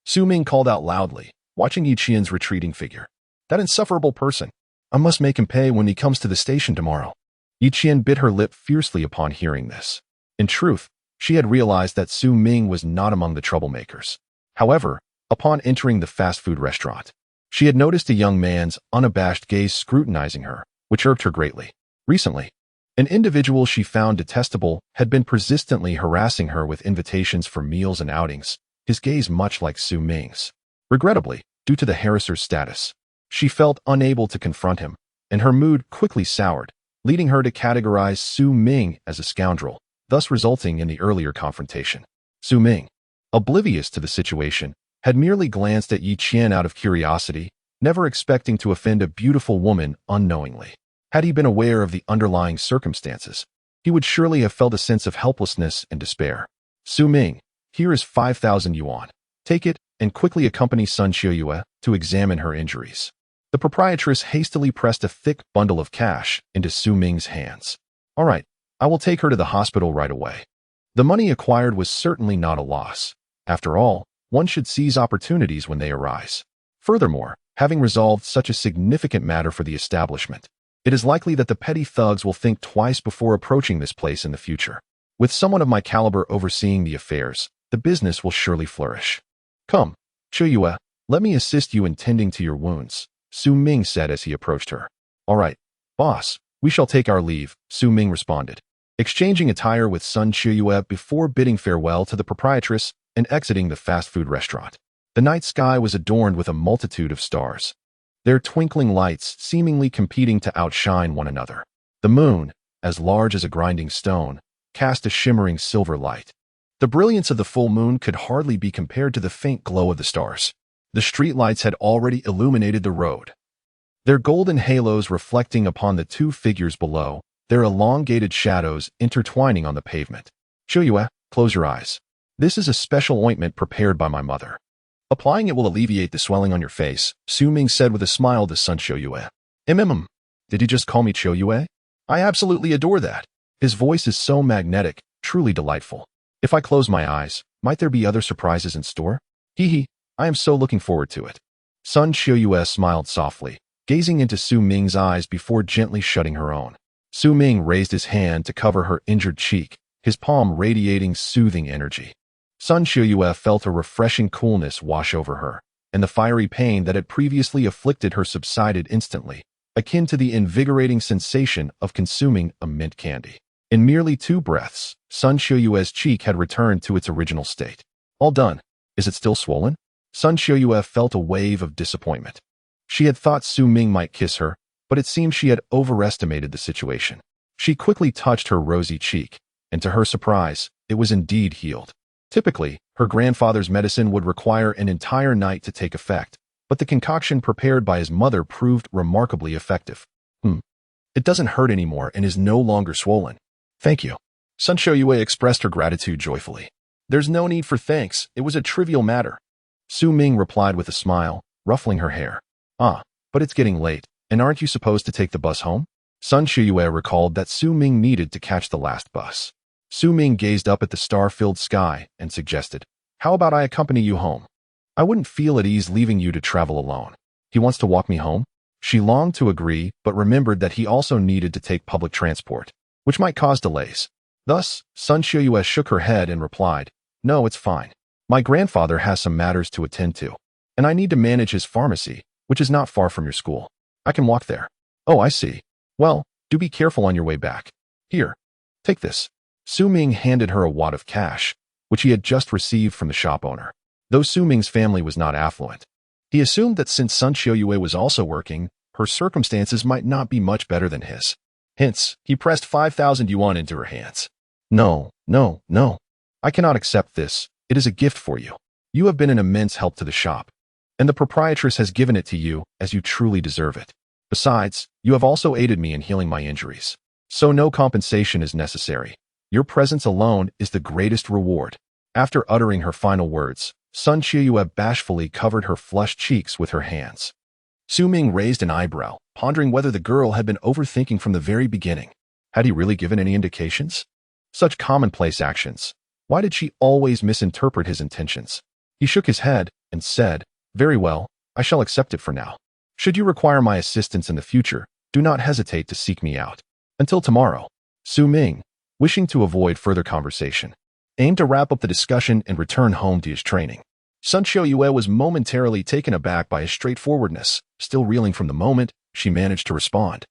Su Ming called out loudly, watching Yi Qian's retreating figure. That insufferable person. I must make him pay when he comes to the station tomorrow. Yi Qian bit her lip fiercely upon hearing this. In truth, she had realized that Su Ming was not among the troublemakers. However, upon entering the fast food restaurant, she had noticed a young man's unabashed gaze scrutinizing her, which irked her greatly. Recently, an individual she found detestable had been persistently harassing her with invitations for meals and outings, his gaze much like Su Ming's. Regrettably, due to the harasser's status, she felt unable to confront him, and her mood quickly soured, leading her to categorize Su Ming as a scoundrel, thus resulting in the earlier confrontation. Su Ming, oblivious to the situation, had merely glanced at Yi Qian out of curiosity, never expecting to offend a beautiful woman unknowingly. Had he been aware of the underlying circumstances, he would surely have felt a sense of helplessness and despair. Su Ming, here is 5,000 yuan. Take it and quickly accompany Sun Xiuyue to examine her injuries. The proprietress hastily pressed a thick bundle of cash into Su Ming's hands. All right, I will take her to the hospital right away. The money acquired was certainly not a loss. After all, one should seize opportunities when they arise. Furthermore, having resolved such a significant matter for the establishment, it is likely that the petty thugs will think twice before approaching this place in the future. With someone of my caliber overseeing the affairs, the business will surely flourish. Come, Xiuyue, let me assist you in tending to your wounds, Su Ming said as he approached her. All right, boss, we shall take our leave, Su Ming responded, exchanging attire with Sun Xiuyue before bidding farewell to the proprietress and exiting the fast food restaurant. The night sky was adorned with a multitude of stars, their twinkling lights seemingly competing to outshine one another. The moon, as large as a grinding stone, cast a shimmering silver light. The brilliance of the full moon could hardly be compared to the faint glow of the stars. The streetlights had already illuminated the road, their golden halos reflecting upon the two figures below, their elongated shadows intertwining on the pavement. Xiuyue, close your eyes. This is a special ointment prepared by my mother. Applying it will alleviate the swelling on your face, Su Ming said with a smile to Sun Xiuyue. Did he just call me Xiuyue? I absolutely adore that. His voice is so magnetic, truly delightful. If I close my eyes, might there be other surprises in store? Hee, I am so looking forward to it. Sun Xiuyue smiled softly, gazing into Su Ming's eyes before gently shutting her own. Su Ming raised his hand to cover her injured cheek, his palm radiating soothing energy. Sun Xiuyue felt a refreshing coolness wash over her, and the fiery pain that had previously afflicted her subsided instantly, akin to the invigorating sensation of consuming a mint candy. In merely 2 breaths, Sun Xiuyue's cheek had returned to its original state. All done. Is it still swollen? Sun Xiuyue felt a wave of disappointment. She had thought Su Ming might kiss her, but it seemed she had overestimated the situation. She quickly touched her rosy cheek, and to her surprise, it was indeed healed. Typically, her grandfather's medicine would require an entire night to take effect, but the concoction prepared by his mother proved remarkably effective. It doesn't hurt anymore and is no longer swollen. Thank you. Sun Xiuyue expressed her gratitude joyfully. There's no need for thanks, it was a trivial matter. Su Ming replied with a smile, ruffling her hair. But it's getting late, and aren't you supposed to take the bus home? Sun Xiuyue recalled that Su Ming needed to catch the last bus. Su Ming gazed up at the star-filled sky and suggested, how about I accompany you home? I wouldn't feel at ease leaving you to travel alone. He wants to walk me home? She longed to agree, but remembered that he also needed to take public transport, which might cause delays. Thus, Sun Xiuyue shook her head and replied, "No, it's fine. My grandfather has some matters to attend to, and I need to manage his pharmacy, which is not far from your school. I can walk there." "Oh, I see. Well, do be careful on your way back. Here, take this." Su Ming handed her a wad of cash, which he had just received from the shop owner. Though Su Ming's family was not affluent, he assumed that since Sun Xiuyue was also working, her circumstances might not be much better than his. Hence, he pressed 5,000 yuan into her hands. "No, no, no. I cannot accept this. It is a gift for you. You have been an immense help to the shop, and the proprietress has given it to you as you truly deserve it. Besides, you have also aided me in healing my injuries. So no compensation is necessary. Your presence alone is the greatest reward." After uttering her final words, Sun Qiuyue bashfully covered her flushed cheeks with her hands. Su Ming raised an eyebrow, pondering whether the girl had been overthinking from the very beginning. Had he really given any indications? Such commonplace actions. Why did she always misinterpret his intentions? He shook his head and said, "Very well, I shall accept it for now. Should you require my assistance in the future, do not hesitate to seek me out. Until tomorrow." Su Ming, wishing to avoid further conversation, aimed to wrap up the discussion and return home to his training. Sun Qiuyue was momentarily taken aback by his straightforwardness. Still reeling from the moment, she managed to respond,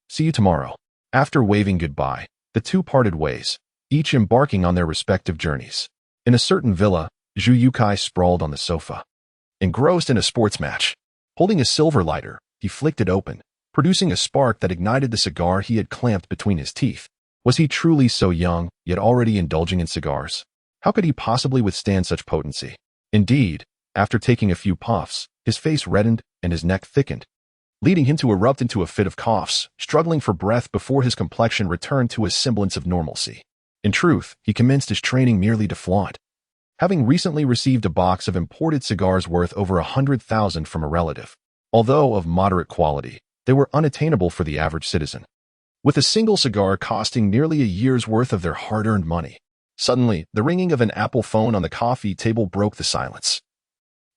"See you tomorrow." After waving goodbye, the two parted ways, each embarking on their respective journeys. In a certain villa, Zhu Yukai sprawled on the sofa, engrossed in a sports match. Holding a silver lighter, he flicked it open, producing a spark that ignited the cigar he had clamped between his teeth. Was he truly so young, yet already indulging in cigars? How could he possibly withstand such potency? Indeed, after taking a few puffs, his face reddened and his neck thickened, leading him to erupt into a fit of coughs, struggling for breath before his complexion returned to a semblance of normalcy. In truth, he commenced his training merely to flaunt. Having recently received a box of imported cigars worth over 100,000 from a relative, although of moderate quality, they were unattainable for the average citizen, with a single cigar costing nearly a year's worth of their hard-earned money. Suddenly, the ringing of an Apple phone on the coffee table broke the silence.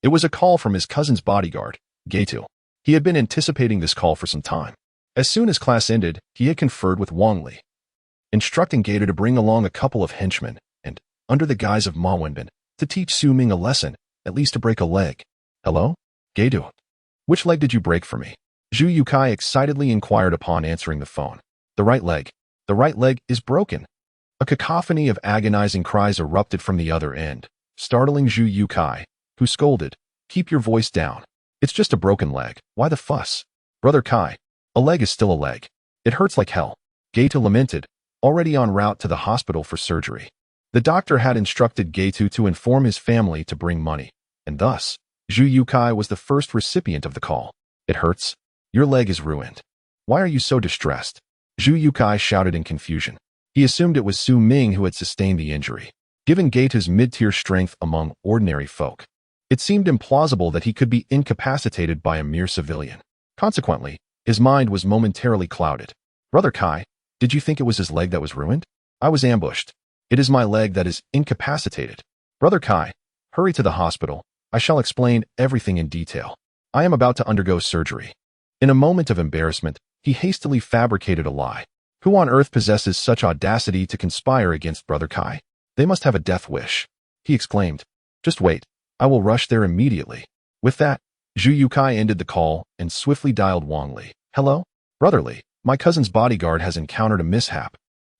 It was a call from his cousin's bodyguard, Gaitu. He had been anticipating this call for some time. As soon as class ended, he had conferred with Wang Li, instructing Gaitu to bring along a couple of henchmen and, under the guise of Ma Wenbin, to teach Su Ming a lesson, at least to break a leg. "Hello? Gaitu. Which leg did you break for me?" Zhu Yukai excitedly inquired upon answering the phone. "The right leg. The right leg is broken." A cacophony of agonizing cries erupted from the other end, startling Zhu Yukai, who scolded, "Keep your voice down. It's just a broken leg. Why the fuss? Brother Kai, a leg is still a leg. It hurts like hell." Gaitu lamented, already en route to the hospital for surgery. The doctor had instructed Gaitu to inform his family to bring money, and thus, Zhu Yukai was the first recipient of the call. "It hurts? Your leg is ruined. Why are you so distressed?" Zhu Yukai shouted in confusion. He assumed it was Su Ming who had sustained the injury. Given Gaitu's mid-tier strength among ordinary folk, it seemed implausible that he could be incapacitated by a mere civilian. Consequently, his mind was momentarily clouded. "Brother Kai, did you think it was his leg that was ruined? I was ambushed. It is my leg that is incapacitated. Brother Kai, hurry to the hospital. I shall explain everything in detail. I am about to undergo surgery." In a moment of embarrassment, he hastily fabricated a lie. Who on earth possesses such audacity to conspire against Brother Kai? They must have a death wish. He exclaimed, "Just wait. I will rush there immediately." With that, Zhu Yukai ended the call and swiftly dialed Wang Li. "Hello? Brother Li, my cousin's bodyguard has encountered a mishap.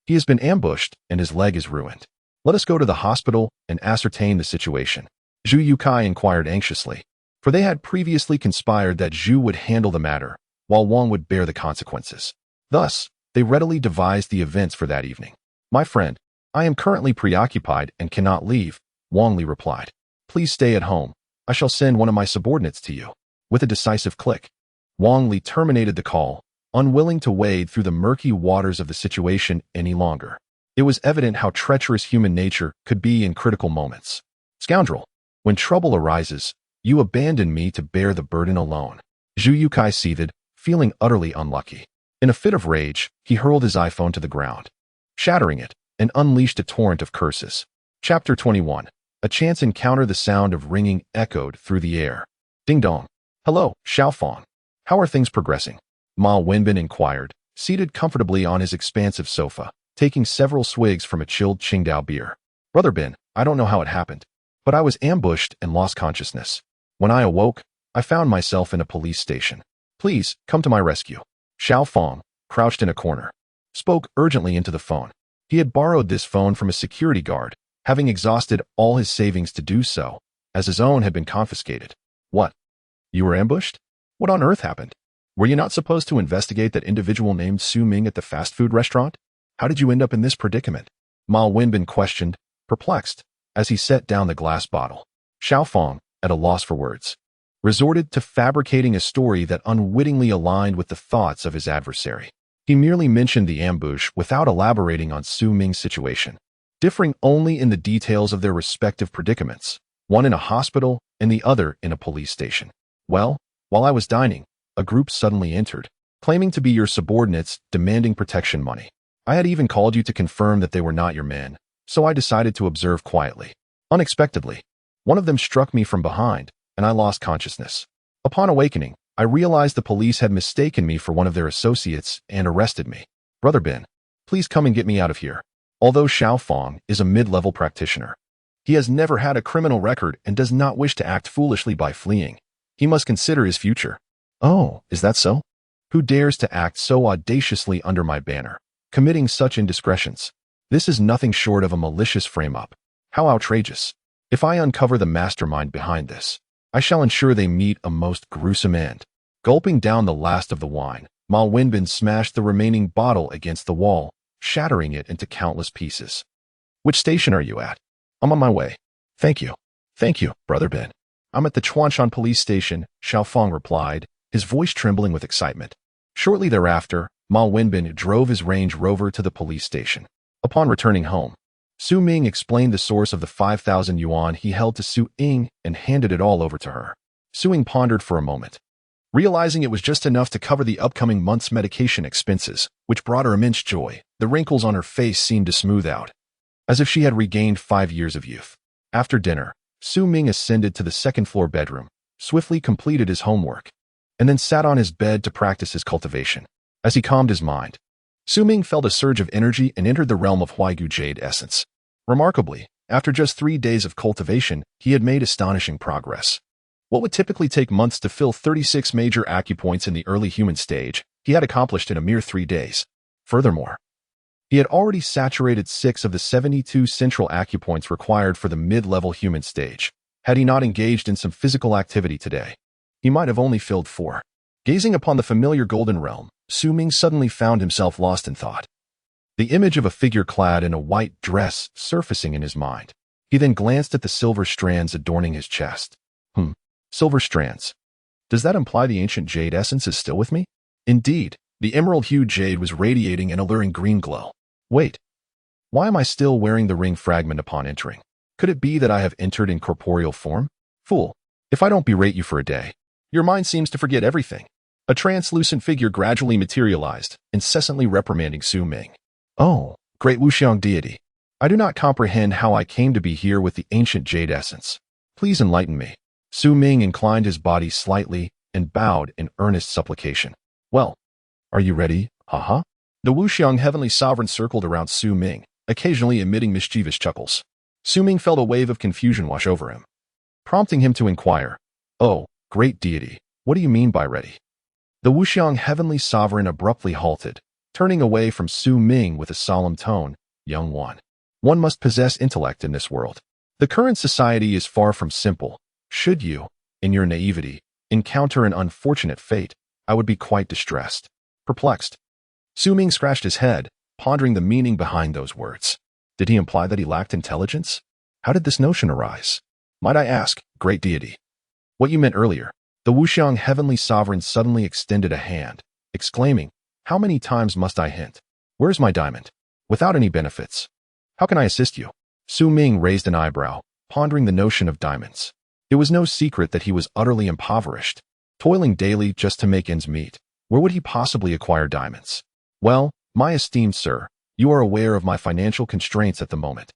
He has been ambushed and his leg is ruined. Let us go to the hospital and ascertain the situation." Zhu Yukai inquired anxiously, for they had previously conspired that Zhu would handle the matter, while Wang would bear the consequences. Thus, they readily devised the events for that evening. "My friend, I am currently preoccupied and cannot leave," Wang Li replied. "Please stay at home. I shall send one of my subordinates to you." With a decisive click, Wang Li terminated the call, unwilling to wade through the murky waters of the situation any longer. It was evident how treacherous human nature could be in critical moments. "Scoundrel, when trouble arises, you abandon me to bear the burden alone." Zhu Yukai seethed, feeling utterly unlucky. In a fit of rage, he hurled his iPhone to the ground, shattering it, and unleashed a torrent of curses. Chapter 21. A chance encounter. The sound of ringing echoed through the air. "Ding dong. Hello, Xiaofang. How are things progressing?" Ma Wenbin inquired, seated comfortably on his expansive sofa. taking several swigs from a chilled Qingdao beer. Brother Bin, I don't know how it happened, but I was ambushed and lost consciousness. When I awoke, I found myself in a police station. Please, come to my rescue. Xiao Fong, crouched in a corner, spoke urgently into the phone. He had borrowed this phone from a security guard, having exhausted all his savings to do so, as his own had been confiscated. What? You were ambushed? What on earth happened? Were you not supposed to investigate that individual named Su Ming at the fast food restaurant? How did you end up in this predicament? Mao Wenbin questioned, perplexed, as he set down the glass bottle. Xiao Fong, at a loss for words, resorted to fabricating a story that unwittingly aligned with the thoughts of his adversary. He merely mentioned the ambush without elaborating on Su Ming's situation, differing only in the details of their respective predicaments, one in a hospital and the other in a police station. Well, while I was dining, a group suddenly entered, claiming to be your subordinates, demanding protection money. I had even called you to confirm that they were not your men, so I decided to observe quietly. Unexpectedly, one of them struck me from behind, and I lost consciousness. Upon awakening, I realized the police had mistaken me for one of their associates and arrested me. Brother Bin, please come and get me out of here. Although Xiao Fong is a mid-level practitioner, he has never had a criminal record and does not wish to act foolishly by fleeing. He must consider his future. Oh, is that so? Who dares to act so audaciously under my banner, committing such indiscretions? This is nothing short of a malicious frame-up. How outrageous. If I uncover the mastermind behind this, I shall ensure they meet a most gruesome end. Gulping down the last of the wine, Mao Wenbin smashed the remaining bottle against the wall, shattering it into countless pieces. Which station are you at? I'm on my way. Thank you. Thank you, Brother Bin. I'm at the Chuanshan police station, Xiao Fong replied, his voice trembling with excitement. Shortly thereafter, Mao Wenbin drove his Range Rover to the police station. Upon returning home, Su Ming explained the source of the 5,000 yuan he held to Su Ying and handed it all over to her. Su Ying pondered for a moment, realizing it was just enough to cover the upcoming month's medication expenses, which brought her immense joy. The wrinkles on her face seemed to smooth out, as if she had regained 5 years of youth. After dinner, Su Ming ascended to the second-floor bedroom, swiftly completed his homework, and then sat on his bed to practice his cultivation. As he calmed his mind, Su Ming felt a surge of energy and entered the realm of Huaigu Jade essence. Remarkably, after just 3 days of cultivation, he had made astonishing progress. What would typically take months to fill 36 major acupoints in the early human stage, he had accomplished in a mere 3 days. Furthermore, he had already saturated 6 of the 72 central acupoints required for the mid-level human stage. Had he not engaged in some physical activity today, he might have only filled 4. Gazing upon the familiar golden realm, Su Ming suddenly found himself lost in thought. The image of a figure clad in a white dress surfacing in his mind. He then glanced at the silver strands adorning his chest. Silver strands. Does that imply the ancient jade essence is still with me? Indeed, the emerald-hued jade was radiating an alluring green glow. Wait, why am I still wearing the ring fragment upon entering? Could it be that I have entered in corporeal form? Fool, if I don't berate you for a day, your mind seems to forget everything. A translucent figure gradually materialized, incessantly reprimanding Su Ming. Oh, great Wuxiang deity, I do not comprehend how I came to be here with the ancient jade essence. Please enlighten me. Su Ming inclined his body slightly and bowed in earnest supplication. Well, are you ready, haha? The Wuxiang heavenly sovereign circled around Su Ming, occasionally emitting mischievous chuckles. Su Ming felt a wave of confusion wash over him, prompting him to inquire, Oh, great deity, what do you mean by ready? The Wuxiang heavenly sovereign abruptly halted, turning away from Su Ming with a solemn tone. Young one must possess intellect in this world. The current society is far from simple. Should you, in your naivety, encounter an unfortunate fate, I would be quite distressed. Perplexed, Su Ming scratched his head, pondering the meaning behind those words. Did he imply that he lacked intelligence? How did this notion arise? Might I ask, great deity, what you meant earlier? The Wuxiang heavenly sovereign suddenly extended a hand, exclaiming, How many times must I hint? Where's my diamond? Without any benefits. How can I assist you? Su Ming raised an eyebrow, pondering the notion of diamonds. It was no secret that he was utterly impoverished, toiling daily just to make ends meet. Where would he possibly acquire diamonds? Well, my esteemed sir, you are aware of my financial constraints at the moment.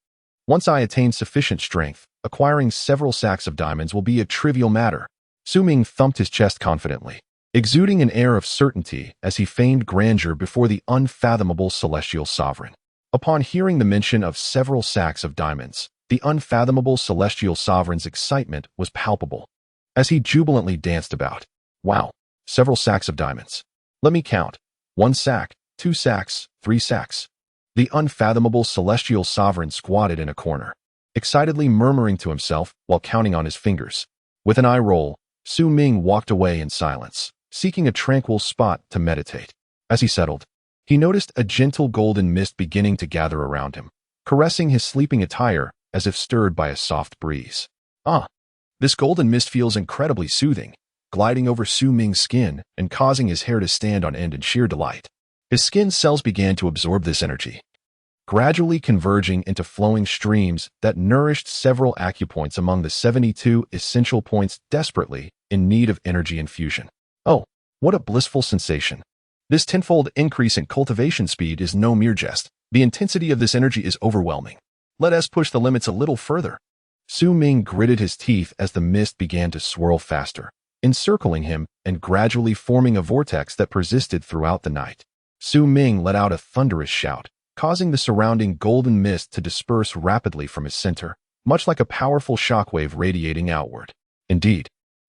Once I attain sufficient strength, acquiring several sacks of diamonds will be a trivial matter. Su Ming thumped his chest confidently, exuding an air of certainty as he feigned grandeur before the unfathomable celestial sovereign. Upon hearing the mention of several sacks of diamonds, the unfathomable celestial sovereign's excitement was palpable, as he jubilantly danced about. Wow, several sacks of diamonds. Let me count. 1 sack, 2 sacks, 3 sacks. The unfathomable celestial sovereign squatted in a corner, excitedly murmuring to himself while counting on his fingers. With an eye roll, Su Ming walked away in silence, seeking a tranquil spot to meditate. As he settled, he noticed a gentle golden mist beginning to gather around him, caressing his sleeping attire as if stirred by a soft breeze. Ah, this golden mist feels incredibly soothing, gliding over Su Ming's skin and causing his hair to stand on end in sheer delight. His skin cells began to absorb this energy, gradually converging into flowing streams that nourished several acupoints among the 72 essential points desperately in need of energy infusion. Oh, what a blissful sensation. This tenfold increase in cultivation speed is no mere jest. The intensity of this energy is overwhelming. Let us push the limits a little further. Su Ming gritted his teeth as the mist began to swirl faster, encircling him and gradually forming a vortex that persisted throughout the night. Su Ming let out a thunderous shout, causing the surrounding golden mist to disperse rapidly from his center, much like a powerful shockwave radiating outward. Indeed,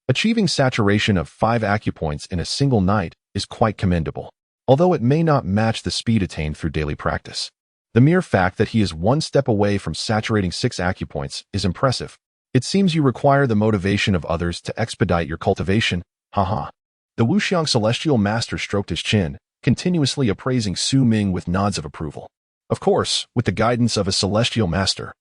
achieving saturation of 5 acupoints in a single night is quite commendable, although it may not match the speed attained through daily practice. The mere fact that he is 1 step away from saturating 6 acupoints is impressive. It seems you require the motivation of others to expedite your cultivation, haha. The Wuxiang Celestial Master stroked his chin, continuously appraising Su Ming with nods of approval. Of course, with the guidance of a Celestial Master,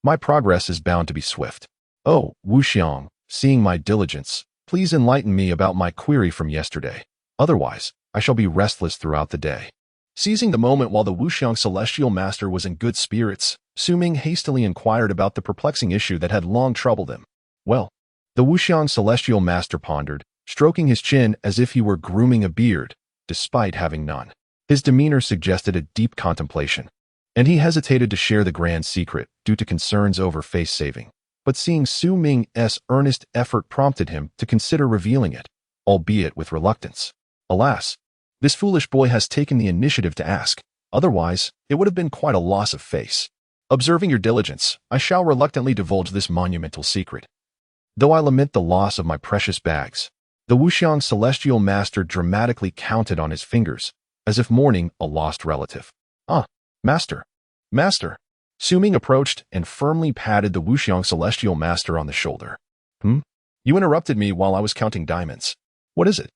my progress is bound to be swift. Oh, Wuxiang, seeing my diligence, please enlighten me about my query from yesterday. Otherwise, I shall be restless throughout the day. Seizing the moment while the Wuxiang Celestial Master was in good spirits, Su Ming hastily inquired about the perplexing issue that had long troubled him. Well, the Wuxiang Celestial Master pondered, stroking his chin as if he were grooming a beard, despite having none. His demeanor suggested a deep contemplation, and he hesitated to share the grand secret due to concerns over face saving. But seeing Su Ming's earnest effort prompted him to consider revealing it, albeit with reluctance. Alas, this foolish boy has taken the initiative to ask. Otherwise, it would have been quite a loss of face. Observing your diligence, I shall reluctantly divulge this monumental secret. Though I lament the loss of my precious bags, the Wuxiang Celestial Master dramatically counted on his fingers, as if mourning a lost relative. Ah, Master, Master. Su Ming approached and firmly patted the Wuxiang Celestial Master on the shoulder. You interrupted me while I was counting diamonds. What is it?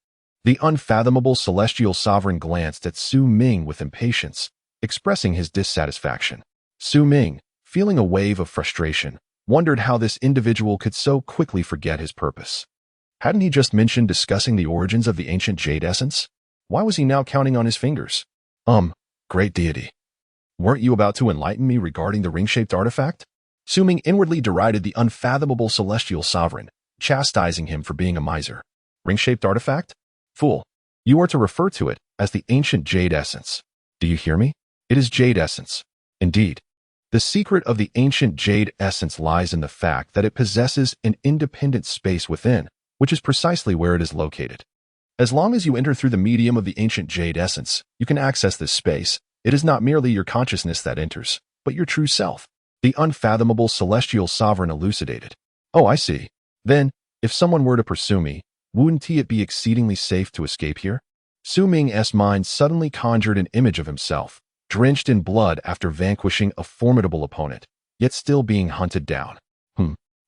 The unfathomable Celestial Sovereign glanced at Su Ming with impatience, expressing his dissatisfaction. Su Ming, feeling a wave of frustration, wondered how this individual could so quickly forget his purpose. Hadn't he just mentioned discussing the origins of the ancient jade essence? Why was he now counting on his fingers? Great deity. Weren't you about to enlighten me regarding the ring-shaped artifact? Su Ming inwardly derided the unfathomable Celestial Sovereign, chastising him for being a miser. Ring-shaped artifact? Fool, you are to refer to it as the ancient jade essence. Do you hear me? It is jade essence. Indeed, the secret of the ancient jade essence lies in the fact that it possesses an independent space within, which is precisely where it is located. As long as you enter through the medium of the ancient jade essence, you can access this space. It is not merely your consciousness that enters, but your true self. The unfathomable Celestial Sovereign elucidated. Oh, I see. Then, if someone were to pursue me, wouldn't it be exceedingly safe to escape here? Su Ming's mind suddenly conjured an image of himself, drenched in blood after vanquishing a formidable opponent, yet still being hunted down.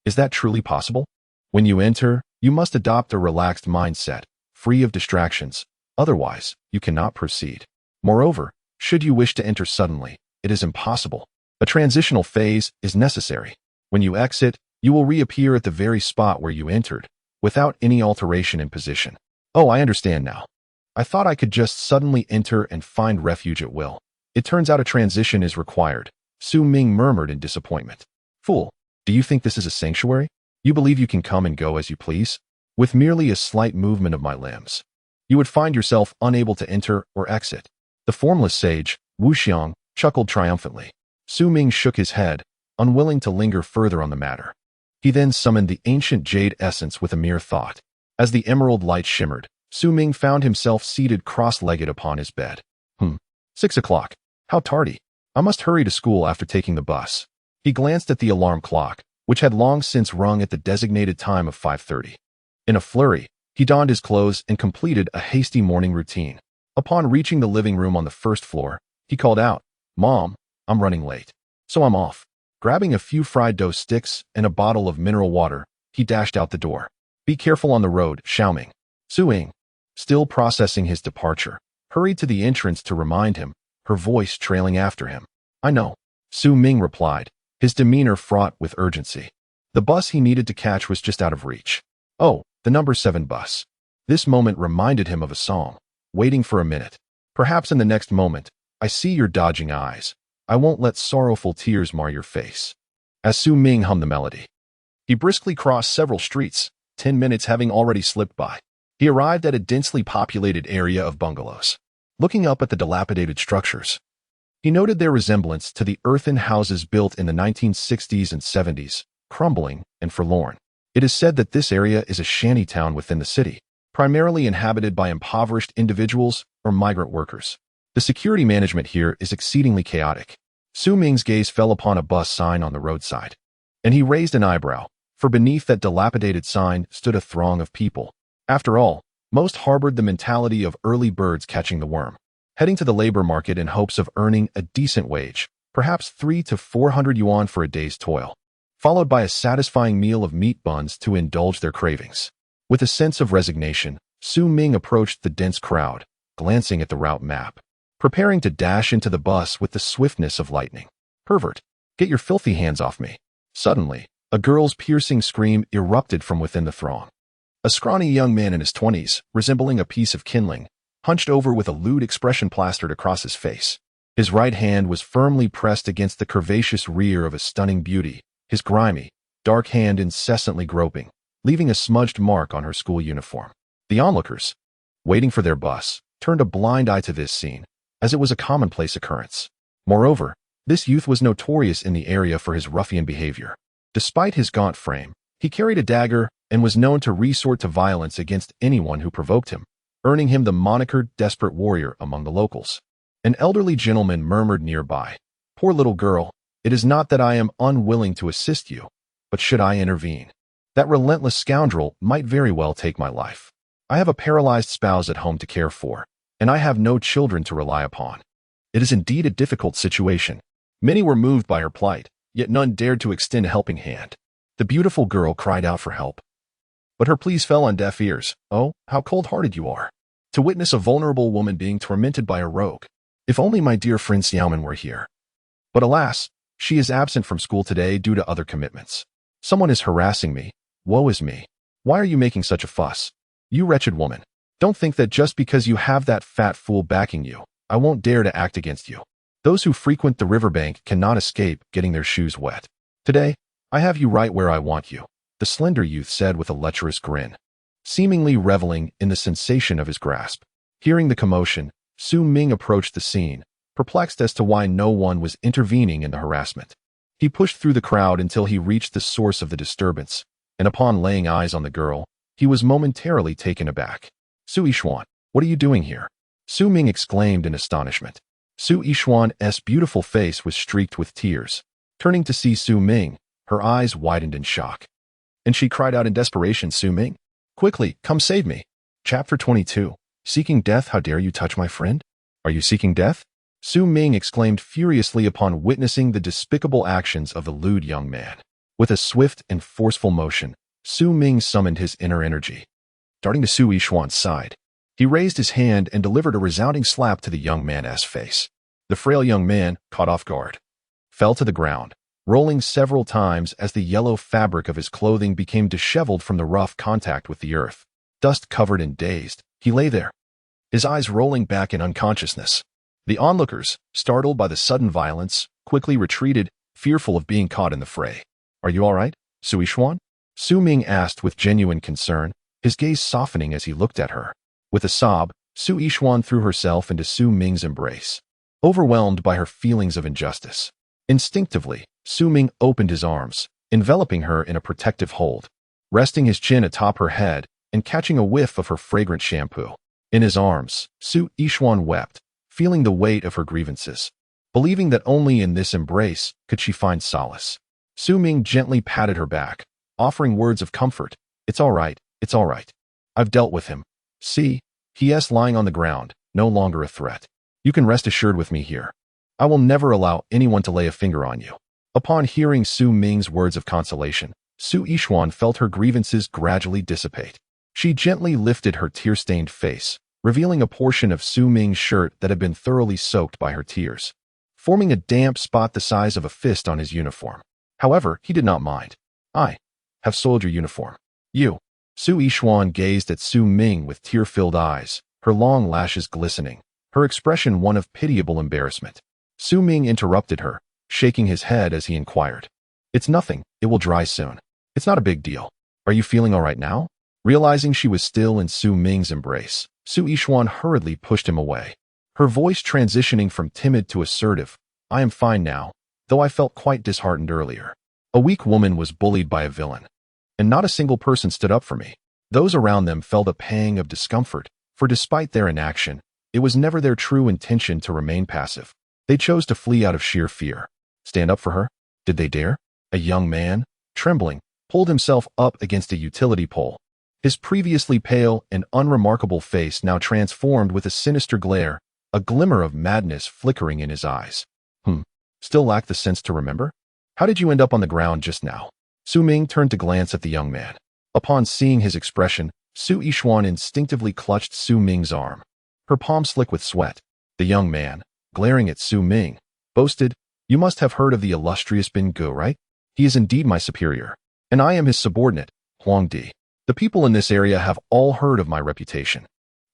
Is that truly possible? When you enter, you must adopt a relaxed mindset, free of distractions. Otherwise, you cannot proceed. Moreover, should you wish to enter suddenly, it is impossible. A transitional phase is necessary. When you exit, you will reappear at the very spot where you entered, without any alteration in position. Oh, I understand now. I thought I could just suddenly enter and find refuge at will. It turns out a transition is required. Su Ming murmured in disappointment. Fool, do you think this is a sanctuary? You believe you can come and go as you please? With merely a slight movement of my limbs, you would find yourself unable to enter or exit. The formless sage, Wuxiang, chuckled triumphantly. Su Ming shook his head, unwilling to linger further on the matter. He then summoned the ancient jade essence with a mere thought. As the emerald light shimmered, Su Ming found himself seated cross-legged upon his bed. 6 o'clock. How tardy. I must hurry to school after taking the bus. He glanced at the alarm clock, which had long since rung at the designated time of 5:30. In a flurry, he donned his clothes and completed a hasty morning routine. Upon reaching the living room on the first floor, he called out, "Mom, I'm running late, so I'm off." Grabbing a few fried dough sticks and a bottle of mineral water, he dashed out the door. "Be careful on the road, Xiaoming." Su Ying, still processing his departure, hurried to the entrance to remind him, her voice trailing after him. "I know," Su Ming replied, his demeanor fraught with urgency. The bus he needed to catch was just out of reach. Oh, the number 7 bus. This moment reminded him of a song, "Waiting for a Minute." Perhaps in the next moment, "I see your dodging eyes. I won't let sorrowful tears mar your face." As Su Ming hummed the melody, he briskly crossed several streets, 10 minutes having already slipped by. He arrived at a densely populated area of bungalows. Looking up at the dilapidated structures, he noted their resemblance to the earthen houses built in the 1960s and 70s, crumbling and forlorn. It is said that this area is a shanty town within the city, primarily inhabited by impoverished individuals or migrant workers. The security management here is exceedingly chaotic. Su Ming's gaze fell upon a bus sign on the roadside, and he raised an eyebrow, for beneath that dilapidated sign stood a throng of people. After all, most harbored the mentality of early birds catching the worm, heading to the labor market in hopes of earning a decent wage, perhaps 300 to 400 yuan for a day's toil, followed by a satisfying meal of meat buns to indulge their cravings. With a sense of resignation, Su Ming approached the dense crowd, glancing at the route map, preparing to dash into the bus with the swiftness of lightning. "Pervert, get your filthy hands off me." Suddenly, a girl's piercing scream erupted from within the throng. A scrawny young man in his 20s, resembling a piece of kindling, hunched over with a lewd expression plastered across his face. His right hand was firmly pressed against the curvaceous rear of a stunning beauty, his grimy, dark hand incessantly groping, leaving a smudged mark on her school uniform. The onlookers, waiting for their bus, turned a blind eye to this scene, as it was a commonplace occurrence. Moreover, this youth was notorious in the area for his ruffian behavior. Despite his gaunt frame, he carried a dagger and was known to resort to violence against anyone who provoked him, earning him the moniker Desperate Warrior among the locals. An elderly gentleman murmured nearby, "Poor little girl, it is not that I am unwilling to assist you, but should I intervene, that relentless scoundrel might very well take my life. I have a paralyzed spouse at home to care for, and I have no children to rely upon. It is indeed a difficult situation." Many were moved by her plight, yet none dared to extend a helping hand. The beautiful girl cried out for help, but her pleas fell on deaf ears. "Oh, how cold-hearted you are, to witness a vulnerable woman being tormented by a rogue. If only my dear friend Xiaomin were here. But alas, she is absent from school today due to other commitments. Someone is harassing me. Woe is me. Why are you making such a fuss? You wretched woman. Don't think that just because you have that fat fool backing you, I won't dare to act against you. Those who frequent the riverbank cannot escape getting their shoes wet. Today, I have you right where I want you," the slender youth said with a lecherous grin, seemingly reveling in the sensation of his grasp. Hearing the commotion, Su Ming approached the scene, perplexed as to why no one was intervening in the harassment. He pushed through the crowd until he reached the source of the disturbance, and upon laying eyes on the girl, he was momentarily taken aback. "Su Yishuan, what are you doing here?" Su Ming exclaimed in astonishment. Su Yishuan's beautiful face was streaked with tears. Turning to see Su Ming, her eyes widened in shock, and she cried out in desperation, "Su Ming, quickly, come save me." Chapter 22. Seeking death? How dare you touch my friend? Are you seeking death? Su Ming exclaimed furiously upon witnessing the despicable actions of the lewd young man. With a swift and forceful motion, Su Ming summoned his inner energy. Darting to Su Yishuan's side, he raised his hand and delivered a resounding slap to the young man's face. The frail young man, caught off guard, fell to the ground, rolling several times as the yellow fabric of his clothing became disheveled from the rough contact with the earth. Dust-covered and dazed, he lay there, his eyes rolling back in unconsciousness. The onlookers, startled by the sudden violence, quickly retreated, fearful of being caught in the fray. "Are you all right, Su Yishuan?" Su Ming asked with genuine concern, his gaze softening as he looked at her. With a sob, Su Yishuan threw herself into Su Ming's embrace, overwhelmed by her feelings of injustice. Instinctively, Su Ming opened his arms, enveloping her in a protective hold, resting his chin atop her head and catching a whiff of her fragrant shampoo. In his arms, Su Yishuan wept, feeling the weight of her grievances. believing that only in this embrace could she find solace. Su Ming gently patted her back, offering words of comfort. It's all right, it's all right. I've dealt with him. See, he is lying on the ground, no longer a threat. You can rest assured with me here. I will never allow anyone to lay a finger on you. Upon hearing Su Ming's words of consolation, Su Yishuan felt her grievances gradually dissipate. She gently lifted her tear-stained face, revealing a portion of Su Ming's shirt that had been thoroughly soaked by her tears, forming a damp spot the size of a fist on his uniform. However, he did not mind. I have soiled your uniform. You. Su Yishuan gazed at Su Ming with tear-filled eyes, her long lashes glistening, her expression one of pitiable embarrassment. Su Ming interrupted her, shaking his head as he inquired. It's nothing, it will dry soon. It's not a big deal. Are you feeling all right now? Realizing she was still in Su Ming's embrace, Su Yishuan hurriedly pushed him away, her voice transitioning from timid to assertive. I am fine now, though I felt quite disheartened earlier. A weak woman was bullied by a villain, and not a single person stood up for me. Those around them felt a pang of discomfort, for despite their inaction, it was never their true intention to remain passive. They chose to flee out of sheer fear. Stand up for her? Did they dare? A young man, trembling, pulled himself up against a utility pole. His previously pale and unremarkable face now transformed with a sinister glare, a glimmer of madness flickering in his eyes. Still lack the sense to remember? How did you end up on the ground just now? Su Ming turned to glance at the young man. Upon seeing his expression, Su Yishuan instinctively clutched Su Ming's arm, her palm slick with sweat. The young man, glaring at Su Ming, boasted, You must have heard of the illustrious Bin Gu, right? He is indeed my superior, and I am his subordinate, Huang Di. The people in this area have all heard of my reputation.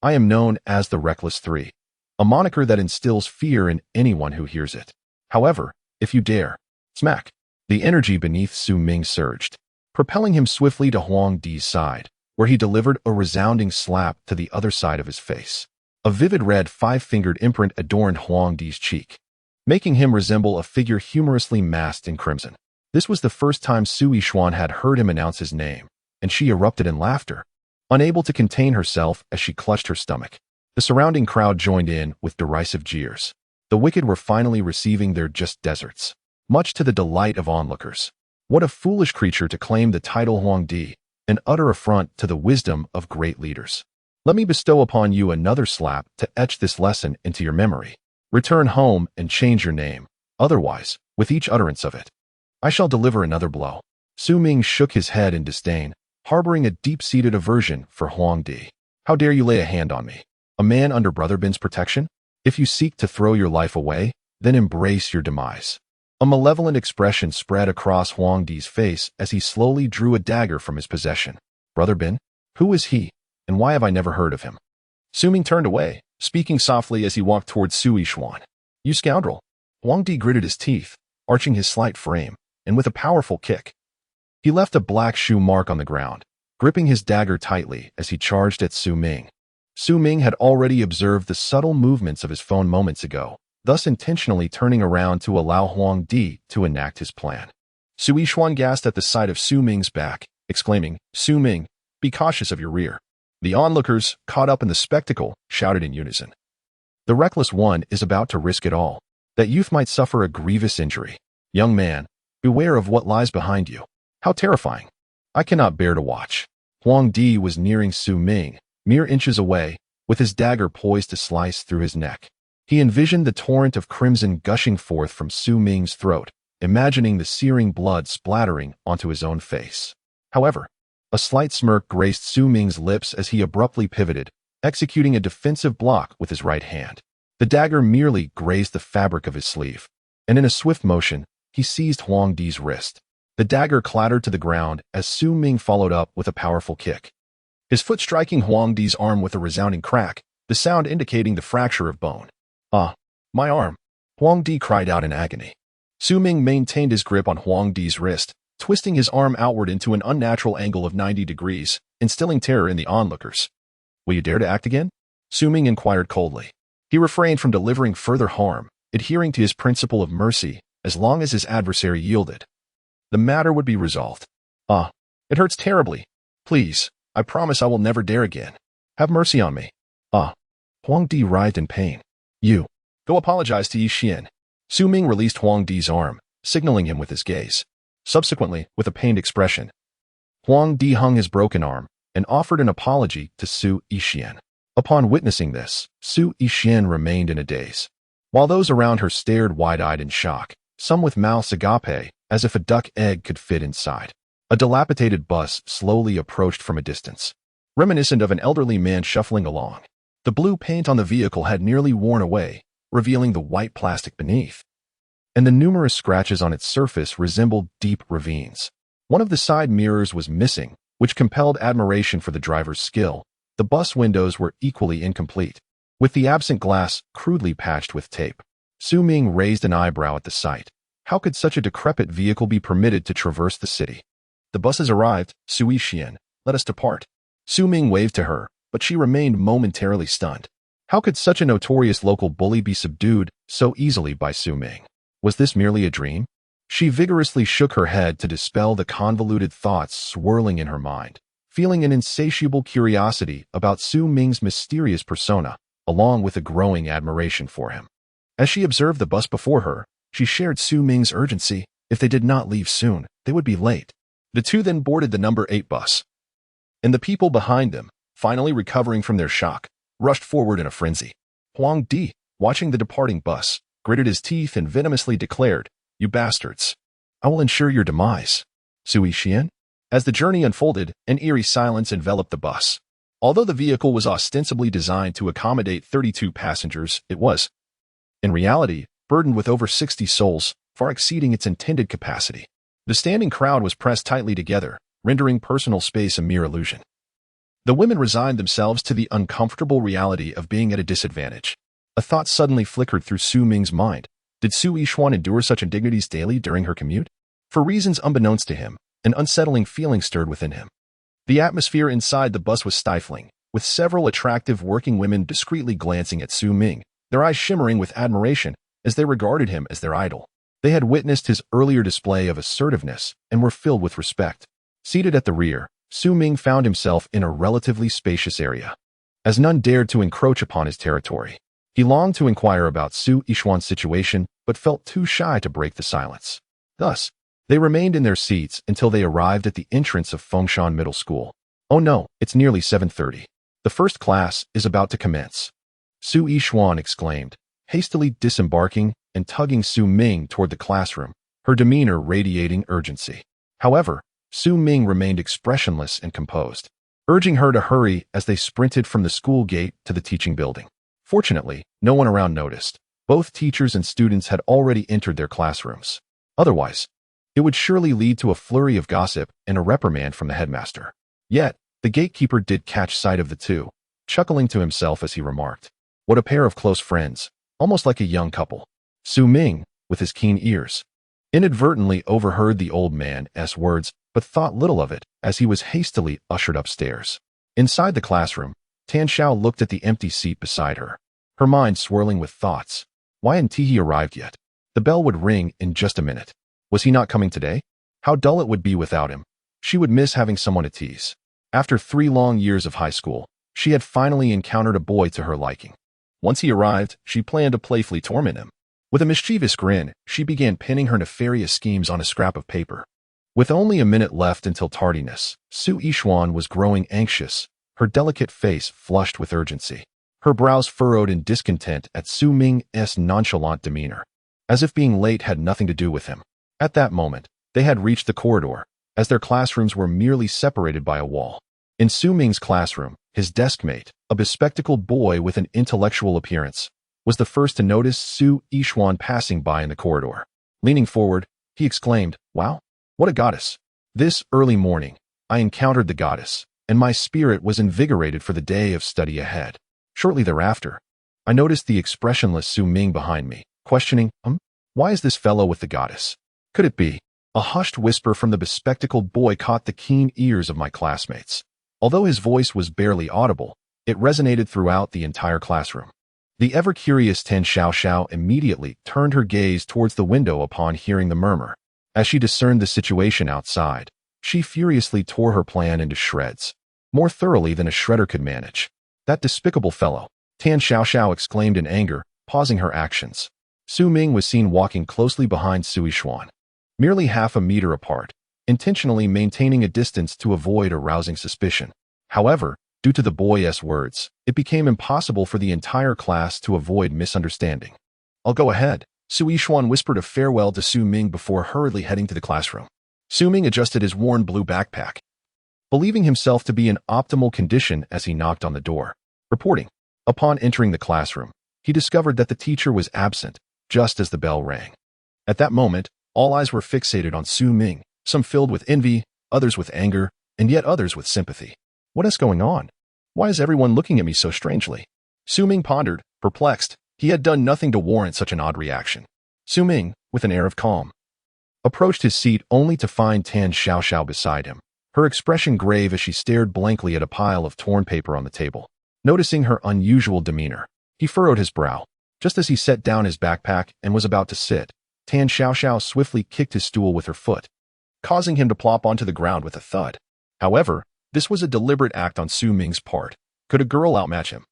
I am known as the Reckless Three, a moniker that instills fear in anyone who hears it. However, if you dare, smack. The energy beneath Su Ming surged, propelling him swiftly to Huang Di's side, where he delivered a resounding slap to the other side of his face. A vivid red five-fingered imprint adorned Huang Di's cheek, making him resemble a figure humorously masked in crimson. This was the first time Su Yishuan had heard him announce his name, and she erupted in laughter, unable to contain herself as she clutched her stomach. The surrounding crowd joined in with derisive jeers. The wicked were finally receiving their just deserts, much to the delight of onlookers. What a foolish creature to claim the title Huang Di, an utter affront to the wisdom of great leaders. Let me bestow upon you another slap to etch this lesson into your memory. Return home and change your name. Otherwise, with each utterance of it, I shall deliver another blow. Su Ming shook his head in disdain, harboring a deep-seated aversion for Huang Di. How dare you lay a hand on me? A man under Brother Bin's protection? If you seek to throw your life away, then embrace your demise. A malevolent expression spread across Huang Di's face as he slowly drew a dagger from his possession. Brother Bin? Who is he, and why have I never heard of him? Su Ming turned away, speaking softly as he walked towards Su Yishuan. You scoundrel! Huang Di gritted his teeth, arching his slight frame, and with a powerful kick, he left a black shoe mark on the ground, gripping his dagger tightly as he charged at Su Ming. Su Ming had already observed the subtle movements of his phone moments ago, thus intentionally turning around to allow Huang Di to enact his plan. Su Yishuan gasped at the sight of Su Ming's back, exclaiming, Su Ming, be cautious of your rear. The onlookers, caught up in the spectacle, shouted in unison. The reckless one is about to risk it all. That youth might suffer a grievous injury. Young man, beware of what lies behind you. How terrifying. I cannot bear to watch. Huang Di was nearing Su Ming, mere inches away, with his dagger poised to slice through his neck. He envisioned the torrent of crimson gushing forth from Su Ming's throat, imagining the searing blood splattering onto his own face. However, a slight smirk graced Su Ming's lips as he abruptly pivoted, executing a defensive block with his right hand. The dagger merely grazed the fabric of his sleeve, and in a swift motion, he seized Huang Di's wrist. The dagger clattered to the ground as Su Ming followed up with a powerful kick, his foot striking Huang Di's arm with a resounding crack, the sound indicating the fracture of bone. Ah, my arm! Huang Di cried out in agony. Su Ming maintained his grip on Huang Di's wrist, twisting his arm outward into an unnatural angle of 90 degrees, instilling terror in the onlookers. Will you dare to act again? Su Ming inquired coldly. He refrained from delivering further harm, adhering to his principle of mercy as long as his adversary yielded. The matter would be resolved. Ah, it hurts terribly. Please, I promise I will never dare again. Have mercy on me. Ah. Huang Di writhed in pain. You. Go apologize to Yi Xian. Su Ming released Huang Di's arm, signaling him with his gaze. Subsequently, with a pained expression, Huang Di hung his broken arm and offered an apology to Su Yixian. Upon witnessing this, Su Yixian remained in a daze, while those around her stared wide-eyed in shock, some with mouths agape, as if a duck egg could fit inside. A dilapidated bus slowly approached from a distance, reminiscent of an elderly man shuffling along. The blue paint on the vehicle had nearly worn away, revealing the white plastic beneath, and the numerous scratches on its surface resembled deep ravines. One of the side mirrors was missing, which compelled admiration for the driver's skill. The bus windows were equally incomplete, with the absent glass crudely patched with tape. Su Ming raised an eyebrow at the sight. How could such a decrepit vehicle be permitted to traverse the city? The bus has arrived, Su Yixian. Let us depart. Su Ming waved to her, but she remained momentarily stunned. How could such a notorious local bully be subdued so easily by Su Ming? Was this merely a dream? She vigorously shook her head to dispel the convoluted thoughts swirling in her mind, feeling an insatiable curiosity about Su Ming's mysterious persona, along with a growing admiration for him. As she observed the bus before her, she shared Su Ming's urgency. If they did not leave soon, they would be late. The two then boarded the number 8 bus, and the people behind them, finally recovering from their shock, rushed forward in a frenzy. Huang Di, watching the departing bus, gritted his teeth and venomously declared, "You bastards! I will ensure your demise." Su Yixian? As the journey unfolded, an eerie silence enveloped the bus. Although the vehicle was ostensibly designed to accommodate 32 passengers, it was, in reality, burdened with over 60 souls, far exceeding its intended capacity. The standing crowd was pressed tightly together, rendering personal space a mere illusion. The women resigned themselves to the uncomfortable reality of being at a disadvantage. A thought suddenly flickered through Su Ming's mind. Did Su Yixian endure such indignities daily during her commute? For reasons unbeknownst to him, an unsettling feeling stirred within him. The atmosphere inside the bus was stifling, with several attractive working women discreetly glancing at Su Ming, their eyes shimmering with admiration as they regarded him as their idol. They had witnessed his earlier display of assertiveness and were filled with respect. Seated at the rear, Su Ming found himself in a relatively spacious area, as none dared to encroach upon his territory. He longed to inquire about Su Yixian's situation, but felt too shy to break the silence. Thus, they remained in their seats until they arrived at the entrance of Fengshan Middle School. Oh no, it's nearly 7:30. The first class is about to commence. Su Yixian exclaimed, hastily disembarking and tugging Su Ming toward the classroom, her demeanor radiating urgency. However, Su Ming remained expressionless and composed, urging her to hurry as they sprinted from the school gate to the teaching building. Fortunately, no one around noticed. Both teachers and students had already entered their classrooms. Otherwise, it would surely lead to a flurry of gossip and a reprimand from the headmaster. Yet, the gatekeeper did catch sight of the two, chuckling to himself as he remarked, "What a pair of close friends, almost like a young couple." Su Ming, with his keen ears, inadvertently overheard the old man's words, but thought little of it as he was hastily ushered upstairs. Inside the classroom, Tan Xiao looked at the empty seat beside her, her mind swirling with thoughts. Why hadn't he arrived yet? The bell would ring in just a minute. Was he not coming today? How dull it would be without him. She would miss having someone to tease. After 3 long years of high school, she had finally encountered a boy to her liking. Once he arrived, she planned to playfully torment him. With a mischievous grin, she began pinning her nefarious schemes on a scrap of paper. With only a minute left until tardiness, Su Yixian was growing anxious, her delicate face flushed with urgency, her brows furrowed in discontent at Su Ming's nonchalant demeanor, as if being late had nothing to do with him. At that moment, they had reached the corridor, as their classrooms were merely separated by a wall. In Su Ming's classroom, his deskmate, a bespectacled boy with an intellectual appearance, was the first to notice Su Yixian passing by in the corridor. Leaning forward, he exclaimed, "Wow, what a goddess! This early morning, I encountered the goddess, and my spirit was invigorated for the day of study ahead." Shortly thereafter, I noticed the expressionless Su Ming behind me, questioning, why is this fellow with the goddess? Could it be? A hushed whisper from the bespectacled boy caught the keen ears of my classmates. Although his voice was barely audible, it resonated throughout the entire classroom. The ever-curious Tan Xiao immediately turned her gaze towards the window upon hearing the murmur. As she discerned the situation outside, she furiously tore her plan into shreds, more thoroughly than a shredder could manage. "That despicable fellow!" Tan Xiao exclaimed in anger, pausing her actions. Su Ming was seen walking closely behind Sui Xuan, merely half a meter apart, intentionally maintaining a distance to avoid arousing suspicion. However, due to the boy's words, it became impossible for the entire class to avoid misunderstanding. "I'll go ahead," Sui Xuan whispered a farewell to Su Ming before hurriedly heading to the classroom. Su Ming adjusted his worn blue backpack, believing himself to be in optimal condition as he knocked on the door, reporting. Upon entering the classroom, he discovered that the teacher was absent, just as the bell rang. At that moment, all eyes were fixated on Su Ming, some filled with envy, others with anger, and yet others with sympathy. What is going on? Why is everyone looking at me so strangely? Su Ming pondered, perplexed. He had done nothing to warrant such an odd reaction. Su Ming, with an air of calm, approached his seat only to find Tan Xiaoxiao beside him, her expression grave as she stared blankly at a pile of torn paper on the table. Noticing her unusual demeanor, he furrowed his brow. Just as he set down his backpack and was about to sit, Tan Xiaoxiao swiftly kicked his stool with her foot, causing him to plop onto the ground with a thud. However, this was a deliberate act on Su Ming's part. Could a girl outmatch him?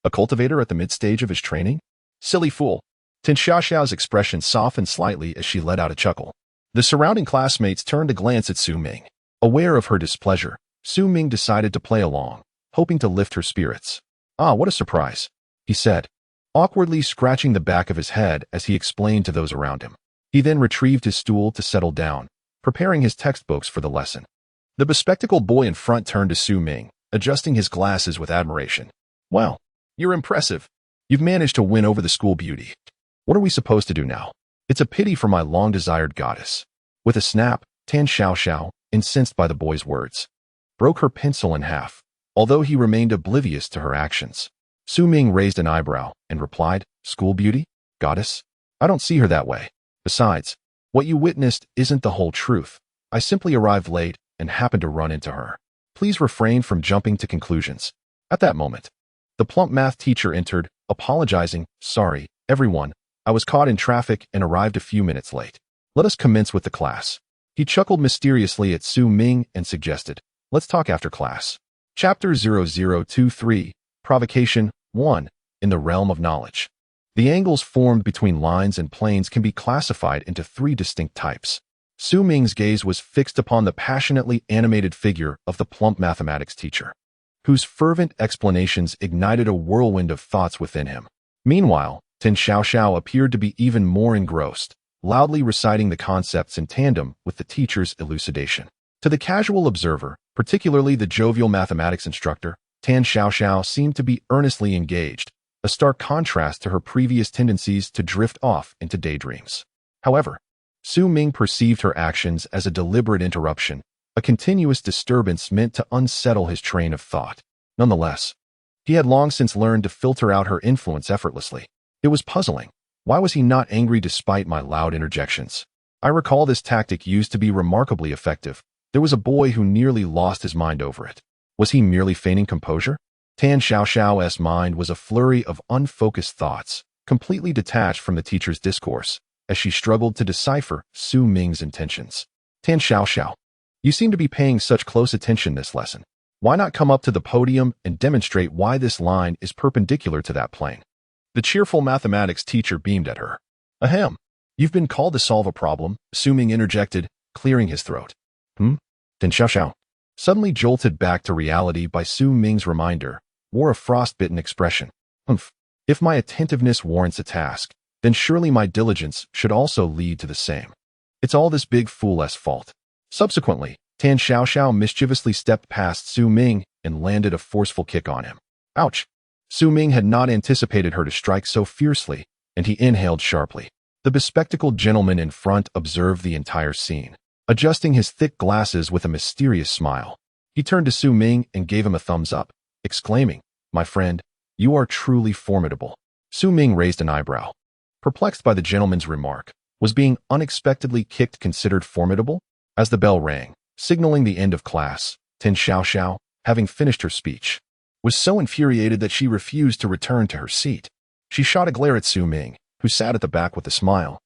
A cultivator at the mid-stage of his training? Silly fool. Tan Xiaoxiao's expression softened slightly as she let out a chuckle. The surrounding classmates turned to glance at Su Ming. Aware of her displeasure, Su Ming decided to play along, hoping to lift her spirits. "Ah, what a surprise," he said, awkwardly scratching the back of his head as he explained to those around him. He then retrieved his stool to settle down, preparing his textbooks for the lesson. The bespectacled boy in front turned to Su Ming, adjusting his glasses with admiration. "Well, you're impressive. You've managed to win over the school beauty. What are we supposed to do now? It's a pity for my long-desired goddess." With a snap, Tan Xiaoxiao, incensed by the boy's words, broke her pencil in half, although he remained oblivious to her actions. Su Ming raised an eyebrow and replied, "School beauty? Goddess? I don't see her that way. Besides, what you witnessed isn't the whole truth. I simply arrived late and happened to run into her. Please refrain from jumping to conclusions." At that moment, the plump math teacher entered, apologizing. "Sorry, everyone. I was caught in traffic and arrived a few minutes late. Let us commence with the class." He chuckled mysteriously at Su Ming and suggested, "Let's talk after class." Chapter 0023, Provocation 1. In the realm of knowledge. The angles formed between lines and planes can be classified into three distinct types. Su Ming's gaze was fixed upon the passionately animated figure of the plump mathematics teacher, whose fervent explanations ignited a whirlwind of thoughts within him. Meanwhile, Tan Xiaoxiao appeared to be even more engrossed, loudly reciting the concepts in tandem with the teacher's elucidation. To the casual observer, particularly the jovial mathematics instructor, Tan Xiaoxiao seemed to be earnestly engaged, a stark contrast to her previous tendencies to drift off into daydreams. However, Su Ming perceived her actions as a deliberate interruption, a continuous disturbance meant to unsettle his train of thought. Nonetheless, he had long since learned to filter out her influence effortlessly. It was puzzling. Why was he not angry despite my loud interjections? I recall this tactic used to be remarkably effective. There was a boy who nearly lost his mind over it. Was he merely feigning composure? Tan Xiaoxiao's mind was a flurry of unfocused thoughts, completely detached from the teacher's discourse, as she struggled to decipher Su Ming's intentions. "Tan Xiaoxiao, you seem to be paying such close attention this lesson. Why not come up to the podium and demonstrate why this line is perpendicular to that plane?" The cheerful mathematics teacher beamed at her. "Ahem. You've been called to solve a problem," Su Ming interjected, clearing his throat. Tan Xiaoxiao, suddenly jolted back to reality by Su Ming's reminder, wore a frostbitten expression. If my attentiveness warrants a task, then surely my diligence should also lead to the same. It's all this big fool's fault." Subsequently, Tan Xiaoxiao mischievously stepped past Su Ming and landed a forceful kick on him. Ouch! Su Ming had not anticipated her to strike so fiercely, and he inhaled sharply. The bespectacled gentleman in front observed the entire scene, adjusting his thick glasses with a mysterious smile. He turned to Su Ming and gave him a thumbs up, exclaiming, "My friend, you are truly formidable." Su Ming raised an eyebrow, perplexed by the gentleman's remark. Was being unexpectedly kicked considered formidable? As the bell rang, signaling the end of class, Tan Xiaoxiao, having finished her speech, was so infuriated that she refused to return to her seat. She shot a glare at Su Ming, who sat at the back with a smile,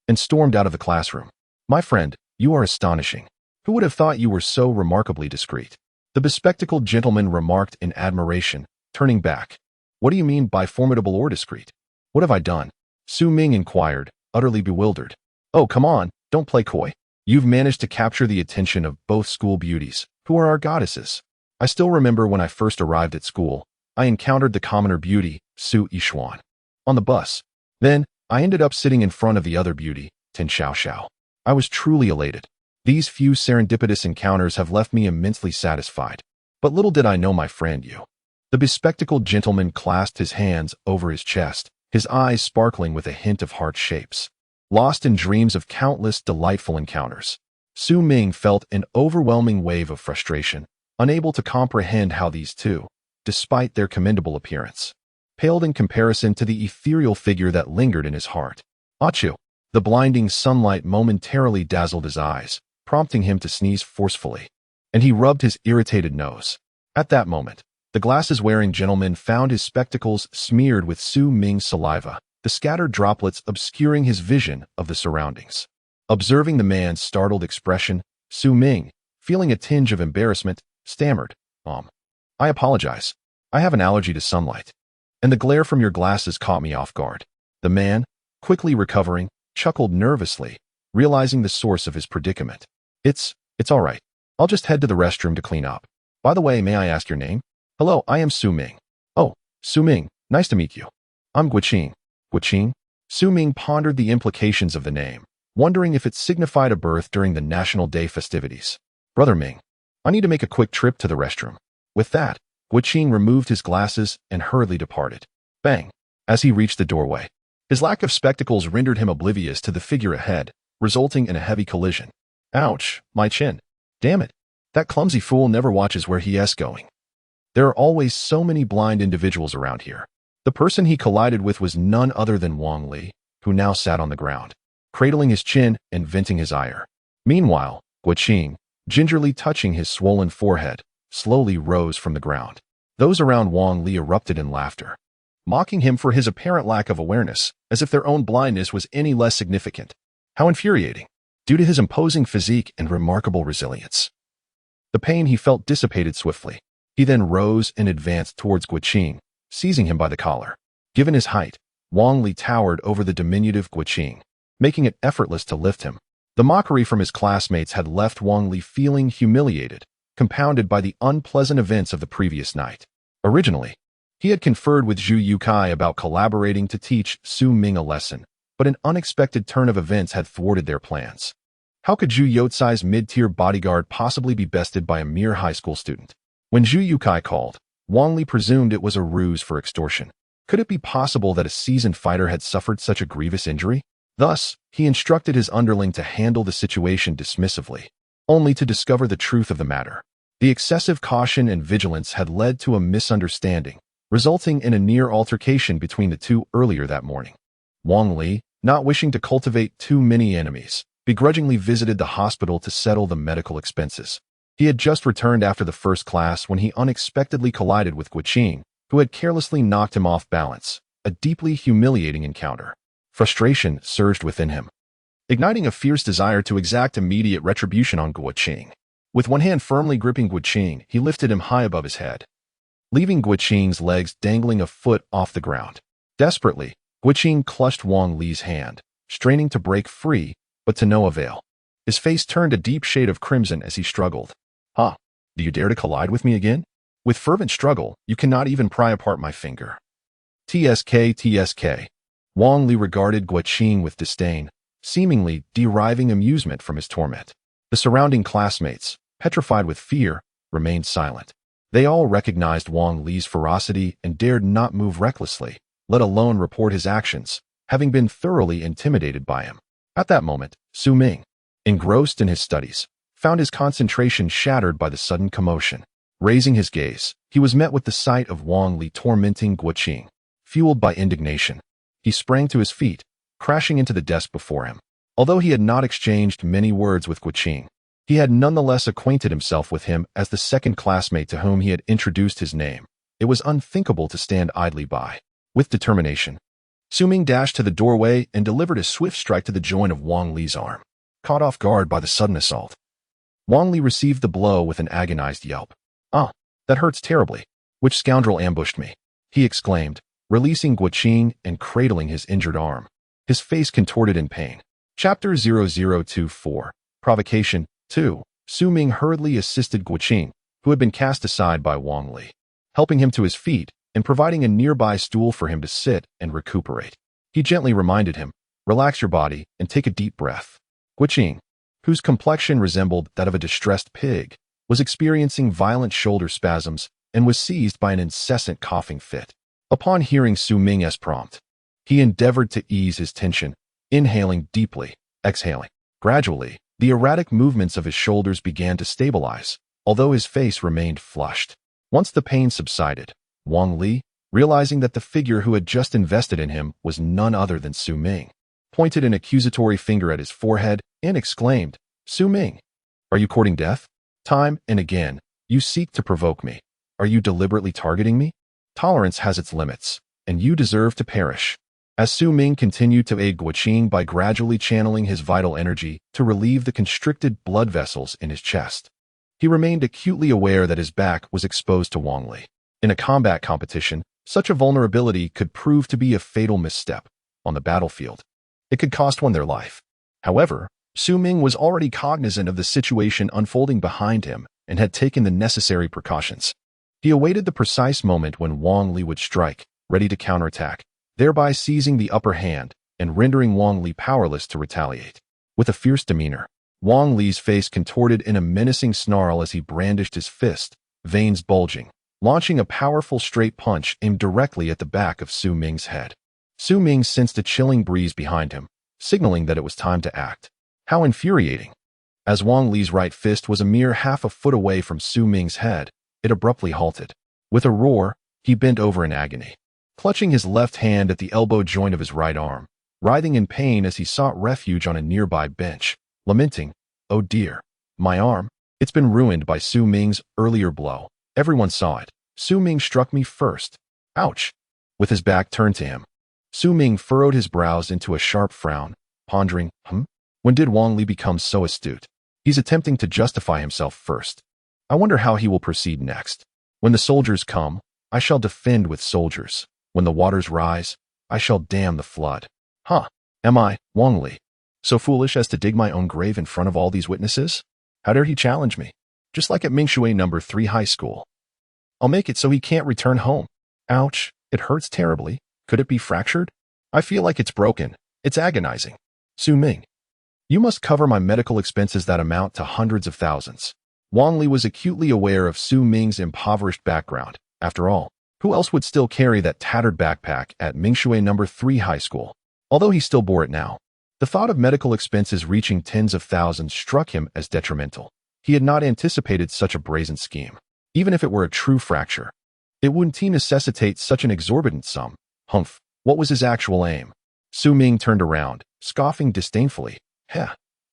and stormed out of the classroom. "My friend, you are astonishing. Who would have thought you were so remarkably discreet?" The bespectacled gentleman remarked in admiration, turning back. "What do you mean by formidable or discreet? What have I done?" Su Ming inquired, utterly bewildered. Oh, come on, don't play coy. You've managed to capture the attention of both school beauties, who are our goddesses. I still remember when I first arrived at school, I encountered the commoner beauty, Su Yixuan, on the bus. Then, I ended up sitting in front of the other beauty, Tin Xiao. I was truly elated. These few serendipitous encounters have left me immensely satisfied. But little did I know my friend you. The bespectacled gentleman clasped his hands over his chest, his eyes sparkling with a hint of heart shapes. Lost in dreams of countless delightful encounters, Su Ming felt an overwhelming wave of frustration, unable to comprehend how these two, despite their commendable appearance, paled in comparison to the ethereal figure that lingered in his heart. Achoo! The blinding sunlight momentarily dazzled his eyes, prompting him to sneeze forcefully, and he rubbed his irritated nose. At that moment, the glasses-wearing gentleman found his spectacles smeared with Su Ming's saliva, the scattered droplets obscuring his vision of the surroundings. Observing the man's startled expression, Su Ming, feeling a tinge of embarrassment, stammered, I apologize. I have an allergy to sunlight. And the glare from your glasses caught me off guard. The man, quickly recovering, chuckled nervously, realizing the source of his predicament. It's all right. I'll just head to the restroom to clean up. By the way, may I ask your name? Hello, I am Su Ming. Oh, Su Ming, nice to meet you. I'm Guiqing. Guiqing? Su Ming pondered the implications of the name, wondering if it signified a birth during the National Day festivities. Brother Ming, I need to make a quick trip to the restroom. With that, Guiqing removed his glasses and hurriedly departed. Bang! As he reached the doorway, his lack of spectacles rendered him oblivious to the figure ahead, resulting in a heavy collision. Ouch, my chin. Damn it. That clumsy fool never watches where he is going. There are always so many blind individuals around here. The person he collided with was none other than Wang Li, who now sat on the ground, cradling his chin and venting his ire. Meanwhile, Guiqing, gingerly touching his swollen forehead, slowly rose from the ground. Those around Wang Li erupted in laughter, mocking him for his apparent lack of awareness, as if their own blindness was any less significant. How infuriating, due to his imposing physique and remarkable resilience. The pain he felt dissipated swiftly. He then rose and advanced towards Guiqing, seizing him by the collar. Given his height, Wang Li towered over the diminutive Guiqing, making it effortless to lift him. The mockery from his classmates had left Wang Li feeling humiliated, compounded by the unpleasant events of the previous night. Originally, he had conferred with Zhu Yukai about collaborating to teach Su Ming a lesson, but an unexpected turn of events had thwarted their plans. How could Zhu Youcai's mid-tier bodyguard possibly be bested by a mere high school student? When Zhu Yukai called, Wang Li presumed it was a ruse for extortion. Could it be possible that a seasoned fighter had suffered such a grievous injury? Thus, he instructed his underling to handle the situation dismissively, only to discover the truth of the matter. The excessive caution and vigilance had led to a misunderstanding, resulting in a near altercation between the two earlier that morning. Wang Li, not wishing to cultivate too many enemies, begrudgingly visited the hospital to settle the medical expenses. He had just returned after the first class when he unexpectedly collided with Guiqing, who had carelessly knocked him off balance, a deeply humiliating encounter. Frustration surged within him, igniting a fierce desire to exact immediate retribution on Guiqing. With one hand firmly gripping Guiqing, he lifted him high above his head, leaving Guiqing's legs dangling a foot off the ground. Desperately, Guiqing clutched Wang Li's hand, straining to break free, but to no avail. His face turned a deep shade of crimson as he struggled. Do you dare to collide with me again? With fervent struggle, you cannot even pry apart my finger. TSK. Wang Li regarded Guiqing with disdain, seemingly deriving amusement from his torment. The surrounding classmates, petrified with fear, remained silent. They all recognized Wang Li's ferocity and dared not move recklessly, let alone report his actions, having been thoroughly intimidated by him. At that moment, Su Ming, engrossed in his studies, found his concentration shattered by the sudden commotion. Raising his gaze, he was met with the sight of Wang Li tormenting Guiqing. Fueled by indignation, he sprang to his feet, crashing into the desk before him. Although he had not exchanged many words with Guiqing, he had nonetheless acquainted himself with him as the second classmate to whom he had introduced his name. It was unthinkable to stand idly by. With determination, Su Ming dashed to the doorway and delivered a swift strike to the joint of Wang Li's arm. Caught off guard by the sudden assault, Wang Li received the blow with an agonized yelp. That hurts terribly. Which scoundrel ambushed me? He exclaimed, releasing Guiqing and cradling his injured arm. his face contorted in pain. Chapter 0024 Provocation 2 Su Ming hurriedly assisted Guqing, who had been cast aside by Wang Li, helping him to his feet and providing a nearby stool for him to sit and recuperate. He gently reminded him, "Relax your body and take a deep breath." Guqing, whose complexion resembled that of a distressed pig, was experiencing violent shoulder spasms and was seized by an incessant coughing fit. Upon hearing Su Ming's prompt, he endeavored to ease his tension, inhaling deeply, exhaling. Gradually, the erratic movements of his shoulders began to stabilize, although his face remained flushed. Once the pain subsided, Wang Li, realizing that the figure who had just invested in him was none other than Su Ming, pointed an accusatory finger at his forehead and exclaimed, "Su Ming, are you courting death? Time and again, you seek to provoke me. Are you deliberately targeting me? Tolerance has its limits, and you deserve to perish." As Su Ming continued to aid Guqing by gradually channeling his vital energy to relieve the constricted blood vessels in his chest, he remained acutely aware that his back was exposed to Wang Li. In a combat competition, such a vulnerability could prove to be a fatal misstep. On the battlefield, it could cost one their life. However, Su Ming was already cognizant of the situation unfolding behind him and had taken the necessary precautions. He awaited the precise moment when Wang Li would strike, ready to counterattack, thereby seizing the upper hand and rendering Wang Li powerless to retaliate. With a fierce demeanor, Wang Li's face contorted in a menacing snarl as he brandished his fist, veins bulging, launching a powerful straight punch aimed directly at the back of Su Ming's head. Su Ming sensed a chilling breeze behind him, signaling that it was time to act. How infuriating! As Wang Li's right fist was a mere half a foot away from Su Ming's head, it abruptly halted. With a roar, he bent over in agony, clutching his left hand at the elbow joint of his right arm, writhing in pain as he sought refuge on a nearby bench, lamenting, "Oh dear, my arm, it's been ruined by Su Ming's earlier blow. Everyone saw it. Su Ming struck me first. Ouch." With his back turned to him, Su Ming furrowed his brows into a sharp frown, pondering, when did Wang Li become so astute? He's attempting to justify himself first. I wonder how he will proceed next. When the soldiers come, I shall defend with soldiers. When the waters rise, I shall dam the flood. Am I, Wang Li, so foolish as to dig my own grave in front of all these witnesses? How dare he challenge me? Just like at Mingshui No. 3 High School. I'll make it so he can't return home. Ouch, it hurts terribly. Could it be fractured? I feel like it's broken. It's agonizing. Su Ming, you must cover my medical expenses that amount to hundreds of thousands. Wang Li was acutely aware of Su Ming's impoverished background. After all, who else would still carry that tattered backpack at Mingshui No. 3 High School? Although he still bore it now, the thought of medical expenses reaching tens of thousands struck him as detrimental. He had not anticipated such a brazen scheme. Even if it were a true fracture, it wouldn't necessitate such an exorbitant sum. What was his actual aim? Su Ming turned around, scoffing disdainfully.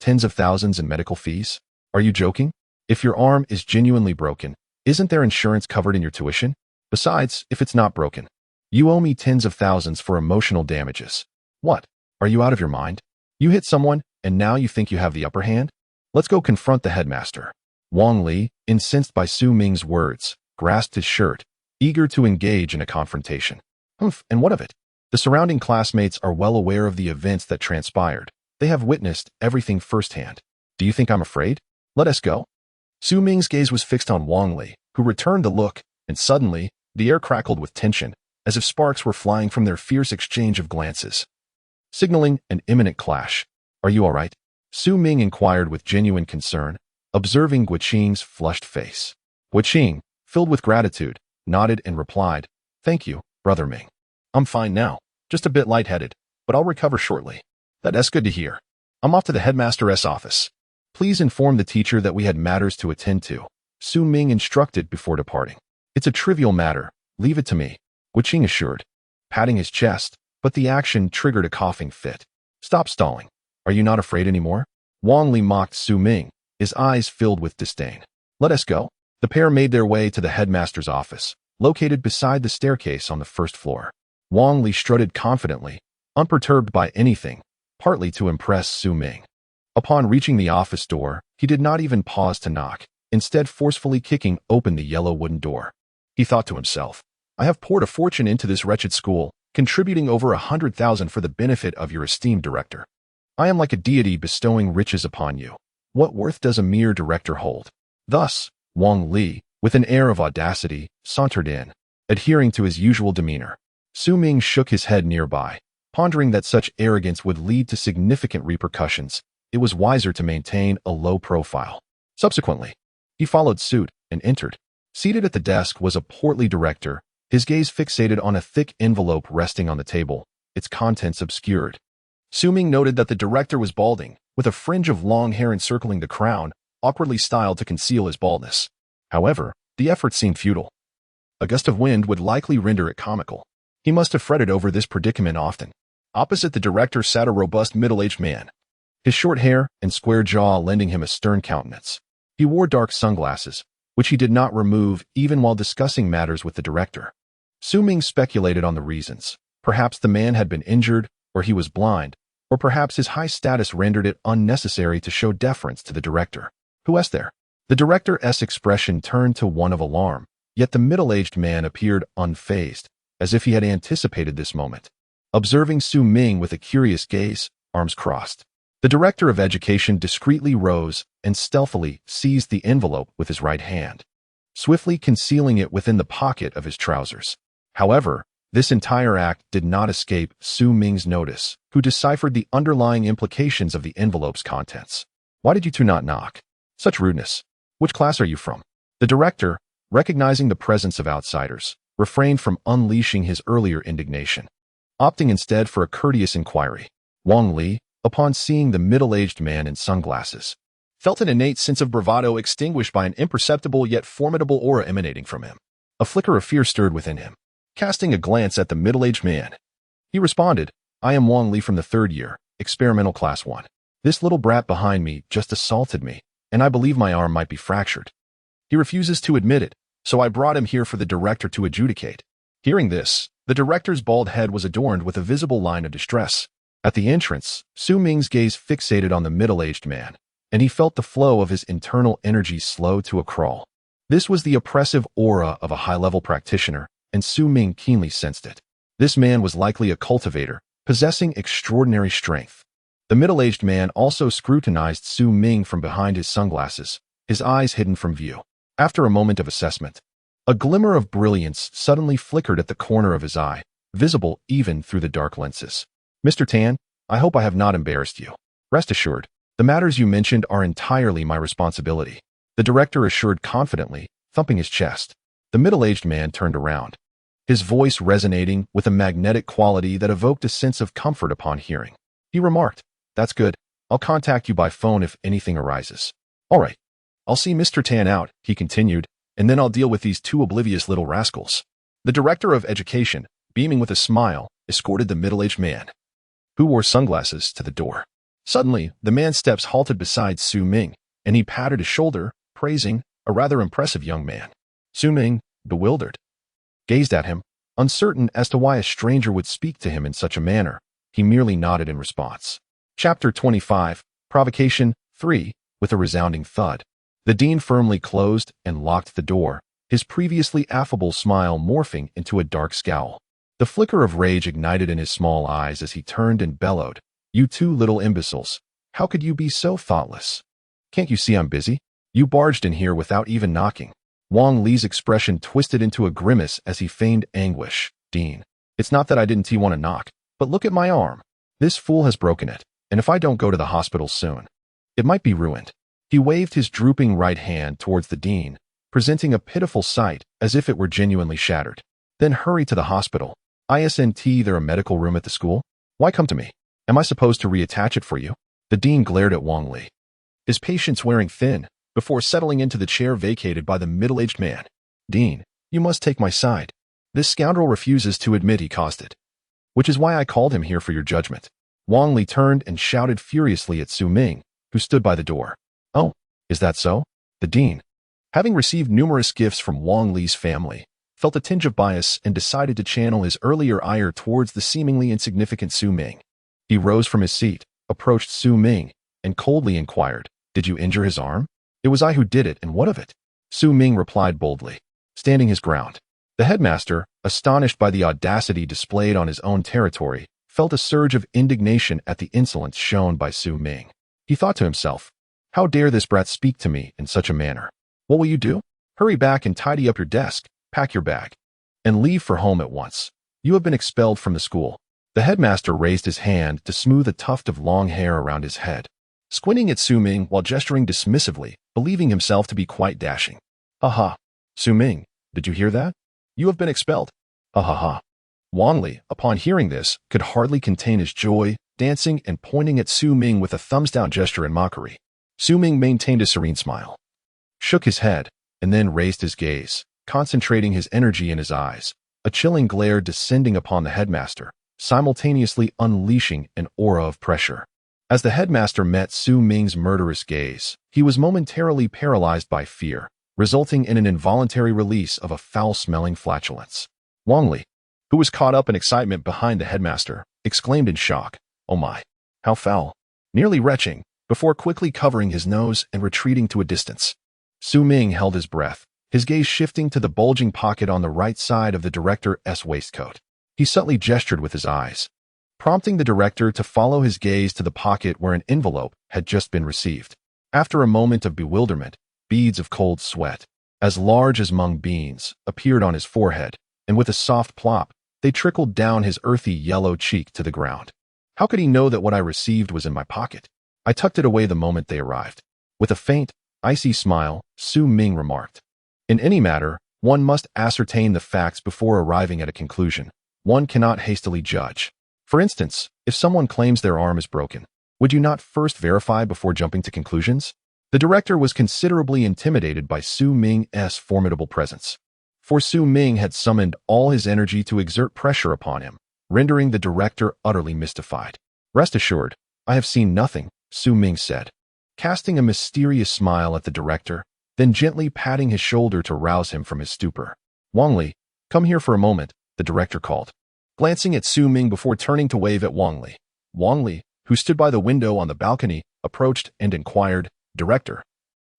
Tens of thousands in medical fees? Are you joking? If your arm is genuinely broken, isn't there insurance covered in your tuition? Besides, if it's not broken, you owe me tens of thousands for emotional damages. What? Are you out of your mind? You hit someone, and now you think you have the upper hand? Let's go confront the headmaster. Wang Li, incensed by Su Ming's words, grasped his shirt, eager to engage in a confrontation. And what of it? The surrounding classmates are well aware of the events that transpired. They have witnessed everything firsthand. Do you think I'm afraid? Let us go. Su Ming's gaze was fixed on Wang Li, who returned the look, and suddenly, the air crackled with tension, as if sparks were flying from their fierce exchange of glances, signaling an imminent clash. Are you all right? Su Ming inquired with genuine concern, observing Guqing's flushed face. Guqing, filled with gratitude, nodded and replied, "Thank you, Brother Ming. I'm fine now, just a bit lightheaded, but I'll recover shortly." That's good to hear. I'm off to the headmaster's office. Please inform the teacher that we had matters to attend to, Su Ming instructed before departing. It's a trivial matter. Leave it to me, Guqing assured, patting his chest, but the action triggered a coughing fit. Stop stalling. Are you not afraid anymore? Wang Li mocked Su Ming, his eyes filled with disdain. Let us go. The pair made their way to the headmaster's office, located beside the staircase on the first floor. Wang Li strutted confidently, unperturbed by anything, partly to impress Su Ming. Upon reaching the office door, he did not even pause to knock, instead forcefully kicking open the yellow wooden door. He thought to himself, I have poured a fortune into this wretched school, contributing over 100,000 for the benefit of your esteemed director. I am like a deity bestowing riches upon you. What worth does a mere director hold? Thus, Wang Li, with an air of audacity, sauntered in, adhering to his usual demeanor. Su Ming shook his head nearby, pondering that such arrogance would lead to significant repercussions. It was wiser to maintain a low profile. Subsequently, he followed suit and entered. Seated at the desk was a portly director, his gaze fixated on a thick envelope resting on the table, its contents obscured. Su Ming noted that the director was balding, with a fringe of long hair encircling the crown, awkwardly styled to conceal his baldness. However, the effort seemed futile. A gust of wind would likely render it comical. He must have fretted over this predicament often. Opposite the director sat a robust middle-aged man, his short hair and square jaw lending him a stern countenance. He wore dark sunglasses, which he did not remove even while discussing matters with the director. Su Ming speculated on the reasons. Perhaps the man had been injured, or he was blind, or perhaps his high status rendered it unnecessary to show deference to the director. Who is there? The director's expression turned to one of alarm, yet the middle-aged man appeared unfazed, as if he had anticipated this moment. Observing Su Ming with a curious gaze, arms crossed, the director of education discreetly rose and stealthily seized the envelope with his right hand, swiftly concealing it within the pocket of his trousers. However, this entire act did not escape Su Ming's notice, who deciphered the underlying implications of the envelope's contents. Why did you two not knock? Such rudeness. Which class are you from? The director, recognizing the presence of outsiders, refrained from unleashing his earlier indignation, opting instead for a courteous inquiry. Wang Li, upon seeing the middle-aged man in sunglasses, felt an innate sense of bravado extinguished by an imperceptible yet formidable aura emanating from him. A flicker of fear stirred within him. Casting a glance at the middle-aged man, he responded, I am Wang Li from the 3rd year, experimental class 1. This little brat behind me just assaulted me, and I believe my arm might be fractured. He refuses to admit it, so I brought him here for the director to adjudicate. Hearing this, the director's bald head was adorned with a visible line of distress. At the entrance, Su Ming's gaze fixated on the middle-aged man, and he felt the flow of his internal energy slow to a crawl. This was the oppressive aura of a high-level practitioner, and Su Ming keenly sensed it. This man was likely a cultivator, possessing extraordinary strength. The middle-aged man also scrutinized Su Ming from behind his sunglasses, his eyes hidden from view. After a moment of assessment, a glimmer of brilliance suddenly flickered at the corner of his eye, visible even through the dark lenses. Mr. Tan, I hope I have not embarrassed you. Rest assured, the matters you mentioned are entirely my responsibility, the director assured confidently, thumping his chest. The middle-aged man turned around, his voice resonating with a magnetic quality that evoked a sense of comfort upon hearing. He remarked, That's good. I'll contact you by phone if anything arises. All right. I'll see Mr. Tan out, he continued, and then I'll deal with these two oblivious little rascals. The director of education, beaming with a smile, escorted the middle-aged man, who wore sunglasses, to the door. Suddenly, the man's steps halted beside Su Ming, and he patted his shoulder, praising a rather impressive young man. Su Ming, bewildered, gazed at him, uncertain as to why a stranger would speak to him in such a manner. He merely nodded in response. Chapter 25, Provocation 3, with a resounding thud. The dean firmly closed and locked the door, his previously affable smile morphing into a dark scowl. The flicker of rage ignited in his small eyes as he turned and bellowed, You two little imbeciles, how could you be so thoughtless? Can't you see I'm busy? You barged in here without even knocking. Wang Li's expression twisted into a grimace as he feigned anguish. Dean, it's not that I didn't want to knock, but look at my arm. This fool has broken it, and if I don't go to the hospital soon, it might be ruined. He waved his drooping right hand towards the dean, presenting a pitiful sight as if it were genuinely shattered. Then hurry to the hospital. Isn't there a medical room at the school? Why come to me? Am I supposed to reattach it for you? The dean glared at Wang Li, his patience wearing thin, before settling into the chair vacated by the middle-aged man. Dean, you must take my side. This scoundrel refuses to admit he caused it, which is why I called him here for your judgment. Wang Li turned and shouted furiously at Su Ming, who stood by the door. Oh, is that so? The dean, having received numerous gifts from Wang Li's family, felt a tinge of bias and decided to channel his earlier ire towards the seemingly insignificant Su Ming. He rose from his seat, approached Su Ming, and coldly inquired, Did you injure his arm? It was I who did it, and what of it? Su Ming replied boldly, standing his ground. The headmaster, astonished by the audacity displayed on his own territory, felt a surge of indignation at the insolence shown by Su Ming. He thought to himself, how dare this brat speak to me in such a manner? What will you do? Hurry back and tidy up your desk, pack your bag, and leave for home at once. You have been expelled from the school. The headmaster raised his hand to smooth a tuft of long hair around his head, squinting at Su Ming while gesturing dismissively, believing himself to be quite dashing. Ha ha. Su Ming, did you hear that? You have been expelled. Ha ha ha. Wang Li, upon hearing this, could hardly contain his joy, dancing and pointing at Su Ming with a thumbs-down gesture in mockery. Su Ming maintained a serene smile, shook his head, and then raised his gaze, concentrating his energy in his eyes, a chilling glare descending upon the headmaster, simultaneously unleashing an aura of pressure. As the headmaster met Su Ming's murderous gaze, he was momentarily paralyzed by fear, resulting in an involuntary release of a foul-smelling flatulence. Wang Li, who was caught up in excitement behind the headmaster, exclaimed in shock, "Oh my, how foul!" nearly retching, before quickly covering his nose and retreating to a distance. Su Ming held his breath, his gaze shifting to the bulging pocket on the right side of the director's waistcoat. He subtly gestured with his eyes, prompting the director to follow his gaze to the pocket where an envelope had just been received. After a moment of bewilderment, beads of cold sweat, as large as mung beans, appeared on his forehead, and with a soft plop, they trickled down his earthy yellow cheek to the ground. How could he know that what I received was in my pocket? I tucked it away the moment they arrived. With a faint, icy smile, Su Ming remarked, "In any matter, one must ascertain the facts before arriving at a conclusion. One cannot hastily judge. For instance, if someone claims their arm is broken, would you not first verify before jumping to conclusions?" The director was considerably intimidated by Su Ming's formidable presence, for Su Ming had summoned all his energy to exert pressure upon him, rendering the director utterly mystified. "Rest assured, I have seen nothing," Su Ming said, casting a mysterious smile at the director, then gently patting his shoulder to rouse him from his stupor. "Wang Li, come here for a moment," the director called, glancing at Su Ming before turning to wave at Wang Li. Wang Li, who stood by the window on the balcony, approached and inquired, "Director,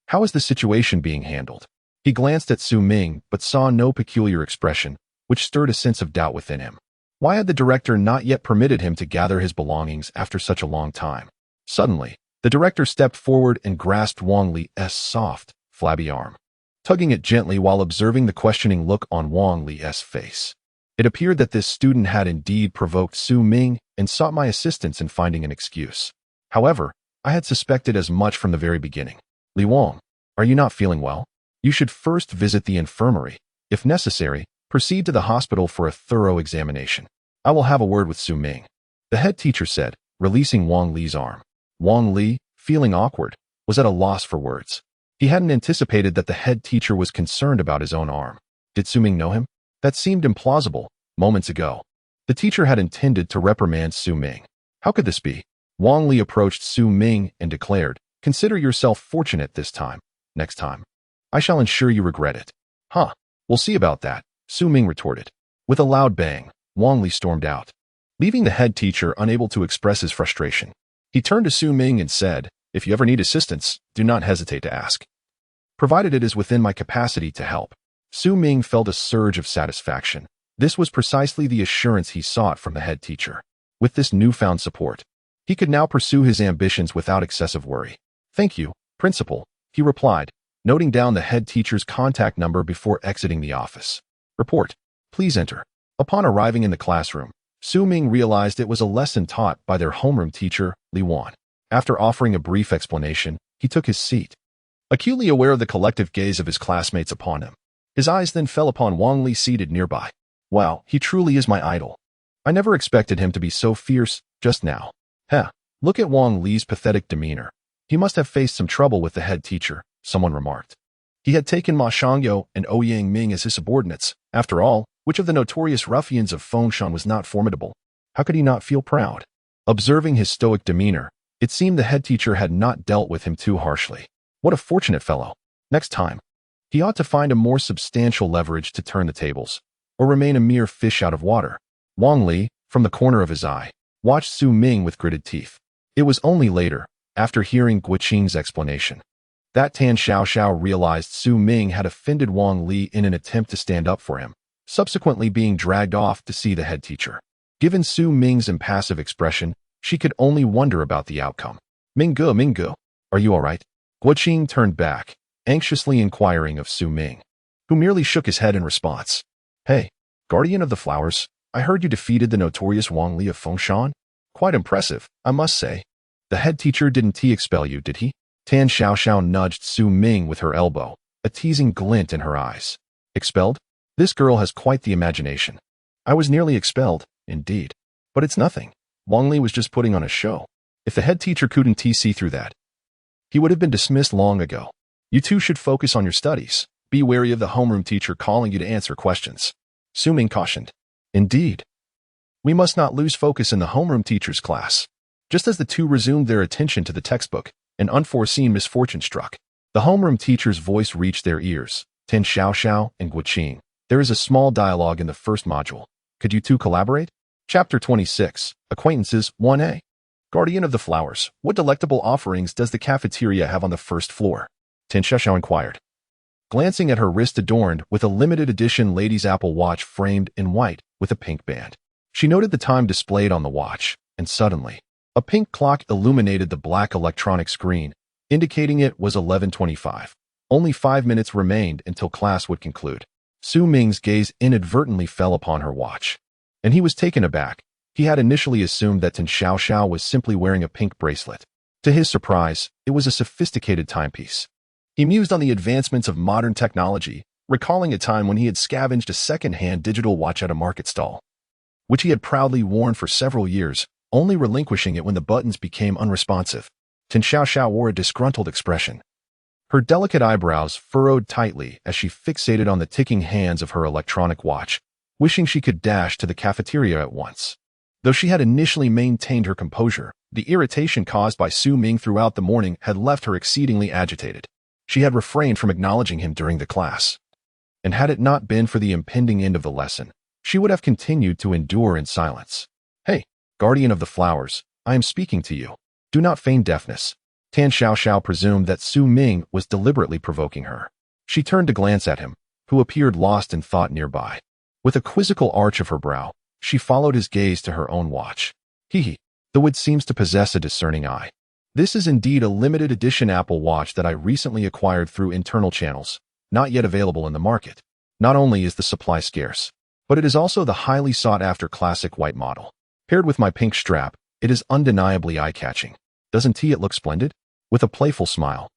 how is the situation being handled?" He glanced at Su Ming but saw no peculiar expression, which stirred a sense of doubt within him. Why had the director not yet permitted him to gather his belongings after such a long time? Suddenly, the director stepped forward and grasped Wang Li's soft, flabby arm, tugging it gently while observing the questioning look on Wang Li's face. It appeared that this student had indeed provoked Su Ming and sought my assistance in finding an excuse. However, I had suspected as much from the very beginning. "Li Wang, are you not feeling well? You should first visit the infirmary. If necessary, proceed to the hospital for a thorough examination. I will have a word with Su Ming," the head teacher said, releasing Wang Li's arm. Wang Li, feeling awkward, was at a loss for words. He hadn't anticipated that the head teacher was concerned about his own arm. Did Su Ming know him? That seemed implausible, moments ago. The teacher had intended to reprimand Su Ming. How could this be? Wang Li approached Su Ming and declared, "Consider yourself fortunate this time. Next time, I shall ensure you regret it." "Huh, we'll see about that," Su Ming retorted. With a loud bang, Wang Li stormed out, leaving the head teacher unable to express his frustration. He turned to Su Ming and said, "If you ever need assistance, do not hesitate to ask, provided it is within my capacity to help." Su Ming felt a surge of satisfaction. This was precisely the assurance he sought from the head teacher. With this newfound support, he could now pursue his ambitions without excessive worry. "Thank you, Principal," he replied, noting down the head teacher's contact number before exiting the office. "Report. Please enter." Upon arriving in the classroom, Su Ming realized it was a lesson taught by their homeroom teacher, Li Wan. After offering a brief explanation, he took his seat, acutely aware of the collective gaze of his classmates upon him. His eyes then fell upon Wang Li seated nearby. "Wow, he truly is my idol. I never expected him to be so fierce just now." "Heh, look at Wang Li's pathetic demeanor. He must have faced some trouble with the head teacher," someone remarked. He had taken Ma Shangyo and Ouyang Ming as his subordinates. After all, which of the notorious ruffians of Fengshan was not formidable? How could he not feel proud? Observing his stoic demeanor, it seemed the head teacher had not dealt with him too harshly. What a fortunate fellow. Next time, he ought to find a more substantial leverage to turn the tables, or remain a mere fish out of water. Wang Li, from the corner of his eye, watched Su Ming with gritted teeth. It was only later, after hearing Guiqing's explanation, that Tan Xiaoxiao realized Su Ming had offended Wang Li in an attempt to stand up for him, subsequently being dragged off to see the head teacher. Given Su Ming's impassive expression, she could only wonder about the outcome. Minggu, are you all right? Guoqing turned back, anxiously inquiring of Su Ming, who merely shook his head in response. Hey, guardian of the flowers, I heard you defeated the notorious Wang Li of Fengshan? Quite impressive, I must say. The head teacher didn't T-expel you, did he? Tan Xiaoxiao nudged Su Ming with her elbow, a teasing glint in her eyes. Expelled? This girl has quite the imagination. I was nearly expelled, indeed. But it's nothing. Wang Li was just putting on a show. If the head teacher couldn't see through that, he would have been dismissed long ago. You two should focus on your studies. Be wary of the homeroom teacher calling you to answer questions. Su Ming cautioned. Indeed. We must not lose focus in the homeroom teacher's class. Just as the two resumed their attention to the textbook, an unforeseen misfortune struck. The homeroom teacher's voice reached their ears. Tan Xiaoxiao and Guoqing. There is a small dialogue in the first module. Could you two collaborate? Chapter 26, Acquaintances 1A. Guardian of the Flowers, what delectable offerings does the cafeteria have on the first floor? Tan Xiaoxiao inquired, glancing at her wrist adorned with a limited edition lady's Apple Watch framed in white with a pink band. She noted the time displayed on the watch, and suddenly, a pink clock illuminated the black electronic screen, indicating it was 11:25. Only 5 minutes remained until class would conclude. Su Ming's gaze inadvertently fell upon her watch, and he was taken aback. He had initially assumed that Tan Xiaoxiao was simply wearing a pink bracelet. To his surprise, it was a sophisticated timepiece. He mused on the advancements of modern technology, recalling a time when he had scavenged a second-hand digital watch at a market stall, which he had proudly worn for several years, only relinquishing it when the buttons became unresponsive. Tan Xiaoxiao wore a disgruntled expression. Her delicate eyebrows furrowed tightly as she fixated on the ticking hands of her electronic watch, wishing she could dash to the cafeteria at once. Though she had initially maintained her composure, the irritation caused by Su Ming throughout the morning had left her exceedingly agitated. She had refrained from acknowledging him during the class, and had it not been for the impending end of the lesson, she would have continued to endure in silence. Hey, guardian of the flowers, I am speaking to you. Do not feign deafness. Tan Xiaoxiao presumed that Su Ming was deliberately provoking her. She turned to glance at him, who appeared lost in thought nearby. With a quizzical arch of her brow, she followed his gaze to her own watch. The wit seems to possess a discerning eye. This is indeed a limited edition Apple Watch that I recently acquired through internal channels, not yet available in the market. Not only is the supply scarce, but it is also the highly sought-after classic white model. Paired with my pink strap, it is undeniably eye-catching. Doesn't it look splendid? With a playful smile,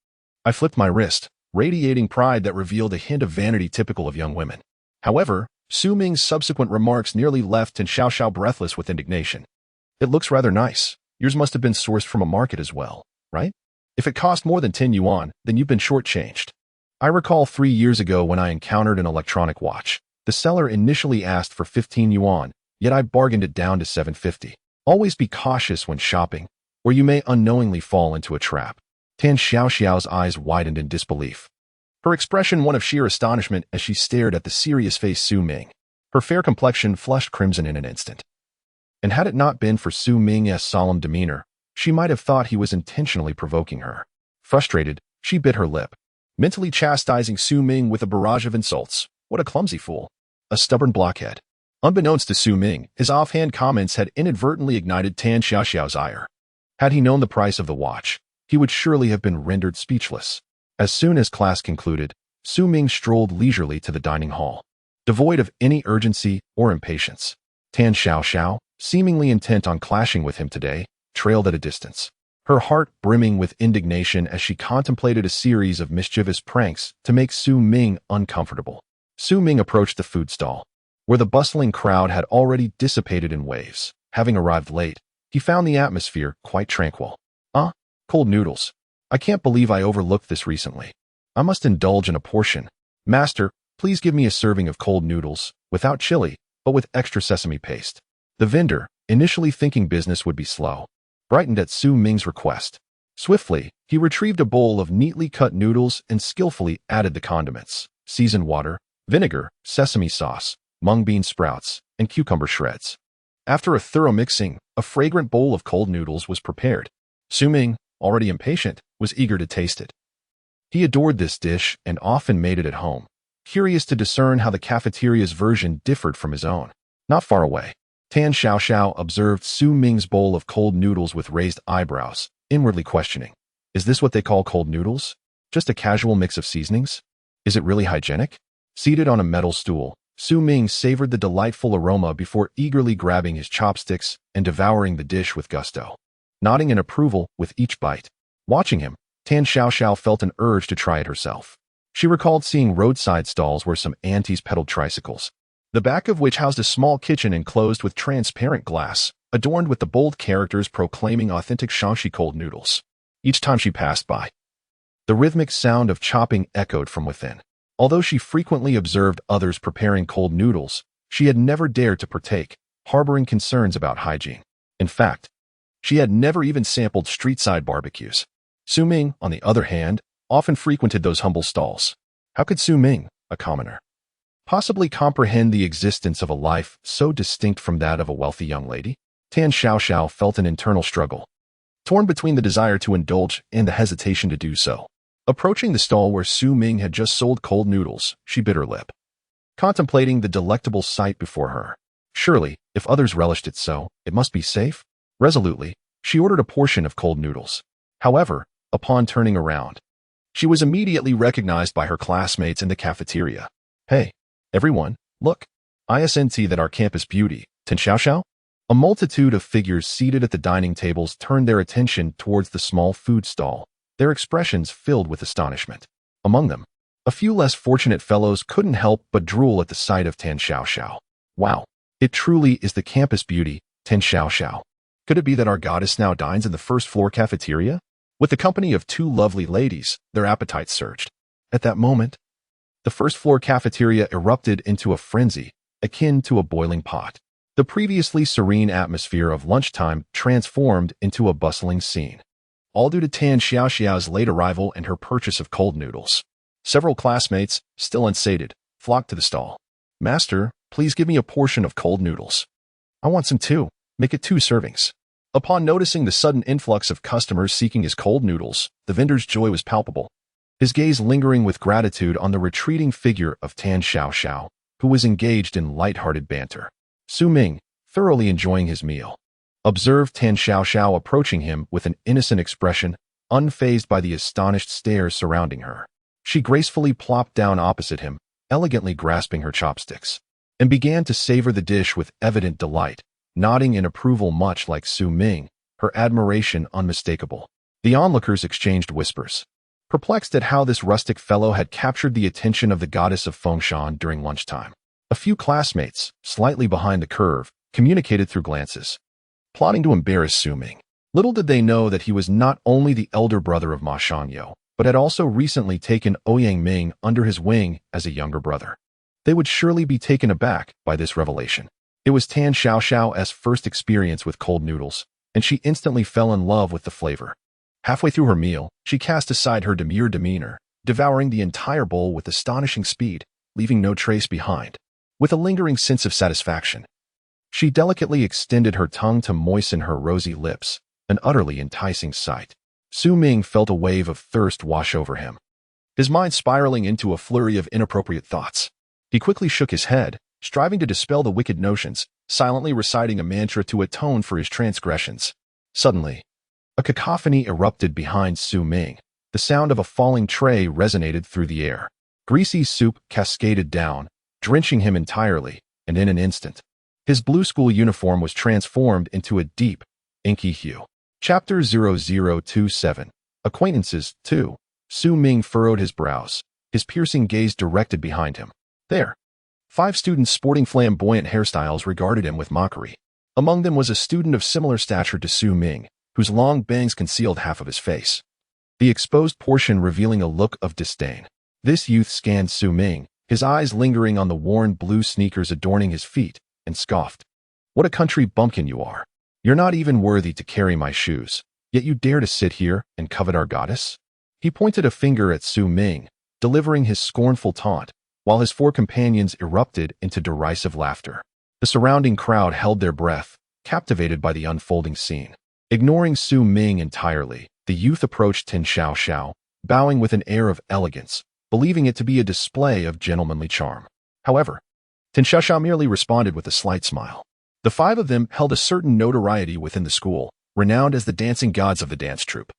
I flipped my wrist, radiating pride that revealed a hint of vanity typical of young women. However, Su Ming's subsequent remarks nearly left Tan Xiaoxiao breathless with indignation. It looks rather nice. Yours must have been sourced from a market as well, right? If it cost more than 10 yuan, then you've been shortchanged. I recall 3 years ago when I encountered an electronic watch. The seller initially asked for 15 yuan, yet I bargained it down to 750. Always be cautious when shopping, or you may unknowingly fall into a trap. Tan Xiaoxiao's eyes widened in disbelief. Her expression one of sheer astonishment as she stared at the serious-faced Su Ming. Her fair complexion flushed crimson in an instant. And had it not been for Su Ming's solemn demeanor, she might have thought he was intentionally provoking her. Frustrated, she bit her lip, mentally chastising Su Ming with a barrage of insults. What a clumsy fool. A stubborn blockhead. Unbeknownst to Su Ming, his offhand comments had inadvertently ignited Tan Xiaoxiao's ire. Had he known the price of the watch, he would surely have been rendered speechless. As soon as class concluded, Su Ming strolled leisurely to the dining hall, devoid of any urgency or impatience. Tan Xiaoxiao, seemingly intent on clashing with him today, trailed at a distance, her heart brimming with indignation as she contemplated a series of mischievous pranks to make Su Ming uncomfortable. Su Ming approached the food stall, where the bustling crowd had already dissipated in waves. Having arrived late, he found the atmosphere quite tranquil. Cold noodles. I can't believe I overlooked this recently. I must indulge in a portion. Master, please give me a serving of cold noodles, without chili, but with extra sesame paste. The vendor, initially thinking business would be slow, brightened at Su Ming's request. Swiftly, he retrieved a bowl of neatly cut noodles and skillfully added the condiments: seasoned water, vinegar, sesame sauce, mung bean sprouts, and cucumber shreds. After a thorough mixing, a fragrant bowl of cold noodles was prepared. Su Ming, already impatient, was eager to taste it. He adored this dish and often made it at home, curious to discern how the cafeteria's version differed from his own. Not far away, Tan Xiaoxiao observed Su Ming's bowl of cold noodles with raised eyebrows, inwardly questioning, is this what they call cold noodles? Just a casual mix of seasonings? Is it really hygienic? Seated on a metal stool, Su Ming savored the delightful aroma before eagerly grabbing his chopsticks and devouring the dish with gusto, nodding in approval with each bite. Watching him, Tan Xiaoxiao felt an urge to try it herself. She recalled seeing roadside stalls where some aunties peddled tricycles, the back of which housed a small kitchen enclosed with transparent glass, adorned with the bold characters proclaiming authentic Shanxi cold noodles. Each time she passed by, the rhythmic sound of chopping echoed from within. Although she frequently observed others preparing cold noodles, she had never dared to partake, harboring concerns about hygiene. In fact, she had never even sampled street-side barbecues. Su Ming, on the other hand, often frequented those humble stalls. How could Su Ming, a commoner, possibly comprehend the existence of a life so distinct from that of a wealthy young lady? Tan Xiaoxiao felt an internal struggle, torn between the desire to indulge and the hesitation to do so. Approaching the stall where Su Ming had just sold cold noodles, she bit her lip, contemplating the delectable sight before her. Surely, if others relished it so, it must be safe? Resolutely, she ordered a portion of cold noodles. However, upon turning around, she was immediately recognized by her classmates in the cafeteria. Hey, everyone, look. Isn't that our campus beauty, Tan Xiaoxiao? A multitude of figures seated at the dining tables turned their attention towards the small food stall, their expressions filled with astonishment. Among them, a few less fortunate fellows couldn't help but drool at the sight of Tan Xiaoxiao. Wow, it truly is the campus beauty, Tan Xiaoxiao. Could it be that our goddess now dines in the first-floor cafeteria? With the company of two lovely ladies, their appetites surged. At that moment, the first-floor cafeteria erupted into a frenzy, akin to a boiling pot. The previously serene atmosphere of lunchtime transformed into a bustling scene, all due to Tan Xiaoxiao's late arrival and her purchase of cold noodles. Several classmates, still unsated, flocked to the stall. Master, please give me a portion of cold noodles. I want some too. Make it 2 servings. Upon noticing the sudden influx of customers seeking his cold noodles, the vendor's joy was palpable, his gaze lingering with gratitude on the retreating figure of Tan Xiaoxiao, who was engaged in light-hearted banter. Su Ming, thoroughly enjoying his meal, observed Tan Xiaoxiao approaching him with an innocent expression, unfazed by the astonished stares surrounding her. She gracefully plopped down opposite him, elegantly grasping her chopsticks, and began to savor the dish with evident delight, nodding in approval much like Su Ming, her admiration unmistakable. The onlookers exchanged whispers, perplexed at how this rustic fellow had captured the attention of the goddess of Fengshan during lunchtime. A few classmates, slightly behind the curve, communicated through glances, plotting to embarrass Su Ming. Little did they know that he was not only the elder brother of Ma Shangyo, but had also recently taken Ouyang Ming under his wing as a younger brother. They would surely be taken aback by this revelation. It was Tan Xiaoxiao's first experience with cold noodles, and she instantly fell in love with the flavor. Halfway through her meal, she cast aside her demure demeanor, devouring the entire bowl with astonishing speed, leaving no trace behind. With a lingering sense of satisfaction, she delicately extended her tongue to moisten her rosy lips, an utterly enticing sight. Su Ming felt a wave of thirst wash over him, his mind spiraling into a flurry of inappropriate thoughts. He quickly shook his head, striving to dispel the wicked notions, silently reciting a mantra to atone for his transgressions. Suddenly, a cacophony erupted behind Su Ming. The sound of a falling tray resonated through the air. Greasy soup cascaded down, drenching him entirely, and in an instant, his blue school uniform was transformed into a deep, inky hue. Chapter 0027. Acquaintances 2. Su Ming furrowed his brows, his piercing gaze directed behind him. There, 5 students sporting flamboyant hairstyles regarded him with mockery. Among them was a student of similar stature to Su Ming, whose long bangs concealed half of his face, the exposed portion revealing a look of disdain. This youth scanned Su Ming, his eyes lingering on the worn blue sneakers adorning his feet, and scoffed. What a country bumpkin you are. You're not even worthy to carry my shoes, yet you dare to sit here and covet our goddess? He pointed a finger at Su Ming, delivering his scornful taunt, while his 4 companions erupted into derisive laughter. The surrounding crowd held their breath, captivated by the unfolding scene. Ignoring Su Ming entirely, the youth approached Tan Xiaoxiao, bowing with an air of elegance, believing it to be a display of gentlemanly charm. However, Tinshasha merely responded with a slight smile. The five of them held a certain notoriety within the school, renowned as the dancing gods of the dance troupe.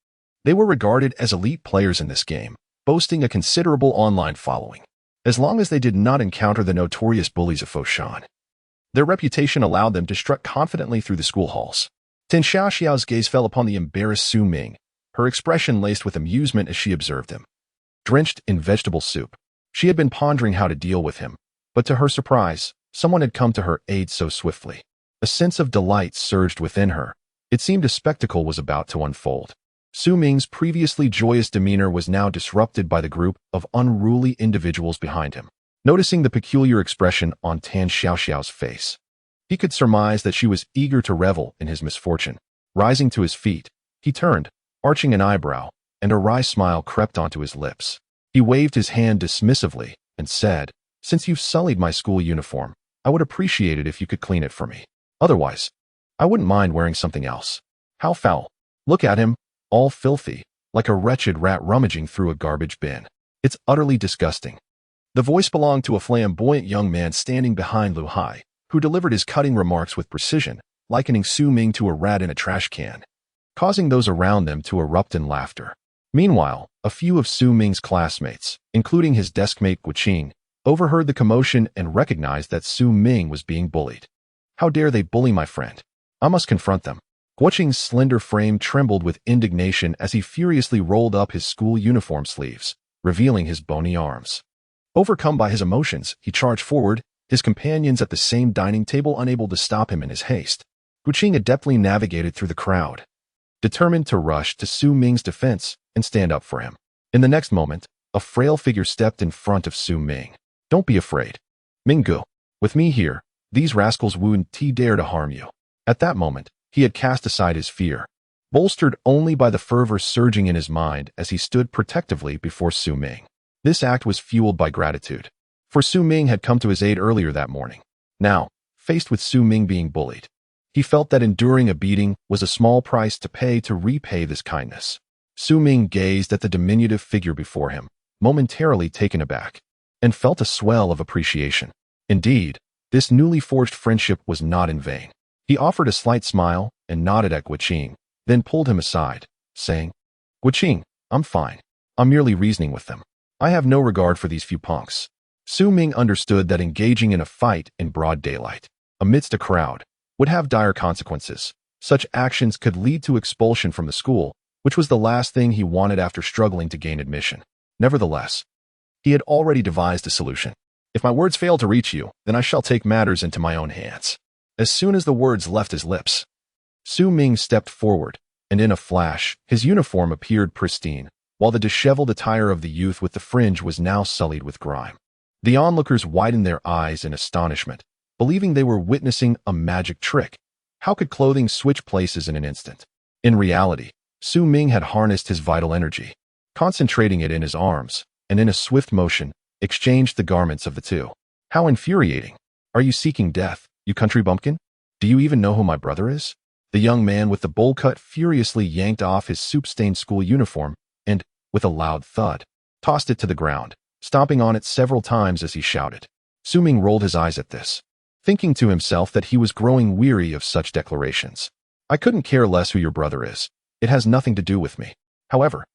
They were regarded as elite players in this game, boasting a considerable online following, as long as they did not encounter the notorious bullies of Foshan. Their reputation allowed them to strut confidently through the school halls. Tin Xiaoxiao's gaze fell upon the embarrassed Su Ming, her expression laced with amusement as she observed him. Drenched in vegetable soup, she had been pondering how to deal with him, but to her surprise, someone had come to her aid so swiftly. A sense of delight surged within her. It seemed a spectacle was about to unfold. Su Ming's previously joyous demeanor was now disrupted by the group of unruly individuals behind him. Noticing the peculiar expression on Tan Xiaoxiao's face, he could surmise that she was eager to revel in his misfortune. Rising to his feet, he turned, arching an eyebrow, and a wry smile crept onto his lips. He waved his hand dismissively and said, "Since you've sullied my school uniform, I would appreciate it if you could clean it for me. Otherwise, I wouldn't mind wearing something else." How foul. Look at him, all filthy, like a wretched rat rummaging through a garbage bin. It's utterly disgusting. The voice belonged to a flamboyant young man standing behind Lu Hai, who delivered his cutting remarks with precision, likening Su Ming to a rat in a trash can, causing those around them to erupt in laughter. Meanwhile, a few of Su Ming's classmates, including his deskmate Guqing, overheard the commotion and recognized that Su Ming was being bullied. How dare they bully my friend? I must confront them. Guqing's slender frame trembled with indignation as he furiously rolled up his school uniform sleeves, revealing his bony arms. Overcome by his emotions, he charged forward, his companions at the same dining table unable to stop him in his haste. Guqing adeptly navigated through the crowd, determined to rush to Su Ming's defense and stand up for him. In the next moment, a frail figure stepped in front of Su Ming. "Don't be afraid. Minggu, with me here, these rascals wouldn't dare to harm you." At that moment, he had cast aside his fear, bolstered only by the fervor surging in his mind as he stood protectively before Su Ming. This act was fueled by gratitude, for Su Ming had come to his aid earlier that morning. Now, faced with Su Ming being bullied, he felt that enduring a beating was a small price to pay to repay this kindness. Su Ming gazed at the diminutive figure before him, momentarily taken aback, and felt a swell of appreciation. Indeed, this newly forged friendship was not in vain. He offered a slight smile and nodded at Guqing, then pulled him aside, saying, "Guqing, I'm fine. I'm merely reasoning with them. I have no regard for these few punks." Su Ming understood that engaging in a fight in broad daylight, amidst a crowd, would have dire consequences. Such actions could lead to expulsion from the school, which was the last thing he wanted after struggling to gain admission. Nevertheless, he had already devised a solution. "If my words fail to reach you, then I shall take matters into my own hands." As soon as the words left his lips, Su Ming stepped forward, and in a flash, his uniform appeared pristine, while the disheveled attire of the youth with the fringe was now sullied with grime. The onlookers widened their eyes in astonishment, believing they were witnessing a magic trick. How could clothing switch places in an instant? In reality, Su Ming had harnessed his vital energy, concentrating it in his arms, and in a swift motion, exchanged the garments of the two. How infuriating! Are you seeking death, you country bumpkin? Do you even know who my brother is? The young man with the bowl cut furiously yanked off his soup-stained school uniform and, with a loud thud, tossed it to the ground, stomping on it several times as he shouted. Su Ming rolled his eyes at this, thinking to himself that he was growing weary of such declarations. "I couldn't care less who your brother is. It has nothing to do with me." However,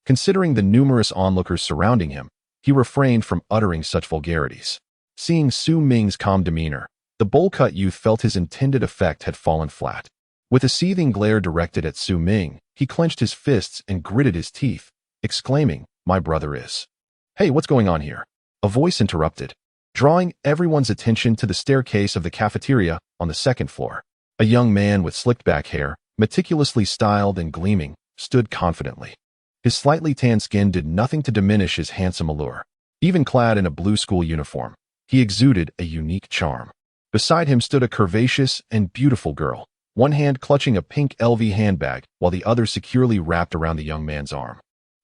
considering the numerous onlookers surrounding him, he refrained from uttering such vulgarities. Seeing Su Ming's calm demeanor, the bowl-cut youth felt his intended effect had fallen flat. With a seething glare directed at Su Ming, he clenched his fists and gritted his teeth, exclaiming, "My brother is..." "Hey, what's going on here?" A voice interrupted, drawing everyone's attention to the staircase of the cafeteria on the second floor. A young man with slicked-back hair, meticulously styled and gleaming, stood confidently. His slightly tanned skin did nothing to diminish his handsome allure. Even clad in a blue school uniform, he exuded a unique charm. Beside him stood a curvaceous and beautiful girl, one hand clutching a pink LV handbag while the other securely wrapped around the young man's arm.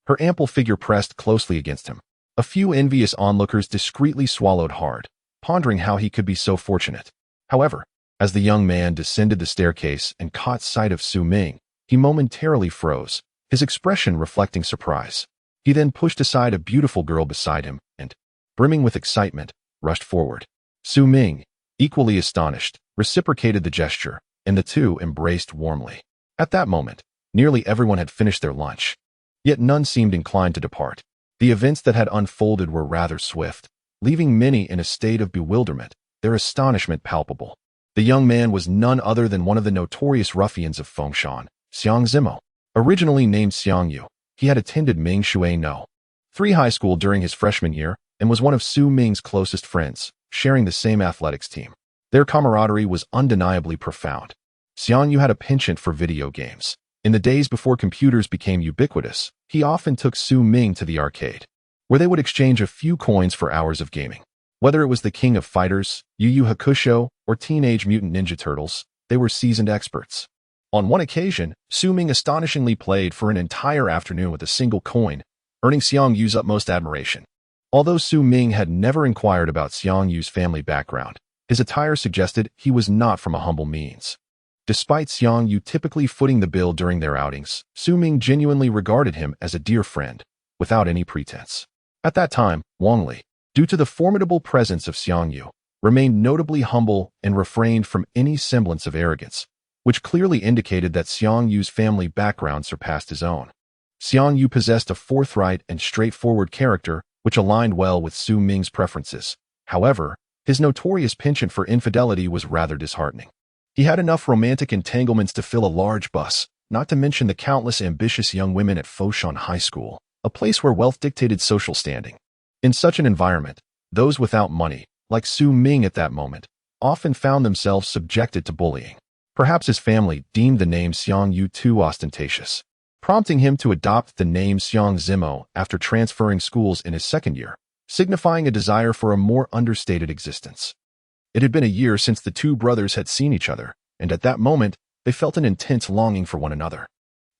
Her ample figure pressed closely against him. A few envious onlookers discreetly swallowed hard, pondering how he could be so fortunate. However, as the young man descended the staircase and caught sight of Su Ming, he momentarily froze, his expression reflecting surprise. He then pushed aside a beautiful girl beside him and, brimming with excitement, rushed forward. Su Ming, equally astonished, reciprocated the gesture, and the two embraced warmly. At that moment, nearly everyone had finished their lunch. Yet none seemed inclined to depart. The events that had unfolded were rather swift, leaving many in a state of bewilderment, their astonishment palpable. The young man was none other than one of the notorious ruffians of Fengshan, Xiang Zimo. Originally named Xiang Yu, he had attended Ming Shui No 3 high school during his freshman year and was one of Su Ming's closest friends, sharing the same athletics team. Their camaraderie was undeniably profound. Xiang Yu had a penchant for video games. In the days before computers became ubiquitous, he often took Su Ming to the arcade, where they would exchange a few coins for hours of gaming. Whether it was the King of Fighters, Yu Yu Hakusho, or Teenage Mutant Ninja Turtles, they were seasoned experts. On one occasion, Su Ming astonishingly played for an entire afternoon with a single coin, earning Xiang Yu's utmost admiration. Although Su Ming had never inquired about Xiang Yu's family background, his attire suggested he was not from a humble means. Despite Xiang Yu typically footing the bill during their outings, Su Ming genuinely regarded him as a dear friend, without any pretense. At that time, Wang Li, due to the formidable presence of Xiang Yu, remained notably humble and refrained from any semblance of arrogance, which clearly indicated that Xiang Yu's family background surpassed his own. Xiang Yu possessed a forthright and straightforward character which aligned well with Su Ming's preferences. However, his notorious penchant for infidelity was rather disheartening. He had enough romantic entanglements to fill a large bus, not to mention the countless ambitious young women at Foshan High School, a place where wealth dictated social standing. In such an environment, those without money, like Su Ming at that moment, often found themselves subjected to bullying. Perhaps his family deemed the name Xiang Yu too ostentatious, prompting him to adopt the name Xiang Zimo after transferring schools in his second year, signifying a desire for a more understated existence. It had been a year since the two brothers had seen each other, and at that moment, they felt an intense longing for one another.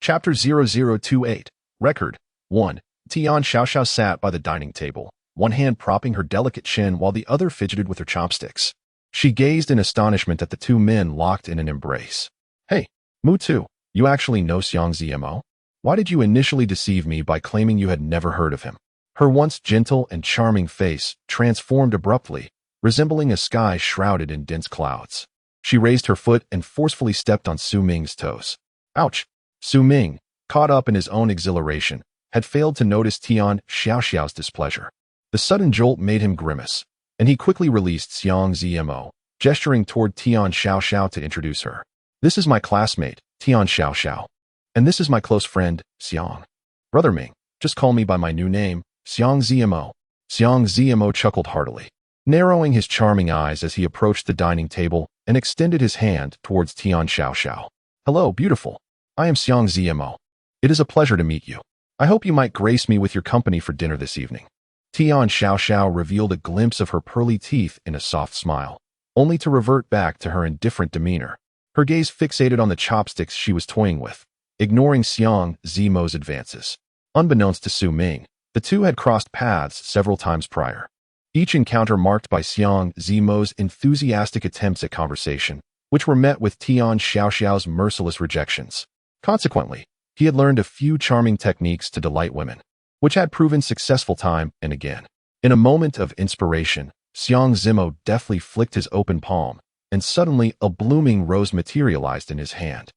Chapter 0028, Record 1. Tian Xiaoxiao sat by the dining table, one hand propping her delicate chin while the other fidgeted with her chopsticks. She gazed in astonishment at the two men locked in an embrace. Hey, Mu Tu, you actually know Xiang Zimo? Why did you initially deceive me by claiming you had never heard of him? Her once gentle and charming face transformed abruptly, resembling a sky shrouded in dense clouds. She raised her foot and forcefully stepped on Su Ming's toes. Ouch! Su Ming, caught up in his own exhilaration, had failed to notice Tian Xiaoxiao's displeasure. The sudden jolt made him grimace, and he quickly released Xiang Zimo, gesturing toward Tian Xiaoxiao to introduce her. This is my classmate, Tian Xiaoxiao. And this is my close friend, Xiang. Brother Ming, just call me by my new name, Xiang Zimo. Xiang Zimo chuckled heartily, narrowing his charming eyes as he approached the dining table and extended his hand towards Tian Xiaoxiao. Hello, beautiful. I am Xiang Zimo. It is a pleasure to meet you. I hope you might grace me with your company for dinner this evening. Tian Xiaoxiao revealed a glimpse of her pearly teeth in a soft smile, only to revert back to her indifferent demeanor, her gaze fixated on the chopsticks she was toying with, ignoring Xiang Zimo's advances. Unbeknownst to Su Ming, the two had crossed paths several times prior, each encounter marked by Xiang Zimo's enthusiastic attempts at conversation, which were met with Tian Xiaoxiao's merciless rejections. Consequently, he had learned a few charming techniques to delight women, which had proven successful time and again. In a moment of inspiration, Xiang Zimo deftly flicked his open palm, and suddenly a blooming rose materialized in his hand.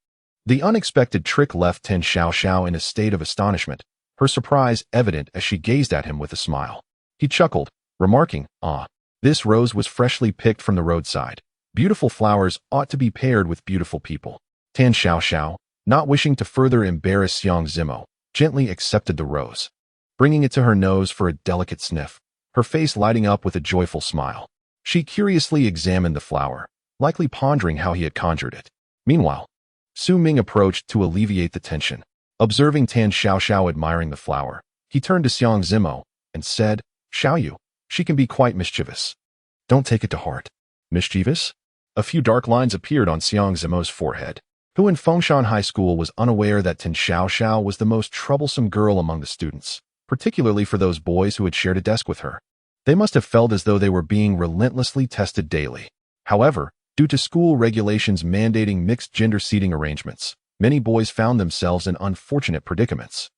The unexpected trick left Tian Xiaoxiao in a state of astonishment, her surprise evident as she gazed at him with a smile. He chuckled, remarking, "Ah, this rose was freshly picked from the roadside. Beautiful flowers ought to be paired with beautiful people." Tian Xiaoxiao, not wishing to further embarrass Xiang Zimo, gently accepted the rose, bringing it to her nose for a delicate sniff, her face lighting up with a joyful smile. She curiously examined the flower, likely pondering how he had conjured it. Meanwhile, Su Ming approached to alleviate the tension. Observing Tian Xiaoxiao admiring the flower, he turned to Xiang Zimo and said, "Xiaoyu, she can be quite mischievous. Don't take it to heart." Mischievous? A few dark lines appeared on Xiang Zimo's forehead, who in Fengshan High School was unaware that Tian Xiaoxiao was the most troublesome girl among the students, particularly for those boys who had shared a desk with her. They must have felt as though they were being relentlessly tested daily. However, due to school regulations mandating mixed-gender seating arrangements, many boys found themselves in unfortunate predicaments.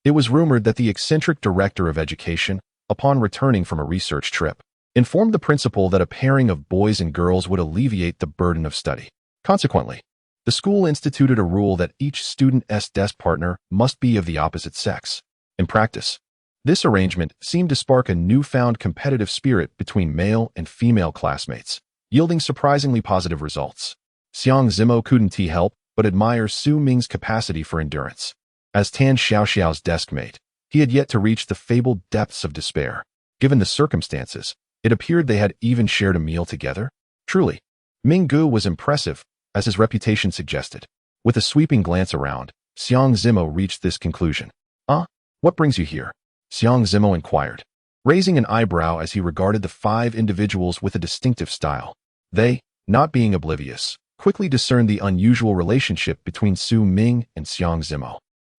It was rumored that the eccentric director of education, upon returning from a research trip, informed the principal that a pairing of boys and girls would alleviate the burden of study. Consequently, the school instituted a rule that each student's desk partner must be of the opposite sex. In practice, this arrangement seemed to spark a newfound competitive spirit between male and female classmates, yielding surprisingly positive results. Xiang Zimo couldn't help but admire Su Ming's capacity for endurance. As Tan Xiaoxiao's desk mate, he had yet to reach the fabled depths of despair. Given the circumstances, it appeared they had even shared a meal together. Truly, Ming Gu was impressive, as his reputation suggested. With a sweeping glance around, Xiang Zimo reached this conclusion. What brings you here? Xiang Zimo inquired, raising an eyebrow as he regarded the 5 individuals with a distinctive style. They, not being oblivious, quickly discerned the unusual relationship between Su Ming and Xiang Zimo.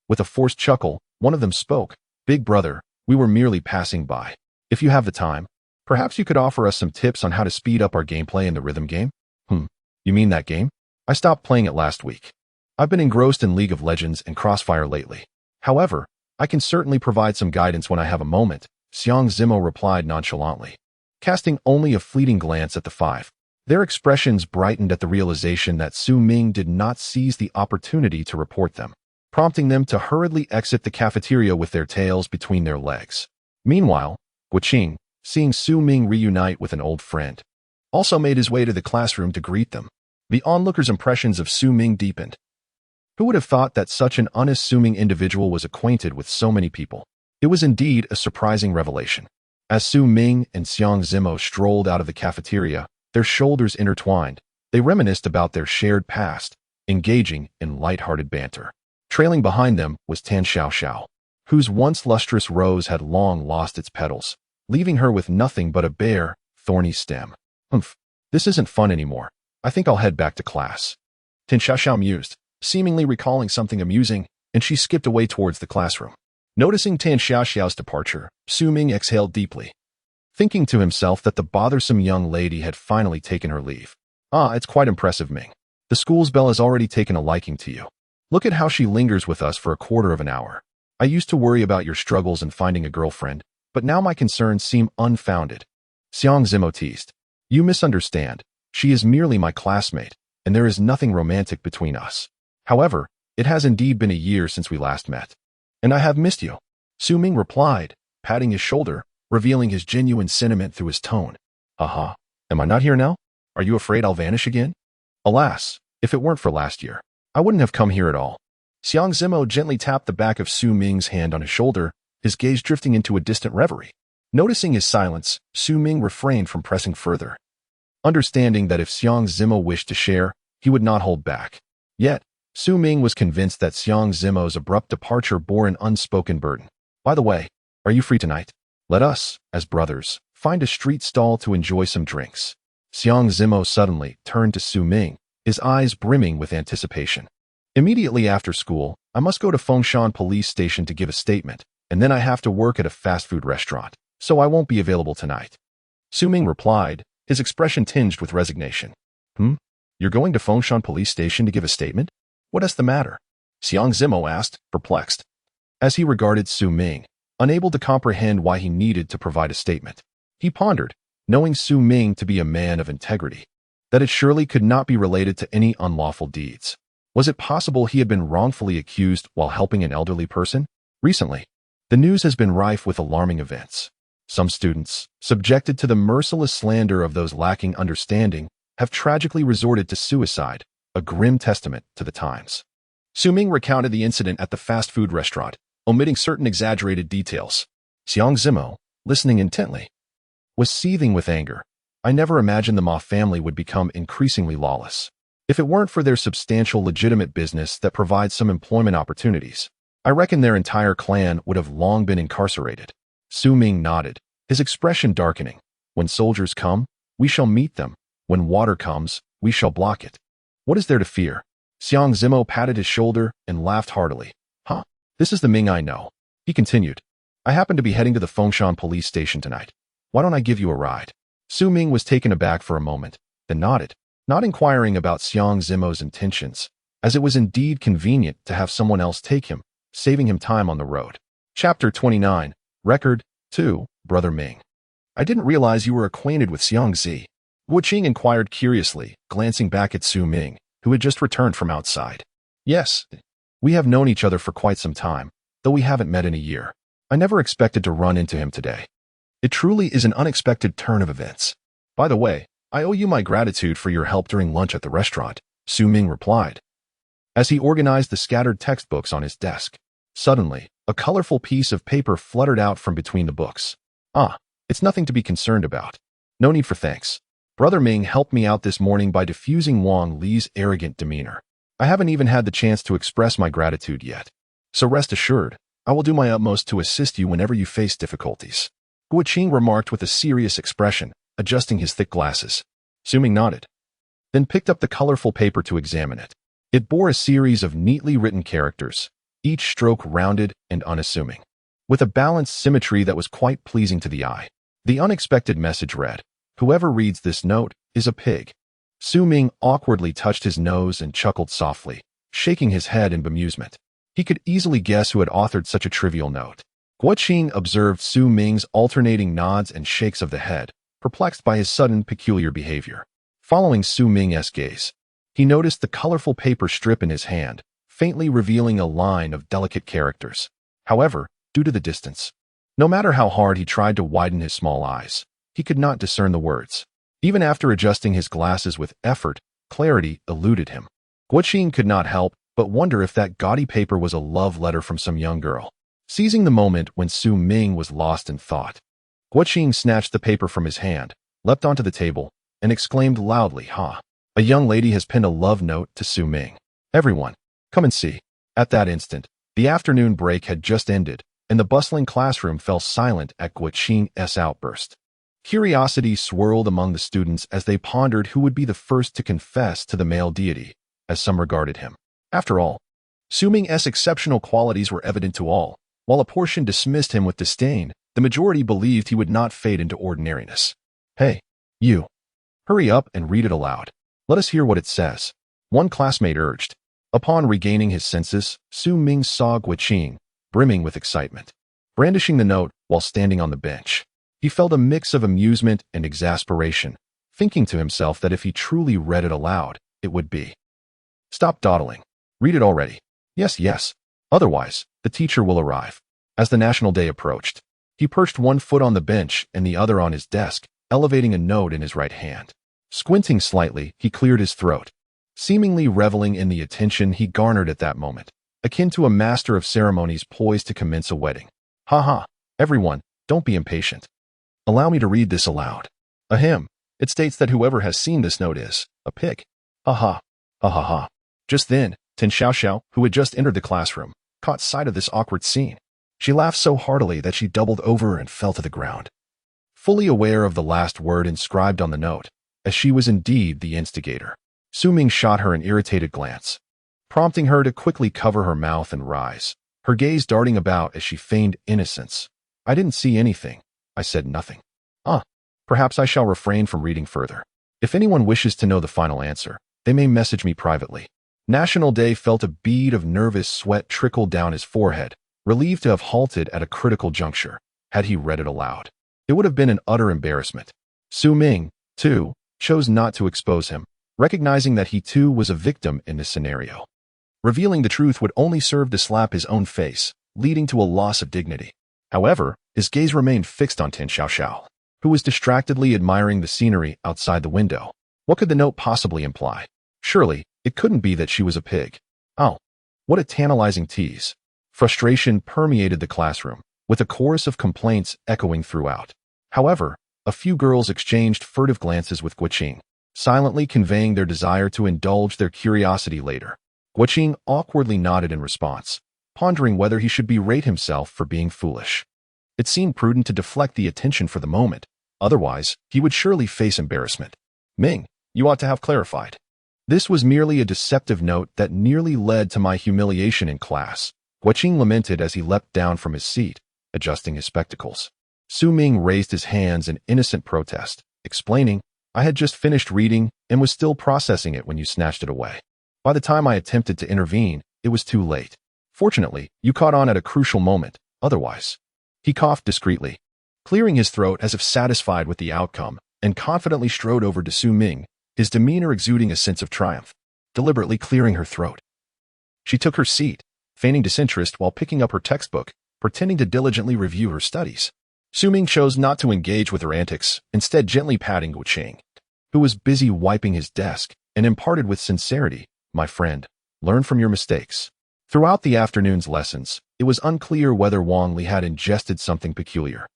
With a forced chuckle, one of them spoke. Big brother, we were merely passing by. If you have the time, perhaps you could offer us some tips on how to speed up our gameplay in the rhythm game? You mean that game? I stopped playing it last week. I've been engrossed in League of Legends and Crossfire lately. However, I can certainly provide some guidance when I have a moment, Xiang Zimo replied nonchalantly, casting only a fleeting glance at the 5. Their expressions brightened at the realization that Su Ming did not seize the opportunity to report them, prompting them to hurriedly exit the cafeteria with their tails between their legs. Meanwhile, Guqing, seeing Su Ming reunite with an old friend, also made his way to the classroom to greet them. The onlookers' impressions of Su Ming deepened. Who would have thought that such an unassuming individual was acquainted with so many people? It was indeed a surprising revelation. As Su Ming and Xiang Zimo strolled out of the cafeteria, their shoulders intertwined, they reminisced about their shared past, engaging in light-hearted banter. Trailing behind them was Tan Xiaoxiao, whose once lustrous rose had long lost its petals, leaving her with nothing but a bare, thorny stem. This isn't fun anymore. I think I'll head back to class. Tan Xiaoxiao mused, seemingly recalling something amusing, and she skipped away towards the classroom. Noticing Tan Xiaoxiao's departure, Su Ming exhaled deeply, thinking to himself that the bothersome young lady had finally taken her leave. It's quite impressive, Ming. The school's belle has already taken a liking to you. Look at how she lingers with us for a quarter of an hour. I used to worry about your struggles in finding a girlfriend, but now my concerns seem unfounded. Xiang Zimo teased. You misunderstand. She is merely my classmate, and there is nothing romantic between us. However, it has indeed been a year since we last met. And I have missed you, Su Ming replied, patting his shoulder, revealing his genuine sentiment through his tone. Am I not here now? Are you afraid I'll vanish again? Alas, if it weren't for last year, I wouldn't have come here at all. Xiang Zimo gently tapped the back of Su Ming's hand on his shoulder, his gaze drifting into a distant reverie. Noticing his silence, Su Ming refrained from pressing further, understanding that if Xiang Zimo wished to share, he would not hold back. Yet, Su Ming was convinced that Xiang Zimo's abrupt departure bore an unspoken burden. By the way, are you free tonight? Let us, as brothers, find a street stall to enjoy some drinks. Xiang Zimo suddenly turned to Su Ming, his eyes brimming with anticipation. Immediately after school, I must go to Fengshan police station to give a statement, and then I have to work at a fast food restaurant, so I won't be available tonight. Su Ming replied, his expression tinged with resignation. You're going to Fengshan police station to give a statement? What is the matter? Xiang Zimo asked, perplexed. As he regarded Su Ming, unable to comprehend why he needed to provide a statement, he pondered, knowing Su Ming to be a man of integrity, that it surely could not be related to any unlawful deeds. Was it possible he had been wrongfully accused while helping an elderly person? Recently, the news has been rife with alarming events. Some students, subjected to the merciless slander of those lacking understanding, have tragically resorted to suicide, a grim testament to the times. Su Ming recounted the incident at the fast food restaurant, omitting certain exaggerated details. Xiang Zimo, listening intently, was seething with anger. I never imagined the Ma family would become increasingly lawless. If it weren't for their substantial legitimate business that provides some employment opportunities, I reckon their entire clan would have long been incarcerated. Su Ming nodded, his expression darkening. When soldiers come, we shall meet them. When water comes, we shall block it. What is there to fear? Xiang Zimo patted his shoulder and laughed heartily. This is the Ming I know. He continued. I happen to be heading to the Fengshan police station tonight. Why don't I give you a ride? Su Ming was taken aback for a moment, then nodded, not inquiring about Xiang Zimo's intentions, as it was indeed convenient to have someone else take him, saving him time on the road. Chapter 29, Record 2, Brother Ming. I didn't realize you were acquainted with Xiangzi. Wu Qing inquired curiously, glancing back at Su Ming, who had just returned from outside. Yes, we have known each other for quite some time, though we haven't met in a year. I never expected to run into him today. It truly is an unexpected turn of events. By the way, I owe you my gratitude for your help during lunch at the restaurant, Su Ming replied, as he organized the scattered textbooks on his desk. Suddenly, a colorful piece of paper fluttered out from between the books. Ah, it's nothing to be concerned about. No need for thanks. Brother Ming helped me out this morning by diffusing Wang Li's arrogant demeanor. I haven't even had the chance to express my gratitude yet. So rest assured, I will do my utmost to assist you whenever you face difficulties. Wu Qing remarked with a serious expression, adjusting his thick glasses. Su Ming nodded, then picked up the colorful paper to examine it. It bore a series of neatly written characters, each stroke rounded and unassuming, with a balanced symmetry that was quite pleasing to the eye. The unexpected message read, "Whoever reads this note is a pig." Su Ming awkwardly touched his nose and chuckled softly, shaking his head in bemusement. He could easily guess who had authored such a trivial note. Wu Qing observed Su Ming's alternating nods and shakes of the head, perplexed by his sudden peculiar behavior. Following Su Ming's gaze, he noticed the colorful paper strip in his hand, faintly revealing a line of delicate characters. However, due to the distance, no matter how hard he tried to widen his small eyes, he could not discern the words. Even after adjusting his glasses with effort, clarity eluded him. Wu Qing could not help but wonder if that gaudy paper was a love letter from some young girl. Seizing the moment when Su Ming was lost in thought, Wu Qing snatched the paper from his hand, leapt onto the table, and exclaimed loudly, "Ha! A young lady has penned a love note to Su Ming. Everyone, come and see." At that instant, the afternoon break had just ended, and the bustling classroom fell silent at Wu Qing's outburst. Curiosity swirled among the students as they pondered who would be the first to confess to the male deity, as some regarded him. After all, Su Ming's exceptional qualities were evident to all. While a portion dismissed him with disdain, the majority believed he would not fade into ordinariness. "Hey, you. Hurry up and read it aloud. Let us hear what it says," one classmate urged. Upon regaining his senses, Su Ming saw Wu Qing, brimming with excitement, brandishing the note while standing on the bench. He felt a mix of amusement and exasperation, thinking to himself that if he truly read it aloud, it would be, "Stop dawdling. Read it already. Yes, yes. Otherwise, the teacher will arrive." As the National Day approached, he perched one foot on the bench and the other on his desk, elevating a note in his right hand. Squinting slightly, he cleared his throat, seemingly reveling in the attention he garnered at that moment, akin to a master of ceremonies poised to commence a wedding. "Ha ha, everyone, don't be impatient. Allow me to read this aloud. Ahem. It states that whoever has seen this note is a pig. Ha ha. Ha ha ha." Just then, Tin Xiaoxiao, who had just entered the classroom, caught sight of this awkward scene. She laughed so heartily that she doubled over and fell to the ground, fully aware of the last word inscribed on the note, as she was indeed the instigator. Su Ming shot her an irritated glance, prompting her to quickly cover her mouth and rise, her gaze darting about as she feigned innocence. "I didn't see anything. I said nothing." "Ah, perhaps I shall refrain from reading further. If anyone wishes to know the final answer, they may message me privately." National Day felt a bead of nervous sweat trickle down his forehead, relieved to have halted at a critical juncture. Had he read it aloud, it would have been an utter embarrassment. Su Ming, too, chose not to expose him, recognizing that he too was a victim in this scenario. Revealing the truth would only serve to slap his own face, leading to a loss of dignity. However, his gaze remained fixed on Tin Xiaoxiao, who was distractedly admiring the scenery outside the window. What could the note possibly imply? Surely, it couldn't be that she was a pig. Oh, what a tantalizing tease. Frustration permeated the classroom, with a chorus of complaints echoing throughout. However, a few girls exchanged furtive glances with Wu Qing, silently conveying their desire to indulge their curiosity later. Wu Qing awkwardly nodded in response, pondering whether he should berate himself for being foolish. It seemed prudent to deflect the attention for the moment, otherwise he would surely face embarrassment. "Ming, you ought to have clarified. This was merely a deceptive note that nearly led to my humiliation in class," Wu Qing lamented as he leapt down from his seat, adjusting his spectacles. Su Ming raised his hands in innocent protest, explaining, "I had just finished reading and was still processing it when you snatched it away. By the time I attempted to intervene, it was too late. Fortunately, you caught on at a crucial moment, otherwise. He coughed discreetly, clearing his throat as if satisfied with the outcome, and confidently strode over to Su Ming, his demeanor exuding a sense of triumph, deliberately clearing her throat. She took her seat, feigning disinterest while picking up her textbook, pretending to diligently review her studies. Su Ming chose not to engage with her antics, instead gently patting Guo Qing, who was busy wiping his desk, and imparted with sincerity, "My friend, learn from your mistakes." Throughout the afternoon's lessons, it was unclear whether Wang Li had ingested something peculiar,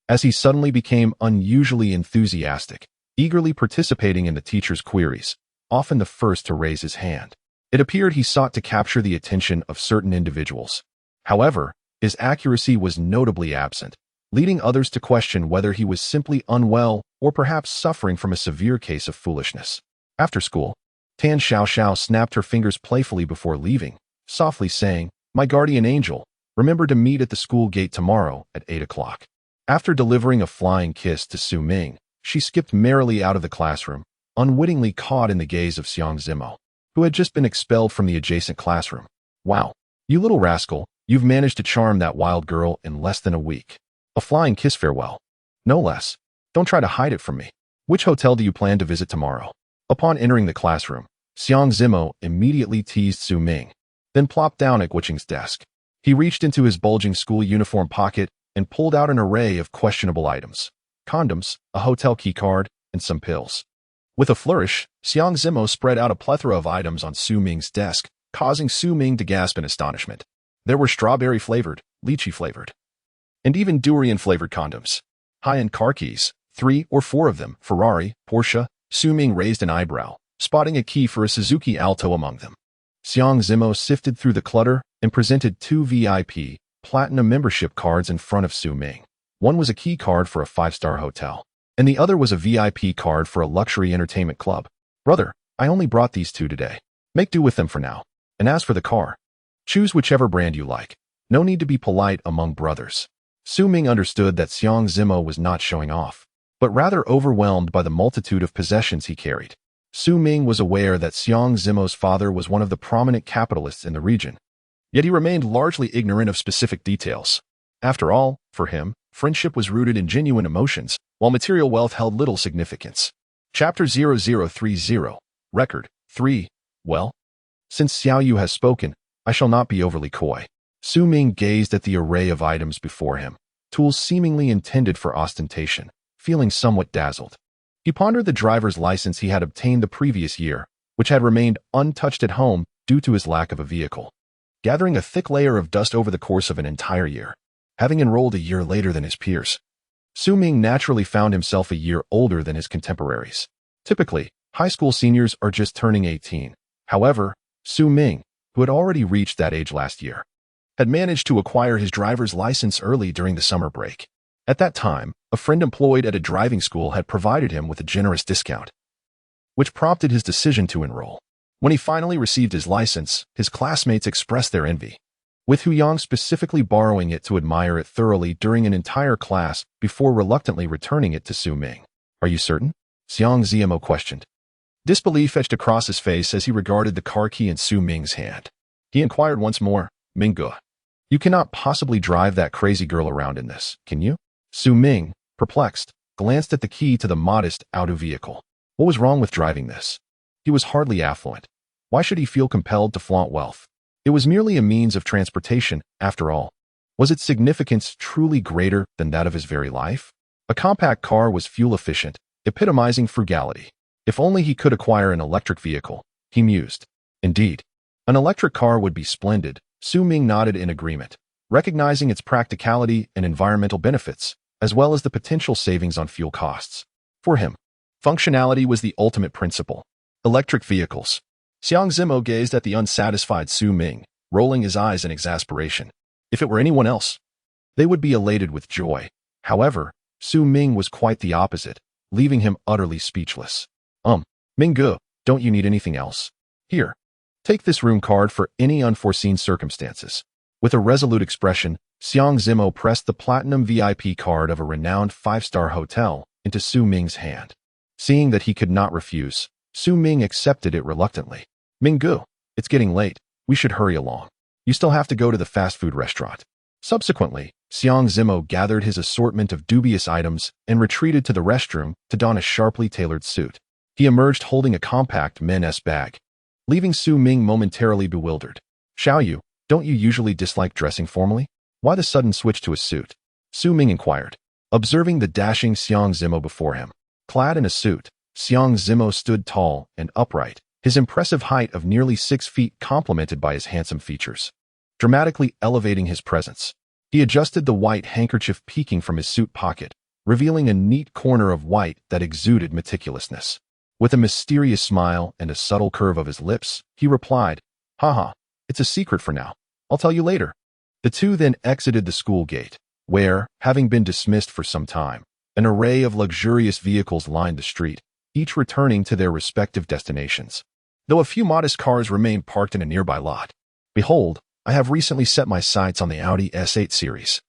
as he suddenly became unusually enthusiastic, eagerly participating in the teacher's queries, often the first to raise his hand. It appeared he sought to capture the attention of certain individuals. However, his accuracy was notably absent, leading others to question whether he was simply unwell or perhaps suffering from a severe case of foolishness. After school, Tan Xiaoxiao snapped her fingers playfully before leaving, softly saying, "My guardian angel, remember to meet at the school gate tomorrow at 8 o'clock. After delivering a flying kiss to Su Ming, she skipped merrily out of the classroom, unwittingly caught in the gaze of Xiang Zimo, who had just been expelled from the adjacent classroom. "Wow, you little rascal, you've managed to charm that wild girl in less than a week. A flying kiss farewell. No less. Don't try to hide it from me. Which hotel do you plan to visit tomorrow?" Upon entering the classroom, Xiang Zimo immediately teased Su Ming, then plopped down at Guo Qing's desk. He reached into his bulging school uniform pocket and pulled out an array of questionable items: condoms, a hotel key card, and some pills. With a flourish, Xiang Zimo spread out a plethora of items on Su Ming's desk, causing Su Ming to gasp in astonishment. There were strawberry-flavored, lychee-flavored, and even durian-flavored condoms. High-end car keys, 3 or 4 of them, Ferrari, Porsche. Su Ming raised an eyebrow, spotting a key for a Suzuki Alto among them. Xiang Zimo sifted through the clutter and presented 2 VIP Platinum membership cards in front of Su Ming. One was a key card for a 5-star hotel, and the other was a VIP card for a luxury entertainment club. "Brother, I only brought these 2 today. Make do with them for now. And as for the car, choose whichever brand you like. No need to be polite among brothers." Su Ming understood that Xiang Zimo was not showing off, but rather overwhelmed by the multitude of possessions he carried. Su Ming was aware that Xiang Zimo's father was one of the prominent capitalists in the region, yet he remained largely ignorant of specific details. After all, for him, friendship was rooted in genuine emotions, while material wealth held little significance. Chapter 0030, Record 3. Well, since Xiao Yu has spoken, I shall not be overly coy. Su Ming gazed at the array of items before him, tools seemingly intended for ostentation, feeling somewhat dazzled. He pondered the driver's license he had obtained the previous year, which had remained untouched at home due to his lack of a vehicle, gathering a thick layer of dust over the course of an entire year. Having enrolled a year later than his peers, Su Ming naturally found himself a year older than his contemporaries. Typically, high school seniors are just turning 18. However, Su Ming, who had already reached that age last year, had managed to acquire his driver's license early during the summer break. At that time, a friend employed at a driving school had provided him with a generous discount, which prompted his decision to enroll. When he finally received his license, his classmates expressed their envy, with Huyang specifically borrowing it to admire it thoroughly during an entire class before reluctantly returning it to Su Ming. "Are you certain?" Xiang Zimo questioned. Disbelief etched across his face as he regarded the car key in Su Ming's hand. He inquired once more, "Mingge, you cannot possibly drive that crazy girl around in this, can you?" Su Ming, perplexed, glanced at the key to the modest auto vehicle. What was wrong with driving this? He was hardly affluent. Why should he feel compelled to flaunt wealth? It was merely a means of transportation, after all. Was its significance truly greater than that of his very life? A compact car was fuel-efficient, epitomizing frugality. If only he could acquire an electric vehicle, he mused. Indeed, an electric car would be splendid. Su Ming nodded in agreement, recognizing its practicality and environmental benefits, as well as the potential savings on fuel costs. For him, functionality was the ultimate principle. Electric vehicles. Xiang Zimo gazed at the unsatisfied Su Ming, rolling his eyes in exasperation. If it were anyone else, they would be elated with joy. However, Su Ming was quite the opposite, leaving him utterly speechless. Mingge, don't you need anything else? Here, take this room card for any unforeseen circumstances." With a resolute expression, Xiang Zimo pressed the platinum VIP card of a renowned 5-star hotel into Su Ming's hand. Seeing that he could not refuse, Su Ming accepted it reluctantly. "Mingge, it's getting late. We should hurry along. You still have to go to the fast food restaurant." Subsequently, Xiang Zimo gathered his assortment of dubious items and retreated to the restroom to don a sharply tailored suit. He emerged holding a compact men's bag, leaving Su Ming momentarily bewildered. Xiaoyu, don't you usually dislike dressing formally? Why the sudden switch to a suit? Su Ming inquired, observing the dashing Xiang Zimo before him. Clad in a suit, Xiang Zimo stood tall and upright, his impressive height of nearly 6 feet complemented by his handsome features, dramatically elevating his presence. He adjusted the white handkerchief peeking from his suit pocket, revealing a neat corner of white that exuded meticulousness. With a mysterious smile and a subtle curve of his lips, he replied, "Haha, it's a secret for now. I'll tell you later." The two then exited the school gate, where, having been dismissed for some time, an array of luxurious vehicles lined the street, each returning to their respective destinations, though a few modest cars remained parked in a nearby lot. "Behold, I have recently set my sights on the Audi S8 series.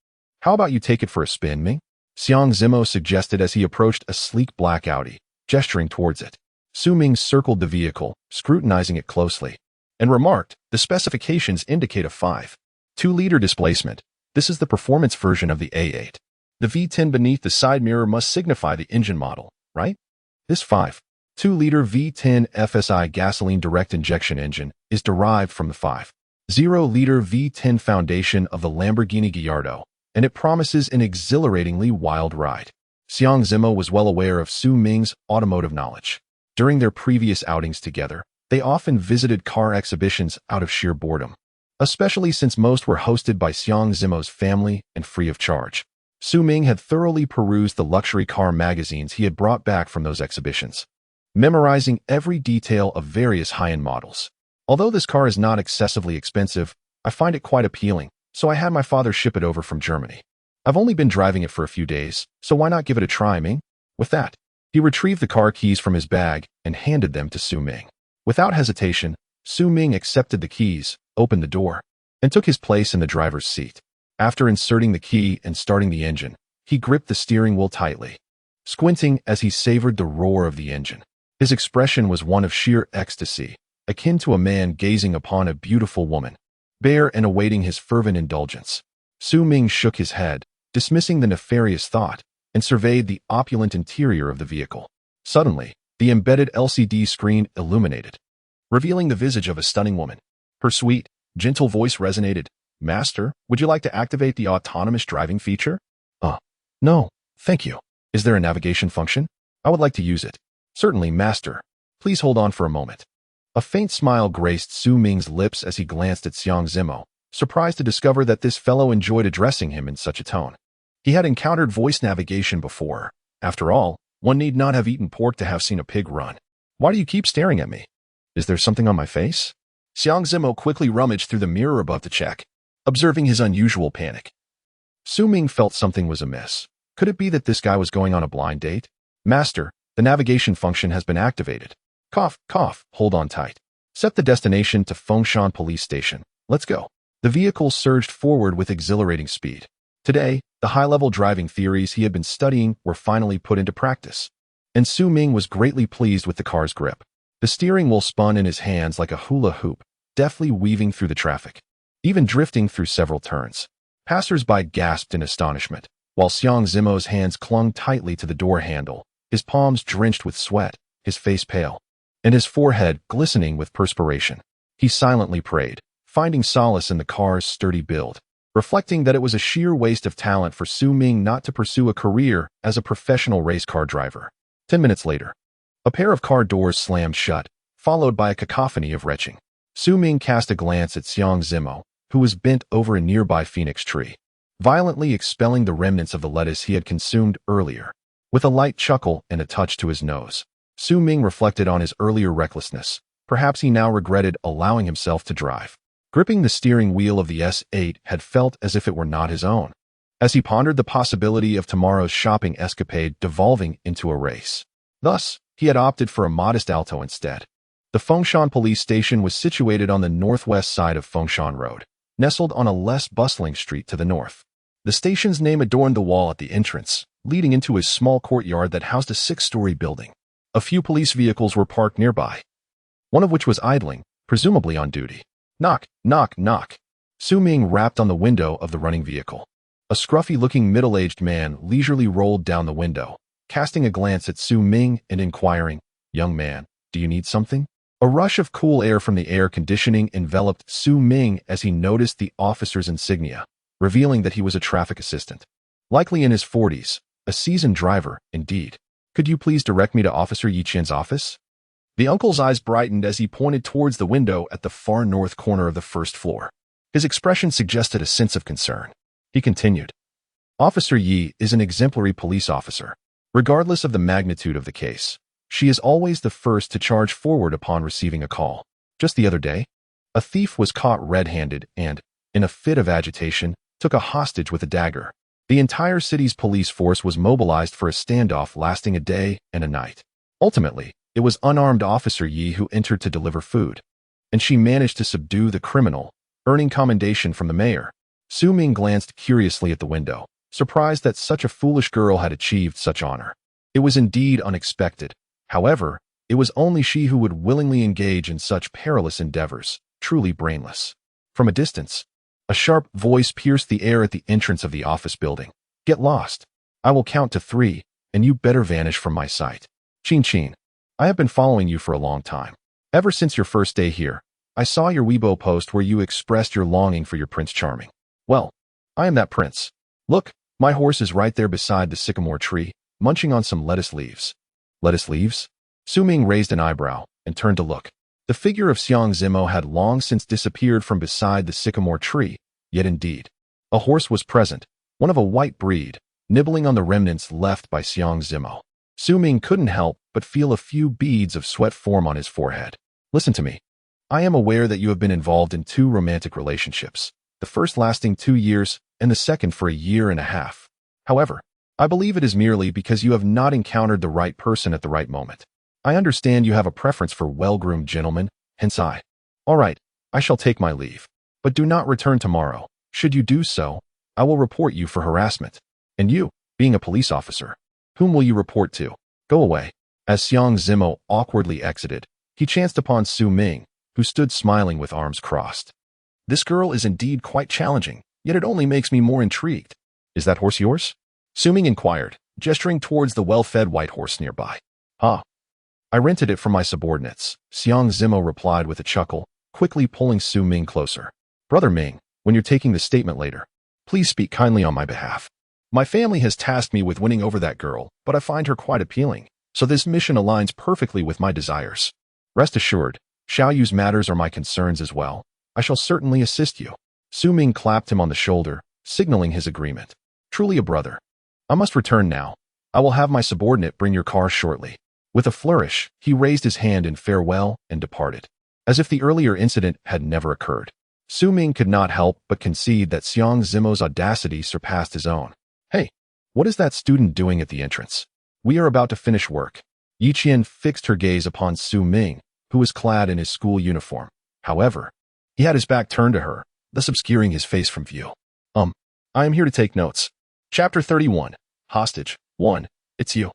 How about you take it for a spin, Ming?" Xiang Zimo suggested as he approached a sleek black Audi, gesturing towards it. Su Ming circled the vehicle, scrutinizing it closely, and remarked, "The specifications indicate a 5.2-liter displacement. This is the performance version of the A8. The V10 beneath the side mirror must signify the engine model, right? This 5.2-liter V10 FSI gasoline direct injection engine is derived from the 5.0-liter V10 foundation of the Lamborghini Gallardo, and it promises an exhilaratingly wild ride." Xiang Zimo was well aware of Su Ming's automotive knowledge. During their previous outings together, they often visited car exhibitions out of sheer boredom, especially since most were hosted by Xiang Zimo's family and free of charge. Su Ming had thoroughly perused the luxury car magazines he had brought back from those exhibitions, memorizing every detail of various high-end models. "Although this car is not excessively expensive, I find it quite appealing, so I had my father ship it over from Germany. I've only been driving it for a few days, so why not give it a try, Ming?" With that, he retrieved the car keys from his bag and handed them to Su Ming. Without hesitation, Su Ming accepted the keys, opened the door, and took his place in the driver's seat. After inserting the key and starting the engine, he gripped the steering wheel tightly, squinting as he savored the roar of the engine. His expression was one of sheer ecstasy, akin to a man gazing upon a beautiful woman, bare and awaiting his fervent indulgence. Su Ming shook his head, dismissing the nefarious thought, and surveyed the opulent interior of the vehicle. Suddenly, the embedded LCD screen illuminated, revealing the visage of a stunning woman. Her sweet, gentle voice resonated. "Master, would you like to activate the autonomous driving feature?" No, thank you. Is there a navigation function? I would like to use it." "Certainly, Master. Please hold on for a moment." A faint smile graced Su Ming's lips as he glanced at Xiang Zimo, surprised to discover that this fellow enjoyed addressing him in such a tone. He had encountered voice navigation before. After all, one need not have eaten pork to have seen a pig run. "Why do you keep staring at me? Is there something on my face?" Xiang Zimo quickly rummaged through the mirror above to check, observing his unusual panic. Su Ming felt something was amiss. Could it be that this guy was going on a blind date? "Master, the navigation function has been activated." Cough, cough, hold on tight. "Set the destination to Fengshan Police Station. Let's go." The vehicle surged forward with exhilarating speed. Today, the high-level driving theories he had been studying were finally put into practice, and Su Ming was greatly pleased with the car's grip. The steering wheel spun in his hands like a hula hoop, deftly weaving through the traffic, even drifting through several turns. Passers-by gasped in astonishment, while Xiang Zimo's hands clung tightly to the door handle, his palms drenched with sweat, his face pale, and his forehead glistening with perspiration. He silently prayed, finding solace in the car's sturdy build, reflecting that it was a sheer waste of talent for Su Ming not to pursue a career as a professional race car driver. 10 minutes later, a pair of car doors slammed shut, followed by a cacophony of retching. Su Ming cast a glance at Xiang Zimo, who was bent over a nearby phoenix tree, violently expelling the remnants of the lettuce he had consumed earlier. With a light chuckle and a touch to his nose, Su Ming reflected on his earlier recklessness. Perhaps he now regretted allowing himself to drive. Gripping the steering wheel of the S8 had felt as if it were not his own, as he pondered the possibility of tomorrow's shopping escapade devolving into a race. Thus, he had opted for a modest Alto instead. The Fengshan Police Station was situated on the northwest side of Fengshan Road, nestled on a less bustling street to the north. The station's name adorned the wall at the entrance, leading into a small courtyard that housed a 6-story building. A few police vehicles were parked nearby, one of which was idling, presumably on duty. Knock, knock, knock. Su Ming rapped on the window of the running vehicle. A scruffy-looking middle-aged man leisurely rolled down the window, casting a glance at Su Ming and inquiring, "Young man, do you need something?" A rush of cool air from the air conditioning enveloped Su Ming as he noticed the officer's insignia, revealing that he was a traffic assistant. Likely in his 40s, a seasoned driver, indeed. "Could you please direct me to Officer Yi Qian's office?" The uncle's eyes brightened as he pointed towards the window at the far north corner of the first floor. His expression suggested a sense of concern. He continued, "Officer Yi is an exemplary police officer. Regardless of the magnitude of the case, she is always the first to charge forward upon receiving a call. Just the other day, a thief was caught red-handed and, in a fit of agitation, took a hostage with a dagger. The entire city's police force was mobilized for a standoff lasting a day and a night. Ultimately, it was unarmed Officer Yi who entered to deliver food, and she managed to subdue the criminal, earning commendation from the mayor." Su Ming glanced curiously at the window, surprised that such a foolish girl had achieved such honor. It was indeed unexpected. However, it was only she who would willingly engage in such perilous endeavors, truly brainless. From a distance, a sharp voice pierced the air at the entrance of the office building. "Get lost. I will count to 3, and you better vanish from my sight. Qin Qin, I have been following you for a long time. Ever since your first day here, I saw your Weibo post where you expressed your longing for your Prince Charming. Well, I am that prince. Look, my horse is right there beside the sycamore tree, munching on some lettuce leaves." "Lettuce leaves?" Su Ming raised an eyebrow and turned to look. The figure of Xiang Zimo had long since disappeared from beside the sycamore tree, yet indeed, a horse was present, one of a white breed, nibbling on the remnants left by Xiang Zimo. Su Ming couldn't help but feel a few beads of sweat form on his forehead. "Listen to me. I am aware that you have been involved in 2 romantic relationships, the first lasting 2 years and the second for a year and a half. However, I believe it is merely because you have not encountered the right person at the right moment. I understand you have a preference for well-groomed gentlemen, hence All right, I shall take my leave. But do not return tomorrow. Should you do so, I will report you for harassment. And you, being a police officer, whom will you report to? Go away." As Xiang Zimo awkwardly exited, he chanced upon Su Ming, who stood smiling with arms crossed. "This girl is indeed quite challenging, yet it only makes me more intrigued. Is that horse yours?" Su Ming inquired, gesturing towards the well-fed white horse nearby. "Ah, I rented it from my subordinates," Xiang Zimo replied with a chuckle, quickly pulling Su Ming closer. "Brother Ming, when you're taking the statement later, please speak kindly on my behalf. My family has tasked me with winning over that girl, but I find her quite appealing, so this mission aligns perfectly with my desires. Rest assured, Xiaoyu's matters are my concerns as well. I shall certainly assist you." Su Ming clapped him on the shoulder, signaling his agreement. "Truly a brother. I must return now. I will have my subordinate bring your car shortly." With a flourish, he raised his hand in farewell and departed, as if the earlier incident had never occurred. Su Ming could not help but concede that Xiang Zimo's audacity surpassed his own. "Hey, what is that student doing at the entrance? We are about to finish work." Yi Qian fixed her gaze upon Su Ming, who was clad in his school uniform. However, he had his back turned to her, thus obscuring his face from view. I am here to take notes." Chapter 31. Hostage 1. "It's you."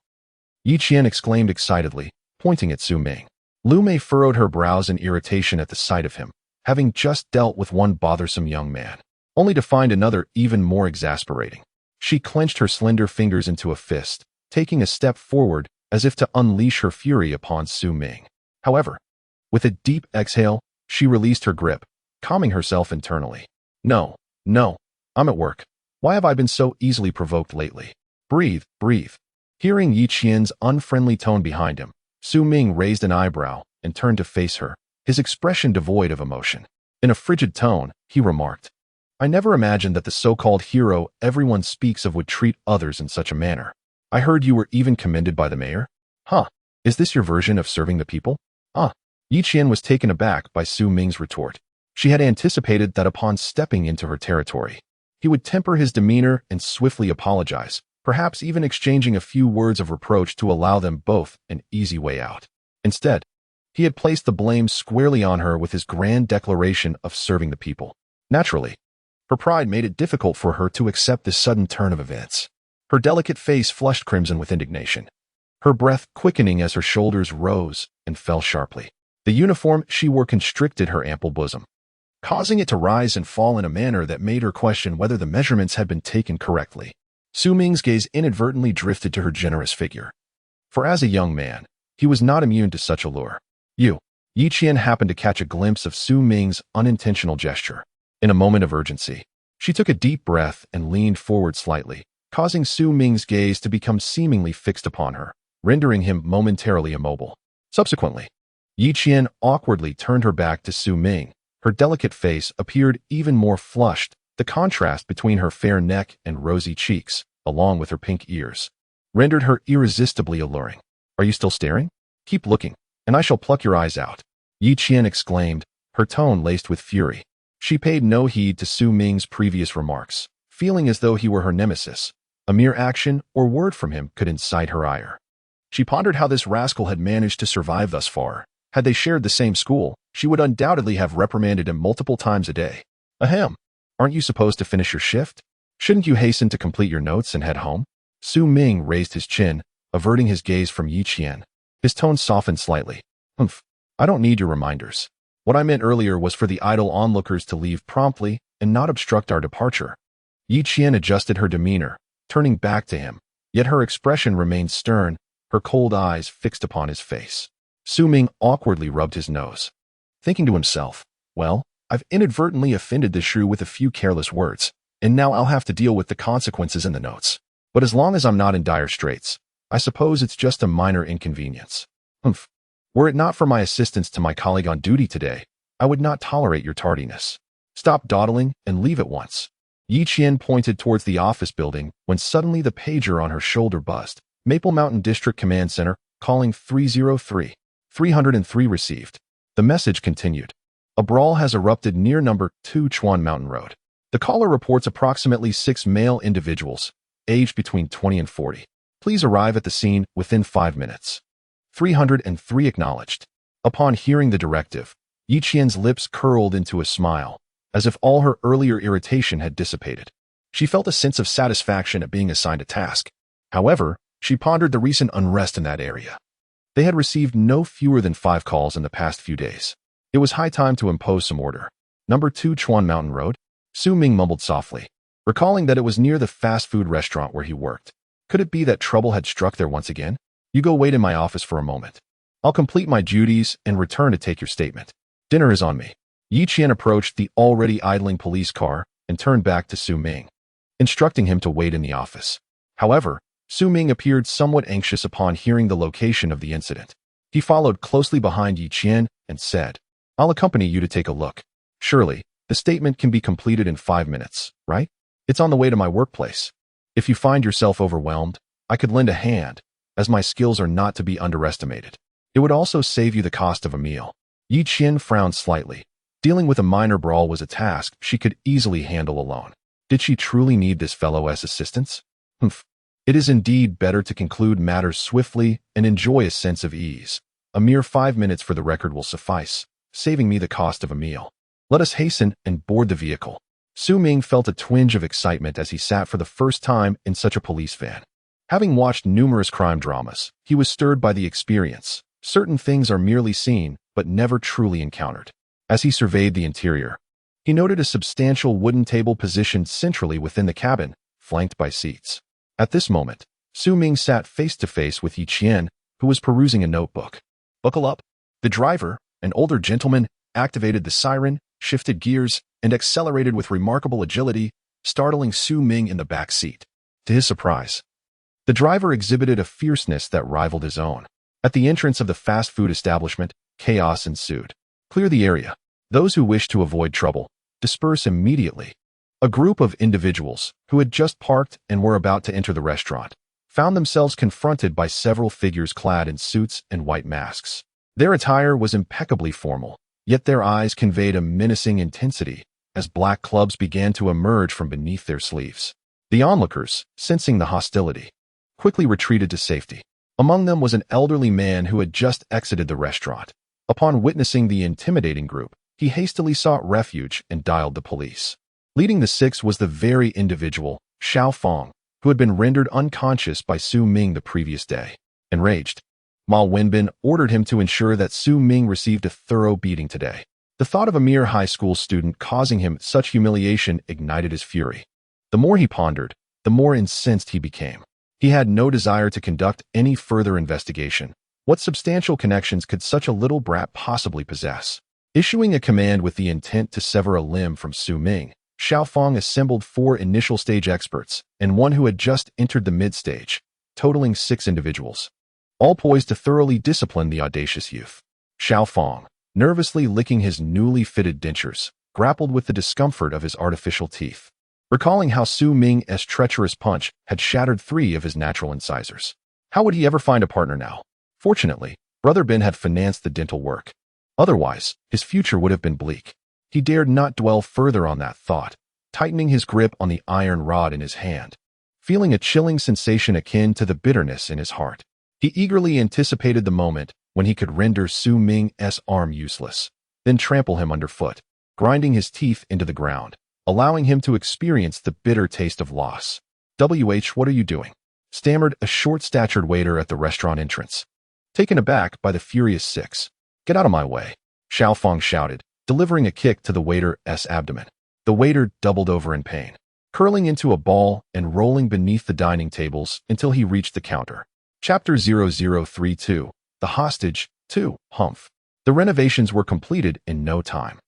Yi Qian exclaimed excitedly, pointing at Su Ming. Lu Mei furrowed her brows in irritation at the sight of him, having just dealt with one bothersome young man, only to find another even more exasperating. She clenched her slender fingers into a fist, taking a step forward as if to unleash her fury upon Su Ming. However, with a deep exhale, she released her grip, calming herself internally. No, I'm at work. Why have I been so easily provoked lately? Breathe. Hearing Yi Qian's unfriendly tone behind him, Su Ming raised an eyebrow and turned to face her, his expression devoid of emotion. In a frigid tone, he remarked, "I never imagined that the so-called hero everyone speaks of would treat others in such a manner. I heard you were even commended by the mayor? Is this your version of serving the people?" Yi Qian was taken aback by Su Ming's retort. She had anticipated that upon stepping into her territory, he would temper his demeanor and swiftly apologize, perhaps even exchanging a few words of reproach to allow them both an easy way out. Instead, he had placed the blame squarely on her with his grand declaration of serving the people. Naturally, her pride made it difficult for her to accept this sudden turn of events. Her delicate face flushed crimson with indignation, her breath quickening as her shoulders rose and fell sharply. The uniform she wore constricted her ample bosom. causing it to rise and fall in a manner that made her question whether the measurements had been taken correctly. Su Ming's gaze inadvertently drifted to her generous figure. For as a young man, he was not immune to such allure. Yi Qian happened to catch a glimpse of Su Ming's unintentional gesture. In a moment of urgency, she took a deep breath and leaned forward slightly, causing Su Ming's gaze to become seemingly fixed upon her, rendering him momentarily immobile. Subsequently, Yi Qian awkwardly turned her back to Su Ming. Her delicate face appeared even more flushed, the contrast between her fair neck and rosy cheeks, along with her pink ears, rendered her irresistibly alluring. "Are you still staring? Keep looking, and I shall pluck your eyes out," Yi Qian exclaimed, her tone laced with fury. She paid no heed to Su Ming's previous remarks, feeling as though he were her nemesis. A mere action or word from him could incite her ire. She pondered how this rascal had managed to survive thus far. Had they shared the same school, she would undoubtedly have reprimanded him multiple times a day. Ahem. Aren't you supposed to finish your shift? Shouldn't you hasten to complete your notes and head home? Su Ming raised his chin, averting his gaze from Yi Qian. His tone softened slightly. Humph. I don't need your reminders. What I meant earlier was for the idle onlookers to leave promptly and not obstruct our departure. Yi Qian adjusted her demeanor, turning back to him, yet her expression remained stern, her cold eyes fixed upon his face. Su Ming awkwardly rubbed his nose, thinking to himself, well, I've inadvertently offended the shrew with a few careless words, and now I'll have to deal with the consequences in the notes. But as long as I'm not in dire straits, I suppose it's just a minor inconvenience. Humph. Were it not for my assistance to my colleague on duty today, I would not tolerate your tardiness. Stop dawdling and leave at once. Yi Qian pointed towards the office building when suddenly the pager on her shoulder buzzed. Maple Mountain District Command Center, calling 303. 303 received. The message continued. A brawl has erupted near number 2 Chuan Mountain Road. The caller reports approximately 6 male individuals, aged between 20 and 40. Please arrive at the scene within 5 minutes. 303 acknowledged. Upon hearing the directive, Yi Qian's lips curled into a smile, as if all her earlier irritation had dissipated. She felt a sense of satisfaction at being assigned a task. However, she pondered the recent unrest in that area. They had received no fewer than 5 calls in the past few days. It was high time to impose some order. Number 2 Chuan Mountain Road? Su Ming mumbled softly, recalling that it was near the fast food restaurant where he worked. Could it be that trouble had struck there once again? You go wait in my office for a moment. I'll complete my duties and return to take your statement. Dinner is on me. Yi Qian approached the already idling police car and turned back to Su Ming, instructing him to wait in the office. However, Su Ming appeared somewhat anxious upon hearing the location of the incident. He followed closely behind Yi Qian and said, I'll accompany you to take a look. Surely, the statement can be completed in 5 minutes, right? It's on the way to my workplace. If you find yourself overwhelmed, I could lend a hand, as my skills are not to be underestimated. It would also save you the cost of a meal. Yi Qian frowned slightly. Dealing with a minor brawl was a task she could easily handle alone. Did she truly need this fellow's assistance? Humph. It is indeed better to conclude matters swiftly and enjoy a sense of ease. A mere 5 minutes for the record will suffice, saving me the cost of a meal. Let us hasten and board the vehicle. Su Ming felt a twinge of excitement as he sat for the first time in such a police van. Having watched numerous crime dramas, he was stirred by the experience. Certain things are merely seen, but never truly encountered. As he surveyed the interior, he noted a substantial wooden table positioned centrally within the cabin, flanked by seats. At this moment, Su Ming sat face to face with Yi Qian, who was perusing a notebook. Buckle up. The driver, an older gentleman, activated the siren, shifted gears, and accelerated with remarkable agility, startling Su Ming in the back seat. To his surprise, the driver exhibited a fierceness that rivaled his own. At the entrance of the fast food establishment, chaos ensued. Clear the area. Those who wish to avoid trouble, disperse immediately. A group of individuals, who had just parked and were about to enter the restaurant, found themselves confronted by several figures clad in suits and white masks. Their attire was impeccably formal, yet their eyes conveyed a menacing intensity as black clubs began to emerge from beneath their sleeves. The onlookers, sensing the hostility, quickly retreated to safety. Among them was an elderly man who had just exited the restaurant. Upon witnessing the intimidating group, he hastily sought refuge and dialed the police. Leading the 6 was the very individual, Xiao Fong, who had been rendered unconscious by Su Ming the previous day. Enraged, Ma Wenbin ordered him to ensure that Su Ming received a thorough beating today. The thought of a mere high school student causing him such humiliation ignited his fury. The more he pondered, the more incensed he became. He had no desire to conduct any further investigation. What substantial connections could such a little brat possibly possess? Issuing a command with the intent to sever a limb from Su Ming, Xiaofang assembled 4 initial stage experts and one who had just entered the mid-stage, totaling 6 individuals, all poised to thoroughly discipline the audacious youth. Xiaofang, nervously licking his newly fitted dentures, grappled with the discomfort of his artificial teeth, recalling how Su Ming's treacherous punch had shattered 3 of his natural incisors. How would he ever find a partner now? Fortunately, Brother Ben had financed the dental work. Otherwise, his future would have been bleak. He dared not dwell further on that thought, tightening his grip on the iron rod in his hand, feeling a chilling sensation akin to the bitterness in his heart. He eagerly anticipated the moment when he could render Su Ming's arm useless, then trample him underfoot, grinding his teeth into the ground, allowing him to experience the bitter taste of loss. What are you doing?" stammered a short-statured waiter at the restaurant entrance. Taken aback by the furious 6. "Get out of my way," Xiaofang shouted, delivering a kick to the waiter's abdomen. The waiter doubled over in pain, curling into a ball and rolling beneath the dining tables until he reached the counter. Chapter 0032, The Hostage, 2, Humph. The renovations were completed in no time.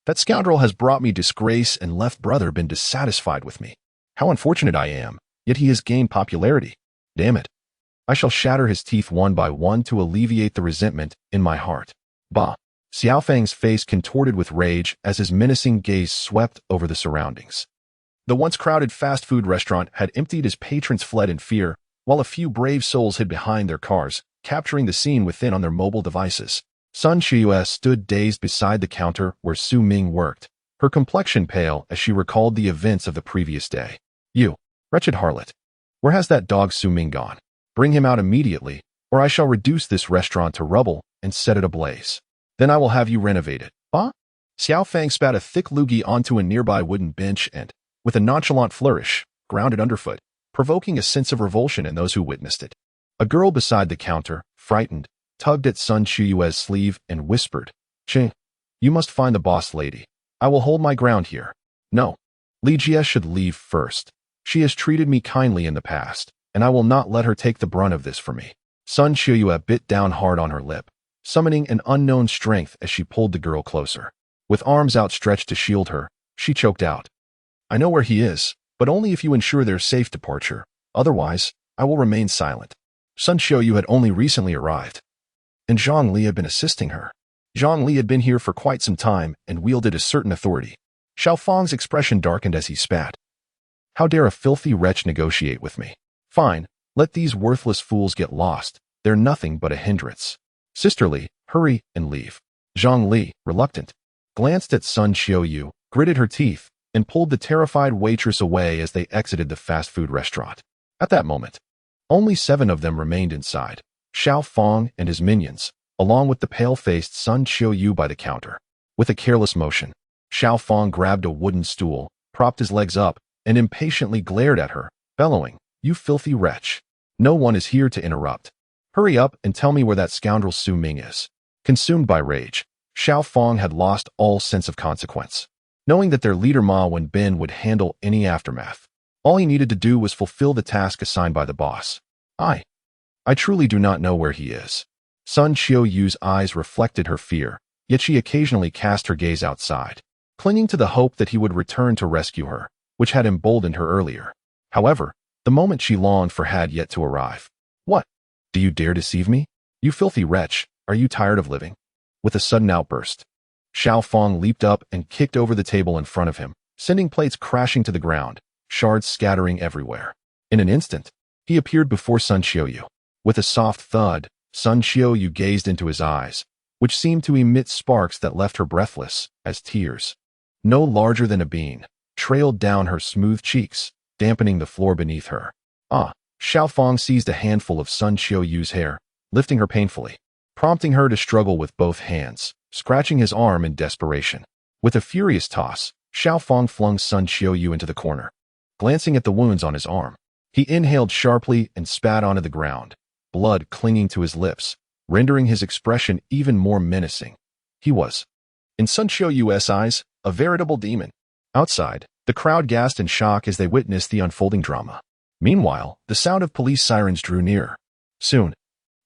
"That scoundrel has brought me disgrace and left Brother Ben dissatisfied with me. How unfortunate I am, yet he has gained popularity. Damn it. I shall shatter his teeth one by one to alleviate the resentment in my heart." Bah! Xiaofang's face contorted with rage as his menacing gaze swept over the surroundings. The once crowded fast food restaurant had emptied as patrons fled in fear, while a few brave souls hid behind their cars, capturing the scene within on their mobile devices. Sun Qiu stood dazed beside the counter where Su Ming worked, her complexion pale as she recalled the events of the previous day. "You, wretched harlot. Where has that dog Su Ming gone? Bring him out immediately, or I shall reduce this restaurant to rubble and set it ablaze. Then I will have you renovated." "Huh?" Xiaofang spat a thick loogie onto a nearby wooden bench and, with a nonchalant flourish, ground it underfoot, provoking a sense of revulsion in those who witnessed it. A girl beside the counter, frightened, tugged at Sun Qiu's sleeve and whispered, "Ching, you must find the boss lady. I will hold my ground here." "No. Li Jie should leave first. She has treated me kindly in the past, and I will not let her take the brunt of this for me." Sun Qiu bit down hard on her lip, summoning an unknown strength as she pulled the girl closer. With arms outstretched to shield her, she choked out, "I know where he is, but only if you ensure their safe departure. Otherwise, I will remain silent." Sun Qiu had only recently arrived, and Zhang Li had been assisting her. Zhang Li had been here for quite some time and wielded a certain authority. Xiaofang's expression darkened as he spat. "How dare a filthy wretch negotiate with me? Fine, let these worthless fools get lost. They're nothing but a hindrance. Sister Li, hurry and leave." Zhang Li, reluctant, glanced at Sun Qiu, gritted her teeth, and pulled the terrified waitress away as they exited the fast food restaurant. At that moment, only 7 of them remained inside, Xiaofang and his minions, along with the pale-faced Sun Qiu by the counter. With a careless motion, Xiaofang grabbed a wooden stool, propped his legs up, and impatiently glared at her, bellowing, "You filthy wretch. No one is here to interrupt. Hurry up and tell me where that scoundrel Su Ming is." Consumed by rage, Xiaofang had lost all sense of consequence. Knowing that their leader Ma Wenbin would handle any aftermath, all he needed to do was fulfill the task assigned by the boss. I truly do not know where he is." Sun Qiu's eyes reflected her fear, yet she occasionally cast her gaze outside, clinging to the hope that he would return to rescue her, which had emboldened her earlier. However, the moment she longed for had yet to arrive. "What? Do you dare deceive me? You filthy wretch, are you tired of living?" With a sudden outburst, Xiaofang leaped up and kicked over the table in front of him, sending plates crashing to the ground, shards scattering everywhere. In an instant, he appeared before Sun Qiu. With a soft thud, Sun Qiu gazed into his eyes, which seemed to emit sparks that left her breathless, as tears, no larger than a bean, trailed down her smooth cheeks, dampening the floor beneath her. Xiaofang seized a handful of Sun Qiu's hair, lifting her painfully, prompting her to struggle with both hands, scratching his arm in desperation. With a furious toss, Xiaofang flung Sun Qiu into the corner. Glancing at the wounds on his arm, he inhaled sharply and spat onto the ground, blood clinging to his lips, rendering his expression even more menacing. He was In Sun Qiuyu's eyes, a veritable demon. Outside, the crowd gasped in shock as they witnessed the unfolding drama. Meanwhile, the sound of police sirens drew nearer. Soon,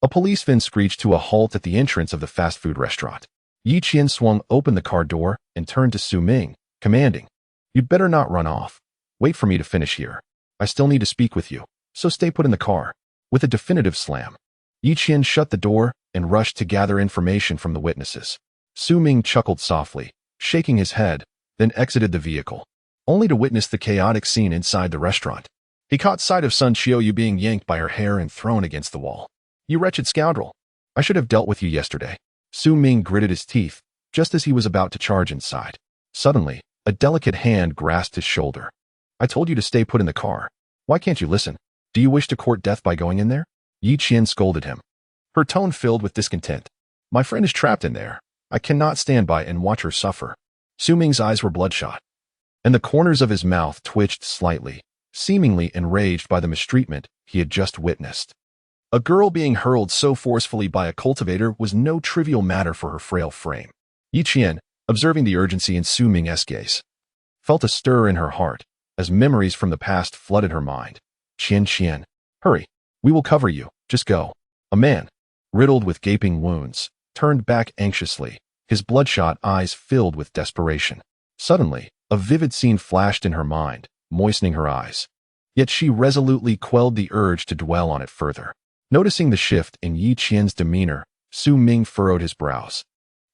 a police van screeched to a halt at the entrance of the fast food restaurant. Yi Qian swung open the car door and turned to Su Ming, commanding, "You'd better not run off. Wait for me to finish here. I still need to speak with you, so stay put in the car." With a definitive slam, Yi Qian shut the door and rushed to gather information from the witnesses. Su Ming chuckled softly, shaking his head, then exited the vehicle, only to witness the chaotic scene inside the restaurant. He caught sight of Sun Qiuyu being yanked by her hair and thrown against the wall. "You wretched scoundrel! I should have dealt with you yesterday." Su Ming gritted his teeth, just as he was about to charge inside. Suddenly, a delicate hand grasped his shoulder. "I told you to stay put in the car. Why can't you listen? Do you wish to court death by going in there?" Yi Qian scolded him, her tone filled with discontent. "My friend is trapped in there. I cannot stand by and watch her suffer." Su Ming's eyes were bloodshot, and the corners of his mouth twitched slightly, seemingly enraged by the mistreatment he had just witnessed. A girl being hurled so forcefully by a cultivator was no trivial matter for her frail frame. Yi Qian, observing the urgency in Su Ming's gaze, felt a stir in her heart as memories from the past flooded her mind. Qian, hurry. We will cover you. Just go." A man, riddled with gaping wounds, turned back anxiously, his bloodshot eyes filled with desperation. Suddenly, a vivid scene flashed in her mind, moistening her eyes. Yet she resolutely quelled the urge to dwell on it further. Noticing the shift in Yi Qian's demeanor, Su Ming furrowed his brows,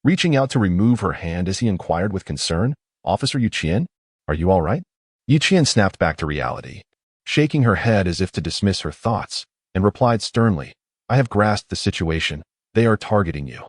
reaching out to remove her hand as he inquired with concern, "Officer Yi Qian, are you all right?" Yi Qian snapped back to reality, shaking her head as if to dismiss her thoughts, and replied sternly, "I have grasped the situation. They are targeting you.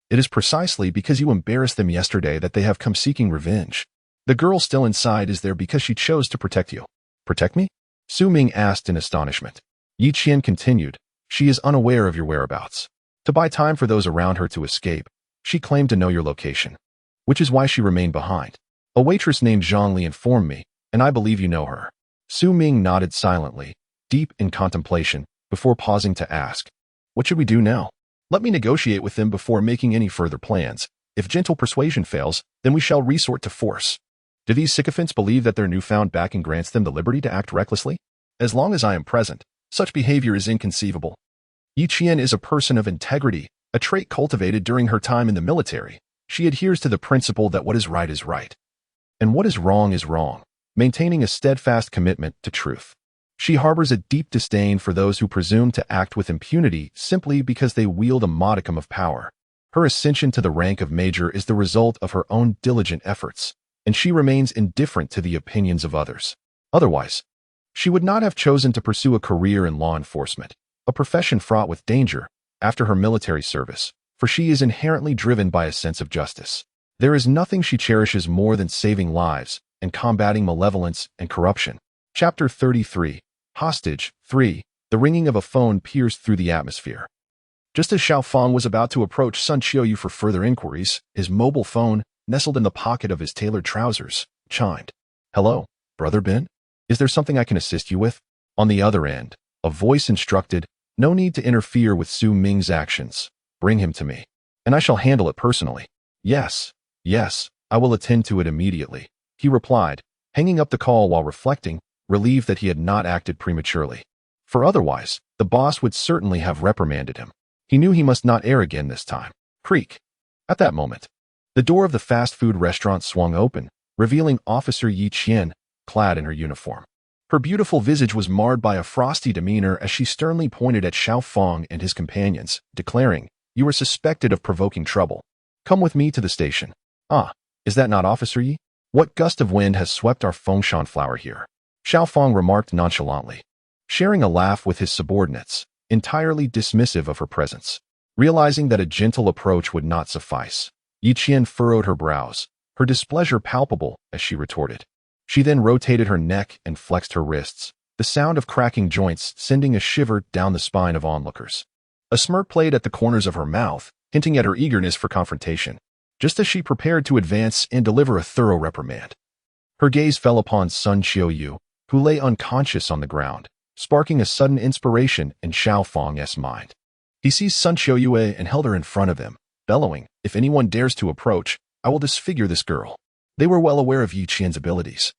It is precisely because you embarrassed them yesterday that they have come seeking revenge. The girl still inside is there because she chose to protect you." "Protect me?" Su Ming asked in astonishment. Yi Qian continued, "She is unaware of your whereabouts. To buy time for those around her to escape, she claimed to know your location, which is why she remained behind. A waitress named Zhang Li informed me, and I believe you know her." Su Ming nodded silently, deep in contemplation, before pausing to ask, "What should we do now?" "Let me negotiate with them before making any further plans. If gentle persuasion fails, then we shall resort to force." "Do these sycophants believe that their newfound backing grants them the liberty to act recklessly? As long as I am present, such behavior is inconceivable. Yi Qian is a person of integrity, a trait cultivated during her time in the military. She adheres to the principle that what is right, and what is wrong, maintaining a steadfast commitment to truth. She harbors a deep disdain for those who presume to act with impunity simply because they wield a modicum of power. Her ascension to the rank of major is the result of her own diligent efforts, and she remains indifferent to the opinions of others. Otherwise, she would not have chosen to pursue a career in law enforcement, a profession fraught with danger, after her military service, for she is inherently driven by a sense of justice. There is nothing she cherishes more than saving lives and combating malevolence and corruption. Chapter 33. Hostage 3. The ringing of a phone pierced through the atmosphere. Just as Xiaofang was about to approach Sun Qiuyu for further inquiries, his mobile phone, nestled in the pocket of his tailored trousers, chimed. "Hello, Brother Ben? Is there something I can assist you with?" On the other end, a voice instructed, "No need to interfere with Su Ming's actions. Bring him to me, and I shall handle it personally." Yes, I will attend to it immediately," he replied, hanging up the call while reflecting, relieved that he had not acted prematurely. For otherwise, the boss would certainly have reprimanded him. He knew he must not err again this time. Creak. At that moment, the door of the fast food restaurant swung open, revealing Officer Yi Qian, clad in her uniform. Her beautiful visage was marred by a frosty demeanor as she sternly pointed at Xiaofang and his companions, declaring, "You are suspected of provoking trouble. Come with me to the station." "Ah, is that not Officer Yi? What gust of wind has swept our fengshan flower here?" Xiaofang remarked nonchalantly, sharing a laugh with his subordinates, entirely dismissive of her presence. Realizing that a gentle approach would not suffice, Yi Qian furrowed her brows, her displeasure palpable as she retorted. She then rotated her neck and flexed her wrists, the sound of cracking joints sending a shiver down the spine of onlookers. A smirk played at the corners of her mouth, hinting at her eagerness for confrontation, just as she prepared to advance and deliver a thorough reprimand. Her gaze fell upon Sun Qiuyu, who lay unconscious on the ground, sparking a sudden inspiration in Xiaofang's mind. He seized Sun Qiuyu and held her in front of him, bellowing, "If anyone dares to approach, I will disfigure this girl. They were well aware of Yi Qian's abilities,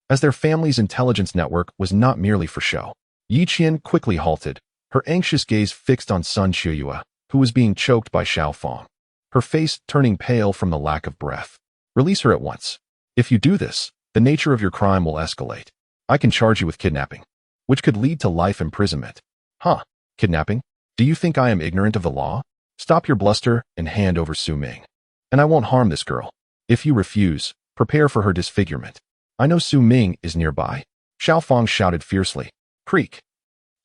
as their family's intelligence network was not merely for show. Yi Qian quickly halted, her anxious gaze fixed on Sun Qiuyue, who was being choked by Xiao Fang, her face turning pale from the lack of breath. Release her at once. If you do this, the nature of your crime will escalate. I can charge you with kidnapping, which could lead to life imprisonment. Huh? Kidnapping? Do you think I am ignorant of the law? Stop your bluster and hand over Su Ming. And I won't harm this girl. If you refuse, prepare for her disfigurement. I know Su Ming is nearby. Xiao Fang shouted fiercely. Creak.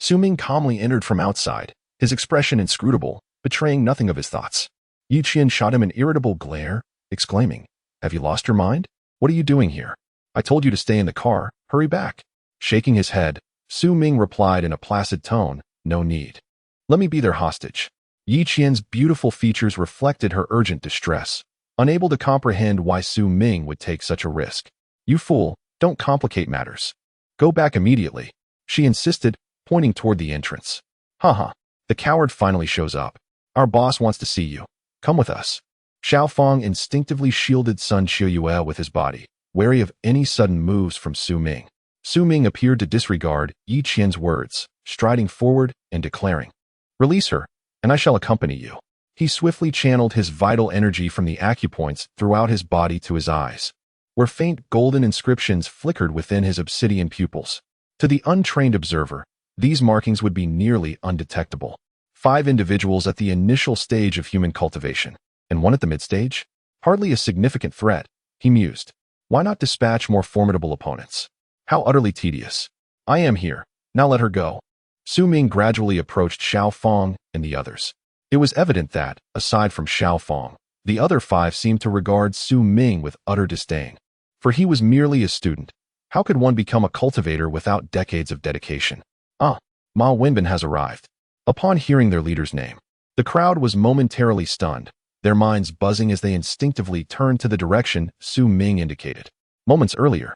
Su Ming calmly entered from outside, his expression inscrutable, betraying nothing of his thoughts. Yi Qian shot him an irritable glare, exclaiming, Have you lost your mind? What are you doing here? I told you to stay in the car. Hurry back. Shaking his head, Su Ming replied in a placid tone, No need. Let me be their hostage. Yi Qian's beautiful features reflected her urgent distress, unable to comprehend why Su Ming would take such a risk. You fool, don't complicate matters. Go back immediately, she insisted, pointing toward the entrance. Haha, the coward finally shows up. Our boss wants to see you. Come with us. Xiao Fang instinctively shielded Sun Qiuyue with his body, wary of any sudden moves from Su Ming. Su Ming appeared to disregard Yi Qian's words, striding forward and declaring, Release her, and I shall accompany you. He swiftly channeled his vital energy from the acupoints throughout his body to his eyes, where faint golden inscriptions flickered within his obsidian pupils. To the untrained observer, these markings would be nearly undetectable. 5 individuals at the initial stage of human cultivation, and 1 at the mid-stage? Hardly a significant threat, he mused. Why not dispatch more formidable opponents? How utterly tedious. I am here, now let her go. Su Ming gradually approached Xiao Fang and the others. It was evident that, aside from Xiao Fang, the other 5 seemed to regard Su Ming with utter disdain. For he was merely a student. How could one become a cultivator without decades of dedication? Ma Wenbin has arrived. Upon hearing their leader's name, the crowd was momentarily stunned, their minds buzzing as they instinctively turned to the direction Su Ming indicated. Moments earlier,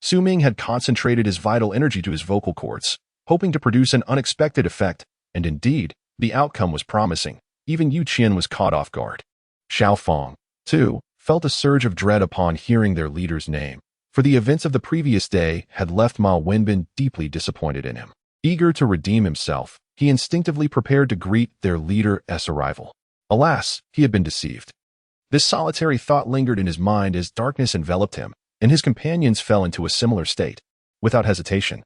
Su Ming had concentrated his vital energy to his vocal cords, hoping to produce an unexpected effect, and indeed, the outcome was promising. Even Yi Qian was caught off guard. Xiao Fang, too, felt a surge of dread upon hearing their leader's name, for the events of the previous day had left Ma Wenbin deeply disappointed in him. Eager to redeem himself, he instinctively prepared to greet their leader's arrival. Alas, he had been deceived. This solitary thought lingered in his mind as darkness enveloped him, and his companions fell into a similar state. Without hesitation,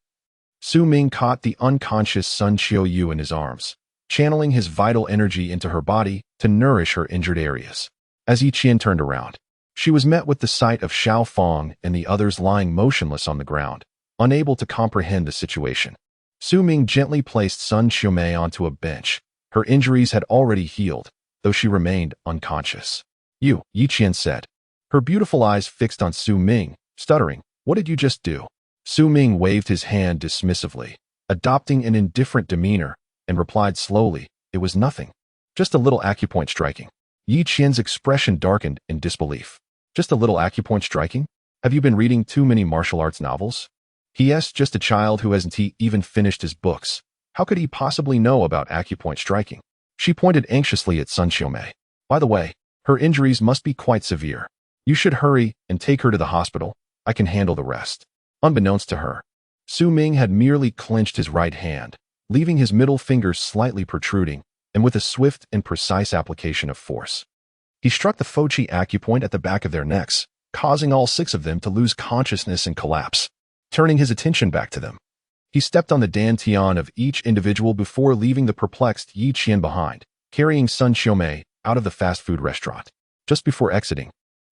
Su Ming caught the unconscious Sun Qiuyue in his arms, channeling his vital energy into her body to nourish her injured areas. As Yi Qian turned around, she was met with the sight of Xiao Fang and the others lying motionless on the ground, unable to comprehend the situation. Su Ming gently placed Sun Qiuyue onto a bench. Her injuries had already healed, though she remained unconscious. Yi Qian said, her beautiful eyes fixed on Su Ming, stuttering, What did you just do? Su Ming waved his hand dismissively, adopting an indifferent demeanor, and replied slowly, It was nothing. Just a little acupoint striking. Yi Qian's expression darkened in disbelief. Just a little acupoint striking? Have you been reading too many martial arts novels? He.S. just a child who hasn't even finished his books. How could he possibly know about acupoint striking? She pointed anxiously at Sun Qiuyue. By the way, her injuries must be quite severe. You should hurry and take her to the hospital. I can handle the rest. Unbeknownst to her, Su Ming had merely clenched his right hand, leaving his middle finger slightly protruding, and with a swift and precise application of force, he struck the Fochi acupoint at the back of their necks, causing all 6 of them to lose consciousness and collapse. Turning his attention back to them, he stepped on the dantian of each individual before leaving the perplexed Yi Qian behind, carrying Sun Qiuyue out of the fast food restaurant. Just before exiting,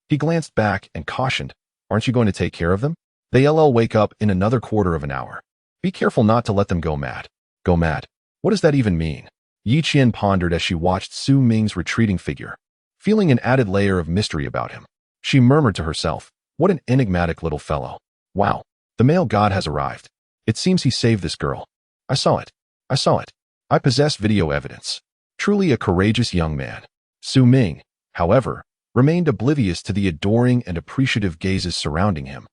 he glanced back and cautioned, Aren't you going to take care of them? They'll wake up in another quarter of an hour. Be careful not to let them go mad. Go mad? What does that even mean? Yi Qian pondered as she watched Su Ming's retreating figure, feeling an added layer of mystery about him. She murmured to herself, What an enigmatic little fellow. Wow. The male god has arrived. It seems he saved this girl. I saw it. I possess video evidence. Truly a courageous young man. Su Ming, however, remained oblivious to the adoring and appreciative gazes surrounding him.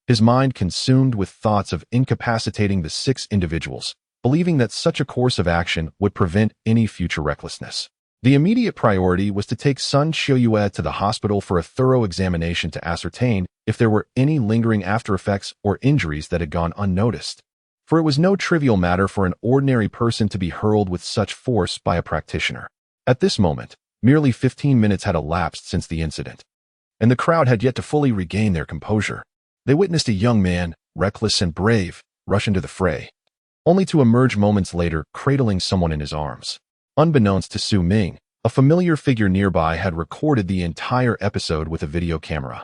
His mind consumed with thoughts of incapacitating the 6 individuals, believing that such a course of action would prevent any future recklessness. The immediate priority was to take Sun Xiuyue to the hospital for a thorough examination to ascertain if there were any lingering aftereffects or injuries that had gone unnoticed. For it was no trivial matter for an ordinary person to be hurled with such force by a practitioner. At this moment, merely 15 minutes had elapsed since the incident, and the crowd had yet to fully regain their composure. They witnessed a young man, reckless and brave, rush into the fray, only to emerge moments later cradling someone in his arms. Unbeknownst to Su Ming, a familiar figure nearby had recorded the entire episode with a video camera.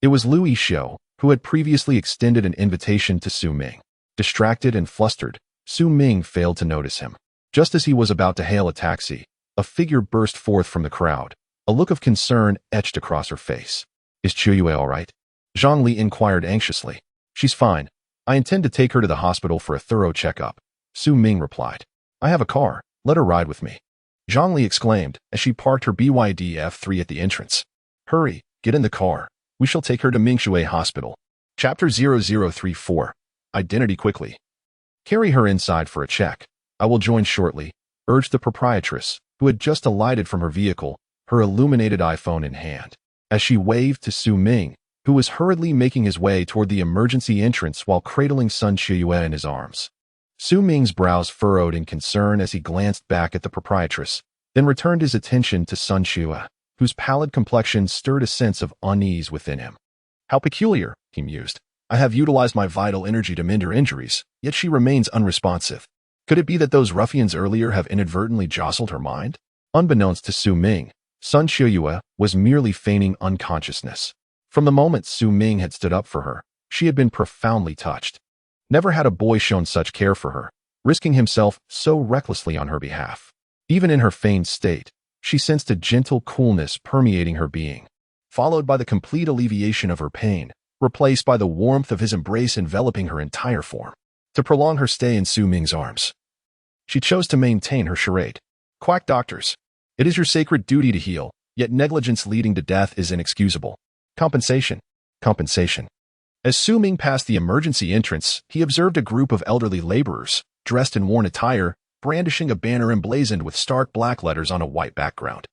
It was Liu Yishou, who had previously extended an invitation to Su Ming. Distracted and flustered, Su Ming failed to notice him. Just as he was about to hail a taxi, a figure burst forth from the crowd. A look of concern etched across her face. "Is Qiuyue all right?" Zhang Li inquired anxiously. "She's fine. I intend to take her to the hospital for a thorough checkup," Su Ming replied. "I have a car. Let her ride with me," Zhang Li exclaimed as she parked her BYD F3 at the entrance. "Hurry, get in the car. We shall take her to Mingshui Hospital." Chapter 0034. Identity quickly. "Carry her inside for a check. I will join shortly," urged the proprietress, who had just alighted from her vehicle, her illuminated iPhone in hand. As she waved to Su Ming, who was hurriedly making his way toward the emergency entrance while cradling Sun Qiuyue in his arms. Su Ming's brows furrowed in concern as he glanced back at the proprietress, then returned his attention to Sun Qiuyue, whose pallid complexion stirred a sense of unease within him. "How peculiar," he mused. "I have utilized my vital energy to mend her injuries, yet she remains unresponsive. Could it be that those ruffians earlier have inadvertently jostled her mind?" Unbeknownst to Su Ming, Sun Qiuyue was merely feigning unconsciousness. From the moment Su Ming had stood up for her, she had been profoundly touched. Never had a boy shown such care for her, risking himself so recklessly on her behalf. Even in her feigned state, she sensed a gentle coolness permeating her being, followed by the complete alleviation of her pain, replaced by the warmth of his embrace enveloping her entire form. To prolong her stay in Su Ming's arms, she chose to maintain her charade. "Quack doctors. It is your sacred duty to heal, yet negligence leading to death is inexcusable. Compensation. Compensation." As Su Ming passed the emergency entrance, he observed a group of elderly laborers, dressed in worn attire, brandishing a banner emblazoned with stark black letters on a white background,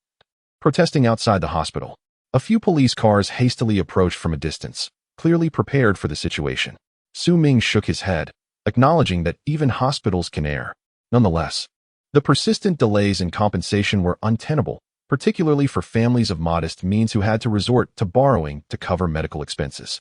protesting outside the hospital. A few police cars hastily approached from a distance, clearly prepared for the situation. Su Ming shook his head, acknowledging that even hospitals can err. Nonetheless, the persistent delays in compensation were untenable, particularly for families of modest means who had to resort to borrowing to cover medical expenses.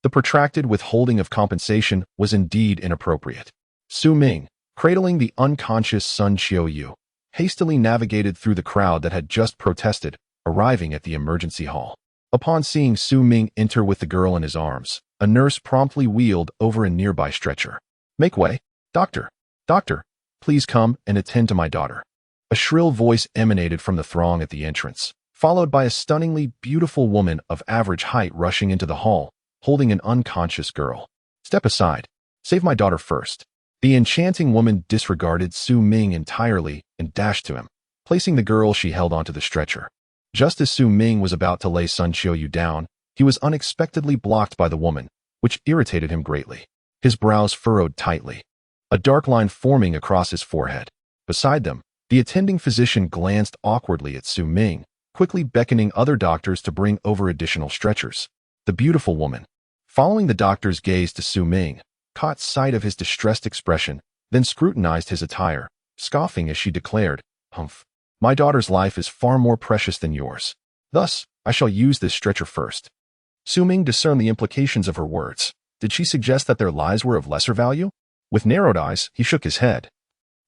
The protracted withholding of compensation was indeed inappropriate. Su Ming, cradling the unconscious Sun Qiuyue, hastily navigated through the crowd that had just protested, arriving at the emergency hall. Upon seeing Su Ming enter with the girl in his arms, a nurse promptly wheeled over a nearby stretcher. "Make way. Doctor! Doctor! Please come and attend to my daughter." A shrill voice emanated from the throng at the entrance, followed by a stunningly beautiful woman of average height rushing into the hall, holding an unconscious girl. "Step aside. Save my daughter first." The enchanting woman disregarded Su Ming entirely and dashed to him, placing the girl she held onto the stretcher. Just as Su Ming was about to lay Sun Qiuyue down, he was unexpectedly blocked by the woman, which irritated him greatly. His brows furrowed tightly, a dark line forming across his forehead. Beside them, the attending physician glanced awkwardly at Su Ming, quickly beckoning other doctors to bring over additional stretchers. The beautiful woman, following the doctor's gaze to Su Ming, caught sight of his distressed expression, then scrutinized his attire, scoffing as she declared, "Humph, my daughter's life is far more precious than yours. Thus, I shall use this stretcher first." Su Ming discerned the implications of her words. Did she suggest that their lives were of lesser value? With narrowed eyes, he shook his head,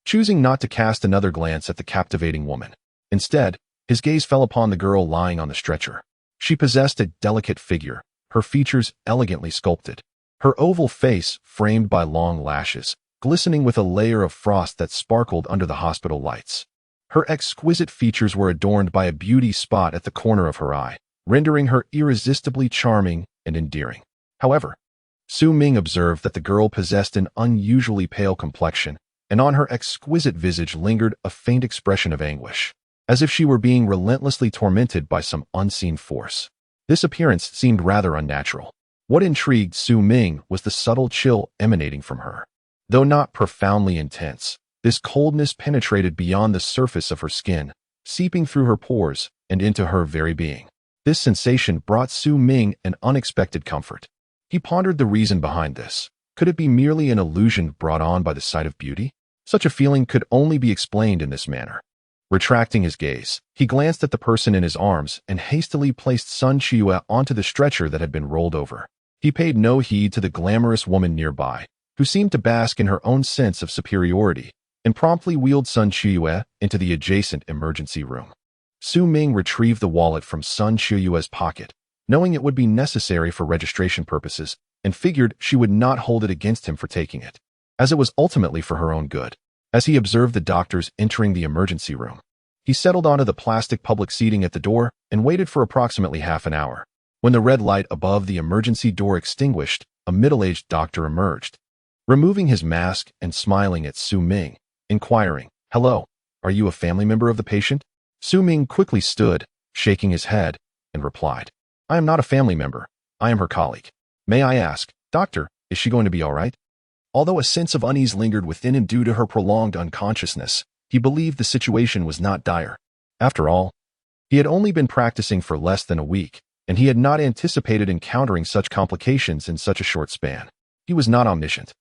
choosing not to cast another glance at the captivating woman. Instead, his gaze fell upon the girl lying on the stretcher. She possessed a delicate figure, her features elegantly sculpted, her oval face framed by long lashes, glistening with a layer of frost that sparkled under the hospital lights. Her exquisite features were adorned by a beauty spot at the corner of her eye, rendering her irresistibly charming and endearing. However, Su Ming observed that the girl possessed an unusually pale complexion, and on her exquisite visage lingered a faint expression of anguish, as if she were being relentlessly tormented by some unseen force. This appearance seemed rather unnatural. What intrigued Su Ming was the subtle chill emanating from her. Though not profoundly intense, this coldness penetrated beyond the surface of her skin, seeping through her pores and into her very being. This sensation brought Su Ming an unexpected comfort. He pondered the reason behind this. Could it be merely an illusion brought on by the sight of beauty? Such a feeling could only be explained in this manner. Retracting his gaze, he glanced at the person in his arms and hastily placed Sun Qiuyue onto the stretcher that had been rolled over. He paid no heed to the glamorous woman nearby, who seemed to bask in her own sense of superiority, and promptly wheeled Sun Qiuyue into the adjacent emergency room. Su Ming retrieved the wallet from Sun Qiuyue's pocket, knowing it would be necessary for registration purposes, and figured she would not hold it against him for taking it, as it was ultimately for her own good. As he observed the doctors entering the emergency room, he settled onto the plastic public seating at the door and waited for approximately half an hour. When the red light above the emergency door extinguished, a middle-aged doctor emerged, removing his mask and smiling at Su Ming, inquiring, "Hello, are you a family member of the patient?" Su Ming quickly stood, shaking his head, and replied, "I am not a family member. I am her colleague. May I ask, doctor, is she going to be all right?" Although a sense of unease lingered within him due to her prolonged unconsciousness, he believed the situation was not dire. After all, he had only been practicing for less than a week, and he had not anticipated encountering such complications in such a short span. He was not omniscient,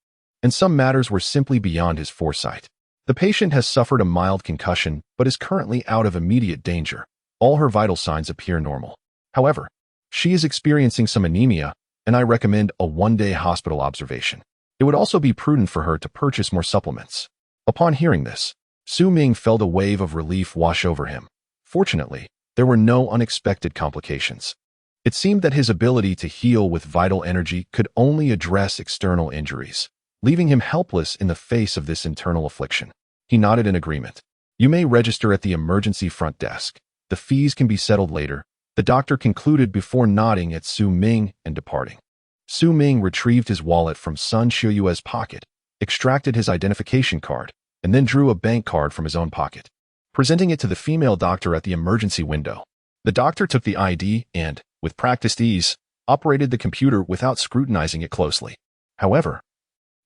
and some matters were simply beyond his foresight. The patient has suffered a mild concussion, but is currently out of immediate danger. All her vital signs appear normal. However, she is experiencing some anemia, and I recommend a one-day hospital observation. It would also be prudent for her to purchase more supplements. Upon hearing this, Su Ming felt a wave of relief wash over him. Fortunately, there were no unexpected complications. It seemed that his ability to heal with vital energy could only address external injuries, leaving him helpless in the face of this internal affliction. He nodded in agreement. "You may register at the emergency front desk. The fees can be settled later," the doctor concluded before nodding at Su Ming and departing. Su Ming retrieved his wallet from Sun Qiuyue's pocket, extracted his identification card, and then drew a bank card from his own pocket. Presenting it to the female doctor at the emergency window, the doctor took the ID and, with practiced ease, operated the computer without scrutinizing it closely. However,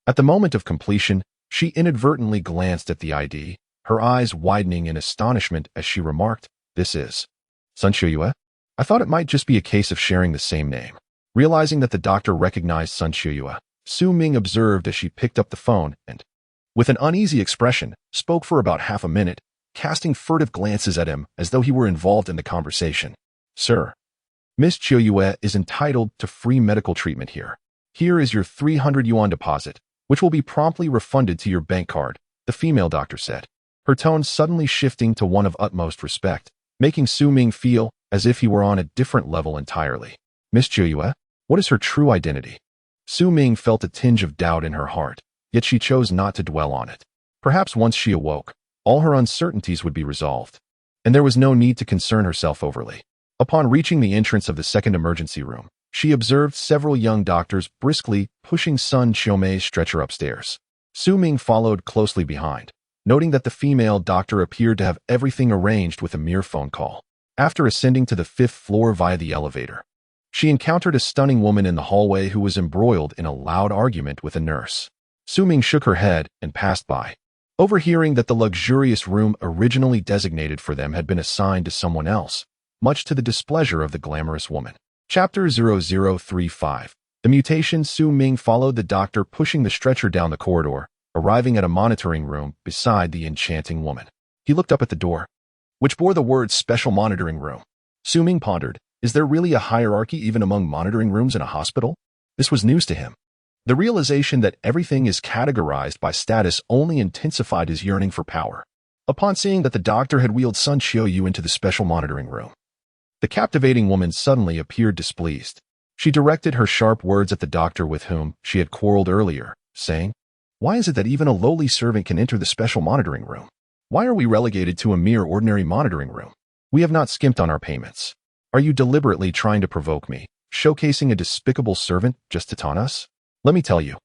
at the moment of completion, she inadvertently glanced at the ID, her eyes widening in astonishment as she remarked, "This is Sun Qiuyue? I thought it might just be a case of sharing the same name." Realizing that the doctor recognized Sun Qiuyue, Su Ming observed as she picked up the phone and, with an uneasy expression, spoke for about half a minute, casting furtive glances at him as though he were involved in the conversation. "Sir, Miss Qiuyue is entitled to free medical treatment here. Here is your 300 yuan deposit, which will be promptly refunded to your bank card," the female doctor said, her tone suddenly shifting to one of utmost respect, making Su Ming feel as if he were on a different level entirely. Miss Qiuyue? What is her true identity? Su Ming felt a tinge of doubt in her heart, yet she chose not to dwell on it. Perhaps once she awoke, all her uncertainties would be resolved, and there was no need to concern herself overly. Upon reaching the entrance of the second emergency room, she observed several young doctors briskly pushing Sun Qiume's stretcher upstairs. Su Ming followed closely behind, noting that the female doctor appeared to have everything arranged with a mere phone call. After ascending to the 5th floor via the elevator, she encountered a stunning woman in the hallway who was embroiled in a loud argument with a nurse. Su Ming shook her head and passed by, overhearing that the luxurious room originally designated for them had been assigned to someone else, much to the displeasure of the glamorous woman. Chapter 0035. The mutation. Su Ming followed the doctor pushing the stretcher down the corridor, arriving at a monitoring room beside the enchanting woman. He looked up at the door, which bore the words "Special Monitoring Room." Su Ming pondered, is there really a hierarchy even among monitoring rooms in a hospital? This was news to him. The realization that everything is categorized by status only intensified his yearning for power. Upon seeing that the doctor had wheeled Sun Qiuyue into the special monitoring room, the captivating woman suddenly appeared displeased. She directed her sharp words at the doctor with whom she had quarreled earlier, saying, "Why is it that even a lowly servant can enter the special monitoring room? Why are we relegated to a mere ordinary monitoring room? We have not skimped on our payments. Are you deliberately trying to provoke me, showcasing a despicable servant just to taunt us? Let me tell you,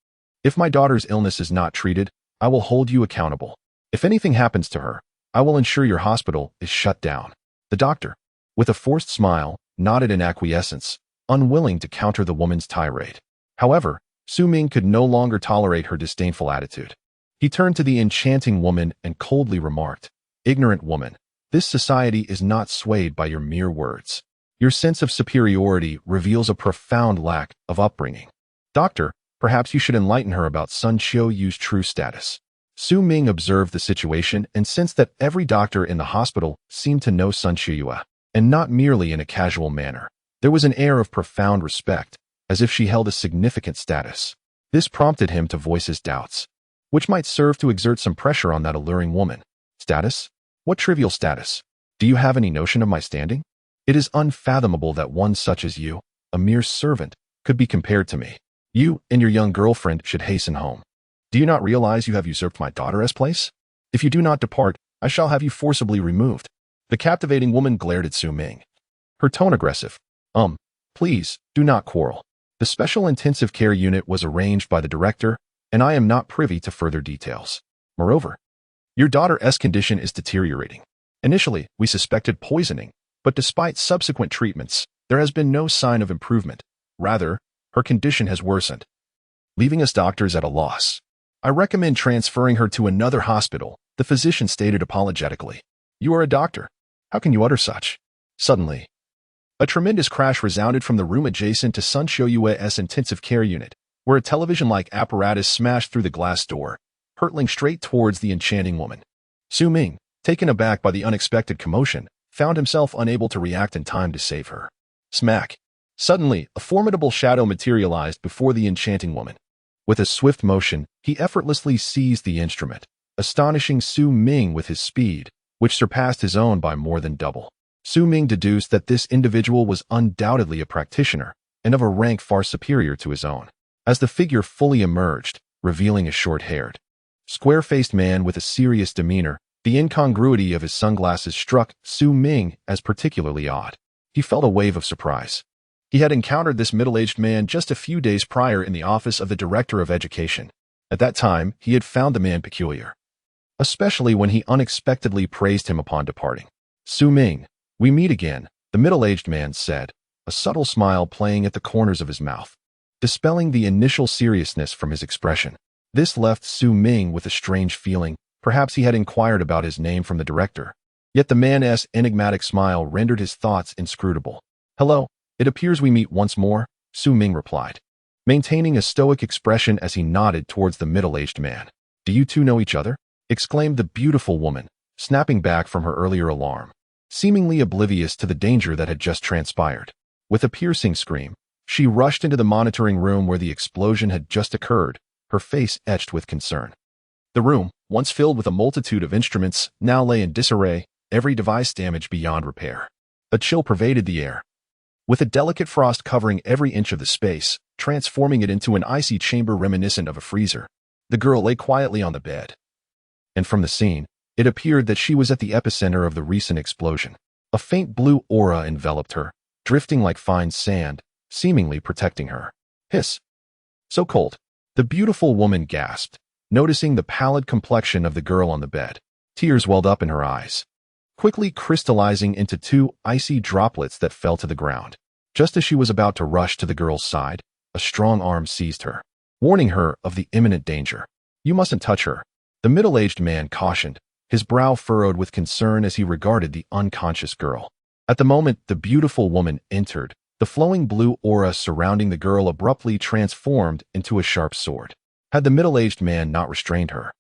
if my daughter's illness is not treated, I will hold you accountable. If anything happens to her, I will ensure your hospital is shut down." The doctor, with a forced smile, nodded in acquiescence, unwilling to counter the woman's tirade. However, Su Ming could no longer tolerate her disdainful attitude. He turned to the enchanting woman and coldly remarked, "Ignorant woman, This society is not swayed by your mere words. Your sense of superiority reveals a profound lack of upbringing. Doctor, perhaps you should enlighten her about Sun Qiuyu's true status. Su Ming observed the situation and sensed that every doctor in the hospital seemed to know Sun Qiyu, and not merely in a casual manner. There was an air of profound respect, as if she held a significant status. This prompted him to voice his doubts, which might serve to exert some pressure on that alluring woman. Status? What trivial status? Do you have any notion of my standing? It is unfathomable that one such as you, a mere servant, could be compared to me. You and your young girlfriend should hasten home. Do you not realize you have usurped my daughter's place? If you do not depart, I shall have you forcibly removed. The captivating woman glared at Su Ming, her tone aggressive. Please, do not quarrel. The Special Intensive Care Unit was arranged by the director, and I am not privy to further details. Moreover, your daughter's condition is deteriorating. Initially, we suspected poisoning, but despite subsequent treatments, there has been no sign of improvement. Rather, her condition has worsened, leaving us doctors at a loss. I recommend transferring her to another hospital, the physician stated apologetically. You are a doctor. How can you utter such? Suddenly, a tremendous crash resounded from the room adjacent to Sun Qiuyu's intensive care unit, where a television-like apparatus smashed through the glass door, hurtling straight towards the enchanting woman. Su Ming, taken aback by the unexpected commotion, found himself unable to react in time to save her. Smack! Suddenly, a formidable shadow materialized before the enchanting woman. With a swift motion, he effortlessly seized the instrument, astonishing Su Ming with his speed, which surpassed his own by more than double. Su Ming deduced that this individual was undoubtedly a practitioner, and of a rank far superior to his own. As the figure fully emerged, revealing a short-haired, square-faced man with a serious demeanor, the incongruity of his sunglasses struck Su Ming as particularly odd. He felt a wave of surprise. He had encountered this middle-aged man just a few days prior in the office of the Director of Education. At that time, he had found the man peculiar, especially when he unexpectedly praised him upon departing. Su Ming, we meet again, the middle-aged man said, a subtle smile playing at the corners of his mouth, dispelling the initial seriousness from his expression. This left Su Ming with a strange feeling. Perhaps he had inquired about his name from the director. Yet the man's enigmatic smile rendered his thoughts inscrutable. Hello, it appears we meet once more, Su Ming replied, maintaining a stoic expression as he nodded towards the middle-aged man. Do you two know each other? Exclaimed the beautiful woman, snapping back from her earlier alarm, seemingly oblivious to the danger that had just transpired. With a piercing scream, she rushed into the monitoring room where the explosion had just occurred, her face etched with concern. The room, once filled with a multitude of instruments, now lay in disarray, every device damaged beyond repair. A chill pervaded the air, with a delicate frost covering every inch of the space, transforming it into an icy chamber reminiscent of a freezer. The girl lay quietly on the bed, and from the scene, it appeared that she was at the epicenter of the recent explosion. A faint blue aura enveloped her, drifting like fine sand, seemingly protecting her. Hiss! So cold. The beautiful woman gasped, noticing the pallid complexion of the girl on the bed. Tears welled up in her eyes, quickly crystallizing into two icy droplets that fell to the ground. Just as she was about to rush to the girl's side, a strong arm seized her, warning her of the imminent danger. You mustn't touch her, the middle-aged man cautioned, his brow furrowed with concern as he regarded the unconscious girl. At the moment the beautiful woman entered, the flowing blue aura surrounding the girl abruptly transformed into a sharp sword. Had the middle-aged man not restrained her,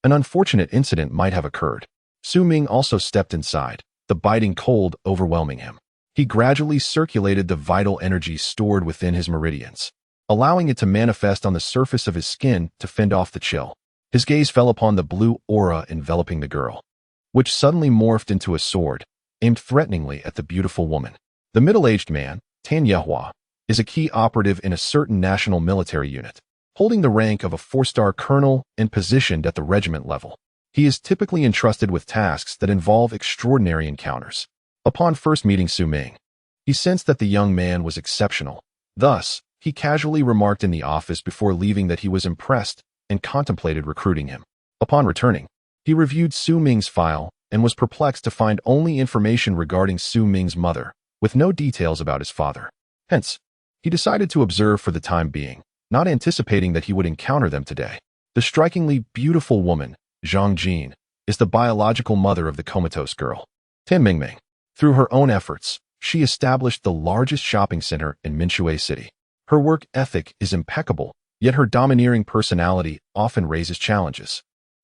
an unfortunate incident might have occurred. Su Ming also stepped inside, the biting cold overwhelming him. He gradually circulated the vital energy stored within his meridians, allowing it to manifest on the surface of his skin to fend off the chill. His gaze fell upon the blue aura enveloping the girl, which suddenly morphed into a sword, aimed threateningly at the beautiful woman. The middle-aged man, Tan Yehua, is a key operative in a certain national military unit, holding the rank of a 4-star colonel and positioned at the regiment level. He is typically entrusted with tasks that involve extraordinary encounters. Upon first meeting Su Ming, he sensed that the young man was exceptional. Thus, he casually remarked in the office before leaving that he was impressed and contemplated recruiting him. Upon returning, he reviewed Su Ming's file and was perplexed to find only information regarding Su Ming's mother, with no details about his father. Hence, he decided to observe for the time being, not anticipating that he would encounter them today. The strikingly beautiful woman, Zhang Jin, is the biological mother of the comatose girl. Tan Mingming. Through her own efforts, she established the largest shopping center in Minshui City. Her work ethic is impeccable, yet her domineering personality often raises challenges.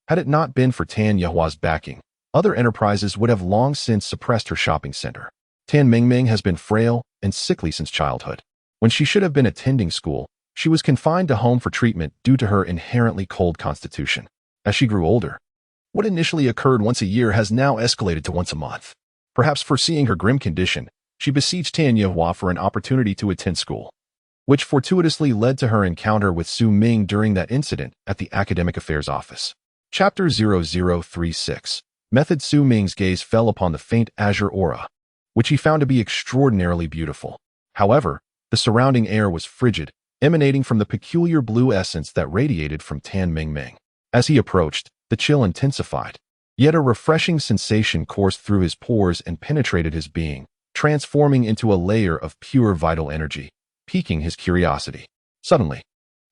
Had it not been for Tan Yehua's backing, other enterprises would have long since suppressed her shopping center. Tan Mingming has been frail and sickly since childhood. When she should have been attending school, she was confined to home for treatment due to her inherently cold constitution. As she grew older, what initially occurred once a year has now escalated to once a month. Perhaps foreseeing her grim condition, she beseeched Tan Yehua for an opportunity to attend school, which fortuitously led to her encounter with Su Ming during that incident at the Academic Affairs Office. Chapter 0036. Method. Su Ming's gaze fell upon the faint azure aura, which he found to be extraordinarily beautiful. However, the surrounding air was frigid, emanating from the peculiar blue essence that radiated from Tan Mingming. As he approached, the chill intensified, yet a refreshing sensation coursed through his pores and penetrated his being, transforming into a layer of pure vital energy, piquing his curiosity. Suddenly,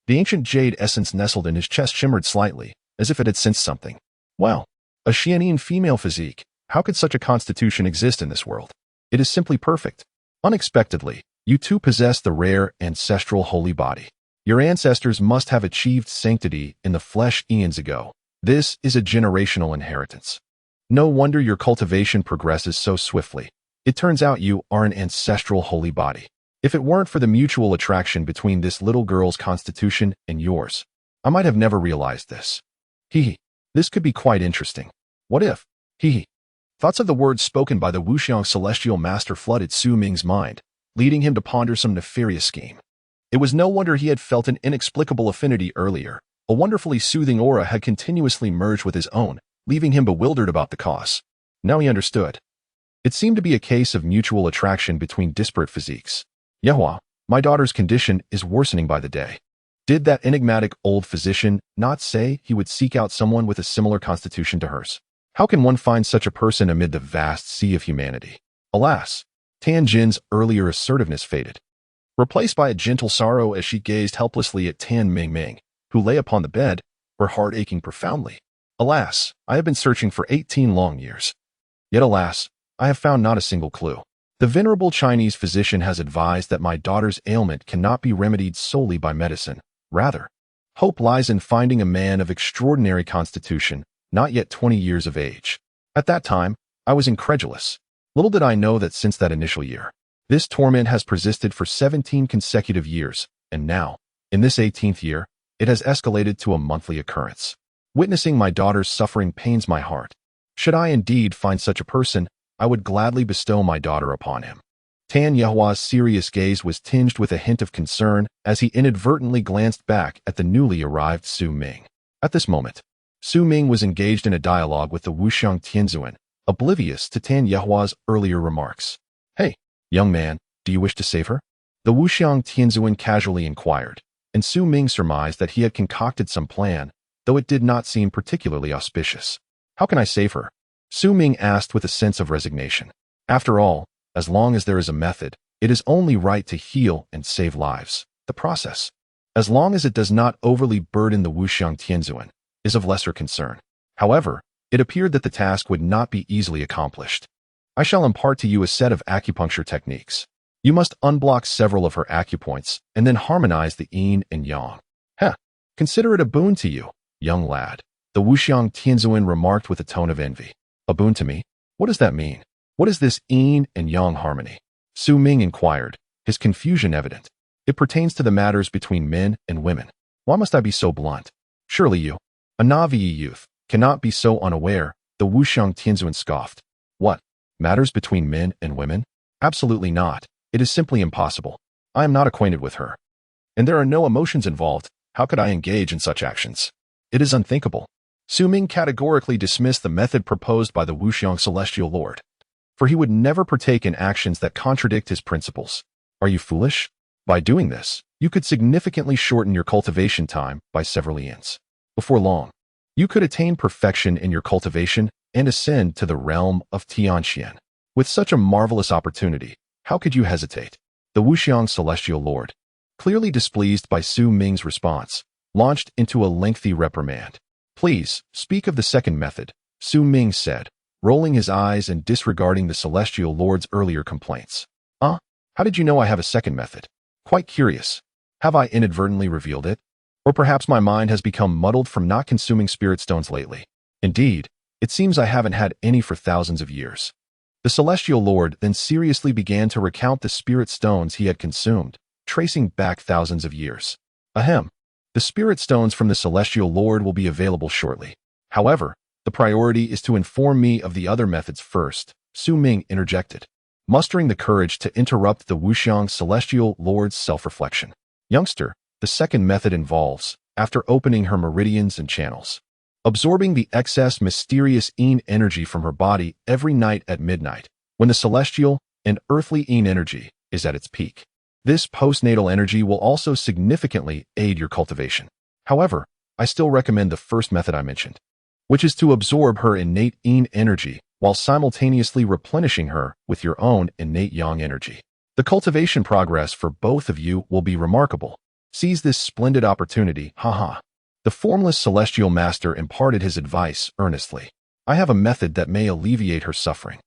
the ancient jade essence nestled in his chest shimmered slightly, as if it had sensed something. Wow, a Xianian female physique. How could such a constitution exist in this world? It is simply perfect. Unexpectedly, you too possess the rare ancestral holy body. Your ancestors must have achieved sanctity in the flesh eons ago. This is a generational inheritance. No wonder your cultivation progresses so swiftly. It turns out you are an ancestral holy body. If it weren't for the mutual attraction between this little girl's constitution and yours, I might have never realized this. This could be quite interesting. What if? Thoughts of the words spoken by the Wuxiang celestial master flooded Su Ming's mind, leading him to ponder some nefarious scheme. It was no wonder he had felt an inexplicable affinity earlier. A wonderfully soothing aura had continuously merged with his own, leaving him bewildered about the cause. Now he understood. It seemed to be a case of mutual attraction between disparate physiques. Yehua, my daughter's condition is worsening by the day. Did that enigmatic old physician not say he would seek out someone with a similar constitution to hers? How can one find such a person amid the vast sea of humanity? Alas, Tan Jin's earlier assertiveness faded, replaced by a gentle sorrow as she gazed helplessly at Tan Mingming, who lay upon the bed, her heart aching profoundly. Alas, I have been searching for 18 long years. Yet alas, I have found not a single clue. The venerable Chinese physician has advised that my daughter's ailment cannot be remedied solely by medicine. Rather, hope lies in finding a man of extraordinary constitution, not yet 20 years of age. At that time, I was incredulous. Little did I know that since that initial year, this torment has persisted for 17 consecutive years, and now, in this 18th year, it has escalated to a monthly occurrence. Witnessing my daughter's suffering pains my heart. Should I indeed find such a person, I would gladly bestow my daughter upon him. Tan Yehua's serious gaze was tinged with a hint of concern as he inadvertently glanced back at the newly arrived Su Ming. At this moment, Su Ming was engaged in a dialogue with the Wuxiang Tianzuan, oblivious to Tan Yehua's earlier remarks. Hey, young man, do you wish to save her? The Wuxiang Tianzuan casually inquired, and Su Ming surmised that he had concocted some plan, though it did not seem particularly auspicious. How can I save her? Su Ming asked with a sense of resignation. After all, as long as there is a method, it is only right to heal and save lives. The process, as long as it does not overly burden the Wuxiang Tianzuan, is of lesser concern. However, it appeared that the task would not be easily accomplished. I shall impart to you a set of acupuncture techniques. You must unblock several of her acupoints and then harmonize the yin and yang. Consider it a boon to you, young lad, the Wuxiang Tianzuan remarked with a tone of envy. A boon to me? What does that mean? What is this yin and yang harmony? Su Ming inquired, his confusion evident. It pertains to the matters between men and women. Why must I be so blunt? Surely you, a Navi youth, cannot be so unaware, the Wuxiang Tianzuan scoffed. What? Matters between men and women? Absolutely not. It is simply impossible. I am not acquainted with her. And there are no emotions involved. How could I engage in such actions? It is unthinkable. Su Ming categorically dismissed the method proposed by the Wuxiang Celestial Lord, for he would never partake in actions that contradict his principles. Are you foolish? By doing this, you could significantly shorten your cultivation time by several eons. Before long, you could attain perfection in your cultivation and ascend to the realm of Tianxian. With such a marvelous opportunity, how could you hesitate? The Wuxiang Celestial Lord, clearly displeased by Su Ming's response, launched into a lengthy reprimand. Please, speak of the second method, Su Ming said, rolling his eyes and disregarding the Celestial Lord's earlier complaints. How did you know I have a second method? Quite curious. Have I inadvertently revealed it? Or perhaps my mind has become muddled from not consuming spirit stones lately. Indeed, it seems I haven't had any for thousands of years. The Celestial Lord then seriously began to recount the spirit stones he had consumed, tracing back thousands of years. Ahem. The spirit stones from the Celestial Lord will be available shortly. However, the priority is to inform me of the other methods first, Su Ming interjected, mustering the courage to interrupt the Wuxiang Celestial Lord's self-reflection. Youngster, the second method involves, after opening her meridians and channels, absorbing the excess mysterious Yin energy from her body every night at midnight, when the celestial and earthly Yin energy is at its peak. This postnatal energy will also significantly aid your cultivation. However, I still recommend the first method I mentioned, which is to absorb her innate Yin energy while simultaneously replenishing her with your own innate Yang energy. The cultivation progress for both of you will be remarkable. Seize this splendid opportunity, haha. The formless celestial master imparted his advice earnestly. I have a method that may alleviate her suffering.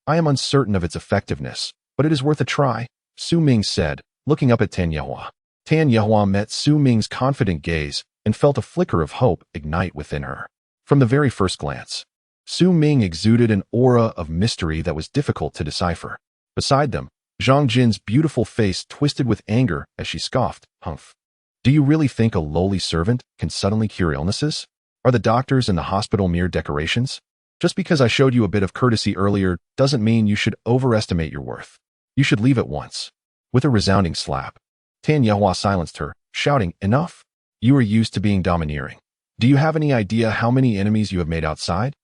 I am uncertain of its effectiveness, but it is worth a try, Su Ming said, looking up at Tan Yehua. Tan Yehua met Su Ming's confident gaze and felt a flicker of hope ignite within her. From the very first glance, Su Ming exuded an aura of mystery that was difficult to decipher. Beside them, Zhang Jin's beautiful face twisted with anger as she scoffed, "Humph. Do you really think a lowly servant can suddenly cure illnesses? Are the doctors and the hospital mere decorations? Just because I showed you a bit of courtesy earlier doesn't mean you should overestimate your worth. You should leave at once." With a resounding slap, Tan Yehua silenced her, shouting, "Enough! You are used to being domineering. Do you have any idea how many enemies you have made outside?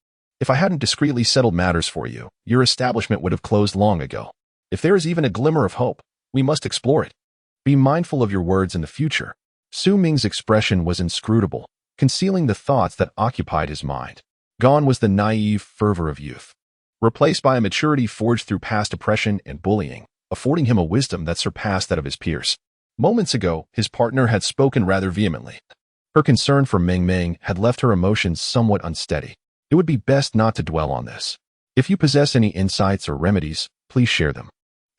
If I hadn't discreetly settled matters for you, your establishment would have closed long ago. If there is even a glimmer of hope, we must explore it. Be mindful of your words in the future." Su Ming's expression was inscrutable, concealing the thoughts that occupied his mind. Gone was the naive fervor of youth, replaced by a maturity forged through past oppression and bullying, affording him a wisdom that surpassed that of his peers. Moments ago, his partner had spoken rather vehemently. Her concern for Ming Ming had left her emotions somewhat unsteady. It would be best not to dwell on this. If you possess any insights or remedies, please share them,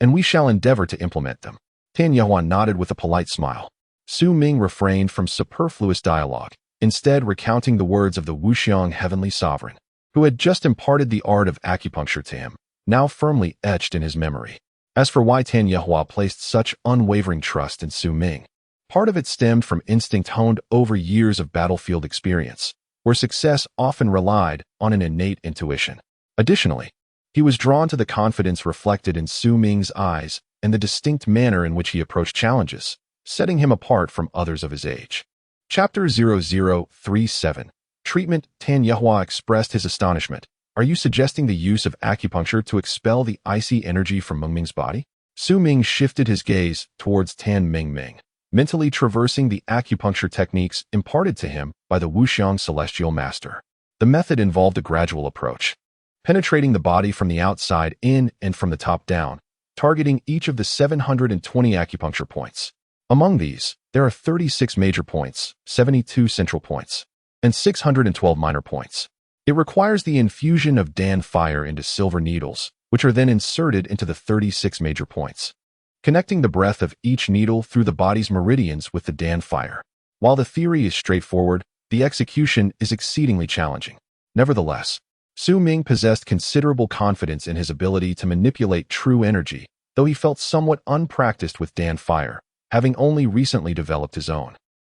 and we shall endeavor to implement them. Tan Yehua nodded with a polite smile. Su Ming refrained from superfluous dialogue, instead recounting the words of the Wuxiang heavenly sovereign, who had just imparted the art of acupuncture to him, now firmly etched in his memory. As for why Tan Yehua placed such unwavering trust in Su Ming, part of it stemmed from instinct honed over years of battlefield experience, where success often relied on an innate intuition. Additionally, he was drawn to the confidence reflected in Su Ming's eyes and the distinct manner in which he approached challenges, setting him apart from others of his age. Chapter 0037. Treatment. Tan Yehua expressed his astonishment. Are you suggesting the use of acupuncture to expel the icy energy from Ming Ming's body? Su Ming shifted his gaze towards Tan Ming Ming, mentally traversing the acupuncture techniques imparted to him by the Wuxiang Celestial Master. The method involved a gradual approach, penetrating the body from the outside in and from the top down, targeting each of the 720 acupuncture points. Among these, there are 36 major points, 72 central points, and 612 minor points. It requires the infusion of Dan fire into silver needles, which are then inserted into the 36 major points, connecting the breath of each needle through the body's meridians with the Dan fire. While the theory is straightforward, the execution is exceedingly challenging. Nevertheless, Su Ming possessed considerable confidence in his ability to manipulate true energy, though he felt somewhat unpracticed with Dan fire, having only recently developed his own.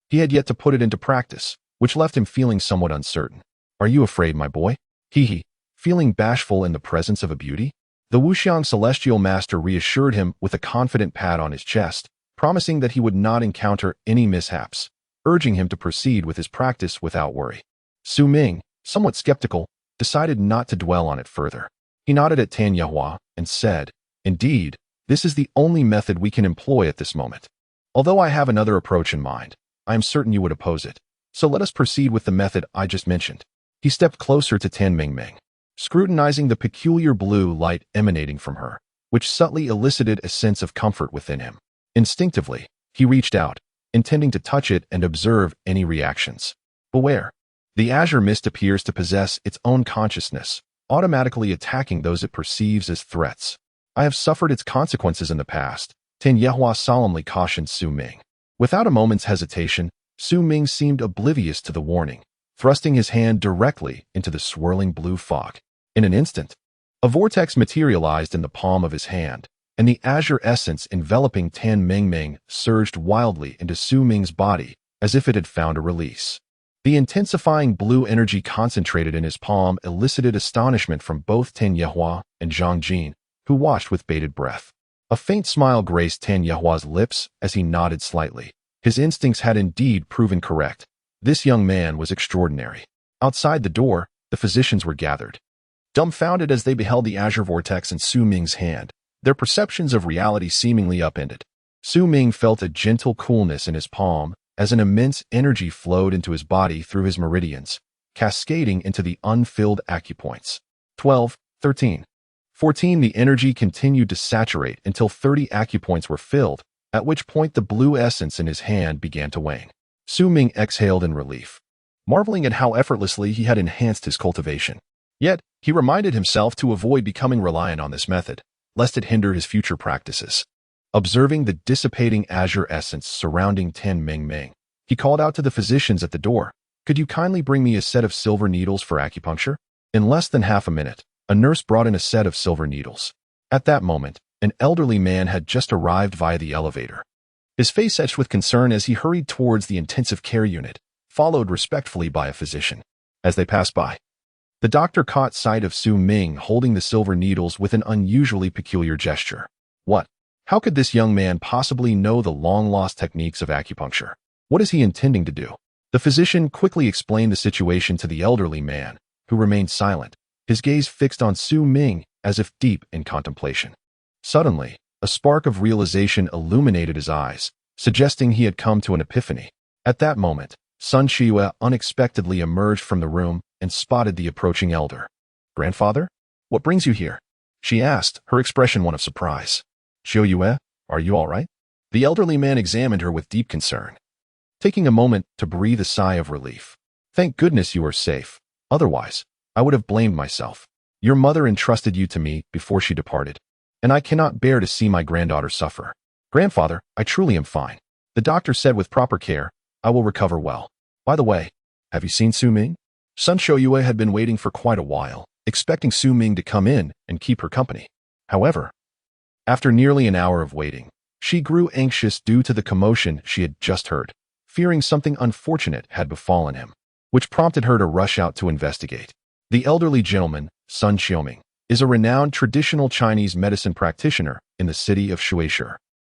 He had yet to put it into practice, which left him feeling somewhat uncertain. Are you afraid, my boy? Hee. Feeling bashful in the presence of a beauty? The Wuxiang Celestial Master reassured him with a confident pat on his chest, promising that he would not encounter any mishaps, urging him to proceed with his practice without worry. Su Ming, somewhat skeptical, decided not to dwell on it further. He nodded at Tan Yehua and said, "Indeed, this is the only method we can employ at this moment. Although I have another approach in mind, I am certain you would oppose it. So let us proceed with the method I just mentioned." He stepped closer to Tan Ming Ming, scrutinizing the peculiar blue light emanating from her, which subtly elicited a sense of comfort within him. Instinctively, he reached out, intending to touch it and observe any reactions. Beware. The azure mist appears to possess its own consciousness, automatically attacking those it perceives as threats. I have suffered its consequences in the past, Tan Yehua solemnly cautioned Su Ming. Without a moment's hesitation, Su Ming seemed oblivious to the warning, thrusting his hand directly into the swirling blue fog. In an instant, a vortex materialized in the palm of his hand, and the azure essence enveloping Tan Mingming surged wildly into Su Ming's body as if it had found a release. The intensifying blue energy concentrated in his palm elicited astonishment from both Tan Yehua and Zhang Jin, who watched with bated breath. A faint smile graced Tan Yehua's lips as he nodded slightly. His instincts had indeed proven correct. This young man was extraordinary. Outside the door, the physicians were gathered, dumbfounded as they beheld the azure vortex in Su Ming's hand, their perceptions of reality seemingly upended. Su Ming felt a gentle coolness in his palm as an immense energy flowed into his body through his meridians, cascading into the unfilled acupoints. 12, 13. 14. The energy continued to saturate until 30 acupoints were filled, at which point the blue essence in his hand began to wane. Su Ming exhaled in relief, marveling at how effortlessly he had enhanced his cultivation. Yet, he reminded himself to avoid becoming reliant on this method, lest it hinder his future practices. Observing the dissipating azure essence surrounding Tan Mingming, he called out to the physicians at the door, "Could you kindly bring me a set of silver needles for acupuncture?" In less than half a minute, a nurse brought in a set of silver needles. At that moment, an elderly man had just arrived via the elevator. His face etched with concern as he hurried towards the intensive care unit, followed respectfully by a physician. As they passed by, the doctor caught sight of Su Ming holding the silver needles with an unusually peculiar gesture. What? How could this young man possibly know the long-lost techniques of acupuncture? What is he intending to do? The physician quickly explained the situation to the elderly man, who remained silent, his gaze fixed on Su Ming as if deep in contemplation. Suddenly, a spark of realization illuminated his eyes, suggesting he had come to an epiphany. At that moment, Sun Shiyue unexpectedly emerged from the room and spotted the approaching elder. "Grandfather? What brings you here?" she asked, her expression one of surprise. "Shiyue, are you all right?" The elderly man examined her with deep concern, taking a moment to breathe a sigh of relief. "Thank goodness you are safe. Otherwise, I would have blamed myself. Your mother entrusted you to me before she departed, and I cannot bear to see my granddaughter suffer." "Grandfather, I truly am fine," the doctor said. "With proper care, I will recover well. By the way, have you seen Su Ming?" Sun Shiyue had been waiting for quite a while, expecting Su Ming to come in and keep her company. However, after nearly an hour of waiting, she grew anxious due to the commotion she had just heard, fearing something unfortunate had befallen him, which prompted her to rush out to investigate. The elderly gentleman, Sun Xiaoming, is a renowned traditional Chinese medicine practitioner in the city of Shueisha.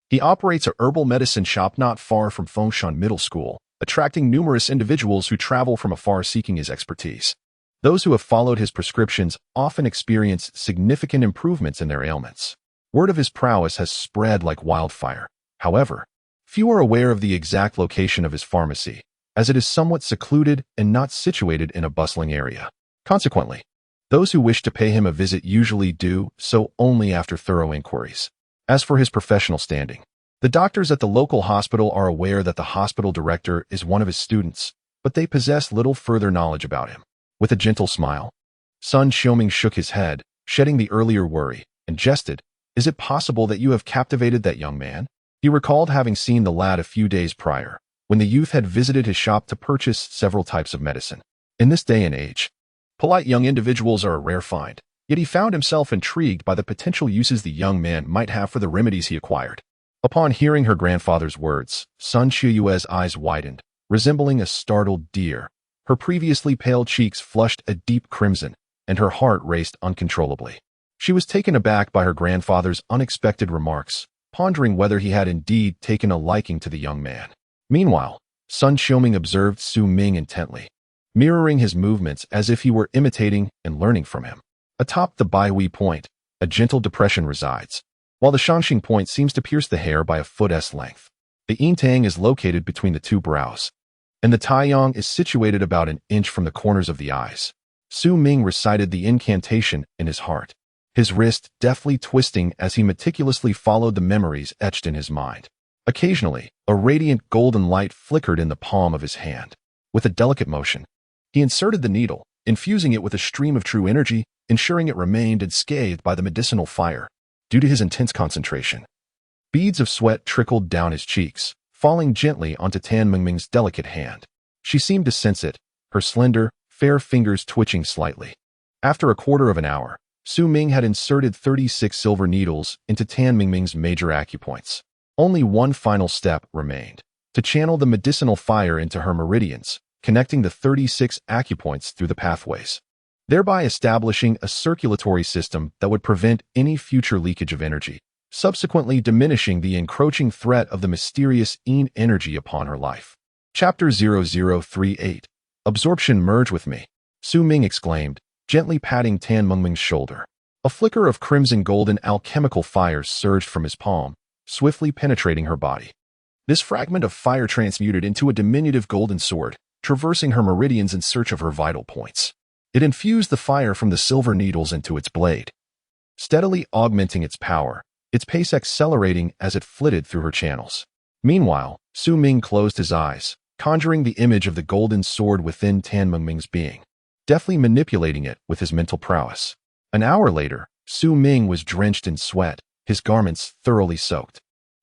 He operates a herbal medicine shop not far from Fengshan Middle School, attracting numerous individuals who travel from afar seeking his expertise. Those who have followed his prescriptions often experience significant improvements in their ailments. Word of his prowess has spread like wildfire. However, few are aware of the exact location of his pharmacy, as it is somewhat secluded and not situated in a bustling area. Consequently, those who wish to pay him a visit usually do so only after thorough inquiries. As for his professional standing, the doctors at the local hospital are aware that the hospital director is one of his students, but they possess little further knowledge about him. With a gentle smile, Sun Xiaoming shook his head, shedding the earlier worry, and jested, "Is it possible that you have captivated that young man?" He recalled having seen the lad a few days prior, when the youth had visited his shop to purchase several types of medicine. In this day and age, polite young individuals are a rare find, yet he found himself intrigued by the potential uses the young man might have for the remedies he acquired. Upon hearing her grandfather's words, Sun Shiyue's eyes widened, resembling a startled deer. Her previously pale cheeks flushed a deep crimson, and her heart raced uncontrollably. She was taken aback by her grandfather's unexpected remarks, pondering whether he had indeed taken a liking to the young man. Meanwhile, Sun Xiaoming observed Su Ming intently, mirroring his movements as if he were imitating and learning from him. Atop the Baihui Point, a gentle depression resides, while the Shanxing Point seems to pierce the hair by a foot's length. The Yintang is located between the two brows, and the Taiyang is situated about an inch from the corners of the eyes. Su Ming recited the incantation in his heart, his wrist deftly twisting as he meticulously followed the memories etched in his mind. Occasionally, a radiant golden light flickered in the palm of his hand. With a delicate motion, he inserted the needle, infusing it with a stream of true energy, ensuring it remained unscathed by the medicinal fire. Due to his intense concentration, beads of sweat trickled down his cheeks, falling gently onto Tan Mingming's delicate hand. She seemed to sense it, her slender, fair fingers twitching slightly. After a quarter of an hour, Su Ming had inserted 36 silver needles into Tan Mingming's major acupoints. Only one final step remained: to channel the medicinal fire into her meridians, connecting the 36 acupoints through the pathways, thereby establishing a circulatory system that would prevent any future leakage of energy, subsequently diminishing the encroaching threat of the mysterious Yin energy upon her life. Chapter 0038. Absorption merge with me, Su Ming exclaimed, gently patting Tan Mingming's shoulder. A flicker of crimson-golden alchemical fire surged from his palm, swiftly penetrating her body. This fragment of fire transmuted into a diminutive golden sword, traversing her meridians in search of her vital points. It infused the fire from the silver needles into its blade, steadily augmenting its power, its pace accelerating as it flitted through her channels. Meanwhile, Su Ming closed his eyes, conjuring the image of the golden sword within Tan Mingming's being, deftly manipulating it with his mental prowess. An hour later, Su Ming was drenched in sweat, his garments thoroughly soaked,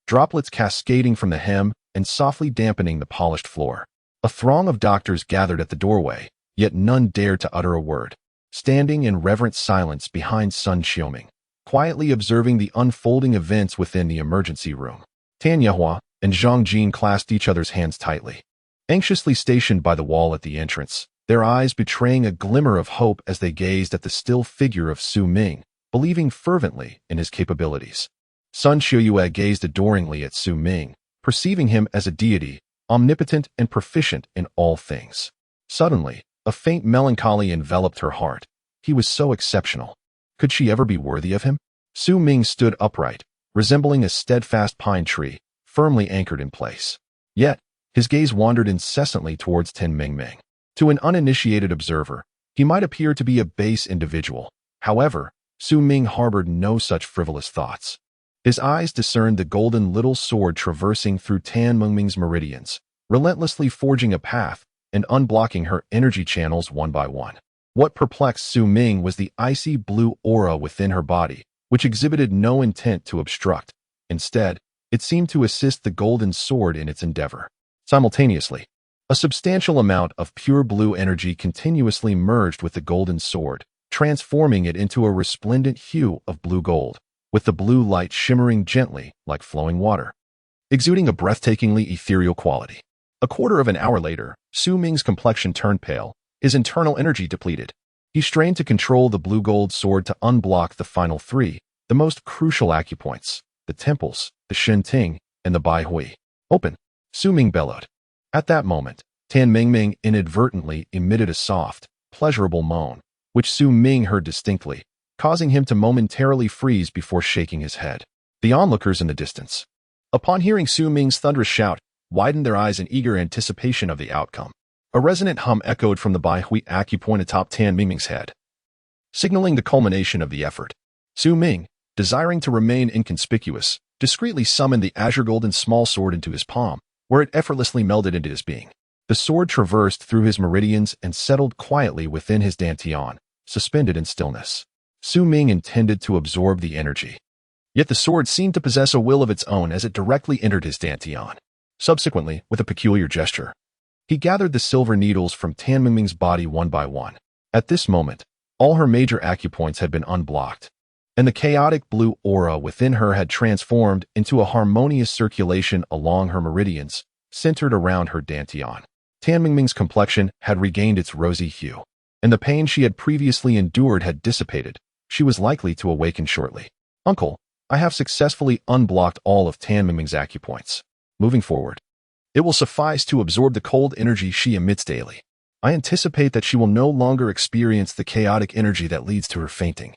droplets cascading from the hem and softly dampening the polished floor. A throng of doctors gathered at the doorway, yet none dared to utter a word, standing in reverent silence behind Sun Xiaoming, quietly observing the unfolding events within the emergency room. Tan Yehua and Zhang Jin clasped each other's hands tightly, anxiously stationed by the wall at the entrance, their eyes betraying a glimmer of hope as they gazed at the still figure of Su Ming, believing fervently in his capabilities. Sun Xiaoyue gazed adoringly at Su Ming, perceiving him as a deity, omnipotent and proficient in all things. Suddenly, a faint melancholy enveloped her heart. He was so exceptional. Could she ever be worthy of him? Su Ming stood upright, resembling a steadfast pine tree, firmly anchored in place. Yet, his gaze wandered incessantly towards Tan Mingming. To an uninitiated observer, he might appear to be a base individual. However, Su Ming harbored no such frivolous thoughts. His eyes discerned the golden little sword traversing through Tan Mingming's meridians, relentlessly forging a path and unblocking her energy channels one by one. What perplexed Su Ming was the icy blue aura within her body, which exhibited no intent to obstruct. Instead, it seemed to assist the golden sword in its endeavor. Simultaneously, a substantial amount of pure blue energy continuously merged with the golden sword, transforming it into a resplendent hue of blue gold, with the blue light shimmering gently like flowing water, exuding a breathtakingly ethereal quality. A quarter of an hour later, Su Ming's complexion turned pale, his internal energy depleted. He strained to control the blue-gold sword to unblock the final three, the most crucial acupoints, the temples, the Shen Ting, and the Bai Hui. Open, Su Ming bellowed. At that moment, Tan Mingming inadvertently emitted a soft, pleasurable moan, which Su Ming heard distinctly, causing him to momentarily freeze before shaking his head. The onlookers in the distance, upon hearing Su Ming's thunderous shout, widened their eyes in eager anticipation of the outcome. A resonant hum echoed from the Bai Hui acupoint atop Tan Mingming's head, signaling the culmination of the effort. Su Ming, desiring to remain inconspicuous, discreetly summoned the azure golden small sword into his palm, where it effortlessly melded into his being. The sword traversed through his meridians and settled quietly within his dantian, suspended in stillness. Su Ming intended to absorb the energy, yet the sword seemed to possess a will of its own as it directly entered his dantian. Subsequently, with a peculiar gesture, he gathered the silver needles from Tan Mingming's body one by one. At this moment, all her major acupoints had been unblocked, and the chaotic blue aura within her had transformed into a harmonious circulation along her meridians, centered around her dantian. Tan Mingming's complexion had regained its rosy hue, and the pain she had previously endured had dissipated. She was likely to awaken shortly. Uncle, I have successfully unblocked all of Tan Mingming's acupoints. Moving forward, it will suffice to absorb the cold energy she emits daily. I anticipate that she will no longer experience the chaotic energy that leads to her fainting.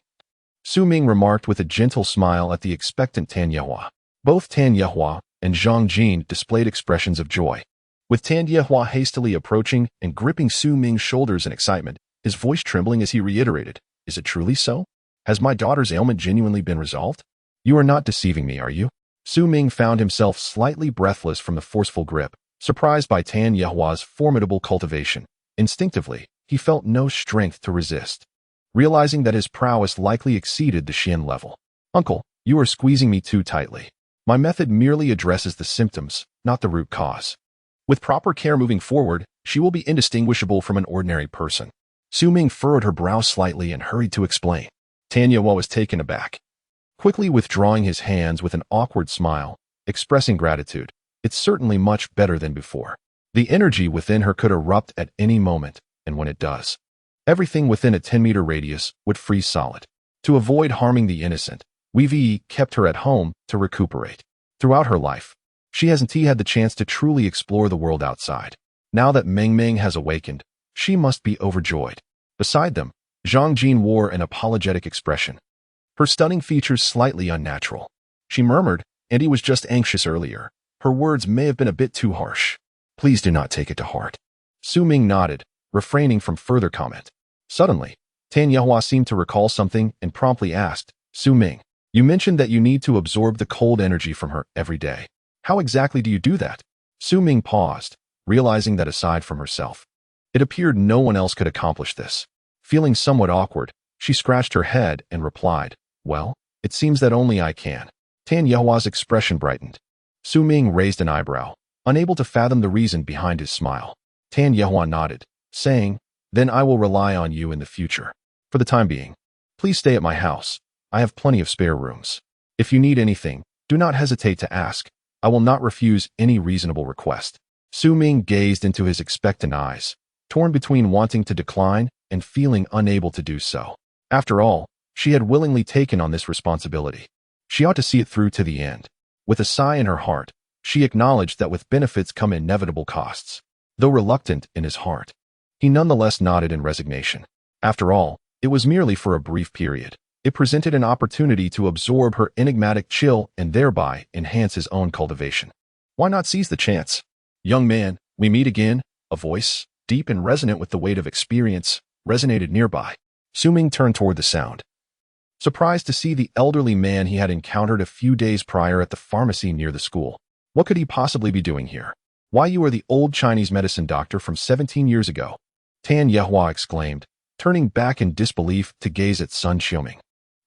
Su Ming remarked with a gentle smile at the expectant Tan Yehua. Both Tan Yehua and Zhang Jin displayed expressions of joy. With Tan Yehua hastily approaching and gripping Su Ming's shoulders in excitement, his voice trembling as he reiterated, "Is it truly so? Has my daughter's ailment genuinely been resolved? You are not deceiving me, are you?" Su Ming found himself slightly breathless from the forceful grip, surprised by Tan Yehua's formidable cultivation. Instinctively, he felt no strength to resist. realizing that his prowess likely exceeded the Xian level. "Uncle, you are squeezing me too tightly. My method merely addresses the symptoms, not the root cause. With proper care moving forward, she will be indistinguishable from an ordinary person." Su Ming furrowed her brow slightly and hurried to explain. Tanya was taken aback, quickly withdrawing his hands with an awkward smile, expressing gratitude. "It's certainly much better than before." The energy within her could erupt at any moment, and when it does, everything within a 10-meter radius would freeze solid. To avoid harming the innocent, Wei Yi kept her at home to recuperate. Throughout her life, she hasn't had the chance to truly explore the world outside. Now that Meng Meng has awakened, she must be overjoyed. Beside them, Zhang Jin wore an apologetic expression, her stunning features slightly unnatural. She murmured, "And he was just anxious earlier." Her words may have been a bit too harsh. "Please do not take it to heart." Su Ming nodded, refraining from further comment. Suddenly, Tan Yehua seemed to recall something and promptly asked, "Su Ming, you mentioned that you need to absorb the cold energy from her every day. How exactly do you do that?" Su Ming paused, realizing that aside from herself, it appeared no one else could accomplish this. Feeling somewhat awkward, she scratched her head and replied, "Well, it seems that only I can." Tan Yehua's expression brightened. Su Ming raised an eyebrow, unable to fathom the reason behind his smile. Tan Yehua nodded, saying, "Then I will rely on you in the future. For the time being, please stay at my house. I have plenty of spare rooms. If you need anything, do not hesitate to ask. I will not refuse any reasonable request." Su Ming gazed into his expectant eyes, torn between wanting to decline and feeling unable to do so. After all, she had willingly taken on this responsibility. She ought to see it through to the end. With a sigh in her heart, she acknowledged that with benefits come inevitable costs. Though reluctant in his heart, he nonetheless nodded in resignation. After all, it was merely for a brief period. It presented an opportunity to absorb her enigmatic chill and thereby enhance his own cultivation. Why not seize the chance? "Young man, we meet again." A voice, deep and resonant with the weight of experience, resonated nearby. Su Ming turned toward the sound, surprised to see the elderly man he had encountered a few days prior at the pharmacy near the school. What could he possibly be doing here? "Why, you are the old Chinese medicine doctor from 17 years ago." Tan Yehua exclaimed, turning back in disbelief to gaze at Sun Xiuming.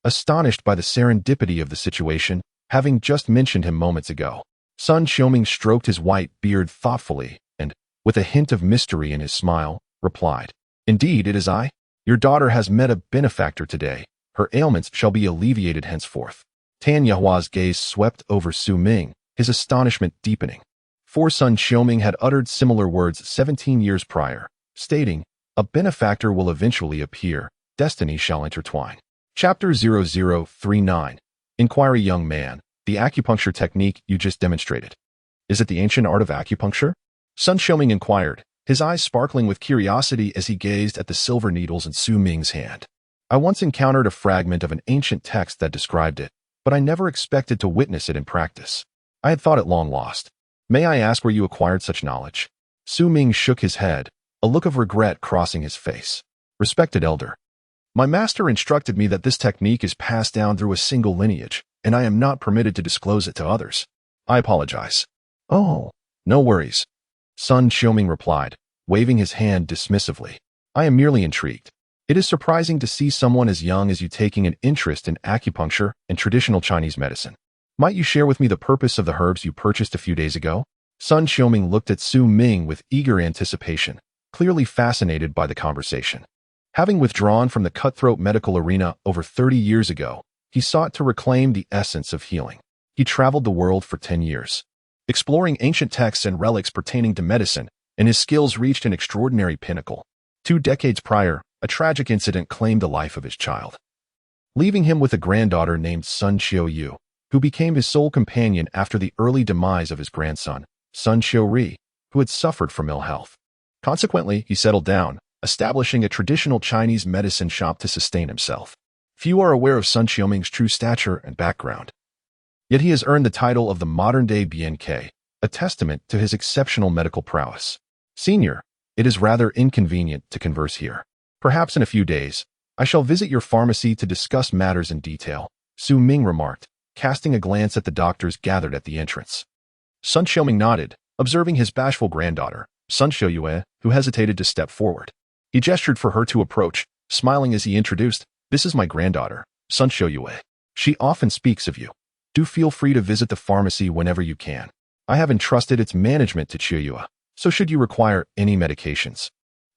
Astonished by the serendipity of the situation, having just mentioned him moments ago, Sun Xiuming stroked his white beard thoughtfully and, with a hint of mystery in his smile, replied, "Indeed, it is I. Your daughter has met a benefactor today. Her ailments shall be alleviated henceforth." Tan Yehua's gaze swept over Su Ming, his astonishment deepening. For Sun Xiuming had uttered similar words 17 years prior, stating, "A benefactor will eventually appear, destiny shall intertwine." Chapter 0039. Inquiry. "Young man, the acupuncture technique you just demonstrated, is it the ancient art of acupuncture?" Sun Xiuming inquired, his eyes sparkling with curiosity as he gazed at the silver needles in Su Ming's hand. "I once encountered a fragment of an ancient text that described it, but I never expected to witness it in practice. I had thought it long lost. May I ask where you acquired such knowledge?" Su Ming shook his head, a look of regret crossing his face. "Respected elder, my master instructed me that this technique is passed down through a single lineage, and I am not permitted to disclose it to others. I apologize." "Oh, no worries," Sun Xiuming replied, waving his hand dismissively. "I am merely intrigued. It is surprising to see someone as young as you taking an interest in acupuncture and traditional Chinese medicine. Might you share with me the purpose of the herbs you purchased a few days ago?" Sun Xiuming looked at Su Ming with eager anticipation, clearly fascinated by the conversation. Having withdrawn from the cutthroat medical arena over 30 years ago, he sought to reclaim the essence of healing. He traveled the world for 10 years, exploring ancient texts and relics pertaining to medicine, and his skills reached an extraordinary pinnacle. 2 decades prior, a tragic incident claimed the life of his child, leaving him with a granddaughter named Sun Xiuyu, who became his sole companion after the early demise of his grandson, Sun Xiuri, who had suffered from ill health. Consequently, he settled down, establishing a traditional Chinese medicine shop to sustain himself. Few are aware of Sun Xiuming's true stature and background. Yet he has earned the title of the modern-day BNK, a testament to his exceptional medical prowess. "Senior, it is rather inconvenient to converse here. Perhaps in a few days, I shall visit your pharmacy to discuss matters in detail," Su Ming remarked, casting a glance at the doctors gathered at the entrance. Sun Xiuming nodded, observing his bashful granddaughter, Sun Xiuyue, who hesitated to step forward. He gestured for her to approach, smiling as he introduced, "This is my granddaughter, Sun Shoyue. She often speaks of you. Do feel free to visit the pharmacy whenever you can. I have entrusted its management to Chiyoya, so should you require any medications,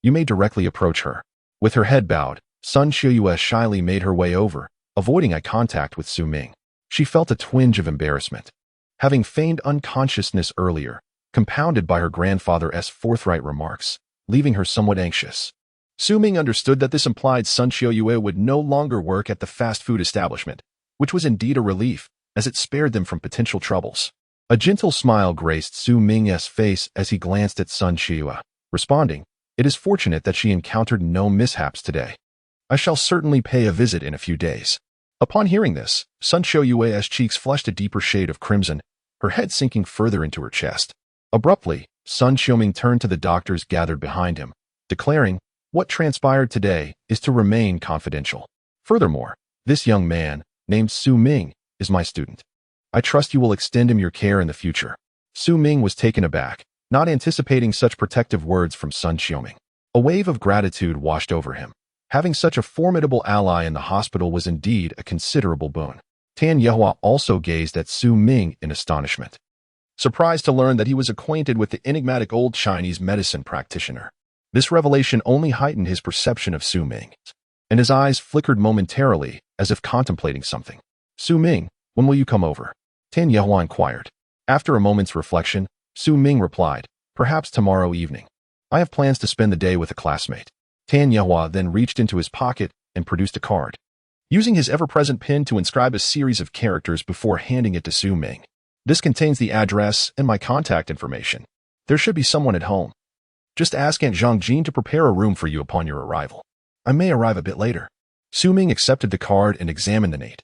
you may directly approach her." With her head bowed, Sun Shoyue shyly made her way over, avoiding eye contact with Su Ming. She felt a twinge of embarrassment. Having feigned unconsciousness earlier, compounded by her grandfather's forthright remarks, leaving her somewhat anxious. Su Ming understood that this implied Sun Shoyue would no longer work at the fast food establishment, which was indeed a relief, as it spared them from potential troubles. A gentle smile graced Su Ming's face as he glanced at Sun Shoyue, responding, "It is fortunate that she encountered no mishaps today. I shall certainly pay a visit in a few days." Upon hearing this, Sun Shoyue's cheeks flushed a deeper shade of crimson, her head sinking further into her chest. Abruptly, Sun Xiuming turned to the doctors gathered behind him, declaring, "What transpired today is to remain confidential. Furthermore, this young man, named Su Ming, is my student. I trust you will extend him your care in the future." Su Ming was taken aback, not anticipating such protective words from Sun Xiuming. A wave of gratitude washed over him. Having such a formidable ally in the hospital was indeed a considerable boon. Tan Yehua also gazed at Su Ming in astonishment, surprised to learn that he was acquainted with the enigmatic old Chinese medicine practitioner. This revelation only heightened his perception of Su Ming, and his eyes flickered momentarily as if contemplating something. "Su Ming, when will you come over?" Tan Yehua inquired. After a moment's reflection, Su Ming replied, "Perhaps tomorrow evening. I have plans to spend the day with a classmate." Tan Yehua then reached into his pocket and produced a card, using his ever-present pen to inscribe a series of characters before handing it to Su Ming. "This contains the address and my contact information. There should be someone at home. Just ask Aunt Zhang to prepare a room for you upon your arrival. I may arrive a bit later." Su Ming accepted the card and examined the neat,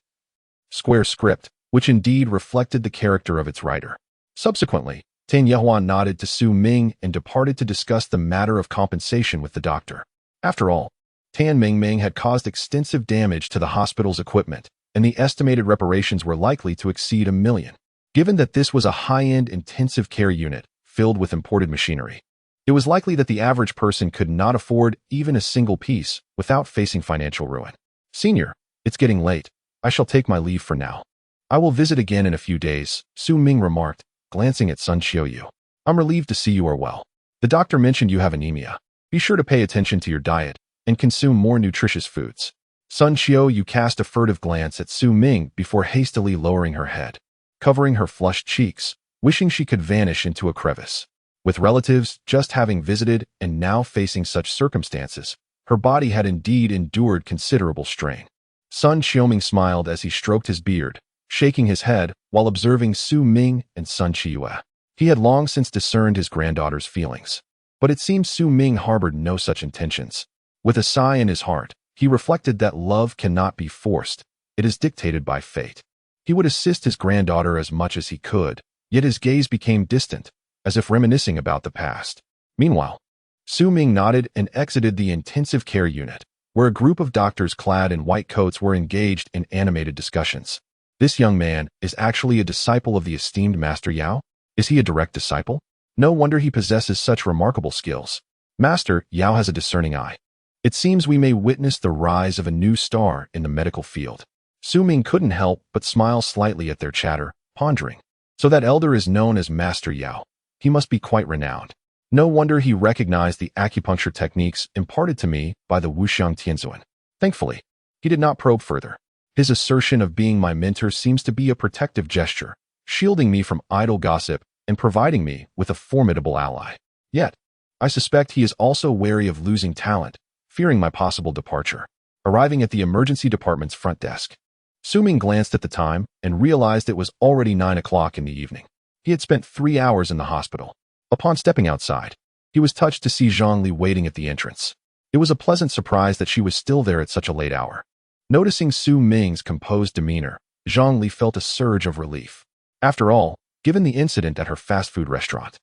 square script, which indeed reflected the character of its writer. Subsequently, Tan Yehua nodded to Su Ming and departed to discuss the matter of compensation with the doctor. After all, Tan Ming had caused extensive damage to the hospital's equipment, and the estimated reparations were likely to exceed $1 million. Given that this was a high-end intensive care unit filled with imported machinery, it was likely that the average person could not afford even a single piece without facing financial ruin. "Senior, it's getting late. I shall take my leave for now. I will visit again in a few days," Su Ming remarked, glancing at Sun Xiuyu. "I'm relieved to see you are well. The doctor mentioned you have anemia. Be sure to pay attention to your diet and consume more nutritious foods." Sun Xiuyu cast a furtive glance at Su Ming before hastily lowering her head, covering her flushed cheeks, wishing she could vanish into a crevice. With relatives just having visited and now facing such circumstances, her body had indeed endured considerable strain. Sun Xiuming smiled as he stroked his beard, shaking his head while observing Su Ming and Sun Qiyu. He had long since discerned his granddaughter's feelings, but it seemed Su Ming harbored no such intentions. With a sigh in his heart, he reflected that love cannot be forced, it is dictated by fate. He would assist his granddaughter as much as he could, yet his gaze became distant, as if reminiscing about the past. Meanwhile, Su Ming nodded and exited the intensive care unit, where a group of doctors clad in white coats were engaged in animated discussions. "This young man is actually a disciple of the esteemed Master Yao? Is he a direct disciple? No wonder he possesses such remarkable skills. Master Yao has a discerning eye. It seems we may witness the rise of a new star in the medical field." Su Ming couldn't help but smile slightly at their chatter, pondering. So that elder is known as Master Yao. He must be quite renowned. No wonder he recognized the acupuncture techniques imparted to me by the Wuxiang Tianzuan. Thankfully, he did not probe further. His assertion of being my mentor seems to be a protective gesture, shielding me from idle gossip and providing me with a formidable ally. Yet, I suspect he is also wary of losing talent, fearing my possible departure. Arriving at the emergency department's front desk, Su Ming glanced at the time and realized it was already 9 o'clock in the evening. He had spent 3 hours in the hospital. Upon stepping outside, he was touched to see Zhang Li waiting at the entrance. It was a pleasant surprise that she was still there at such a late hour. Noticing Su Ming's composed demeanor, Zhang Li felt a surge of relief. After all, given the incident at her fast food restaurant,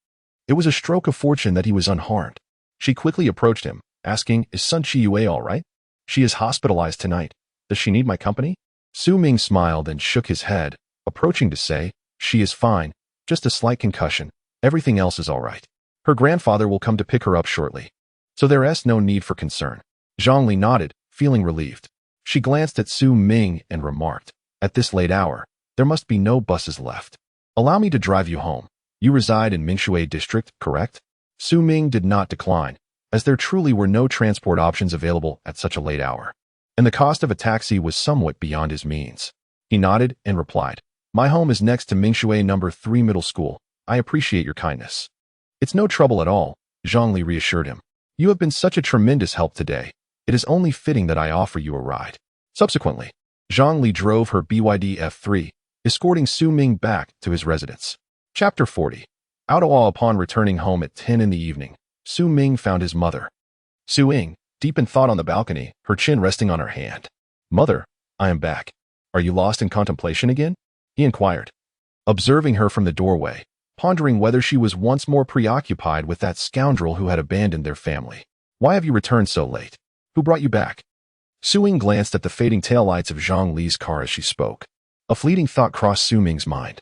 it was a stroke of fortune that he was unharmed. She quickly approached him, asking, "Is Sun Qiyu all right? She is hospitalized tonight. Does she need my company?" Su Ming smiled and shook his head, approaching to say, "She is fine, just a slight concussion. Everything else is all right. Her grandfather will come to pick her up shortly, so there is no need for concern." Zhang Li nodded, feeling relieved. She glanced at Su Ming and remarked, "At this late hour, there must be no buses left. Allow me to drive you home. You reside in Mingshui District, correct?" Su Ming did not decline, as there truly were no transport options available at such a late hour, and the cost of a taxi was somewhat beyond his means. He nodded and replied, "My home is next to Mingshui No. 3 Middle School. I appreciate your kindness." "It's no trouble at all," Zhongli reassured him. "You have been such a tremendous help today. It is only fitting that I offer you a ride." Subsequently, Zhongli drove her BYD F3, escorting Su Ming back to his residence. Chapter 40. Out of awe upon returning home at 10 in the evening, Su Ming found his mother. Su Ming, deep in thought on the balcony, her chin resting on her hand. "Mother, I am back. Are you lost in contemplation again?" he inquired, observing her from the doorway, pondering whether she was once more preoccupied with that scoundrel who had abandoned their family. "Why have you returned so late? Who brought you back?" Su Ming glanced at the fading taillights of Zhang Li's car as she spoke. A fleeting thought crossed Su Ming's mind,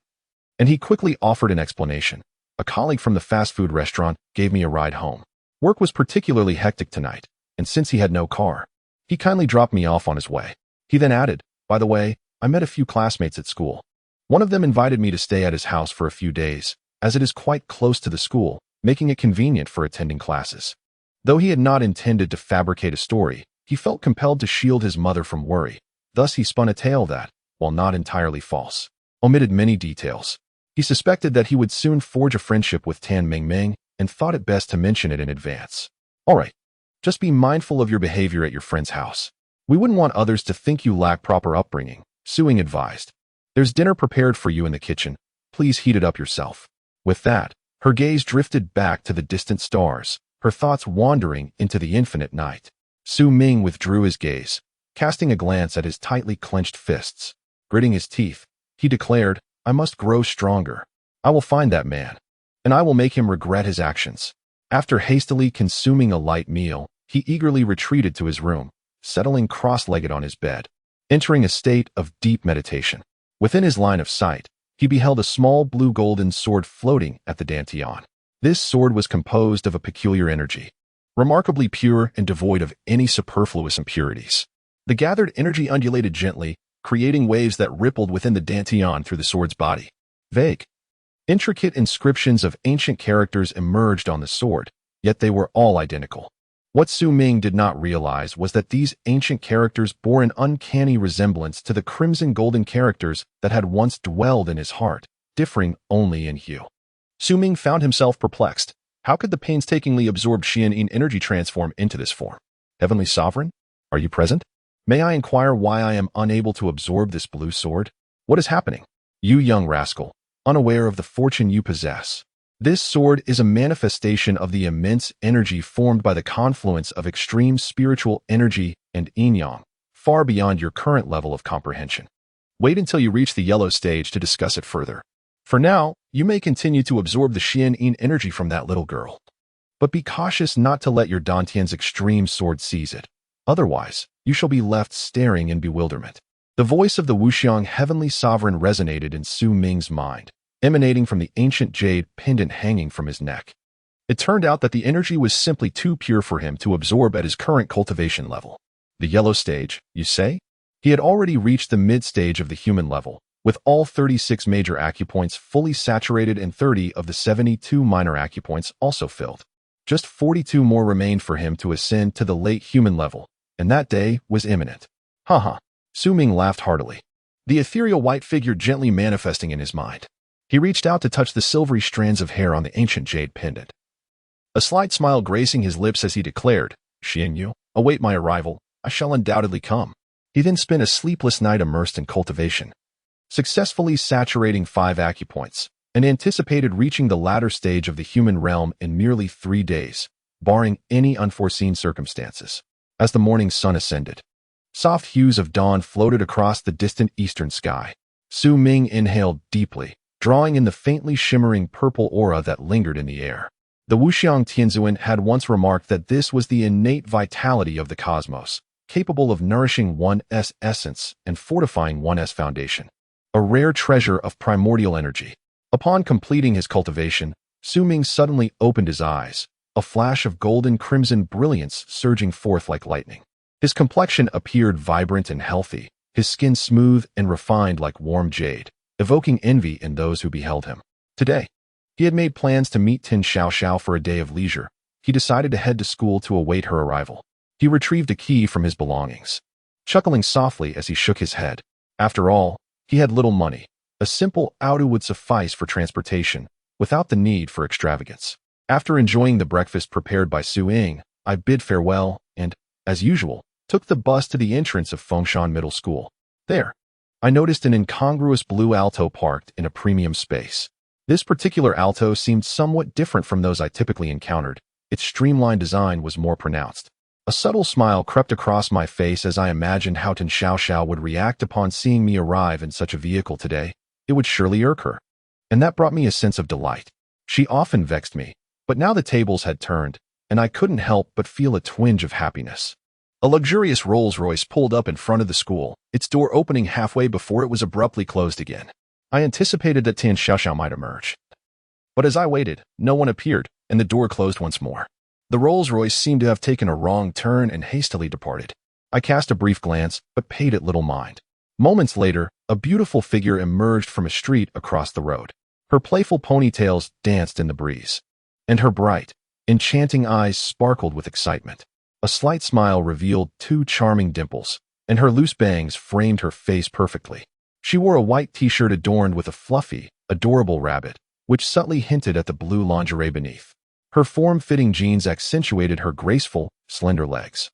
and he quickly offered an explanation. "A colleague from the fast food restaurant gave me a ride home. Work was particularly hectic tonight, and since he had no car, he kindly dropped me off on his way." He then added, "By the way, I met a few classmates at school. One of them invited me to stay at his house for a few days, as it is quite close to the school, making it convenient for attending classes." Though he had not intended to fabricate a story, he felt compelled to shield his mother from worry. Thus he spun a tale that, while not entirely false, omitted many details. He suspected that he would soon forge a friendship with Tan Mingming and thought it best to mention it in advance. "All right, just be mindful of your behavior at your friend's house. We wouldn't want others to think you lack proper upbringing," Su Ming advised. "There's dinner prepared for you in the kitchen. Please heat it up yourself." With that, her gaze drifted back to the distant stars, her thoughts wandering into the infinite night. Su Ming withdrew his gaze, casting a glance at his tightly clenched fists. Gritting his teeth, he declared, "I must grow stronger. I will find that man, and I will make him regret his actions." After hastily consuming a light meal, he eagerly retreated to his room, settling cross-legged on his bed, entering a state of deep meditation. Within his line of sight, he beheld a small blue-golden sword floating at the dantian. This sword was composed of a peculiar energy, remarkably pure and devoid of any superfluous impurities. The gathered energy undulated gently, creating waves that rippled within the dantian through the sword's body. Vague, intricate inscriptions of ancient characters emerged on the sword, yet they were all identical. What Su Ming did not realize was that these ancient characters bore an uncanny resemblance to the crimson golden characters that had once dwelled in his heart, differing only in hue. Su Ming found himself perplexed. How could the painstakingly absorbed Xian energy transform into this form? "Heavenly Sovereign, are you present? May I inquire why I am unable to absorb this blue sword? What is happening? You young rascal, unaware of the fortune you possess. This sword is a manifestation of the immense energy formed by the confluence of extreme spiritual energy and yin-yang, far beyond your current level of comprehension. Wait until you reach the yellow stage to discuss it further. For now, you may continue to absorb the Xian energy from that little girl. But be cautious not to let your Dantian's extreme sword seize it. Otherwise, you shall be left staring in bewilderment." The voice of the Wuxiang Heavenly Sovereign resonated in Su Ming's mind, emanating from the ancient jade pendant hanging from his neck. It turned out that the energy was simply too pure for him to absorb at his current cultivation level. The yellow stage, you say? He had already reached the mid-stage of the human level, with all 36 major acupoints fully saturated and 30 of the 72 minor acupoints also filled. Just 42 more remained for him to ascend to the late human level, and that day was imminent. Haha. Su Ming laughed heartily, the ethereal white figure gently manifesting in his mind. He reached out to touch the silvery strands of hair on the ancient jade pendant. A slight smile gracing his lips as he declared, "Xianyu, await my arrival. I shall undoubtedly come." He then spent a sleepless night immersed in cultivation, successfully saturating 5 acupoints, and anticipated reaching the latter stage of the human realm in merely 3 days, barring any unforeseen circumstances. As the morning sun ascended, soft hues of dawn floated across the distant eastern sky. Su Ming inhaled deeply, drawing in the faintly shimmering purple aura that lingered in the air. The Wuxiang Tianzuan had once remarked that this was the innate vitality of the cosmos, capable of nourishing one's essence and fortifying one's foundation. A rare treasure of primordial energy. Upon completing his cultivation, Su Ming suddenly opened his eyes, a flash of golden crimson brilliance surging forth like lightning. His complexion appeared vibrant and healthy, his skin smooth and refined like warm jade, evoking envy in those who beheld him. Today, he had made plans to meet Tin Xiao for a day of leisure. He decided to head to school to await her arrival. He retrieved a key from his belongings, chuckling softly as he shook his head. After all, he had little money. A simple auto would suffice for transportation, without the need for extravagance. After enjoying the breakfast prepared by Su Ying, I bid farewell and, as usual, took the bus to the entrance of Fengshan Middle School. There, I noticed an incongruous blue Alto parked in a premium space. This particular Alto seemed somewhat different from those I typically encountered. Its streamlined design was more pronounced. A subtle smile crept across my face as I imagined how Tin Xiao would react upon seeing me arrive in such a vehicle today. It would surely irk her. And that brought me a sense of delight. She often vexed me, but now the tables had turned, and I couldn't help but feel a twinge of happiness. A luxurious Rolls-Royce pulled up in front of the school, its door opening halfway before it was abruptly closed again. I anticipated that Tin Xiao might emerge. But as I waited, no one appeared, and the door closed once more. The Rolls-Royce seemed to have taken a wrong turn and hastily departed. I cast a brief glance, but paid it little mind. Moments later, a beautiful figure emerged from a street across the road. Her playful ponytails danced in the breeze, and her bright, enchanting eyes sparkled with excitement. A slight smile revealed two charming dimples, and her loose bangs framed her face perfectly. She wore a white t-shirt adorned with a fluffy, adorable rabbit, which subtly hinted at the blue lingerie beneath. Her form-fitting jeans accentuated her graceful, slender legs,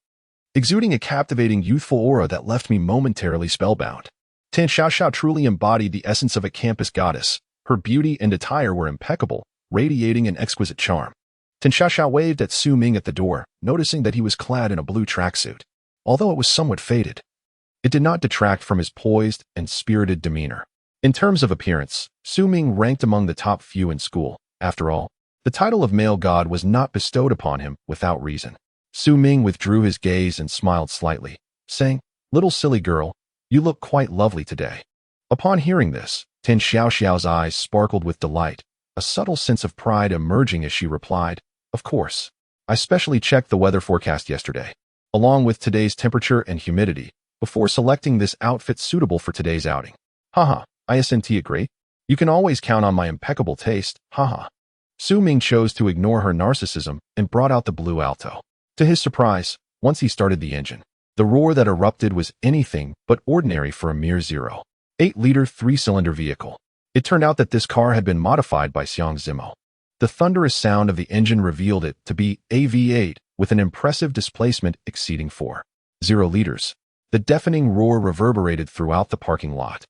exuding a captivating youthful aura that left me momentarily spellbound. Tin Xiao truly embodied the essence of a campus goddess. Her beauty and attire were impeccable, radiating an exquisite charm. Tin Xiao waved at Su Ming at the door, noticing that he was clad in a blue tracksuit. Although it was somewhat faded, it did not detract from his poised and spirited demeanor. In terms of appearance, Su Ming ranked among the top few in school. After all, the title of male god was not bestowed upon him without reason. Su Ming withdrew his gaze and smiled slightly, saying, "Little silly girl, you look quite lovely today." Upon hearing this, Tin Xiao's eyes sparkled with delight, a subtle sense of pride emerging as she replied, "Of course. I specially checked the weather forecast yesterday, along with today's temperature and humidity, before selecting this outfit suitable for today's outing. Haha, I assent agree. You can always count on my impeccable taste, haha." Su Ming chose to ignore her narcissism and brought out the blue Alto. To his surprise, once he started the engine, the roar that erupted was anything but ordinary for a mere 0.8-liter 3-cylinder vehicle. It turned out that this car had been modified by Xiang Zimo. The thunderous sound of the engine revealed it to be a V8 with an impressive displacement exceeding 4.0 liters. The deafening roar reverberated throughout the parking lot,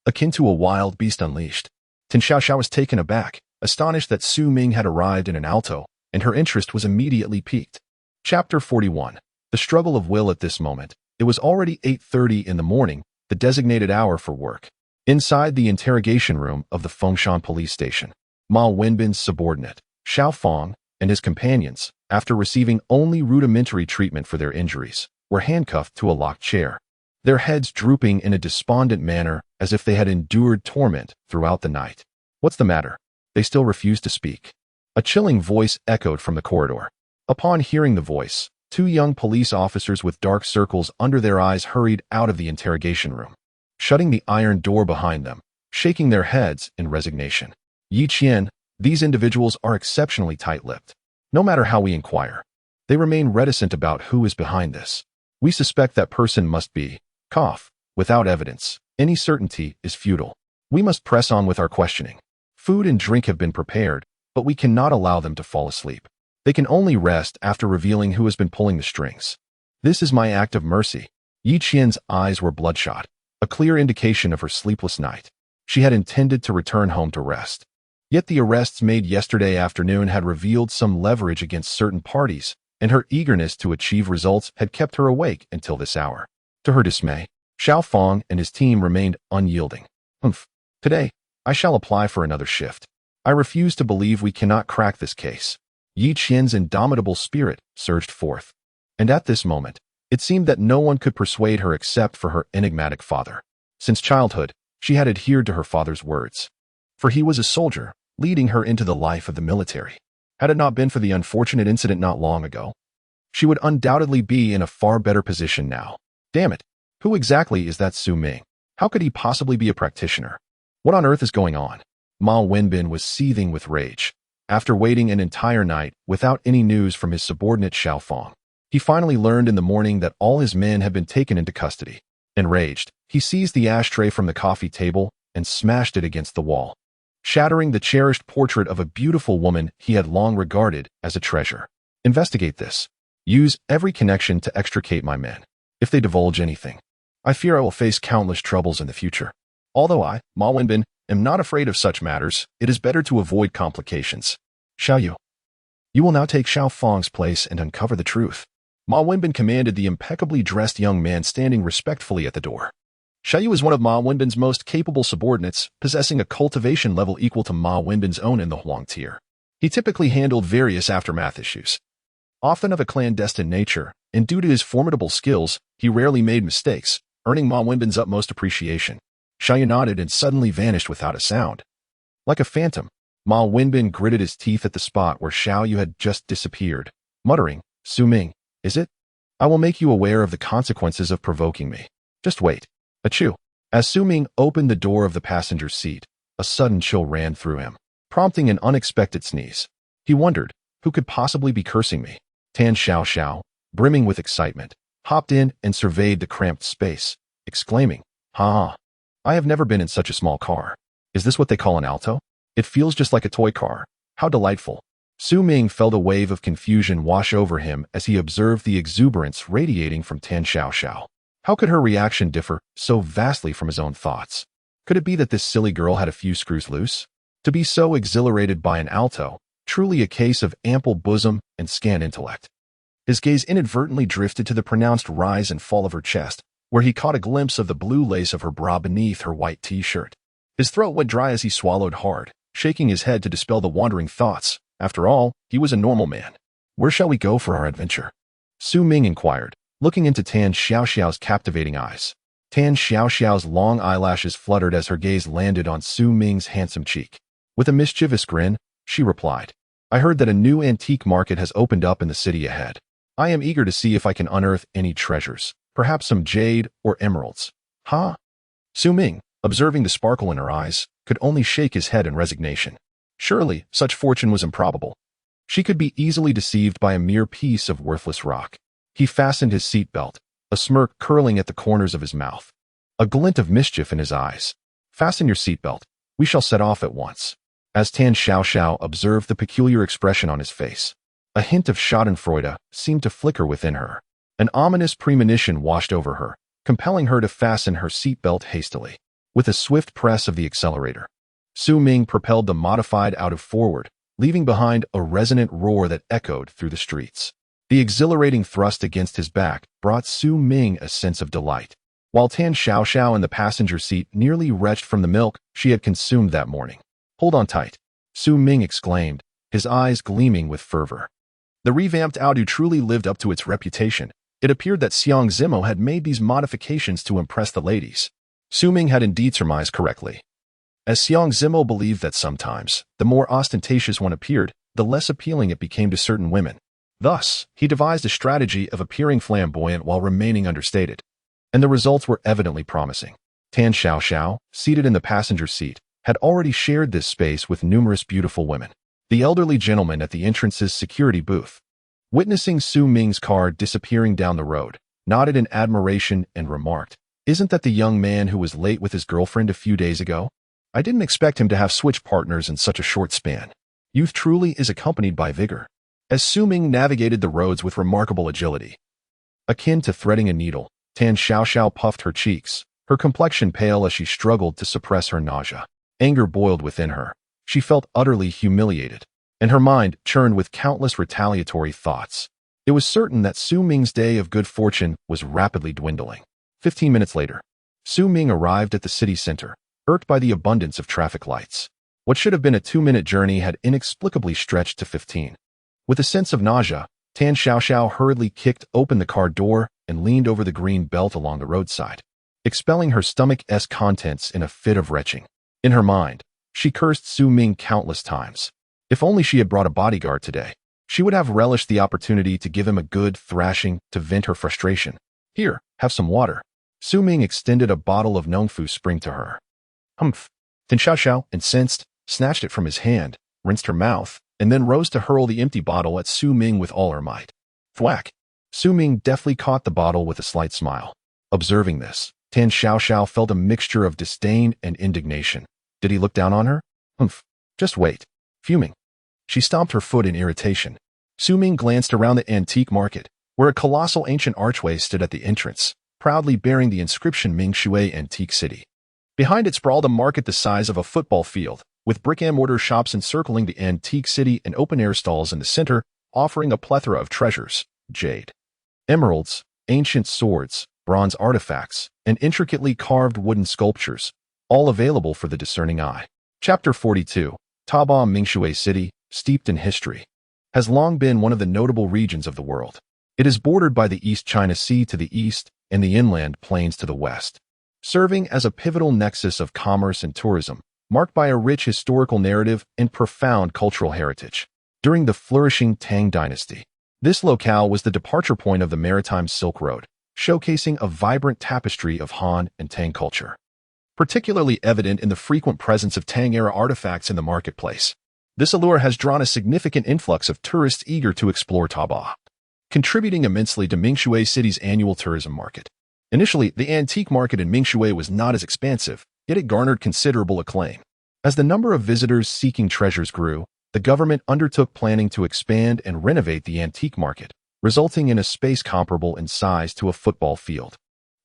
akin to a wild beast unleashed. Tin Xiao was taken aback, astonished that Su Ming had arrived in an Alto, and her interest was immediately piqued. Chapter 41. The struggle of will. At this moment, it was already 8:30 in the morning, the designated hour for work. Inside the interrogation room of the Fengshan police station, Ma Wenbin's subordinate, Xiao Fong, and his companions, after receiving only rudimentary treatment for their injuries, were handcuffed to a locked chair, their heads drooping in a despondent manner as if they had endured torment throughout the night. "What's the matter? They still refuse to speak." A chilling voice echoed from the corridor. Upon hearing the voice, two young police officers with dark circles under their eyes hurried out of the interrogation room, shutting the iron door behind them, shaking their heads in resignation. "Yi Qian, these individuals are exceptionally tight-lipped. No matter how we inquire, they remain reticent about who is behind this. We suspect that person must be, without evidence. Any certainty is futile. We must press on with our questioning. Food and drink have been prepared, but we cannot allow them to fall asleep. They can only rest after revealing who has been pulling the strings. This is my act of mercy." Yi Qian's eyes were bloodshot, a clear indication of her sleepless night. She had intended to return home to rest. Yet the arrests made yesterday afternoon had revealed some leverage against certain parties, and her eagerness to achieve results had kept her awake until this hour. To her dismay, Xiao Fong and his team remained unyielding. Today, I shall apply for another shift. I refuse to believe we cannot crack this case." Yi Qian's indomitable spirit surged forth, and at this moment, it seemed that no one could persuade her except for her enigmatic father. Since childhood, she had adhered to her father's words, for he was a soldier, leading her into the life of the military. Had it not been for the unfortunate incident not long ago, she would undoubtedly be in a far better position now. Damn it. Who exactly is that Su Ming? How could he possibly be a practitioner? What on earth is going on? Ma Wenbin was seething with rage. After waiting an entire night without any news from his subordinate Xiao Fong, he finally learned in the morning that all his men had been taken into custody. Enraged, he seized the ashtray from the coffee table and smashed it against the wall, shattering the cherished portrait of a beautiful woman he had long regarded as a treasure. Investigate this. Use every connection to extricate my men. If they divulge anything, I fear I will face countless troubles in the future. Although I, Ma Wenbin, am not afraid of such matters, it is better to avoid complications. Xiao Yu, you will now take Xiao Fong's place and uncover the truth. Ma Wenbin commanded the impeccably dressed young man standing respectfully at the door. Xiao Yu is one of Ma Wenbin's most capable subordinates, possessing a cultivation level equal to Ma Wenbin's own in the Huang tier. He typically handled various aftermath issues, often of a clandestine nature, and due to his formidable skills, he rarely made mistakes, earning Ma Wenbin's utmost appreciation. Xiao Yu nodded and suddenly vanished without a sound. Like a phantom, Ma Wenbin gritted his teeth at the spot where Xiao Yu had just disappeared, muttering, Su Ming, is it? I will make you aware of the consequences of provoking me. Just wait. Achoo. As Su Ming opened the door of the passenger seat, a sudden chill ran through him, prompting an unexpected sneeze. He wondered, who could possibly be cursing me? Tan Xiao, brimming with excitement, hopped in and surveyed the cramped space, exclaiming, Ha! I have never been in such a small car. Is this what they call an Alto? It feels just like a toy car. How delightful. Su Ming felt a wave of confusion wash over him as he observed the exuberance radiating from Tan Xiao. How could her reaction differ so vastly from his own thoughts? Could it be that this silly girl had a few screws loose? To be so exhilarated by an Alto, truly a case of ample bosom and scant intellect. His gaze inadvertently drifted to the pronounced rise and fall of her chest, where he caught a glimpse of the blue lace of her bra beneath her white t-shirt. His throat went dry as he swallowed hard, shaking his head to dispel the wandering thoughts. After all, he was a normal man. Where shall we go for our adventure? Su Ming inquired, looking into Tan Xiao's captivating eyes. Tan Xiao's long eyelashes fluttered as her gaze landed on Su Ming's handsome cheek. With a mischievous grin, she replied, I heard that a new antique market has opened up in the city ahead. I am eager to see if I can unearth any treasures, perhaps some jade or emeralds. Huh? Su Ming, observing the sparkle in her eyes, could only shake his head in resignation. Surely, such fortune was improbable. She could be easily deceived by a mere piece of worthless rock. He fastened his seatbelt, a smirk curling at the corners of his mouth, a glint of mischief in his eyes. Fasten your seatbelt. We shall set off at once. As Tan Xiao observed the peculiar expression on his face, a hint of schadenfreude seemed to flicker within her. An ominous premonition washed over her, compelling her to fasten her seatbelt hastily. With a swift press of the accelerator, Su Ming propelled the modified out of forward, leaving behind a resonant roar that echoed through the streets. The exhilarating thrust against his back brought Su Ming a sense of delight, while Tan Xiao in the passenger seat nearly retched from the milk she had consumed that morning. Hold on tight, Su Ming exclaimed, his eyes gleaming with fervor. The revamped Audi truly lived up to its reputation. It appeared that Xiang Zimo had made these modifications to impress the ladies. Su Ming had indeed surmised correctly, as Xiang Zimo believed that sometimes, the more ostentatious one appeared, the less appealing it became to certain women. Thus, he devised a strategy of appearing flamboyant while remaining understated. And the results were evidently promising. Tan Xiao, seated in the passenger seat, had already shared this space with numerous beautiful women. The elderly gentleman at the entrance's security booth, witnessing Su Ming's car disappearing down the road, nodded in admiration and remarked, Isn't that the young man who was late with his girlfriend a few days ago? I didn't expect him to have switched partners in such a short span. Youth truly is accompanied by vigor. As Su Ming navigated the roads with remarkable agility, akin to threading a needle, Tan Xiao puffed her cheeks, her complexion pale as she struggled to suppress her nausea. Anger boiled within her. She felt utterly humiliated, and her mind churned with countless retaliatory thoughts. It was certain that Su Ming's day of good fortune was rapidly dwindling. 15 minutes later, Su Ming arrived at the city center, irked by the abundance of traffic lights. What should have been a 2-minute journey had inexplicably stretched to 15. With a sense of nausea, Tan Xiao hurriedly kicked open the car door and leaned over the green belt along the roadside, expelling her stomach's contents in a fit of retching. In her mind, she cursed Su Ming countless times. If only she had brought a bodyguard today. She would have relished the opportunity to give him a good thrashing to vent her frustration. Here, have some water. Su Ming extended a bottle of Nongfu Spring to her. Humph. Then Xiao Xiao, incensed, snatched it from his hand, rinsed her mouth, and then rose to hurl the empty bottle at Su Ming with all her might. Thwack! Su Ming deftly caught the bottle with a slight smile. Observing this, Tan Xiao Xiao felt a mixture of disdain and indignation. Did he look down on her? Humph. Just wait. Fuming. She stomped her foot in irritation. Su Ming glanced around the antique market, where a colossal ancient archway stood at the entrance, proudly bearing the inscription Ming Shui Antique City. Behind it sprawled a market the size of a football field, with brick-and-mortar shops encircling the antique city and open-air stalls in the center, offering a plethora of treasures: jade, emeralds, ancient swords, bronze artifacts, and intricately carved wooden sculptures, all available for the discerning eye. Chapter 42. Taobao. Mingshui City, steeped in history, has long been one of the notable regions of the world. It is bordered by the East China Sea to the east and the inland plains to the west, serving as a pivotal nexus of commerce and tourism, marked by a rich historical narrative and profound cultural heritage. During the flourishing Tang Dynasty, this locale was the departure point of the maritime Silk Road, showcasing a vibrant tapestry of Han and Tang culture, particularly evident in the frequent presence of Tang-era artifacts in the marketplace. This allure has drawn a significant influx of tourists eager to explore Taobao, contributing immensely to Mingshui City's annual tourism market. Initially, the antique market in Mingshui was not as expansive, yet it garnered considerable acclaim. As the number of visitors seeking treasures grew, the government undertook planning to expand and renovate the antique market, resulting in a space comparable in size to a football field.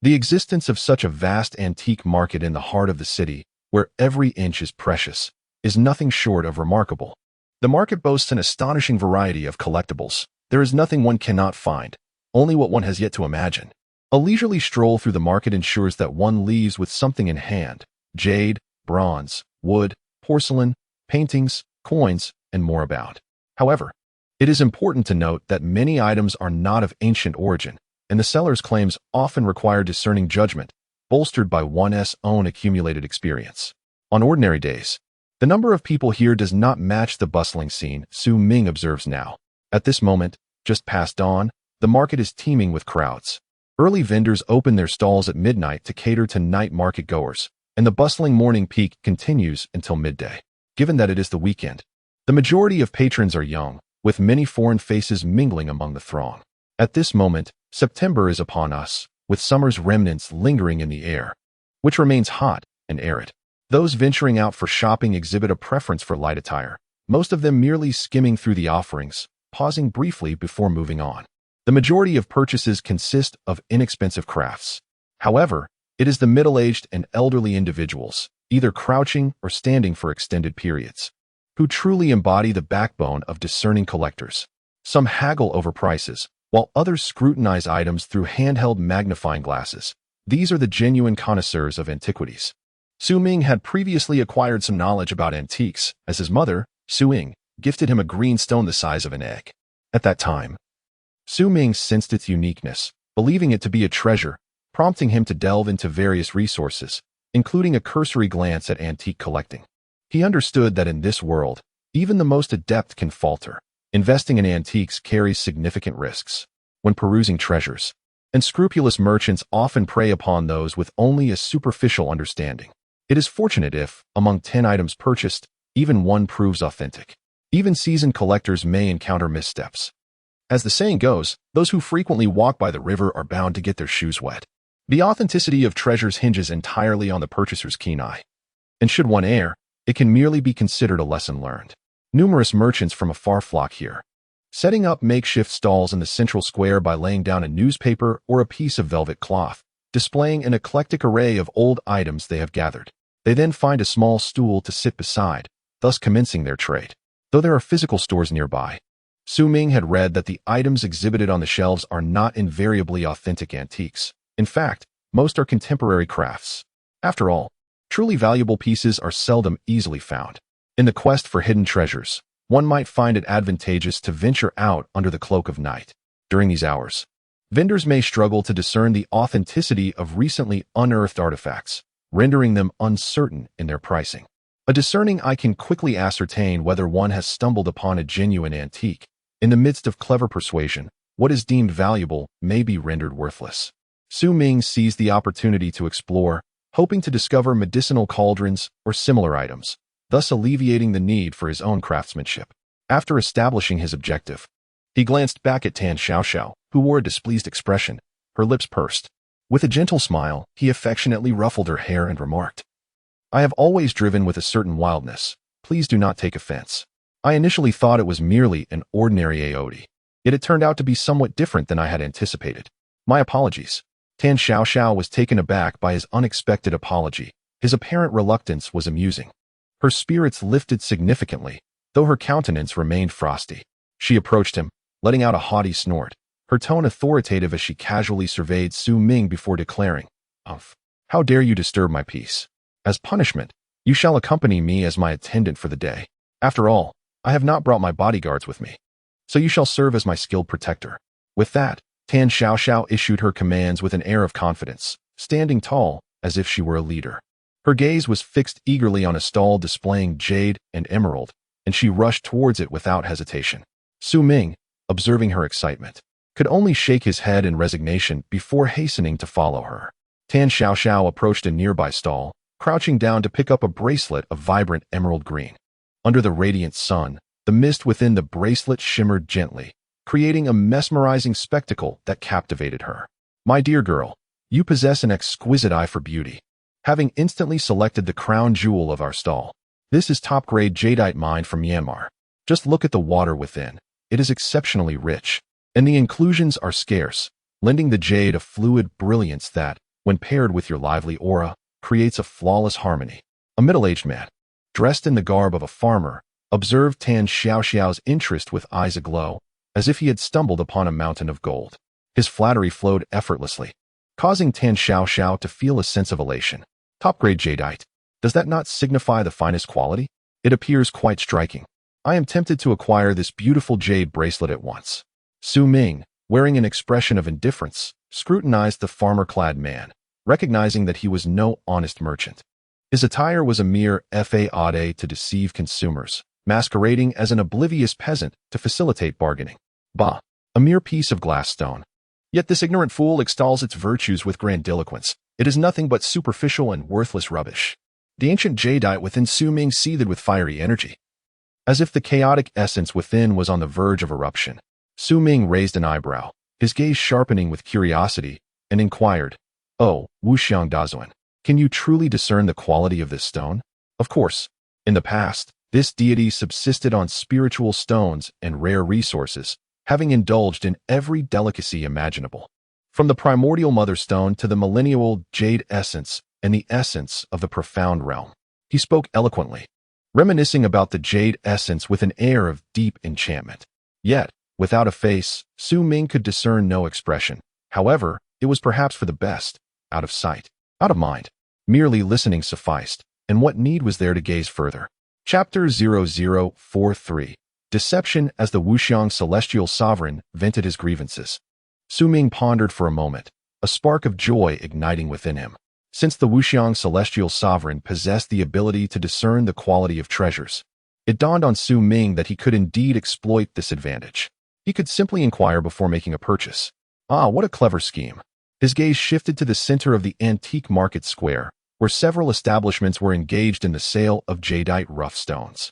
The existence of such a vast antique market in the heart of the city, where every inch is precious, is nothing short of remarkable. The market boasts an astonishing variety of collectibles. There is nothing one cannot find, only what one has yet to imagine. A leisurely stroll through the market ensures that one leaves with something in hand: jade, bronze, wood, porcelain, paintings, coins, and more about. However, it is important to note that many items are not of ancient origin, and the seller's claims often require discerning judgment, bolstered by one's own accumulated experience. On ordinary days, the number of people here does not match the bustling scene Su Ming observes now. At this moment, just past dawn, the market is teeming with crowds. Early vendors open their stalls at midnight to cater to night market goers, and the bustling morning peak continues until midday. Given that it is the weekend, the majority of patrons are young, with many foreign faces mingling among the throng. At this moment, September is upon us, with summer's remnants lingering in the air, which remains hot and arid. Those venturing out for shopping exhibit a preference for light attire, most of them merely skimming through the offerings, pausing briefly before moving on. The majority of purchases consist of inexpensive crafts. However, it is the middle-aged and elderly individuals, either crouching or standing for extended periods, who truly embody the backbone of discerning collectors. Some haggle over prices, while others scrutinize items through handheld magnifying glasses. These are the genuine connoisseurs of antiquities. Su Ming had previously acquired some knowledge about antiques, as his mother, Su Ying, gifted him a green stone the size of an egg. At that time, Su Ming sensed its uniqueness, believing it to be a treasure, prompting him to delve into various resources, including a cursory glance at antique collecting. He understood that in this world, even the most adept can falter. Investing in antiques carries significant risks. When perusing treasures, unscrupulous merchants often prey upon those with only a superficial understanding. It is fortunate if, among 10 items purchased, even one proves authentic. Even seasoned collectors may encounter missteps. As the saying goes, those who frequently walk by the river are bound to get their shoes wet. The authenticity of treasures hinges entirely on the purchaser's keen eye. And should one err, it can merely be considered a lesson learned. Numerous merchants from afar flock here, setting up makeshift stalls in the central square by laying down a newspaper or a piece of velvet cloth, displaying an eclectic array of old items they have gathered. They then find a small stool to sit beside, thus commencing their trade. Though there are physical stores nearby, Su Ming had read that the items exhibited on the shelves are not invariably authentic antiques. In fact, most are contemporary crafts. After all, truly valuable pieces are seldom easily found. In the quest for hidden treasures, one might find it advantageous to venture out under the cloak of night. During these hours, vendors may struggle to discern the authenticity of recently unearthed artifacts, rendering them uncertain in their pricing. A discerning eye can quickly ascertain whether one has stumbled upon a genuine antique, In the midst of clever persuasion, what is deemed valuable may be rendered worthless. Su Ming seized the opportunity to explore, hoping to discover medicinal cauldrons or similar items, thus alleviating the need for his own craftsmanship. After establishing his objective, he glanced back at Tan Xiaoxiao, who wore a displeased expression, her lips pursed. With a gentle smile, he affectionately ruffled her hair and remarked, "I have always driven with a certain wildness. Please do not take offense. I initially thought it was merely an ordinary AOD. Yet it turned out to be somewhat different than I had anticipated. My apologies." Tan Xiaoxiao was taken aback by his unexpected apology. His apparent reluctance was amusing. Her spirits lifted significantly, though her countenance remained frosty. She approached him, letting out a haughty snort, her tone authoritative as she casually surveyed Su Ming before declaring, "Umph, how dare you disturb my peace? As punishment, you shall accompany me as my attendant for the day. After all, I have not brought my bodyguards with me, so you shall serve as my skilled protector." With that, Tan Xiaoxiao issued her commands with an air of confidence, standing tall, as if she were a leader. Her gaze was fixed eagerly on a stall displaying jade and emerald, and she rushed towards it without hesitation. Su Ming, observing her excitement, could only shake his head in resignation before hastening to follow her. Tan Xiaoxiao approached a nearby stall, crouching down to pick up a bracelet of vibrant emerald green. Under the radiant sun, the mist within the bracelet shimmered gently, creating a mesmerizing spectacle that captivated her. "My dear girl, you possess an exquisite eye for beauty." Having instantly selected the crown jewel of our stall, this is top-grade jadeite mined from Myanmar. Just look at the water within. It is exceptionally rich, and the inclusions are scarce, lending the jade a fluid brilliance that, when paired with your lively aura, creates a flawless harmony. A middle-aged man, dressed in the garb of a farmer, observed Tan Xiaoxiao's interest with eyes aglow, as if he had stumbled upon a mountain of gold. His flattery flowed effortlessly, causing Tan Xiaoxiao to feel a sense of elation. "Top-grade jadeite. Does that not signify the finest quality? It appears quite striking. I am tempted to acquire this beautiful jade bracelet at once." Su Ming, wearing an expression of indifference, scrutinized the farmer-clad man, recognizing that he was no honest merchant. His attire was a mere fade to deceive consumers, masquerading as an oblivious peasant to facilitate bargaining. Bah, a mere piece of glass stone. Yet this ignorant fool extols its virtues with grandiloquence. It is nothing but superficial and worthless rubbish. The ancient jadeite within Su Ming seethed with fiery energy, as if the chaotic essence within was on the verge of eruption. Su Ming raised an eyebrow, his gaze sharpening with curiosity, and inquired, "Oh, Wuxiang Dazuan, can you truly discern the quality of this stone?" Of course, in the past, this deity subsisted on spiritual stones and rare resources, having indulged in every delicacy imaginable, from the primordial mother stone to the millennial jade essence and the essence of the profound realm. He spoke eloquently, reminiscing about the jade essence with an air of deep enchantment. Yet, without a face, Su Ming could discern no expression. However, it was perhaps for the best. Out of sight, out of mind. Merely listening sufficed, and what need was there to gaze further? Chapter 0043. Deception as the Wuxiang celestial sovereign vented his grievances. Su Ming pondered for a moment, a spark of joy igniting within him. Since the Wuxiang celestial sovereign possessed the ability to discern the quality of treasures, it dawned on Su Ming that he could indeed exploit this advantage. He could simply inquire before making a purchase. Ah, what a clever scheme. His gaze shifted to the center of the antique market square, where several establishments were engaged in the sale of jadeite rough stones.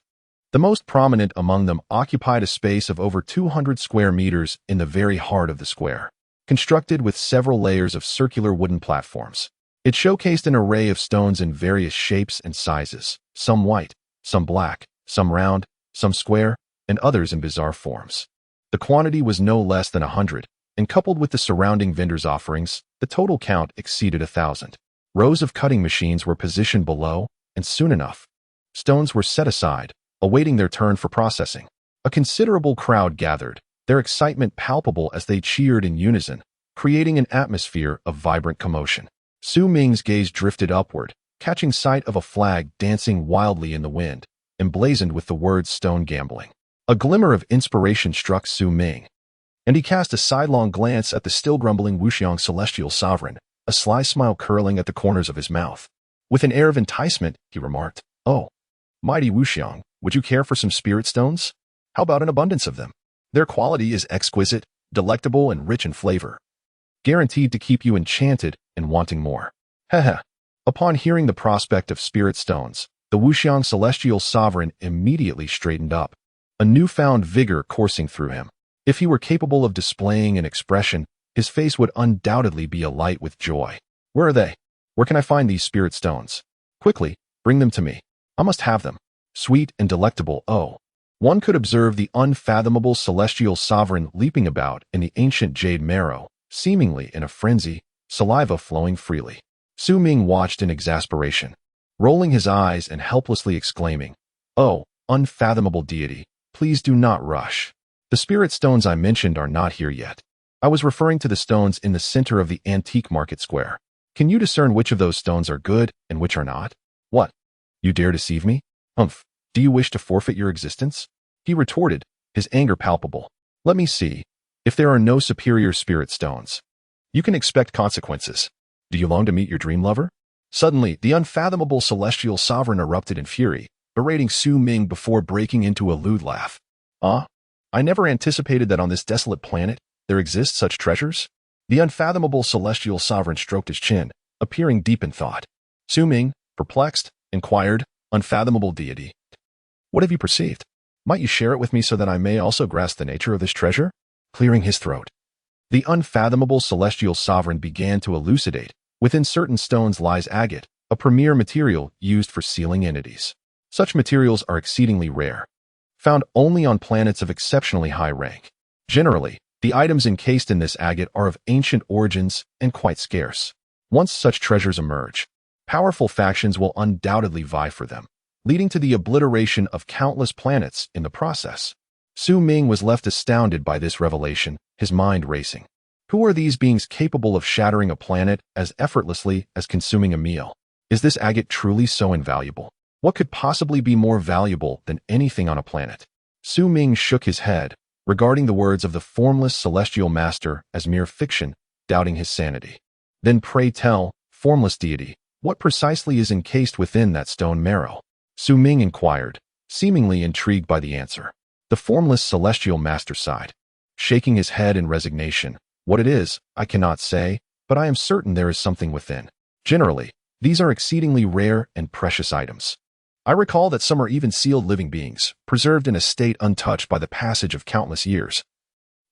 The most prominent among them occupied a space of over 200 square meters in the very heart of the square, constructed with several layers of circular wooden platforms. It showcased an array of stones in various shapes and sizes, some white, some black, some round, some square, and others in bizarre forms. The quantity was no less than 100, and coupled with the surrounding vendors' offerings, the total count exceeded 1,000. Rows of cutting machines were positioned below, and soon enough, stones were set aside, awaiting their turn for processing. A considerable crowd gathered, their excitement palpable as they cheered in unison, creating an atmosphere of vibrant commotion. Su Ming's gaze drifted upward, catching sight of a flag dancing wildly in the wind, emblazoned with the words "stone gambling." A glimmer of inspiration struck Su Ming, and he cast a sidelong glance at the still grumbling Wuxiang celestial sovereign, a sly smile curling at the corners of his mouth. With an air of enticement, he remarked, "Oh, mighty Wuxiang, would you care for some spirit stones? How about an abundance of them?" Their quality is exquisite, delectable, and rich in flavor, guaranteed to keep you enchanted and wanting more. Heh. Upon hearing the prospect of spirit stones, the Wuxiang celestial sovereign immediately straightened up, a newfound vigor coursing through him. If he were capable of displaying an expression, his face would undoubtedly be alight with joy. Where are they? Where can I find these spirit stones? Quickly, bring them to me. I must have them. Sweet and delectable, oh. One could observe the unfathomable celestial sovereign leaping about in the ancient jade marrow, seemingly in a frenzy, saliva flowing freely. Su Ming watched in exasperation, rolling his eyes and helplessly exclaiming, "Oh, unfathomable deity, please do not rush. The spirit stones I mentioned are not here yet. I was referring to the stones in the center of the antique market square. Can you discern which of those stones are good and which are not? What? You dare deceive me? Humph. Do you wish to forfeit your existence?" He retorted, his anger palpable. "Let me see. If there are no superior spirit stones, you can expect consequences. Do you long to meet your dream lover?" Suddenly, the unfathomable celestial sovereign erupted in fury, berating Su Ming before breaking into a lewd laugh. I never anticipated that on this desolate planet there exist such treasures." The unfathomable celestial sovereign stroked his chin, appearing deep in thought. Su Ming, perplexed, inquired, "Unfathomable deity, what have you perceived? Might you share it with me so that I may also grasp the nature of this treasure?" Clearing his throat, the unfathomable celestial sovereign began to elucidate. Within certain stones lies agate, a premier material used for sealing entities. Such materials are exceedingly rare, found only on planets of exceptionally high rank. Generally, the items encased in this agate are of ancient origins and quite scarce. Once such treasures emerge, powerful factions will undoubtedly vie for them, leading to the obliteration of countless planets in the process. Su Ming was left astounded by this revelation, his mind racing. Who are these beings capable of shattering a planet as effortlessly as consuming a meal? Is this agate truly so invaluable? What could possibly be more valuable than anything on a planet? Su Ming shook his head, regarding the words of the formless celestial master as mere fiction, doubting his sanity. Then pray tell, formless deity, what precisely is encased within that stone marrow? Su Ming inquired, seemingly intrigued by the answer. The formless celestial master sighed, shaking his head in resignation. What it is, I cannot say, but I am certain there is something within. Generally, these are exceedingly rare and precious items. I recall that some are even sealed living beings, preserved in a state untouched by the passage of countless years,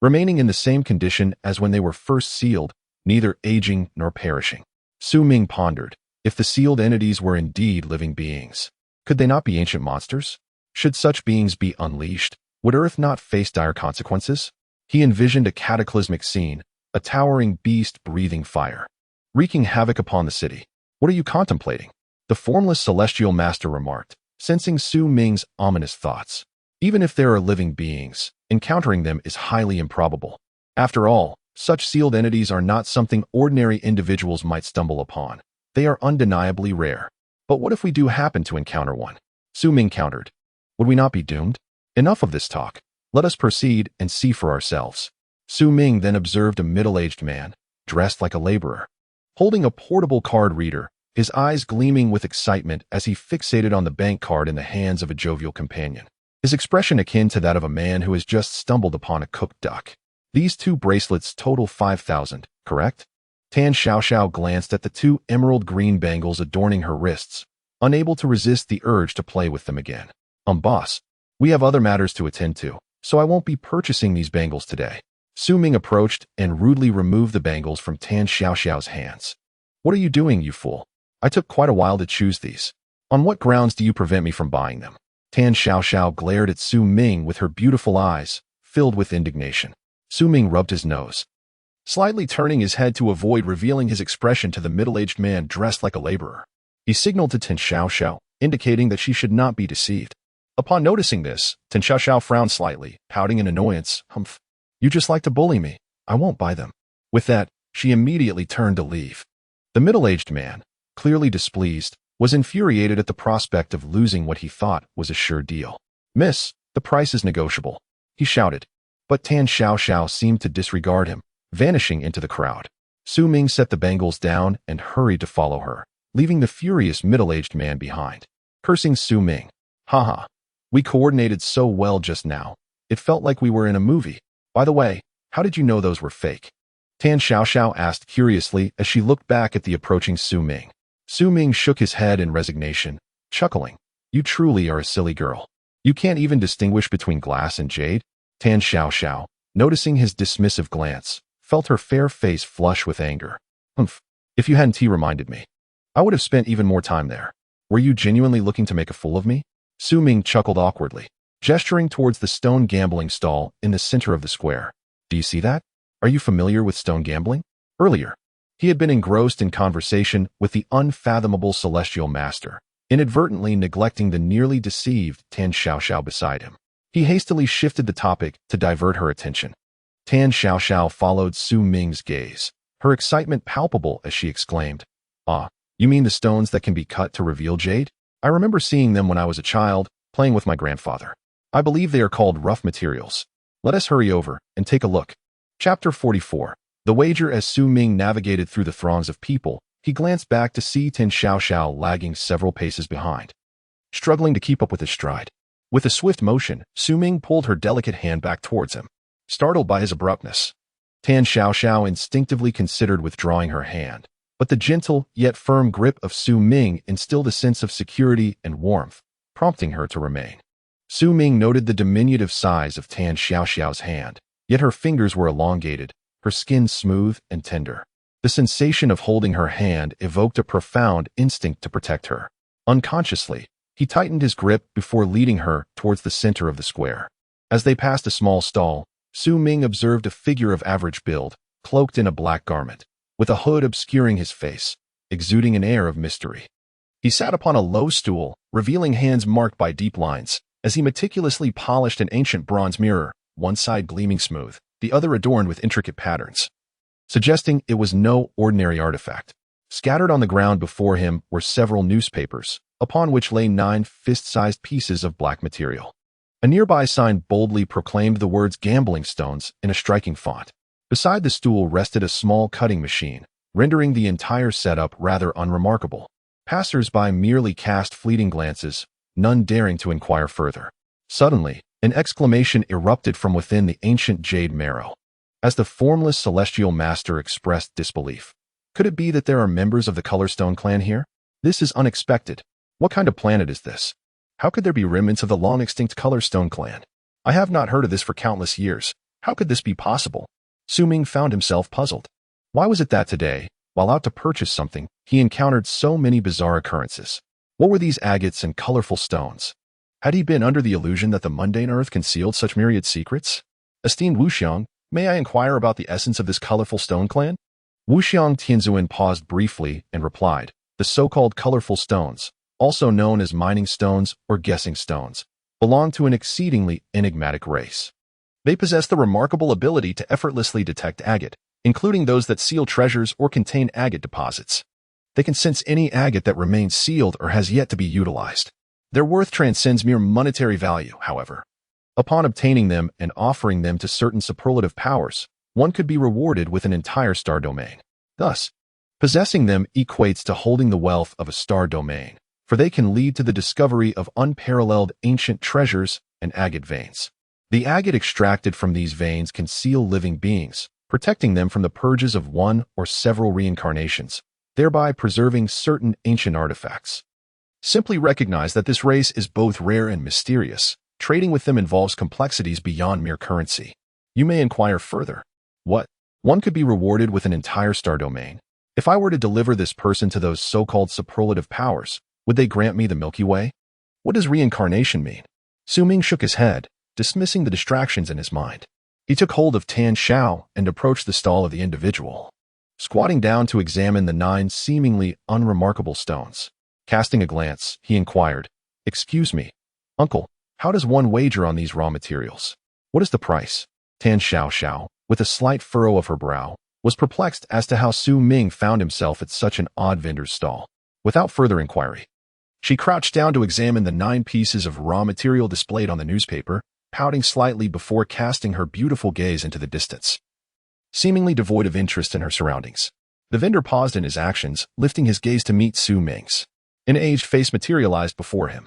remaining in the same condition as when they were first sealed, neither aging nor perishing. Su Ming pondered, if the sealed entities were indeed living beings, could they not be ancient monsters? Should such beings be unleashed, would Earth not face dire consequences? He envisioned a cataclysmic scene, a towering beast breathing fire, wreaking havoc upon the city. What are you contemplating? The formless celestial master remarked, sensing Su Ming's ominous thoughts. Even if there are living beings, encountering them is highly improbable. After all, such sealed entities are not something ordinary individuals might stumble upon. They are undeniably rare. But what if we do happen to encounter one? Su Ming countered. Would we not be doomed? Enough of this talk. Let us proceed and see for ourselves. Su Ming then observed a middle-aged man, dressed like a laborer, holding a portable card reader, his eyes gleaming with excitement as he fixated on the bank card in the hands of a jovial companion, his expression akin to that of a man who has just stumbled upon a cooked duck. These two bracelets total 5,000, correct? Tan Xiaoxiao glanced at the two emerald-green bangles adorning her wrists, unable to resist the urge to play with them again. Boss, we have other matters to attend to, so I won't be purchasing these bangles today." Su Ming approached and rudely removed the bangles from Tan Xiaoxiao's hands. "What are you doing, you fool? I took quite a while to choose these. On what grounds do you prevent me from buying them?" Tan Xiaoxiao glared at Su Ming with her beautiful eyes, filled with indignation. Su Ming rubbed his nose, slightly turning his head to avoid revealing his expression to the middle-aged man dressed like a laborer. He signaled to Tan Xiaoxiao, indicating that she should not be deceived. Upon noticing this, Tan Xiaoxiao frowned slightly, pouting in annoyance. "Humph. You just like to bully me. I won't buy them." With that, she immediately turned to leave. The middle-aged man, clearly displeased, was infuriated at the prospect of losing what he thought was a sure deal. "Miss, the price is negotiable," he shouted. But Tan Xiaoxiao seemed to disregard him, vanishing into the crowd. Su Ming set the bangles down and hurried to follow her, leaving the furious middle-aged man behind. Cursing Su Ming. "Haha. We coordinated so well just now. It felt like we were in a movie. By the way, how did you know those were fake? Tan Xiaoxiao asked curiously as she looked back at the approaching Su Ming. Su Ming shook his head in resignation, chuckling. You truly are a silly girl. You can't even distinguish between glass and jade? Tan Xiaoxiao, noticing his dismissive glance, felt her fair face flush with anger. Humph. If you hadn't reminded me, I would have spent even more time there. Were you genuinely looking to make a fool of me? Su Ming chuckled awkwardly, gesturing towards the stone gambling stall in the center of the square. Do you see that? Are you familiar with stone gambling? Earlier, he had been engrossed in conversation with the unfathomable celestial master, inadvertently neglecting the nearly deceived Tan Xiaoxiao beside him. He hastily shifted the topic to divert her attention. Tan Xiaoxiao followed Su Ming's gaze, her excitement palpable as she exclaimed, Ah, you mean the stones that can be cut to reveal jade? I remember seeing them when I was a child, playing with my grandfather. I believe they are called rough materials. Let us hurry over and take a look. Chapter 44. The wager. As Su Ming navigated through the throngs of people, he glanced back to see Tan Xiaoxiao lagging several paces behind, struggling to keep up with his stride. With a swift motion, Su Ming pulled her delicate hand back towards him. Startled by his abruptness, Tan Xiaoxiao instinctively considered withdrawing her hand, but the gentle yet firm grip of Su Ming instilled a sense of security and warmth, prompting her to remain. Su Ming noted the diminutive size of Tan Xiaoxiao's hand, yet her fingers were elongated, her skin smooth and tender. The sensation of holding her hand evoked a profound instinct to protect her. Unconsciously, he tightened his grip before leading her towards the center of the square. As they passed a small stall, Su Ming observed a figure of average build, cloaked in a black garment, with a hood obscuring his face, exuding an air of mystery. He sat upon a low stool, revealing hands marked by deep lines, as he meticulously polished an ancient bronze mirror, one side gleaming smooth, the other adorned with intricate patterns, suggesting it was no ordinary artifact. Scattered on the ground before him were several newspapers, upon which lay 9 fist-sized pieces of black material. A nearby sign boldly proclaimed the words gambling stones in a striking font. Beside the stool rested a small cutting machine, rendering the entire setup rather unremarkable. Passers-by merely cast fleeting glances, none daring to inquire further. Suddenly, an exclamation erupted from within the ancient jade marrow, as the formless celestial master expressed disbelief. Could it be that there are members of the Colorstone clan here? This is unexpected. What kind of planet is this? How could there be remnants of the long-extinct Colorstone clan? I have not heard of this for countless years. How could this be possible? Su Ming found himself puzzled. Why was it that today, while out to purchase something, he encountered so many bizarre occurrences? What were these agates and colorful stones? Had he been under the illusion that the mundane earth concealed such myriad secrets? Esteemed Wuxiang, may I inquire about the essence of this colorful stone clan? Wuxiang Tianzuan paused briefly and replied, the so-called colorful stones, also known as mining stones or guessing stones, belong to an exceedingly enigmatic race. They possess the remarkable ability to effortlessly detect agate, including those that seal treasures or contain agate deposits. They can sense any agate that remains sealed or has yet to be utilized. Their worth transcends mere monetary value, however. Upon obtaining them and offering them to certain superlative powers, one could be rewarded with an entire star domain. Thus, possessing them equates to holding the wealth of a star domain, for they can lead to the discovery of unparalleled ancient treasures and agate veins. The agate extracted from these veins can seal living beings, protecting them from the purges of one or several reincarnations, thereby preserving certain ancient artifacts. Simply recognize that this race is both rare and mysterious. Trading with them involves complexities beyond mere currency. You may inquire further. What? One could be rewarded with an entire star domain. If I were to deliver this person to those so-called superlative powers, would they grant me the Milky Way? What does reincarnation mean? Su Ming shook his head, dismissing the distractions in his mind. He took hold of Tan Xiao and approached the stall of the individual, squatting down to examine the 9 seemingly unremarkable stones. Casting a glance, he inquired, Excuse me, uncle, how does one wager on these raw materials? What is the price? Tan Xiao, with a slight furrow of her brow, was perplexed as to how Su Ming found himself at such an odd vendor's stall. Without further inquiry, she crouched down to examine the 9 pieces of raw material displayed on the newspaper, pouting slightly before casting her beautiful gaze into the distance. Seemingly devoid of interest in her surroundings, the vendor paused in his actions, lifting his gaze to meet Su Ming's. An aged face materialized before him.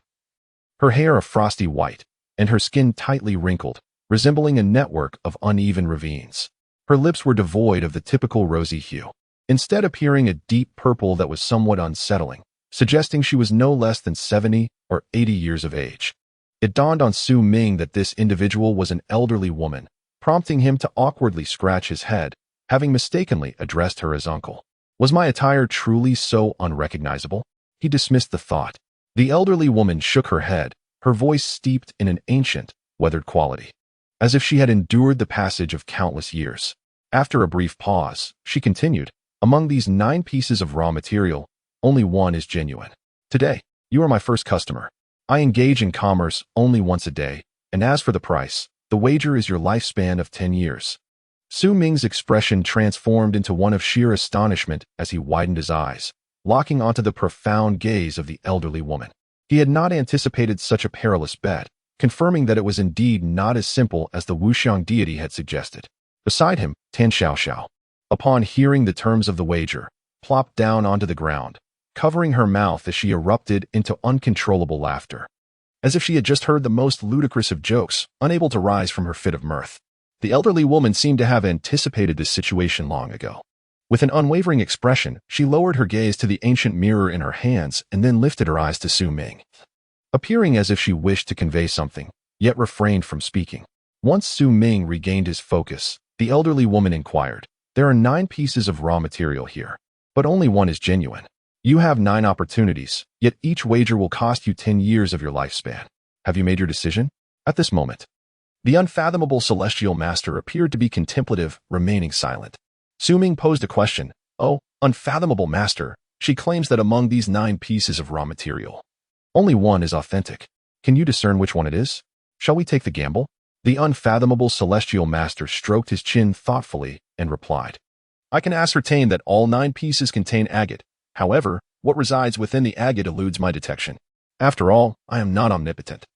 Her hair a frosty white, and her skin tightly wrinkled, resembling a network of uneven ravines. Her lips were devoid of the typical rosy hue, instead appearing a deep purple that was somewhat unsettling, suggesting she was no less than 70 or 80 years of age. It dawned on Su Ming that this individual was an elderly woman, prompting him to awkwardly scratch his head, having mistakenly addressed her as uncle. Was my attire truly so unrecognizable? He dismissed the thought. The elderly woman shook her head, her voice steeped in an ancient, weathered quality, as if she had endured the passage of countless years. After a brief pause, she continued, "Among these 9 pieces of raw material, only one is genuine. Today, you are my first customer. I engage in commerce only once a day, and as for the price, the wager is your lifespan of 10 years. Su Ming's expression transformed into one of sheer astonishment as he widened his eyes, locking onto the profound gaze of the elderly woman. He had not anticipated such a perilous bet, confirming that it was indeed not as simple as the Wuxiang deity had suggested. Beside him, Tan Xiaoxiao, upon hearing the terms of the wager, plopped down onto the ground, covering her mouth as she erupted into uncontrollable laughter, as if she had just heard the most ludicrous of jokes, unable to rise from her fit of mirth. The elderly woman seemed to have anticipated this situation long ago. With an unwavering expression, she lowered her gaze to the ancient mirror in her hands and then lifted her eyes to Su Ming, appearing as if she wished to convey something, yet refrained from speaking. Once Su Ming regained his focus, the elderly woman inquired, "There are 9 pieces of raw material here, but only one is genuine. You have 9 opportunities, yet each wager will cost you 10 years of your lifespan. Have you made your decision?" At this moment, the unfathomable celestial master appeared to be contemplative, remaining silent. Su Ming posed a question. "Oh, unfathomable master, she claims that among these 9 pieces of raw material, only one is authentic. Can you discern which one it is? Shall we take the gamble?" The unfathomable celestial master stroked his chin thoughtfully and replied, "I can ascertain that all 9 pieces contain agate. However, what resides within the agate eludes my detection. After all, I am not omnipotent.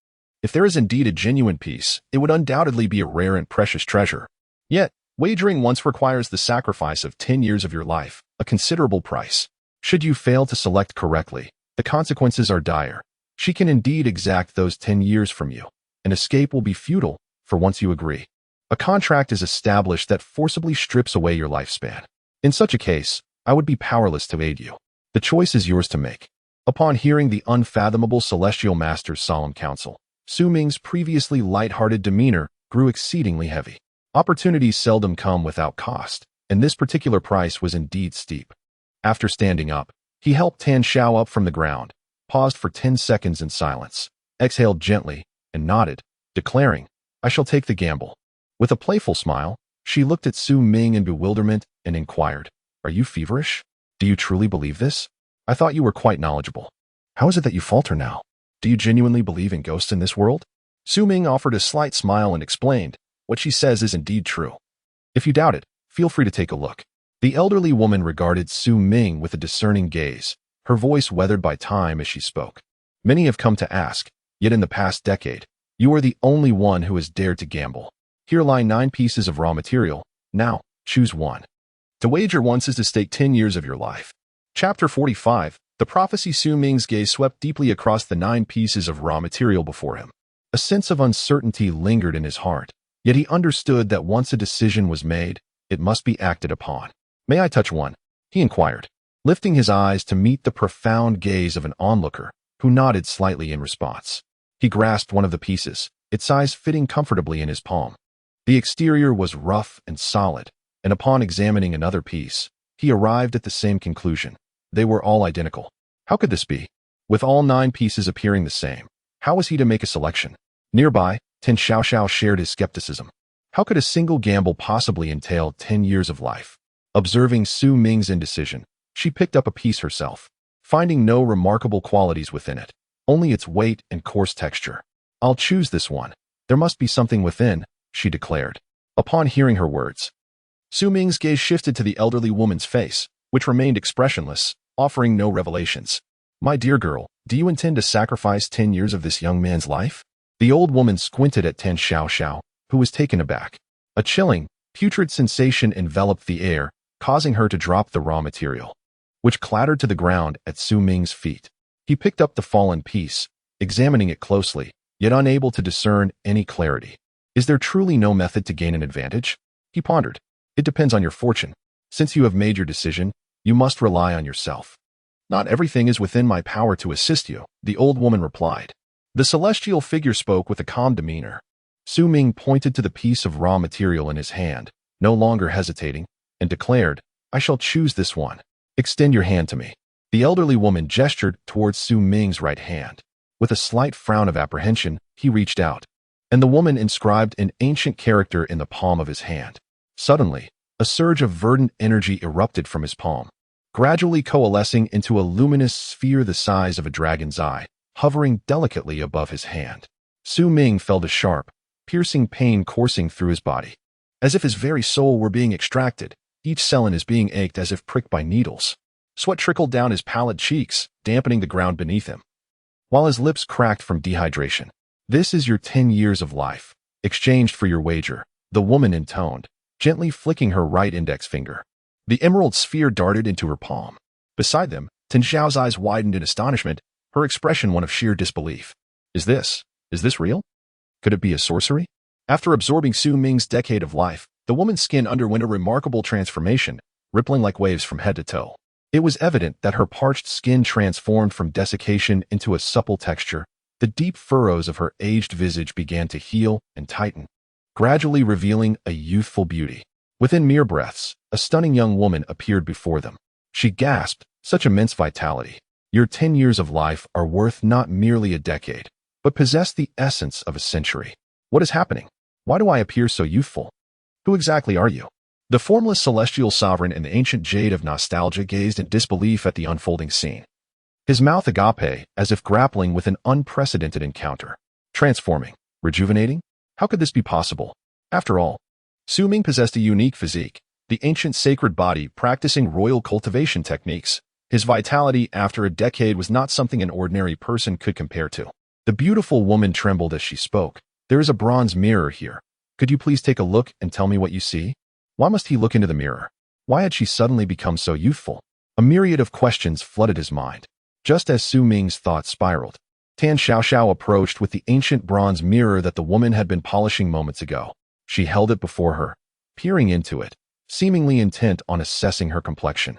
If there is indeed a genuine piece, it would undoubtedly be a rare and precious treasure. Yet, wagering once requires the sacrifice of 10 years of your life, a considerable price. Should you fail to select correctly, the consequences are dire. She can indeed exact those 10 years from you. An escape will be futile, for once you agree, a contract is established that forcibly strips away your lifespan. In such a case, I would be powerless to aid you. The choice is yours to make." Upon hearing the unfathomable celestial master's solemn counsel, Su Ming's previously light-hearted demeanor grew exceedingly heavy. Opportunities seldom come without cost, and this particular price was indeed steep. After standing up, he helped Tan Xiao up from the ground, paused for 10 seconds in silence, exhaled gently, and nodded, declaring, "I shall take the gamble." With a playful smile, she looked at Su Ming in bewilderment and inquired, "Are you feverish? Do you truly believe this? I thought you were quite knowledgeable. How is it that you falter now? Do you genuinely believe in ghosts in this world?" Su Ming offered a slight smile and explained, "What she says is indeed true. If you doubt it, feel free to take a look." The elderly woman regarded Su Ming with a discerning gaze, her voice weathered by time as she spoke. "Many have come to ask, yet in the past decade, you are the only one who has dared to gamble. Here lie 9 pieces of raw material. Now, choose one. To wager once is to stake 10 years of your life." Chapter 45. The prophecy. Su Ming's gaze swept deeply across the 9 pieces of raw material before him. A sense of uncertainty lingered in his heart, yet he understood that once a decision was made, it must be acted upon. "May I touch one?" he inquired, lifting his eyes to meet the profound gaze of an onlooker, who nodded slightly in response. He grasped one of the pieces, its size fitting comfortably in his palm. The exterior was rough and solid, and upon examining another piece, he arrived at the same conclusion. They were all identical. How could this be? With all 9 pieces appearing the same, how was he to make a selection? Nearby, Tan Xiaoxiao shared his skepticism. How could a single gamble possibly entail 10 years of life? Observing Su Ming's indecision, she picked up a piece herself, finding no remarkable qualities within it, only its weight and coarse texture. "I'll choose this one. There must be something within," she declared. Upon hearing her words, Su Ming's gaze shifted to the elderly woman's face, which remained expressionless, offering no revelations. "My dear girl, do you intend to sacrifice 10 years of this young man's life?" The old woman squinted at Tan Xiaoxiao, who was taken aback. A chilling, putrid sensation enveloped the air, causing her to drop the raw material, which clattered to the ground at Su Ming's feet. He picked up the fallen piece, examining it closely, yet unable to discern any clarity. Is there truly no method to gain an advantage? He pondered. It depends on your fortune. Since you have made your decision, you must rely on yourself. Not everything is within my power to assist you, the old woman replied. The celestial figure spoke with a calm demeanor. Su Ming pointed to the piece of raw material in his hand, no longer hesitating, and declared, I shall choose this one. Extend your hand to me. The elderly woman gestured towards Su Ming's right hand. With a slight frown of apprehension, he reached out, and the woman inscribed an ancient character in the palm of his hand. Suddenly, a surge of verdant energy erupted from his palm, gradually coalescing into a luminous sphere the size of a dragon's eye, hovering delicately above his hand. Su Ming felt a sharp, piercing pain coursing through his body. As if his very soul were being extracted, each cell in his being ached as if pricked by needles. Sweat trickled down his pallid cheeks, dampening the ground beneath him, while his lips cracked from dehydration. This is your 10 years of life, exchanged for your wager, the woman intoned, gently flicking her right index finger. The emerald sphere darted into her palm. Beside them, Tin Xiao's eyes widened in astonishment, her expression one of sheer disbelief. Is this real? Could it be a sorcery? After absorbing Su Ming's decade of life, the woman's skin underwent a remarkable transformation, rippling like waves from head to toe. It was evident that her parched skin transformed from desiccation into a supple texture. The deep furrows of her aged visage began to heal and tighten, gradually revealing a youthful beauty. Within mere breaths, a stunning young woman appeared before them. She gasped, such immense vitality. Your 10 years of life are worth not merely a decade, but possess the essence of a century. What is happening? Why do I appear so youthful? Who exactly are you? The formless celestial sovereign in the ancient jade of nostalgia gazed in disbelief at the unfolding scene. His mouth agape, as if grappling with an unprecedented encounter. Transforming, rejuvenating? How could this be possible? After all, Su Ming possessed a unique physique, the ancient sacred body practicing royal cultivation techniques. His vitality after a decade was not something an ordinary person could compare to. The beautiful woman trembled as she spoke. There is a bronze mirror here. Could you please take a look and tell me what you see? Why must he look into the mirror? Why had she suddenly become so youthful? A myriad of questions flooded his mind. Just as Su Ming's thoughts spiraled, Tan Xiaoxiao approached with the ancient bronze mirror that the woman had been polishing moments ago. She held it before her, peering into it, seemingly intent on assessing her complexion.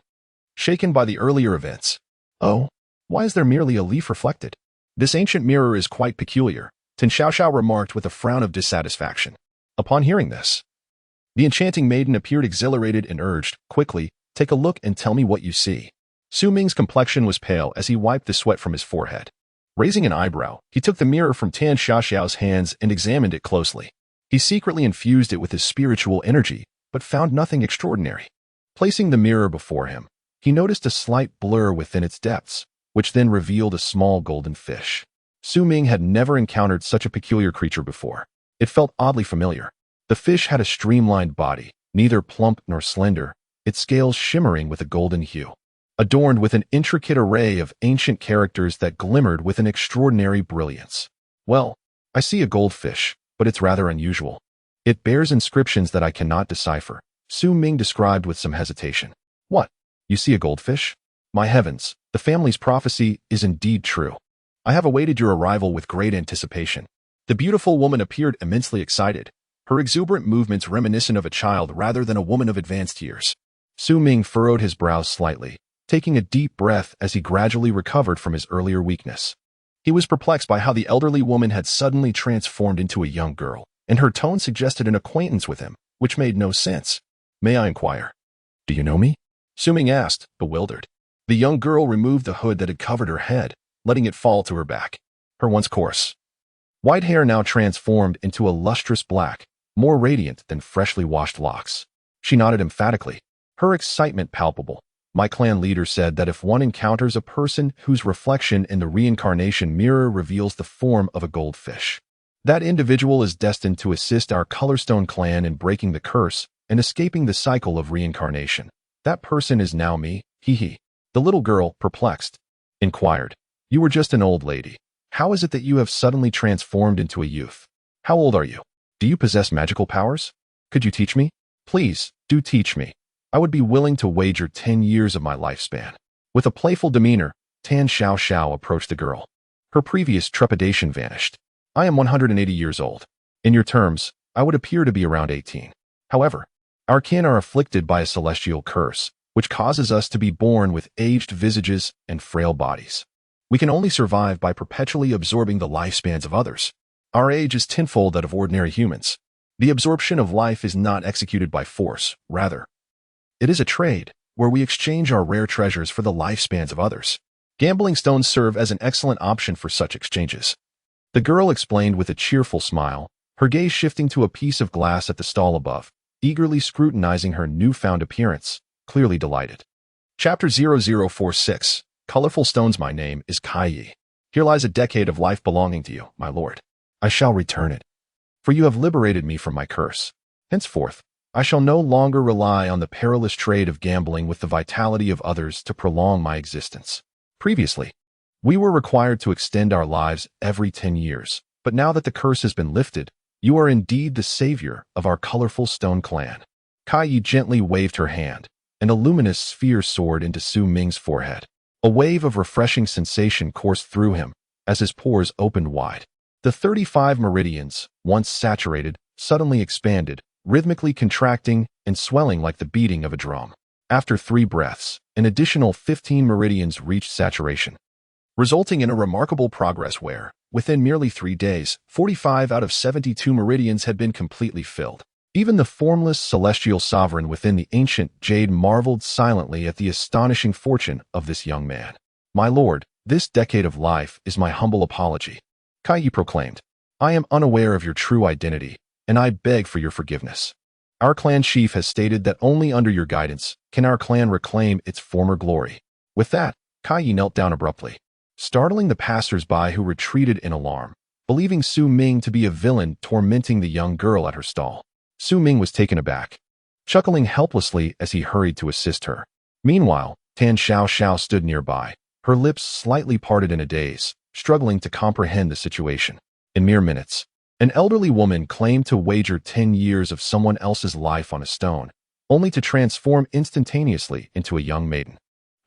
Shaken by the earlier events. Oh, why is there merely a leaf reflected? This ancient mirror is quite peculiar, Tan Xiaoxiao remarked with a frown of dissatisfaction. Upon hearing this, the enchanting maiden appeared exhilarated and urged, quickly, take a look and tell me what you see. Su Ming's complexion was pale as he wiped the sweat from his forehead. Raising an eyebrow, he took the mirror from Tan Xiaoxiao's hands and examined it closely. He secretly infused it with his spiritual energy, but found nothing extraordinary. Placing the mirror before him, he noticed a slight blur within its depths, which then revealed a small golden fish. Su Ming had never encountered such a peculiar creature before. It felt oddly familiar. The fish had a streamlined body, neither plump nor slender, its scales shimmering with a golden hue, adorned with an intricate array of ancient characters that glimmered with an extraordinary brilliance. Well, I see a goldfish, but it's rather unusual. It bears inscriptions that I cannot decipher, Su Ming described with some hesitation. What? You see a goldfish? My heavens, the family's prophecy is indeed true. I have awaited your arrival with great anticipation. The beautiful woman appeared immensely excited, her exuberant movements reminiscent of a child rather than a woman of advanced years. Su Ming furrowed his brows slightly, taking a deep breath as he gradually recovered from his earlier weakness. He was perplexed by how the elderly woman had suddenly transformed into a young girl, and her tone suggested an acquaintance with him, which made no sense. May I inquire? Do you know me? Su Ming asked, bewildered. The young girl removed the hood that had covered her head, letting it fall to her back. Her once coarse white hair now transformed into a lustrous black, more radiant than freshly washed locks. She nodded emphatically, her excitement palpable. My clan leader said that if one encounters a person whose reflection in the reincarnation mirror reveals the form of a goldfish, that individual is destined to assist our Colorstone clan in breaking the curse and escaping the cycle of reincarnation. That person is now me, he. The little girl, perplexed, inquired. You were just an old lady. How is it that you have suddenly transformed into a youth? How old are you? Do you possess magical powers? Could you teach me? Please, do teach me. I would be willing to wager 10 years of my lifespan. With a playful demeanor, Tan Xiaoxiao approached the girl. Her previous trepidation vanished. I am 180 years old. In your terms, I would appear to be around 18. However, our kin are afflicted by a celestial curse, which causes us to be born with aged visages and frail bodies. We can only survive by perpetually absorbing the lifespans of others. Our age is tenfold that of ordinary humans. The absorption of life is not executed by force, rather, it is a trade, where we exchange our rare treasures for the lifespans of others. Gambling stones serve as an excellent option for such exchanges. The girl explained with a cheerful smile, her gaze shifting to a piece of glass at the stall above, eagerly scrutinizing her newfound appearance, clearly delighted. Chapter 0046, Colorful Stones. My name is Kai. Here lies a decade of life belonging to you, my lord. I shall return it. For you have liberated me from my curse. Henceforth, I shall no longer rely on the perilous trade of gambling with the vitality of others to prolong my existence. Previously, we were required to extend our lives every 10 years, but now that the curse has been lifted, you are indeed the savior of our colorful stone clan. Kai gently waved her hand, and a luminous sphere soared into Su Ming's forehead. A wave of refreshing sensation coursed through him as his pores opened wide. The 35 meridians, once saturated, suddenly expanded, rhythmically contracting and swelling like the beating of a drum. After 3 breaths, an additional 15 meridians reached saturation, resulting in a remarkable progress where, within merely 3 days, 45 out of 72 meridians had been completely filled. Even the formless celestial sovereign within the ancient jade marveled silently at the astonishing fortune of this young man. My lord, this decade of life is my humble apology. Kai proclaimed. I am unaware of your true identity, and I beg for your forgiveness. Our clan chief has stated that only under your guidance can our clan reclaim its former glory. With that, Kai knelt down abruptly, startling the passers-by who retreated in alarm, believing Su Ming to be a villain tormenting the young girl at her stall. Su Ming was taken aback, chuckling helplessly as he hurried to assist her. Meanwhile, Tan Xiao stood nearby, her lips slightly parted in a daze, struggling to comprehend the situation. In mere minutes, an elderly woman claimed to wager 10 years of someone else's life on a stone, only to transform instantaneously into a young maiden,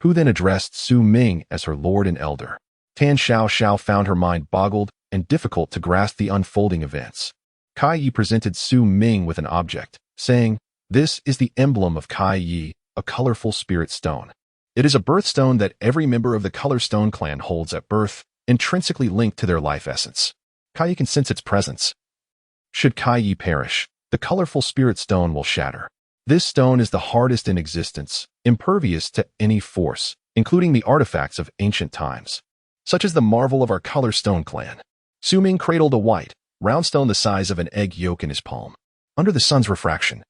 who then addressed Su Ming as her lord and elder. Tan Xiao found her mind boggled and difficult to grasp the unfolding events. Kai presented Su Ming with an object, saying, "This is the emblem of Kai Yi, a colorful spirit stone. It is a birthstone that every member of the Color Stone clan holds at birth, intrinsically linked to their life essence. Kai can sense its presence. Should Kai perish, the colorful spirit stone will shatter. This stone is the hardest in existence, impervious to any force, including the artifacts of ancient times, such as the marvel of our Color Stone clan." Su Ming cradled a white, round stone the size of an egg yolk in his palm. Under the sun's refraction,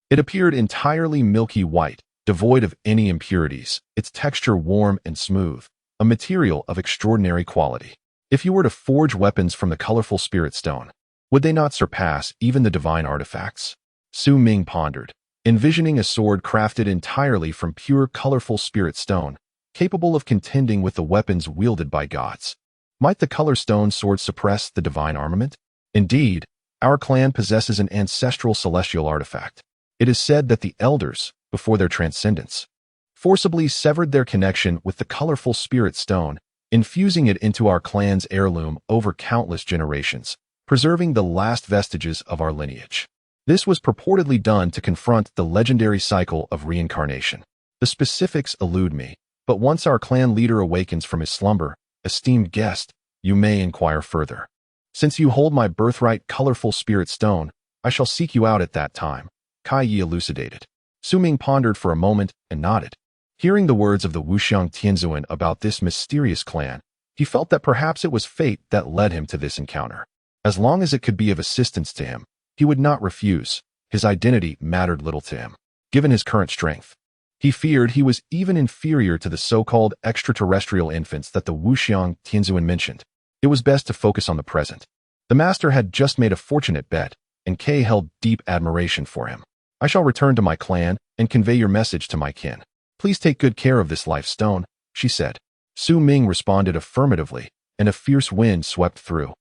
it appeared entirely milky white, devoid of any impurities, its texture warm and smooth, a material of extraordinary quality. If you were to forge weapons from the colorful spirit stone, would they not surpass even the divine artifacts? Su Ming pondered, envisioning a sword crafted entirely from pure colorful spirit stone, capable of contending with the weapons wielded by gods. Might the color stone sword suppress the divine armament? Indeed, our clan possesses an ancestral celestial artifact. It is said that the elders, before their transcendence, forcibly severed their connection with the colorful spirit stone, infusing it into our clan's heirloom over countless generations, preserving the last vestiges of our lineage. This was purportedly done to confront the legendary cycle of reincarnation. The specifics elude me, but once our clan leader awakens from his slumber, esteemed guest, you may inquire further. Since you hold my birthright colorful spirit stone, I shall seek you out at that time, Kai elucidated. Su Ming pondered for a moment and nodded. Hearing the words of the Wuxiang Tianzuan about this mysterious clan, he felt that perhaps it was fate that led him to this encounter. As long as it could be of assistance to him, he would not refuse. His identity mattered little to him, given his current strength. He feared he was even inferior to the so-called extraterrestrial infants that the Wuxiang Tianzuan mentioned. It was best to focus on the present. The master had just made a fortunate bet, and Kay held deep admiration for him. I shall return to my clan and convey your message to my kin. Please take good care of this life stone, she said. Su Ming responded affirmatively, and a fierce wind swept through,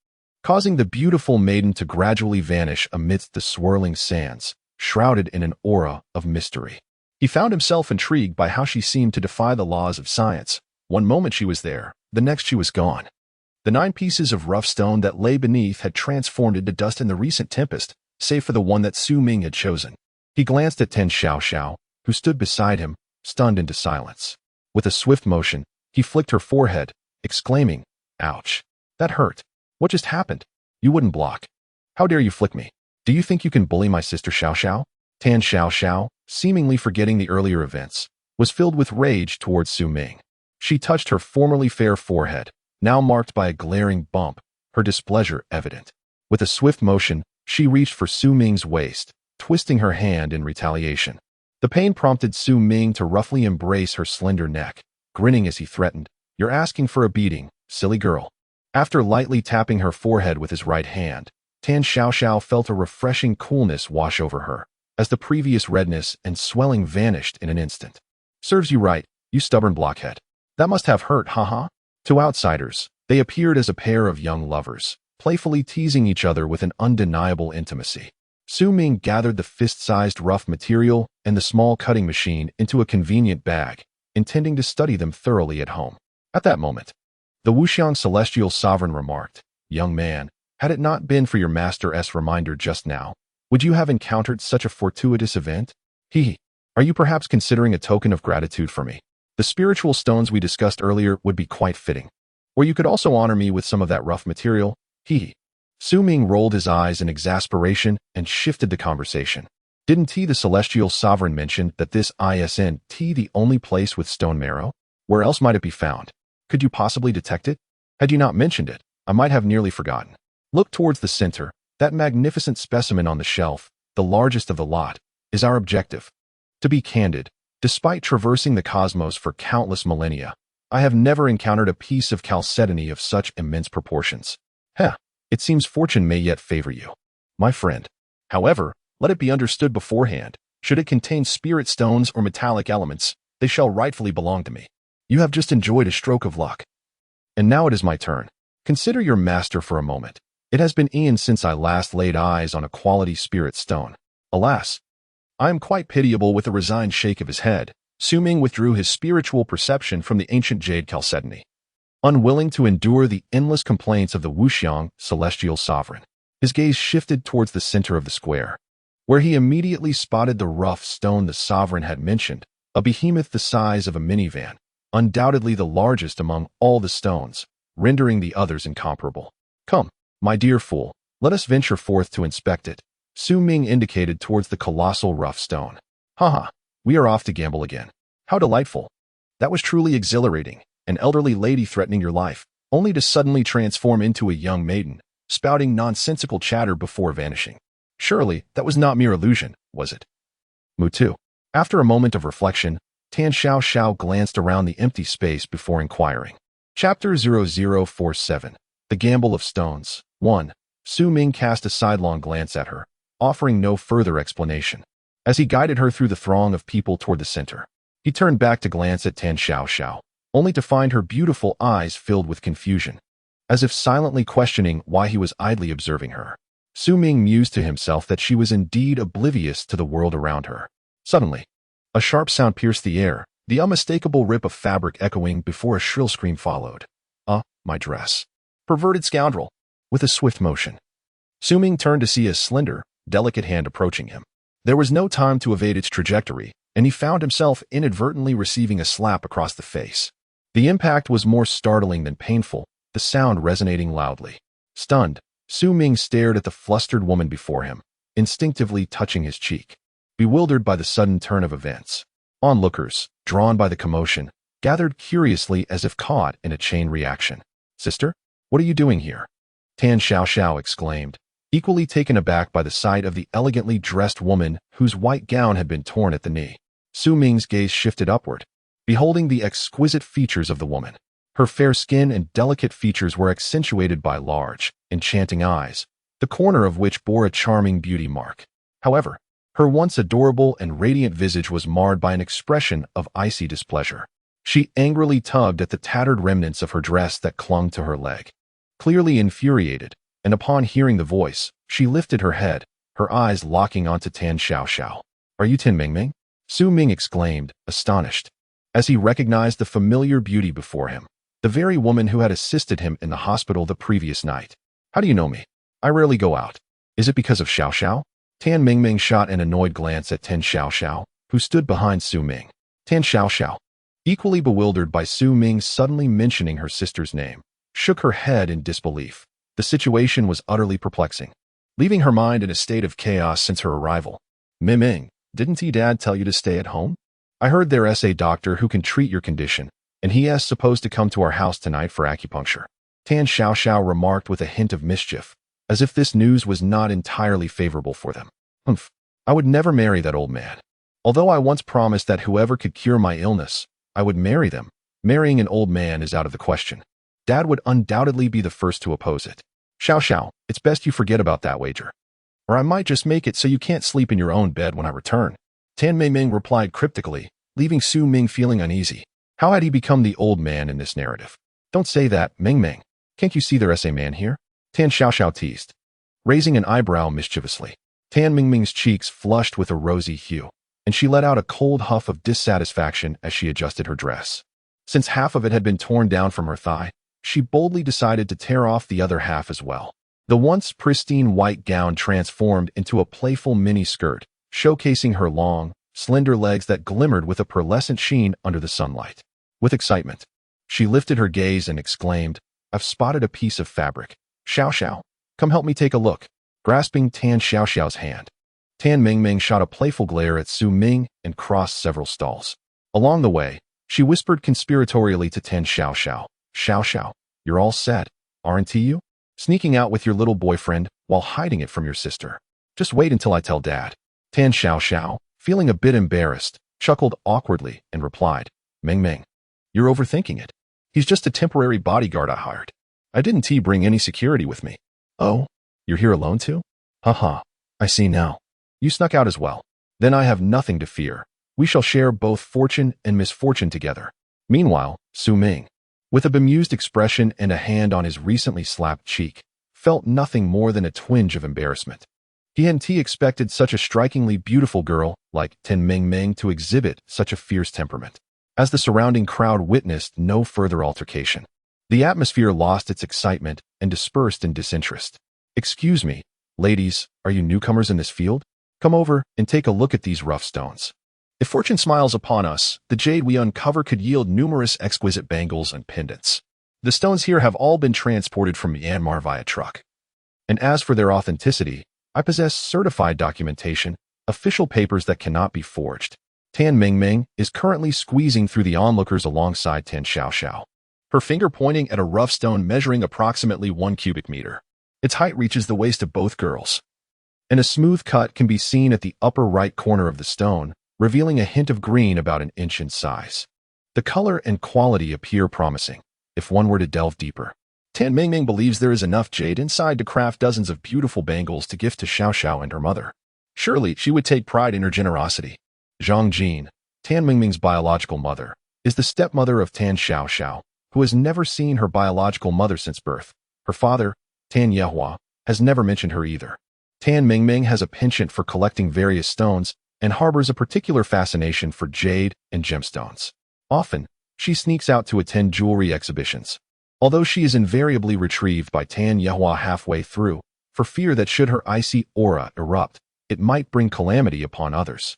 causing the beautiful maiden to gradually vanish amidst the swirling sands, shrouded in an aura of mystery. He found himself intrigued by how she seemed to defy the laws of science. One moment she was there, the next she was gone. The 9 pieces of rough stone that lay beneath had transformed into dust in the recent tempest, save for the one that Su Ming had chosen. He glanced at Tan Xiao, who stood beside him, stunned into silence. With a swift motion, he flicked her forehead, exclaiming, "Ouch. That hurt. What just happened? You wouldn't block. How dare you flick me? Do you think you can bully my sister Xiao?" Tan Xiao, seemingly forgetting the earlier events, was filled with rage towards Su Ming. She touched her formerly fair forehead, now marked by a glaring bump, her displeasure evident. With a swift motion, she reached for Su Ming's waist, twisting her hand in retaliation. The pain prompted Su Ming to roughly embrace her slender neck, grinning as he threatened, "You're asking for a beating, silly girl." After lightly tapping her forehead with his right hand, Tan Xiao felt a refreshing coolness wash over her, as the previous redness and swelling vanished in an instant. "Serves you right, you stubborn blockhead. That must have hurt, haha." To outsiders, they appeared as a pair of young lovers, playfully teasing each other with an undeniable intimacy. Su Ming gathered the fist-sized rough material and the small cutting machine into a convenient bag, intending to study them thoroughly at home. At that moment, the Wuxiang celestial sovereign remarked, "Young man, had it not been for your master's reminder just now, would you have encountered such a fortuitous event? Hee. Are you perhaps considering a token of gratitude for me? The spiritual stones we discussed earlier would be quite fitting. Or you could also honor me with some of that rough material." Hee. Su Ming rolled his eyes in exasperation and shifted the conversation. "Didn't the celestial sovereign mention that this isn't the only place with stone marrow? Where else might it be found? Could you possibly detect it? Had you not mentioned it, I might have nearly forgotten. Look towards the center. That magnificent specimen on the shelf, the largest of the lot, is our objective. To be candid, despite traversing the cosmos for countless millennia, I have never encountered a piece of chalcedony of such immense proportions. Heh, it seems fortune may yet favor you, my friend. However, let it be understood beforehand, should it contain spirit stones or metallic elements, they shall rightfully belong to me. You have just enjoyed a stroke of luck. And now it is my turn. Consider your master for a moment. It has been eons since I last laid eyes on a quality spirit stone. Alas, I am quite pitiable." With a resigned shake of his head, Su Ming withdrew his spiritual perception from the ancient jade chalcedony. Unwilling to endure the endless complaints of the Wuxiang celestial sovereign, his gaze shifted towards the center of the square, where he immediately spotted the rough stone the sovereign had mentioned, a behemoth the size of a minivan, undoubtedly the largest among all the stones, rendering the others incomparable. "Come, my dear fool, let us venture forth to inspect it." Su Ming indicated towards the colossal rough stone. "Haha, we are off to gamble again. How delightful. That was truly exhilarating, an elderly lady threatening your life, only to suddenly transform into a young maiden, spouting nonsensical chatter before vanishing. Surely, that was not mere illusion, was it?" Mutu. After a moment of reflection, Tan Xiao glanced around the empty space before inquiring. Chapter 0047. The Gamble of Stones. 1. Su Ming cast a sidelong glance at her, offering no further explanation. As he guided her through the throng of people toward the center, he turned back to glance at Tan Xiao, only to find her beautiful eyes filled with confusion, as if silently questioning why he was idly observing her. Su Ming mused to himself that she was indeed oblivious to the world around her. Suddenly, a sharp sound pierced the air, the unmistakable rip of fabric echoing before a shrill scream followed. My dress. Perverted scoundrel. With a swift motion, Su Ming turned to see a slender, delicate hand approaching him. There was no time to evade its trajectory, and he found himself inadvertently receiving a slap across the face. The impact was more startling than painful, the sound resonating loudly. Stunned, Su Ming stared at the flustered woman before him, instinctively touching his cheek. Bewildered by the sudden turn of events, onlookers, drawn by the commotion, gathered curiously as if caught in a chain reaction. "Sister, what are you doing here?" Tan Xiao exclaimed, equally taken aback by the sight of the elegantly dressed woman whose white gown had been torn at the knee. Su Ming's gaze shifted upward, beholding the exquisite features of the woman. Her fair skin and delicate features were accentuated by large, enchanting eyes, the corner of which bore a charming beauty mark. However, her once adorable and radiant visage was marred by an expression of icy displeasure. She angrily tugged at the tattered remnants of her dress that clung to her leg. Clearly infuriated, and upon hearing the voice, she lifted her head, her eyes locking onto Tan Xiao. "Are you Tin Mingming?" Su Ming exclaimed, astonished, as he recognized the familiar beauty before him, the very woman who had assisted him in the hospital the previous night. "How do you know me? I rarely go out." Is it because of Xiao Xiao? Tan Mingming shot an annoyed glance at Tan Xiao Xiao, who stood behind Su Ming. Tan Xiao Xiao, equally bewildered by Su Ming suddenly mentioning her sister's name, shook her head in disbelief. The situation was utterly perplexing, leaving her mind in a state of chaos since her arrival. Ming, didn't Dad tell you to stay at home? I heard there's a doctor who can treat your condition, and he is supposed to come to our house tonight for acupuncture. Tan Xiao Xiao remarked with a hint of mischief, as if this news was not entirely favorable for them. Humph, I would never marry that old man. Although I once promised that whoever could cure my illness, I would marry them, marrying an old man is out of the question. Dad would undoubtedly be the first to oppose it. Xiao Xiao, it's best you forget about that wager. Or I might just make it so you can't sleep in your own bed when I return. Tan Ming replied cryptically, leaving Su Ming feeling uneasy. How had he become the old man in this narrative? Don't say that, Ming. Can't you see there's a man here? Tan Xiao Xiao teased, raising an eyebrow mischievously. Tan Ming's cheeks flushed with a rosy hue, and she let out a cold huff of dissatisfaction as she adjusted her dress. Since half of it had been torn down from her thigh, she boldly decided to tear off the other half as well. The once pristine white gown transformed into a playful mini-skirt, showcasing her long, slender legs that glimmered with a pearlescent sheen under the sunlight. With excitement, she lifted her gaze and exclaimed, I've spotted a piece of fabric. Xiao Xiao, come help me take a look. Grasping Tan Xiao Xiao's hand, Tan Ming shot a playful glare at Su Ming and crossed several stalls. Along the way, she whispered conspiratorially to Tan Xiao Xiao, Xiao Xiao, you're all set, aren't you? Sneaking out with your little boyfriend while hiding it from your sister. Just wait until I tell Dad. Tan Xiao Xiao, feeling a bit embarrassed, chuckled awkwardly and replied, Ming, you're overthinking it. He's just a temporary bodyguard I hired. I didn't bring any security with me. Oh, you're here alone too? Haha, I see now. You snuck out as well. Then I have nothing to fear. We shall share both fortune and misfortune together. Meanwhile, Su Ming, with a bemused expression and a hand on his recently slapped cheek, felt nothing more than a twinge of embarrassment. He hadn't expected such a strikingly beautiful girl like Tan Ming to exhibit such a fierce temperament. As the surrounding crowd witnessed no further altercation, the atmosphere lost its excitement and dispersed in disinterest. Excuse me, ladies, are you newcomers in this field? Come over and take a look at these rough stones. If fortune smiles upon us, the jade we uncover could yield numerous exquisite bangles and pendants. The stones here have all been transported from Myanmar via truck. And as for their authenticity, I possess certified documentation, official papers that cannot be forged. Tan Ming is currently squeezing through the onlookers alongside Tan Xiao Xiao, her finger pointing at a rough stone measuring approximately 1 cubic meter. Its height reaches the waist of both girls, and a smooth cut can be seen at the upper right corner of the stone, revealing a hint of green about an inch in size. The color and quality appear promising, if one were to delve deeper. Tan Ming believes there is enough jade inside to craft dozens of beautiful bangles to gift to Xiao Xiao and her mother. Surely she would take pride in her generosity. Zhang Jin, Tan Ming's biological mother, is the stepmother of Tan Xiao Xiao, who has never seen her biological mother since birth. Her father, Tan Yehua, has never mentioned her either. Tan Ming has a penchant for collecting various stones and harbors a particular fascination for jade and gemstones. Often, she sneaks out to attend jewelry exhibitions, although she is invariably retrieved by Tan Yehua halfway through, for fear that should her icy aura erupt, it might bring calamity upon others.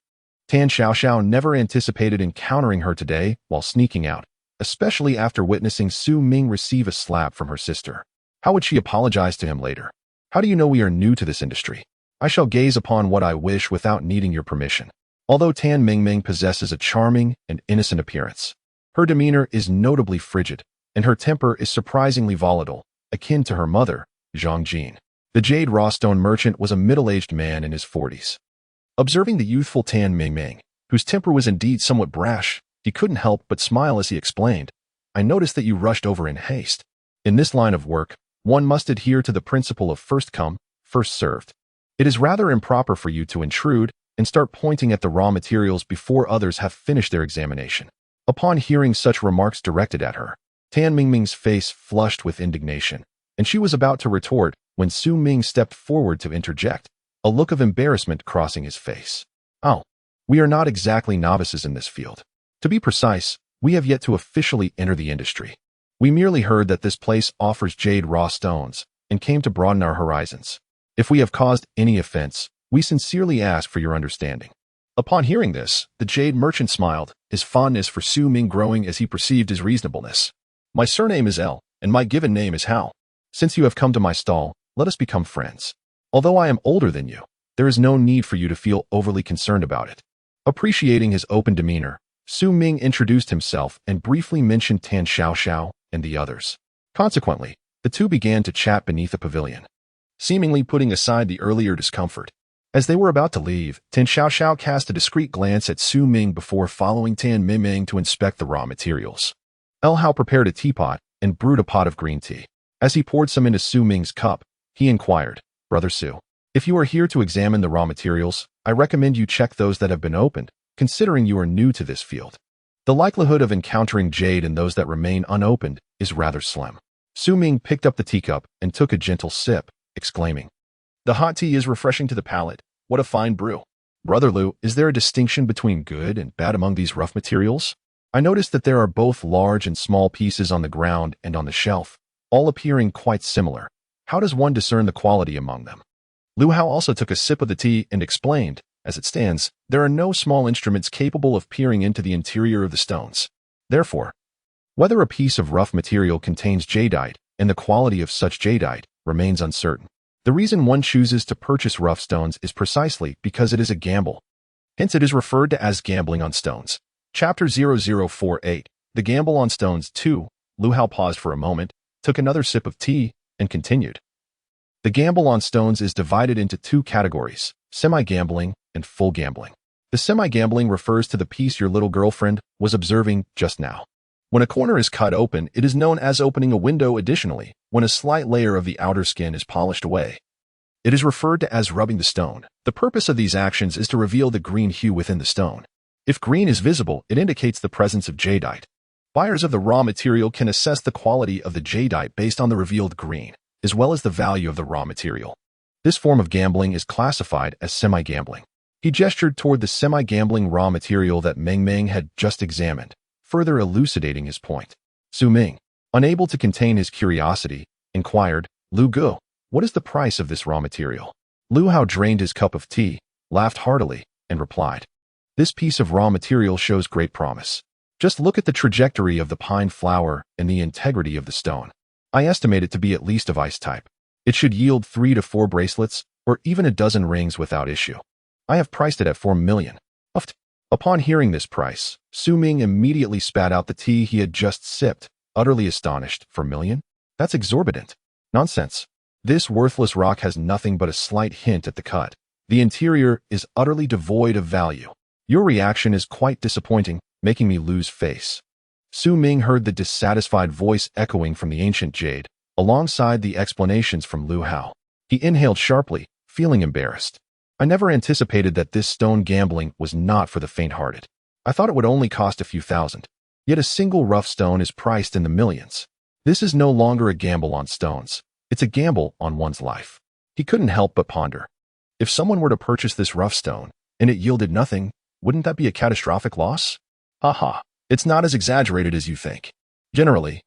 Tan Xiao Xiao never anticipated encountering her today while sneaking out, especially after witnessing Su Ming receive a slap from her sister. How would she apologize to him later? How do you know we are new to this industry? I shall gaze upon what I wish without needing your permission. Although Tan Ming possesses a charming and innocent appearance, her demeanor is notably frigid, and her temper is surprisingly volatile, akin to her mother, Zhang Jin. The jade raw stone merchant was a middle-aged man in his 40s. Observing the youthful Tan Ming, whose temper was indeed somewhat brash, he couldn't help but smile as he explained, I noticed that you rushed over in haste. In this line of work, one must adhere to the principle of first come, first served. It is rather improper for you to intrude and start pointing at the raw materials before others have finished their examination. Upon hearing such remarks directed at her, Tan Ming's face flushed with indignation, and she was about to retort when Su Ming stepped forward to interject, a look of embarrassment crossing his face. Oh, we are not exactly novices in this field. To be precise, we have yet to officially enter the industry. We merely heard that this place offers jade raw stones and came to broaden our horizons. If we have caused any offense, we sincerely ask for your understanding." Upon hearing this, the jade merchant smiled, his fondness for Su Ming growing as he perceived his reasonableness. "My surname is L, and my given name is Hao. Since you have come to my stall, let us become friends. Although I am older than you, there is no need for you to feel overly concerned about it." Appreciating his open demeanor, Su Ming introduced himself and briefly mentioned Tan Xiao and the others. Consequently, the two began to chat beneath the pavilion, seemingly putting aside the earlier discomfort. As they were about to leave, Tan Xiao cast a discreet glance at Su Ming before following Tan Miming to inspect the raw materials. El Hao prepared a teapot and brewed a pot of green tea. As he poured some into Su Ming's cup, he inquired, "Brother Su, if you are here to examine the raw materials, I recommend you check those that have been opened, considering you are new to this field. The likelihood of encountering jade in those that remain unopened is rather slim." Su Ming picked up the teacup and took a gentle sip, exclaiming, "The hot tea is refreshing to the palate. What a fine brew. Brother Lu, is there a distinction between good and bad among these rough materials? I noticed that there are both large and small pieces on the ground and on the shelf, all appearing quite similar. How does one discern the quality among them?" Lu Hao also took a sip of the tea and explained, "As it stands, there are no small instruments capable of peering into the interior of the stones. Therefore, whether a piece of rough material contains jadeite and the quality of such jadeite remains uncertain. The reason one chooses to purchase rough stones is precisely because it is a gamble. Hence it is referred to as gambling on stones." Chapter 0048, The Gamble on Stones 2. Lu Hao paused for a moment, took another sip of tea, and continued. The gamble on stones is divided into two categories, semi-gambling and full gambling. The semi-gambling refers to the piece your little girlfriend was observing just now. When a corner is cut open, it is known as opening a window. Additionally, when a slight layer of the outer skin is polished away, it is referred to as rubbing the stone. The purpose of these actions is to reveal the green hue within the stone. If green is visible, it indicates the presence of jadeite. Buyers of the raw material can assess the quality of the jadeite based on the revealed green, as well as the value of the raw material. This form of gambling is classified as semi-gambling. He gestured toward the semi-gambling raw material that Meng Meng had just examined, further elucidating his point. Su Ming, unable to contain his curiosity, inquired, "Lu Gu, what is the price of this raw material?" Lu Hao drained his cup of tea, laughed heartily, and replied, "This piece of raw material shows great promise. Just look at the trajectory of the pine flower and the integrity of the stone. I estimate it to be at least of ice type. It should yield 3 to 4 bracelets, or even a dozen rings without issue. I have priced it at 4 million. Upon hearing this price, Su Ming immediately spat out the tea he had just sipped, utterly astonished. 4 million? That's exorbitant. Nonsense. This worthless rock has nothing but a slight hint at the cut. The interior is utterly devoid of value. Your reaction is quite disappointing, making me lose face." Su Ming heard the dissatisfied voice echoing from the ancient jade, alongside the explanations from Lu Hao. He inhaled sharply, feeling embarrassed. "I never anticipated that this stone gambling was not for the faint-hearted. I thought it would only cost a few thousand. Yet a single rough stone is priced in the millions. This is no longer a gamble on stones. It's a gamble on one's life." He couldn't help but ponder. If someone were to purchase this rough stone, and it yielded nothing, wouldn't that be a catastrophic loss? Haha, it's not as exaggerated as you think. Generally,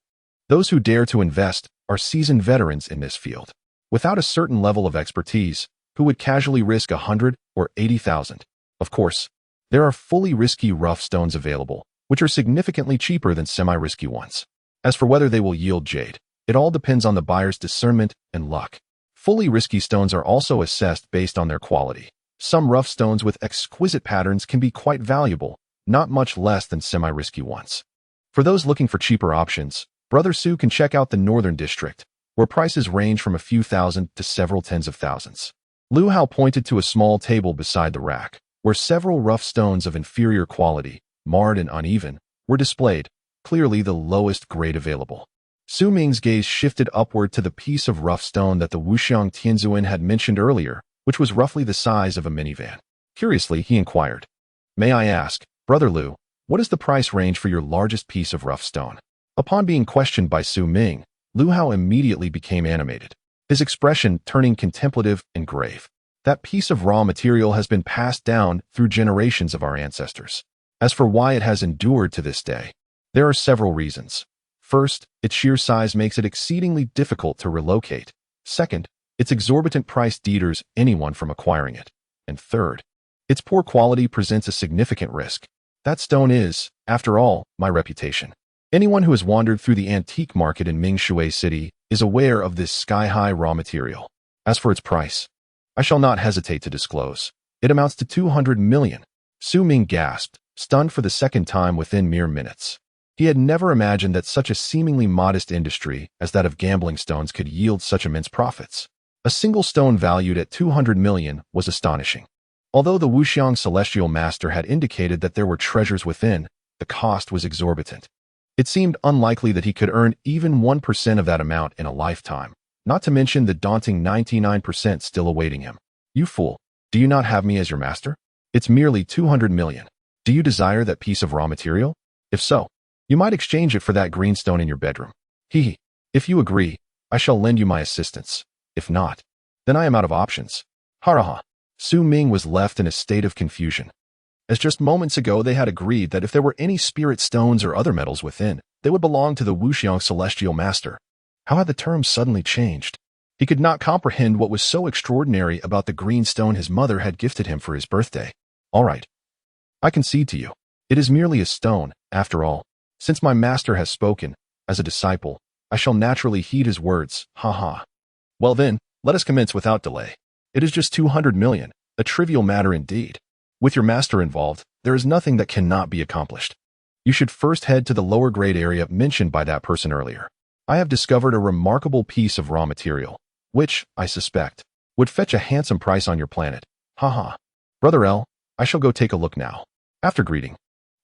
those who dare to invest are seasoned veterans in this field. Without a certain level of expertise, who would casually risk 100 or 80,000? Of course, there are fully risky rough stones available, which are significantly cheaper than semi-risky ones. As for whether they will yield jade, it all depends on the buyer's discernment and luck. Fully risky stones are also assessed based on their quality. Some rough stones with exquisite patterns can be quite valuable, not much less than semi-risky ones. For those looking for cheaper options, Brother Su can check out the Northern District, where prices range from a few thousand to several tens of thousands. Lu Hao pointed to a small table beside the rack, where several rough stones of inferior quality, marred and uneven, were displayed, clearly the lowest grade available. Su Ming's gaze shifted upward to the piece of rough stone that the Wuxiang Tianzuan had mentioned earlier, which was roughly the size of a minivan. Curiously, he inquired, "May I ask, Brother Lu, what is the price range for your largest piece of rough stone?" Upon being questioned by Su Ming, Lu Hao immediately became animated, his expression turning contemplative and grave. "That piece of raw material has been passed down through generations of our ancestors. As for why it has endured to this day, there are several reasons. First, its sheer size makes it exceedingly difficult to relocate. Second, Its exorbitant price deters anyone from acquiring it. And third, its poor quality presents a significant risk. That stone is, after all, my reputation. Anyone who has wandered through the antique market in Mingshui City is aware of this sky-high raw material. As for its price, I shall not hesitate to disclose. It amounts to 200 million. Su Ming gasped, stunned for the second time within mere minutes. He had never imagined that such a seemingly modest industry as that of gambling stones could yield such immense profits. A single stone valued at 200 million was astonishing. Although the Wuxiang celestial master had indicated that there were treasures within, the cost was exorbitant. It seemed unlikely that he could earn even 1% of that amount in a lifetime, not to mention the daunting 99% still awaiting him. You fool, do you not have me as your master? It's merely 200 million. Do you desire that piece of raw material? If so, you might exchange it for that green stone in your bedroom. Hee. If you agree, I shall lend you my assistance. If not, then I am out of options. Haraha. Su Ming was left in a state of confusion. As just moments ago they had agreed that if there were any spirit stones or other metals within, they would belong to the Wuxiang celestial master. How had the terms suddenly changed? He could not comprehend what was so extraordinary about the green stone his mother had gifted him for his birthday. All right. I concede to you. It is merely a stone, after all. Since my master has spoken, as a disciple, I shall naturally heed his words, ha. Well then, let us commence without delay. It is just 200 million, a trivial matter indeed. With your master involved, there is nothing that cannot be accomplished. You should first head to the lower grade area mentioned by that person earlier. I have discovered a remarkable piece of raw material, which, I suspect, would fetch a handsome price on your planet. Ha. Brother L, I shall go take a look now. After greeting,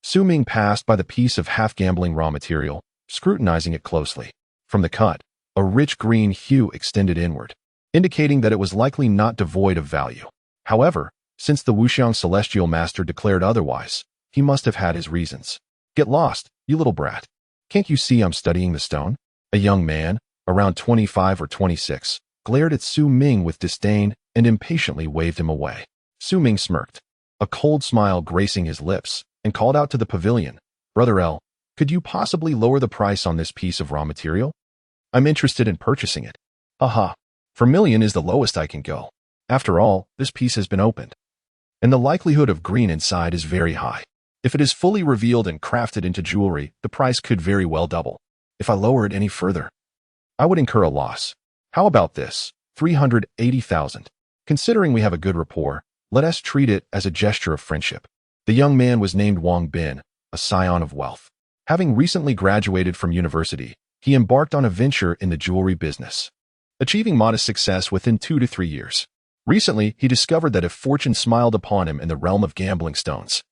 Su Ming passed by the piece of half-gambling raw material, scrutinizing it closely. From the cut, a rich green hue extended inward, indicating that it was likely not devoid of value. However, since the Wuxiang celestial master declared otherwise, he must have had his reasons. Get lost, you little brat. Can't you see I'm studying the stone? A young man, around 25 or 26, glared at Su Ming with disdain and impatiently waved him away. Su Ming smirked, a cold smile gracing his lips, and called out to the pavilion, Brother L, could you possibly lower the price on this piece of raw material? I'm interested in purchasing it. Aha. For million is the lowest I can go. After all, this piece has been opened. And the likelihood of green inside is very high. If it is fully revealed and crafted into jewelry, the price could very well double. If I lower it any further, I would incur a loss. How about this? 380,000. Considering we have a good rapport, let us treat it as a gesture of friendship. The young man was named Wang Bin, a scion of wealth. Having recently graduated from university, he embarked on a venture in the jewelry business, achieving modest success within 2 to 3 years. Recently, he discovered that if fortune smiled upon him in the realm of gambling stones,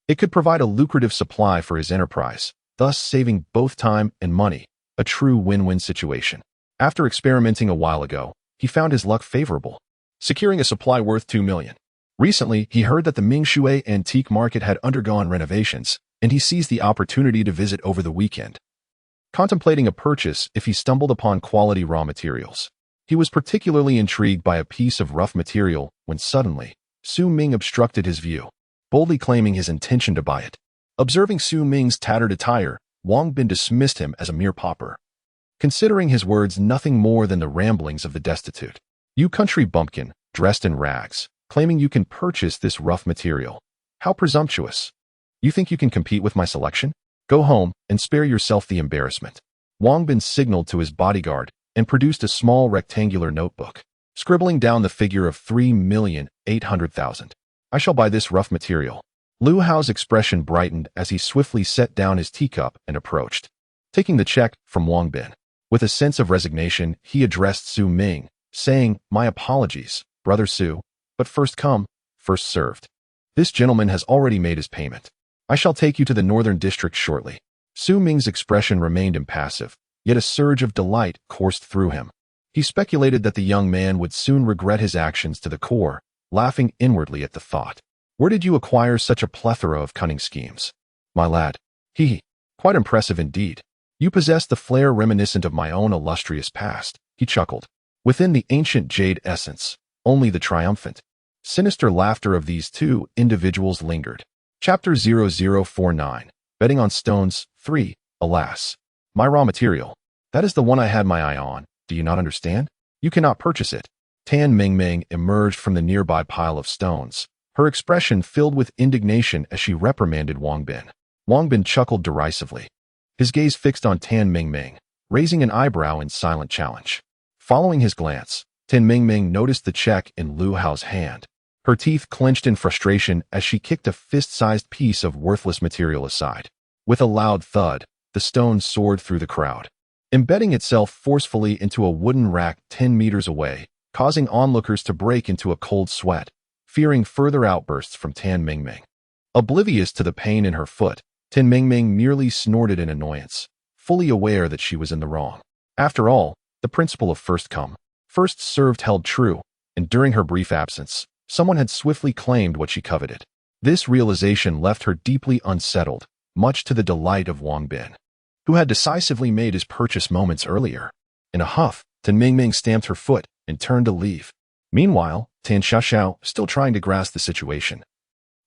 it could provide a lucrative supply for his enterprise, thus saving both time and money, a true win-win situation. After experimenting a while ago, he found his luck favorable, securing a supply worth 2 million. Recently, he heard that the Mingshui antique market had undergone renovations, and he seized the opportunity to visit over the weekend, contemplating a purchase if he stumbled upon quality raw materials. He was particularly intrigued by a piece of rough material when suddenly, Su Ming obstructed his view, boldly claiming his intention to buy it. Observing Su Ming's tattered attire, Wang Bin dismissed him as a mere pauper, considering his words nothing more than the ramblings of the destitute. You country bumpkin, dressed in rags, claiming you can purchase this rough material. How presumptuous. You think you can compete with my selection? Go home and spare yourself the embarrassment. Wang Bin signaled to his bodyguard and produced a small rectangular notebook, scribbling down the figure of 3,800,000. I shall buy this rough material. Lu Hao's expression brightened as he swiftly set down his teacup and approached, taking the check from Wang Bin. With a sense of resignation, he addressed Su Ming, saying, My apologies, Brother Su, but first come, first served. This gentleman has already made his payment. I shall take you to the northern district shortly. Su Ming's expression remained impassive, yet a surge of delight coursed through him. He speculated that the young man would soon regret his actions to the core, laughing inwardly at the thought. Where did you acquire such a plethora of cunning schemes? My lad. Quite impressive indeed. You possess the flair reminiscent of my own illustrious past, he chuckled. Within the ancient jade essence, only the triumphant, sinister laughter of these two individuals lingered. Chapter 0049, Betting on Stones 3, Alas. My raw material. That is the one I had my eye on. Do you not understand? You cannot purchase it. Tan Mingming emerged from the nearby pile of stones, her expression filled with indignation as she reprimanded Wang Bin. Wang Bin chuckled derisively, his gaze fixed on Tan Mingming, raising an eyebrow in silent challenge. Following his glance, Tan Mingming noticed the check in Lu Hao's hand. Her teeth clenched in frustration as she kicked a fist-sized piece of worthless material aside. With a loud thud, the stone soared through the crowd, embedding itself forcefully into a wooden rack 10 meters away, causing onlookers to break into a cold sweat, fearing further outbursts from Tan Mingming. Oblivious to the pain in her foot, Tan Mingming merely snorted in annoyance, fully aware that she was in the wrong. After all, the principle of first come, first served held true, and during her brief absence, someone had swiftly claimed what she coveted. This realization left her deeply unsettled, much to the delight of Wang Bin, who had decisively made his purchase moments earlier. In a huff, Tan Mingming stamped her foot and turned to leave. Meanwhile, Tan Xiaoxiao, still trying to grasp the situation,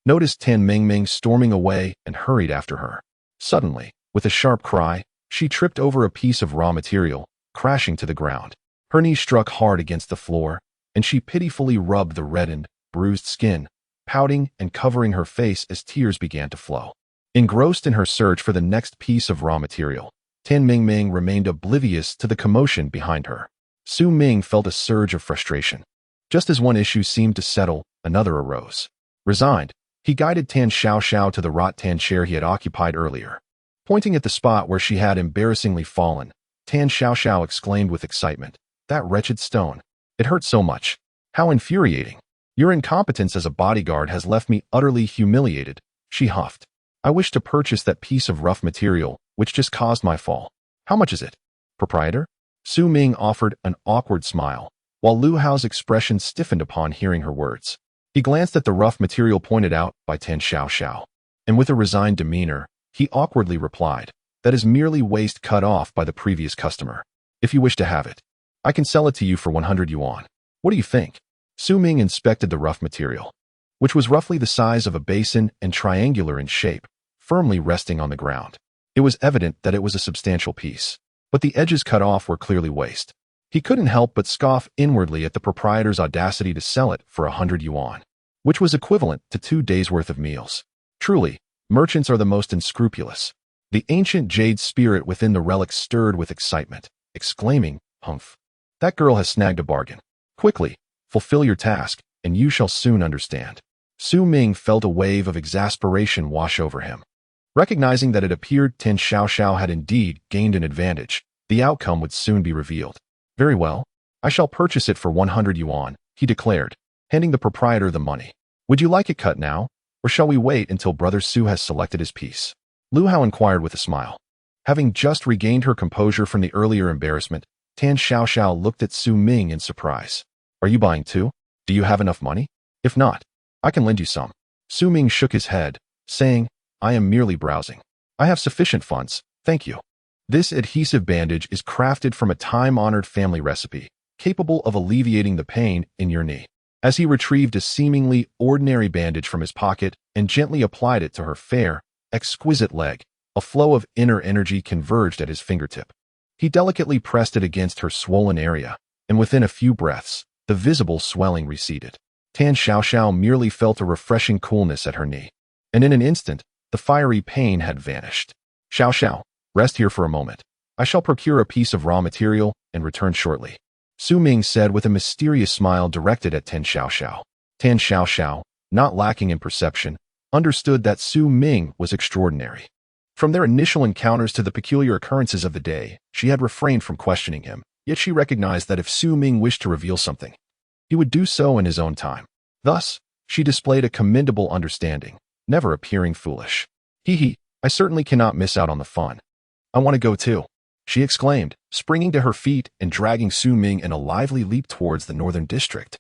noticed Tan Mingming storming away and hurried after her. Suddenly, with a sharp cry, she tripped over a piece of raw material, crashing to the ground. Her knee struck hard against the floor, and she pitifully rubbed the reddened, bruised skin, pouting and covering her face as tears began to flow. Engrossed in her search for the next piece of raw material, Tan Mingming remained oblivious to the commotion behind her. Su Ming felt a surge of frustration. Just as one issue seemed to settle, another arose. Resigned, he guided Tan Xiaoxiao to the rattan chair he had occupied earlier. Pointing at the spot where she had embarrassingly fallen, Tan Xiaoxiao exclaimed with excitement, "That wretched stone. It hurt so much. How infuriating. Your incompetence as a bodyguard has left me utterly humiliated," she huffed. "I wish to purchase that piece of rough material, which just caused my fall. How much is it, proprietor?" Su Ming offered an awkward smile, while Lu Hao's expression stiffened upon hearing her words. He glanced at the rough material pointed out by Tan Xiaoxiao, and with a resigned demeanor, he awkwardly replied, "That is merely waste cut off by the previous customer. If you wish to have it, I can sell it to you for 100 yuan. What do you think?" Su Ming inspected the rough material, which was roughly the size of a basin and triangular in shape, firmly resting on the ground. It was evident that it was a substantial piece, but the edges cut off were clearly waste. He couldn't help but scoff inwardly at the proprietor's audacity to sell it for 100 yuan, which was equivalent to 2 days' worth of meals. Truly, merchants are the most unscrupulous. The ancient jade spirit within the relic stirred with excitement, exclaiming, "Humph! That girl has snagged a bargain. Quickly, fulfill your task, and you shall soon understand." Su Ming felt a wave of exasperation wash over him. Recognizing that it appeared Tan Xiaoxiao had indeed gained an advantage, the outcome would soon be revealed. "Very well, I shall purchase it for 100 yuan, he declared, handing the proprietor the money. "Would you like it cut now, or shall we wait until Brother Su has selected his piece?" Lu Hao inquired with a smile. Having just regained her composure from the earlier embarrassment, Tan Xiaoxiao looked at Su Ming in surprise. "Are you buying too? Do you have enough money? If not, I can lend you some." Su Ming shook his head, saying, "I am merely browsing. I have sufficient funds, thank you." This adhesive bandage is crafted from a time-honored family recipe, capable of alleviating the pain in your knee. As he retrieved a seemingly ordinary bandage from his pocket and gently applied it to her fair, exquisite leg, a flow of inner energy converged at his fingertip. He delicately pressed it against her swollen area, and within a few breaths, the visible swelling receded. Tan Xiaoxiao merely felt a refreshing coolness at her knee, and in an instant, the fiery pain had vanished. "Xiaoxiao, rest here for a moment. I shall procure a piece of raw material and return shortly," Su Ming said with a mysterious smile directed at Tan Xiaoxiao. Tan Xiaoxiao, not lacking in perception, understood that Su Ming was extraordinary. From their initial encounters to the peculiar occurrences of the day, she had refrained from questioning him, yet she recognized that if Su Ming wished to reveal something, he would do so in his own time. Thus, she displayed a commendable understanding, never appearing foolish. "Hee, I certainly cannot miss out on the fun. I want to go too," she exclaimed, springing to her feet and dragging Su Ming in a lively leap towards the northern district.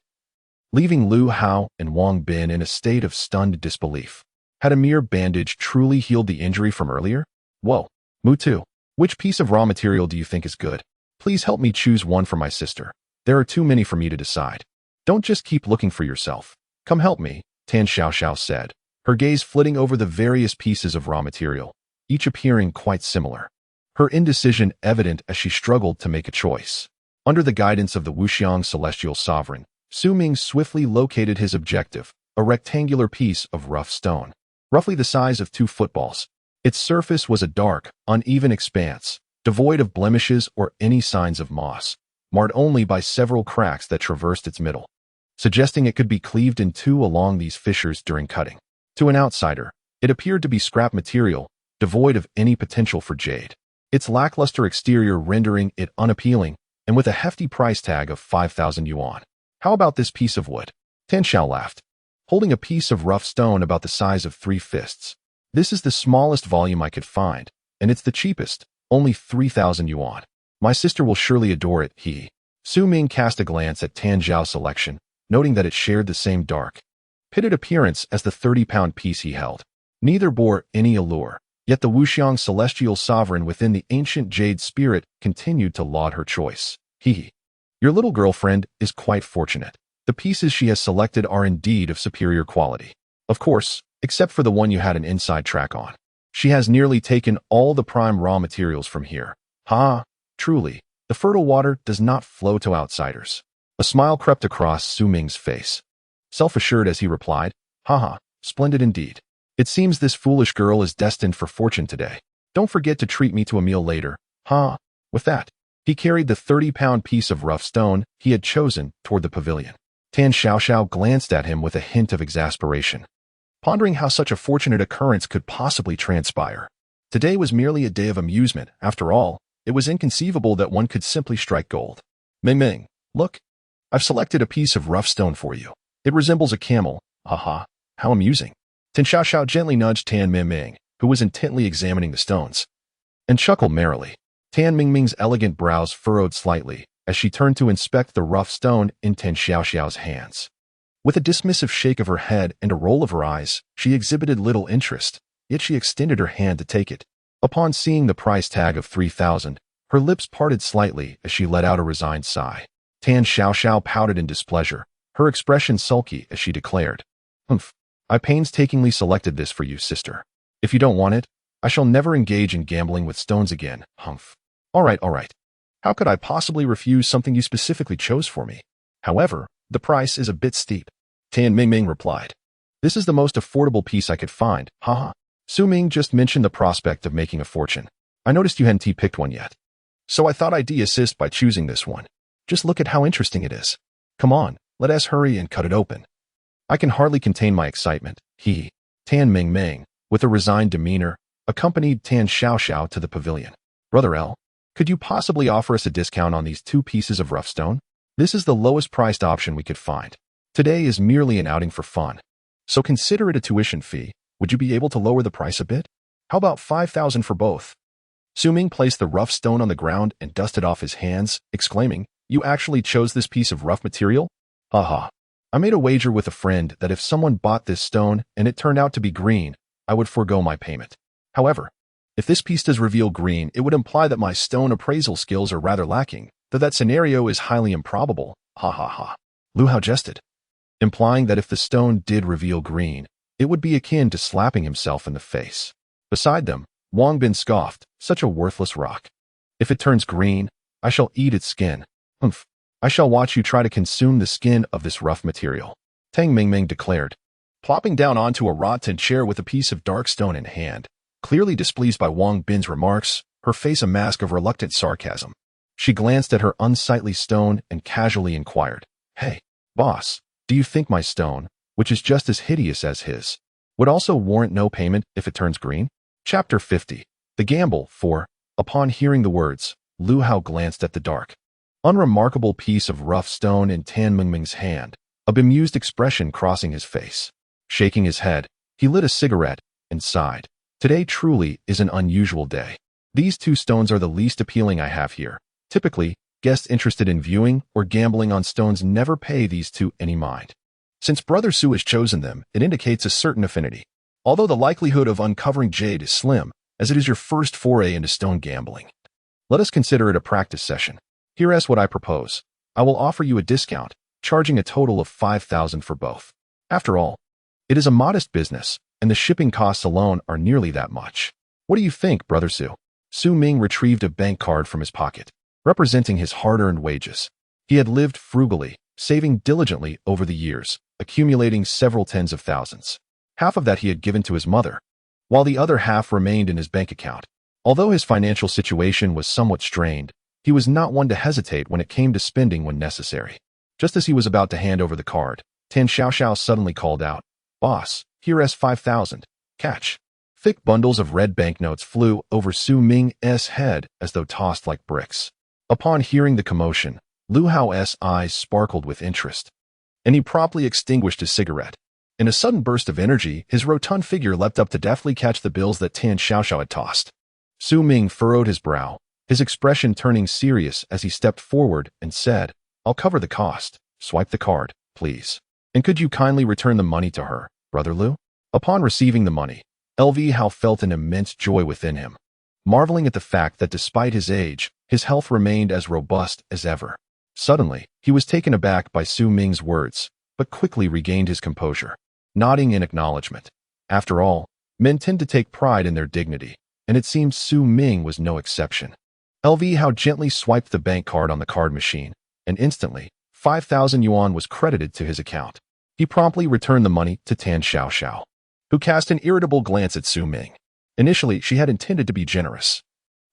Leaving Lu Hao and Wang Bin in a state of stunned disbelief. Had a mere bandage truly healed the injury from earlier? Whoa, Mutu, which piece of raw material do you think is good? Please help me choose one for my sister. There are too many for me to decide. Don't just keep looking for yourself. Come help me, Tan Xiaoxiao said, her gaze flitting over the various pieces of raw material, each appearing quite similar. Her indecision evident as she struggled to make a choice. Under the guidance of the Wuxiang celestial sovereign, Su Ming swiftly located his objective, a rectangular piece of rough stone, roughly the size of 2 footballs. Its surface was a dark, uneven expanse, devoid of blemishes or any signs of moss, marred only by several cracks that traversed its middle, suggesting it could be cleaved in two along these fissures during cutting. To an outsider, it appeared to be scrap material, devoid of any potential for jade, its lackluster exterior rendering it unappealing, and with a hefty price tag of 5,000 yuan. How about this piece of wood? Tan Xiao laughed, holding a piece of rough stone about the size of 3 fists. This is the smallest volume I could find, and it's the cheapest, only 3,000 yuan. My sister will surely adore it, he. Su Ming cast a glance at Tan Xiao's selection, noting that it shared the same dark, pitted appearance as the 30-pound piece he held. Neither bore any allure, yet the Wuxiang celestial sovereign within the ancient jade spirit continued to laud her choice. Your little girlfriend is quite fortunate. The pieces she has selected are indeed of superior quality. Of course, except for the one you had an inside track on. She has nearly taken all the prime raw materials from here. Truly, the fertile water does not flow to outsiders. A smile crept across Su Ming's face, self-assured as he replied, splendid indeed. It seems this foolish girl is destined for fortune today. Don't forget to treat me to a meal later. With that, he carried the 30-pound piece of rough stone he had chosen toward the pavilion. Tan Xiao glanced at him with a hint of exasperation, pondering how such a fortunate occurrence could possibly transpire. Today was merely a day of amusement. After all, it was inconceivable that one could simply strike gold. Ming, look. I've selected a piece of rough stone for you. It resembles a camel. How amusing. Tan Xiao gently nudged Tan Ming, who was intently examining the stones, and chuckled merrily. Tan Ming's elegant brows furrowed slightly as she turned to inspect the rough stone in Tan Xiao's hands. With a dismissive shake of her head and a roll of her eyes, she exhibited little interest, yet she extended her hand to take it. Upon seeing the price tag of 3,000, her lips parted slightly as she let out a resigned sigh. Tan Xiao pouted in displeasure, her expression sulky as she declared, I painstakingly selected this for you, sister. If you don't want it, I shall never engage in gambling with stones again. All right. How could I possibly refuse something you specifically chose for me? However, the price is a bit steep. Tan Ming replied. This is the most affordable piece I could find. Su Ming just mentioned the prospect of making a fortune. I noticed you hadn't picked one yet, so I thought I'd assist by choosing this one. Just look at how interesting it is. Come on, let us hurry and cut it open. I can hardly contain my excitement. Tan Ming, with a resigned demeanor, accompanied Tan Xiao to the pavilion. Brother L, could you possibly offer us a discount on these 2 pieces of rough stone? This is the lowest priced option we could find. Today is merely an outing for fun, so consider it a tuition fee. Would you be able to lower the price a bit? How about 5,000 for both? Su Ming placed the rough stone on the ground and dusted off his hands, exclaiming, You actually chose this piece of rough material? I made a wager with a friend that if someone bought this stone and it turned out to be green, I would forego my payment. However, if this piece does reveal green, it would imply that my stone appraisal skills are rather lacking, though that scenario is highly improbable. Lu Hao jested, implying that if the stone did reveal green, it would be akin to slapping himself in the face. Beside them, Wang Bin scoffed, such a worthless rock. If it turns green, I shall eat its skin. I shall watch you try to consume the skin of this rough material. Tang Ming declared, plopping down onto a rotten chair with a piece of dark stone in hand. Clearly displeased by Wang Bin's remarks, her face a mask of reluctant sarcasm. She glanced at her unsightly stone and casually inquired, Hey, boss, do you think my stone, which is just as hideous as his, would also warrant no payment if it turns green? Chapter 50. The Gamble. 4. Upon hearing the words, Lu Hao glanced at the dark, unremarkable piece of rough stone in Tan Ming's hand, a bemused expression crossing his face. Shaking his head, he lit a cigarette and sighed. Today truly is an unusual day. These 2 stones are the least appealing I have here. Typically, guests interested in viewing or gambling on stones never pay these 2 any mind. Since Brother Su has chosen them, it indicates a certain affinity. Although the likelihood of uncovering jade is slim, as it is your first foray into stone gambling. Let us consider it a practice session. Here is what I propose. I will offer you a discount, charging a total of 5,000 for both. After all, it is a modest business, and the shipping costs alone are nearly that much. What do you think, Brother Su? Su Ming retrieved a bank card from his pocket, representing his hard-earned wages. He had lived frugally, saving diligently over the years, accumulating several tens of thousands. Half of that he had given to his mother, while the other half remained in his bank account. Although his financial situation was somewhat strained, he was not one to hesitate when it came to spending when necessary. Just as he was about to hand over the card, Tan Xiaoxiao suddenly called out, "Boss, here's 5,000. Catch." Thick bundles of red banknotes flew over Su Ming's head as though tossed like bricks. Upon hearing the commotion, Lu Hao's eyes sparkled with interest, and he promptly extinguished his cigarette. In a sudden burst of energy, his rotund figure leapt up to deftly catch the bills that Tan Xiaoxiao had tossed. Su Ming furrowed his brow, his expression turning serious as he stepped forward and said, "I'll cover the cost. Swipe the card, please. And could you kindly return the money to her, Brother Lu?" Upon receiving the money, LV Hao felt an immense joy within him, marveling at the fact that despite his age, his health remained as robust as ever. Suddenly, he was taken aback by Su Ming's words, but quickly regained his composure, nodding in acknowledgement. After all, men tend to take pride in their dignity, and it seemed Su Ming was no exception. LV Hao gently swiped the bank card on the card machine, and instantly, 5,000 yuan was credited to his account. He promptly returned the money to Tan Xiaoxiao, who cast an irritable glance at Su Ming. Initially, she had intended to be generous,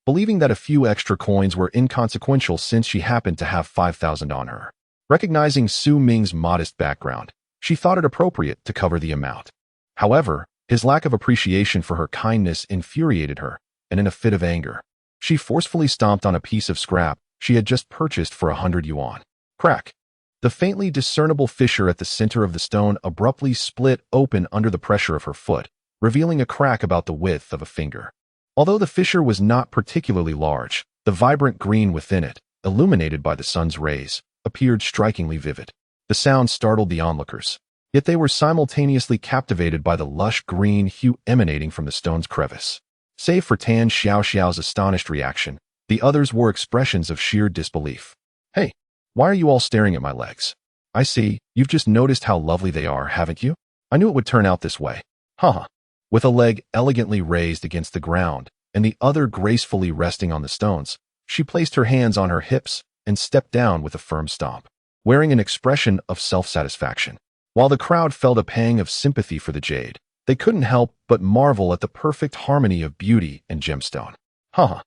believing that a few extra coins were inconsequential since she happened to have 5,000 on her. Recognizing Su Ming's modest background, she thought it appropriate to cover the amount. However, his lack of appreciation for her kindness infuriated her, and in a fit of anger, she forcefully stomped on a piece of scrap she had just purchased for 100 yuan. Crack! The faintly discernible fissure at the center of the stone abruptly split open under the pressure of her foot, revealing a crack about the width of a finger. Although the fissure was not particularly large, the vibrant green within it, illuminated by the sun's rays, appeared strikingly vivid. The sound startled the onlookers, yet they were simultaneously captivated by the lush green hue emanating from the stone's crevice. Save for Tan Xiaoxiao's astonished reaction, the others wore expressions of sheer disbelief. "Hey, why are you all staring at my legs? I see, you've just noticed how lovely they are, haven't you? I knew it would turn out this way. Haha." With a leg elegantly raised against the ground and the other gracefully resting on the stones, she placed her hands on her hips and stepped down with a firm stomp, wearing an expression of self-satisfaction. While the crowd felt a pang of sympathy for the jade, they couldn't help but marvel at the perfect harmony of beauty and gemstone. Haha,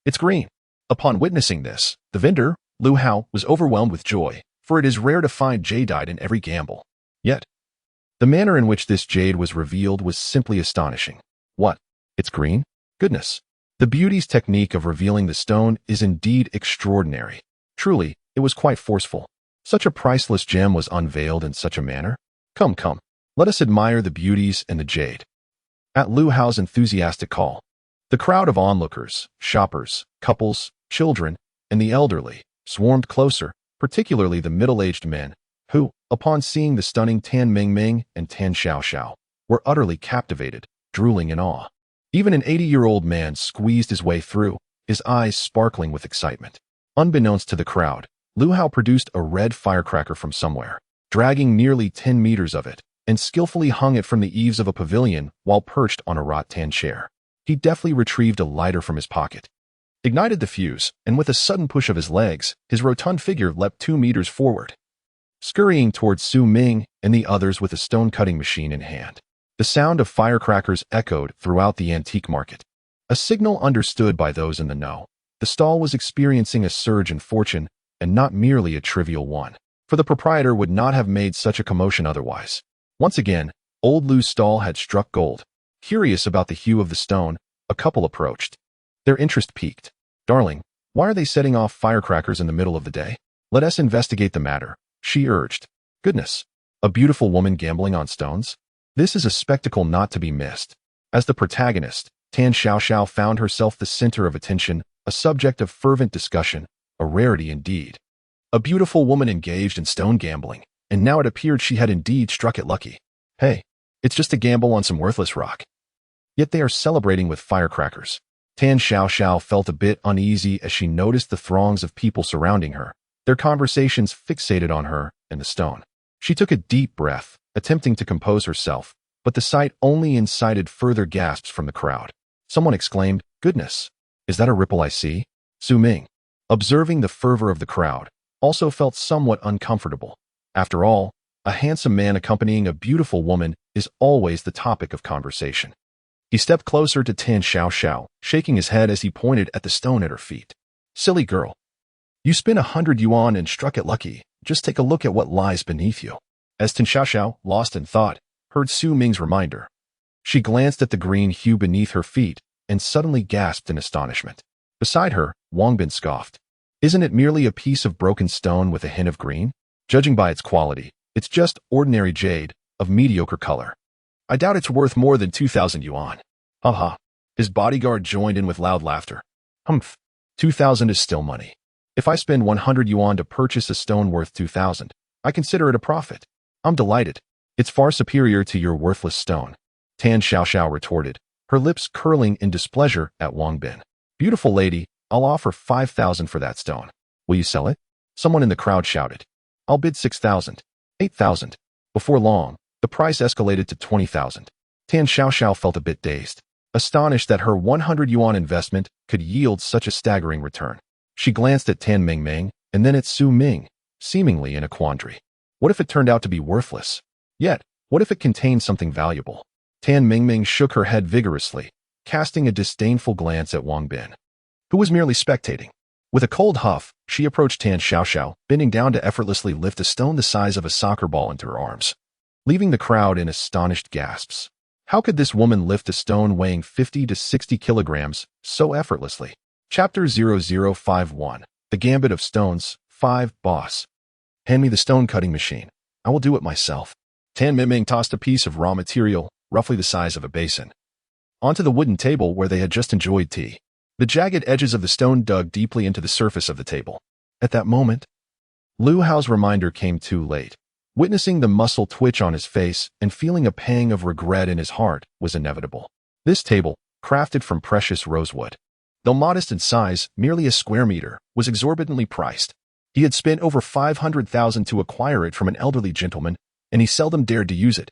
it's green. Upon witnessing this, the vendor, Lu Hao, was overwhelmed with joy, for it is rare to find jadeite in every gamble. Yet, the manner in which this jade was revealed was simply astonishing. What? It's green? Goodness. The beauty's technique of revealing the stone is indeed extraordinary. Truly, it was quite forceful. Such a priceless gem was unveiled in such a manner. Come, come, let us admire the beauties and the jade. At Lu Hao's enthusiastic call, the crowd of onlookers, shoppers, couples, children, and the elderly swarmed closer, particularly the middle-aged men, who, upon seeing the stunning Tan Mingming and Tan Xiaoxiao, were utterly captivated, drooling in awe. Even an 80-year-old man squeezed his way through, his eyes sparkling with excitement. Unbeknownst to the crowd, Lu Hao produced a red firecracker from somewhere, dragging nearly 10 meters of it, and skillfully hung it from the eaves of a pavilion while perched on a rattan chair. He deftly retrieved a lighter from his pocket, ignited the fuse, and with a sudden push of his legs, his rotund figure leapt 2 meters forward, scurrying towards Su Ming and the others with a stone-cutting machine in hand. The sound of firecrackers echoed throughout the antique market, a signal understood by those in the know. The stall was experiencing a surge in fortune, and not merely a trivial one, for the proprietor would not have made such a commotion otherwise. Once again, old Lu's stall had struck gold. Curious about the hue of the stone, a couple approached. Their interest piqued. "Darling, why are they setting off firecrackers in the middle of the day? Let us investigate the matter," she urged. "Goodness, a beautiful woman gambling on stones? This is a spectacle not to be missed." As the protagonist, Tan Xiaoxiao found herself the center of attention, a subject of fervent discussion, a rarity indeed. A beautiful woman engaged in stone gambling, and now it appeared she had indeed struck it lucky. Hey, it's just a gamble on some worthless rock. Yet they are celebrating with firecrackers. Tan Xiaoxiao felt a bit uneasy as she noticed the throngs of people surrounding her, their conversations fixated on her and the stone. She took a deep breath, attempting to compose herself, but the sight only incited further gasps from the crowd. Someone exclaimed, "Goodness, is that a ripple I see?" Su Ming, observing the fervor of the crowd, also felt somewhat uncomfortable, After all, a handsome man accompanying a beautiful woman is always the topic of conversation. He stepped closer to Tan Xiao, shaking his head as he pointed at the stone at her feet. Silly girl. You spent 100 yuan and struck it lucky. Just take a look at what lies beneath you. As Tan Xiao, lost in thought, heard Su Ming's reminder. She glanced at the green hue beneath her feet and suddenly gasped in astonishment. Beside her, Wang Bin scoffed. Isn't it merely a piece of broken stone with a hint of green? Judging by its quality, it's just ordinary jade of mediocre color. I doubt it's worth more than 2,000 yuan. Haha. His bodyguard joined in with loud laughter. Humph. 2,000 is still money. If I spend 100 yuan to purchase a stone worth 2,000, I consider it a profit. I'm delighted. It's far superior to your worthless stone. Tan Xiao retorted, her lips curling in displeasure at Wang Bin. Beautiful lady, I'll offer 5,000 for that stone. Will you sell it? Someone in the crowd shouted. I'll bid 6,000. 8,000. Before long, the price escalated to 20,000. Tan Xiao felt a bit dazed, astonished that her 100 yuan investment could yield such a staggering return. She glanced at Tan Mingming and then at Su Ming, seemingly in a quandary. What if it turned out to be worthless? Yet, what if it contained something valuable? Tan Mingming shook her head vigorously, casting a disdainful glance at Wang Bin, who was merely spectating. With a cold huff, she approached Tan Xiao, bending down to effortlessly lift a stone the size of a soccer ball into her arms, leaving the crowd in astonished gasps. How could this woman lift a stone weighing 50 to 60 kilograms so effortlessly? Chapter 0051, The Gambit of Stones, 5, Boss. Hand me the stone-cutting machine. I will do it myself. Tan Mingming tossed a piece of raw material, roughly the size of a basin, onto the wooden table where they had just enjoyed tea. The jagged edges of the stone dug deeply into the surface of the table. At that moment, Lu Hao's reminder came too late. Witnessing the muscle twitch on his face and feeling a pang of regret in his heart was inevitable. This table, crafted from precious rosewood, though modest in size, merely a square meter, was exorbitantly priced. He had spent over 500,000 to acquire it from an elderly gentleman, and he seldom dared to use it,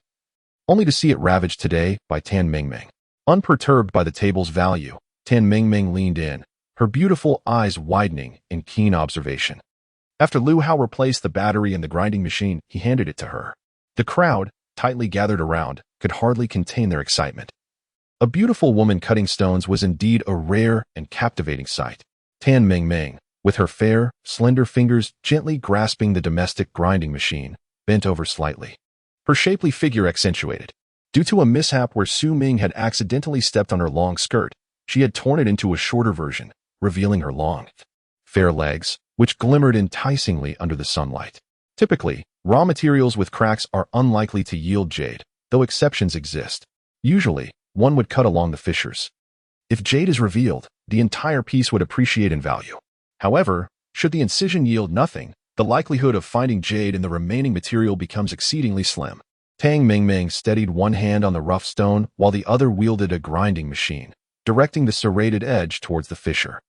only to see it ravaged today by Tan Mingming. Unperturbed by the table's value, Tan Mingming leaned in, her beautiful eyes widening in keen observation. After Lu Hao replaced the battery in the grinding machine, he handed it to her. The crowd, tightly gathered around, could hardly contain their excitement. A beautiful woman cutting stones was indeed a rare and captivating sight. Tan Mingming, with her fair, slender fingers gently grasping the domestic grinding machine, bent over slightly. Her shapely figure accentuated. Due to a mishap where Su Ming had accidentally stepped on her long skirt, she had torn it into a shorter version, revealing her long, fair legs, which glimmered enticingly under the sunlight. Typically, raw materials with cracks are unlikely to yield jade, though exceptions exist. Usually, one would cut along the fissures. If jade is revealed, the entire piece would appreciate in value. However, should the incision yield nothing, the likelihood of finding jade in the remaining material becomes exceedingly slim. Tan Mingming steadied one hand on the rough stone while the other wielded a grinding machine, directing the serrated edge towards the fissure.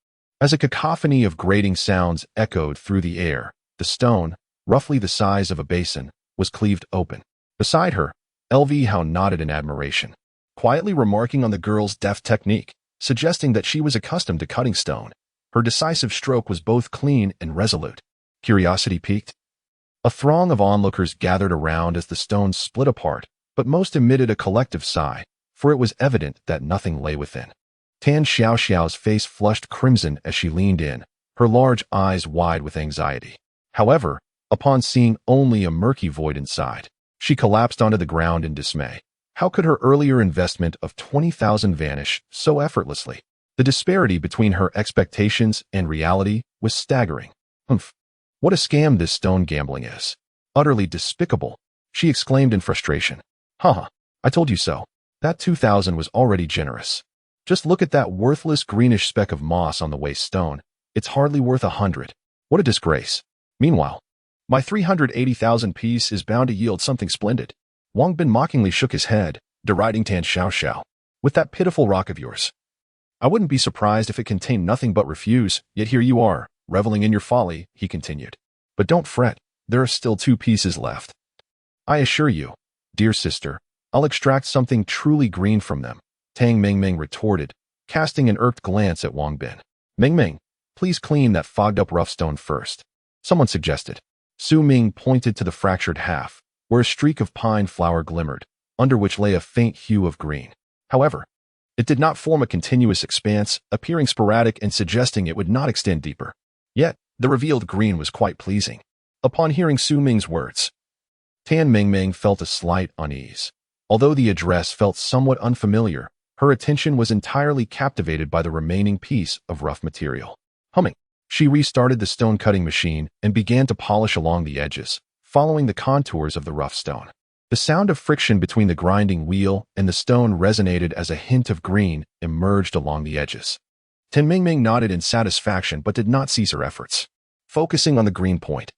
As a cacophony of grating sounds echoed through the air, the stone, roughly the size of a basin, was cleaved open. Beside her, Lu Hao nodded in admiration, quietly remarking on the girl's deft technique, suggesting that she was accustomed to cutting stone. Her decisive stroke was both clean and resolute. Curiosity piqued. A throng of onlookers gathered around as the stones split apart, but most emitted a collective sigh, for it was evident that nothing lay within. Tan Xiao's face flushed crimson as she leaned in, her large eyes wide with anxiety. However, upon seeing only a murky void inside, she collapsed onto the ground in dismay. How could her earlier investment of 20,000 vanish so effortlessly? The disparity between her expectations and reality was staggering. Humph. What a scam this stone gambling is. Utterly despicable, she exclaimed in frustration. Haha, I told you so. That 2,000 was already generous. Just look at that worthless greenish speck of moss on the waste stone. It's hardly worth 100. What a disgrace. Meanwhile, my 380,000 piece is bound to yield something splendid. Wang Bin mockingly shook his head, deriding Tan Xiao. With that pitiful rock of yours, I wouldn't be surprised if it contained nothing but refuse, yet here you are, reveling in your folly, he continued. But don't fret, there are still 2 pieces left. I assure you, dear sister, I'll extract something truly green from them, Tan Mingming retorted, casting an irked glance at Wang Bin. Mingming, please clean that fogged-up rough stone first, someone suggested. Su Ming pointed to the fractured half, where a streak of pine flower glimmered, under which lay a faint hue of green. However, it did not form a continuous expanse, appearing sporadic and suggesting it would not extend deeper. Yet, the revealed green was quite pleasing. Upon hearing Su Ming's words, Tan Mingming felt a slight unease. Although the address felt somewhat unfamiliar, her attention was entirely captivated by the remaining piece of rough material. Humming, she restarted the stone-cutting machine and began to polish along the edges, following the contours of the rough stone. The sound of friction between the grinding wheel and the stone resonated as a hint of green emerged along the edges. Tan Mingming nodded in satisfaction but did not cease her efforts. Focusing on the green point,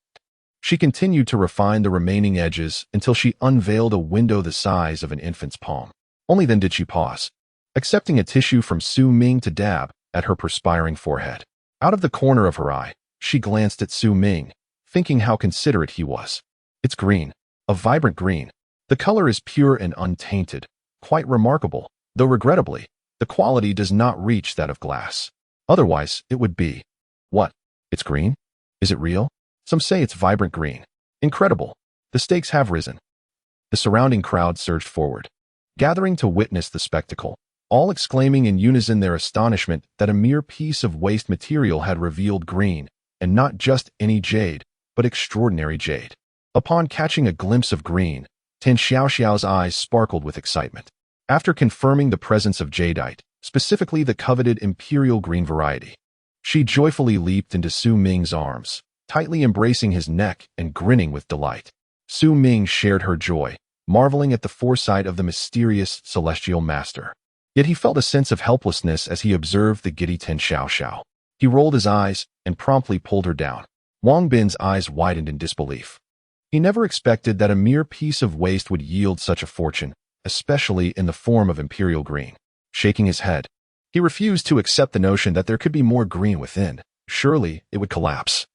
she continued to refine the remaining edges until she unveiled a window the size of an infant's palm. Only then did she pause, accepting a tissue from Su Ming to dab at her perspiring forehead. Out of the corner of her eye, she glanced at Su Ming, thinking how considerate he was. It's green, a vibrant green. The color is pure and untainted, quite remarkable, though regrettably, the quality does not reach that of glass. Otherwise, it would be. What? It's green? Is it real? Some say it's vibrant green. Incredible. The stakes have risen. The surrounding crowd surged forward, gathering to witness the spectacle, all exclaiming in unison their astonishment that a mere piece of waste material had revealed green, and not just any jade, but extraordinary jade. Upon catching a glimpse of green, Tan Xiaoxiao's eyes sparkled with excitement. After confirming the presence of jadeite, specifically the coveted imperial green variety, she joyfully leaped into Su Ming's arms, tightly embracing his neck and grinning with delight. Su Ming shared her joy, marveling at the foresight of the mysterious celestial master. Yet he felt a sense of helplessness as he observed the giddy Tan Xiaoxiao. He rolled his eyes and promptly pulled her down. Wang Bin's eyes widened in disbelief. He never expected that a mere piece of waste would yield such a fortune, especially in the form of imperial green. Shaking his head, he refused to accept the notion that there could be more green within. Surely it would collapse.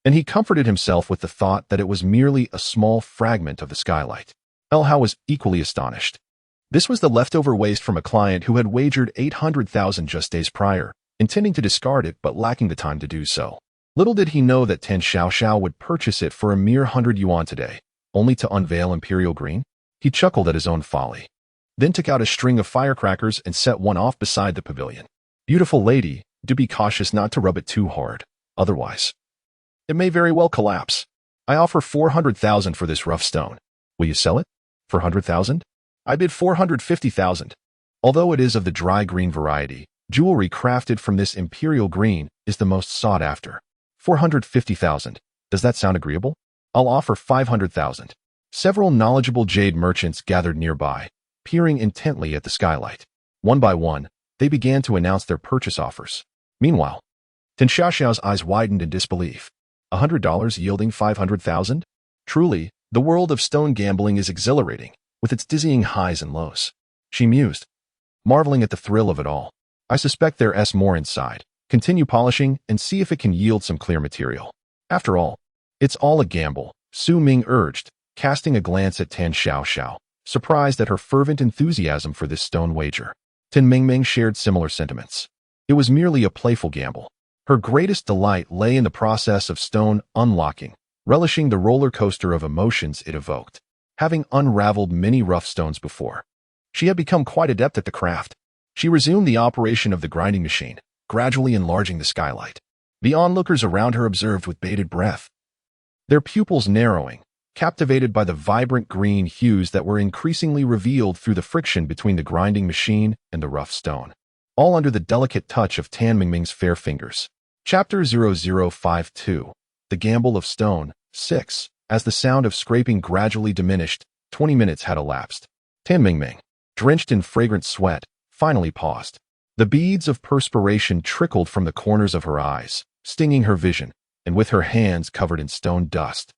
And he comforted himself with the thought that it was merely a small fragment of the skylight. El Hao was equally astonished. This was the leftover waste from a client who had wagered 800,000 just days prior, intending to discard it but lacking the time to do so. Little did he know that Tan Xiaoxiao would purchase it for a mere 100 yuan today, only to unveil imperial green. He chuckled at his own folly, then took out a string of firecrackers and set one off beside the pavilion. Beautiful lady, do be cautious not to rub it too hard, otherwise it may very well collapse. I offer 400,000 for this rough stone. Will you sell it? For 100,000? I bid 450,000. Although it is of the dry green variety, jewelry crafted from this imperial green is the most sought after. 450,000. Does that sound agreeable? I'll offer 500,000. Several knowledgeable jade merchants gathered nearby, peering intently at the skylight. One by one, they began to announce their purchase offers. Meanwhile, Tan Xiaoxiao's eyes widened in disbelief. $100 yielding 500,000? Truly, the world of stone gambling is exhilarating, with its dizzying highs and lows. She mused, marveling at the thrill of it all. I suspect there's more inside. Continue polishing and see if it can yield some clear material. After all, it's all a gamble, Su Ming urged, casting a glance at Tan Xiaoxiao, surprised at her fervent enthusiasm for this stone wager. Tan Mingming shared similar sentiments. It was merely a playful gamble. Her greatest delight lay in the process of stone unlocking, relishing the roller coaster of emotions it evoked. Having unraveled many rough stones before, she had become quite adept at the craft. She resumed the operation of the grinding machine, gradually enlarging the skylight. The onlookers around her observed with bated breath, their pupils narrowing, captivated by the vibrant green hues that were increasingly revealed through the friction between the grinding machine and the rough stone, all under the delicate touch of Tan Mingming's fair fingers. Chapter 0052, The Gamble of Stone, 6. As the sound of scraping gradually diminished, 20 minutes had elapsed. Tan Mingming, drenched in fragrant sweat, finally paused. The beads of perspiration trickled from the corners of her eyes, stinging her vision, and with her hands covered in stone dust,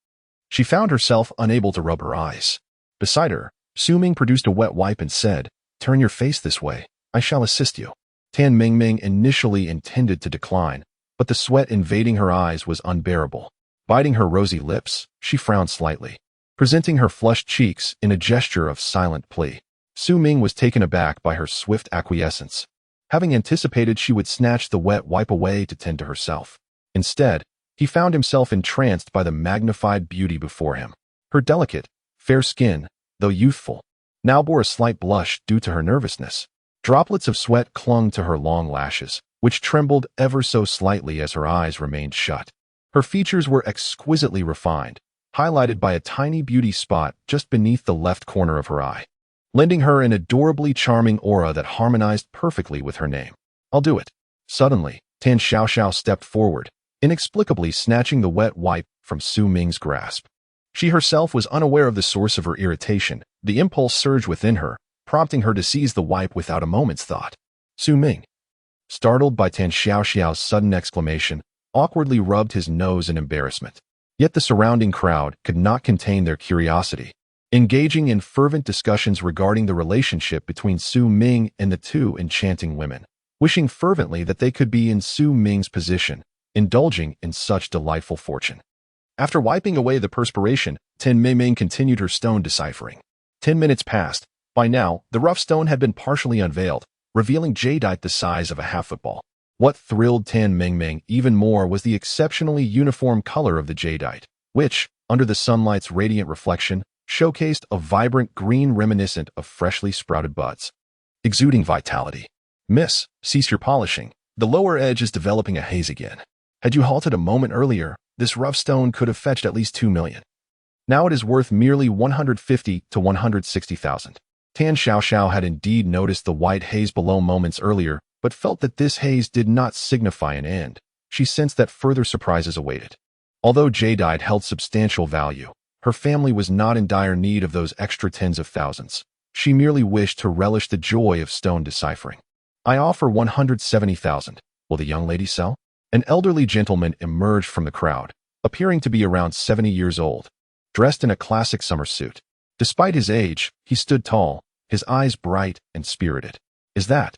she found herself unable to rub her eyes. Beside her, Su Ming produced a wet wipe and said, "Turn your face this way. I shall assist you." Tan Mingming initially intended to decline, but the sweat invading her eyes was unbearable. Biting her rosy lips, she frowned slightly, presenting her flushed cheeks in a gesture of silent plea. Su Ming was taken aback by her swift acquiescence, having anticipated she would snatch the wet wipe away to tend to herself. Instead, He found himself entranced by the magnified beauty before him. Her delicate, fair skin, though youthful, now bore a slight blush due to her nervousness. Droplets of sweat clung to her long lashes, which trembled ever so slightly as her eyes remained shut. Her features were exquisitely refined, highlighted by a tiny beauty spot just beneath the left corner of her eye, lending her an adorably charming aura that harmonized perfectly with her name. "I'll do it." Suddenly, Tan Xiaoxiao stepped forward, inexplicably snatching the wet wipe from Su Ming's grasp. She herself was unaware of the source of her irritation. The impulse surged within her, prompting her to seize the wipe without a moment's thought. Su Ming, startled by Tan Xiaoxiao's sudden exclamation, awkwardly rubbed his nose in embarrassment. Yet the surrounding crowd could not contain their curiosity, engaging in fervent discussions regarding the relationship between Su Ming and the two enchanting women, wishing fervently that they could be in Su Ming's position, indulging in such delightful fortune. After wiping away the perspiration, Tan Ming continued her stone deciphering. 10 minutes passed. By now, the rough stone had been partially unveiled, revealing jadeite the size of a half-football. What thrilled Tan Ming even more was the exceptionally uniform color of the jadeite, which, under the sunlight's radiant reflection, showcased a vibrant green reminiscent of freshly sprouted buds, exuding vitality. "Miss, cease your polishing. The lower edge is developing a haze again. Had you halted a moment earlier, this rough stone could have fetched at least 2 million. Now it is worth merely 150 to 160,000. Tan Xiaoxiao had indeed noticed the white haze below moments earlier, but felt that this haze did not signify an end. She sensed that further surprises awaited. Although jadeite held substantial value, her family was not in dire need of those extra tens of thousands. She merely wished to relish the joy of stone deciphering. "I offer 170,000. Will the young lady sell?" An elderly gentleman emerged from the crowd, appearing to be around 70 years old, dressed in a classic summer suit. Despite his age, he stood tall, his eyes bright and spirited. "Is that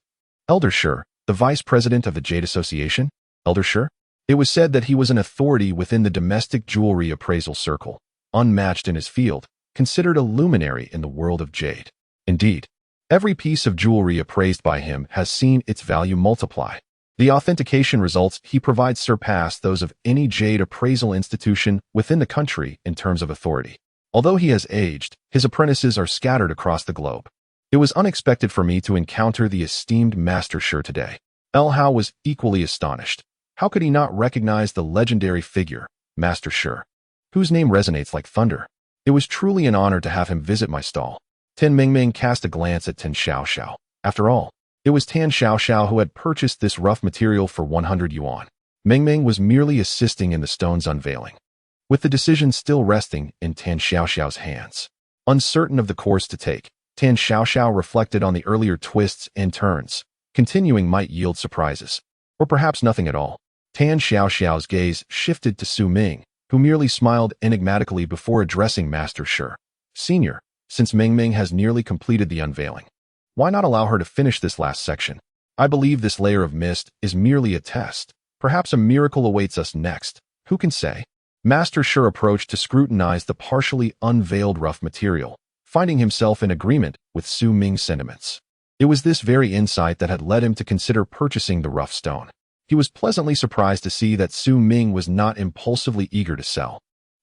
Elder Shi, the vice president of the Jade Association?" Elder Shi? It was said that he was an authority within the domestic jewelry appraisal circle, unmatched in his field, considered a luminary in the world of jade. Indeed, every piece of jewelry appraised by him has seen its value multiply. The authentication results he provides surpass those of any jade appraisal institution within the country in terms of authority. Although he has aged, his apprentices are scattered across the globe. It was unexpected for me to encounter the esteemed Master Shi today. El Hao was equally astonished. How could he not recognize the legendary figure, Master Shi, whose name resonates like thunder? It was truly an honor to have him visit my stall. Tan Ming cast a glance at Tan Xiaoxiao. After all, it was Tan Xiaoxiao who had purchased this rough material for 100 yuan. Ming was merely assisting in the stone's unveiling, with the decision still resting in Tan Xiaoxiao's hands. Uncertain of the course to take, Tan Xiaoxiao reflected on the earlier twists and turns. Continuing might yield surprises, or perhaps nothing at all. Tan Xiaoxiao's gaze shifted to Su Ming, who merely smiled enigmatically before addressing Master Shi. "Senior, since Ming has nearly completed the unveiling, why not allow her to finish this last section? I believe this layer of mist is merely a test. Perhaps a miracle awaits us next. Who can say?" Master Shi approached to scrutinize the partially unveiled rough material, finding himself in agreement with Su Ming's sentiments. It was this very insight that had led him to consider purchasing the rough stone. He was pleasantly surprised to see that Su Ming was not impulsively eager to sell,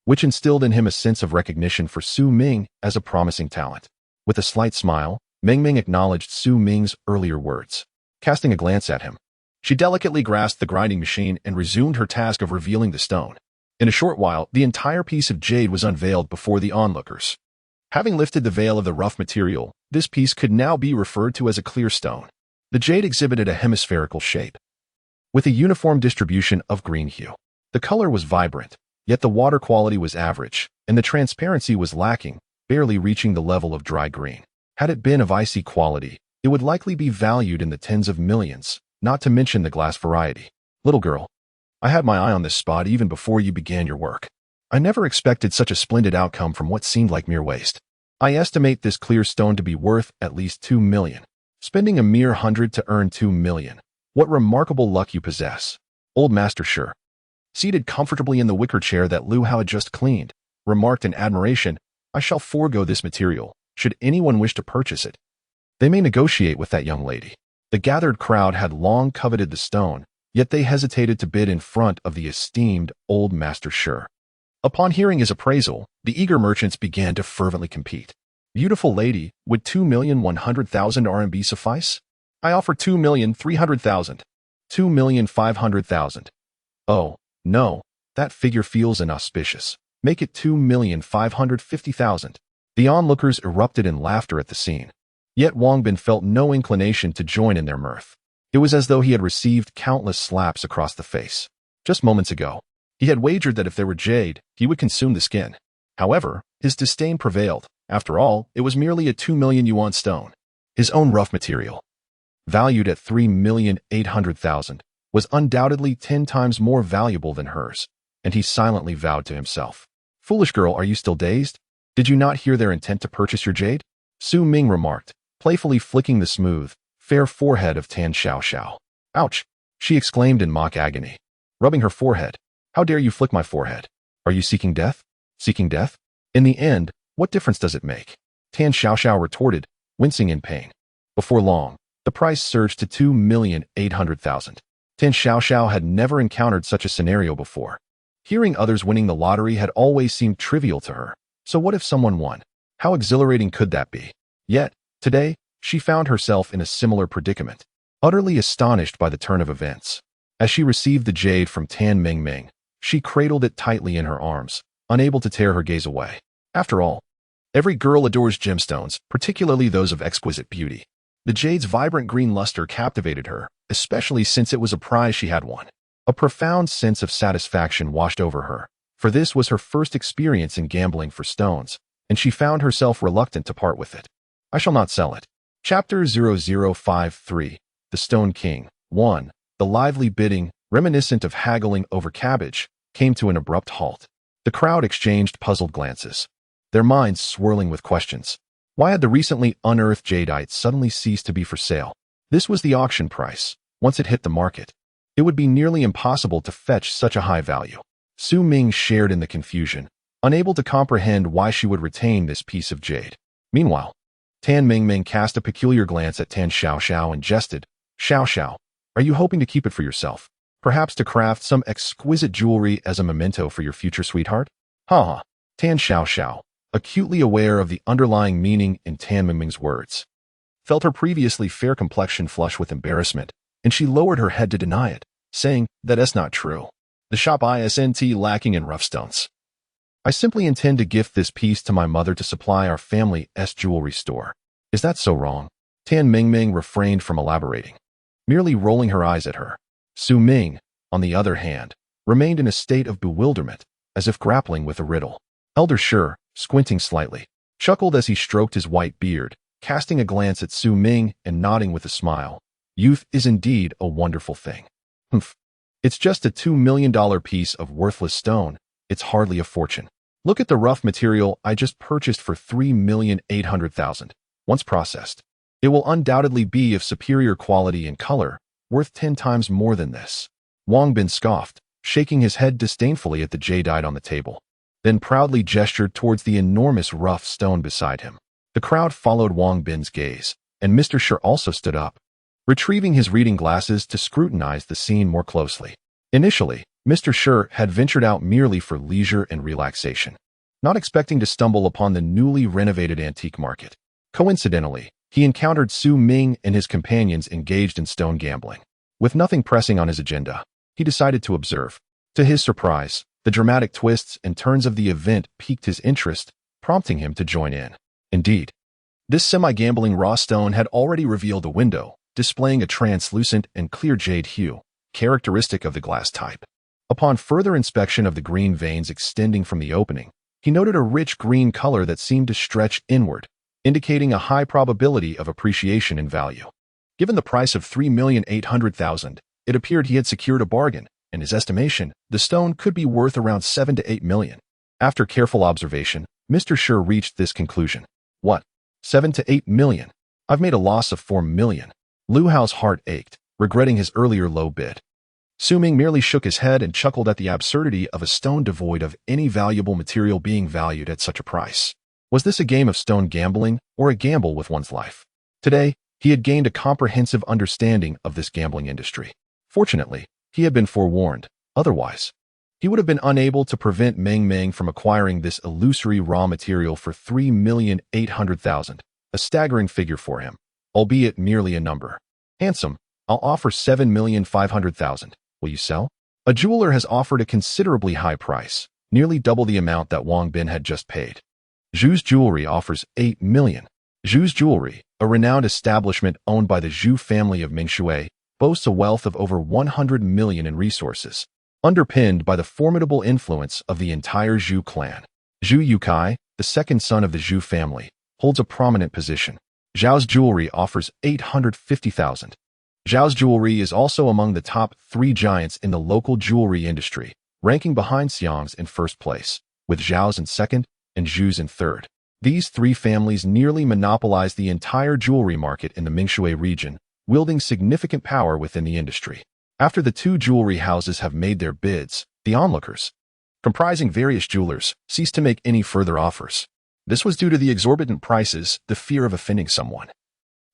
which instilled in him a sense of recognition for Su Ming as a promising talent. With a slight smile, Ming acknowledged Su Ming's earlier words. Casting a glance at him, she delicately grasped the grinding machine and resumed her task of revealing the stone. In a short while, the entire piece of jade was unveiled before the onlookers. Having lifted the veil of the rough material, this piece could now be referred to as a clear stone. The jade exhibited a hemispherical shape, with a uniform distribution of green hue. The color was vibrant, yet the water quality was average, and the transparency was lacking, barely reaching the level of dry green. Had it been of icy quality, it would likely be valued in the tens of millions, not to mention the glass variety. "Little girl, I had my eye on this spot even before you began your work. I never expected such a splendid outcome from what seemed like mere waste. I estimate this clear stone to be worth at least 2 million. Spending a mere 100 to earn 2 million. What remarkable luck you possess." Old Master Shi, seated comfortably in the wicker chair that Lu Hao had just cleaned, remarked in admiration, "I shall forego this material, should anyone wish to purchase it. They may negotiate with that young lady." The gathered crowd had long coveted the stone, yet they hesitated to bid in front of the esteemed old Master Sure. Upon hearing his appraisal, the eager merchants began to fervently compete. Beautiful lady, would 2,100,000 RMB suffice? I offer 2,300,000. 2,500,000. Oh, no, that figure feels inauspicious. Make it 2,550,000. The onlookers erupted in laughter at the scene. Yet Wang Bin felt no inclination to join in their mirth. It was as though he had received countless slaps across the face. Just moments ago, he had wagered that if there were jade, he would consume the skin. However, his disdain prevailed. After all, it was merely a 2 million yuan stone. His own rough material, valued at 3,800,000, was undoubtedly 10 times more valuable than hers, and he silently vowed to himself. Foolish girl, are you still dazed? Did you not hear their intent to purchase your jade? Su Ming remarked, playfully flicking the smooth, fair forehead of Tan Xiaoxiao. Ouch! She exclaimed in mock agony, rubbing her forehead. How dare you flick my forehead? Are you seeking death? Seeking death? In the end, what difference does it make? Tan Xiaoxiao retorted, wincing in pain. Before long, the price surged to 2,800,000. Tan Xiaoxiao had never encountered such a scenario before. Hearing others winning the lottery had always seemed trivial to her. So what if someone won? How exhilarating could that be? Yet, today, she found herself in a similar predicament, utterly astonished by the turn of events. As she received the jade from Tan Mingming, she cradled it tightly in her arms, unable to tear her gaze away. After all, every girl adores gemstones, particularly those of exquisite beauty. The jade's vibrant green luster captivated her, especially since it was a prize she had won. A profound sense of satisfaction washed over her, for this was her first experience in gambling for stones, and she found herself reluctant to part with it. I shall not sell it. Chapter 0053, The Stone King. 1. The lively bidding, reminiscent of haggling over cabbage, came to an abrupt halt. The crowd exchanged puzzled glances, their minds swirling with questions. Why had the recently unearthed jadeite suddenly ceased to be for sale? This was the auction price. Once it hit the market, it would be nearly impossible to fetch such a high value. Su Ming shared in the confusion, unable to comprehend why she would retain this piece of jade. Meanwhile, Tan Mingming cast a peculiar glance at Tan Xiaoxiao and jested, Xiaoxiao, are you hoping to keep it for yourself? Perhaps to craft some exquisite jewelry as a memento for your future sweetheart? Ha! Tan Xiaoxiao, acutely aware of the underlying meaning in Tan Mingming's words, felt her previously fair complexion flush with embarrassment, and she lowered her head to deny it, saying, that's not true. The shop isn't lacking in rough stones. I simply intend to gift this piece to my mother to supply our family's jewelry store. Is that so wrong? Tan Mingming refrained from elaborating, merely rolling her eyes at her. Su Ming, on the other hand, remained in a state of bewilderment, as if grappling with a riddle. Elder Sure, squinting slightly, chuckled as he stroked his white beard, casting a glance at Su Ming and nodding with a smile. Youth is indeed a wonderful thing. Humph. It's just a $2 million piece of worthless stone. It's hardly a fortune. Look at the rough material I just purchased for 3,800,000. Once processed, it will undoubtedly be of superior quality and color, worth 10 times more than this. Wang Bin scoffed, shaking his head disdainfully at the jadeite on the table, then proudly gestured towards the enormous rough stone beside him. The crowd followed Wang Bin's gaze, and Mr. Sure also stood up, retrieving his reading glasses to scrutinize the scene more closely. Initially, Mr. Sure had ventured out merely for leisure and relaxation, not expecting to stumble upon the newly renovated antique market. Coincidentally, he encountered Su Ming and his companions engaged in stone gambling. With nothing pressing on his agenda, he decided to observe. To his surprise, the dramatic twists and turns of the event piqued his interest, prompting him to join in. Indeed, this semi-gambling raw stone had already revealed a window, displaying a translucent and clear jade hue, characteristic of the glass type. Upon further inspection of the green veins extending from the opening, he noted a rich green color that seemed to stretch inward, indicating a high probability of appreciation in value. Given the price of 3,800,000, it appeared he had secured a bargain. In his estimation, the stone could be worth around 7 to 8 million. After careful observation, Mr. Sure reached this conclusion. What? 7 to 8 million? I've made a loss of 4 million. Lu Hao's heart ached, regretting his earlier low bid. Su Ming merely shook his head and chuckled at the absurdity of a stone devoid of any valuable material being valued at such a price. Was this a game of stone gambling or a gamble with one's life? Today, he had gained a comprehensive understanding of this gambling industry. Fortunately, He had been forewarned. Otherwise, he would have been unable to prevent Meng Meng from acquiring this illusory raw material for 3,800,000, a staggering figure for him, albeit merely a number. Handsome, I'll offer 7,500,000. Will you sell? A jeweler has offered a considerably high price, nearly double the amount that Wang Bin had just paid. Zhu's Jewelry offers 8 million. Zhu's Jewelry, a renowned establishment owned by the Zhu family of Mingshui, boasts a wealth of over 100 million in resources, underpinned by the formidable influence of the entire Zhu clan. Zhu Yukai, the second son of the Zhu family, holds a prominent position. Zhao's Jewelry offers 850,000. Zhao's Jewelry is also among the top 3 giants in the local jewelry industry, ranking behind Xiang's in first place, with Zhao's in second and Zhu's in third. These 3 families nearly monopolize the entire jewelry market in the Mingshui region, wielding significant power within the industry. After the 2 jewelry houses have made their bids, the onlookers, comprising various jewelers, ceased to make any further offers. This was due to the exorbitant prices, the fear of offending someone,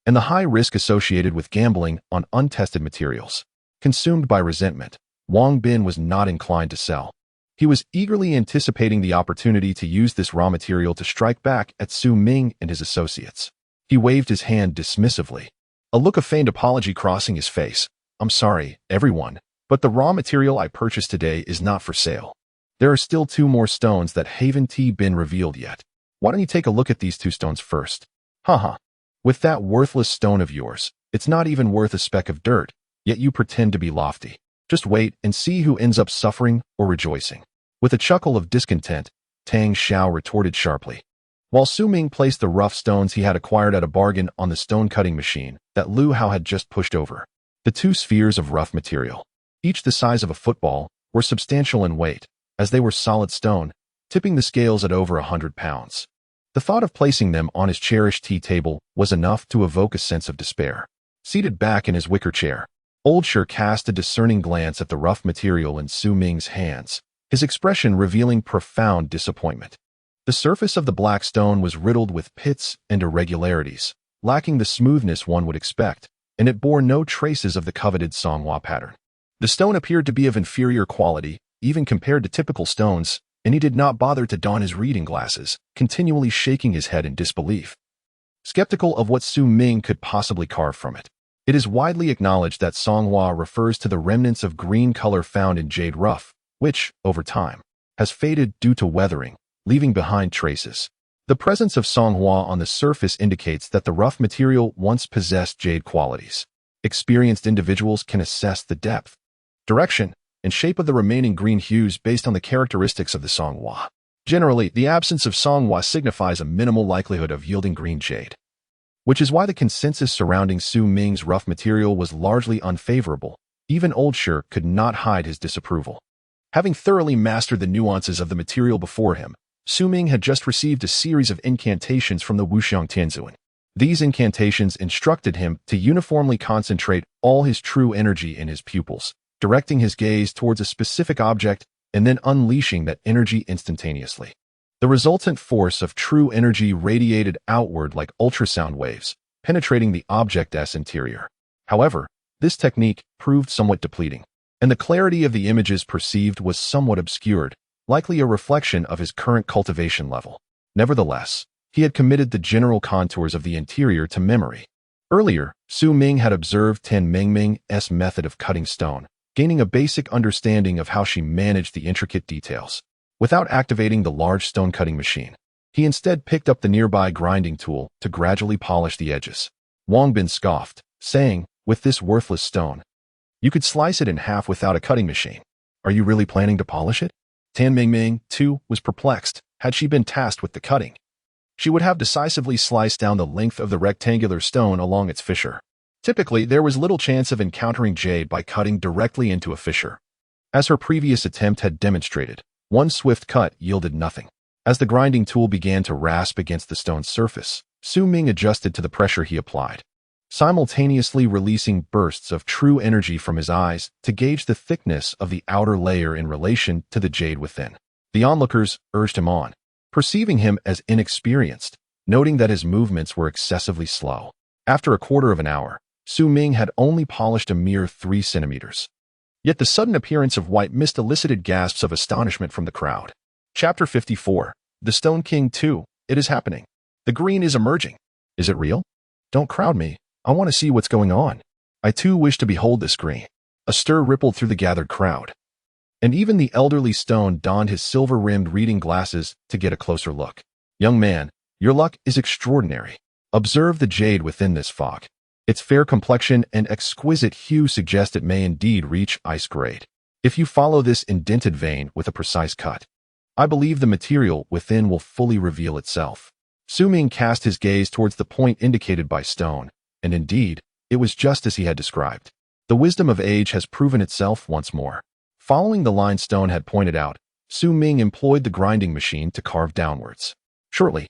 and the high risk associated with gambling on untested materials. Consumed by resentment, Wang Bin was not inclined to sell. He was eagerly anticipating the opportunity to use this raw material to strike back at Su Ming and his associates. He waved his hand dismissively, a look of feigned apology crossing his face. I'm sorry, everyone, but the raw material I purchased today is not for sale. There are still 2 more stones that haven't been revealed yet. Why don't you take a look at these 2 stones first? Haha. With that worthless stone of yours, it's not even worth a speck of dirt, yet you pretend to be lofty. Just wait and see who ends up suffering or rejoicing. With a chuckle of discontent, Tang Xiao retorted sharply. While Su Ming placed the rough stones he had acquired at a bargain on the stone-cutting machine that Lu Hao had just pushed over, the 2 spheres of rough material, each the size of a football, were substantial in weight, as they were solid stone, tipping the scales at over 100 pounds. The thought of placing them on his cherished tea table was enough to evoke a sense of despair. Seated back in his wicker chair, Old Sher cast a discerning glance at the rough material in Su Ming's hands, his expression revealing profound disappointment. The surface of the black stone was riddled with pits and irregularities, lacking the smoothness one would expect, and it bore no traces of the coveted Songhua pattern. The stone appeared to be of inferior quality, even compared to typical stones, and he did not bother to don his reading glasses, continually shaking his head in disbelief, skeptical of what Su Ming could possibly carve from it. It is widely acknowledged that Songhua refers to the remnants of green color found in jade rough, which, over time, has faded due to weathering, leaving behind traces. The presence of Songhua on the surface indicates that the rough material once possessed jade qualities. Experienced individuals can assess the depth, direction, and shape of the remaining green hues based on the characteristics of the Songhua. Generally, the absence of Songhua signifies a minimal likelihood of yielding green jade, which is why the consensus surrounding Su Ming's rough material was largely unfavorable. Even Old Sher could not hide his disapproval. Having thoroughly mastered the nuances of the material before him, Su Ming had just received a series of incantations from the Wuxiang Tianzuan. These incantations instructed him to uniformly concentrate all his true energy in his pupils, directing his gaze towards a specific object and then unleashing that energy instantaneously. The resultant force of true energy radiated outward like ultrasound waves, penetrating the object's interior. However, this technique proved somewhat depleting, and the clarity of the images perceived was somewhat obscured, likely a reflection of his current cultivation level. Nevertheless, he had committed the general contours of the interior to memory. Earlier, Su Ming had observed Tan Mengming's method of cutting stone, gaining a basic understanding of how she managed the intricate details. Without activating the large stone-cutting machine, he instead picked up the nearby grinding tool to gradually polish the edges. Wang Bin scoffed, saying, "With this worthless stone, you could slice it in half without a cutting machine. Are you really planning to polish it?" Tan Mengming, too, was perplexed. Had she been tasked with the cutting, she would have decisively sliced down the length of the rectangular stone along its fissure. Typically, there was little chance of encountering jade by cutting directly into a fissure. As her previous attempt had demonstrated, one swift cut yielded nothing. As the grinding tool began to rasp against the stone's surface, Su Ming adjusted to the pressure he applied, simultaneously releasing bursts of true energy from his eyes to gauge the thickness of the outer layer in relation to the jade within. The onlookers urged him on, perceiving him as inexperienced, noting that his movements were excessively slow. After a quarter of an hour, Su Ming had only polished a mere 3 centimeters. Yet the sudden appearance of white mist elicited gasps of astonishment from the crowd. Chapter 54. The Stone King 2. It is happening. The green is emerging. Is it real? Don't crowd me. I want to see what's going on. I too wish to behold this green. A stir rippled through the gathered crowd. And even the elderly Stone donned his silver-rimmed reading glasses to get a closer look. Young man, your luck is extraordinary. Observe the jade within this fog. Its fair complexion and exquisite hue suggest it may indeed reach ice grade. If you follow this indented vein with a precise cut, I believe the material within will fully reveal itself. Su Ming cast his gaze towards the point indicated by Stone, and indeed, it was just as he had described. The wisdom of age has proven itself once more. Following the line Stone had pointed out, Su Ming employed the grinding machine to carve downwards. Shortly,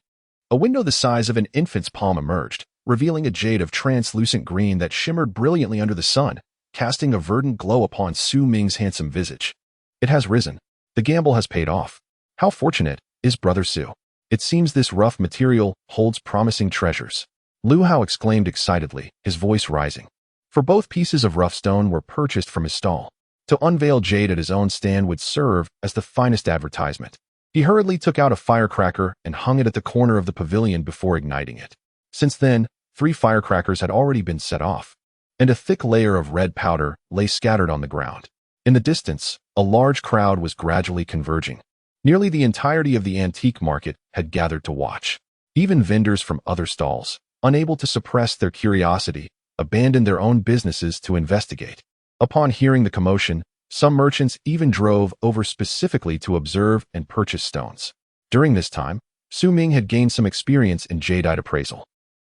a window the size of an infant's palm emerged, revealing a jade of translucent green that shimmered brilliantly under the sun, casting a verdant glow upon Su Ming's handsome visage. It has risen. The gamble has paid off. How fortunate is Brother Su. It seems this rough material holds promising treasures. Lu Hao exclaimed excitedly, his voice rising. For both pieces of rough stone were purchased from his stall. To unveil jade at his own stand would serve as the finest advertisement. He hurriedly took out a firecracker and hung it at the corner of the pavilion before igniting it. Since then, 3 firecrackers had already been set off, and a thick layer of red powder lay scattered on the ground. In the distance, a large crowd was gradually converging. Nearly the entirety of the antique market had gathered to watch. Even vendors from other stalls, unable to suppress their curiosity, abandoned their own businesses to investigate. Upon hearing the commotion, some merchants even drove over specifically to observe and purchase stones. During this time, Su Ming had gained some experience in jadeite appraisal.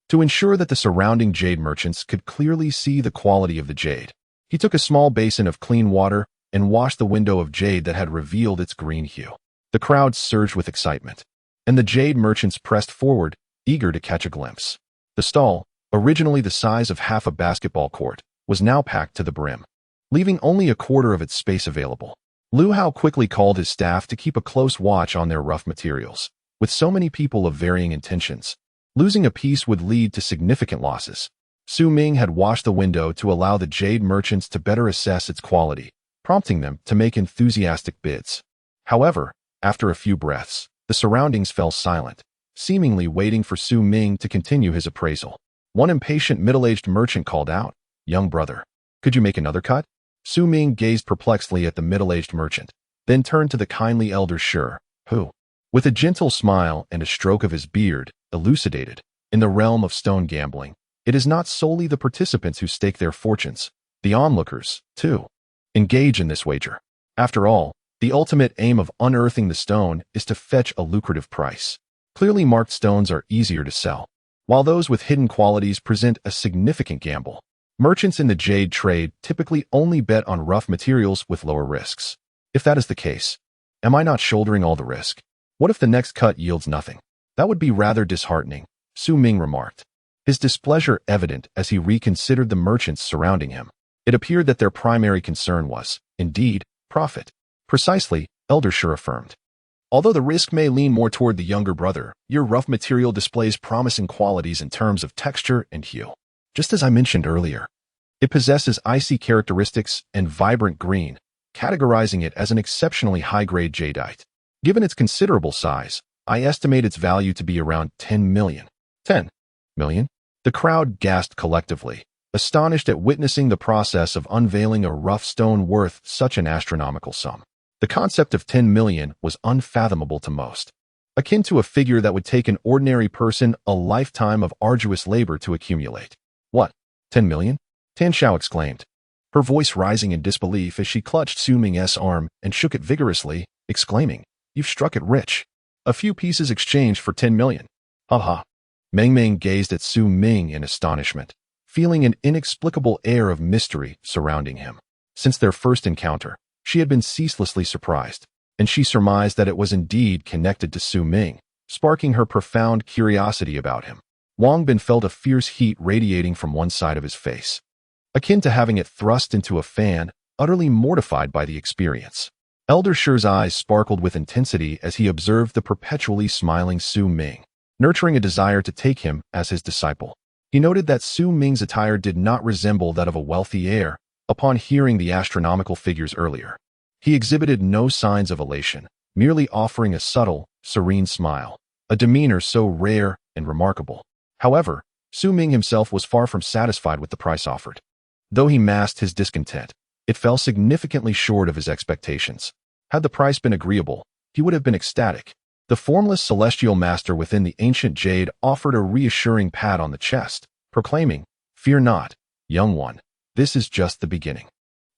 To ensure that the surrounding jade merchants could clearly see the quality of the jade, he took a small basin of clean water and washed the window of jade that had revealed its green hue. The crowd surged with excitement, and the jade merchants pressed forward, eager to catch a glimpse. The stall, originally the size of half a basketball court, was now packed to the brim, leaving only a quarter of its space available. Lu Hao quickly called his staff to keep a close watch on their rough materials. With so many people of varying intentions, losing a piece would lead to significant losses. Su Ming had washed the window to allow the jade merchants to better assess its quality, prompting them to make enthusiastic bids. However, after a few breaths, the surroundings fell silent, seemingly waiting for Su Ming to continue his appraisal. One impatient middle-aged merchant called out, "Young brother, could you make another cut?" Su Ming gazed perplexedly at the middle-aged merchant, then turned to the kindly elder Shi, who, with a gentle smile and a stroke of his beard, elucidated, "In the realm of stone gambling, it is not solely the participants who stake their fortunes. The onlookers, too, engage in this wager. After all, the ultimate aim of unearthing the stone is to fetch a lucrative price. Clearly marked stones are easier to sell, while those with hidden qualities present a significant gamble. Merchants in the jade trade typically only bet on rough materials with lower risks. If that is the case, am I not shouldering all the risk? What if the next cut yields nothing? That would be rather disheartening," Su Ming remarked, his displeasure evident as he reconsidered the merchants surrounding him. It appeared that their primary concern was, indeed, profit. "Precisely," Elder Shi affirmed. "Although the risk may lean more toward the younger brother, your rough material displays promising qualities in terms of texture and hue. Just as I mentioned earlier, it possesses icy characteristics and vibrant green, categorizing it as an exceptionally high-grade jadeite. Given its considerable size, I estimate its value to be around 10 million. 10 million? The crowd gasped collectively, astonished at witnessing the process of unveiling a rough stone worth such an astronomical sum. The concept of 10 million was unfathomable to most, akin to a figure that would take an ordinary person a lifetime of arduous labor to accumulate. "What? 10 million? Tan Xiao exclaimed, her voice rising in disbelief as she clutched Su Ming's arm and shook it vigorously, exclaiming, "You've struck it rich. A few pieces exchanged for 10 million. Ha ha." Meng Meng gazed at Su Ming in astonishment, feeling an inexplicable air of mystery surrounding him. Since their first encounter, she had been ceaselessly surprised, and she surmised that it was indeed connected to Su Ming, sparking her profound curiosity about him. Wang Bin felt a fierce heat radiating from one side of his face, akin to having it thrust into a fan, utterly mortified by the experience. Elder Shi's eyes sparkled with intensity as he observed the perpetually smiling Su Ming, nurturing a desire to take him as his disciple. He noted that Su Ming's attire did not resemble that of a wealthy heir, Upon hearing the astronomical figures earlier, he exhibited no signs of elation, merely offering a subtle, serene smile, a demeanor so rare and remarkable. However, Su Ming himself was far from satisfied with the price offered. Though he masked his discontent, it fell significantly short of his expectations. Had the price been agreeable, he would have been ecstatic. The formless celestial master within the ancient jade offered a reassuring pat on the chest, proclaiming, "Fear not, young one, this is just the beginning.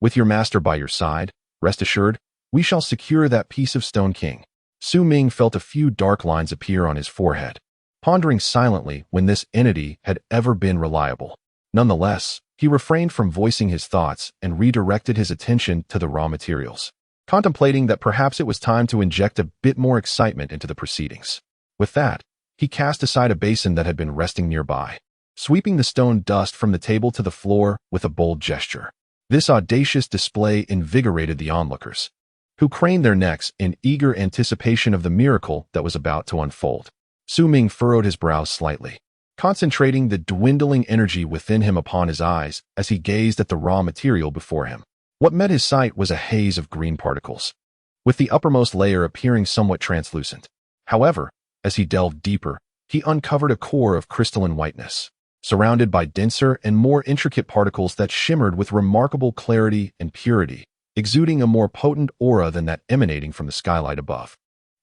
With your master by your side, rest assured, we shall secure that piece of stone king." Su Ming felt a few dark lines appear on his forehead, pondering silently when this entity had ever been reliable. Nonetheless, he refrained from voicing his thoughts and redirected his attention to the raw materials, contemplating that perhaps it was time to inject a bit more excitement into the proceedings. With that, he cast aside a basin that had been resting nearby, sweeping the stone dust from the table to the floor with a bold gesture. This audacious display invigorated the onlookers, who craned their necks in eager anticipation of the miracle that was about to unfold. Su Ming furrowed his brows slightly, concentrating the dwindling energy within him upon his eyes as he gazed at the raw material before him. What met his sight was a haze of green particles, with the uppermost layer appearing somewhat translucent. However, as he delved deeper, he uncovered a core of crystalline whiteness, surrounded by denser and more intricate particles that shimmered with remarkable clarity and purity, exuding a more potent aura than that emanating from the skylight above.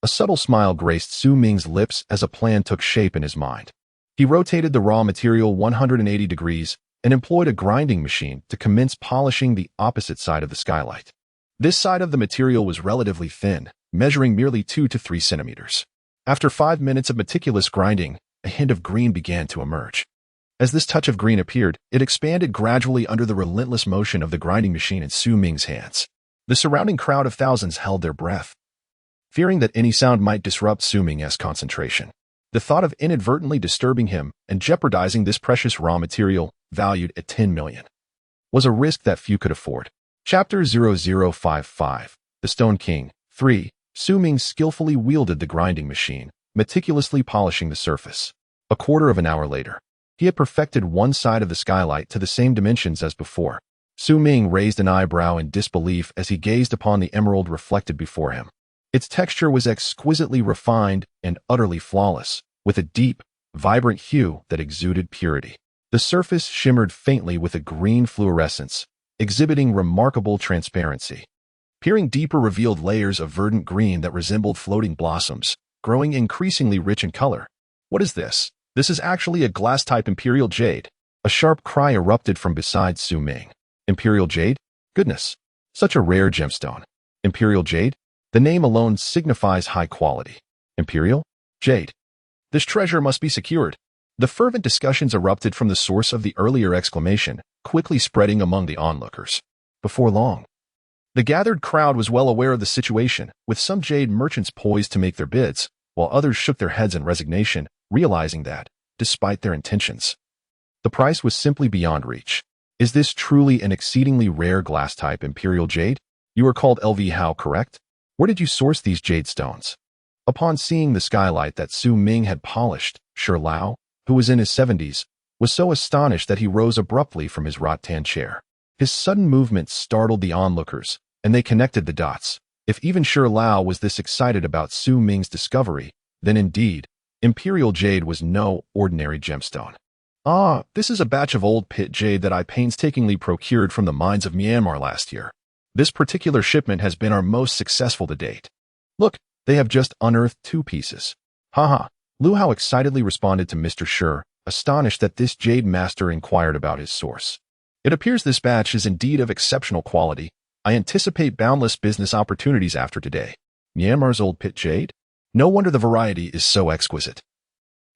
A subtle smile graced Su Ming's lips as a plan took shape in his mind. He rotated the raw material 180 degrees and employed a grinding machine to commence polishing the opposite side of the skylight. This side of the material was relatively thin, measuring merely 2 to 3 centimeters. After 5 minutes of meticulous grinding, a hint of green began to emerge. As this touch of green appeared, it expanded gradually under the relentless motion of the grinding machine in Su Ming's hands. The surrounding crowd of thousands held their breath, fearing that any sound might disrupt Su Ming's concentration. The thought of inadvertently disturbing him and jeopardizing this precious raw material, valued at 10 million, was a risk that few could afford. Chapter 0055, The Stone King. 3. Su Ming skillfully wielded the grinding machine, meticulously polishing the surface. A quarter of an hour later, he had perfected one side of the skylight to the same dimensions as before. Su Ming raised an eyebrow in disbelief as he gazed upon the emerald reflected before him. Its texture was exquisitely refined and utterly flawless, with a deep, vibrant hue that exuded purity. The surface shimmered faintly with a green fluorescence, exhibiting remarkable transparency. Peering deeper revealed layers of verdant green that resembled floating blossoms, growing increasingly rich in color. "What is this? This is actually a glass-type imperial jade." A sharp cry erupted from beside Su Ming. Imperial jade? Goodness! Such a rare gemstone. Imperial jade? The name alone signifies high quality. Imperial? Jade. This treasure must be secured. The fervent discussions erupted from the source of the earlier exclamation, quickly spreading among the onlookers. Before long, the gathered crowd was well aware of the situation, with some jade merchants poised to make their bids, while others shook their heads in resignation, realizing that, despite their intentions, the price was simply beyond reach. Is this truly an exceedingly rare glass-type imperial jade? You are called LV Hao, correct? Where did you source these jade stones? Upon seeing the skylight that Su Ming had polished, Shi Lao, who was in his 70s, was so astonished that he rose abruptly from his rattan chair. His sudden movement startled the onlookers, and they connected the dots. If even Shi Lao was this excited about Su Ming's discovery, then indeed, imperial jade was no ordinary gemstone. "Ah, this is a batch of old pit jade that I painstakingly procured from the mines of Myanmar last year. This particular shipment has been our most successful to date. Look, they have just unearthed 2 pieces. Haha." Lu Hao excitedly responded to Mr. Shi, astonished that this jade master inquired about his source. "It appears this batch is indeed of exceptional quality. I anticipate boundless business opportunities after today. Myanmar's old pit jade? No wonder the variety is so exquisite.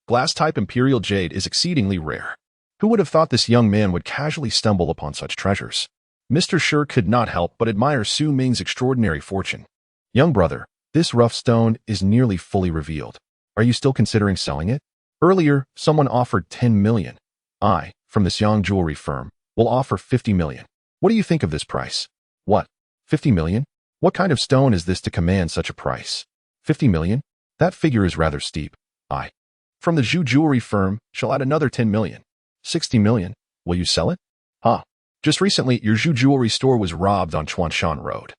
Glass-type imperial jade is exceedingly rare. Who would have thought this young man would casually stumble upon such treasures?" Mr. Shi could not help but admire Su Ming's extraordinary fortune. "Young brother, this rough stone is nearly fully revealed. Are you still considering selling it? Earlier, someone offered 10 million. I, from the Xiang jewelry firm, will offer 50 million. What do you think of this price?" "What? 50 million? What kind of stone is this to command such a price? 50 million? That figure is rather steep. I, from the Zhu jewelry firm, shall add another 10 million. 60 million. Will you sell it?" "Ha! Just recently, your jewelry store was robbed on Chuanshan Road.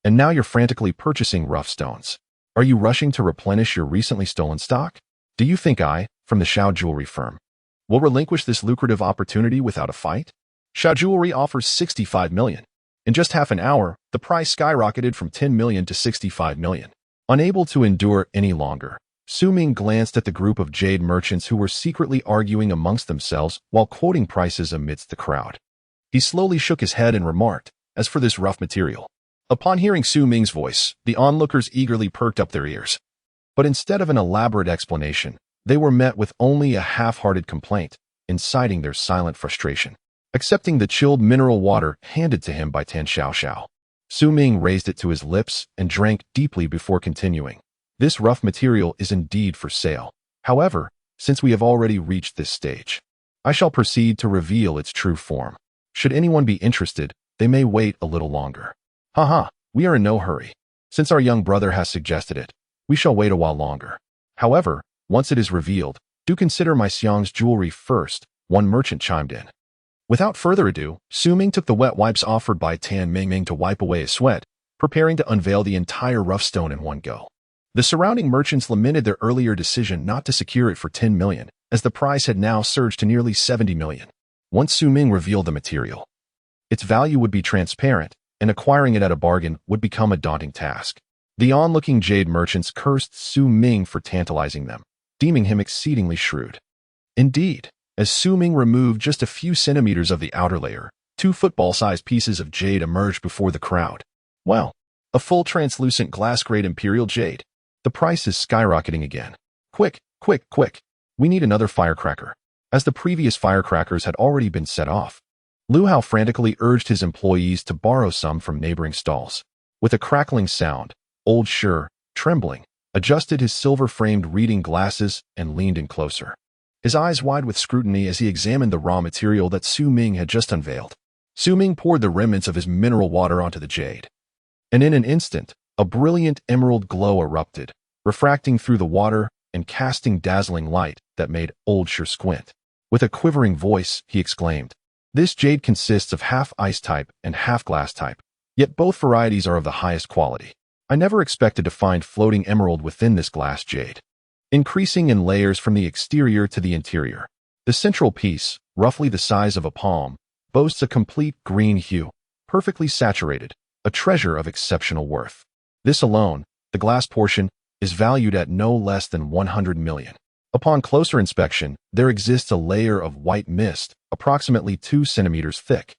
And now you're frantically purchasing rough stones. Are you rushing to replenish your recently stolen stock? Do you think I, from the Xiao Jewelry firm, will relinquish this lucrative opportunity without a fight? Xiao Jewelry offers 65 million. In just half an hour, the price skyrocketed from 10 million to 65 million. Unable to endure any longer, Su Ming glanced at the group of jade merchants who were secretly arguing amongst themselves while quoting prices amidst the crowd. He slowly shook his head and remarked, "As for this rough material." Upon hearing Su Ming's voice, the onlookers eagerly perked up their ears. But instead of an elaborate explanation, they were met with only a half-hearted complaint, inciting their silent frustration. Accepting the chilled mineral water handed to him by Tan Xiaoxiao, Su Ming raised it to his lips and drank deeply before continuing. This rough material is indeed for sale. However, since we have already reached this stage, I shall proceed to reveal its true form. Should anyone be interested, they may wait a little longer. Haha, we are in no hurry. Since our young brother has suggested it, we shall wait a while longer. However, once it is revealed, do consider my Xiang's jewelry first, one merchant chimed in. Without further ado, Su Ming took the wet wipes offered by Tan Mingming to wipe away his sweat, preparing to unveil the entire rough stone in one go. The surrounding merchants lamented their earlier decision not to secure it for 10 million, as the price had now surged to nearly 70 million. Once Su Ming revealed the material, its value would be transparent, and acquiring it at a bargain would become a daunting task. The onlooking jade merchants cursed Su Ming for tantalizing them, deeming him exceedingly shrewd. Indeed, as Su Ming removed just a few centimeters of the outer layer, 2 football-sized pieces of jade emerged before the crowd. Well, a full translucent glass-grade imperial jade. The price is skyrocketing again. Quick, quick, quick. We need another firecracker. As the previous firecrackers had already been set off, Lu Hao frantically urged his employees to borrow some from neighboring stalls. With a crackling sound, Old Sure, trembling, adjusted his silver-framed reading glasses and leaned in closer, his eyes wide with scrutiny as he examined the raw material that Su Ming had just unveiled. Su Ming poured the remnants of his mineral water onto the jade, and in an instant, a brilliant emerald glow erupted, refracting through the water and casting dazzling light that made Old Sure squint. With a quivering voice, he exclaimed, "This jade consists of half ice type and half glass type, yet both varieties are of the highest quality. I never expected to find floating emerald within this glass jade." Increasing in layers from the exterior to the interior, the central piece, roughly the size of a palm, boasts a complete green hue, perfectly saturated, a treasure of exceptional worth. This alone, the glass portion, is valued at no less than 100 million. Upon closer inspection, there exists a layer of white mist, approximately 2 centimeters thick,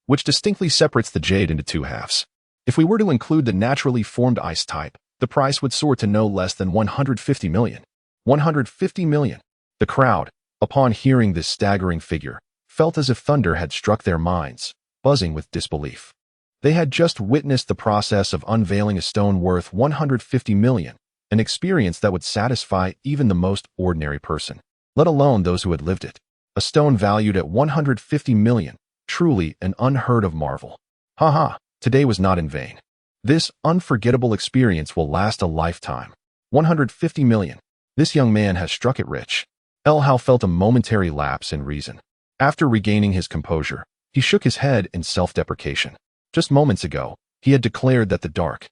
which distinctly separates the jade into 2 halves. If we were to include the naturally formed ice type, the price would soar to no less than 150 million. 150 million. The crowd, upon hearing this staggering figure, felt as if thunder had struck their minds, buzzing with disbelief. They had just witnessed the process of unveiling a stone worth 150 million, an experience that would satisfy even the most ordinary person, let alone those who had lived it. A stone valued at 150 million, truly an unheard-of marvel. Haha, today was not in vain. This unforgettable experience will last a lifetime. 150 million. This young man has struck it rich. El Hao felt a momentary lapse in reason. After regaining his composure, he shook his head in self-deprecation. Just moments ago, he had declared that the dark,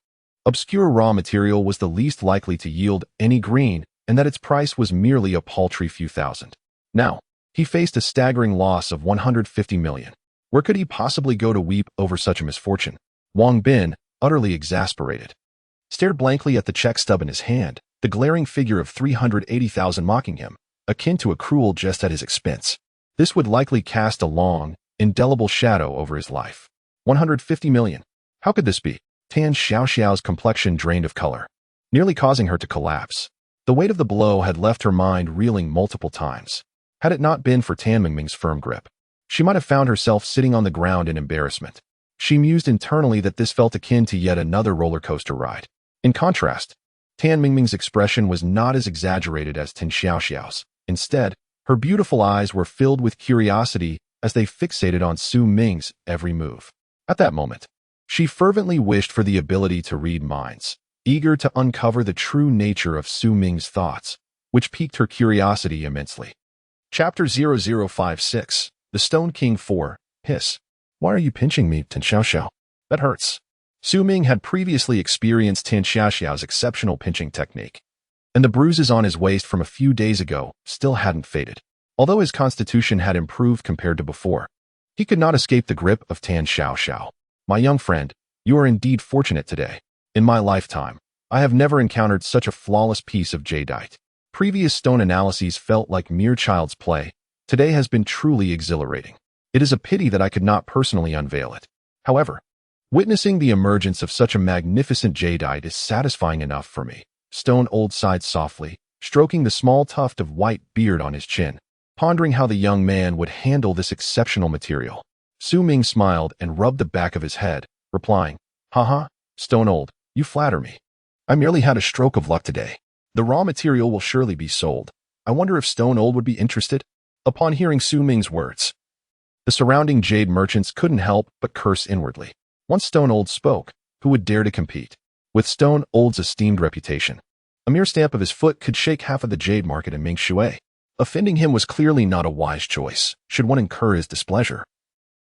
obscure raw material was the least likely to yield any green and that its price was merely a paltry few thousand. Now, he faced a staggering loss of 150 million. Where could he possibly go to weep over such a misfortune? Wang Bin, utterly exasperated, stared blankly at the check stub in his hand, the glaring figure of 380,000 mocking him, akin to a cruel jest at his expense. This would likely cast a long, indelible shadow over his life. 150 million. How could this be? Tan Xiaoxiao's complexion drained of color, nearly causing her to collapse. The weight of the blow had left her mind reeling multiple times. Had it not been for Tan Mingming's firm grip, she might have found herself sitting on the ground in embarrassment. She mused internally that this felt akin to yet another roller coaster ride. In contrast, Tan Mingming's expression was not as exaggerated as Tan Xiaoxiao's. Instead, her beautiful eyes were filled with curiosity as they fixated on Su Ming's every move. At that moment, she fervently wished for the ability to read minds, eager to uncover the true nature of Su Ming's thoughts, which piqued her curiosity immensely. Chapter 0056, The Stone King 4, Hiss. Why are you pinching me, Tan Xiaoxiao? That hurts. Su Ming had previously experienced Tan Xiaoxiao's exceptional pinching technique, and the bruises on his waist from a few days ago still hadn't faded. Although his constitution had improved compared to before, he could not escape the grip of Tan Xiaoxiao. My young friend, you are indeed fortunate today. In my lifetime, I have never encountered such a flawless piece of jadeite. Previous stone analyses felt like mere child's play. Today has been truly exhilarating. It is a pity that I could not personally unveil it. However, witnessing the emergence of such a magnificent jadeite is satisfying enough for me. Stone Old sighed softly, stroking the small tuft of white beard on his chin, pondering how the young man would handle this exceptional material. Su Ming smiled and rubbed the back of his head, replying, Haha, Stone Old, you flatter me. I merely had a stroke of luck today. The raw material will surely be sold. I wonder if Stone Old would be interested? Upon hearing Su Ming's words, the surrounding jade merchants couldn't help but curse inwardly. Once Stone Old spoke, who would dare to compete? With Stone Old's esteemed reputation, a mere stamp of his foot could shake half of the jade market in Mingshui. Offending him was clearly not a wise choice, should one incur his displeasure.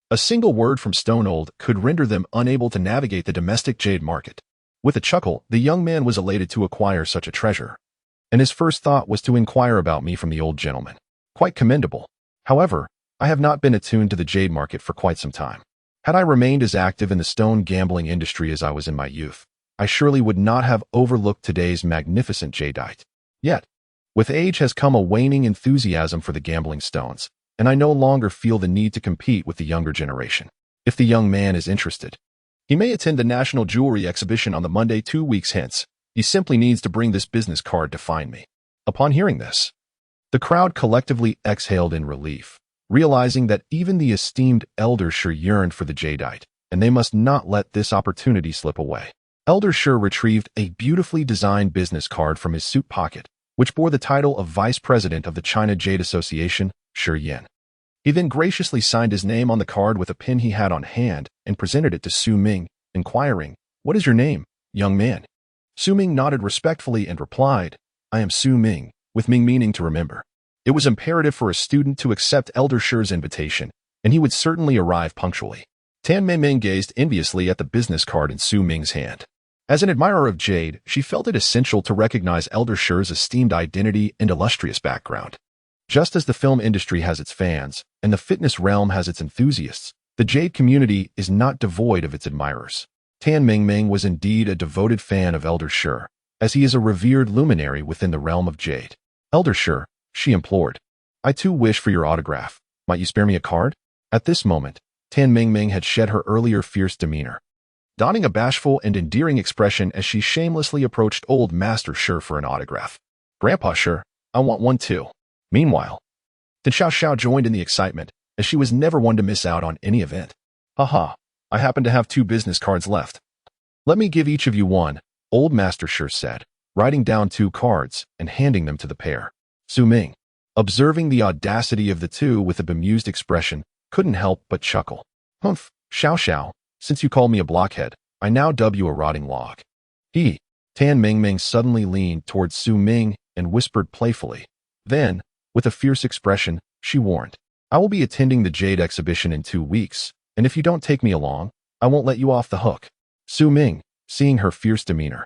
A single word from Stone Old could render them unable to navigate the domestic jade market. With a chuckle, the young man was elated to acquire such a treasure, and his first thought was to inquire about me from the old gentleman. Quite commendable. However, I have not been attuned to the jade market for quite some time. Had I remained as active in the stone gambling industry as I was in my youth, I surely would not have overlooked today's magnificent jadeite. Yet, with age has come a waning enthusiasm for the gambling stones, and I no longer feel the need to compete with the younger generation. If the young man is interested, he may attend the National Jewelry Exhibition on the Monday 2 weeks hence. He simply needs to bring this business card to find me. Upon hearing this, the crowd collectively exhaled in relief, realizing that even the esteemed Elder Shi yearned for the jadeite, and they must not let this opportunity slip away. Elder Shi retrieved a beautifully designed business card from his suit pocket, which bore the title of Vice President of the China Jade Association, Shi Yan. He then graciously signed his name on the card with a pen he had on hand and presented it to Su Ming, inquiring, What is your name, young man? Su Ming nodded respectfully and replied, I am Su Ming, with Ming meaning to remember. It was imperative for a student to accept Elder Shi's invitation, and he would certainly arrive punctually. Tan Ming gazed enviously at the business card in Su Ming's hand. As an admirer of jade, she felt it essential to recognize Elder Shi's esteemed identity and illustrious background. Just as the film industry has its fans, and the fitness realm has its enthusiasts, the jade community is not devoid of its admirers. Tan Ming was indeed a devoted fan of Elder Shi, as he is a revered luminary within the realm of jade. Elder Shi, she implored, I too wish for your autograph. Might you spare me a card? At this moment, Tan Ming had shed her earlier fierce demeanor, donning a bashful and endearing expression as she shamelessly approached old Master Shi for an autograph. Grandpa Shi, I want one too. Meanwhile, Tan Xiaoxiao joined in the excitement, as she was never one to miss out on any event. Haha, I happen to have 2 business cards left. Let me give each of you one, old Master Shi said, writing down 2 cards and handing them to the pair. Su Ming, observing the audacity of the two with a bemused expression, couldn't help but chuckle. Humph, Xiaoxiao, since you call me a blockhead, I now dub you a rotting log. Tan Ming suddenly leaned towards Su Ming and whispered playfully. Then, with a fierce expression, she warned, I will be attending the Jade exhibition in 2 weeks, and if you don't take me along, I won't let you off the hook. Su Ming, seeing her fierce demeanor,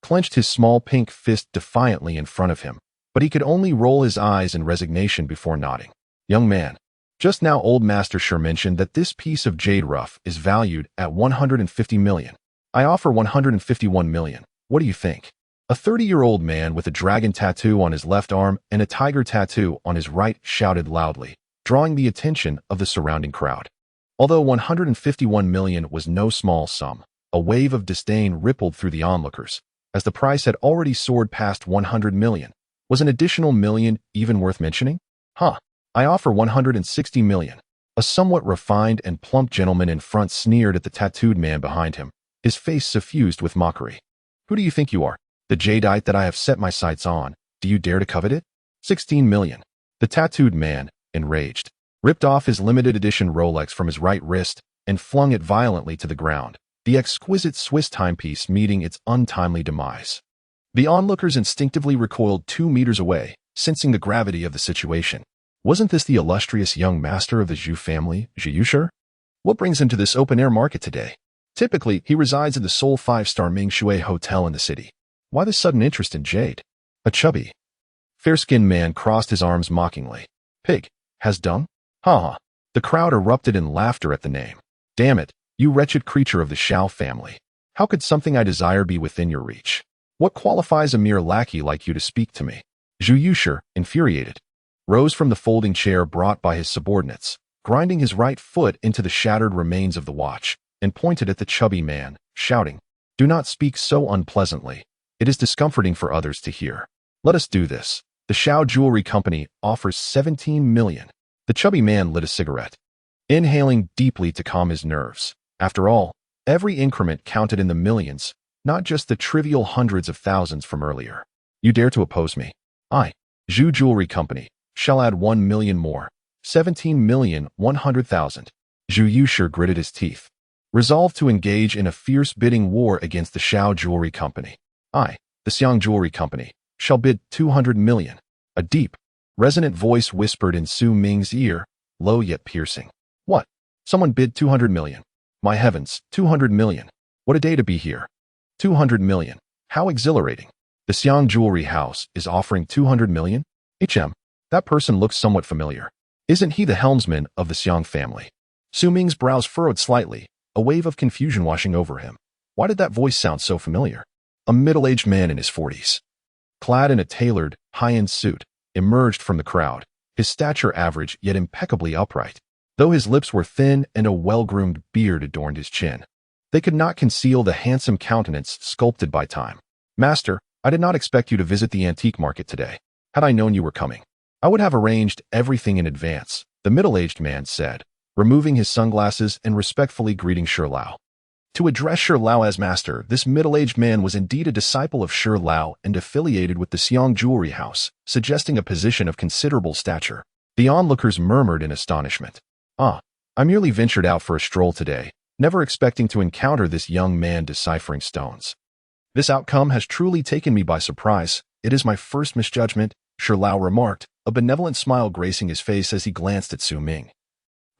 clenched his small pink fist defiantly in front of him, but he could only roll his eyes in resignation before nodding. Young man, just now old Master Shi mentioned that this piece of jade rough is valued at 150 million. I offer 151 million. What do you think? A 30-year-old man with a dragon tattoo on his left arm and a tiger tattoo on his right shouted loudly, drawing the attention of the surrounding crowd. Although 151 million was no small sum, a wave of disdain rippled through the onlookers, as the price had already soared past 100 million. Was an additional million even worth mentioning? I offer 160 million. A somewhat refined and plump gentleman in front sneered at the tattooed man behind him, his face suffused with mockery. Who do you think you are? The jadeite that I have set my sights on. Do you dare to covet it? 16 million. The tattooed man, enraged, ripped off his limited edition Rolex from his right wrist and flung it violently to the ground, the exquisite Swiss timepiece meeting its untimely demise. The onlookers instinctively recoiled 2 meters away, sensing the gravity of the situation. Wasn't this the illustrious young master of the Zhu family, Zhu Shi? What brings him to this open-air market today? Typically, he resides in the sole five-star Ming Shui Hotel in the city. Why this sudden interest in jade? A chubby, fair-skinned man crossed his arms mockingly. Pig. Has dung? Ha ha. The crowd erupted in laughter at the name. Damn it, you wretched creature of the Xiao family. How could something I desire be within your reach? What qualifies a mere lackey like you to speak to me? Zhu Yushi, infuriated, rose from the folding chair brought by his subordinates, grinding his right foot into the shattered remains of the watch, and pointed at the chubby man, shouting, Do not speak so unpleasantly. It is discomforting for others to hear. Let us do this. The Xiao Jewelry Company offers 17 million. The chubby man lit a cigarette, inhaling deeply to calm his nerves. After all, every increment counted in the millions, not just the trivial hundreds of thousands from earlier. You dare to oppose me? I, Zhu Jewelry Company, shall add 1 million more. 17,100,000. Zhu Yushi gritted his teeth, resolved to engage in a fierce bidding war against the Xiao Jewelry Company. I, the Xiang Jewelry Company, shall bid 200 million. A deep, resonant voice whispered in Su Ming's ear, low yet piercing. What? Someone bid 200 million. My heavens, 200 million. What a day to be here. 200 million. How exhilarating. The Xiang Jewelry House is offering 200 million? That person looks somewhat familiar. Isn't he the helmsman of the Xiang family? Su Ming's brows furrowed slightly, a wave of confusion washing over him. Why did that voice sound so familiar? A middle-aged man in his 40s, clad in a tailored, high-end suit, emerged from the crowd, his stature average yet impeccably upright, though his lips were thin and a well-groomed beard adorned his chin. They could not conceal the handsome countenance sculpted by time. Master, I did not expect you to visit the antique market today. Had I known you were coming, I would have arranged everything in advance, the middle-aged man said, removing his sunglasses and respectfully greeting Shi Lao. To address Shi Lao as master, this middle-aged man was indeed a disciple of Shi Lao and affiliated with the Xiang Jewelry House, suggesting a position of considerable stature. The onlookers murmured in astonishment. I merely ventured out for a stroll today, never expecting to encounter this young man deciphering stones. This outcome has truly taken me by surprise. It is my first misjudgment, Shi Lao remarked, a benevolent smile gracing his face as he glanced at Su Ming,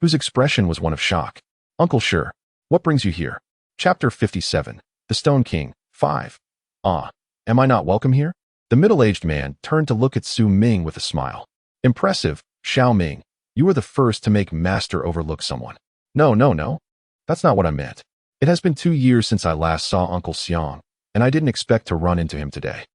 whose expression was one of shock. Uncle Shi, what brings you here? Chapter 57. The Stone King. 5. Am I not welcome here? The middle-aged man turned to look at Su Ming with a smile. Impressive, Xiao Ming. You were the first to make master overlook someone. No. That's not what I meant. It has been 2 years since I last saw Uncle Xiang, and I didn't expect to run into him today.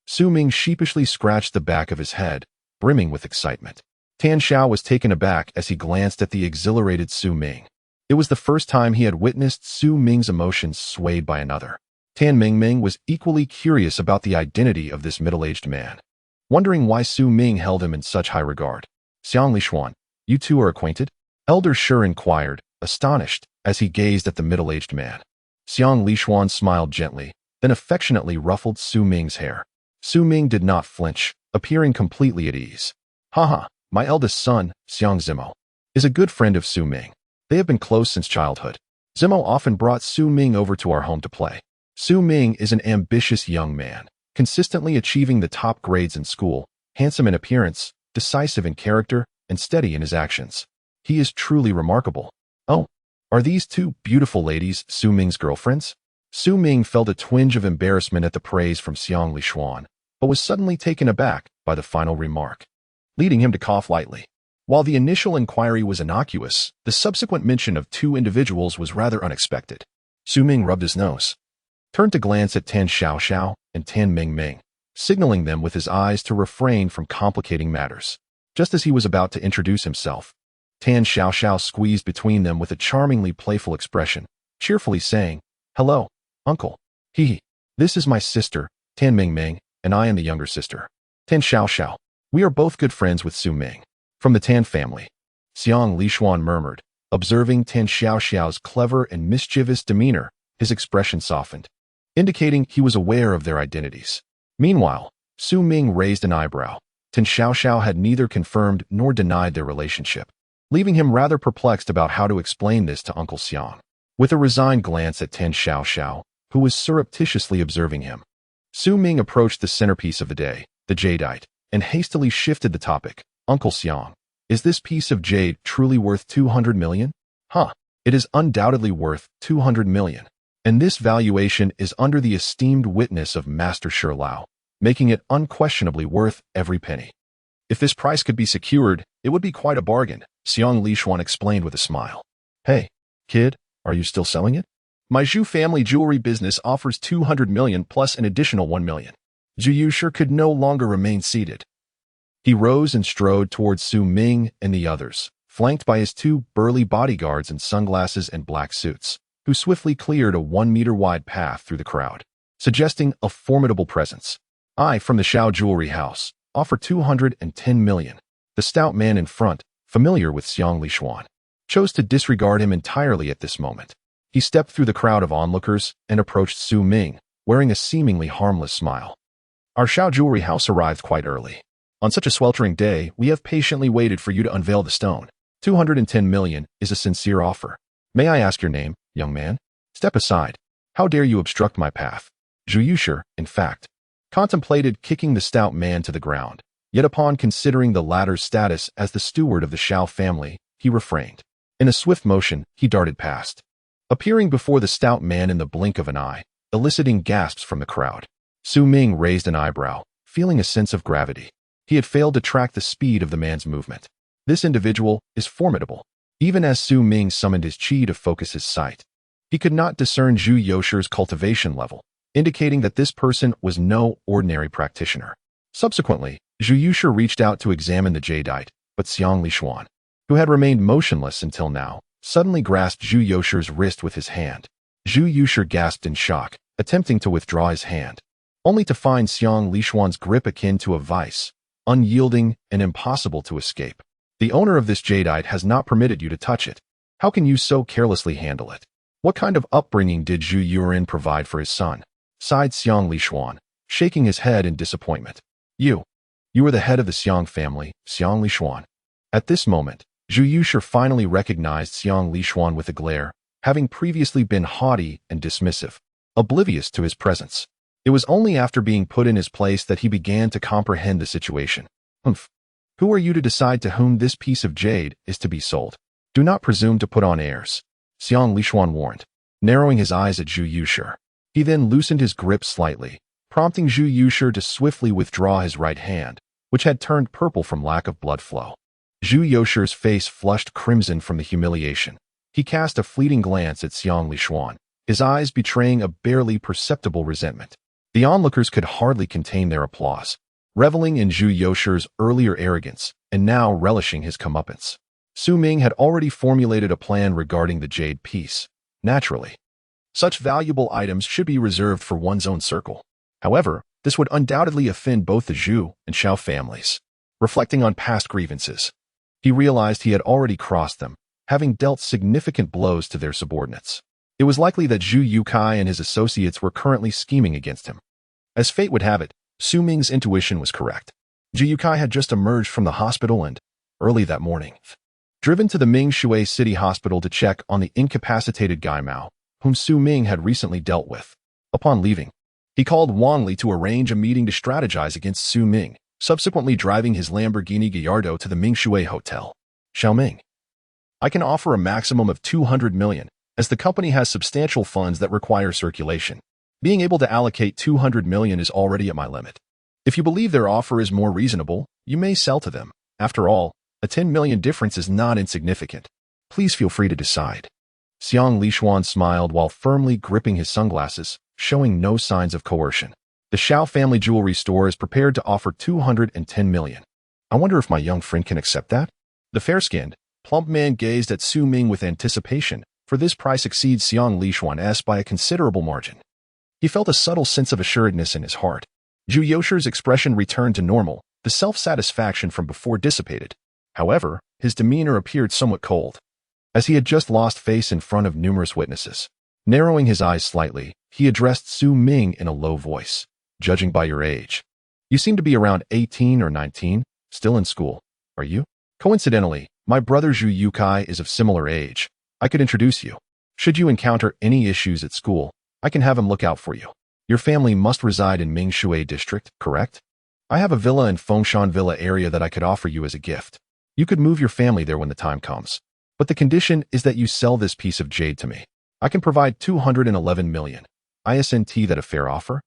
Su Ming sheepishly scratched the back of his head, brimming with excitement. Tan Xiao was taken aback as he glanced at the exhilarated Su Ming. It was the first time he had witnessed Su Ming's emotions swayed by another. Tan Ming was equally curious about the identity of this middle-aged man, wondering why Su Ming held him in such high regard. Xiang Lishuan, you two are acquainted? Elder Shi inquired, astonished, as he gazed at the middle-aged man. Xiang Lishuan smiled gently, then affectionately ruffled Su Ming's hair. Su Ming did not flinch, appearing completely at ease. My eldest son, Xiang Zimo, is a good friend of Su Ming. They have been close since childhood. Zimo often brought Su Ming over to our home to play. Su Ming is an ambitious young man, consistently achieving the top grades in school, handsome in appearance, decisive in character, and steady in his actions. He is truly remarkable. Oh, are these two beautiful ladies Su Ming's girlfriends? Su Ming felt a twinge of embarrassment at the praise from Xiang Lishuan, but was suddenly taken aback by the final remark, leading him to cough lightly. While the initial inquiry was innocuous, the subsequent mention of two individuals was rather unexpected. Su Ming rubbed his nose, turned to glance at Tan Xiao and Tan Ming, signaling them with his eyes to refrain from complicating matters. Just as he was about to introduce himself, Tan Xiao squeezed between them with a charmingly playful expression, cheerfully saying, Hello, uncle. This is my sister, Tan Ming, and I am the younger sister. Tan Xiao. We are both good friends with Su Ming. From the Tan family. Xiang Lishuan murmured, observing Tan Xiao's clever and mischievous demeanor. His expression softened, indicating he was aware of their identities. Meanwhile, Su Ming raised an eyebrow. Tan Xiao had neither confirmed nor denied their relationship, leaving him rather perplexed about how to explain this to Uncle Xiang. With a resigned glance at Tan Xiao, who was surreptitiously observing him, Su Ming approached the centerpiece of the day, the jadeite, and hastily shifted the topic. Uncle Xiang, is this piece of jade truly worth 200 million? It is undoubtedly worth 200 million. And this valuation is under the esteemed witness of Master Shirlao, making it unquestionably worth every penny. If this price could be secured, it would be quite a bargain, Xiang Lishuan explained with a smile. Hey, kid, are you still selling it? My Zhu family jewelry business offers 200 million plus an additional 1 million. Zhu Yushi could no longer remain seated. He rose and strode towards Su Ming and the others, flanked by his two burly bodyguards in sunglasses and black suits, who swiftly cleared a 1-meter-wide path through the crowd, suggesting a formidable presence. I, from the Xiao Jewelry House, offer 210 million. The stout man in front, familiar with Xiang Lishuan, chose to disregard him entirely at this moment. He stepped through the crowd of onlookers and approached Su Ming, wearing a seemingly harmless smile. Our Xiao Jewelry House arrived quite early. On such a sweltering day, we have patiently waited for you to unveil the stone. 210 million is a sincere offer. May I ask your name, young man? Step aside. How dare you obstruct my path? Zhu Yushi, in fact, contemplated kicking the stout man to the ground, yet upon considering the latter's status as the steward of the Xiao family, he refrained. In a swift motion, he darted past, appearing before the stout man in the blink of an eye, eliciting gasps from the crowd. Su Ming raised an eyebrow, feeling a sense of gravity. He had failed to track the speed of the man's movement. This individual is formidable. Even as Su Ming summoned his chi to focus his sight, he could not discern Zhu Yoshi's cultivation level, indicating that this person was no ordinary practitioner. Subsequently, Zhu Yushi reached out to examine the jadeite, but Xiang Lishuan, who had remained motionless until now, suddenly grasped Zhu Yoshi's wrist with his hand. Zhu Yushi gasped in shock, attempting to withdraw his hand, only to find Xiang Lishuan's grip akin to a vice, unyielding and impossible to escape. The owner of this jadeite has not permitted you to touch it. How can you so carelessly handle it? What kind of upbringing did Zhu Yurin provide for his son? Sighed Xiang Lishuan, shaking his head in disappointment. You are the head of the Xiang family, Xiang Lishuan. At this moment, Zhu Yushi finally recognized Xiang Lishuan with a glare, having previously been haughty and dismissive, oblivious to his presence. It was only after being put in his place that he began to comprehend the situation. Who are you to decide to whom this piece of jade is to be sold? Do not presume to put on airs, Xiang Lishuan warned, narrowing his eyes at Zhu Yushi. He then loosened his grip slightly, prompting Zhu Yushi to swiftly withdraw his right hand, which had turned purple from lack of blood flow. Zhu Yoshi's face flushed crimson from the humiliation. He cast a fleeting glance at Xiang Lishuan, his eyes betraying a barely perceptible resentment. The onlookers could hardly contain their applause, reveling in Zhu Yoshi's earlier arrogance and now relishing his comeuppance. Su Ming had already formulated a plan regarding the jade piece. Naturally, such valuable items should be reserved for one's own circle. However, this would undoubtedly offend both the Zhu and Xiao families. Reflecting on past grievances, he realized he had already crossed them, having dealt significant blows to their subordinates. It was likely that Zhu Yukai and his associates were currently scheming against him. As fate would have it, Su Ming's intuition was correct. Zhu Yukai had just emerged from the hospital and, early that morning, driven to the Ming Shui City Hospital to check on the incapacitated Gai Mao, whom Su Ming had recently dealt with. Upon leaving, he called Wang Li to arrange a meeting to strategize against Su Ming, subsequently driving his Lamborghini Gallardo to the Ming Shui Hotel. Xiaoming, I can offer a maximum of 200 million, as the company has substantial funds that require circulation. Being able to allocate 200 million is already at my limit. If you believe their offer is more reasonable, you may sell to them. After all, a 10 million difference is not insignificant. Please feel free to decide. Xiang Lishuan smiled while firmly gripping his sunglasses, showing no signs of coercion. The Xiao family jewelry store is prepared to offer 210 million. I wonder if my young friend can accept that? The fair-skinned, plump man gazed at Su Ming with anticipation, for this price exceeds Xiang Lishuan's by a considerable margin. He felt a subtle sense of assuredness in his heart. Zhu Yoshi's expression returned to normal, the self-satisfaction from before dissipated. However, his demeanor appeared somewhat cold, as he had just lost face in front of numerous witnesses. Narrowing his eyes slightly, he addressed Su Ming in a low voice. Judging by your age, you seem to be around 18 or 19, still in school, are you? Coincidentally, my brother Zhu Yukai is of similar age. I could introduce you. Should you encounter any issues at school, I can have him look out for you. Your family must reside in Ming Shui district, correct? I have a villa in Fengshan Villa area that I could offer you as a gift. You could move your family there when the time comes. But the condition is that you sell this piece of jade to me. I can provide 211 million. Isn't that a fair offer?